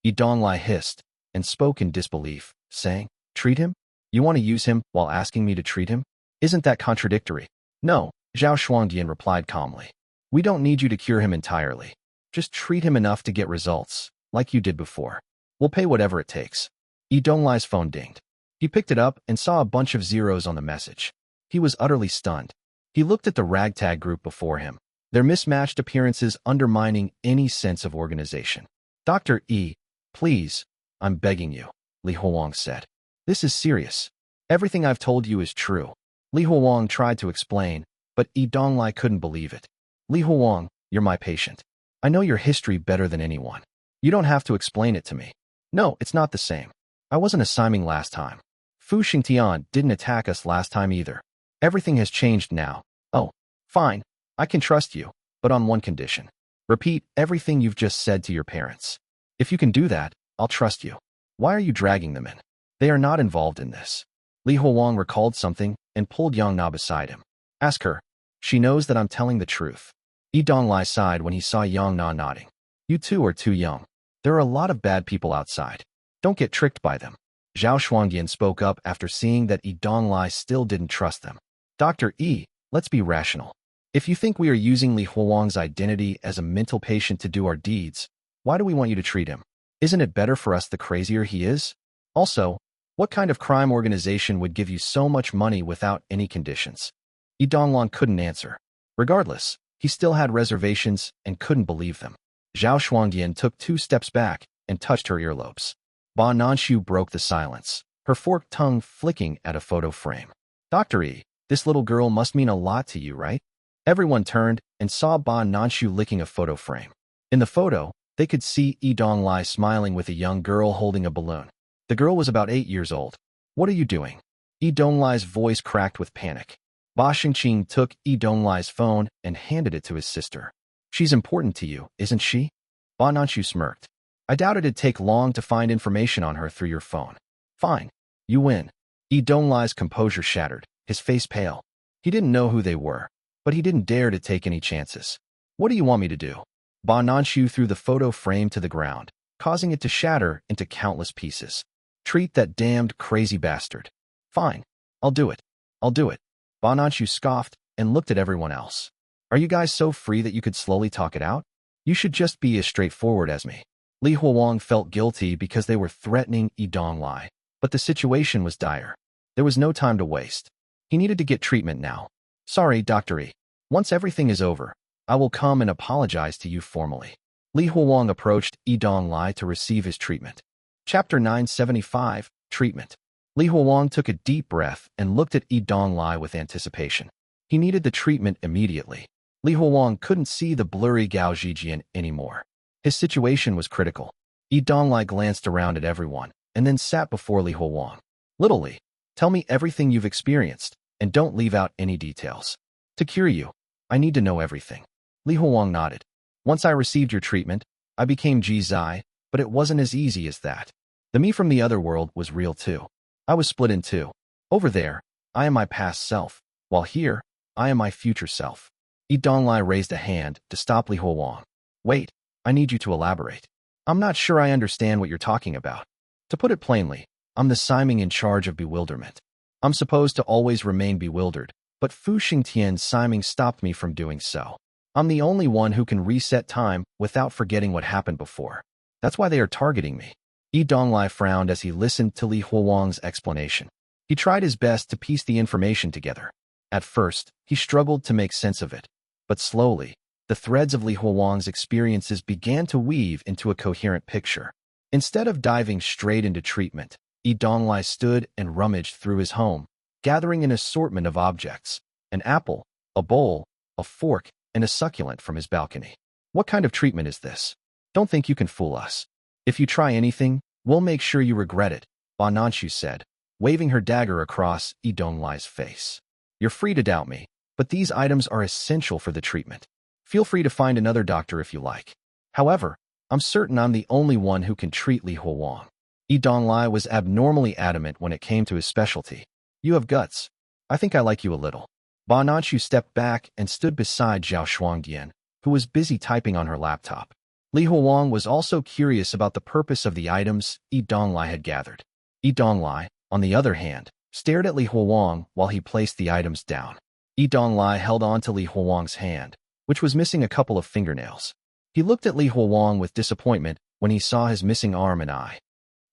Donglai hissed and spoke in disbelief, saying, Treat him? You want to use him while asking me to treat him? Isn't that contradictory? No, Zhao Shuangdian replied calmly. We don't need you to cure him entirely. Just treat him enough to get results, like you did before. We'll pay whatever it takes. Donglai's phone dinged. He picked it up and saw a bunch of zeros on the message. He was utterly stunned. He looked at the ragtag group before him, their mismatched appearances undermining any sense of organization. Dr. E, please, I'm begging you, Li Huang said. This is serious. Everything I've told you is true. Li Huang tried to explain, but Donglai couldn't believe it. Li Huang, you're my patient. I know your history better than anyone. You don't have to explain it to me. No, it's not the same. I wasn't a Siming last time. Fu Xingtian didn't attack us last time either. Everything has changed now. Oh, fine. I can trust you, but on one condition. Repeat everything you've just said to your parents. If you can do that, I'll trust you. Why are you dragging them in? They are not involved in this. Li Huang recalled something and pulled Yang Na beside him. Ask her. She knows that I'm telling the truth. Yi Donglai sighed when he saw Yang Na nodding. You two are too young. There are a lot of bad people outside. Don't get tricked by them. Zhao Shuangdian spoke up after seeing that Yi Donglai still didn't trust them. Dr. Yi, let's be rational. If you think we are using Li Huang's identity as a mental patient to do our deeds, why do we want you to treat him? Isn't it better for us the crazier he is? Also, what kind of crime organization would give you so much money without any conditions? Yi Donglai couldn't answer. Regardless, he still had reservations and couldn't believe them. Zhao Shuangdian took 2 steps back and touched her earlobes. Ba Nanshu broke the silence, her forked tongue flicking at a photo frame. Dr. Yi, this little girl must mean a lot to you, right? Everyone turned and saw Ba Nanshu licking a photo frame. In the photo, they could see Yi Donglai smiling with a young girl holding a balloon. The girl was about 8 years old. What are you doing? Yi Donglai's voice cracked with panic. Ba Xingqing took Yi Donglai's phone and handed it to his sister. She's important to you, isn't she? Ba Nanshu smirked. I doubt it'd take long to find information on her through your phone. Fine. You win. Yi Donglai's composure shattered, his face pale. He didn't know who they were, but he didn't dare to take any chances. What do you want me to do? Ba Nanshu threw the photo frame to the ground, causing it to shatter into countless pieces. Treat that damned crazy bastard. Fine. I'll do it. I'll do it. Ba Nanshu scoffed and looked at everyone else. Are you guys so free that you could slowly talk it out? You should just be as straightforward as me. Li Huang felt guilty because they were threatening Yi Donglai, but the situation was dire. There was no time to waste. He needed to get treatment now. Sorry, Dr. Yi. Once everything is over, I will come and apologize to you formally. Li Huang approached Yi Donglai to receive his treatment. Chapter 975, Treatment. Li Huang took a deep breath and looked at Yi Donglai with anticipation. He needed the treatment immediately. Li Huang couldn't see the blurry Gao Zhijian anymore. His situation was critical. Yi Donglai glanced around at everyone and then sat before Li Huang. Little Li, tell me everything you've experienced and don't leave out any details. To cure you, I need to know everything. Li Huang nodded. Once I received your treatment, I became Ji Zai, but it wasn't as easy as that. The me from the other world was real too. I was split in two. Over there, I am my past self, while here, I am my future self. Yi Donglai raised a hand to stop Li Huang. Wait, I need you to elaborate. I'm not sure I understand what you're talking about. To put it plainly, I'm the Siming in charge of bewilderment. I'm supposed to always remain bewildered, but Fu Xingtian's Siming stopped me from doing so. I'm the only one who can reset time without forgetting what happened before. That's why they are targeting me. Yi Donglai frowned as he listened to Li Huang's explanation. He tried his best to piece the information together. At first, he struggled to make sense of it, but slowly, the threads of Li Huang's experiences began to weave into a coherent picture. Instead of diving straight into treatment, Yi Donglai stood and rummaged through his home, gathering an assortment of objects, an apple, a bowl, a fork, and a succulent from his balcony. What kind of treatment is this? Don't think you can fool us. If you try anything, we'll make sure you regret it, Ba Nanshu said, waving her dagger across Yi Donglai's face. You're free to doubt me, but these items are essential for the treatment. Feel free to find another doctor if you like. However, I'm certain I'm the only one who can treat Li Huang. Yi Donglai was abnormally adamant when it came to his specialty. You have guts. I think I like you a little. Ba Nanshu stepped back and stood beside Zhao Shuangdian, who was busy typing on her laptop. Li Huang was also curious about the purpose of the items Yi Donglai had gathered. Yi Donglai, on the other hand, stared at Li Huang while he placed the items down. Yi Donglai held on to Li Huang's hand, which was missing a couple of fingernails. He looked at Li Huang with disappointment when he saw his missing arm and eye.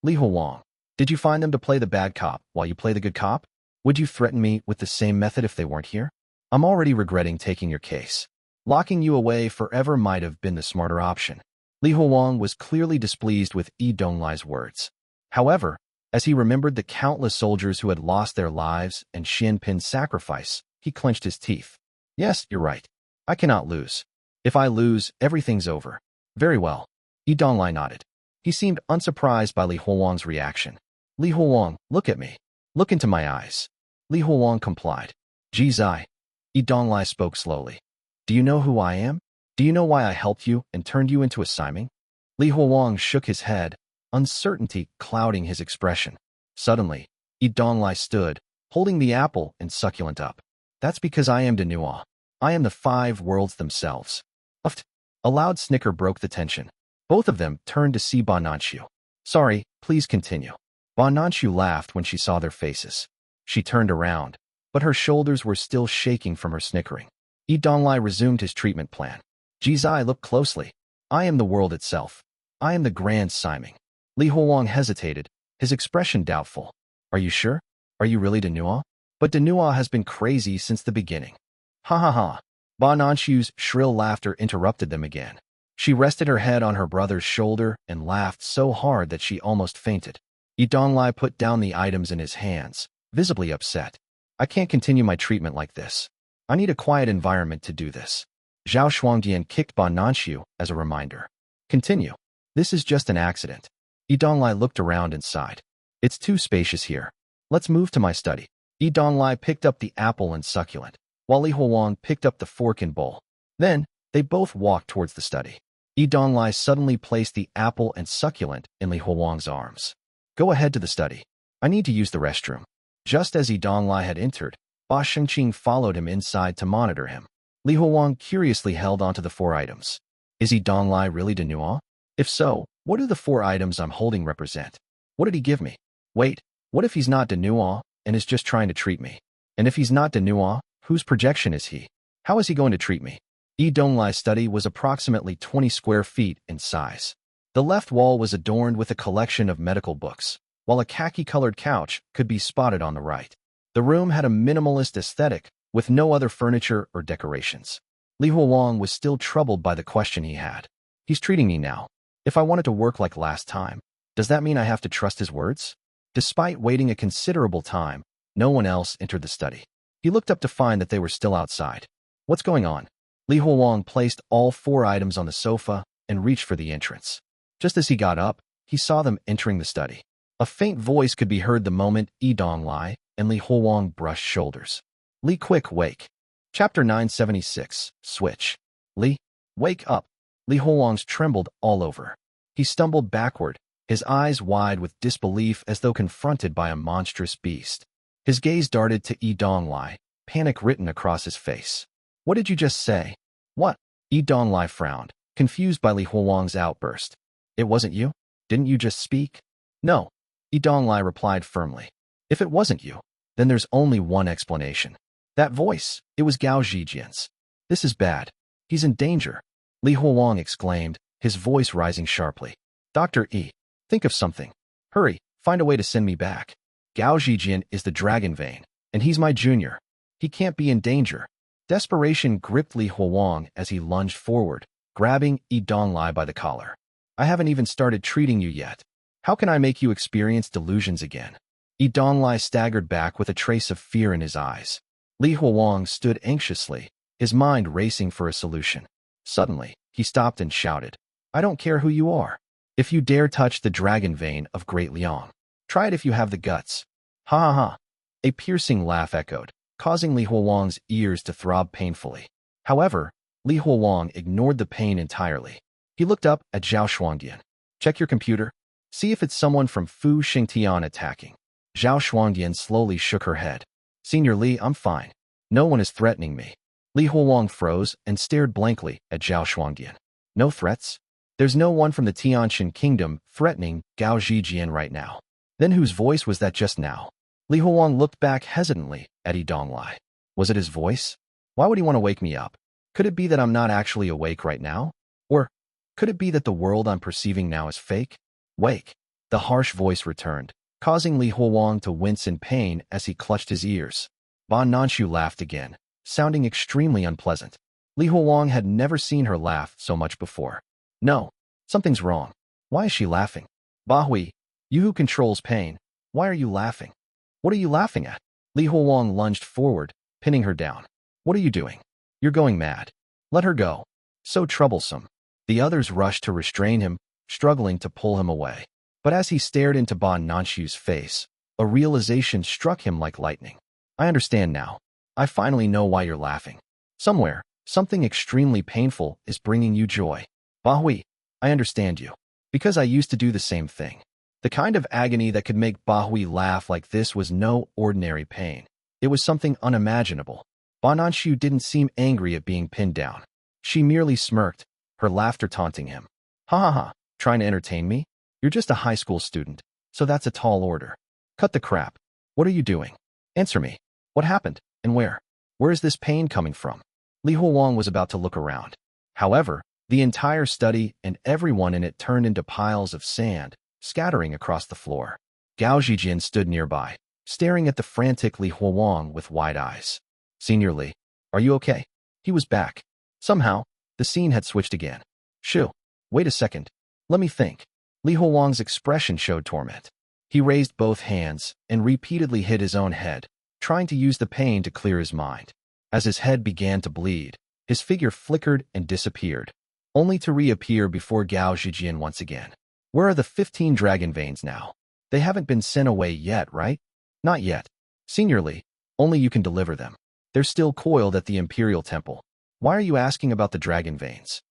Li Huang, did you find them to play the bad cop while you play the good cop? Would you threaten me with the same method if they weren't here? I'm already regretting taking your case. Locking you away forever might have been the smarter option. Li Huang was clearly displeased with Yi Donglai's words. However, as he remembered the countless soldiers who had lost their lives and Xuan Pin's sacrifice, he clenched his teeth. Yes, you're right. I cannot lose. If I lose, everything's over. Very well. Yi Donglai nodded. He seemed unsurprised by Li Huang's reaction. Li Huang, look at me. Look into my eyes. Li Huang complied. Ji Zai. Yi Donglai spoke slowly. Do you know who I am? Do you know why I helped you and turned you into a Siming? Li Huang shook his head, uncertainty clouding his expression. Suddenly, Donglai stood, holding the apple and succulent up. That's because I am Denua. I am the 5 worlds themselves. Uft. A loud snicker broke the tension. Both of them turned to see Ba Nanxiu. Sorry, please continue. Ba Nanxiu laughed when she saw their faces. She turned around, but her shoulders were still shaking from her snickering. Donglai resumed his treatment plan. Jizai looked closely. I am the world itself. I am the Grand Siming. Li Huang hesitated, his expression doubtful. Are you sure? Are you really Denua? But Denua has been crazy since the beginning. Ha ha ha. Ba Nanxiu's shrill laughter interrupted them again. She rested her head on her brother's shoulder and laughed so hard that she almost fainted. Donglai put down the items in his hands, visibly upset. I can't continue my treatment like this. I need a quiet environment to do this. Zhao Shuangdian kicked Ba Nanxiu as a reminder. Continue. This is just an accident. Donglai looked around and sighed. It's too spacious here. Let's move to my study. Donglai picked up the apple and succulent, while Li Huang picked up the fork and bowl. Then, they both walked towards the study. Donglai suddenly placed the apple and succulent in Li Huang's arms. Go ahead to the study. I need to use the restroom. Just as Donglai had entered, Ba Shengqing followed him inside to monitor him. Li Huang curiously held onto the 4 items. Is Donglai really Denua? If so, what do the 4 items I'm holding represent? What did he give me? Wait, what if he's not Denua and is just trying to treat me? And if he's not Denua, whose projection is he? How is he going to treat me? Donglai's study was approximately 20 square feet in size. The left wall was adorned with a collection of medical books, while a khaki-colored couch could be spotted on the right. The room had a minimalist aesthetic, with no other furniture or decorations. Li Huang was still troubled by the question he had. He's treating me now. If I wanted to work like last time, does that mean I have to trust his words? Despite waiting a considerable time, no one else entered the study. He looked up to find that they were still outside. What's going on? Li Huang placed all 4 items on the sofa and reached for the entrance. Just as he got up, he saw them entering the study. A faint voice could be heard the moment Donglai and Li Huang brushed shoulders. Li, quick, wake. Chapter 976, Switch. Li, wake up. Li Huang's trembled all over. He stumbled backward, his eyes wide with disbelief as though confronted by a monstrous beast. His gaze darted to Donglai, panic written across his face. What did you just say? What? Donglai frowned, confused by Li Huang's outburst. It wasn't you? Didn't you just speak? No. Donglai replied firmly. If it wasn't you, then there's only one explanation. That voice, it was Gao Zhijian's. This is bad. He's in danger. Li Huang exclaimed, his voice rising sharply. Dr. E, think of something. Hurry, find a way to send me back. Gao Zhijian is the dragon vein, and he's my junior. He can't be in danger. Desperation gripped Li Huang as he lunged forward, grabbing Donglai by the collar. I haven't even started treating you yet. How can I make you experience delusions again? Donglai staggered back with a trace of fear in his eyes. Li Huang stood anxiously, his mind racing for a solution. Suddenly, he stopped and shouted, I don't care who you are. If you dare touch the dragon vein of Great Liang, try it if you have the guts. Ha ha ha. A piercing laugh echoed, causing Li Huang's ears to throb painfully. However, Li Huang ignored the pain entirely. He looked up at Zhao Shuangdian. Check your computer. See if it's someone from Fu Xingtian attacking. Zhao Shuangdian slowly shook her head. Senior Li, I'm fine. No one is threatening me. Li Huang froze and stared blankly at Zhao Shuangdian. No threats? There's no one from the Tianxin kingdom threatening Gao Zhijian right now. Then whose voice was that just now? Li Huang looked back hesitantly at Donglai. Was it his voice? Why would he want to wake me up? Could it be that I'm not actually awake right now? Or could it be that the world I'm perceiving now is fake? Wake. The harsh voice returned, causing Li Huang to wince in pain as he clutched his ears. Ba Nanxiu laughed again, sounding extremely unpleasant. Li Huang had never seen her laugh so much before. No, something's wrong. Why is she laughing? Ba Hui, you who controls pain, why are you laughing? What are you laughing at? Li Huang lunged forward, pinning her down. What are you doing? You're going mad. Let her go. So troublesome. The others rushed to restrain him, struggling to pull him away. But as he stared into Ba Nanxiu's face, a realization struck him like lightning. I understand now. I finally know why you're laughing. Somewhere, something extremely painful is bringing you joy. Ba Hui, I understand you. Because I used to do the same thing. The kind of agony that could make Bahui laugh like this was no ordinary pain. It was something unimaginable. Xiangshou didn't seem angry at being pinned down. She merely smirked, her laughter taunting him. Ha ha ha, trying to entertain me? You're just a high school student, so that's a tall order. Cut the crap. What are you doing? Answer me. What happened, and where? Where is this pain coming from? Li Huang was about to look around. However, the entire study and everyone in it turned into piles of sand, scattering across the floor. Gao Zhijian stood nearby, staring at the frantic Li Huang with wide eyes. Senior Li, are you okay? He was back. Somehow, the scene had switched again. Shoo, wait a second. Let me think. Li Huang's expression showed torment. He raised both hands and repeatedly hit his own head, trying to use the pain to clear his mind. As his head began to bleed, his figure flickered and disappeared, only to reappear before Gao Zhijian once again. Where are the 15 dragon veins now? They haven't been sent away yet, right? Not yet. Senior Li, only you can deliver them. They're still coiled at the Imperial Temple. Why are you asking about the dragon veins?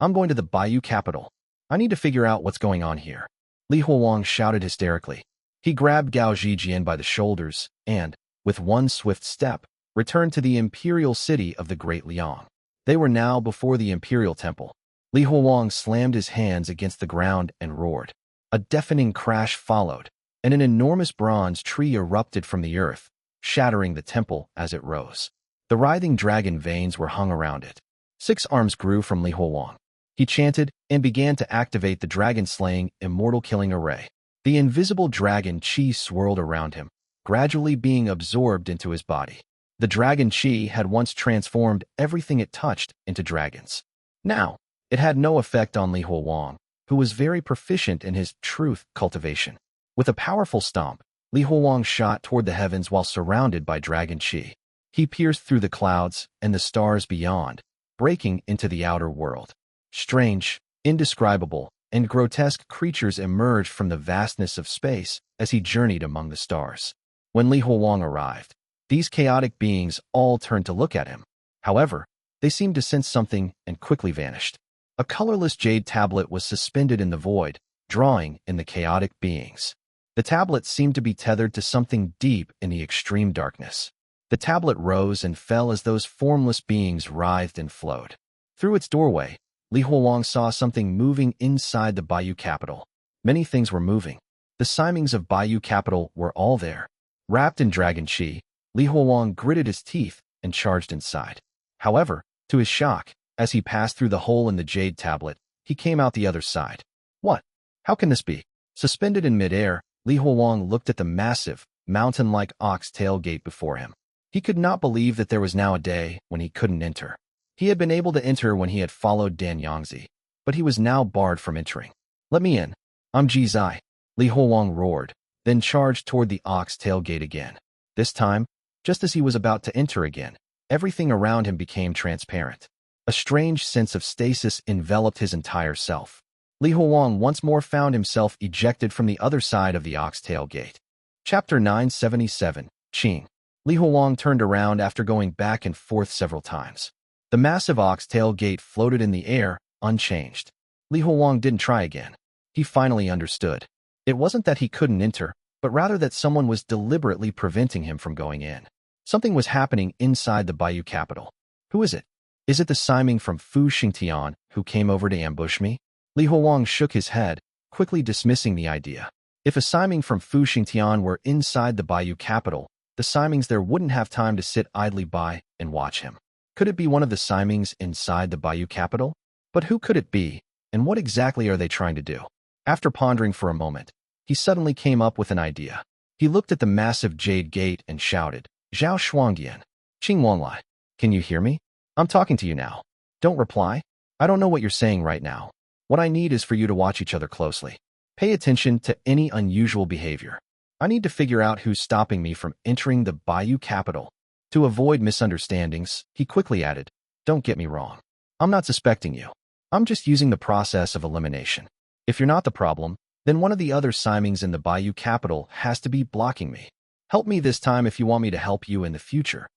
I'm going to the Baiyu capital. I need to figure out what's going on here. Li Huang shouted hysterically. He grabbed Gao Zhijian by the shoulders and, with one swift step, returned to the imperial city of the Great Liang. They were now before the Imperial Temple. Li Huang slammed his hands against the ground and roared. A deafening crash followed, and an enormous bronze tree erupted from the earth, shattering the temple as it rose. The writhing dragon veins were hung around it. 6 arms grew from Li Huang. He chanted and began to activate the dragon-slaying, immortal-killing array. The invisible dragon chi swirled around him, gradually being absorbed into his body. The dragon chi had once transformed everything it touched into dragons. Now, it had no effect on Li Huang, who was very proficient in his truth cultivation. With a powerful stomp, Li Huang shot toward the heavens while surrounded by dragon chi. He pierced through the clouds and the stars beyond, breaking into the outer world. Strange, indescribable, and grotesque creatures emerged from the vastness of space as he journeyed among the stars. When Li Huang arrived, these chaotic beings all turned to look at him. However, they seemed to sense something and quickly vanished. A colorless jade tablet was suspended in the void, drawing in the chaotic beings. The tablet seemed to be tethered to something deep in the extreme darkness. The tablet rose and fell as those formless beings writhed and flowed. Through its doorway, Li Huang saw something moving inside the Baiyu capital. Many things were moving. The Simings of Baiyu capital were all there. Wrapped in dragon chi, Li Huang gritted his teeth and charged inside. However, to his shock, as he passed through the hole in the jade tablet, he came out the other side. What? How can this be? Suspended in midair, Li Huang looked at the massive, mountain-like ox-tail gate before him. He could not believe that there was now a day when he couldn't enter. He had been able to enter when he had followed Dan Yangzi, but he was now barred from entering. Let me in. I'm Ji Zai. Li Huang roared, then charged toward the ox-tail gate again. This time, just as he was about to enter again, everything around him became transparent. A strange sense of stasis enveloped his entire self. Li Huang once more found himself ejected from the other side of the ox-tail gate. Chapter 977, Qing. Li Huang turned around after going back and forth several times. The massive ox-tail gate floated in the air, unchanged. Li Huang didn't try again. He finally understood. It wasn't that he couldn't enter, but rather that someone was deliberately preventing him from going in. Something was happening inside the Baiyu capital. Who is it? Is it the Siming from Fu Xingtian who came over to ambush me? Li Huang shook his head, quickly dismissing the idea. If a Siming from Fu Xingtian were inside the Baiyu capital, the Simings there wouldn't have time to sit idly by and watch him. Could it be one of the Simings inside the Baiyu capital? But who could it be, and what exactly are they trying to do? After pondering for a moment, he suddenly came up with an idea. He looked at the massive jade gate and shouted, Zhao Shuangdian, Qing Wanlai, can you hear me? I'm talking to you now. Don't reply. I don't know what you're saying right now. What I need is for you to watch each other closely. Pay attention to any unusual behavior. I need to figure out who's stopping me from entering the Baiyu capital. To avoid misunderstandings, he quickly added, don't get me wrong. I'm not suspecting you. I'm just using the process of elimination. If you're not the problem, then one of the other Simings in the Baiyu capital has to be blocking me. Help me this time if you want me to help you in the future.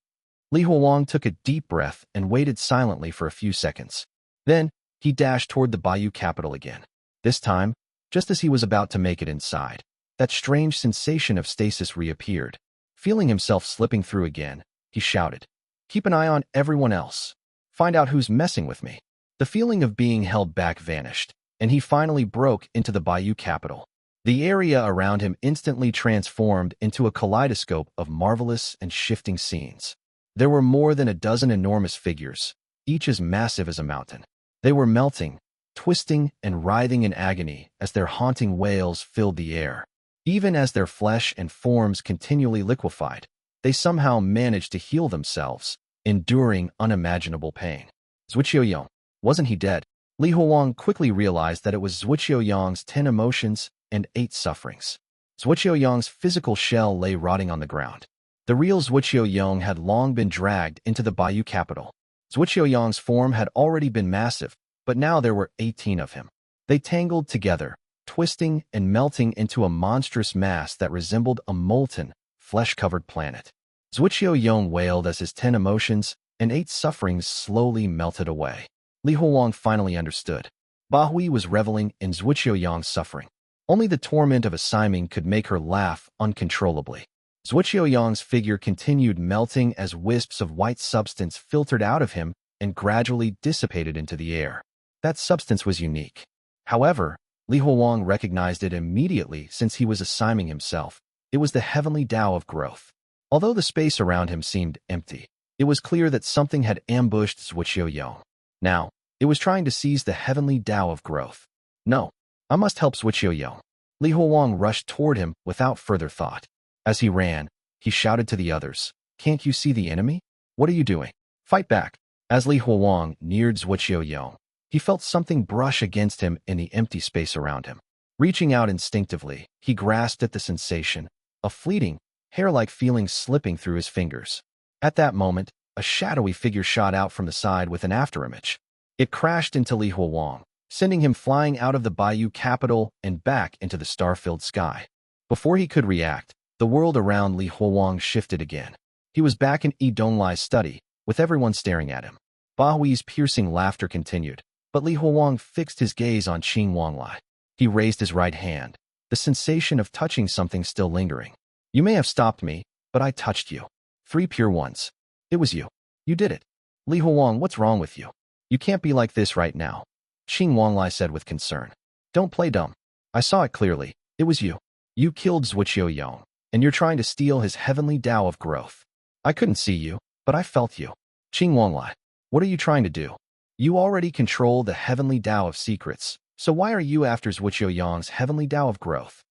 Li Huang took a deep breath and waited silently for a few seconds. Then, he dashed toward the Baiyu capital again. This time, Just as he was about to make it inside, that strange sensation of stasis reappeared. Feeling himself slipping through again, he shouted, "Keep an eye on everyone else. Find out who's messing with me." The feeling of being held back vanished, and he finally broke into the Baiyu capital. The area around him instantly transformed into a kaleidoscope of marvelous and shifting scenes. There were more than a dozen enormous figures, each as massive as a mountain. They were melting, twisting, and writhing in agony as their haunting wails filled the air. Even as their flesh and forms continually liquefied, they somehow managed to heal themselves, enduring unimaginable pain. Zuoqiu Yong, wasn't he dead? Li Huang quickly realized that it was Zuoqiu Yong's 10 emotions and 8 sufferings. Zuoqiu Yong's physical shell lay rotting on the ground. The real Zuoqiu Yong had long been dragged into the Baiyu capital. Zuoqiu Yong's form had already been massive, but now there were 18 of him. They tangled together, twisting and melting into a monstrous mass that resembled a molten, flesh-covered planet. Zuoqiu Yong wailed as his 10 emotions and 8 sufferings slowly melted away. Li Huang finally understood. Baiyu was reveling in Zuoqiu Yong's suffering. Only the torment of a Siming could make her laugh uncontrollably. Zuoqiu Yong's figure continued melting as wisps of white substance filtered out of him and gradually dissipated into the air. That substance was unique. However, Li Huang recognized it immediately since he was a Siming himself. It was the heavenly Tao of growth. Although the space around him seemed empty, it was clear that something had ambushed Zuoqiu Yong. Now, it was trying to seize the heavenly Tao of growth. No, I must help Zuoqiu Yong. Li Huang rushed toward him without further thought. As he ran, he shouted to the others, "Can't you see the enemy? What are you doing? Fight back." As Li Huang neared Zuoqiu Yong, he felt something brush against him in the empty space around him. Reaching out instinctively, he grasped at the sensation, a fleeting, hair-like feeling slipping through his fingers. At that moment, a shadowy figure shot out from the side with an afterimage. It crashed into Li Huang, sending him flying out of the Baiyu capital and back into the star-filled sky. Before he could react, the world around Li Huang shifted again. He was back in Donglai's study, with everyone staring at him. Baiyu's piercing laughter continued, but Li Huang fixed his gaze on Donglai. He raised his right hand, the sensation of touching something still lingering. "You may have stopped me, but I touched you. 3 pure ones. It was you. You did it. Li Huang, what's wrong with you? You can't be like this right now," Donglai said with concern. "Don't play dumb. I saw it clearly. It was you. You killed Zuoqiu Yong, and you're trying to steal his heavenly Tao of growth. I couldn't see you, but I felt you. Donglai, what are you trying to do? You already control the heavenly Tao of secrets, so why are you after Zuoqiu Yong's heavenly Tao of growth?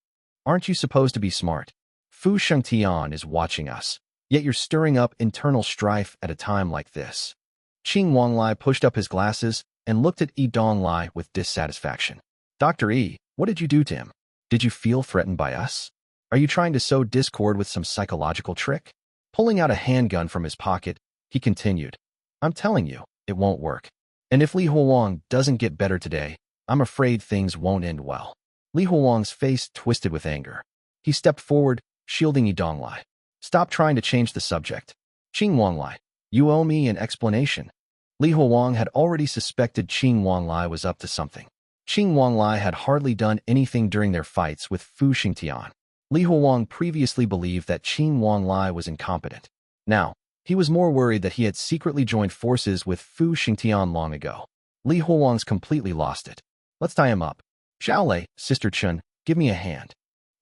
Aren't you supposed to be smart? Fu Shengtian is watching us, yet you're stirring up internal strife at a time like this." Donglai pushed up his glasses and looked at Donglai with dissatisfaction. "Dr. E, what did you do to him? Did you feel threatened by us? Are you trying to sow discord with some psychological trick?" Pulling out a handgun from his pocket, he continued, "I'm telling you, it won't work. And if Li Huang doesn't get better today, I'm afraid things won't end well." Li Huang's face twisted with anger. He stepped forward, shielding Donglai. "Stop trying to change the subject. Donglai, you owe me an explanation." Li Huang had already suspected Donglai was up to something. Donglai had hardly done anything during their fights with Fu Shengtian. Li Huang previously believed that Donglai was incompetent. Now, he was more worried that he had secretly joined forces with Fu Shengtian long ago. Li Huang's completely lost it. "Let's tie him up. Xiaolei, Sister Chun, give me a hand."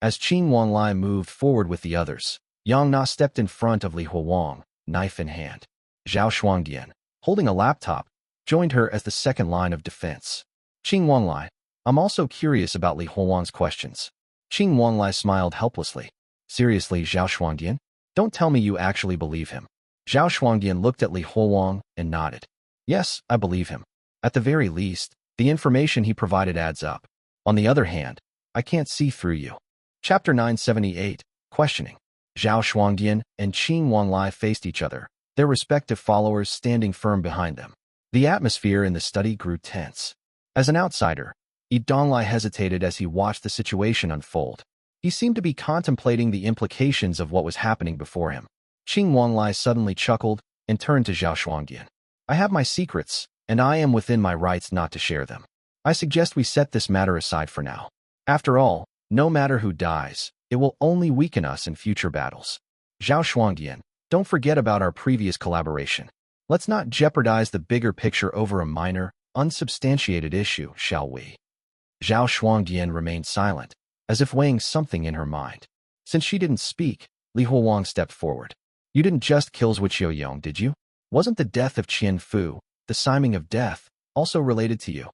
As Donglai moved forward with the others, Yang Na stepped in front of Li Huang, knife in hand. Zhao Shuangdian, holding a laptop, joined her as the second line of defense. "Donglai, I'm also curious about Li Huang's questions." Donglai smiled helplessly. "Seriously, Zhao Shuangdian? Don't tell me you actually believe him." Zhao Shuangdian looked at Li Huang and nodded. "Yes, I believe him. At the very least, the information he provided adds up. On the other hand, I can't see through you." Chapter 978, Questioning. Zhao Shuangdian and Donglai faced each other, their respective followers standing firm behind them. The atmosphere in the study grew tense. As an outsider, Donglai hesitated as he watched the situation unfold. He seemed to be contemplating the implications of what was happening before him. Donglai suddenly chuckled and turned to Zhao Shuangdian. "I have my secrets, and I am within my rights not to share them. I suggest we set this matter aside for now." After all, no matter who dies, it will only weaken us in future battles. Zhao Shuangdian, don't forget about our previous collaboration. Let's not jeopardize the bigger picture over a minor, unsubstantiated issue, shall we? Zhao Shuangdian remained silent, as if weighing something in her mind. Since she didn't speak, Li Huowang stepped forward. You didn't just kill Zuoqiu Yong, did you? Wasn't the death of Qian Fu, the signing of death, also related to you?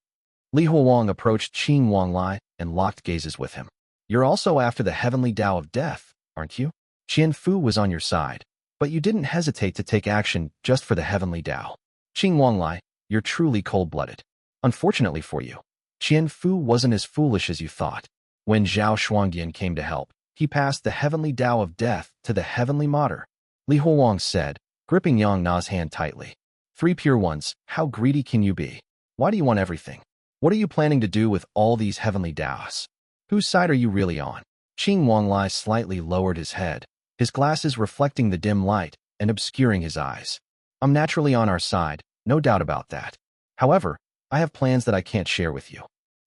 Li Huowang approached Qing Wanglai and locked gazes with him. You're also after the heavenly Tao of death, aren't you? Qian Fu was on your side, but you didn't hesitate to take action just for the heavenly Tao. Qing Wanglai, you're truly cold-blooded. Unfortunately for you, Qian Fu wasn't as foolish as you thought. When Zhao Shuangdian came to help, he passed the heavenly Tao of death to the heavenly Mater. Li Huowang said, gripping Yang Na's hand tightly. 3 pure ones, how greedy can you be? Why do you want everything? What are you planning to do with all these heavenly Taos? Whose side are you really on? Qing Wanglai slightly lowered his head, his glasses reflecting the dim light and obscuring his eyes. I'm naturally on our side, no doubt about that. However, I have plans that I can't share with you.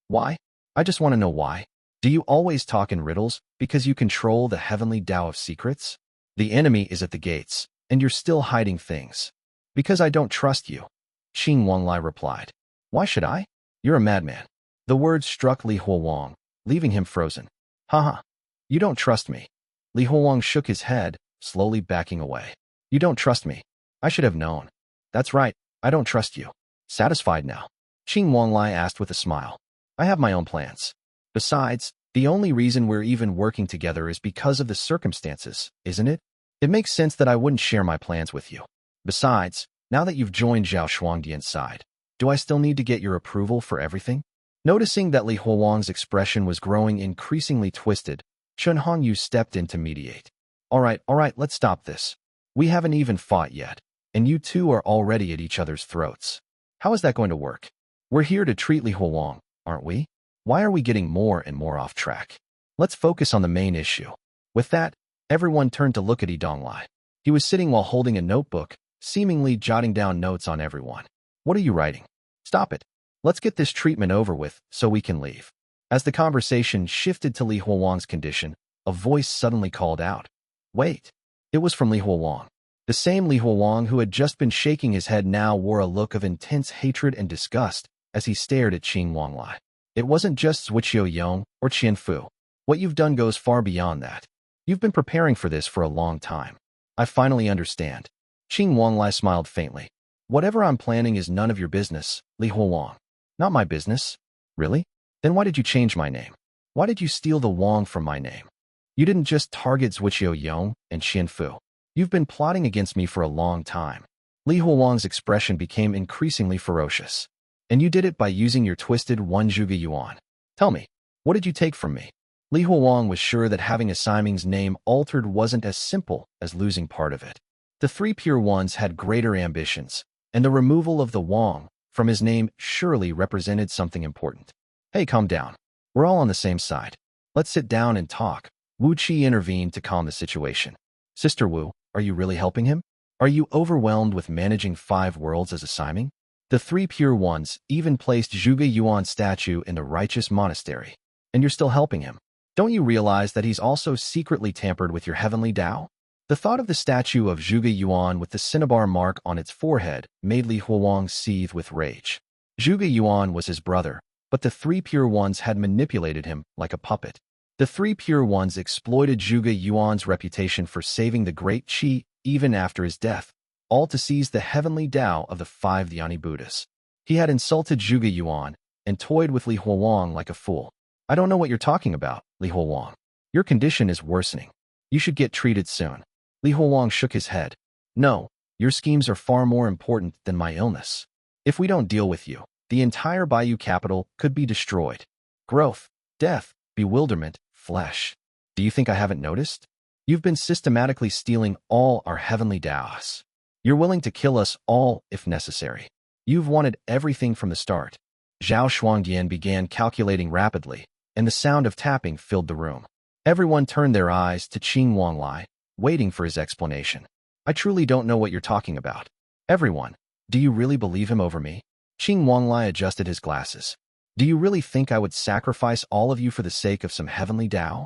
Why? I just want to know why. Do you always talk in riddles because you control the heavenly Tao of secrets? The enemy is at the gates, and you're still hiding things. Because I don't trust you. Qing Wanglai replied. Why should I? You're a madman. The words struck Li Huowang, leaving him frozen. Haha. You don't trust me. Li Huowang shook his head, slowly backing away. You don't trust me. I should have known. That's right, I don't trust you. Satisfied now? Qing Wanglai asked with a smile. I have my own plans. Besides, the only reason we're even working together is because of the circumstances, isn't it? It makes sense that I wouldn't share my plans with you. Besides, now that you've joined Zhao Shuangdian's side, do I still need to get your approval for everything? Noticing that Li Huowang's expression was growing increasingly twisted, Chen Hongyu stepped in to mediate. All right, let's stop this. We haven't even fought yet, and you two are already at each other's throats. How is that going to work? We're here to treat Li Huowang, aren't we? Why are we getting more and more off track? Let's focus on the main issue. With that, everyone turned to look at Donglai. He was sitting while holding a notebook, seemingly jotting down notes on everyone. What are you writing? Stop it. Let's get this treatment over with so we can leave. As the conversation shifted to Li Huowang's condition, a voice suddenly called out. Wait. It was from Li Huowang. The same Li Huowang who had just been shaking his head now wore a look of intense hatred and disgust as he stared at Qing Wanglai. It wasn't just Zuoqiu Yong or Qian Fu. What you've done goes far beyond that. You've been preparing for this for a long time. I finally understand. Qing Wanglai smiled faintly. Whatever I'm planning is none of your business, Li Huowang. Not my business? Really? Then why did you change my name? Why did you steal the Wang from my name? You didn't just target Zuoqiu Yong and Qian Fu. You've been plotting against me for a long time. Li Huowang's expression became increasingly ferocious. And you did it by using your twisted one Zhuge Yuan. Tell me, what did you take from me? Li Huowang was sure that having a Siming's name altered wasn't as simple as losing part of it. The 3 pure ones had greater ambitions, and the removal of the Wang from his name surely represented something important. Hey, calm down. We're all on the same side. Let's sit down and talk. Wu Qi intervened to calm the situation. Sister Wu, are you really helping him? Are you overwhelmed with managing 5 worlds as a Siming? The 3 pure ones even placed Zhuge Yuan's statue in the righteous monastery. And you're still helping him. Don't you realize that he's also secretly tampered with your heavenly Tao? The thought of the statue of Zhuge Yuan with the cinnabar mark on its forehead made Li Huowang seethe with rage. Zhuge Yuan was his brother, but the 3 pure ones had manipulated him like a puppet. The 3 pure ones exploited Zhuge Yuan's reputation for saving the great Qi even after his death, all to seize the heavenly Tao of the 5 Dhyani Buddhas. He had insulted Zhuge Yuan and toyed with Li Huowang like a fool. I don't know what you're talking about, Li Huowang. Your condition is worsening. You should get treated soon. Li Huowang shook his head. No, your schemes are far more important than my illness. If we don't deal with you, the entire Baiyu capital could be destroyed. Growth, death, bewilderment, flesh. Do you think I haven't noticed? You've been systematically stealing all our heavenly Taos. You're willing to kill us all if necessary. You've wanted everything from the start. Zhao Shuangdian began calculating rapidly, and the sound of tapping filled the room. Everyone turned their eyes to Qing Wanglai, waiting for his explanation. I truly don't know what you're talking about. Everyone, do you really believe him over me? Qing Wanglai adjusted his glasses. Do you really think I would sacrifice all of you for the sake of some heavenly Tao?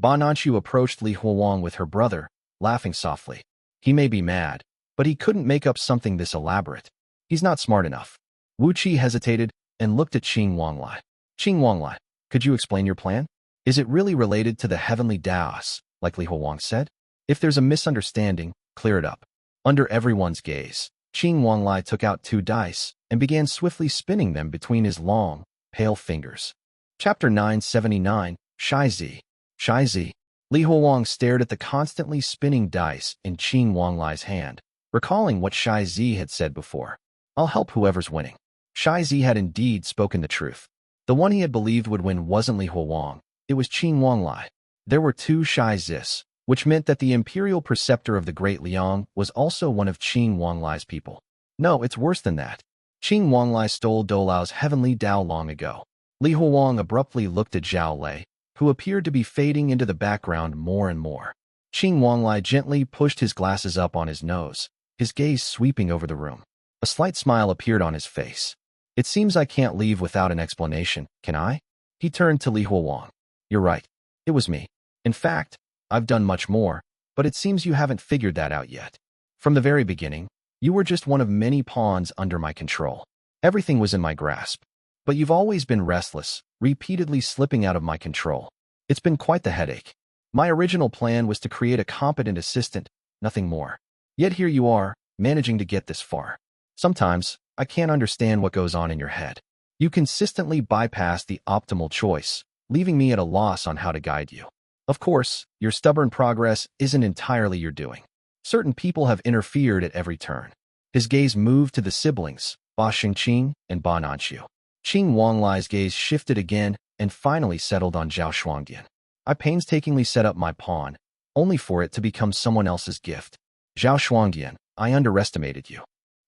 Ba Nanchu approached Li Huawang with her brother, laughing softly. He may be mad, but he couldn't make up something this elaborate. He's not smart enough. Wu Qi hesitated and looked at Qing Wanglai. Qing Wanglai, could you explain your plan? Is it really related to the heavenly Taos, like Li Huawang said? If there's a misunderstanding, clear it up. Under everyone's gaze, Qing Wanglai took out 2 dice and began swiftly spinning them between his long, pale fingers. Chapter 979, Shai Zi. Shai Zi. Li Huawang stared at the constantly spinning dice in Qing Wanglai's hand, recalling what Shai Zi had said before. I'll help whoever's winning. Shai Zi had indeed spoken the truth. The one he had believed would win wasn't Li Huawang, it was Qing Wanglai. There were 2 Shai Zis, which meant that the imperial preceptor of the Great Liang was also one of Qing Wanglai's people. No, it's worse than that. Qing Wanglai stole Doulao's heavenly Tao long ago. Li Huawang abruptly looked at Zhao Lei, who appeared to be fading into the background more and more. Qing Wanglai gently pushed his glasses up on his nose, his gaze sweeping over the room. A slight smile appeared on his face. It seems I can't leave without an explanation, can I? He turned to Li Huawang. You're right. It was me. In fact, I've done much more, but it seems you haven't figured that out yet. From the very beginning, you were just one of many pawns under my control. Everything was in my grasp. But you've always been restless, repeatedly slipping out of my control. It's been quite the headache. My original plan was to create a competent assistant, nothing more. Yet here you are, managing to get this far. Sometimes, I can't understand what goes on in your head. You consistently bypass the optimal choice, leaving me at a loss on how to guide you. Of course, your stubborn progress isn't entirely your doing. Certain people have interfered at every turn. His gaze moved to the siblings, Ba Xingqing and Ba Nanchu. Qing Wanglai's gaze shifted again and finally settled on Zhao Shuangdian. I painstakingly set up my pawn, only for it to become someone else's gift. Zhao Shuangdian, I underestimated you.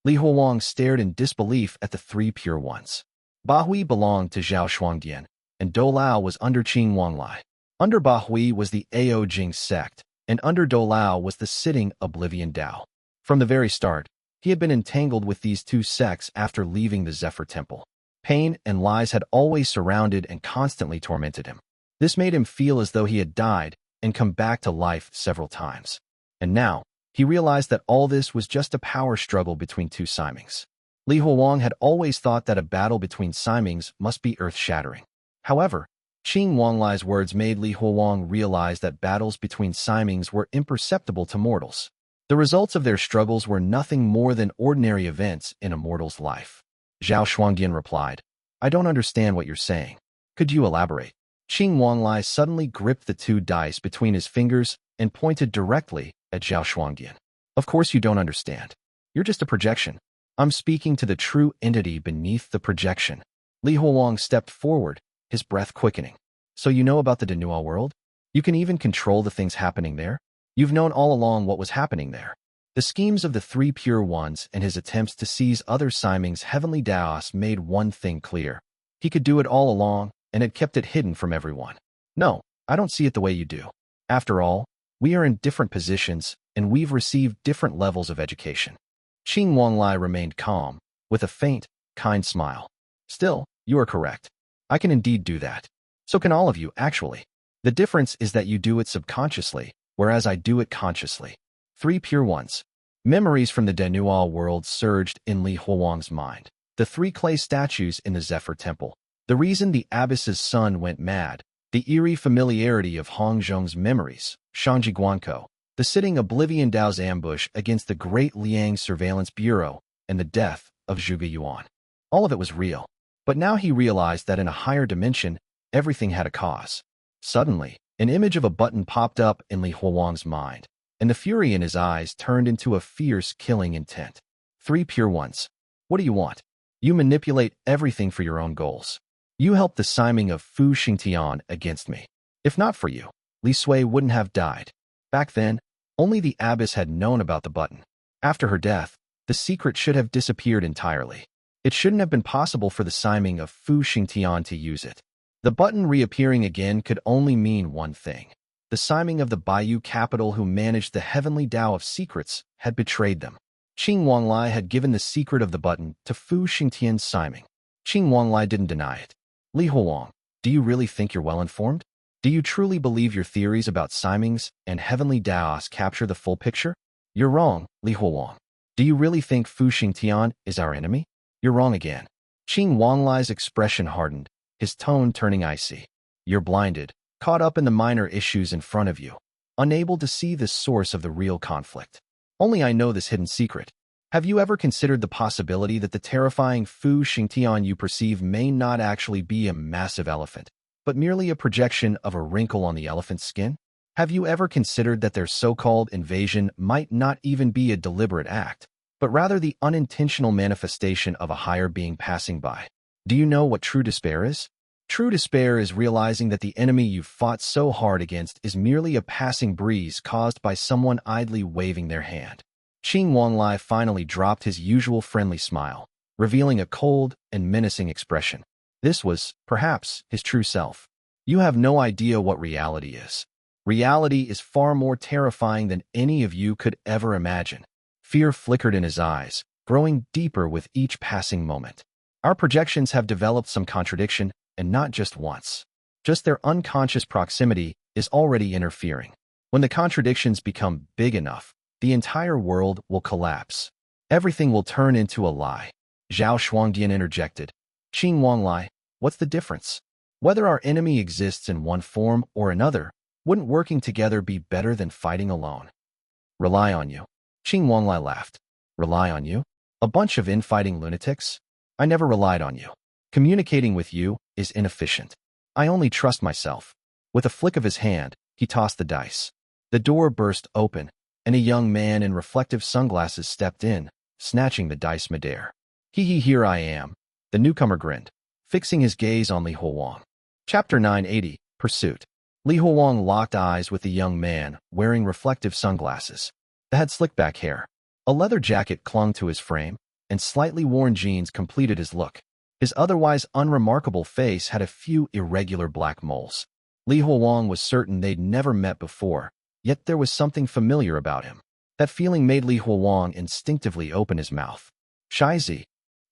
Li Huawang stared in disbelief at the 3 pure ones. Ba Hui belonged to Zhao Shuangdian, and Doulao was under Qing Wanglai. Under Ba Hui was the Ao Jing sect, and under Doulao was the sitting Oblivion Dao. From the very start, he had been entangled with these 2 sects after leaving the Zephyr Temple. Pain and lies had always surrounded and constantly tormented him. This made him feel as though he had died and come back to life several times. And now, he realized that all this was just a power struggle between 2 Simings. Li Huawang had always thought that a battle between Simings must be earth-shattering. However, Qing Wanglai's words made Li Huawang realize that battles between Simings were imperceptible to mortals. The results of their struggles were nothing more than ordinary events in a mortal's life. Zhao Shuangdian replied, I don't understand what you're saying. Could you elaborate? Qing Wanglai suddenly gripped the 2 dice between his fingers and pointed directly at Zhao Shuangdian. Of course you don't understand. You're just a projection. I'm speaking to the true entity beneath the projection. Li Huawang stepped forward, his breath quickening. So you know about the Denua world? You can even control the things happening there? You've known all along what was happening there. The schemes of the 3 pure ones and his attempts to seize other Siming's heavenly Daos made one thing clear. He could do it all along and had kept it hidden from everyone. No, I don't see it the way you do. After all, we are in different positions and we've received different levels of education. Qing Wanglai remained calm, with a faint, kind smile. Still, you are correct. I can indeed do that. So can all of you, actually. The difference is that you do it subconsciously, whereas I do it consciously. 3 pure ones. Memories from the Denua world surged in Li Huawang's mind. The 3 clay statues in the Zephyr Temple. The reason the abbess's son went mad. The eerie familiarity of Hong Zhong's memories. Shangji Guanko. The sitting Oblivion Dao's ambush against the Great Liang Surveillance Bureau. And the death of Zhuge Yuan. All of it was real. But now he realized that in a higher dimension, everything had a cause. Suddenly, an image of a button popped up in Li Huawang's mind, and the fury in his eyes turned into a fierce killing intent. 3 pure ones. What do you want? You manipulate everything for your own goals. You helped the Siming of Fu Xingtian against me. If not for you, Li Sui wouldn't have died. Back then, only the abbess had known about the button. After her death, the secret should have disappeared entirely. It shouldn't have been possible for the Siming of Fu Xingtian to use it. The button reappearing again could only mean one thing. The Siming of the Baiyu capital who managed the heavenly Tao of secrets had betrayed them. Qing Wanglai had given the secret of the button to Fu Xingtian's Siming. Qing Wanglai didn't deny it. Li Huang, do you really think you're well-informed? Do you truly believe your theories about Simings and heavenly Daos capture the full picture? You're wrong, Li Huang. Do you really think Fu Xingtian is our enemy? You're wrong again. Qing Wanglai's expression hardened, his tone turning icy. You're blinded, caught up in the minor issues in front of you, unable to see the source of the real conflict. Only I know this hidden secret. Have you ever considered the possibility that the terrifying Fu Xingtian you perceive may not actually be a massive elephant, but merely a projection of a wrinkle on the elephant's skin? Have you ever considered that their so-called invasion might not even be a deliberate act, but rather the unintentional manifestation of a higher being passing by? Do you know what true despair is? True despair is realizing that the enemy you've fought so hard against is merely a passing breeze caused by someone idly waving their hand. Qing Wanglai finally dropped his usual friendly smile, revealing a cold and menacing expression. This was, perhaps, his true self. You have no idea what reality is. Reality is far more terrifying than any of you could ever imagine. Fear flickered in his eyes, growing deeper with each passing moment. Our projections have developed some contradiction, and not just once. Just their unconscious proximity is already interfering. When the contradictions become big enough, the entire world will collapse. Everything will turn into a lie. Zhao Shuangdian interjected. Qing Wanglai, what's the difference? Whether our enemy exists in one form or another, wouldn't working together be better than fighting alone? Rely on you. Qing Wanglai laughed. Rely on you? A bunch of infighting lunatics? I never relied on you. Communicating with you is inefficient. I only trust myself. With a flick of his hand, he tossed the dice. The door burst open, and a young man in reflective sunglasses stepped in, snatching the dice midair. Here I am. The newcomer grinned, fixing his gaze on Li Huang. Chapter 980, Pursuit. Li Huang locked eyes with the young man, wearing reflective sunglasses. The had slicked back hair. A leather jacket clung to his frame, and slightly worn jeans completed his look. His otherwise unremarkable face had a few irregular black moles. Li Huang was certain they'd never met before, yet there was something familiar about him. That feeling made Li Huang instinctively open his mouth. Shai Zi.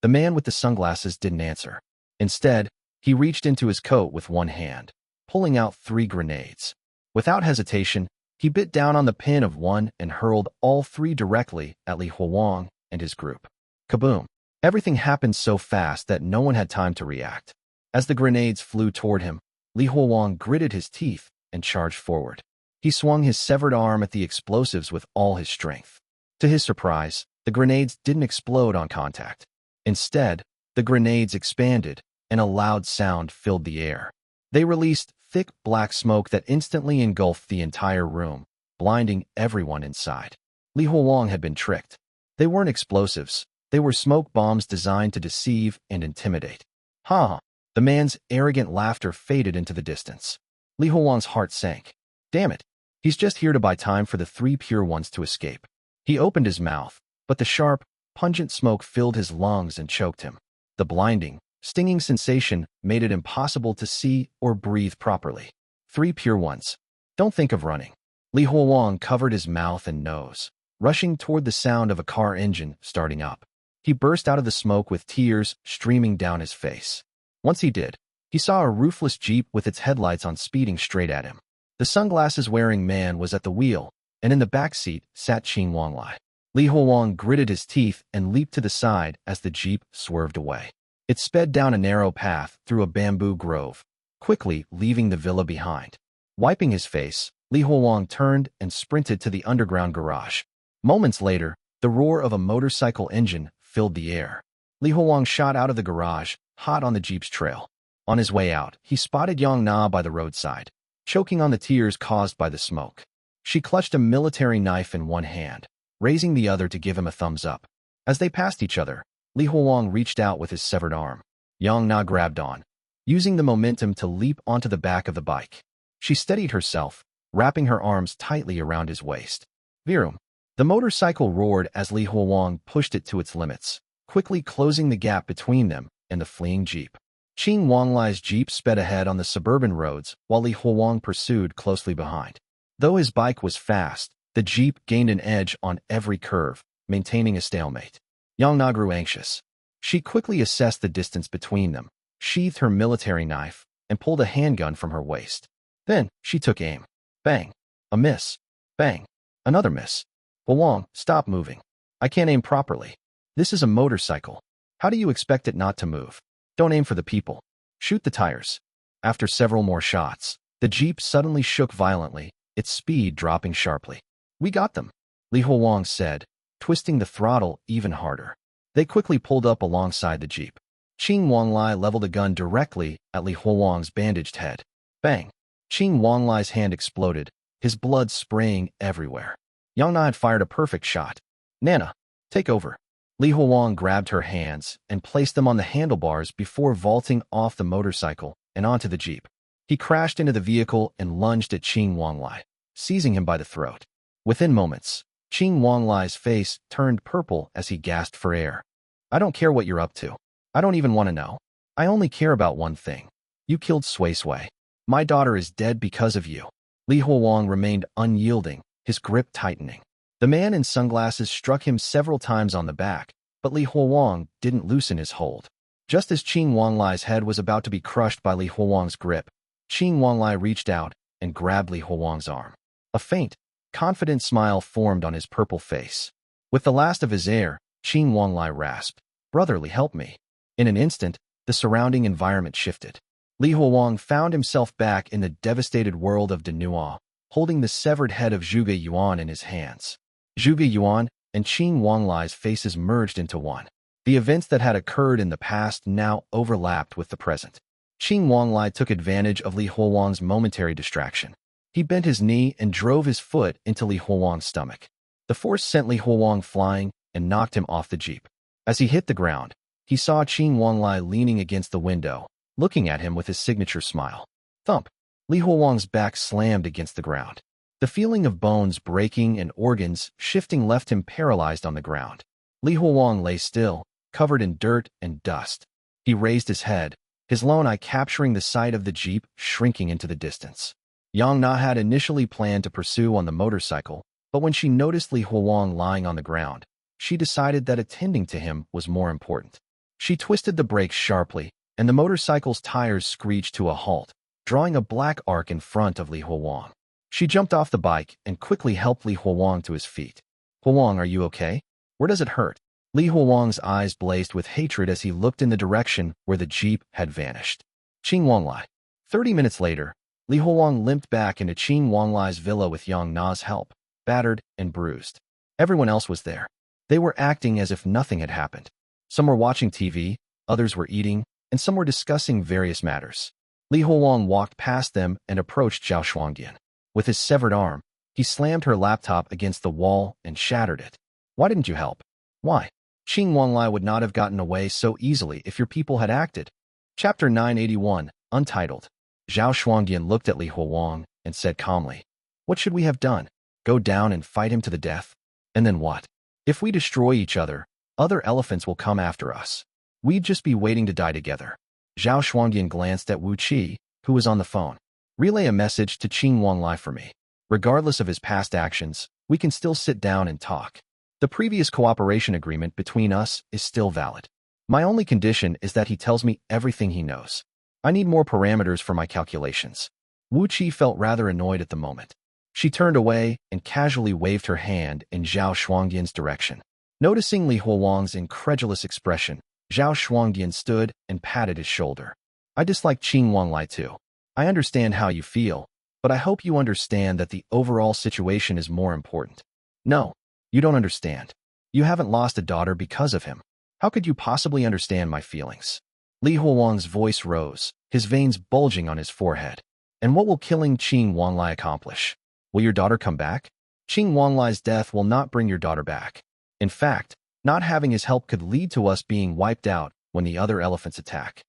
The man with the sunglasses didn't answer. Instead, he reached into his coat with one hand, pulling out 3 grenades. Without hesitation, he bit down on the pin of one and hurled all 3 directly at Li Huang and his group. Kaboom! Everything happened so fast that no one had time to react. As the grenades flew toward him, Li Huang gritted his teeth and charged forward. He swung his severed arm at the explosives with all his strength. To his surprise, the grenades didn't explode on contact. Instead, the grenades expanded, and a loud sound filled the air. They released thick black smoke that instantly engulfed the entire room, blinding everyone inside. Li Huang had been tricked. They weren't explosives. They were smoke bombs designed to deceive and intimidate. Ha! The man's arrogant laughter faded into the distance. Li Huang's heart sank. Damn it! He's just here to buy time for the 3 pure ones to escape. He opened his mouth, but the sharp, pungent smoke filled his lungs and choked him. The blinding, stinging sensation made it impossible to see or breathe properly. 3 pure ones. Don't think of running. Li Huang covered his mouth and nose, rushing toward the sound of a car engine starting up. He burst out of the smoke with tears streaming down his face. Once he did, he saw a roofless Jeep with its headlights on speeding straight at him. The sunglasses-wearing man was at the wheel, and in the back seat sat Qing Wanglai. Li Huang gritted his teeth and leaped to the side as the Jeep swerved away. It sped down a narrow path through a bamboo grove, quickly leaving the villa behind. Wiping his face, Li Huang turned and sprinted to the underground garage. Moments later, the roar of a motorcycle engine filled the air. Li Huang shot out of the garage, hot on the Jeep's trail. On his way out, he spotted Yong by the roadside, choking on the tears caused by the smoke. She clutched a military knife in one hand, raising the other to give him a thumbs up. As they passed each other, Li Huang reached out with his severed arm. Yong grabbed on, using the momentum to leap onto the back of the bike. She steadied herself, wrapping her arms tightly around his waist. Virum. The motorcycle roared as Li Huang pushed it to its limits, quickly closing the gap between them and the fleeing Jeep. Qing Wanglai's Jeep sped ahead on the suburban roads while Li Huang pursued closely behind. Though his bike was fast, the Jeep gained an edge on every curve, maintaining a stalemate. Yong grew anxious. She quickly assessed the distance between them, sheathed her military knife, and pulled a handgun from her waist. Then, she took aim. Bang. A miss. Bang. Another miss. Wang, stop moving. I can't aim properly. This is a motorcycle. How do you expect it not to move? Don't aim for the people. Shoot the tires. After several more shots, the jeep suddenly shook violently, its speed dropping sharply. We got them, Li Huang said, twisting the throttle even harder. They quickly pulled up alongside the jeep. Qing Wanglai leveled a gun directly at Li Huang's bandaged head. Bang! Qing Wanglai's hand exploded, his blood spraying everywhere. Yang Na had fired a perfect shot. Nana, take over. Li Huang grabbed her hands and placed them on the handlebars before vaulting off the motorcycle and onto the jeep. He crashed into the vehicle and lunged at Qing Wanglai, seizing him by the throat. Within moments, Qing Wanglai's face turned purple as he gasped for air. I don't care what you're up to. I don't even want to know. I only care about one thing. You killed Sui Sui. My daughter is dead because of you. Li Huang remained unyielding, his grip tightening. The man in sunglasses struck him several times on the back, but Li Huang didn't loosen his hold. Just as Qing Wanglai's head was about to be crushed by Li Huang's grip, Qing Wanglai reached out and grabbed Li Huang's arm. A faint, confident smile formed on his purple face. With the last of his air, Qing Wanglai rasped, "Brotherly, help me." In an instant, the surrounding environment shifted. Li Huang found himself back in the devastated world of Denua, holding the severed head of Zhuge Yuan in his hands. Zhuge Yuan and Qing Wanglai's faces merged into one. The events that had occurred in the past now overlapped with the present. Qing Wanglai took advantage of Li Huang's momentary distraction. He bent his knee and drove his foot into Li Huang's stomach. The force sent Li Huang flying and knocked him off the jeep. As he hit the ground, he saw Qing Wanglai leaning against the window, looking at him with his signature smile. Thump! Li Huang's back slammed against the ground. The feeling of bones breaking and organs shifting left him paralyzed on the ground. Li Huang lay still, covered in dirt and dust. He raised his head, his lone eye capturing the sight of the jeep shrinking into the distance. Yang Na had initially planned to pursue on the motorcycle, but when she noticed Li Huang lying on the ground, she decided that attending to him was more important. She twisted the brakes sharply, and the motorcycle's tires screeched to a halt, drawing a black arc in front of Li Huang. She jumped off the bike and quickly helped Li Huang to his feet. Huang, are you okay? Where does it hurt? Li Huang's eyes blazed with hatred as he looked in the direction where the jeep had vanished. Qing Wanglai. 30 minutes later, Li Huang limped back into Qing Wanglai's villa with Yang Na's help, battered and bruised. Everyone else was there. They were acting as if nothing had happened. Some were watching TV, others were eating, and some were discussing various matters. Li Huang walked past them and approached Zhao Shuangdian. With his severed arm, he slammed her laptop against the wall and shattered it. Why didn't you help? Why? Qing Wanglai would not have gotten away so easily if your people had acted. Chapter 981, Untitled. Zhao Shuangdian looked at Li Huang and said calmly, "What should we have done? Go down and fight him to the death? And then what? If we destroy each other, other elephants will come after us. We'd just be waiting to die together." Zhao Shuangdian glanced at Wu Qi, who was on the phone. "Relay a message to Qing Wanglai for me. Regardless of his past actions, we can still sit down and talk. The previous cooperation agreement between us is still valid. My only condition is that he tells me everything he knows. I need more parameters for my calculations." Wu Qi felt rather annoyed at the moment. She turned away and casually waved her hand in Zhao Shuangdian's direction. Noticing Li Huang's incredulous expression, Zhao Shuangdian stood and patted his shoulder. "I dislike Qing Wanglai too. I understand how you feel, but I hope you understand that the overall situation is more important." "No, you don't understand. You haven't lost a daughter because of him. How could you possibly understand my feelings?" Li Huang's voice rose, his veins bulging on his forehead. "And what will killing Qing Wanglai accomplish? Will your daughter come back? Qing Wanglai's death will not bring your daughter back. In fact, not having his help could lead to us being wiped out when the other elephants attack."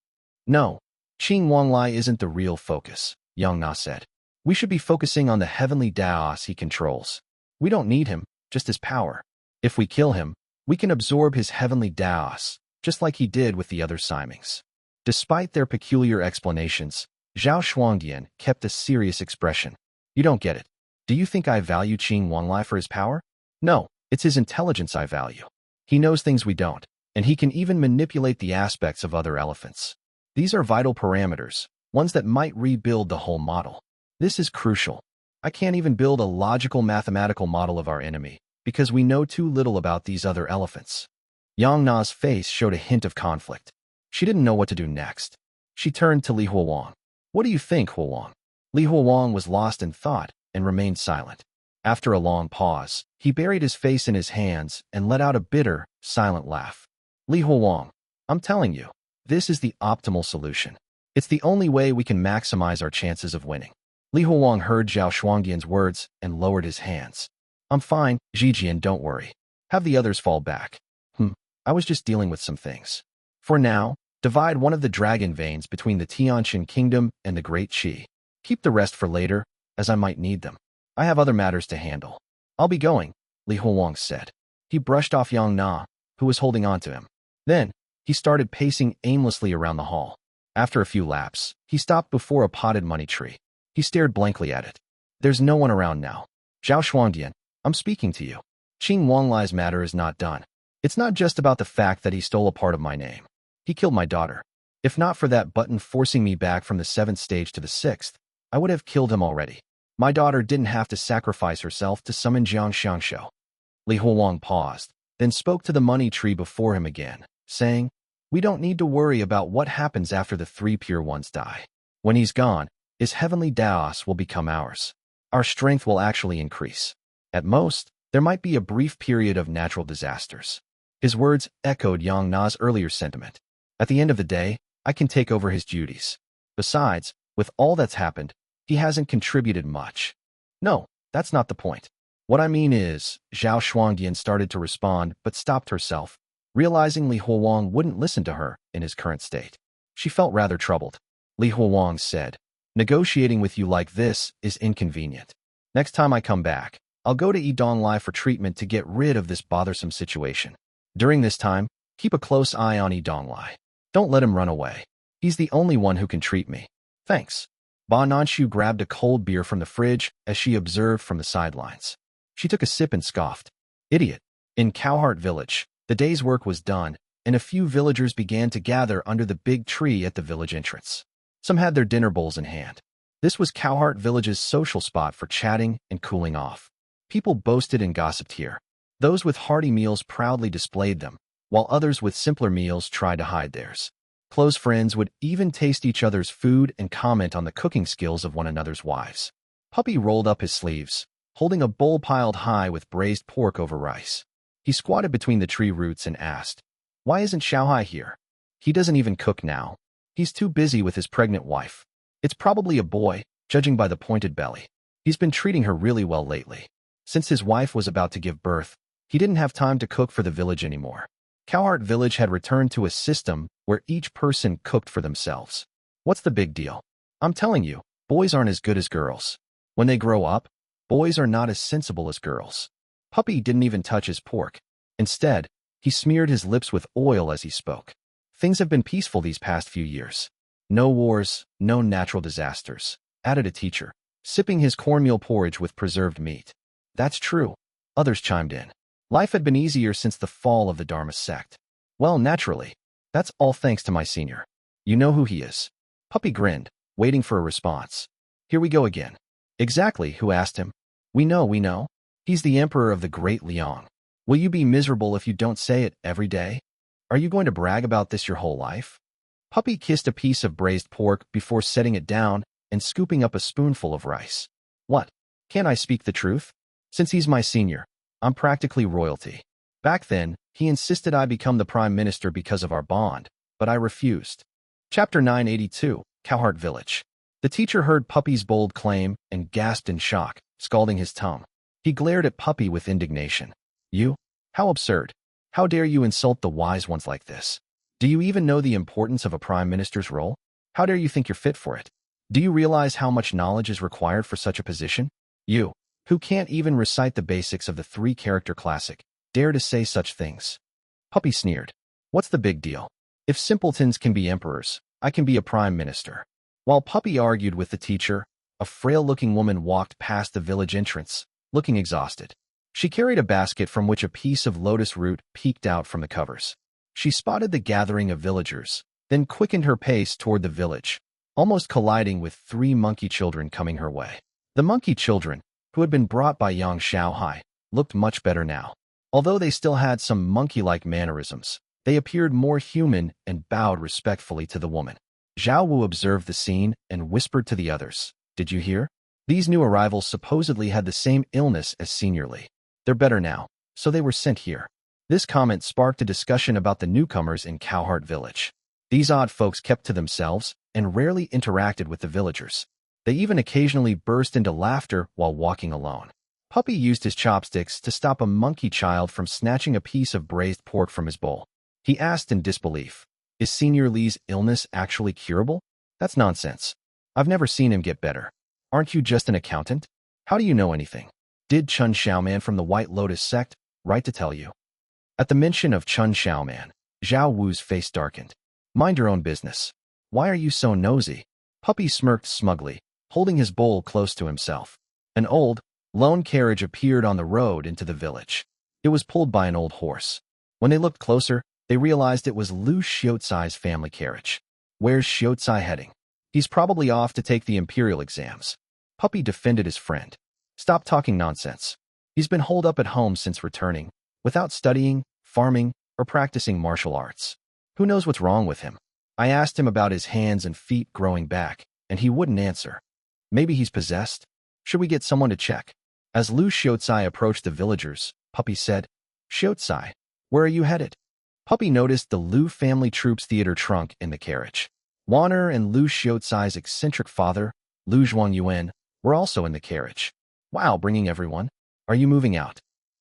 "No, Qing Wanglai isn't the real focus," Yang Na said. "We should be focusing on the heavenly Daos he controls. We don't need him, just his power. If we kill him, we can absorb his heavenly Daos, just like he did with the other Simings." Despite their peculiar explanations, Zhao Shuangdian kept a serious expression. "You don't get it. Do you think I value Qing Wanglai for his power? No, it's his intelligence I value. He knows things we don't, and he can even manipulate the aspects of other elephants. These are vital parameters, ones that might rebuild the whole model. This is crucial. I can't even build a logical mathematical model of our enemy, because we know too little about these other elephants. Yang Na's face showed a hint of conflict. She didn't know what to do next. She turned to Li Huowang. What do you think, Huowang? Li Huowang was lost in thought and remained silent. After a long pause, he buried his face in his hands and let out a bitter, silent laugh. Li Huowang, I'm telling you, this is the optimal solution. It's the only way we can maximize our chances of winning. Li Huowang heard Zhao Shuangdian's words and lowered his hands. I'm fine, Zhijian, don't worry. Have the others fall back. I was just dealing with some things. For now, divide one of the dragon veins between the Tianqian kingdom and the Great Qi. Keep the rest for later, as I might need them. I have other matters to handle. I'll be going, Li Huowang said. He brushed off Yang Na, who was holding on to him. Then, he started pacing aimlessly around the hall. After a few laps, he stopped before a potted money tree. He stared blankly at it. There's no one around now. Zhao Shuangdian, I'm speaking to you. Qing Wanglai's matter is not done. It's not just about the fact that he stole a part of my name. He killed my daughter. If not for that button forcing me back from the 7th stage to the 6th, I would have killed him already. My daughter didn't have to sacrifice herself to summon Jiang Xiangshou. Li Huowang paused, then spoke to the money tree before him again, saying, We don't need to worry about what happens after the 3 pure ones die. When he's gone, his heavenly Daos will become ours. Our strength will actually increase. At most, there might be a brief period of natural disasters. His words echoed Yang Na's earlier sentiment. At the end of the day, I can take over his duties. Besides, with all that's happened, he hasn't contributed much. No, that's not the point. What I mean is, Zhao Shuangdian started to respond but stopped herself, realizing Li Huowang wouldn't listen to her in his current state. She felt rather troubled. Li Huowang said, Negotiating with you like this is inconvenient. Next time I come back, I'll go to Donglai for treatment to get rid of this bothersome situation. During this time, keep a close eye on Donglai. Don't let him run away. He's the only one who can treat me. Thanks. Ba Nanshu grabbed a cold beer from the fridge as she observed from the sidelines. She took a sip and scoffed. Idiot. In Cowheart village, the day's work was done, and a few villagers began to gather under the big tree at the village entrance. Some had their dinner bowls in hand. This was Cowheart village's social spot for chatting and cooling off. People boasted and gossiped here. Those with hearty meals proudly displayed them, while others with simpler meals tried to hide theirs. Close friends would even taste each other's food and comment on the cooking skills of one another's wives. Puppy rolled up his sleeves, holding a bowl piled high with braised pork over rice. He squatted between the tree roots and asked, Why isn't Xiaohai here? He doesn't even cook now. He's too busy with his pregnant wife. It's probably a boy, judging by the pointed belly. He's been treating her really well lately. Since his wife was about to give birth, he didn't have time to cook for the village anymore. Cowheart village had returned to a system where each person cooked for themselves. What's the big deal? I'm telling you, boys aren't as good as girls. When they grow up, boys are not as sensible as girls. Puppy didn't even touch his pork. Instead, he smeared his lips with oil as he spoke. Things have been peaceful these past few years. No wars, no natural disasters, added a teacher, sipping his cornmeal porridge with preserved meat. That's true, others chimed in. Life had been easier since the fall of the Dharma sect. Well, naturally. That's all thanks to my senior. You know who he is. Puppy grinned, waiting for a response. Here we go again. Exactly, who asked him? We know. He's the emperor of the Great Liang. Will you be miserable if you don't say it every day? Are you going to brag about this your whole life? Puppy kissed a piece of braised pork before setting it down and scooping up a spoonful of rice. What? Can't I speak the truth? Since he's my senior, I'm practically royalty. Back then, he insisted I become the prime minister because of our bond, but I refused. Chapter 982, Cowheart Village. The teacher heard Puppy's bold claim and gasped in shock, scalding his tongue. He glared at Puppy with indignation. You? How absurd. How dare you insult the wise ones like this? Do you even know the importance of a prime minister's role? How dare you think you're fit for it? Do you realize how much knowledge is required for such a position? You, who can't even recite the basics of the 3-character classic, dare to say such things. Puppy sneered. What's the big deal? If simpletons can be emperors, I can be a prime minister. While Puppy argued with the teacher, a frail-looking woman walked past the village entrance, looking exhausted. She carried a basket from which a piece of lotus root peeked out from the covers. She spotted the gathering of villagers, then quickened her pace toward the village, almost colliding with 3 monkey children coming her way. The monkey children, who had been brought by Xiangshou, looked much better now. Although they still had some monkey-like mannerisms, they appeared more human and bowed respectfully to the woman. Zhao Wu observed the scene and whispered to the others, "Did you hear? These new arrivals supposedly had the same illness as Senior Li. They're better now, so they were sent here." This comment sparked a discussion about the newcomers in Cowheart village. These odd folks kept to themselves and rarely interacted with the villagers. They even occasionally burst into laughter while walking alone. Puppy used his chopsticks to stop a monkey child from snatching a piece of braised pork from his bowl. He asked in disbelief, "Is Senior Li's illness actually curable? That's nonsense. I've never seen him get better. Aren't you just an accountant? How do you know anything? Did Chun Xiaoman from the White Lotus sect write to tell you?" At the mention of Chun Xiaoman, Zhao Wu's face darkened. "Mind your own business. Why are you so nosy?" Puppy smirked smugly, holding his bowl close to himself. An old, lone carriage appeared on the road into the village. It was pulled by an old horse. When they looked closer, they realized it was Lu Xiaocai's family carriage. "Where's Xiaocai heading?" "He's probably off to take the imperial exams." Puppy defended his friend. "Stop talking nonsense. He's been holed up at home since returning, without studying, farming, or practicing martial arts. Who knows what's wrong with him? I asked him about his hands and feet growing back, and he wouldn't answer. Maybe he's possessed? Should we get someone to check?" As Lu Xiaocai approached the villagers, Puppy said, "Xiaocai, where are you headed?" Puppy noticed the Lu family troops theater trunk in the carriage. Yuan Er and Lu Xiaocai's eccentric father, Lu Zhuangyuan, were also in the carriage. "Wow, bringing everyone. Are you moving out?"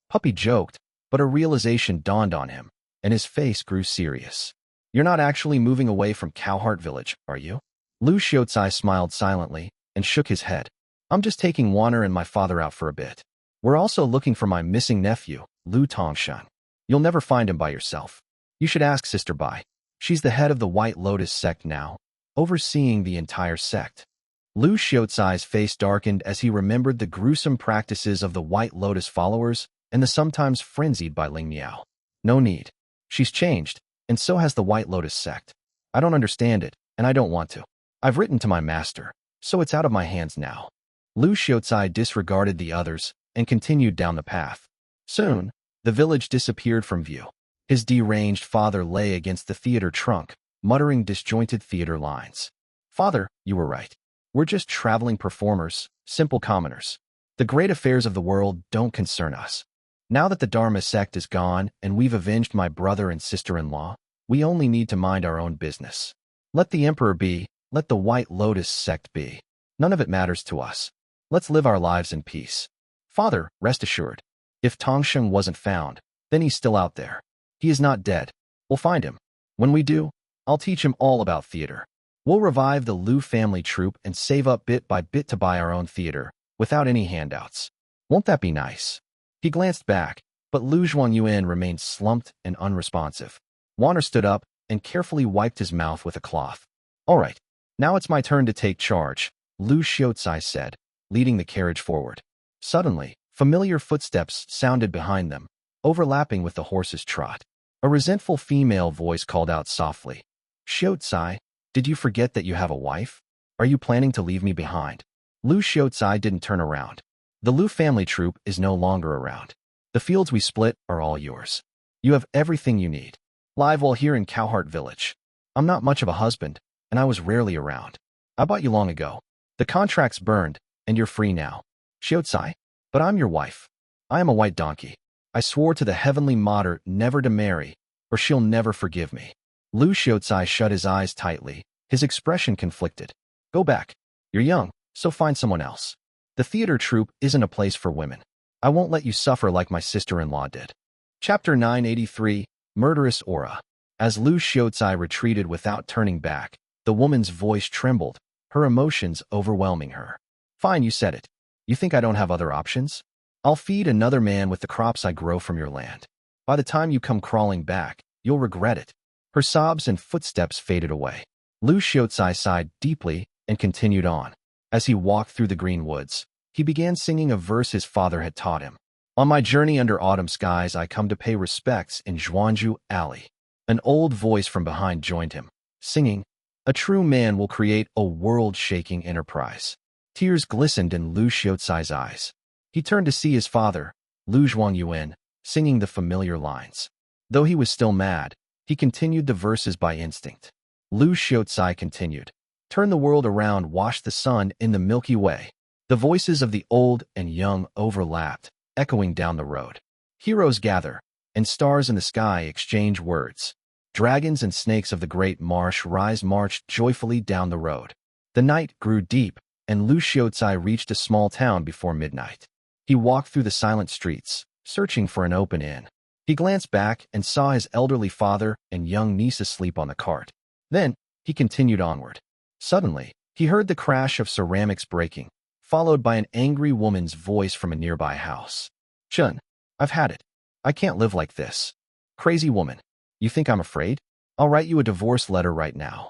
Puppy joked, but a realization dawned on him, and his face grew serious. "You're not actually moving away from Cowheart village, are you?" Lu Xiaocai smiled silently and shook his head. "I'm just taking Yuan Er and my father out for a bit. We're also looking for my missing nephew, Lu Tongshan. You'll never find him by yourself. You should ask Sister Bai. She's the head of the White Lotus sect now, overseeing the entire sect." Lu Xiaocai's face darkened as he remembered the gruesome practices of the White Lotus followers and the sometimes frenzied by Ling Miao. "No need. She's changed, and so has the White Lotus sect. I don't understand it, and I don't want to. I've written to my master, so it's out of my hands now." Lu Xiaocai disregarded the others and continued down the path. Soon, the village disappeared from view. His deranged father lay against the theater trunk, muttering disjointed theater lines. "Father, you were right. We're just traveling performers, simple commoners. The great affairs of the world don't concern us. Now that the Dharma sect is gone and we've avenged my brother and sister-in-law, we only need to mind our own business. Let the emperor be, let the White Lotus sect be. None of it matters to us. Let's live our lives in peace. Father, rest assured. If Tongshan wasn't found, then he's still out there. He is not dead. We'll find him. When we do, I'll teach him all about theater. We'll revive the Lu family troupe and save up bit by bit to buy our own theater, without any handouts. Won't that be nice?" He glanced back, but Lu Zhuangyuan remained slumped and unresponsive. Yuan Er stood up and carefully wiped his mouth with a cloth. "All right, now it's my turn to take charge," Lu Xiaocai said, leading the carriage forward. Suddenly, familiar footsteps sounded behind them, overlapping with the horse's trot. A resentful female voice called out softly, "Xiaocai, did you forget that you have a wife? Are you planning to leave me behind?" Lu Xiaocai didn't turn around. "The Lu family troupe is no longer around. The fields we split are all yours. You have everything you need. Live while here in Cowheart village. I'm not much of a husband, and I was rarely around. I bought you long ago. The contract's burned, and you're free now. Xiaocai, but I'm your wife. I am a white donkey. I swore to the heavenly Mater never to marry, or she'll never forgive me." Lu Xiaocai shut his eyes tightly, his expression conflicted. "Go back. You're young, so find someone else. The theater troupe isn't a place for women. I won't let you suffer like my sister-in-law did." Chapter 983, Murderous Aura. As Lu Xiaocai retreated without turning back, the woman's voice trembled, her emotions overwhelming her. "Fine, you said it. You think I don't have other options? I'll feed another man with the crops I grow from your land. By the time you come crawling back, you'll regret it." Her sobs and footsteps faded away. Lu Xiaocai sighed deeply and continued on. As he walked through the green woods, he began singing a verse his father had taught him. "On my journey under autumn skies, I come to pay respects in Zhuangju Alley." An old voice from behind joined him. singing, "A true man will create a world-shaking enterprise." Tears glistened in Lu Xiaocai's eyes. He turned to see his father, Lu Zhuangyuan, singing the familiar lines. Though he was still mad, he continued the verses by instinct. Lu Xiaocai continued, "Turn the world around, wash the sun in the Milky Way." The voices of the old and young overlapped, echoing down the road. Heroes gather, and stars in the sky exchange words. Dragons and snakes of the great marsh marched joyfully down the road. The night grew deep, and Lu Xiaocai reached a small town before midnight. He walked through the silent streets, searching for an open inn. He glanced back and saw his elderly father and young niece asleep on the cart. Then, he continued onward. Suddenly, he heard the crash of ceramics breaking, followed by an angry woman's voice from a nearby house. "Chun, I've had it. I can't live like this. Crazy woman. You think I'm afraid? I'll write you a divorce letter right now."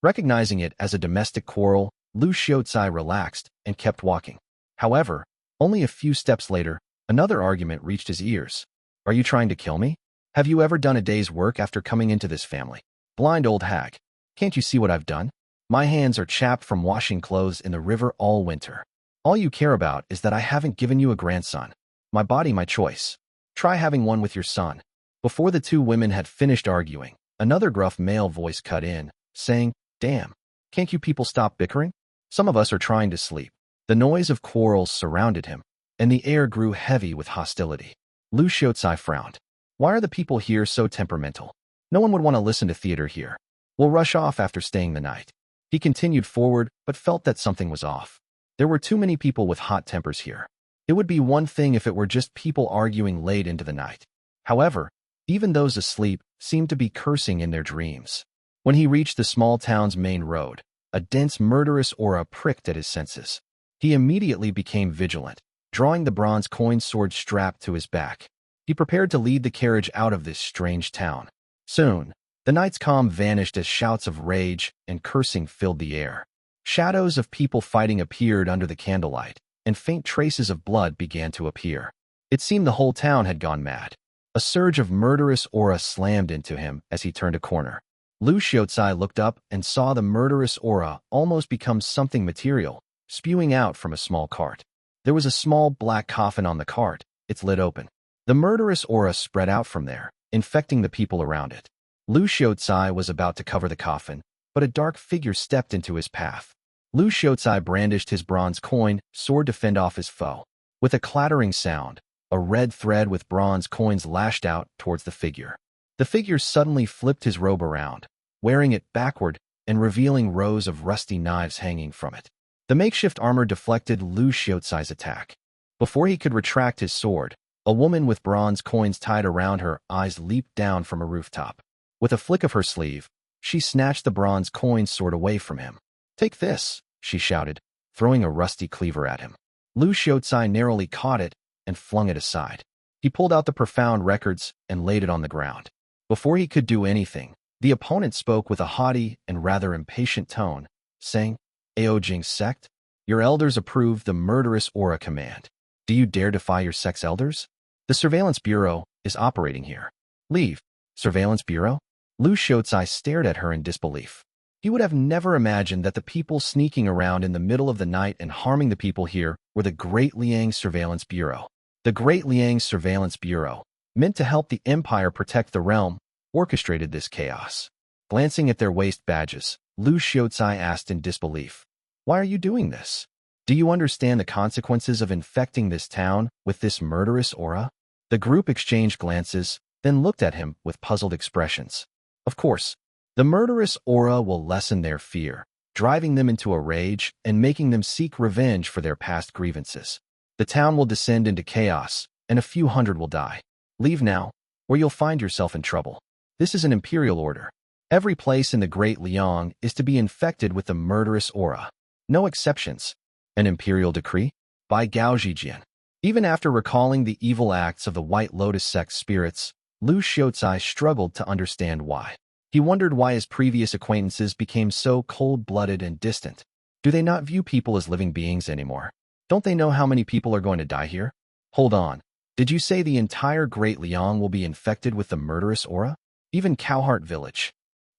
Recognizing it as a domestic quarrel, Lu Xiaocai relaxed and kept walking. However, only a few steps later, another argument reached his ears. "Are you trying to kill me? Have you ever done a day's work after coming into this family? Blind old hag. Can't you see what I've done? My hands are chapped from washing clothes in the river all winter. All you care about is that I haven't given you a grandson. My body, my choice. Try having one with your son." Before the two women had finished arguing, another gruff male voice cut in, saying, "Damn, can't you people stop bickering? Some of us are trying to sleep." The noise of quarrels surrounded him, and the air grew heavy with hostility. Lu Xiaocai frowned. "Why are the people here so temperamental? No one would want to listen to theater here. We'll rush off after staying the night." He continued forward, but felt that something was off. There were too many people with hot tempers here. It would be one thing if it were just people arguing late into the night. However, even those asleep seemed to be cursing in their dreams. When he reached the small town's main road, a dense murderous aura pricked at his senses. He immediately became vigilant, drawing the bronze coin sword strapped to his back. He prepared to lead the carriage out of this strange town. Soon, the night's calm vanished as shouts of rage and cursing filled the air. Shadows of people fighting appeared under the candlelight, and faint traces of blood began to appear. It seemed the whole town had gone mad. A surge of murderous aura slammed into him as he turned a corner. Lu Xiaocai looked up and saw the murderous aura almost become something material, spewing out from a small cart. There was a small black coffin on the cart, its lid open. The murderous aura spread out from there, infecting the people around it. Lu Xiaocai was about to cover the coffin, but a dark figure stepped into his path. Lu Xiaocai brandished his bronze coin sword to fend off his foe. With a clattering sound, a red thread with bronze coins lashed out towards the figure. The figure suddenly flipped his robe around, wearing it backward and revealing rows of rusty knives hanging from it. The makeshift armor deflected Lu Xiaocai's attack. Before he could retract his sword, a woman with bronze coins tied around her eyes leaped down from a rooftop. With a flick of her sleeve, she snatched the bronze coin sword away from him. "Take this," she shouted, throwing a rusty cleaver at him. Lu Xiaocai narrowly caught it and flung it aside. He pulled out the profound records and laid it on the ground. Before he could do anything, the opponent spoke with a haughty and rather impatient tone, saying, "Ao Jing sect, your elders approved the murderous aura command. Do you dare defy your sect's elders? The Surveillance Bureau is operating here. Leave." "Surveillance Bureau?" Lu Xiaocai stared at her in disbelief. He would have never imagined that the people sneaking around in the middle of the night and harming the people here were the Great Liang Surveillance Bureau. The Great Liang Surveillance Bureau, meant to help the Empire protect the realm, orchestrated this chaos. Glancing at their waist badges, Lu Xiaocai asked in disbelief, "Why are you doing this? Do you understand the consequences of infecting this town with this murderous aura?" The group exchanged glances, then looked at him with puzzled expressions. Of course, the murderous aura will lessen their fear, driving them into a rage and making them seek revenge for their past grievances. The town will descend into chaos, and a few hundred will die. Leave now, or you'll find yourself in trouble. This is an imperial order. Every place in the Great Liang is to be infected with the murderous aura. No exceptions. An imperial decree? By Gao Zhijian. Even after recalling the evil acts of the White Lotus sect spirits, Lu Xiaocai struggled to understand why. He wondered why his previous acquaintances became so cold-blooded and distant. Do they not view people as living beings anymore? Don't they know how many people are going to die here? Hold on. Did you say the entire Great Liang will be infected with the murderous aura? Even Cowheart village?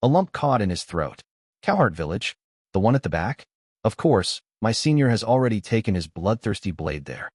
A lump caught in his throat. Cowheart village? The one at the back? Of course, my senior has already taken his bloodthirsty blade there.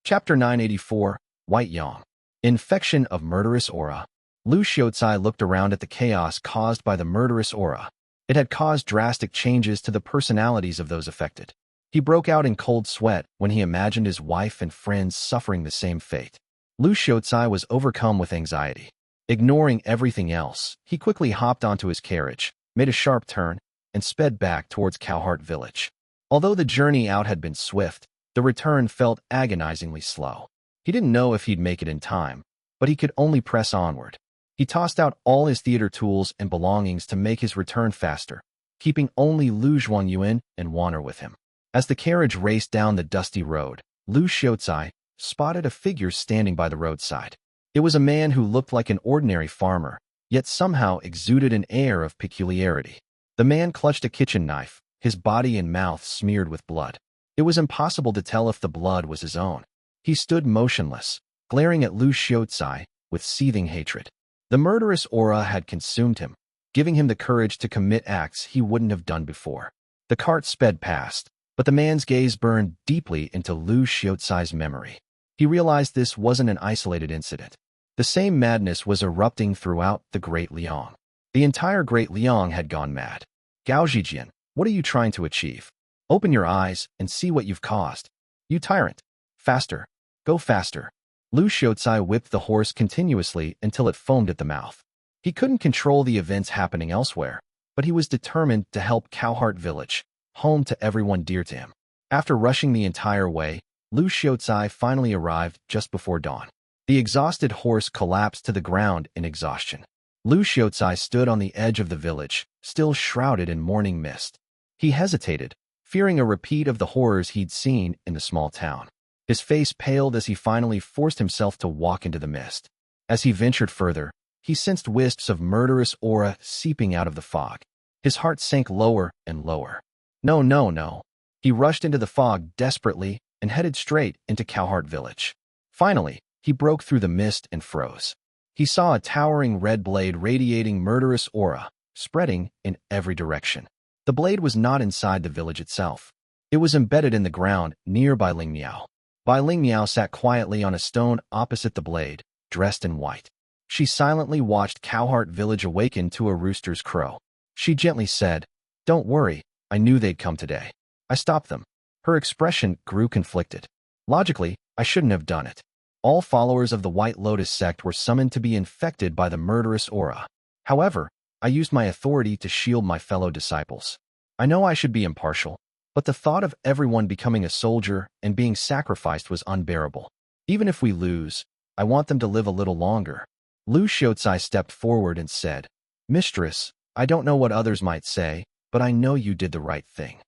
Chapter 984, White Yong. Infection of Murderous Aura. Lu Xiaozai looked around at the chaos caused by the murderous aura. It had caused drastic changes to the personalities of those affected. He broke out in cold sweat when he imagined his wife and friends suffering the same fate. Lu Xiaozai was overcome with anxiety. Ignoring everything else, he quickly hopped onto his carriage, made a sharp turn, and sped back towards Cowheart village. Although the journey out had been swift, the return felt agonizingly slow. He didn't know if he'd make it in time, but he could only press onward. He tossed out all his theater tools and belongings to make his return faster, keeping only Lu Zhuangyuan and Yuan Er with him. As the carriage raced down the dusty road, Lu Xiaozai spotted a figure standing by the roadside. It was a man who looked like an ordinary farmer, yet somehow exuded an air of peculiarity. The man clutched a kitchen knife, his body and mouth smeared with blood. It was impossible to tell if the blood was his own. He stood motionless, glaring at Lu Xiaozai with seething hatred. The murderous aura had consumed him, giving him the courage to commit acts he wouldn't have done before. The cart sped past, but the man's gaze burned deeply into Lu Xiaozai's memory. He realized this wasn't an isolated incident. The same madness was erupting throughout the Great Liang. The entire Great Liang had gone mad. Gao Zhijian, what are you trying to achieve? Open your eyes and see what you've caused. You tyrant. Faster. Go faster. Lu Xiaozai whipped the horse continuously until it foamed at the mouth. He couldn't control the events happening elsewhere, but he was determined to help Cowheart village, home to everyone dear to him. After rushing the entire way, Lu Xiaozai finally arrived just before dawn. The exhausted horse collapsed to the ground in exhaustion. Lu Xiaozai stood on the edge of the village, still shrouded in morning mist. He hesitated, fearing a repeat of the horrors he'd seen in the small town. His face paled as he finally forced himself to walk into the mist. As he ventured further, he sensed wisps of murderous aura seeping out of the fog. His heart sank lower and lower. No, no, no. He rushed into the fog desperately and headed straight into Cowheart village. Finally, he broke through the mist and froze. He saw a towering red blade radiating murderous aura, spreading in every direction. The blade was not inside the village itself. It was embedded in the ground near Bai Lingmiao. Bai Lingmiao sat quietly on a stone opposite the blade, dressed in white. She silently watched Cowheart village awaken to a rooster's crow. She gently said, "Don't worry, I knew they'd come today. I stopped them." Her expression grew conflicted. Logically, I shouldn't have done it. All followers of the White Lotus sect were summoned to be infected by the murderous aura. However, I used my authority to shield my fellow disciples. I know I should be impartial, but the thought of everyone becoming a soldier and being sacrificed was unbearable. Even if we lose, I want them to live a little longer. Lu Xiaozai stepped forward and said, "Mistress, I don't know what others might say, but I know you did the right thing."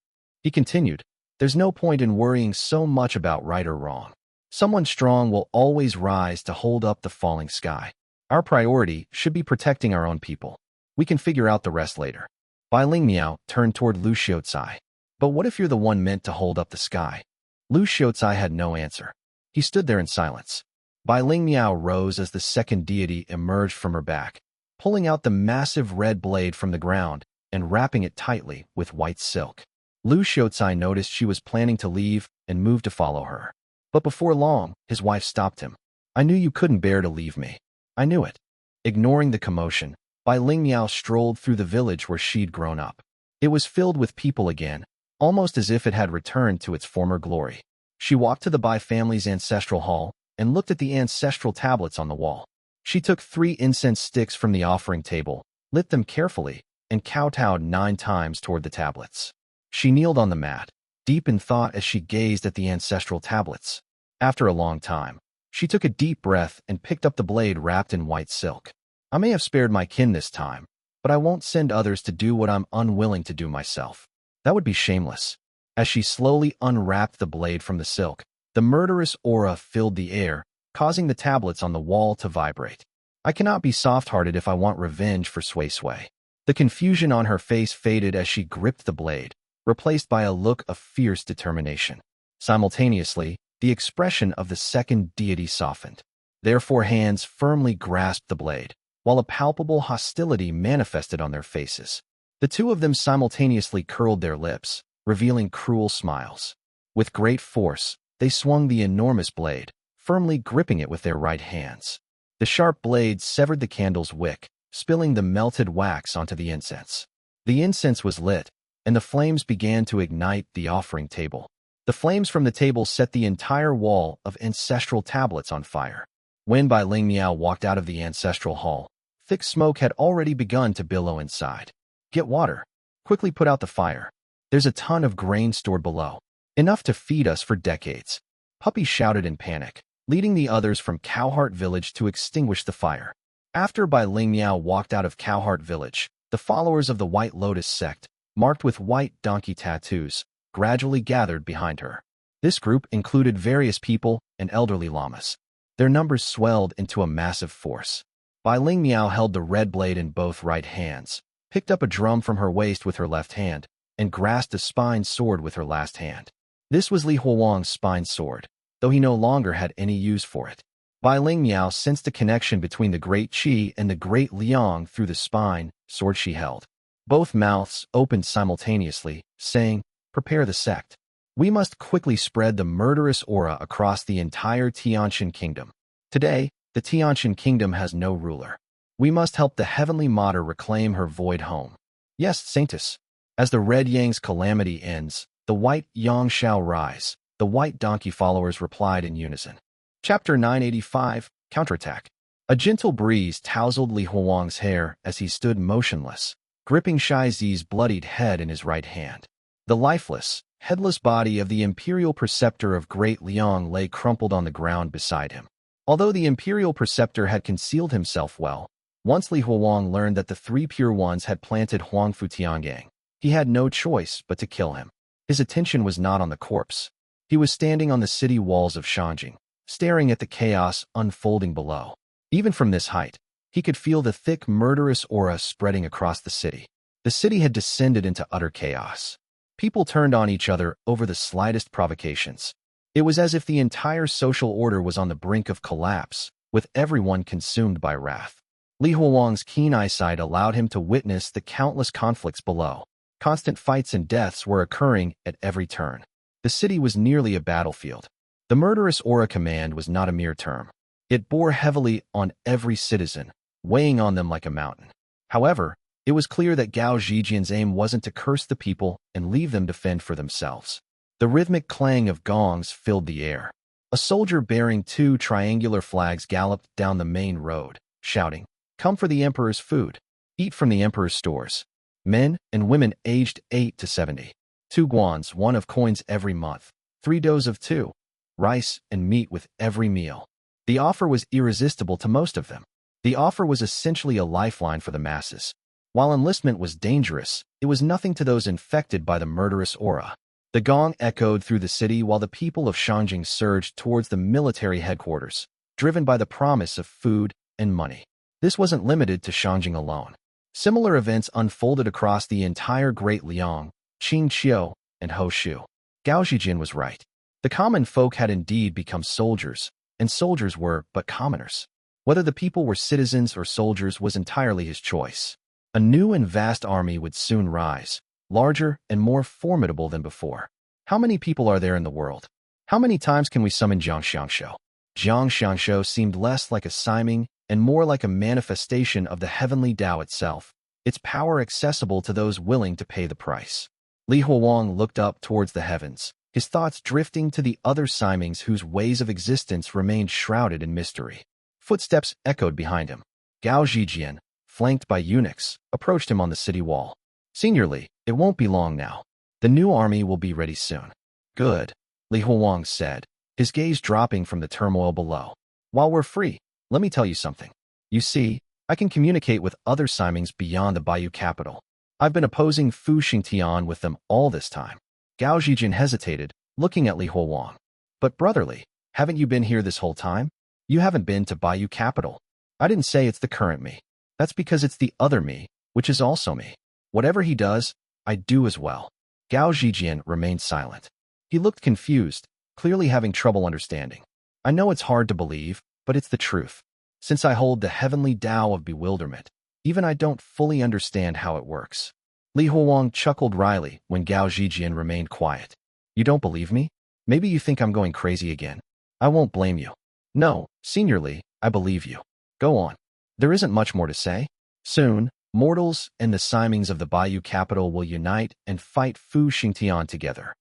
He continued, "There's no point in worrying so much about right or wrong. Someone strong will always rise to hold up the falling sky. Our priority should be protecting our own people. We can figure out the rest later." Bai Lingmiao turned toward Lu Xiaozai. "But what if you're the one meant to hold up the sky?" Lu Xiaozai had no answer. He stood there in silence. Bai Lingmiao rose as the second deity emerged from her back, pulling out the massive red blade from the ground and wrapping it tightly with white silk. Lu Xiaozai noticed she was planning to leave and moved to follow her. But before long, his wife stopped him. "I knew you couldn't bear to leave me. I knew it." Ignoring the commotion, Bai Lingmiao strolled through the village where she'd grown up. It was filled with people again, almost as if it had returned to its former glory. She walked to the Bai family's ancestral hall and looked at the ancestral tablets on the wall. She took 3 incense sticks from the offering table, lit them carefully, and kowtowed 9 times toward the tablets. She kneeled on the mat, deep in thought as she gazed at the ancestral tablets. After a long time, she took a deep breath and picked up the blade wrapped in white silk. "I may have spared my kin this time, but I won't send others to do what I'm unwilling to do myself. That would be shameless." As she slowly unwrapped the blade from the silk, the murderous aura filled the air, causing the tablets on the wall to vibrate. "I cannot be soft-hearted if I want revenge for Sui Sui." The confusion on her face faded as she gripped the blade, replaced by a look of fierce determination. Simultaneously, the expression of the second deity softened. Their 4 hands firmly grasped the blade, while a palpable hostility manifested on their faces. The two of them simultaneously curled their lips, revealing cruel smiles. With great force, they swung the enormous blade, firmly gripping it with their right hands. The sharp blade severed the candle's wick, spilling the melted wax onto the incense. The incense was lit, and the flames began to ignite the offering table. The flames from the table set the entire wall of ancestral tablets on fire. When Bai Ling Miao walked out of the ancestral hall, thick smoke had already begun to billow inside. Get water. Quickly put out the fire. There's a ton of grain stored below. Enough to feed us for decades. Puppy shouted in panic, leading the others from Cowheart village to extinguish the fire. After Bai Ling Miao walked out of Cowheart village, the followers of the White Lotus sect, marked with white donkey tattoos, gradually gathered behind her. This group included various people and elderly lamas. Their numbers swelled into a massive force. Bai Ling Miao held the red blade in both right hands, picked up a drum from her waist with her left hand, and grasped a spine sword with her last hand. This was Li Huowang's spine sword, though he no longer had any use for it. Bai Ling Miao sensed a connection between the great Qi and the great Liang through the spine sword she held. Both mouths opened simultaneously, saying, "Prepare the sect. We must quickly spread the murderous aura across the entire Tianshan kingdom. Today, the Tianshan kingdom has no ruler. We must help the heavenly Mater reclaim her void home." "Yes, Saintess." As the red Yang's calamity ends, the white Xiangshou rise, the white donkey followers replied in unison. Chapter 985, Counterattack. A gentle breeze tousled Li Huowang's hair as he stood motionless, gripping Shai Zi's bloodied head in his right hand. The lifeless, headless body of the Imperial Preceptor of Great Liang lay crumpled on the ground beside him. Although the Imperial Preceptor had concealed himself well, once Li Huowang learned that the three Pure Ones had planted Huangfu Tiangang, he had no choice but to kill him. His attention was not on the corpse. He was standing on the city walls of Shanjing, staring at the chaos unfolding below. Even from this height, he could feel the thick, murderous aura spreading across the city. The city had descended into utter chaos. People turned on each other over the slightest provocations. It was as if the entire social order was on the brink of collapse, with everyone consumed by wrath. Li Huowang's keen eyesight allowed him to witness the countless conflicts below. Constant fights and deaths were occurring at every turn. The city was nearly a battlefield. The murderous aura command was not a mere term. It bore heavily on every citizen, weighing on them like a mountain. However, it was clear that Gao Zhijian's aim wasn't to curse the people and leave them to fend for themselves. The rhythmic clang of gongs filled the air. A soldier bearing two triangular flags galloped down the main road, shouting, "Come for the Emperor's food. Eat from the Emperor's stores. Men and women aged 8 to 70. 2 guans, 1 of coins every month. 3 doughs of 2. Rice and meat with every meal." The offer was irresistible to most of them. The offer was essentially a lifeline for the masses. While enlistment was dangerous, it was nothing to those infected by the murderous aura. The gong echoed through the city while the people of Shanjing surged towards the military headquarters, driven by the promise of food and money. This wasn't limited to Shanjing alone. Similar events unfolded across the entire Great Liang, Xiangshou, and Hoshu. Gao Zhijian was right. The common folk had indeed become soldiers, and soldiers were but commoners. Whether the people were citizens or soldiers was entirely his choice. A new and vast army would soon rise, larger and more formidable than before. How many people are there in the world? How many times can we summon Jiang Xiangshou? Jiang Xiangshou seemed less like a siming and more like a manifestation of the heavenly Tao itself, its power accessible to those willing to pay the price. Li Huowang looked up towards the heavens, his thoughts drifting to the other simings whose ways of existence remained shrouded in mystery. Footsteps echoed behind him. Gao Zhijian, flanked by eunuchs, approached him on the city wall. "Senior Li, it won't be long now. The new army will be ready soon." "Good," Li Huowang said, his gaze dropping from the turmoil below. "While we're free, let me tell you something. You see, I can communicate with other simings beyond the Baiyu capital. I've been opposing Fu Xingtian with them all this time." Gao Zhijian hesitated, looking at Li Huowang. "But brotherly, haven't you been here this whole time? You haven't been to Baiyu capital." "I didn't say it's the current me. That's because it's the other me, which is also me. Whatever he does, I do as well." Gao Zhijian remained silent. He looked confused, clearly having trouble understanding. "I know it's hard to believe, but it's the truth. Since I hold the heavenly Tao of bewilderment, even I don't fully understand how it works. Li Huang chuckled wryly when Gao Zhijian remained quiet. You don't believe me? Maybe you think I'm going crazy again. I won't blame you. No, Senior Li, I believe you. Go on. There isn't much more to say. Soon, mortals and the Simings of the Baiyu capital will unite and fight Fu Xingtian together.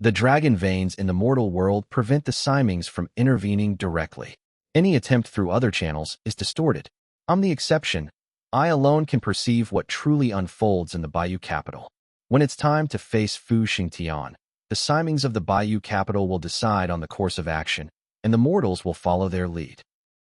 The dragon veins in the mortal world prevent the Simings from intervening directly. Any attempt through other channels is distorted. I'm the exception. I alone can perceive what truly unfolds in the Baiyu capital. When it's time to face Fu Xingtian, the Simings of the Baiyu capital will decide on the course of action, and the mortals will follow their lead.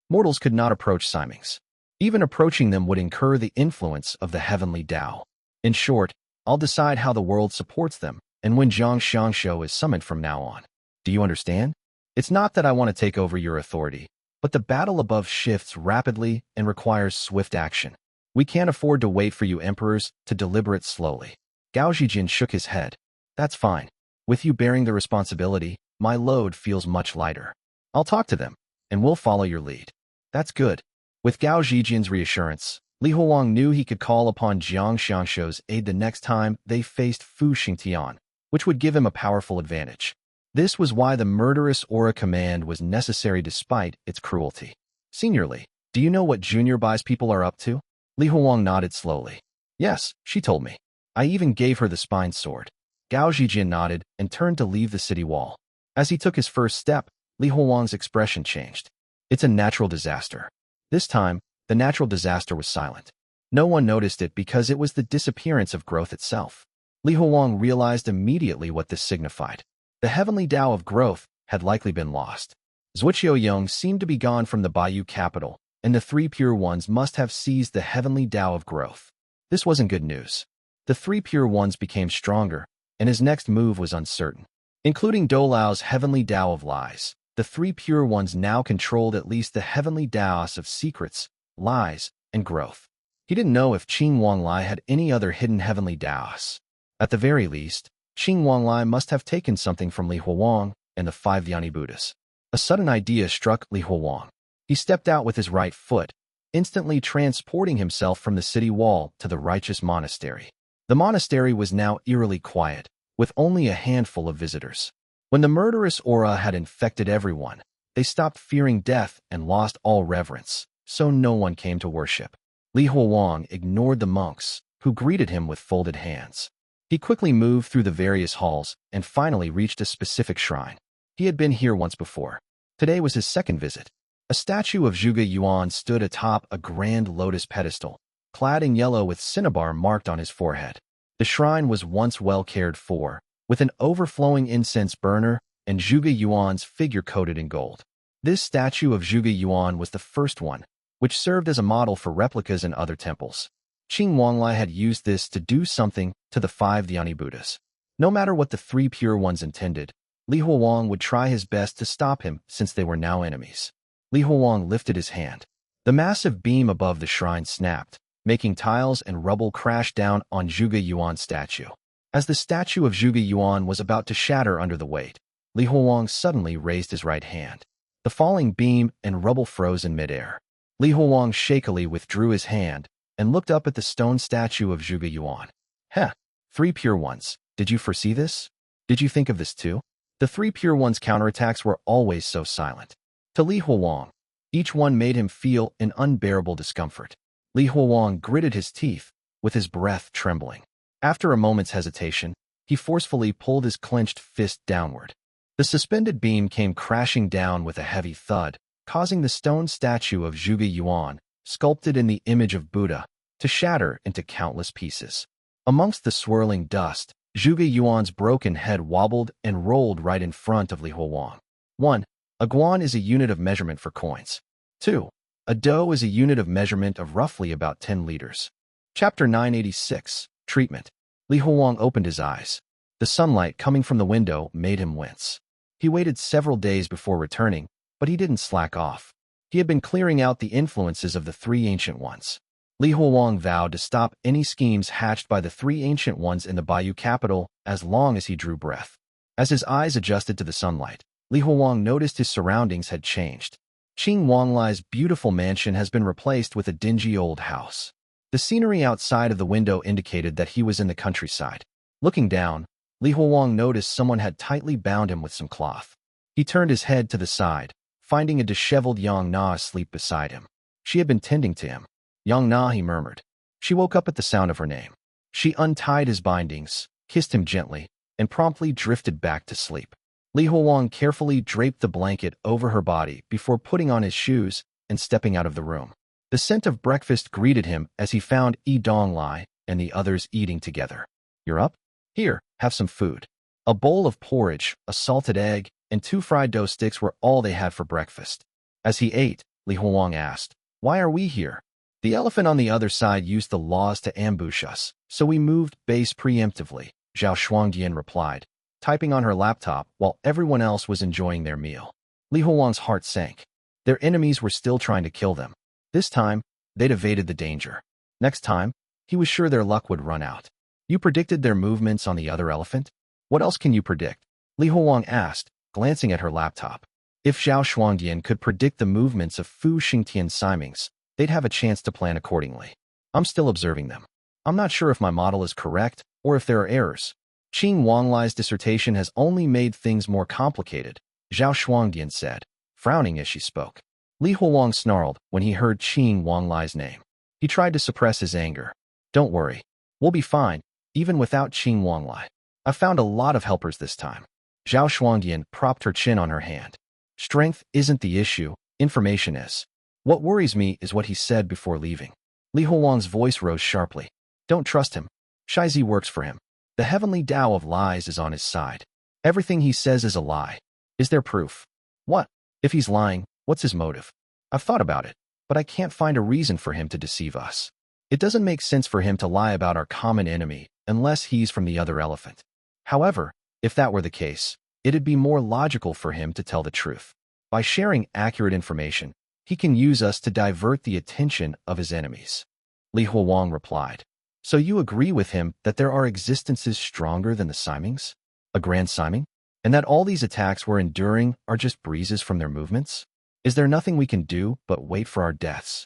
Mortals could not approach Simings. Even approaching them would incur the influence of the heavenly Tao. In short, I'll decide how the world supports them, and when Xiangshou is summoned from now on. Do you understand? It's not that I want to take over your authority, but the battle above shifts rapidly and requires swift action. We can't afford to wait for you emperors to deliberate slowly. Gao Zhijin shook his head. That's fine. With you bearing the responsibility, my load feels much lighter. I'll talk to them, and we'll follow your lead. That's good. With Gao Zhijin's reassurance, Li Huang knew he could call upon Xiangshou's aid the next time they faced Fu Xingtian, which would give him a powerful advantage. This was why the Murderous Aura command was necessary despite its cruelty. Senior Li, do you know what Junior Bai's people are up to? Li Huang nodded slowly. Yes, she told me. I even gave her the spine sword. Gao Zhijin nodded and turned to leave the city wall. As he took his first step, Li Huang's expression changed. It's a natural disaster. This time, the natural disaster was silent. No one noticed it because it was the disappearance of growth itself. Li Huang realized immediately what this signified. The heavenly Tao of growth had likely been lost. Zuoqiu Yong seemed to be gone from the Baiyu capital, and the three pure ones must have seized the heavenly Tao of growth. This wasn't good news. The three pure ones became stronger, and his next move was uncertain. Including Doulao's heavenly Tao of lies, the three pure ones now controlled at least the heavenly Taos of secrets, lies, and growth. He didn't know if Qing Wanglai had any other hidden heavenly Taos. At the very least, Qing Wanglai must have taken something from Li Huang and the 5 Dhyani Buddhas. A sudden idea struck Li Huang. He stepped out with his right foot, instantly transporting himself from the city wall to the righteous monastery. The monastery was now eerily quiet, with only a handful of visitors. When the murderous aura had infected everyone, they stopped fearing death and lost all reverence, so no one came to worship. Li Huang ignored the monks, who greeted him with folded hands. He quickly moved through the various halls and finally reached a specific shrine. He had been here once before. Today was his second visit. A statue of Zhuge Yuan stood atop a grand lotus pedestal, clad in yellow with cinnabar marked on his forehead. The shrine was once well cared for, with an overflowing incense burner and Zhuge Yuan's figure coated in gold. This statue of Zhuge Yuan was the first one, which served as a model for replicas in other temples. Qing Wanglai had used this to do something to the 5 Dhyani Buddhas. No matter what the 3 pure ones intended, Li Huang would try his best to stop him since they were now enemies. Li Huang lifted his hand. The massive beam above the shrine snapped, making tiles and rubble crash down on Zhuge Yuan's statue. As the statue of Zhuge Yuan was about to shatter under the weight, Li Huang suddenly raised his right hand. The falling beam and rubble froze in midair. Li Huang shakily withdrew his hand and looked up at the stone statue of Zhuge Yuan. Heh, 3 pure ones, did you foresee this? Did you think of this too? The 3 pure ones' counterattacks were always so silent. To Li Huang, each one made him feel an unbearable discomfort. Li Huang gritted his teeth, with his breath trembling. After a moment's hesitation, he forcefully pulled his clenched fist downward. The suspended beam came crashing down with a heavy thud, causing the stone statue of Zhuge Yuan, sculpted in the image of Buddha, to shatter into countless pieces. Amongst the swirling dust, Zhuge Yuan's broken head wobbled and rolled right in front of Li Huang. 1. A guan is a unit of measurement for coins. 2. A do is a unit of measurement of roughly about 10 liters. Chapter 986, Treatment. Li Huang opened his eyes. The sunlight coming from the window made him wince. He waited several days before returning, but he didn't slack off. He had been clearing out the influences of the 3 ancient ones. Li Huang vowed to stop any schemes hatched by the 3 ancient ones in the Baiyu capital as long as he drew breath. As his eyes adjusted to the sunlight, Li Huang noticed his surroundings had changed. Qing Wanglai's beautiful mansion has been replaced with a dingy old house. The scenery outside of the window indicated that he was in the countryside. Looking down, Li Huang noticed someone had tightly bound him with some cloth. He turned his head to the side, finding a disheveled Yong Na asleep beside him. She had been tending to him. Yong Na, he murmured. She woke up at the sound of her name. She untied his bindings, kissed him gently, and promptly drifted back to sleep. Li Huang carefully draped the blanket over her body before putting on his shoes and stepping out of the room. The scent of breakfast greeted him as he found Donglai and the others eating together. "You're up? Here, have some food." A bowl of porridge, a salted egg, and 2 fried dough sticks were all they had for breakfast. As he ate, Li Huang asked, "Why are we here?" "The elephant on the other side used the laws to ambush us, so we moved base preemptively," Zhao Shuangdian replied, typing on her laptop while everyone else was enjoying their meal. Li Huang's heart sank. Their enemies were still trying to kill them. This time, they'd evaded the danger. Next time, he was sure their luck would run out. "You predicted their movements on the other elephant? What else can you predict?" Li Huang asked, glancing at her laptop. If Zhao Shuangdian could predict the movements of Fu Xingtian's Simings, they'd have a chance to plan accordingly. "I'm still observing them. I'm not sure if my model is correct or if there are errors." Qing Wanglai's dissertation has only made things more complicated, Zhao Shuangdian said, frowning as she spoke. Li Huang snarled when he heard Qing Wanglai's name. He tried to suppress his anger. "Don't worry. We'll be fine, even without Qing Wanglai. I found a lot of helpers this time." Zhao Shuangdian propped her chin on her hand. "Strength isn't the issue, information is. What worries me is what he said before leaving." Li Huang's voice rose sharply. "Don't trust him. Shai Zi works for him. The heavenly Tao of lies is on his side. Everything he says is a lie. Is there proof?" "What? If he's lying, what's his motive?" "I've thought about it, but I can't find a reason for him to deceive us. It doesn't make sense for him to lie about our common enemy unless he's from the other elephant. However, if that were the case, it'd be more logical for him to tell the truth. By sharing accurate information, he can use us to divert the attention of his enemies." Li Huang replied. "So you agree with him that there are existences stronger than the Simings? A Grand Siming? And that all these attacks we're enduring are just breezes from their movements? Is there nothing we can do but wait for our deaths?"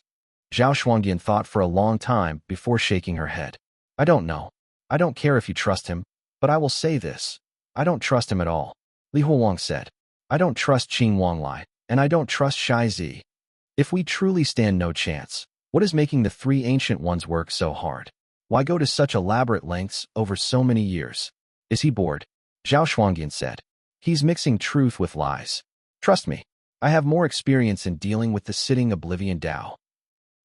Zhao Shuangdian thought for a long time before shaking her head. "I don't know. I don't care if you trust him, but I will say this. I don't trust him at all," Li Huang said. "I don't trust Qing Wanglai, and I don't trust Shai Zi. If we truly stand no chance, what is making the 3 ancient ones work so hard? Why go to such elaborate lengths over so many years? Is he bored?" Zhao Shuangdian said. "He's mixing truth with lies. Trust me, I have more experience in dealing with the sitting Oblivion Tao."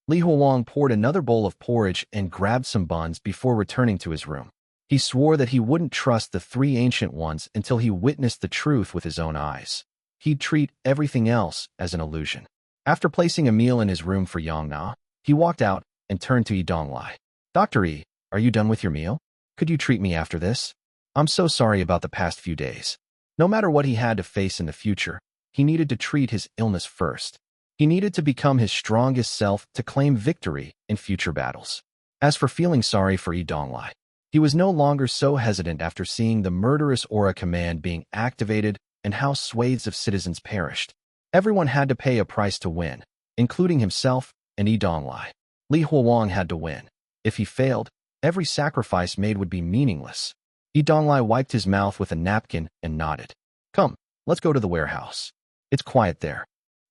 Li Huang poured another bowl of porridge and grabbed some buns before returning to his room. He swore that he wouldn't trust the 3 ancient ones until he witnessed the truth with his own eyes. He'd treat everything else as an illusion. After placing a meal in his room for Yong Na, he walked out and turned to Donglai. "Dr. E, are you done with your meal? Could you treat me after this? I'm so sorry about the past few days." No matter what he had to face in the future, he needed to treat his illness first. He needed to become his strongest self to claim victory in future battles. As for feeling sorry for Donglai, he was no longer so hesitant after seeing the Murderous aura command being activated and how swathes of citizens perished. Everyone had to pay a price to win, including himself and Donglai. Li Huang had to win. If he failed, every sacrifice made would be meaningless. Donglai wiped his mouth with a napkin and nodded. "Come, let's go to the warehouse. It's quiet there."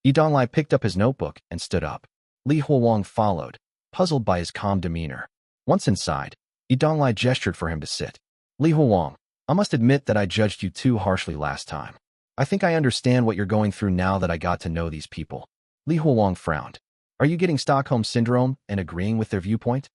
Donglai picked up his notebook and stood up. Li Huang followed, puzzled by his calm demeanor. Once inside, Donglai gestured for him to sit. "Li Huang, I must admit that I judged you too harshly last time. I think I understand what you're going through now that I got to know these people." Li Huang frowned. "Are you getting Stockholm Syndrome and agreeing with their viewpoint?"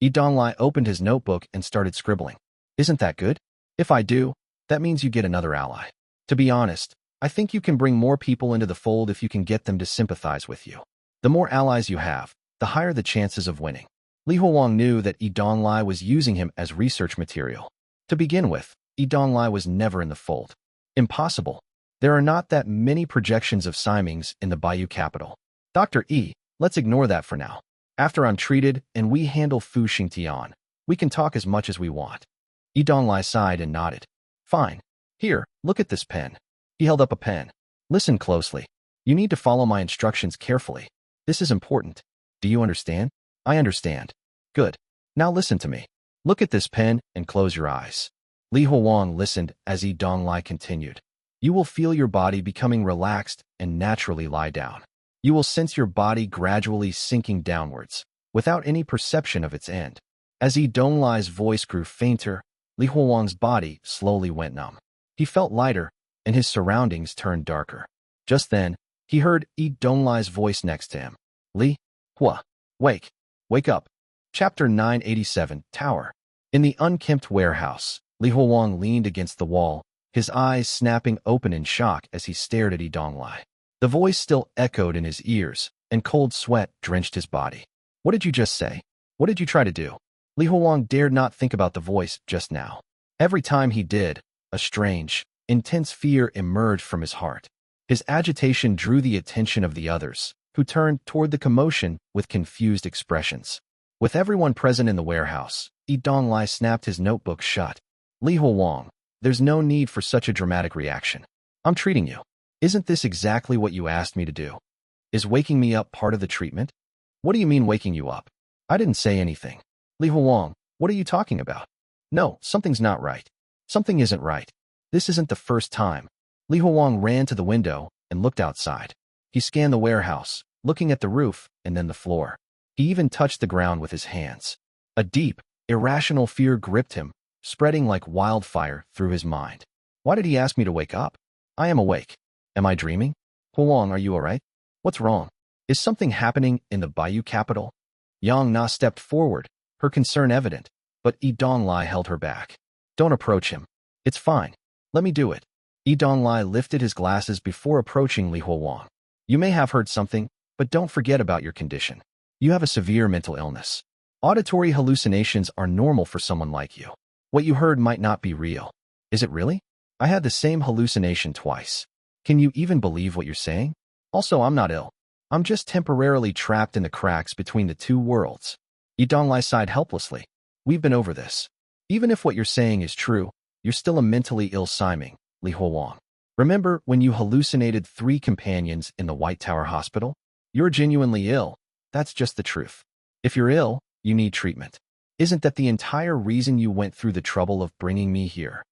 Donglai opened his notebook and started scribbling. "Isn't that good? If I do, that means you get another ally. To be honest, I think you can bring more people into the fold if you can get them to sympathize with you. The more allies you have, the higher the chances of winning." Li Huang knew that Donglai was using him as research material. To begin with, Donglai was never in the fold. Impossible. There are not that many projections of Simings in the Baiyu capital. "Dr. E, let's ignore that for now. After I'm treated and we handle Fu Xingtian, we can talk as much as we want." Donglai sighed and nodded. "Fine. Here, look at this pen." He held up a pen. "Listen closely. You need to follow my instructions carefully. This is important. Do you understand? I understand. Good. Now listen to me. Look at this pen and close your eyes. Li Huang listened as Donglai continued. You will feel your body becoming relaxed and naturally lie down. You will sense your body gradually sinking downwards, without any perception of its end. As Donglai's voice grew fainter, Li Huang's body slowly went numb. He felt lighter, and his surroundings turned darker. Just then, he heard Donglai's voice next to him. Li Hua, wake up. Chapter 987, Tower. In the unkempt warehouse, Li Huang leaned against the wall, his eyes snapping open in shock as he stared at Donglai. The voice still echoed in his ears, and cold sweat drenched his body. What did you just say? What did you try to do? Li Huang dared not think about the voice just now. Every time he did, a strange, intense fear emerged from his heart. His agitation drew the attention of the others, who turned toward the commotion with confused expressions. With everyone present in the warehouse, Donglai snapped his notebook shut. Li Huang, there's no need for such a dramatic reaction. I'm treating you. Isn't this exactly what you asked me to do? Is waking me up part of the treatment? What do you mean waking you up? I didn't say anything. Li Huang, what are you talking about? No, something's not right. Something isn't right. This isn't the first time. Li Huang ran to the window and looked outside. He scanned the warehouse, looking at the roof and then the floor. He even touched the ground with his hands. A deep, irrational fear gripped him, spreading like wildfire through his mind. Why did he ask me to wake up? I am awake. Am I dreaming? Huang, are you all right? What's wrong? Is something happening in the Baiyu capital? Yang stepped forward, her concern evident, but Donglai held her back. Don't approach him. It's fine. Let me do it. Donglai lifted his glasses before approaching Li Huang. You may have heard something, but don't forget about your condition. You have a severe mental illness. Auditory hallucinations are normal for someone like you. What you heard might not be real. Is it really? I had the same hallucination twice. Can you even believe what you're saying? Also, I'm not ill. I'm just temporarily trapped in the cracks between the two worlds. Donglai sighed helplessly. We've been over this. Even if what you're saying is true, you're still a mentally ill Siming, Li Huang. Remember when you hallucinated 3 companions in the White Tower Hospital? You're genuinely ill. That's just the truth. If you're ill, you need treatment. Isn't that the entire reason you went through the trouble of bringing me here?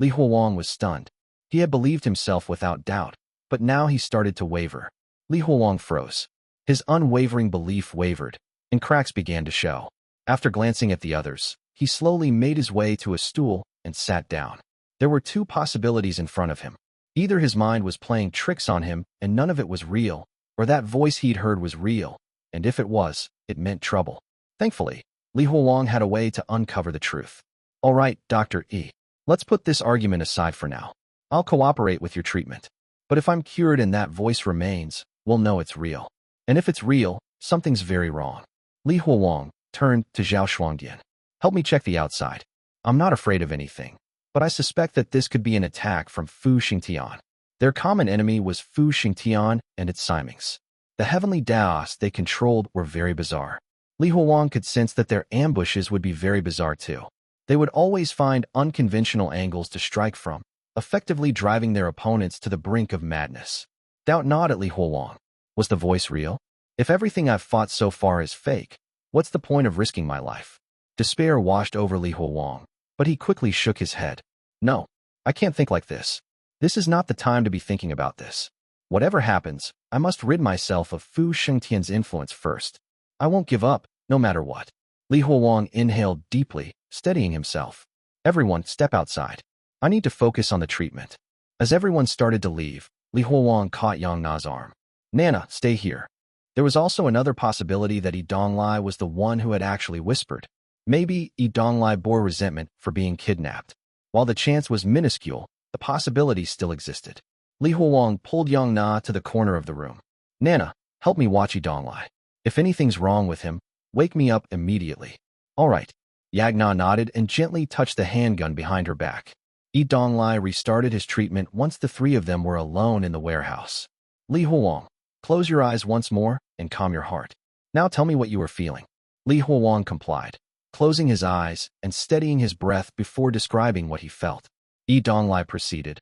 Li Huang was stunned. He had believed himself without doubt, but now he started to waver. Li Huang froze. His unwavering belief wavered, and cracks began to show. After glancing at the others, he slowly made his way to a stool and sat down. There were 2 possibilities in front of him. Either his mind was playing tricks on him and none of it was real, or that voice he'd heard was real, and if it was, it meant trouble. Thankfully, Li Huang had a way to uncover the truth. All right, Dr. E. Let's put this argument aside for now. I'll cooperate with your treatment. But if I'm cured and that voice remains, we'll know it's real. And if it's real, something's very wrong. Li Huang turned to Zhao Shuangdian. Help me check the outside. I'm not afraid of anything, but I suspect that this could be an attack from Fu Xingtian. Their common enemy was Fu Xingtian and its Simings. The heavenly Daos they controlled were very bizarre. Li Huang could sense that their ambushes would be very bizarre too. They would always find unconventional angles to strike from, effectively driving their opponents to the brink of madness. Doubt not at Li Huang. Was the voice real? If everything I've fought so far is fake, what's the point of risking my life? Despair washed over Li Huang, but he quickly shook his head. No, I can't think like this. This is not the time to be thinking about this. Whatever happens, I must rid myself of Fu Xingtian's influence first. I won't give up, no matter what. Li Huang inhaled deeply, steadying himself. Everyone, step outside. I need to focus on the treatment. As everyone started to leave, Li Huang caught Yong's arm. Nana, stay here. There was also another possibility that Donglai was the one who had actually whispered. Maybe Donglai bore resentment for being kidnapped. While the chance was minuscule, the possibility still existed. Li Huang pulled Yong to the corner of the room. Nana, help me watch Donglai. If anything's wrong with him, wake me up immediately. All right. Yagna nodded and gently touched the handgun behind her back. Donglai restarted his treatment once the 3 of them were alone in the warehouse. Li Huang, close your eyes once more and calm your heart. Now tell me what you are feeling. Li Huang complied, closing his eyes and steadying his breath before describing what he felt. Donglai proceeded.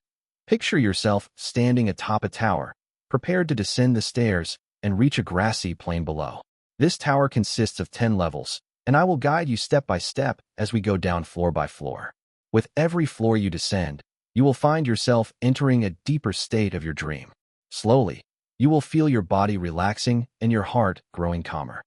Picture yourself standing atop a tower, prepared to descend the stairs and reach a grassy plain below. This tower consists of 10 levels, and I will guide you step by step as we go down floor by floor. With every floor you descend, you will find yourself entering a deeper state of your dream. Slowly, you will feel your body relaxing and your heart growing calmer.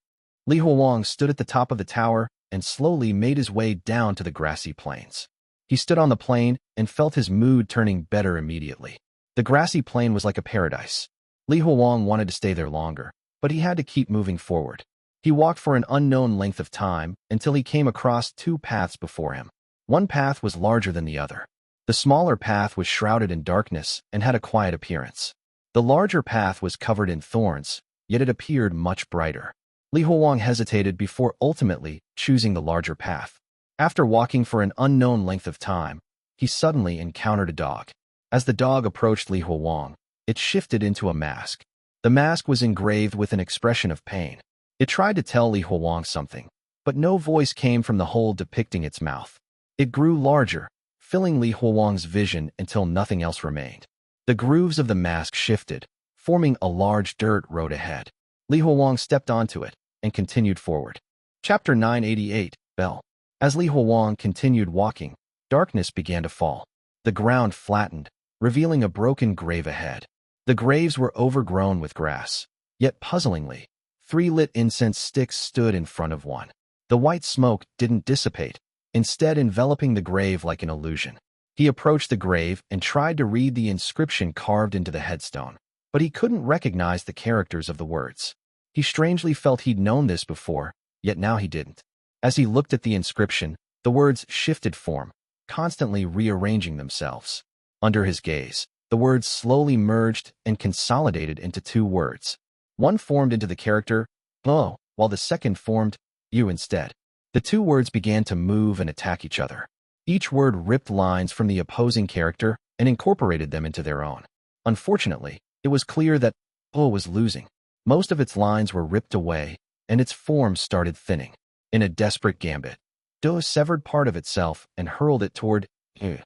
Li Huang stood at the top of the tower and slowly made his way down to the grassy plains. He stood on the plain and felt his mood turning better immediately. The grassy plain was like a paradise. Li Huang wanted to stay there longer, but he had to keep moving forward. He walked for an unknown length of time until he came across two paths before him. One path was larger than the other. The smaller path was shrouded in darkness and had a quiet appearance. The larger path was covered in thorns, yet it appeared much brighter. Li Huang hesitated before ultimately choosing the larger path. After walking for an unknown length of time, he suddenly encountered a dog. As the dog approached Li Huang, it shifted into a mask. The mask was engraved with an expression of pain. It tried to tell Li Huang something, but no voice came from the hole depicting its mouth. It grew larger, filling Li Huang's vision until nothing else remained. The grooves of the mask shifted, forming a large dirt road ahead. Li Huang stepped onto it and continued forward. Chapter 988, Bell. As Li Huang continued walking, darkness began to fall. The ground flattened, revealing a broken grave ahead. The graves were overgrown with grass, yet puzzlingly, 3 lit incense sticks stood in front of one. The white smoke didn't dissipate, instead enveloping the grave like an illusion. He approached the grave and tried to read the inscription carved into the headstone, but he couldn't recognize the characters of the words. He strangely felt he'd known this before, yet now he didn't. As he looked at the inscription, the words shifted form, constantly rearranging themselves. Under his gaze, the words slowly merged and consolidated into 2 words. One formed into the character, "Oh," while the second formed, "You" instead. The 2 words began to move and attack each other. Each word ripped lines from the opposing character and incorporated them into their own. Unfortunately, it was clear that "Oh" was losing. Most of its lines were ripped away, and its form started thinning. In a desperate gambit, Do severed part of itself and hurled it toward "You."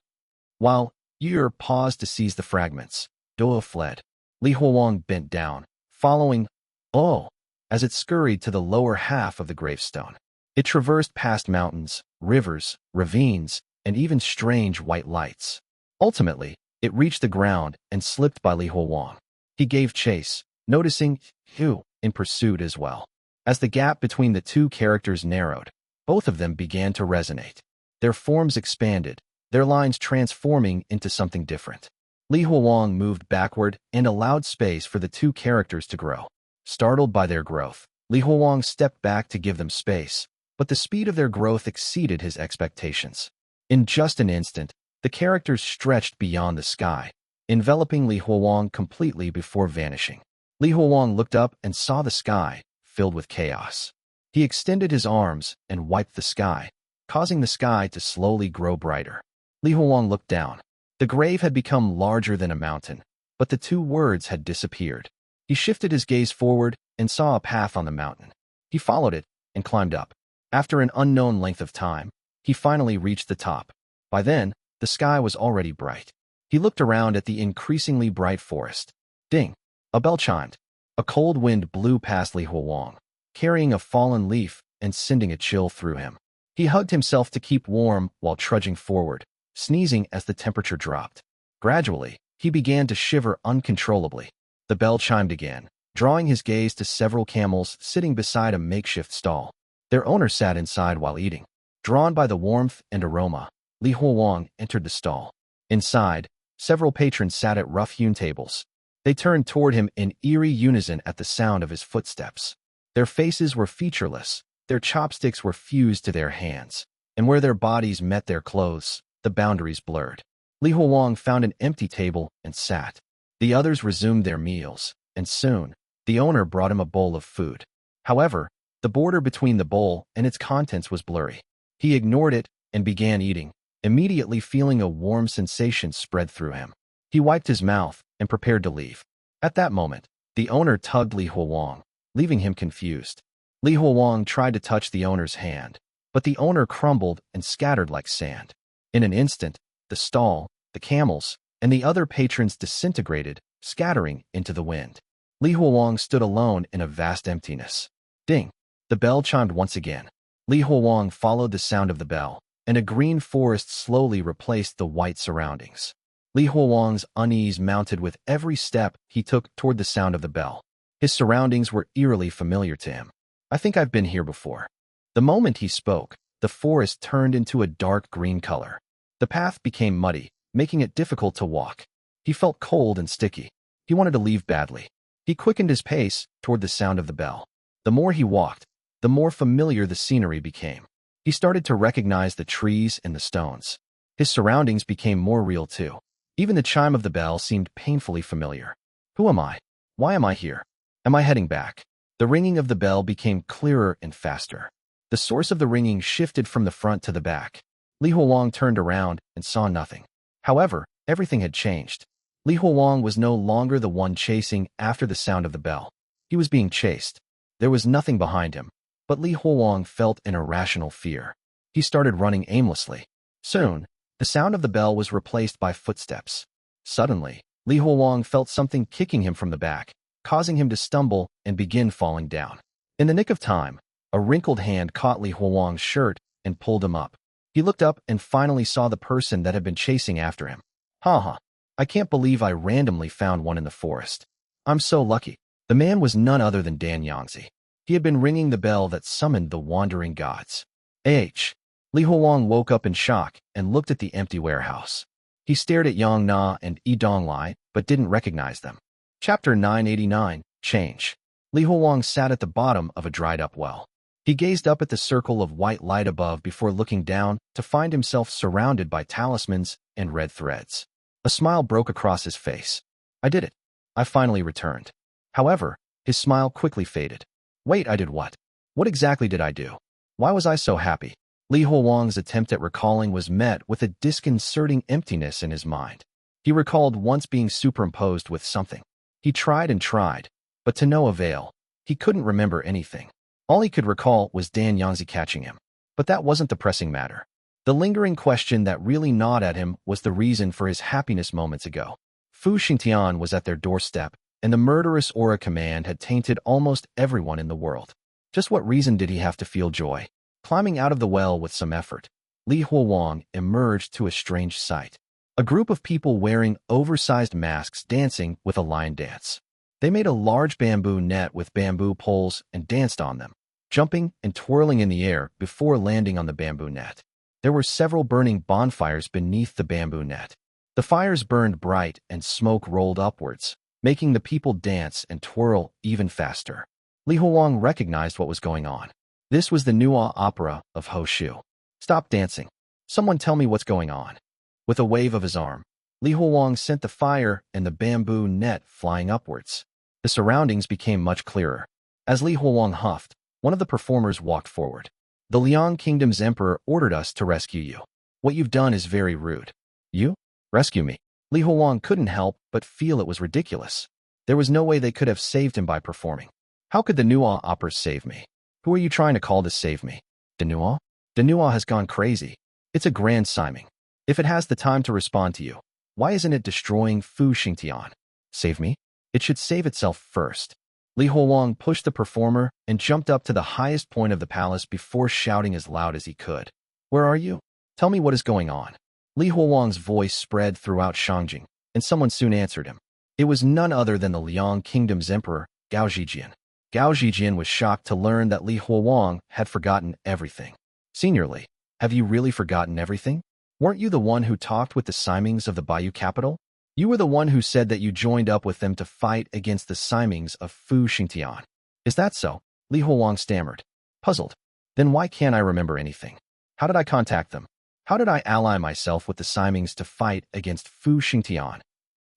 While Yuan Er paused to seize the fragments, Do fled. Li Huang bent down, following "Oh" as it scurried to the lower half of the gravestone. It traversed past mountains, rivers, ravines, and even strange white lights. Ultimately, it reached the ground and slipped by Li Huang. He gave chase, noticing "You" in pursuit as well. As the gap between the 2 characters narrowed, both of them began to resonate. Their forms expanded, their lines transforming into something different. Li Huang moved backward and allowed space for the 2 characters to grow. Startled by their growth, Li Huang stepped back to give them space, but the speed of their growth exceeded his expectations. In just an instant, the characters stretched beyond the sky, enveloping Li Huang completely before vanishing. Li Huang looked up and saw the sky, filled with chaos. He extended his arms and wiped the sky, causing the sky to slowly grow brighter. Li Huang looked down. The grave had become larger than a mountain, but the 2 words had disappeared. He shifted his gaze forward and saw a path on the mountain. He followed it and climbed up. After an unknown length of time, he finally reached the top. By then, the sky was already bright. He looked around at the increasingly bright forest. Ding! A bell chimed. A cold wind blew past Li Huang, carrying a fallen leaf and sending a chill through him. He hugged himself to keep warm while trudging forward, sneezing as the temperature dropped. Gradually, he began to shiver uncontrollably. The bell chimed again, drawing his gaze to several camels sitting beside a makeshift stall. Their owner sat inside while eating. Drawn by the warmth and aroma, Li Huang entered the stall. Inside, several patrons sat at rough-hewn tables. They turned toward him in eerie unison at the sound of his footsteps. Their faces were featureless, their chopsticks were fused to their hands, and where their bodies met their clothes, the boundaries blurred. Li Huang found an empty table and sat. The others resumed their meals, and soon, the owner brought him a bowl of food. However, the border between the bowl and its contents was blurry. He ignored it and began eating, immediately feeling a warm sensation spread through him. He wiped his mouth and prepared to leave. At that moment, the owner tugged Li Huang, leaving him confused. Li Huang tried to touch the owner's hand, but the owner crumbled and scattered like sand. In an instant, the stall, the camels, and the other patrons disintegrated scattering into the wind. Li Huolong stood alone in a vast emptiness. Ding! The bell chimed once again. Li Huolong followed the sound of the bell, and a green forest slowly replaced the white surroundings. Li Huolong's unease mounted with every step he took toward the sound of the bell. His surroundings were eerily familiar to him. I think I've been here before. The moment he spoke, the forest turned into a dark green color. The path became muddy, making it difficult to walk. He felt cold and sticky. He wanted to leave badly. He quickened his pace toward the sound of the bell. The more he walked, the more familiar the scenery became. He started to recognize the trees and the stones. His surroundings became more real too. Even the chime of the bell seemed painfully familiar. Who am I? Why am I here? Am I heading back? The ringing of the bell became clearer and faster. The source of the ringing shifted from the front to the back. Li Huolong turned around and saw nothing. However, everything had changed. Li Huolong was no longer the one chasing after the sound of the bell. He was being chased. There was nothing behind him, but Li Huolong felt an irrational fear. He started running aimlessly. Soon, the sound of the bell was replaced by footsteps. Suddenly, Li Huolong felt something kicking him from the back, causing him to stumble and begin falling down. In the nick of time, a wrinkled hand caught Li Huolong's shirt and pulled him up. He looked up and finally saw the person that had been chasing after him. Haha, I can't believe I randomly found one in the forest. I'm so lucky. The man was none other than Dan Yangzi. He had been ringing the bell that summoned the wandering gods. Li Huolong woke up in shock and looked at the empty warehouse. He stared at Yong Na and Donglai, but didn't recognize them. Chapter 989, Change. Li Huolong sat at the bottom of a dried-up well. He gazed up at the circle of white light above before looking down to find himself surrounded by talismans and red threads. A smile broke across his face. I did it. I finally returned. However, his smile quickly faded. Wait, I did what? What exactly did I do? Why was I so happy? Li Huolong's attempt at recalling was met with a disconcerting emptiness in his mind. He recalled once being superimposed with something. He tried and tried, but to no avail. He couldn't remember anything. All he could recall was Dan Yangzi catching him. But that wasn't the pressing matter. The lingering question that really gnawed at him was the reason for his happiness moments ago. Fu Xingtian was at their doorstep, and the murderous aura command had tainted almost everyone in the world. Just what reason did he have to feel joy? Climbing out of the well with some effort, Li Huolong emerged to a strange sight. A group of people wearing oversized masks dancing with a line dance. They made a large bamboo net with bamboo poles and danced on them, jumping and twirling in the air before landing on the bamboo net. There were several burning bonfires beneath the bamboo net. The fires burned bright and smoke rolled upwards, making the people dance and twirl even faster. Li Huolong recognized what was going on. This was the new opera of Hoshu. Stop dancing. Someone tell me what's going on. With a wave of his arm, Li Huolong sent the fire and the bamboo net flying upwards. The surroundings became much clearer. As Li Huolong huffed, one of the performers walked forward. The Liang Kingdom's emperor ordered us to rescue you. What you've done is very rude. You? Rescue me? Li Huolong couldn't help but feel it was ridiculous. There was no way they could have saved him by performing. How could the Nuo opera save me? Who are you trying to call to save me? The Nuo? The Nuo has gone crazy. It's a grand siming. If it has the time to respond to you, why isn't it destroying Fu Xingtian? Save me? It should save itself first. Li Huolong pushed the performer and jumped up to the highest point of the palace before shouting as loud as he could. Where are you? Tell me what is going on. Li Huolong's voice spread throughout Shangjing, and someone soon answered him. It was none other than the Liang Kingdom's emperor, Gao Zhijian. Gao Zhijian was shocked to learn that Li Huolong had forgotten everything. Senior Li, have you really forgotten everything? Weren't you the one who talked with the Simings of the Baiyu capital? You were the one who said that you joined up with them to fight against the Simings of Fu Xingtian. Is that so? Li Huolong stammered. Puzzled. Then why can't I remember anything? How did I contact them? How did I ally myself with the Simings to fight against Fu Xingtian?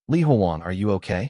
Li Huolong, are you okay?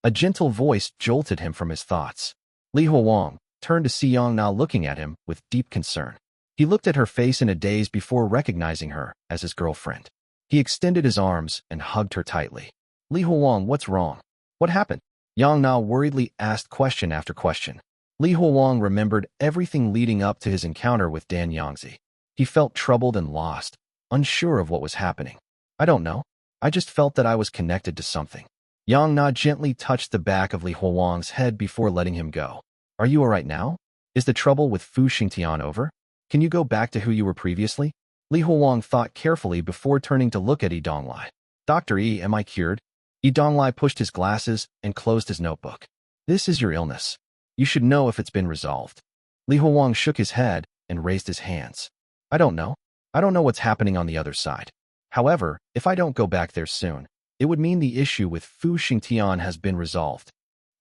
A gentle voice jolted him from his thoughts. Li Huolong turned to see Yong Na looking at him with deep concern. He looked at her face in a daze before recognizing her as his girlfriend. He extended his arms and hugged her tightly. Li Huolong, what's wrong? What happened? Yong Na worriedly asked question after question. Li Huolong remembered everything leading up to his encounter with Dan Yangzi. He felt troubled and lost, unsure of what was happening. I don't know. I just felt that I was connected to something. Yang Na gently touched the back of Li Huolang's head before letting him go. Are you all right now? Is the trouble with Fu Xingtian over? Can you go back to who you were previously? Li Huolong thought carefully before turning to look at Yi Donglai. Dr. Yi, am I cured? Yi Donglai pushed his glasses and closed his notebook. This is your illness. You should know if it's been resolved. Li Huolong shook his head and raised his hands. I don't know. I don't know what's happening on the other side. However, if I don't go back there soon, it would mean the issue with Fu Xingtian has been resolved.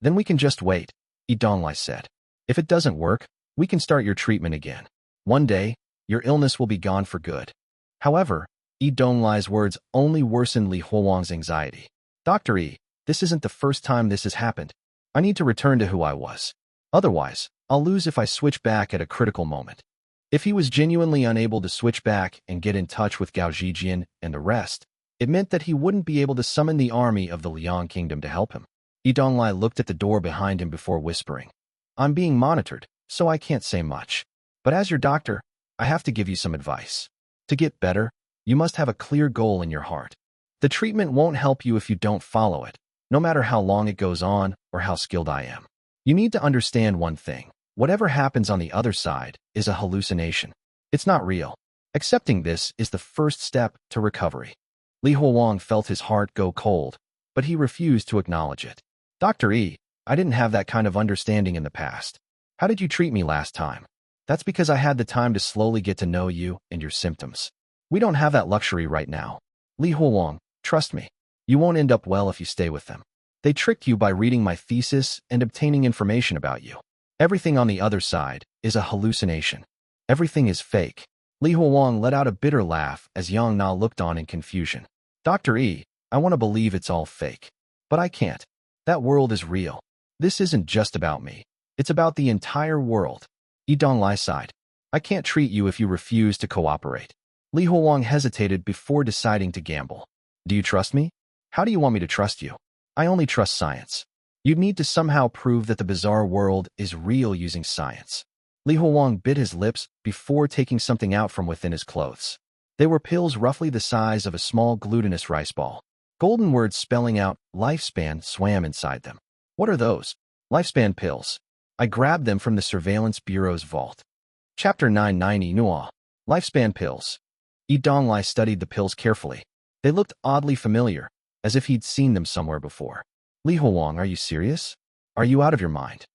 Then we can just wait, Yi Donglai said. If it doesn't work, we can start your treatment again. One day, your illness will be gone for good. However, Yi Donglai's words only worsened Li Huolong's anxiety. Dr. Yi, this isn't the first time this has happened. I need to return to who I was. Otherwise, I'll lose if I switch back at a critical moment. If he was genuinely unable to switch back and get in touch with Gao Zhijian and the rest, it meant that he wouldn't be able to summon the army of the Liang Kingdom to help him. Yi Donglai looked at the door behind him before whispering. I'm being monitored, so I can't say much. But as your doctor, I have to give you some advice. To get better, you must have a clear goal in your heart. The treatment won't help you if you don't follow it, no matter how long it goes on or how skilled I am. You need to understand one thing. Whatever happens on the other side is a hallucination. It's not real. Accepting this is the first step to recovery. Li Huolong felt his heart go cold, but he refused to acknowledge it. Dr. Yi, I didn't have that kind of understanding in the past. How did you treat me last time? That's because I had the time to slowly get to know you and your symptoms. We don't have that luxury right now. Li Huolong, trust me. You won't end up well if you stay with them. They tricked you by reading my thesis and obtaining information about you. Everything on the other side is a hallucination. Everything is fake. Li Huolong let out a bitter laugh as Yang Na looked on in confusion. Dr. Yi, I want to believe it's all fake. But I can't. That world is real. This isn't just about me. It's about the entire world. Yi Donglai sighed. I can't treat you if you refuse to cooperate. Li Huolong hesitated before deciding to gamble. Do you trust me? How do you want me to trust you? I only trust science. You'd need to somehow prove that the bizarre world is real using science. Li Huolong bit his lips before taking something out from within his clothes. They were pills roughly the size of a small glutinous rice ball. Golden words spelling out lifespan swam inside them. What are those? Lifespan pills. I grabbed them from the Surveillance Bureau's vault. Chapter 990 Nua. Lifespan pills. Yi Donglai studied the pills carefully. They looked oddly familiar, as if he'd seen them somewhere before. Li Huolong, are you serious? Are you out of your mind?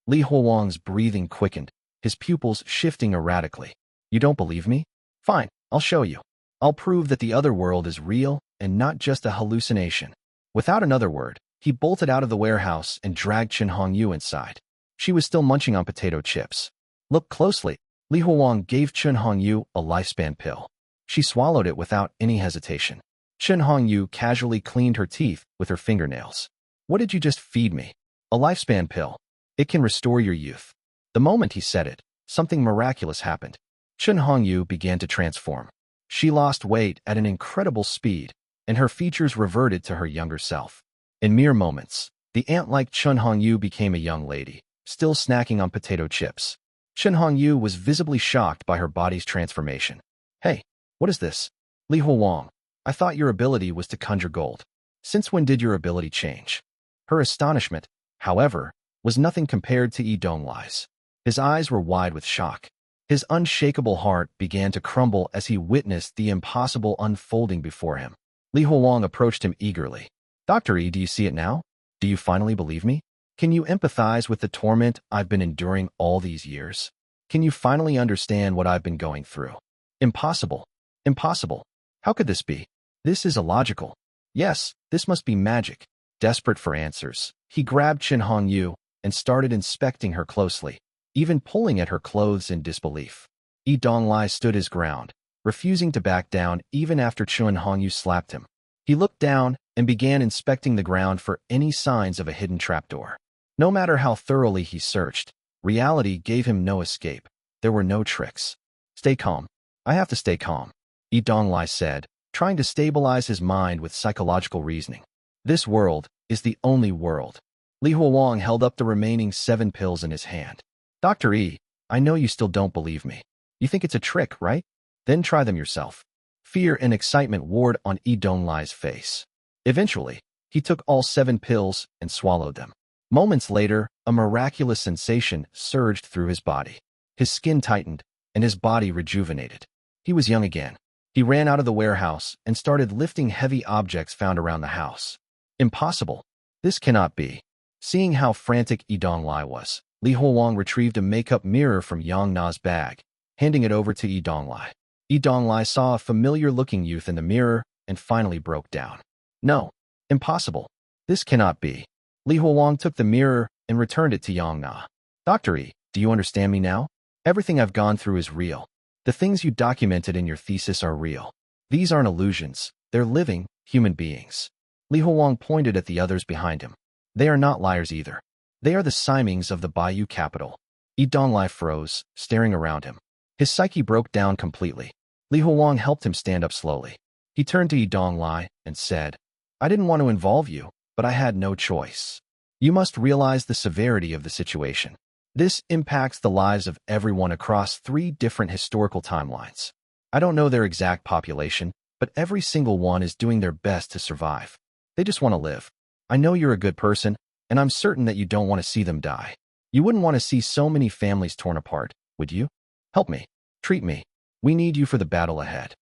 Li Huolong's breathing quickened, his pupils shifting erratically. You don't believe me? Fine, I'll show you. I'll prove that the other world is real and not just a hallucination. Without another word, he bolted out of the warehouse and dragged Chen Hongyu inside. She was still munching on potato chips. Look closely. Li Huolong gave Chen Hongyu a lifespan pill. She swallowed it without any hesitation. Chen Hongyu casually cleaned her teeth with her fingernails. What did you just feed me? A lifespan pill. It can restore your youth. The moment he said it, something miraculous happened. Chen Hongyu began to transform. She lost weight at an incredible speed, and her features reverted to her younger self. In mere moments, the ant-like Chen Hongyu became a young lady, still snacking on potato chips. Chen Hongyu was visibly shocked by her body's transformation. Hey, what is this? Li Huolong, I thought your ability was to conjure gold. Since when did your ability change? Her astonishment, however, was nothing compared to Yi Donglai's. His eyes were wide with shock. His unshakable heart began to crumble as he witnessed the impossible unfolding before him. Li Huolong approached him eagerly. Dr. Yi, do you see it now? Do you finally believe me? Can you empathize with the torment I've been enduring all these years? Can you finally understand what I've been going through? Impossible. Impossible. How could this be? This is illogical. Yes, this must be magic. Desperate for answers, he grabbed Chen Hongyu and started inspecting her closely, even pulling at her clothes in disbelief. Yi Donglai stood his ground, refusing to back down even after Chen Hongyu slapped him. He looked down and began inspecting the ground for any signs of a hidden trapdoor. No matter how thoroughly he searched, reality gave him no escape. There were no tricks. Stay calm. I have to stay calm, Yi Donglai said, trying to stabilize his mind with psychological reasoning. This world is the only world. Li Huolong held up the remaining 7 pills in his hand. Dr. Yi, I know you still don't believe me. You think it's a trick, right? Then try them yourself. Fear and excitement warred on Yi Donglai's face. Eventually, He took all 7 pills and swallowed them. Moments later, a miraculous sensation surged through his body. His skin tightened, and his body rejuvenated. He was young again. He ran out of the warehouse and started lifting heavy objects found around the house. Impossible. This cannot be. Seeing how frantic Donglai was, Li Huolong retrieved a makeup mirror from Yang Na's bag, handing it over to Donglai. Donglai saw a familiar-looking youth in the mirror and finally broke down. No. Impossible. This cannot be. Li Huolong took the mirror and returned it to Yang Na. Dr. E, do you understand me now? Everything I've gone through is real. The things you documented in your thesis are real. These aren't illusions. They're living, human beings. Li Huolong pointed at the others behind him. They are not liars either. They are the Simings of the Baiyu capital. Donglai froze, staring around him. His psyche broke down completely. Li Huolong helped him stand up slowly. He turned to Donglai and said, I didn't want to involve you, but I had no choice. You must realize the severity of the situation. This impacts the lives of everyone across 3 different historical timelines. I don't know their exact population, but every single one is doing their best to survive. They just want to live. I know you're a good person, and I'm certain that you don't want to see them die. You wouldn't want to see so many families torn apart, would you? Help me. Treat me. We need you for the battle ahead.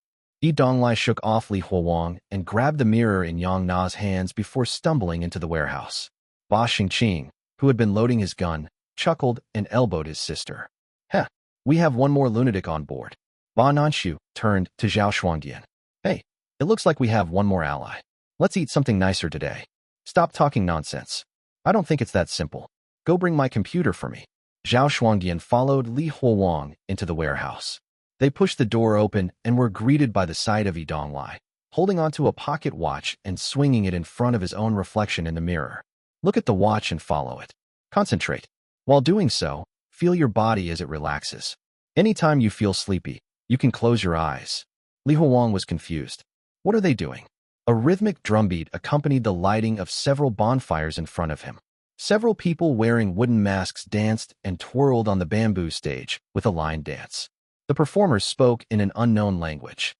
Donglai shook off Li Huolong and grabbed the mirror in Yang Na's hands before stumbling into the warehouse. Ba Xingqing, who had been loading his gun, chuckled and elbowed his sister. Heh, we have one more lunatic on board. Ba Nanshu turned to Zhao Shuangdian. Hey, it looks like we have one more ally. Let's eat something nicer today. Stop talking nonsense. I don't think it's that simple. Go bring my computer for me. Zhao Shuangdian followed Li Huolong into the warehouse. They pushed the door open and were greeted by the sight of Donglai, holding onto a pocket watch and swinging it in front of his own reflection in the mirror. Look at the watch and follow it. Concentrate. While doing so, feel your body as it relaxes. Anytime you feel sleepy, you can close your eyes. Li Huolong was confused. What are they doing? A rhythmic drumbeat accompanied the lighting of several bonfires in front of him. Several people wearing wooden masks danced and twirled on the bamboo stage with a line dance. The performers spoke in an unknown language.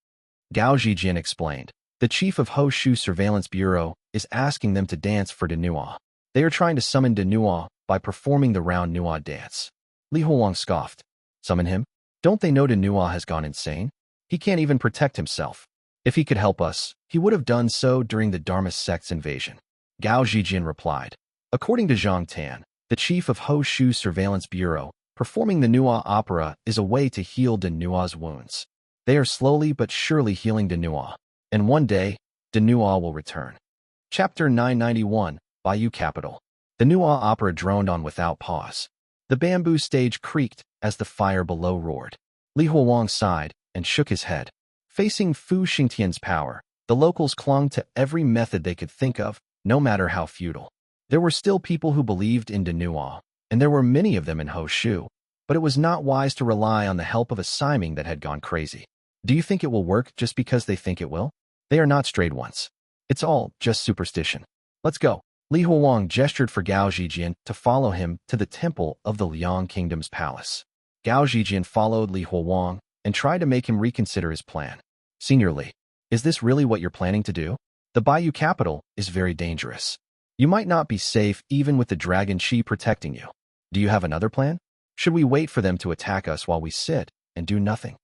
Gao Zhijian explained, the chief of Hoshu Surveillance Bureau is asking them to dance for Denua. They are trying to summon Denua by performing the round Nua dance. Li Huolong scoffed. Summon him? Don't they know Denua has gone insane? He can't even protect himself. If he could help us, he would have done so during the Dharma sect's invasion. Gao Zhijian replied. According to Zhang Tan, the chief of Hoshu Surveillance Bureau, performing the Nua opera is a way to heal Denua's wounds. They are slowly but surely healing Denua, and one day, Denua will return. Chapter 991, Baiyu Capital. The Nua opera droned on without pause. The bamboo stage creaked as the fire below roared. Li Huolong sighed and shook his head. Facing Fu Xingtian's power, the locals clung to every method they could think of, no matter how futile. There were still people who believed in Denua, and there were many of them in Hoshu, but it was not wise to rely on the help of a Siming that had gone crazy. Do you think it will work just because they think it will? They are not strayed ones. It's all just superstition. Let's go. Li Huolong gestured for Gao Zhijian to follow him to the temple of the Liang Kingdom's palace. Gao Zhijian followed Li Huolong and tried to make him reconsider his plan. Senior Li, is this really what you're planning to do? The Baiyu capital is very dangerous. You might not be safe even with the Dragon Shi protecting you. Do you have another plan? Should we wait for them to attack us while we sit and do nothing?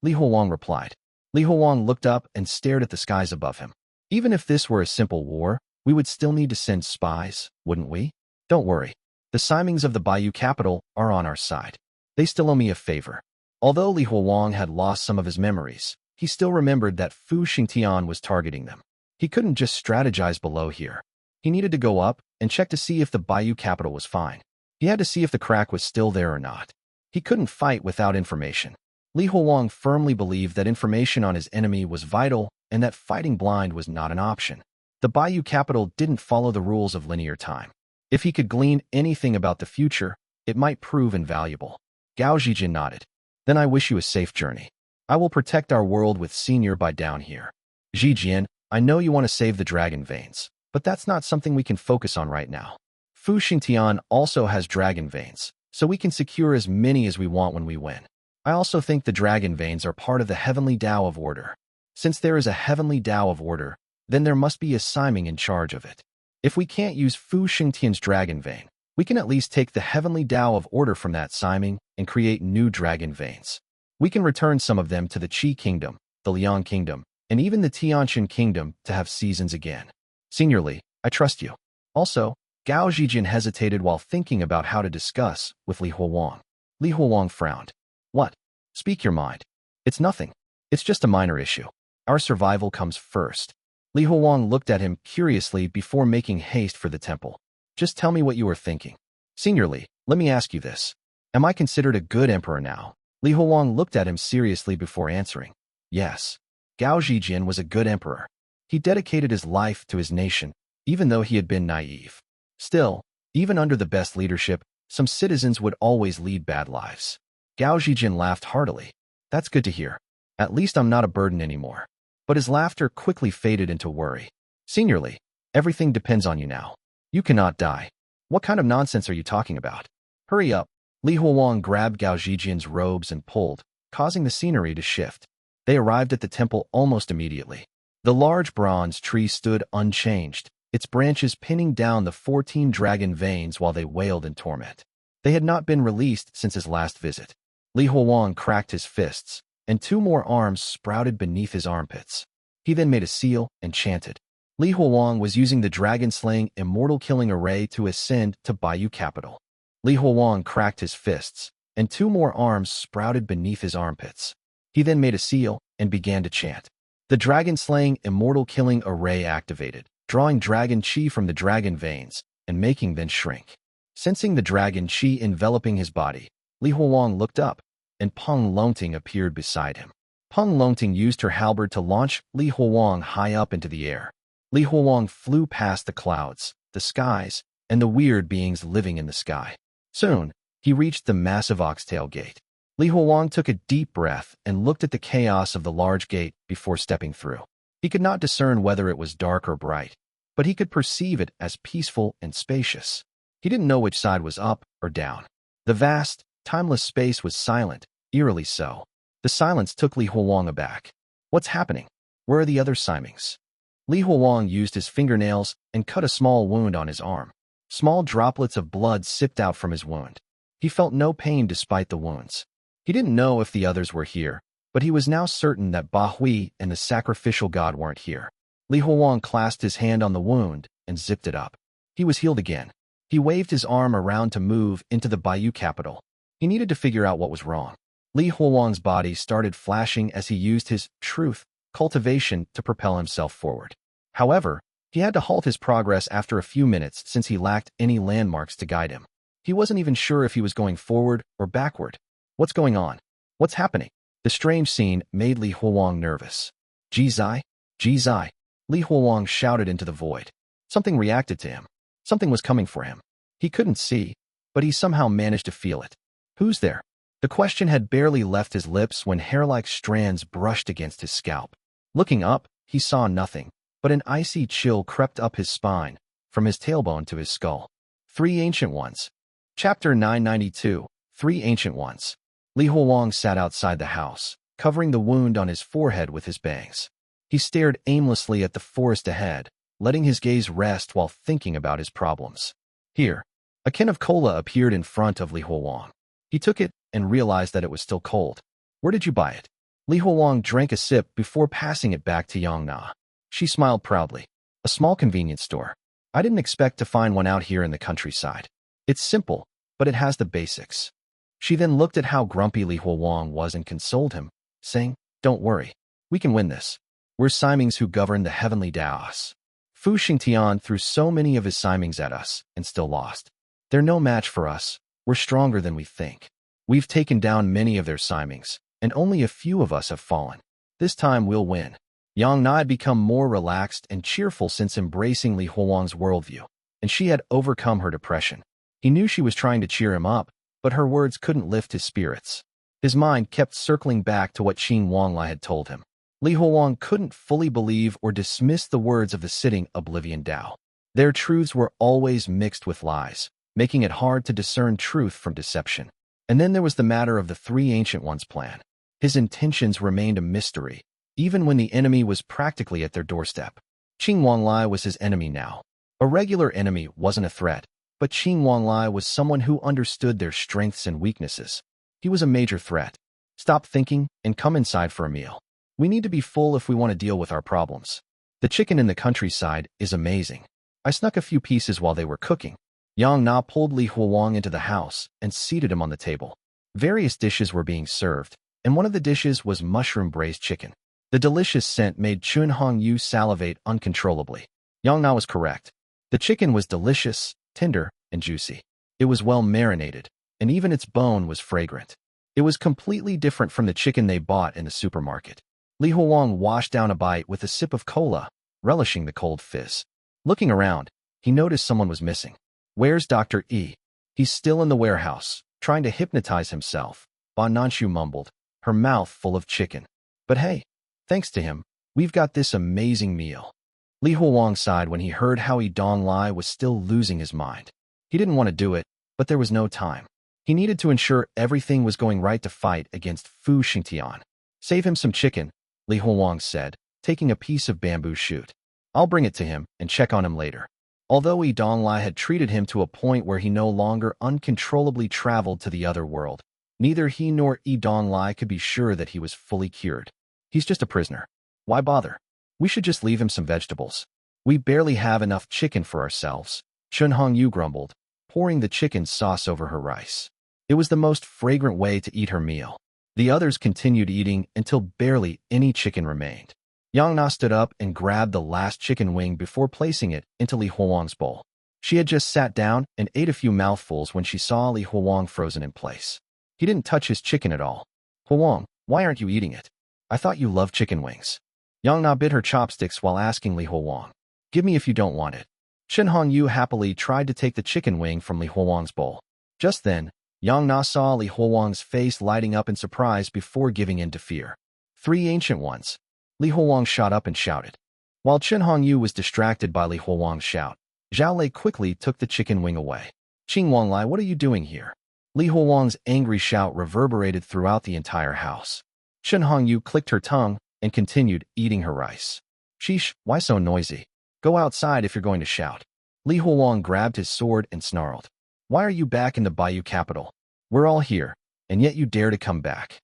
Li Huolong replied. Li Huolong looked up and stared at the skies above him. Even if this were a simple war, we would still need to send spies, wouldn't we? Don't worry. The Simings of the Baiyu capital are on our side. They still owe me a favor. Although Li Huolong had lost some of his memories, he still remembered that Fu Xingtian was targeting them. He couldn't just strategize below here. He needed to go up and check to see if the Baiyu capital was fine. He had to see if the crack was still there or not. He couldn't fight without information. Li Huolong firmly believed that information on his enemy was vital and that fighting blind was not an option. The Baiyu capital didn't follow the rules of linear time. If he could glean anything about the future, it might prove invaluable. Gao Zhijian nodded. Then I wish you a safe journey. I will protect our world with Senior by down here. Zhijian, I know you want to save the dragon veins, but that's not something we can focus on right now. Fu Xingtian also has dragon veins, so we can secure as many as we want when we win. I also think the dragon veins are part of the heavenly Tao of order. Since there is a heavenly Tao of order, then there must be a Siming in charge of it. If we can't use Fu Xingtian's dragon vein, we can at least take the heavenly Tao of order from that Siming and create new dragon veins. We can return some of them to the Qi Kingdom, the Liang Kingdom, and even the Tianqian Kingdom to have seasons again. Senior Li, I trust you. Also, Gao Zhijin hesitated while thinking about how to discuss with Li Huowang. Li Huowang frowned. What? Speak your mind. It's nothing. It's just a minor issue. Our survival comes first. Li Huowang looked at him curiously before making haste for the temple. Just tell me what you are thinking. Senior Li, let me ask you this. Am I considered a good emperor now? Li Huowang looked at him seriously before answering. Yes. Gao Zhijin was a good emperor. He dedicated his life to his nation, even though he had been naive. Still, even under the best leadership, some citizens would always lead bad lives. Gao Zhijin laughed heartily. That's good to hear. At least I'm not a burden anymore. But his laughter quickly faded into worry. Senior Li, everything depends on you now. You cannot die. What kind of nonsense are you talking about? Hurry up. Li Huowang grabbed Gao Zhijin's robes and pulled, causing the scenery to shift. They arrived at the temple almost immediately. The large bronze tree stood unchanged, its branches pinning down the 14 dragon veins while they wailed in torment. They had not been released since his last visit. Li Huowang cracked his fists, and 2 more arms sprouted beneath his armpits. He then made a seal and chanted. Li Huowang was using the dragon-slaying immortal killing array to ascend to Baiyu capital. Li Huowang cracked his fists, and 2 more arms sprouted beneath his armpits. He then made a seal and began to chant. The dragon-slaying immortal killing array activated, drawing dragon chi from the dragon veins and making them shrink. Sensing the dragon chi enveloping his body, Li Huowang looked up, and Peng Longting appeared beside him. Peng Longting used her halberd to launch Li Huowang high up into the air. Li Huowang flew past the clouds, the skies, and the weird beings living in the sky. Soon, he reached the massive oxtail gate. Li Huowang took a deep breath and looked at the chaos of the large gate before stepping through. He could not discern whether it was dark or bright, but he could perceive it as peaceful and spacious. He didn't know which side was up or down. The vast, timeless space was silent, eerily so. The silence took Li Huowang aback. What's happening? Where are the other Simings? Li Huowang used his fingernails and cut a small wound on his arm. Small droplets of blood sipped out from his wound. He felt no pain despite the wounds. He didn't know if the others were here, but he was now certain that Ba Hui and the sacrificial god weren't here. Li Huowang clasped his hand on the wound and zipped it up. He was healed again. He waved his arm around to move into the Baiyu capital. He needed to figure out what was wrong. Li Huowang's body started flashing as he used his truth, cultivation, to propel himself forward. However, he had to halt his progress after a few minutes since he lacked any landmarks to guide him. He wasn't even sure if he was going forward or backward. What's going on? What's happening? The strange scene made Li Huowang nervous. Jizai? Jizai? Li Huowang shouted into the void. Something reacted to him. Something was coming for him. He couldn't see, but he somehow managed to feel it. Who's there? The question had barely left his lips when hair-like strands brushed against his scalp. Looking up, he saw nothing, but an icy chill crept up his spine, from his tailbone to his skull. 3 Ancient Ones. Chapter 992, 3 Ancient Ones. Li Huowang sat outside the house, covering the wound on his forehead with his bangs. He stared aimlessly at the forest ahead, letting his gaze rest while thinking about his problems. Here, a can of cola appeared in front of Li Huowang. He took it and realized that it was still cold. Where did you buy it? Li Huowang drank a sip before passing it back to Yong Na. She smiled proudly. A small convenience store. I didn't expect to find one out here in the countryside. It's simple, but it has the basics. She then looked at how grumpy Li Huowang was and consoled him, saying, Don't worry. We can win this. We're Simings who govern the heavenly Daos. Fu Xingtian threw so many of his Simings at us and still lost. They're no match for us. We're stronger than we think. We've taken down many of their Simings, and only a few of us have fallen. This time we'll win. Yong Na had become more relaxed and cheerful since embracing Li Huowang's worldview, and she had overcome her depression. He knew she was trying to cheer him up, but her words couldn't lift his spirits. His mind kept circling back to what Qing Wanglai had told him. Li Huowang couldn't fully believe or dismiss the words of the sitting Oblivion Dao. Their truths were always mixed with lies, making it hard to discern truth from deception. And then there was the matter of the 3 Ancient Ones' plan. His intentions remained a mystery, even when the enemy was practically at their doorstep. Qing Wanglai was his enemy now. A regular enemy wasn't a threat, but Qing Wanlai was someone who understood their strengths and weaknesses. He was a major threat. Stop thinking and come inside for a meal. We need to be full if we want to deal with our problems. The chicken in the countryside is amazing. I snuck a few pieces while they were cooking. Yang Na pulled Li Huang into the house and seated him on the table. Various dishes were being served, and one of the dishes was mushroom braised chicken. The delicious scent made Chun Hongyu salivate uncontrollably. Yang Na was correct. The chicken was delicious, tender, and juicy. It was well marinated, and even its bone was fragrant. It was completely different from the chicken they bought in the supermarket. Li Huang washed down a bite with a sip of cola, relishing the cold fizz. Looking around, he noticed someone was missing. Where's Dr. E? He's still in the warehouse, trying to hypnotize himself, Ban Nanshu mumbled, her mouth full of chicken. But hey, thanks to him, we've got this amazing meal. Li Huang sighed when he heard how Donglai was still losing his mind. He didn't want to do it, but there was no time. He needed to ensure everything was going right to fight against Fu Xingtian. Save him some chicken, Li Huang said, taking a piece of bamboo shoot. I'll bring it to him and check on him later. Although Donglai had treated him to a point where he no longer uncontrollably traveled to the other world, neither he nor Donglai could be sure that he was fully cured. He's just a prisoner. Why bother? We should just leave him some vegetables. We barely have enough chicken for ourselves, Chun Hongyu grumbled, pouring the chicken sauce over her rice. It was the most fragrant way to eat her meal. The others continued eating until barely any chicken remained. Yang Na stood up and grabbed the last chicken wing before placing it into Li Huang's bowl. She had just sat down and ate a few mouthfuls when she saw Li Huang frozen in place. He didn't touch his chicken at all. Huang, why aren't you eating it? I thought you loved chicken wings. Yang Na bit her chopsticks while asking Li Huang. Give me if you don't want it. Shen Hongyu happily tried to take the chicken wing from Li Huang's bowl. Just then, Yang Na saw Li Huang's face lighting up in surprise before giving in to fear. 3 ancient ones. Li Huang shot up and shouted. While Chen Hongyu was distracted by Li Huang's shout, Zhao Lei quickly took the chicken wing away. Qing Wanlai, what are you doing here? Li Huang's angry shout reverberated throughout the entire house. Chen Hongyu clicked her tongue and continued eating her rice. Sheesh, why so noisy? Go outside if you're going to shout. Li Huang grabbed his sword and snarled. Why are you back in the Baiyu capital? We're all here, and yet you dare to come back.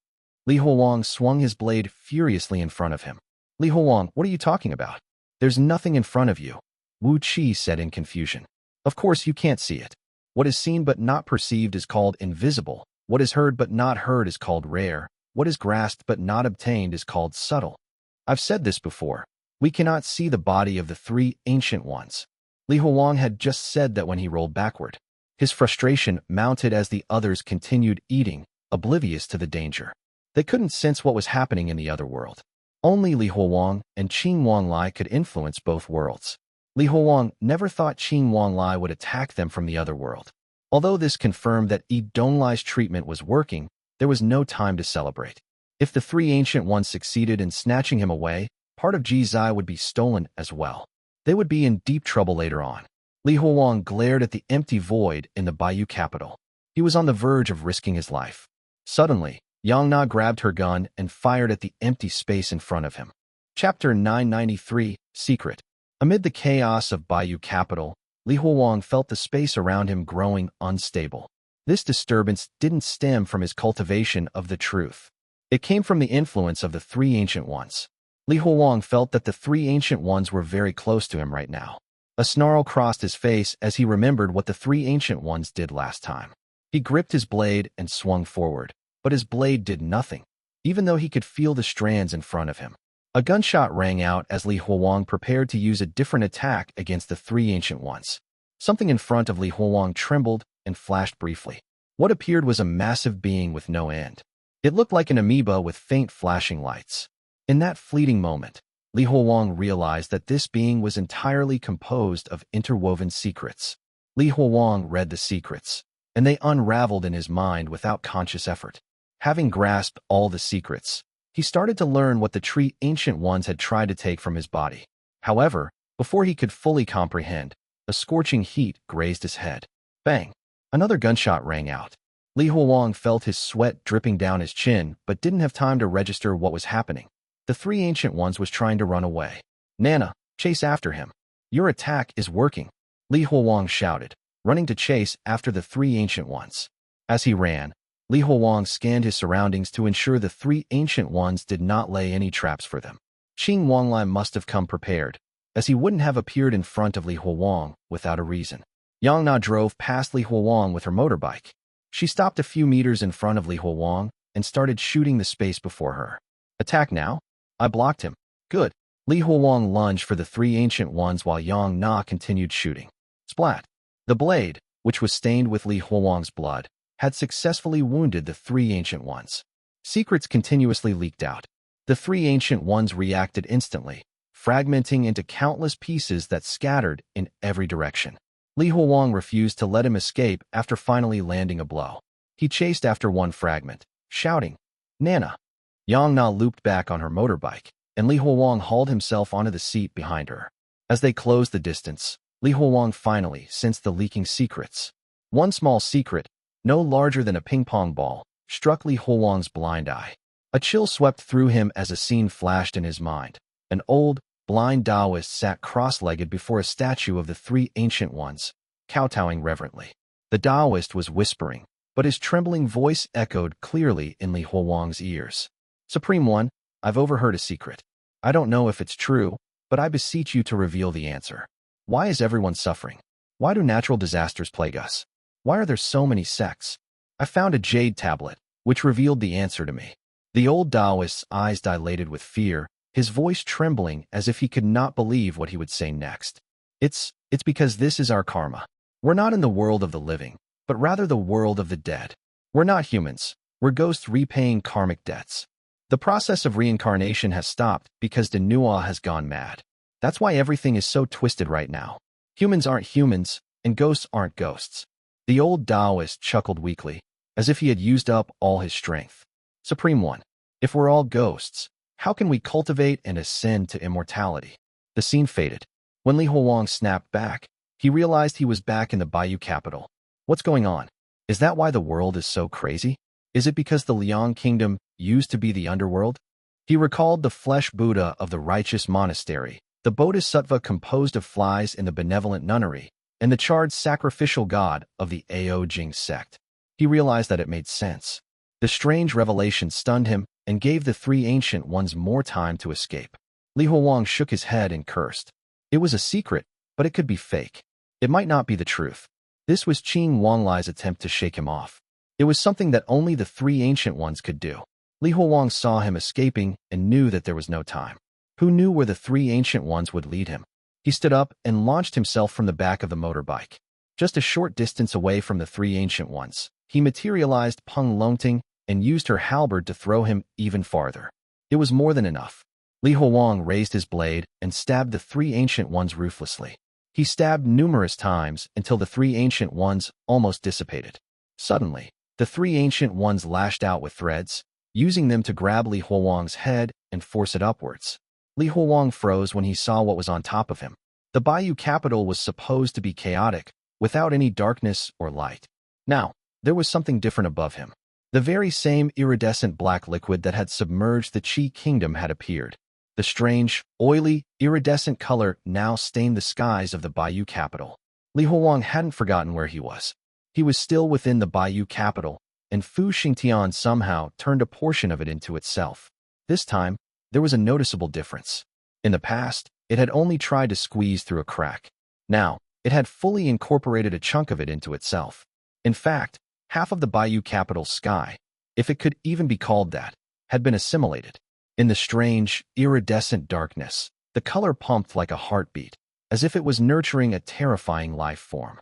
Li Huang swung his blade furiously in front of him. Li Huang, what are you talking about? There's nothing in front of you, Wu Qi said in confusion. Of course you can't see it. What is seen but not perceived is called invisible. What is heard but not heard is called rare. What is grasped but not obtained is called subtle. I've said this before. We cannot see the body of the 3 ancient ones. Li Huang had just said that when he rolled backward. His frustration mounted as the others continued eating, oblivious to the danger. They couldn't sense what was happening in the other world. Only Li Huang and Qing Wanlai could influence both worlds. Li Huang never thought Qing Wanlai would attack them from the other world. Although this confirmed that Donglai's treatment was working, there was no time to celebrate. If the 3 ancient ones succeeded in snatching him away, part of Jiangzai would be stolen as well. They would be in deep trouble later on. Li Huang glared at the empty void in the Baiyu capital. He was on the verge of risking his life. Suddenly, Yang Na grabbed her gun and fired at the empty space in front of him. Chapter 993, Secret. Amid the chaos of Baiyu capital, Li Huang felt the space around him growing unstable. This disturbance didn't stem from his cultivation of the truth. It came from the influence of the 3 ancient ones. Li Huang felt that the 3 ancient ones were very close to him right now. A snarl crossed his face as he remembered what the 3 ancient ones did last time. He gripped his blade and swung forward, but his blade did nothing, even though he could feel the strands in front of him. A gunshot rang out as Li Huang prepared to use a different attack against the 3 ancient ones. Something in front of Li Huang trembled and flashed briefly. What appeared was a massive being with no end. It looked like an amoeba with faint flashing lights. In that fleeting moment, Li Huang realized that this being was entirely composed of interwoven secrets. Li Huang read the secrets, and they unraveled in his mind without conscious effort. Having grasped all the secrets, he started to learn what the 3 ancient ones had tried to take from his body. However, before he could fully comprehend, a scorching heat grazed his head. Bang! Another gunshot rang out. Li Huang felt his sweat dripping down his chin but didn't have time to register what was happening. The 3 ancient ones was trying to run away. Nana, chase after him. Your attack is working. Li Huowang shouted, running to chase after the three Ancient Ones. As he ran, Li Huowang scanned his surroundings to ensure the three Ancient Ones did not lay any traps for them. Qing Wanglai must have come prepared, as he wouldn't have appeared in front of Li Huowang without a reason. Yang Na drove past Li Huowang with her motorbike. She stopped a few meters in front of Li Huowang and started shooting the space before her. Attack now? I blocked him. Good. Li Huowang lunged for the three Ancient Ones while Yang Na continued shooting. Splat. The blade, which was stained with Li Huowang's blood, had successfully wounded the three Ancient Ones. Secrets continuously leaked out. The three Ancient Ones reacted instantly, fragmenting into countless pieces that scattered in every direction. Li Huowang refused to let him escape after finally landing a blow. He chased after one fragment, shouting, Nana. Yang Na looped back on her motorbike, and Li Huowang hauled himself onto the seat behind her. As they closed the distance, Li Huowang finally sensed the leaking secrets. One small secret, no larger than a ping-pong ball, struck Li Huowang's blind eye. A chill swept through him as a scene flashed in his mind. An old, blind Taoist sat cross-legged before a statue of the three Ancient Ones, kowtowing reverently. The Taoist was whispering, but his trembling voice echoed clearly in Li Huowang's ears. Supreme One, I've overheard a secret. I don't know if it's true, but I beseech you to reveal the answer. Why is everyone suffering? Why do natural disasters plague us? Why are there so many sects? I found a jade tablet, which revealed the answer to me. The old Taoist's eyes dilated with fear, his voice trembling as if he could not believe what he would say next. It's because this is our karma. We're not in the world of the living, but rather the world of the dead. We're not humans. We're ghosts repaying karmic debts. The process of reincarnation has stopped because Denua has gone mad. That's why everything is so twisted right now. Humans aren't humans, and ghosts aren't ghosts. The old Taoist chuckled weakly, as if he had used up all his strength. Supreme One, if we're all ghosts, how can we cultivate and ascend to immortality? The scene faded. When Li Huowang snapped back, he realized he was back in the Baiyu capital. What's going on? Is that why the world is so crazy? Is it because the Liang kingdom used to be the underworld? He recalled the flesh Buddha of the righteous monastery, the bodhisattva composed of flies in the benevolent nunnery, and the charred sacrificial god of the Ao Jing sect. He realized that it made sense. The strange revelation stunned him and gave the three Ancient Ones more time to escape. Li Huowang shook his head and cursed. It was a secret, but it could be fake. It might not be the truth. This was Qing Wanglai's attempt to shake him off. It was something that only the three Ancient Ones could do. Li Huowang saw him escaping and knew that there was no time. Who knew where the three Ancient Ones would lead him? He stood up and launched himself from the back of the motorbike. Just a short distance away from the three Ancient Ones, he materialized Peng Longting and used her halberd to throw him even farther. It was more than enough. Li Huowang raised his blade and stabbed the three Ancient Ones ruthlessly. He stabbed numerous times until the three Ancient Ones almost dissipated. Suddenly, the three Ancient Ones lashed out with threads, using them to grab Li Huowang's head and force it upwards. Li Huowang froze when he saw what was on top of him. The Baiyu capital was supposed to be chaotic, without any darkness or light. Now, there was something different above him. The very same iridescent black liquid that had submerged the Qi kingdom had appeared. The strange, oily, iridescent color now stained the skies of the Baiyu capital. Li Huowang hadn't forgotten where he was. He was still within the Baiyu capital, and Fu Xingtian somehow turned a portion of it into itself. This time, there was a noticeable difference. In the past, it had only tried to squeeze through a crack. Now, it had fully incorporated a chunk of it into itself. In fact, half of the Baiyu capital's sky, if it could even be called that, had been assimilated. In the strange, iridescent darkness, the color pumped like a heartbeat, as if it was nurturing a terrifying life form.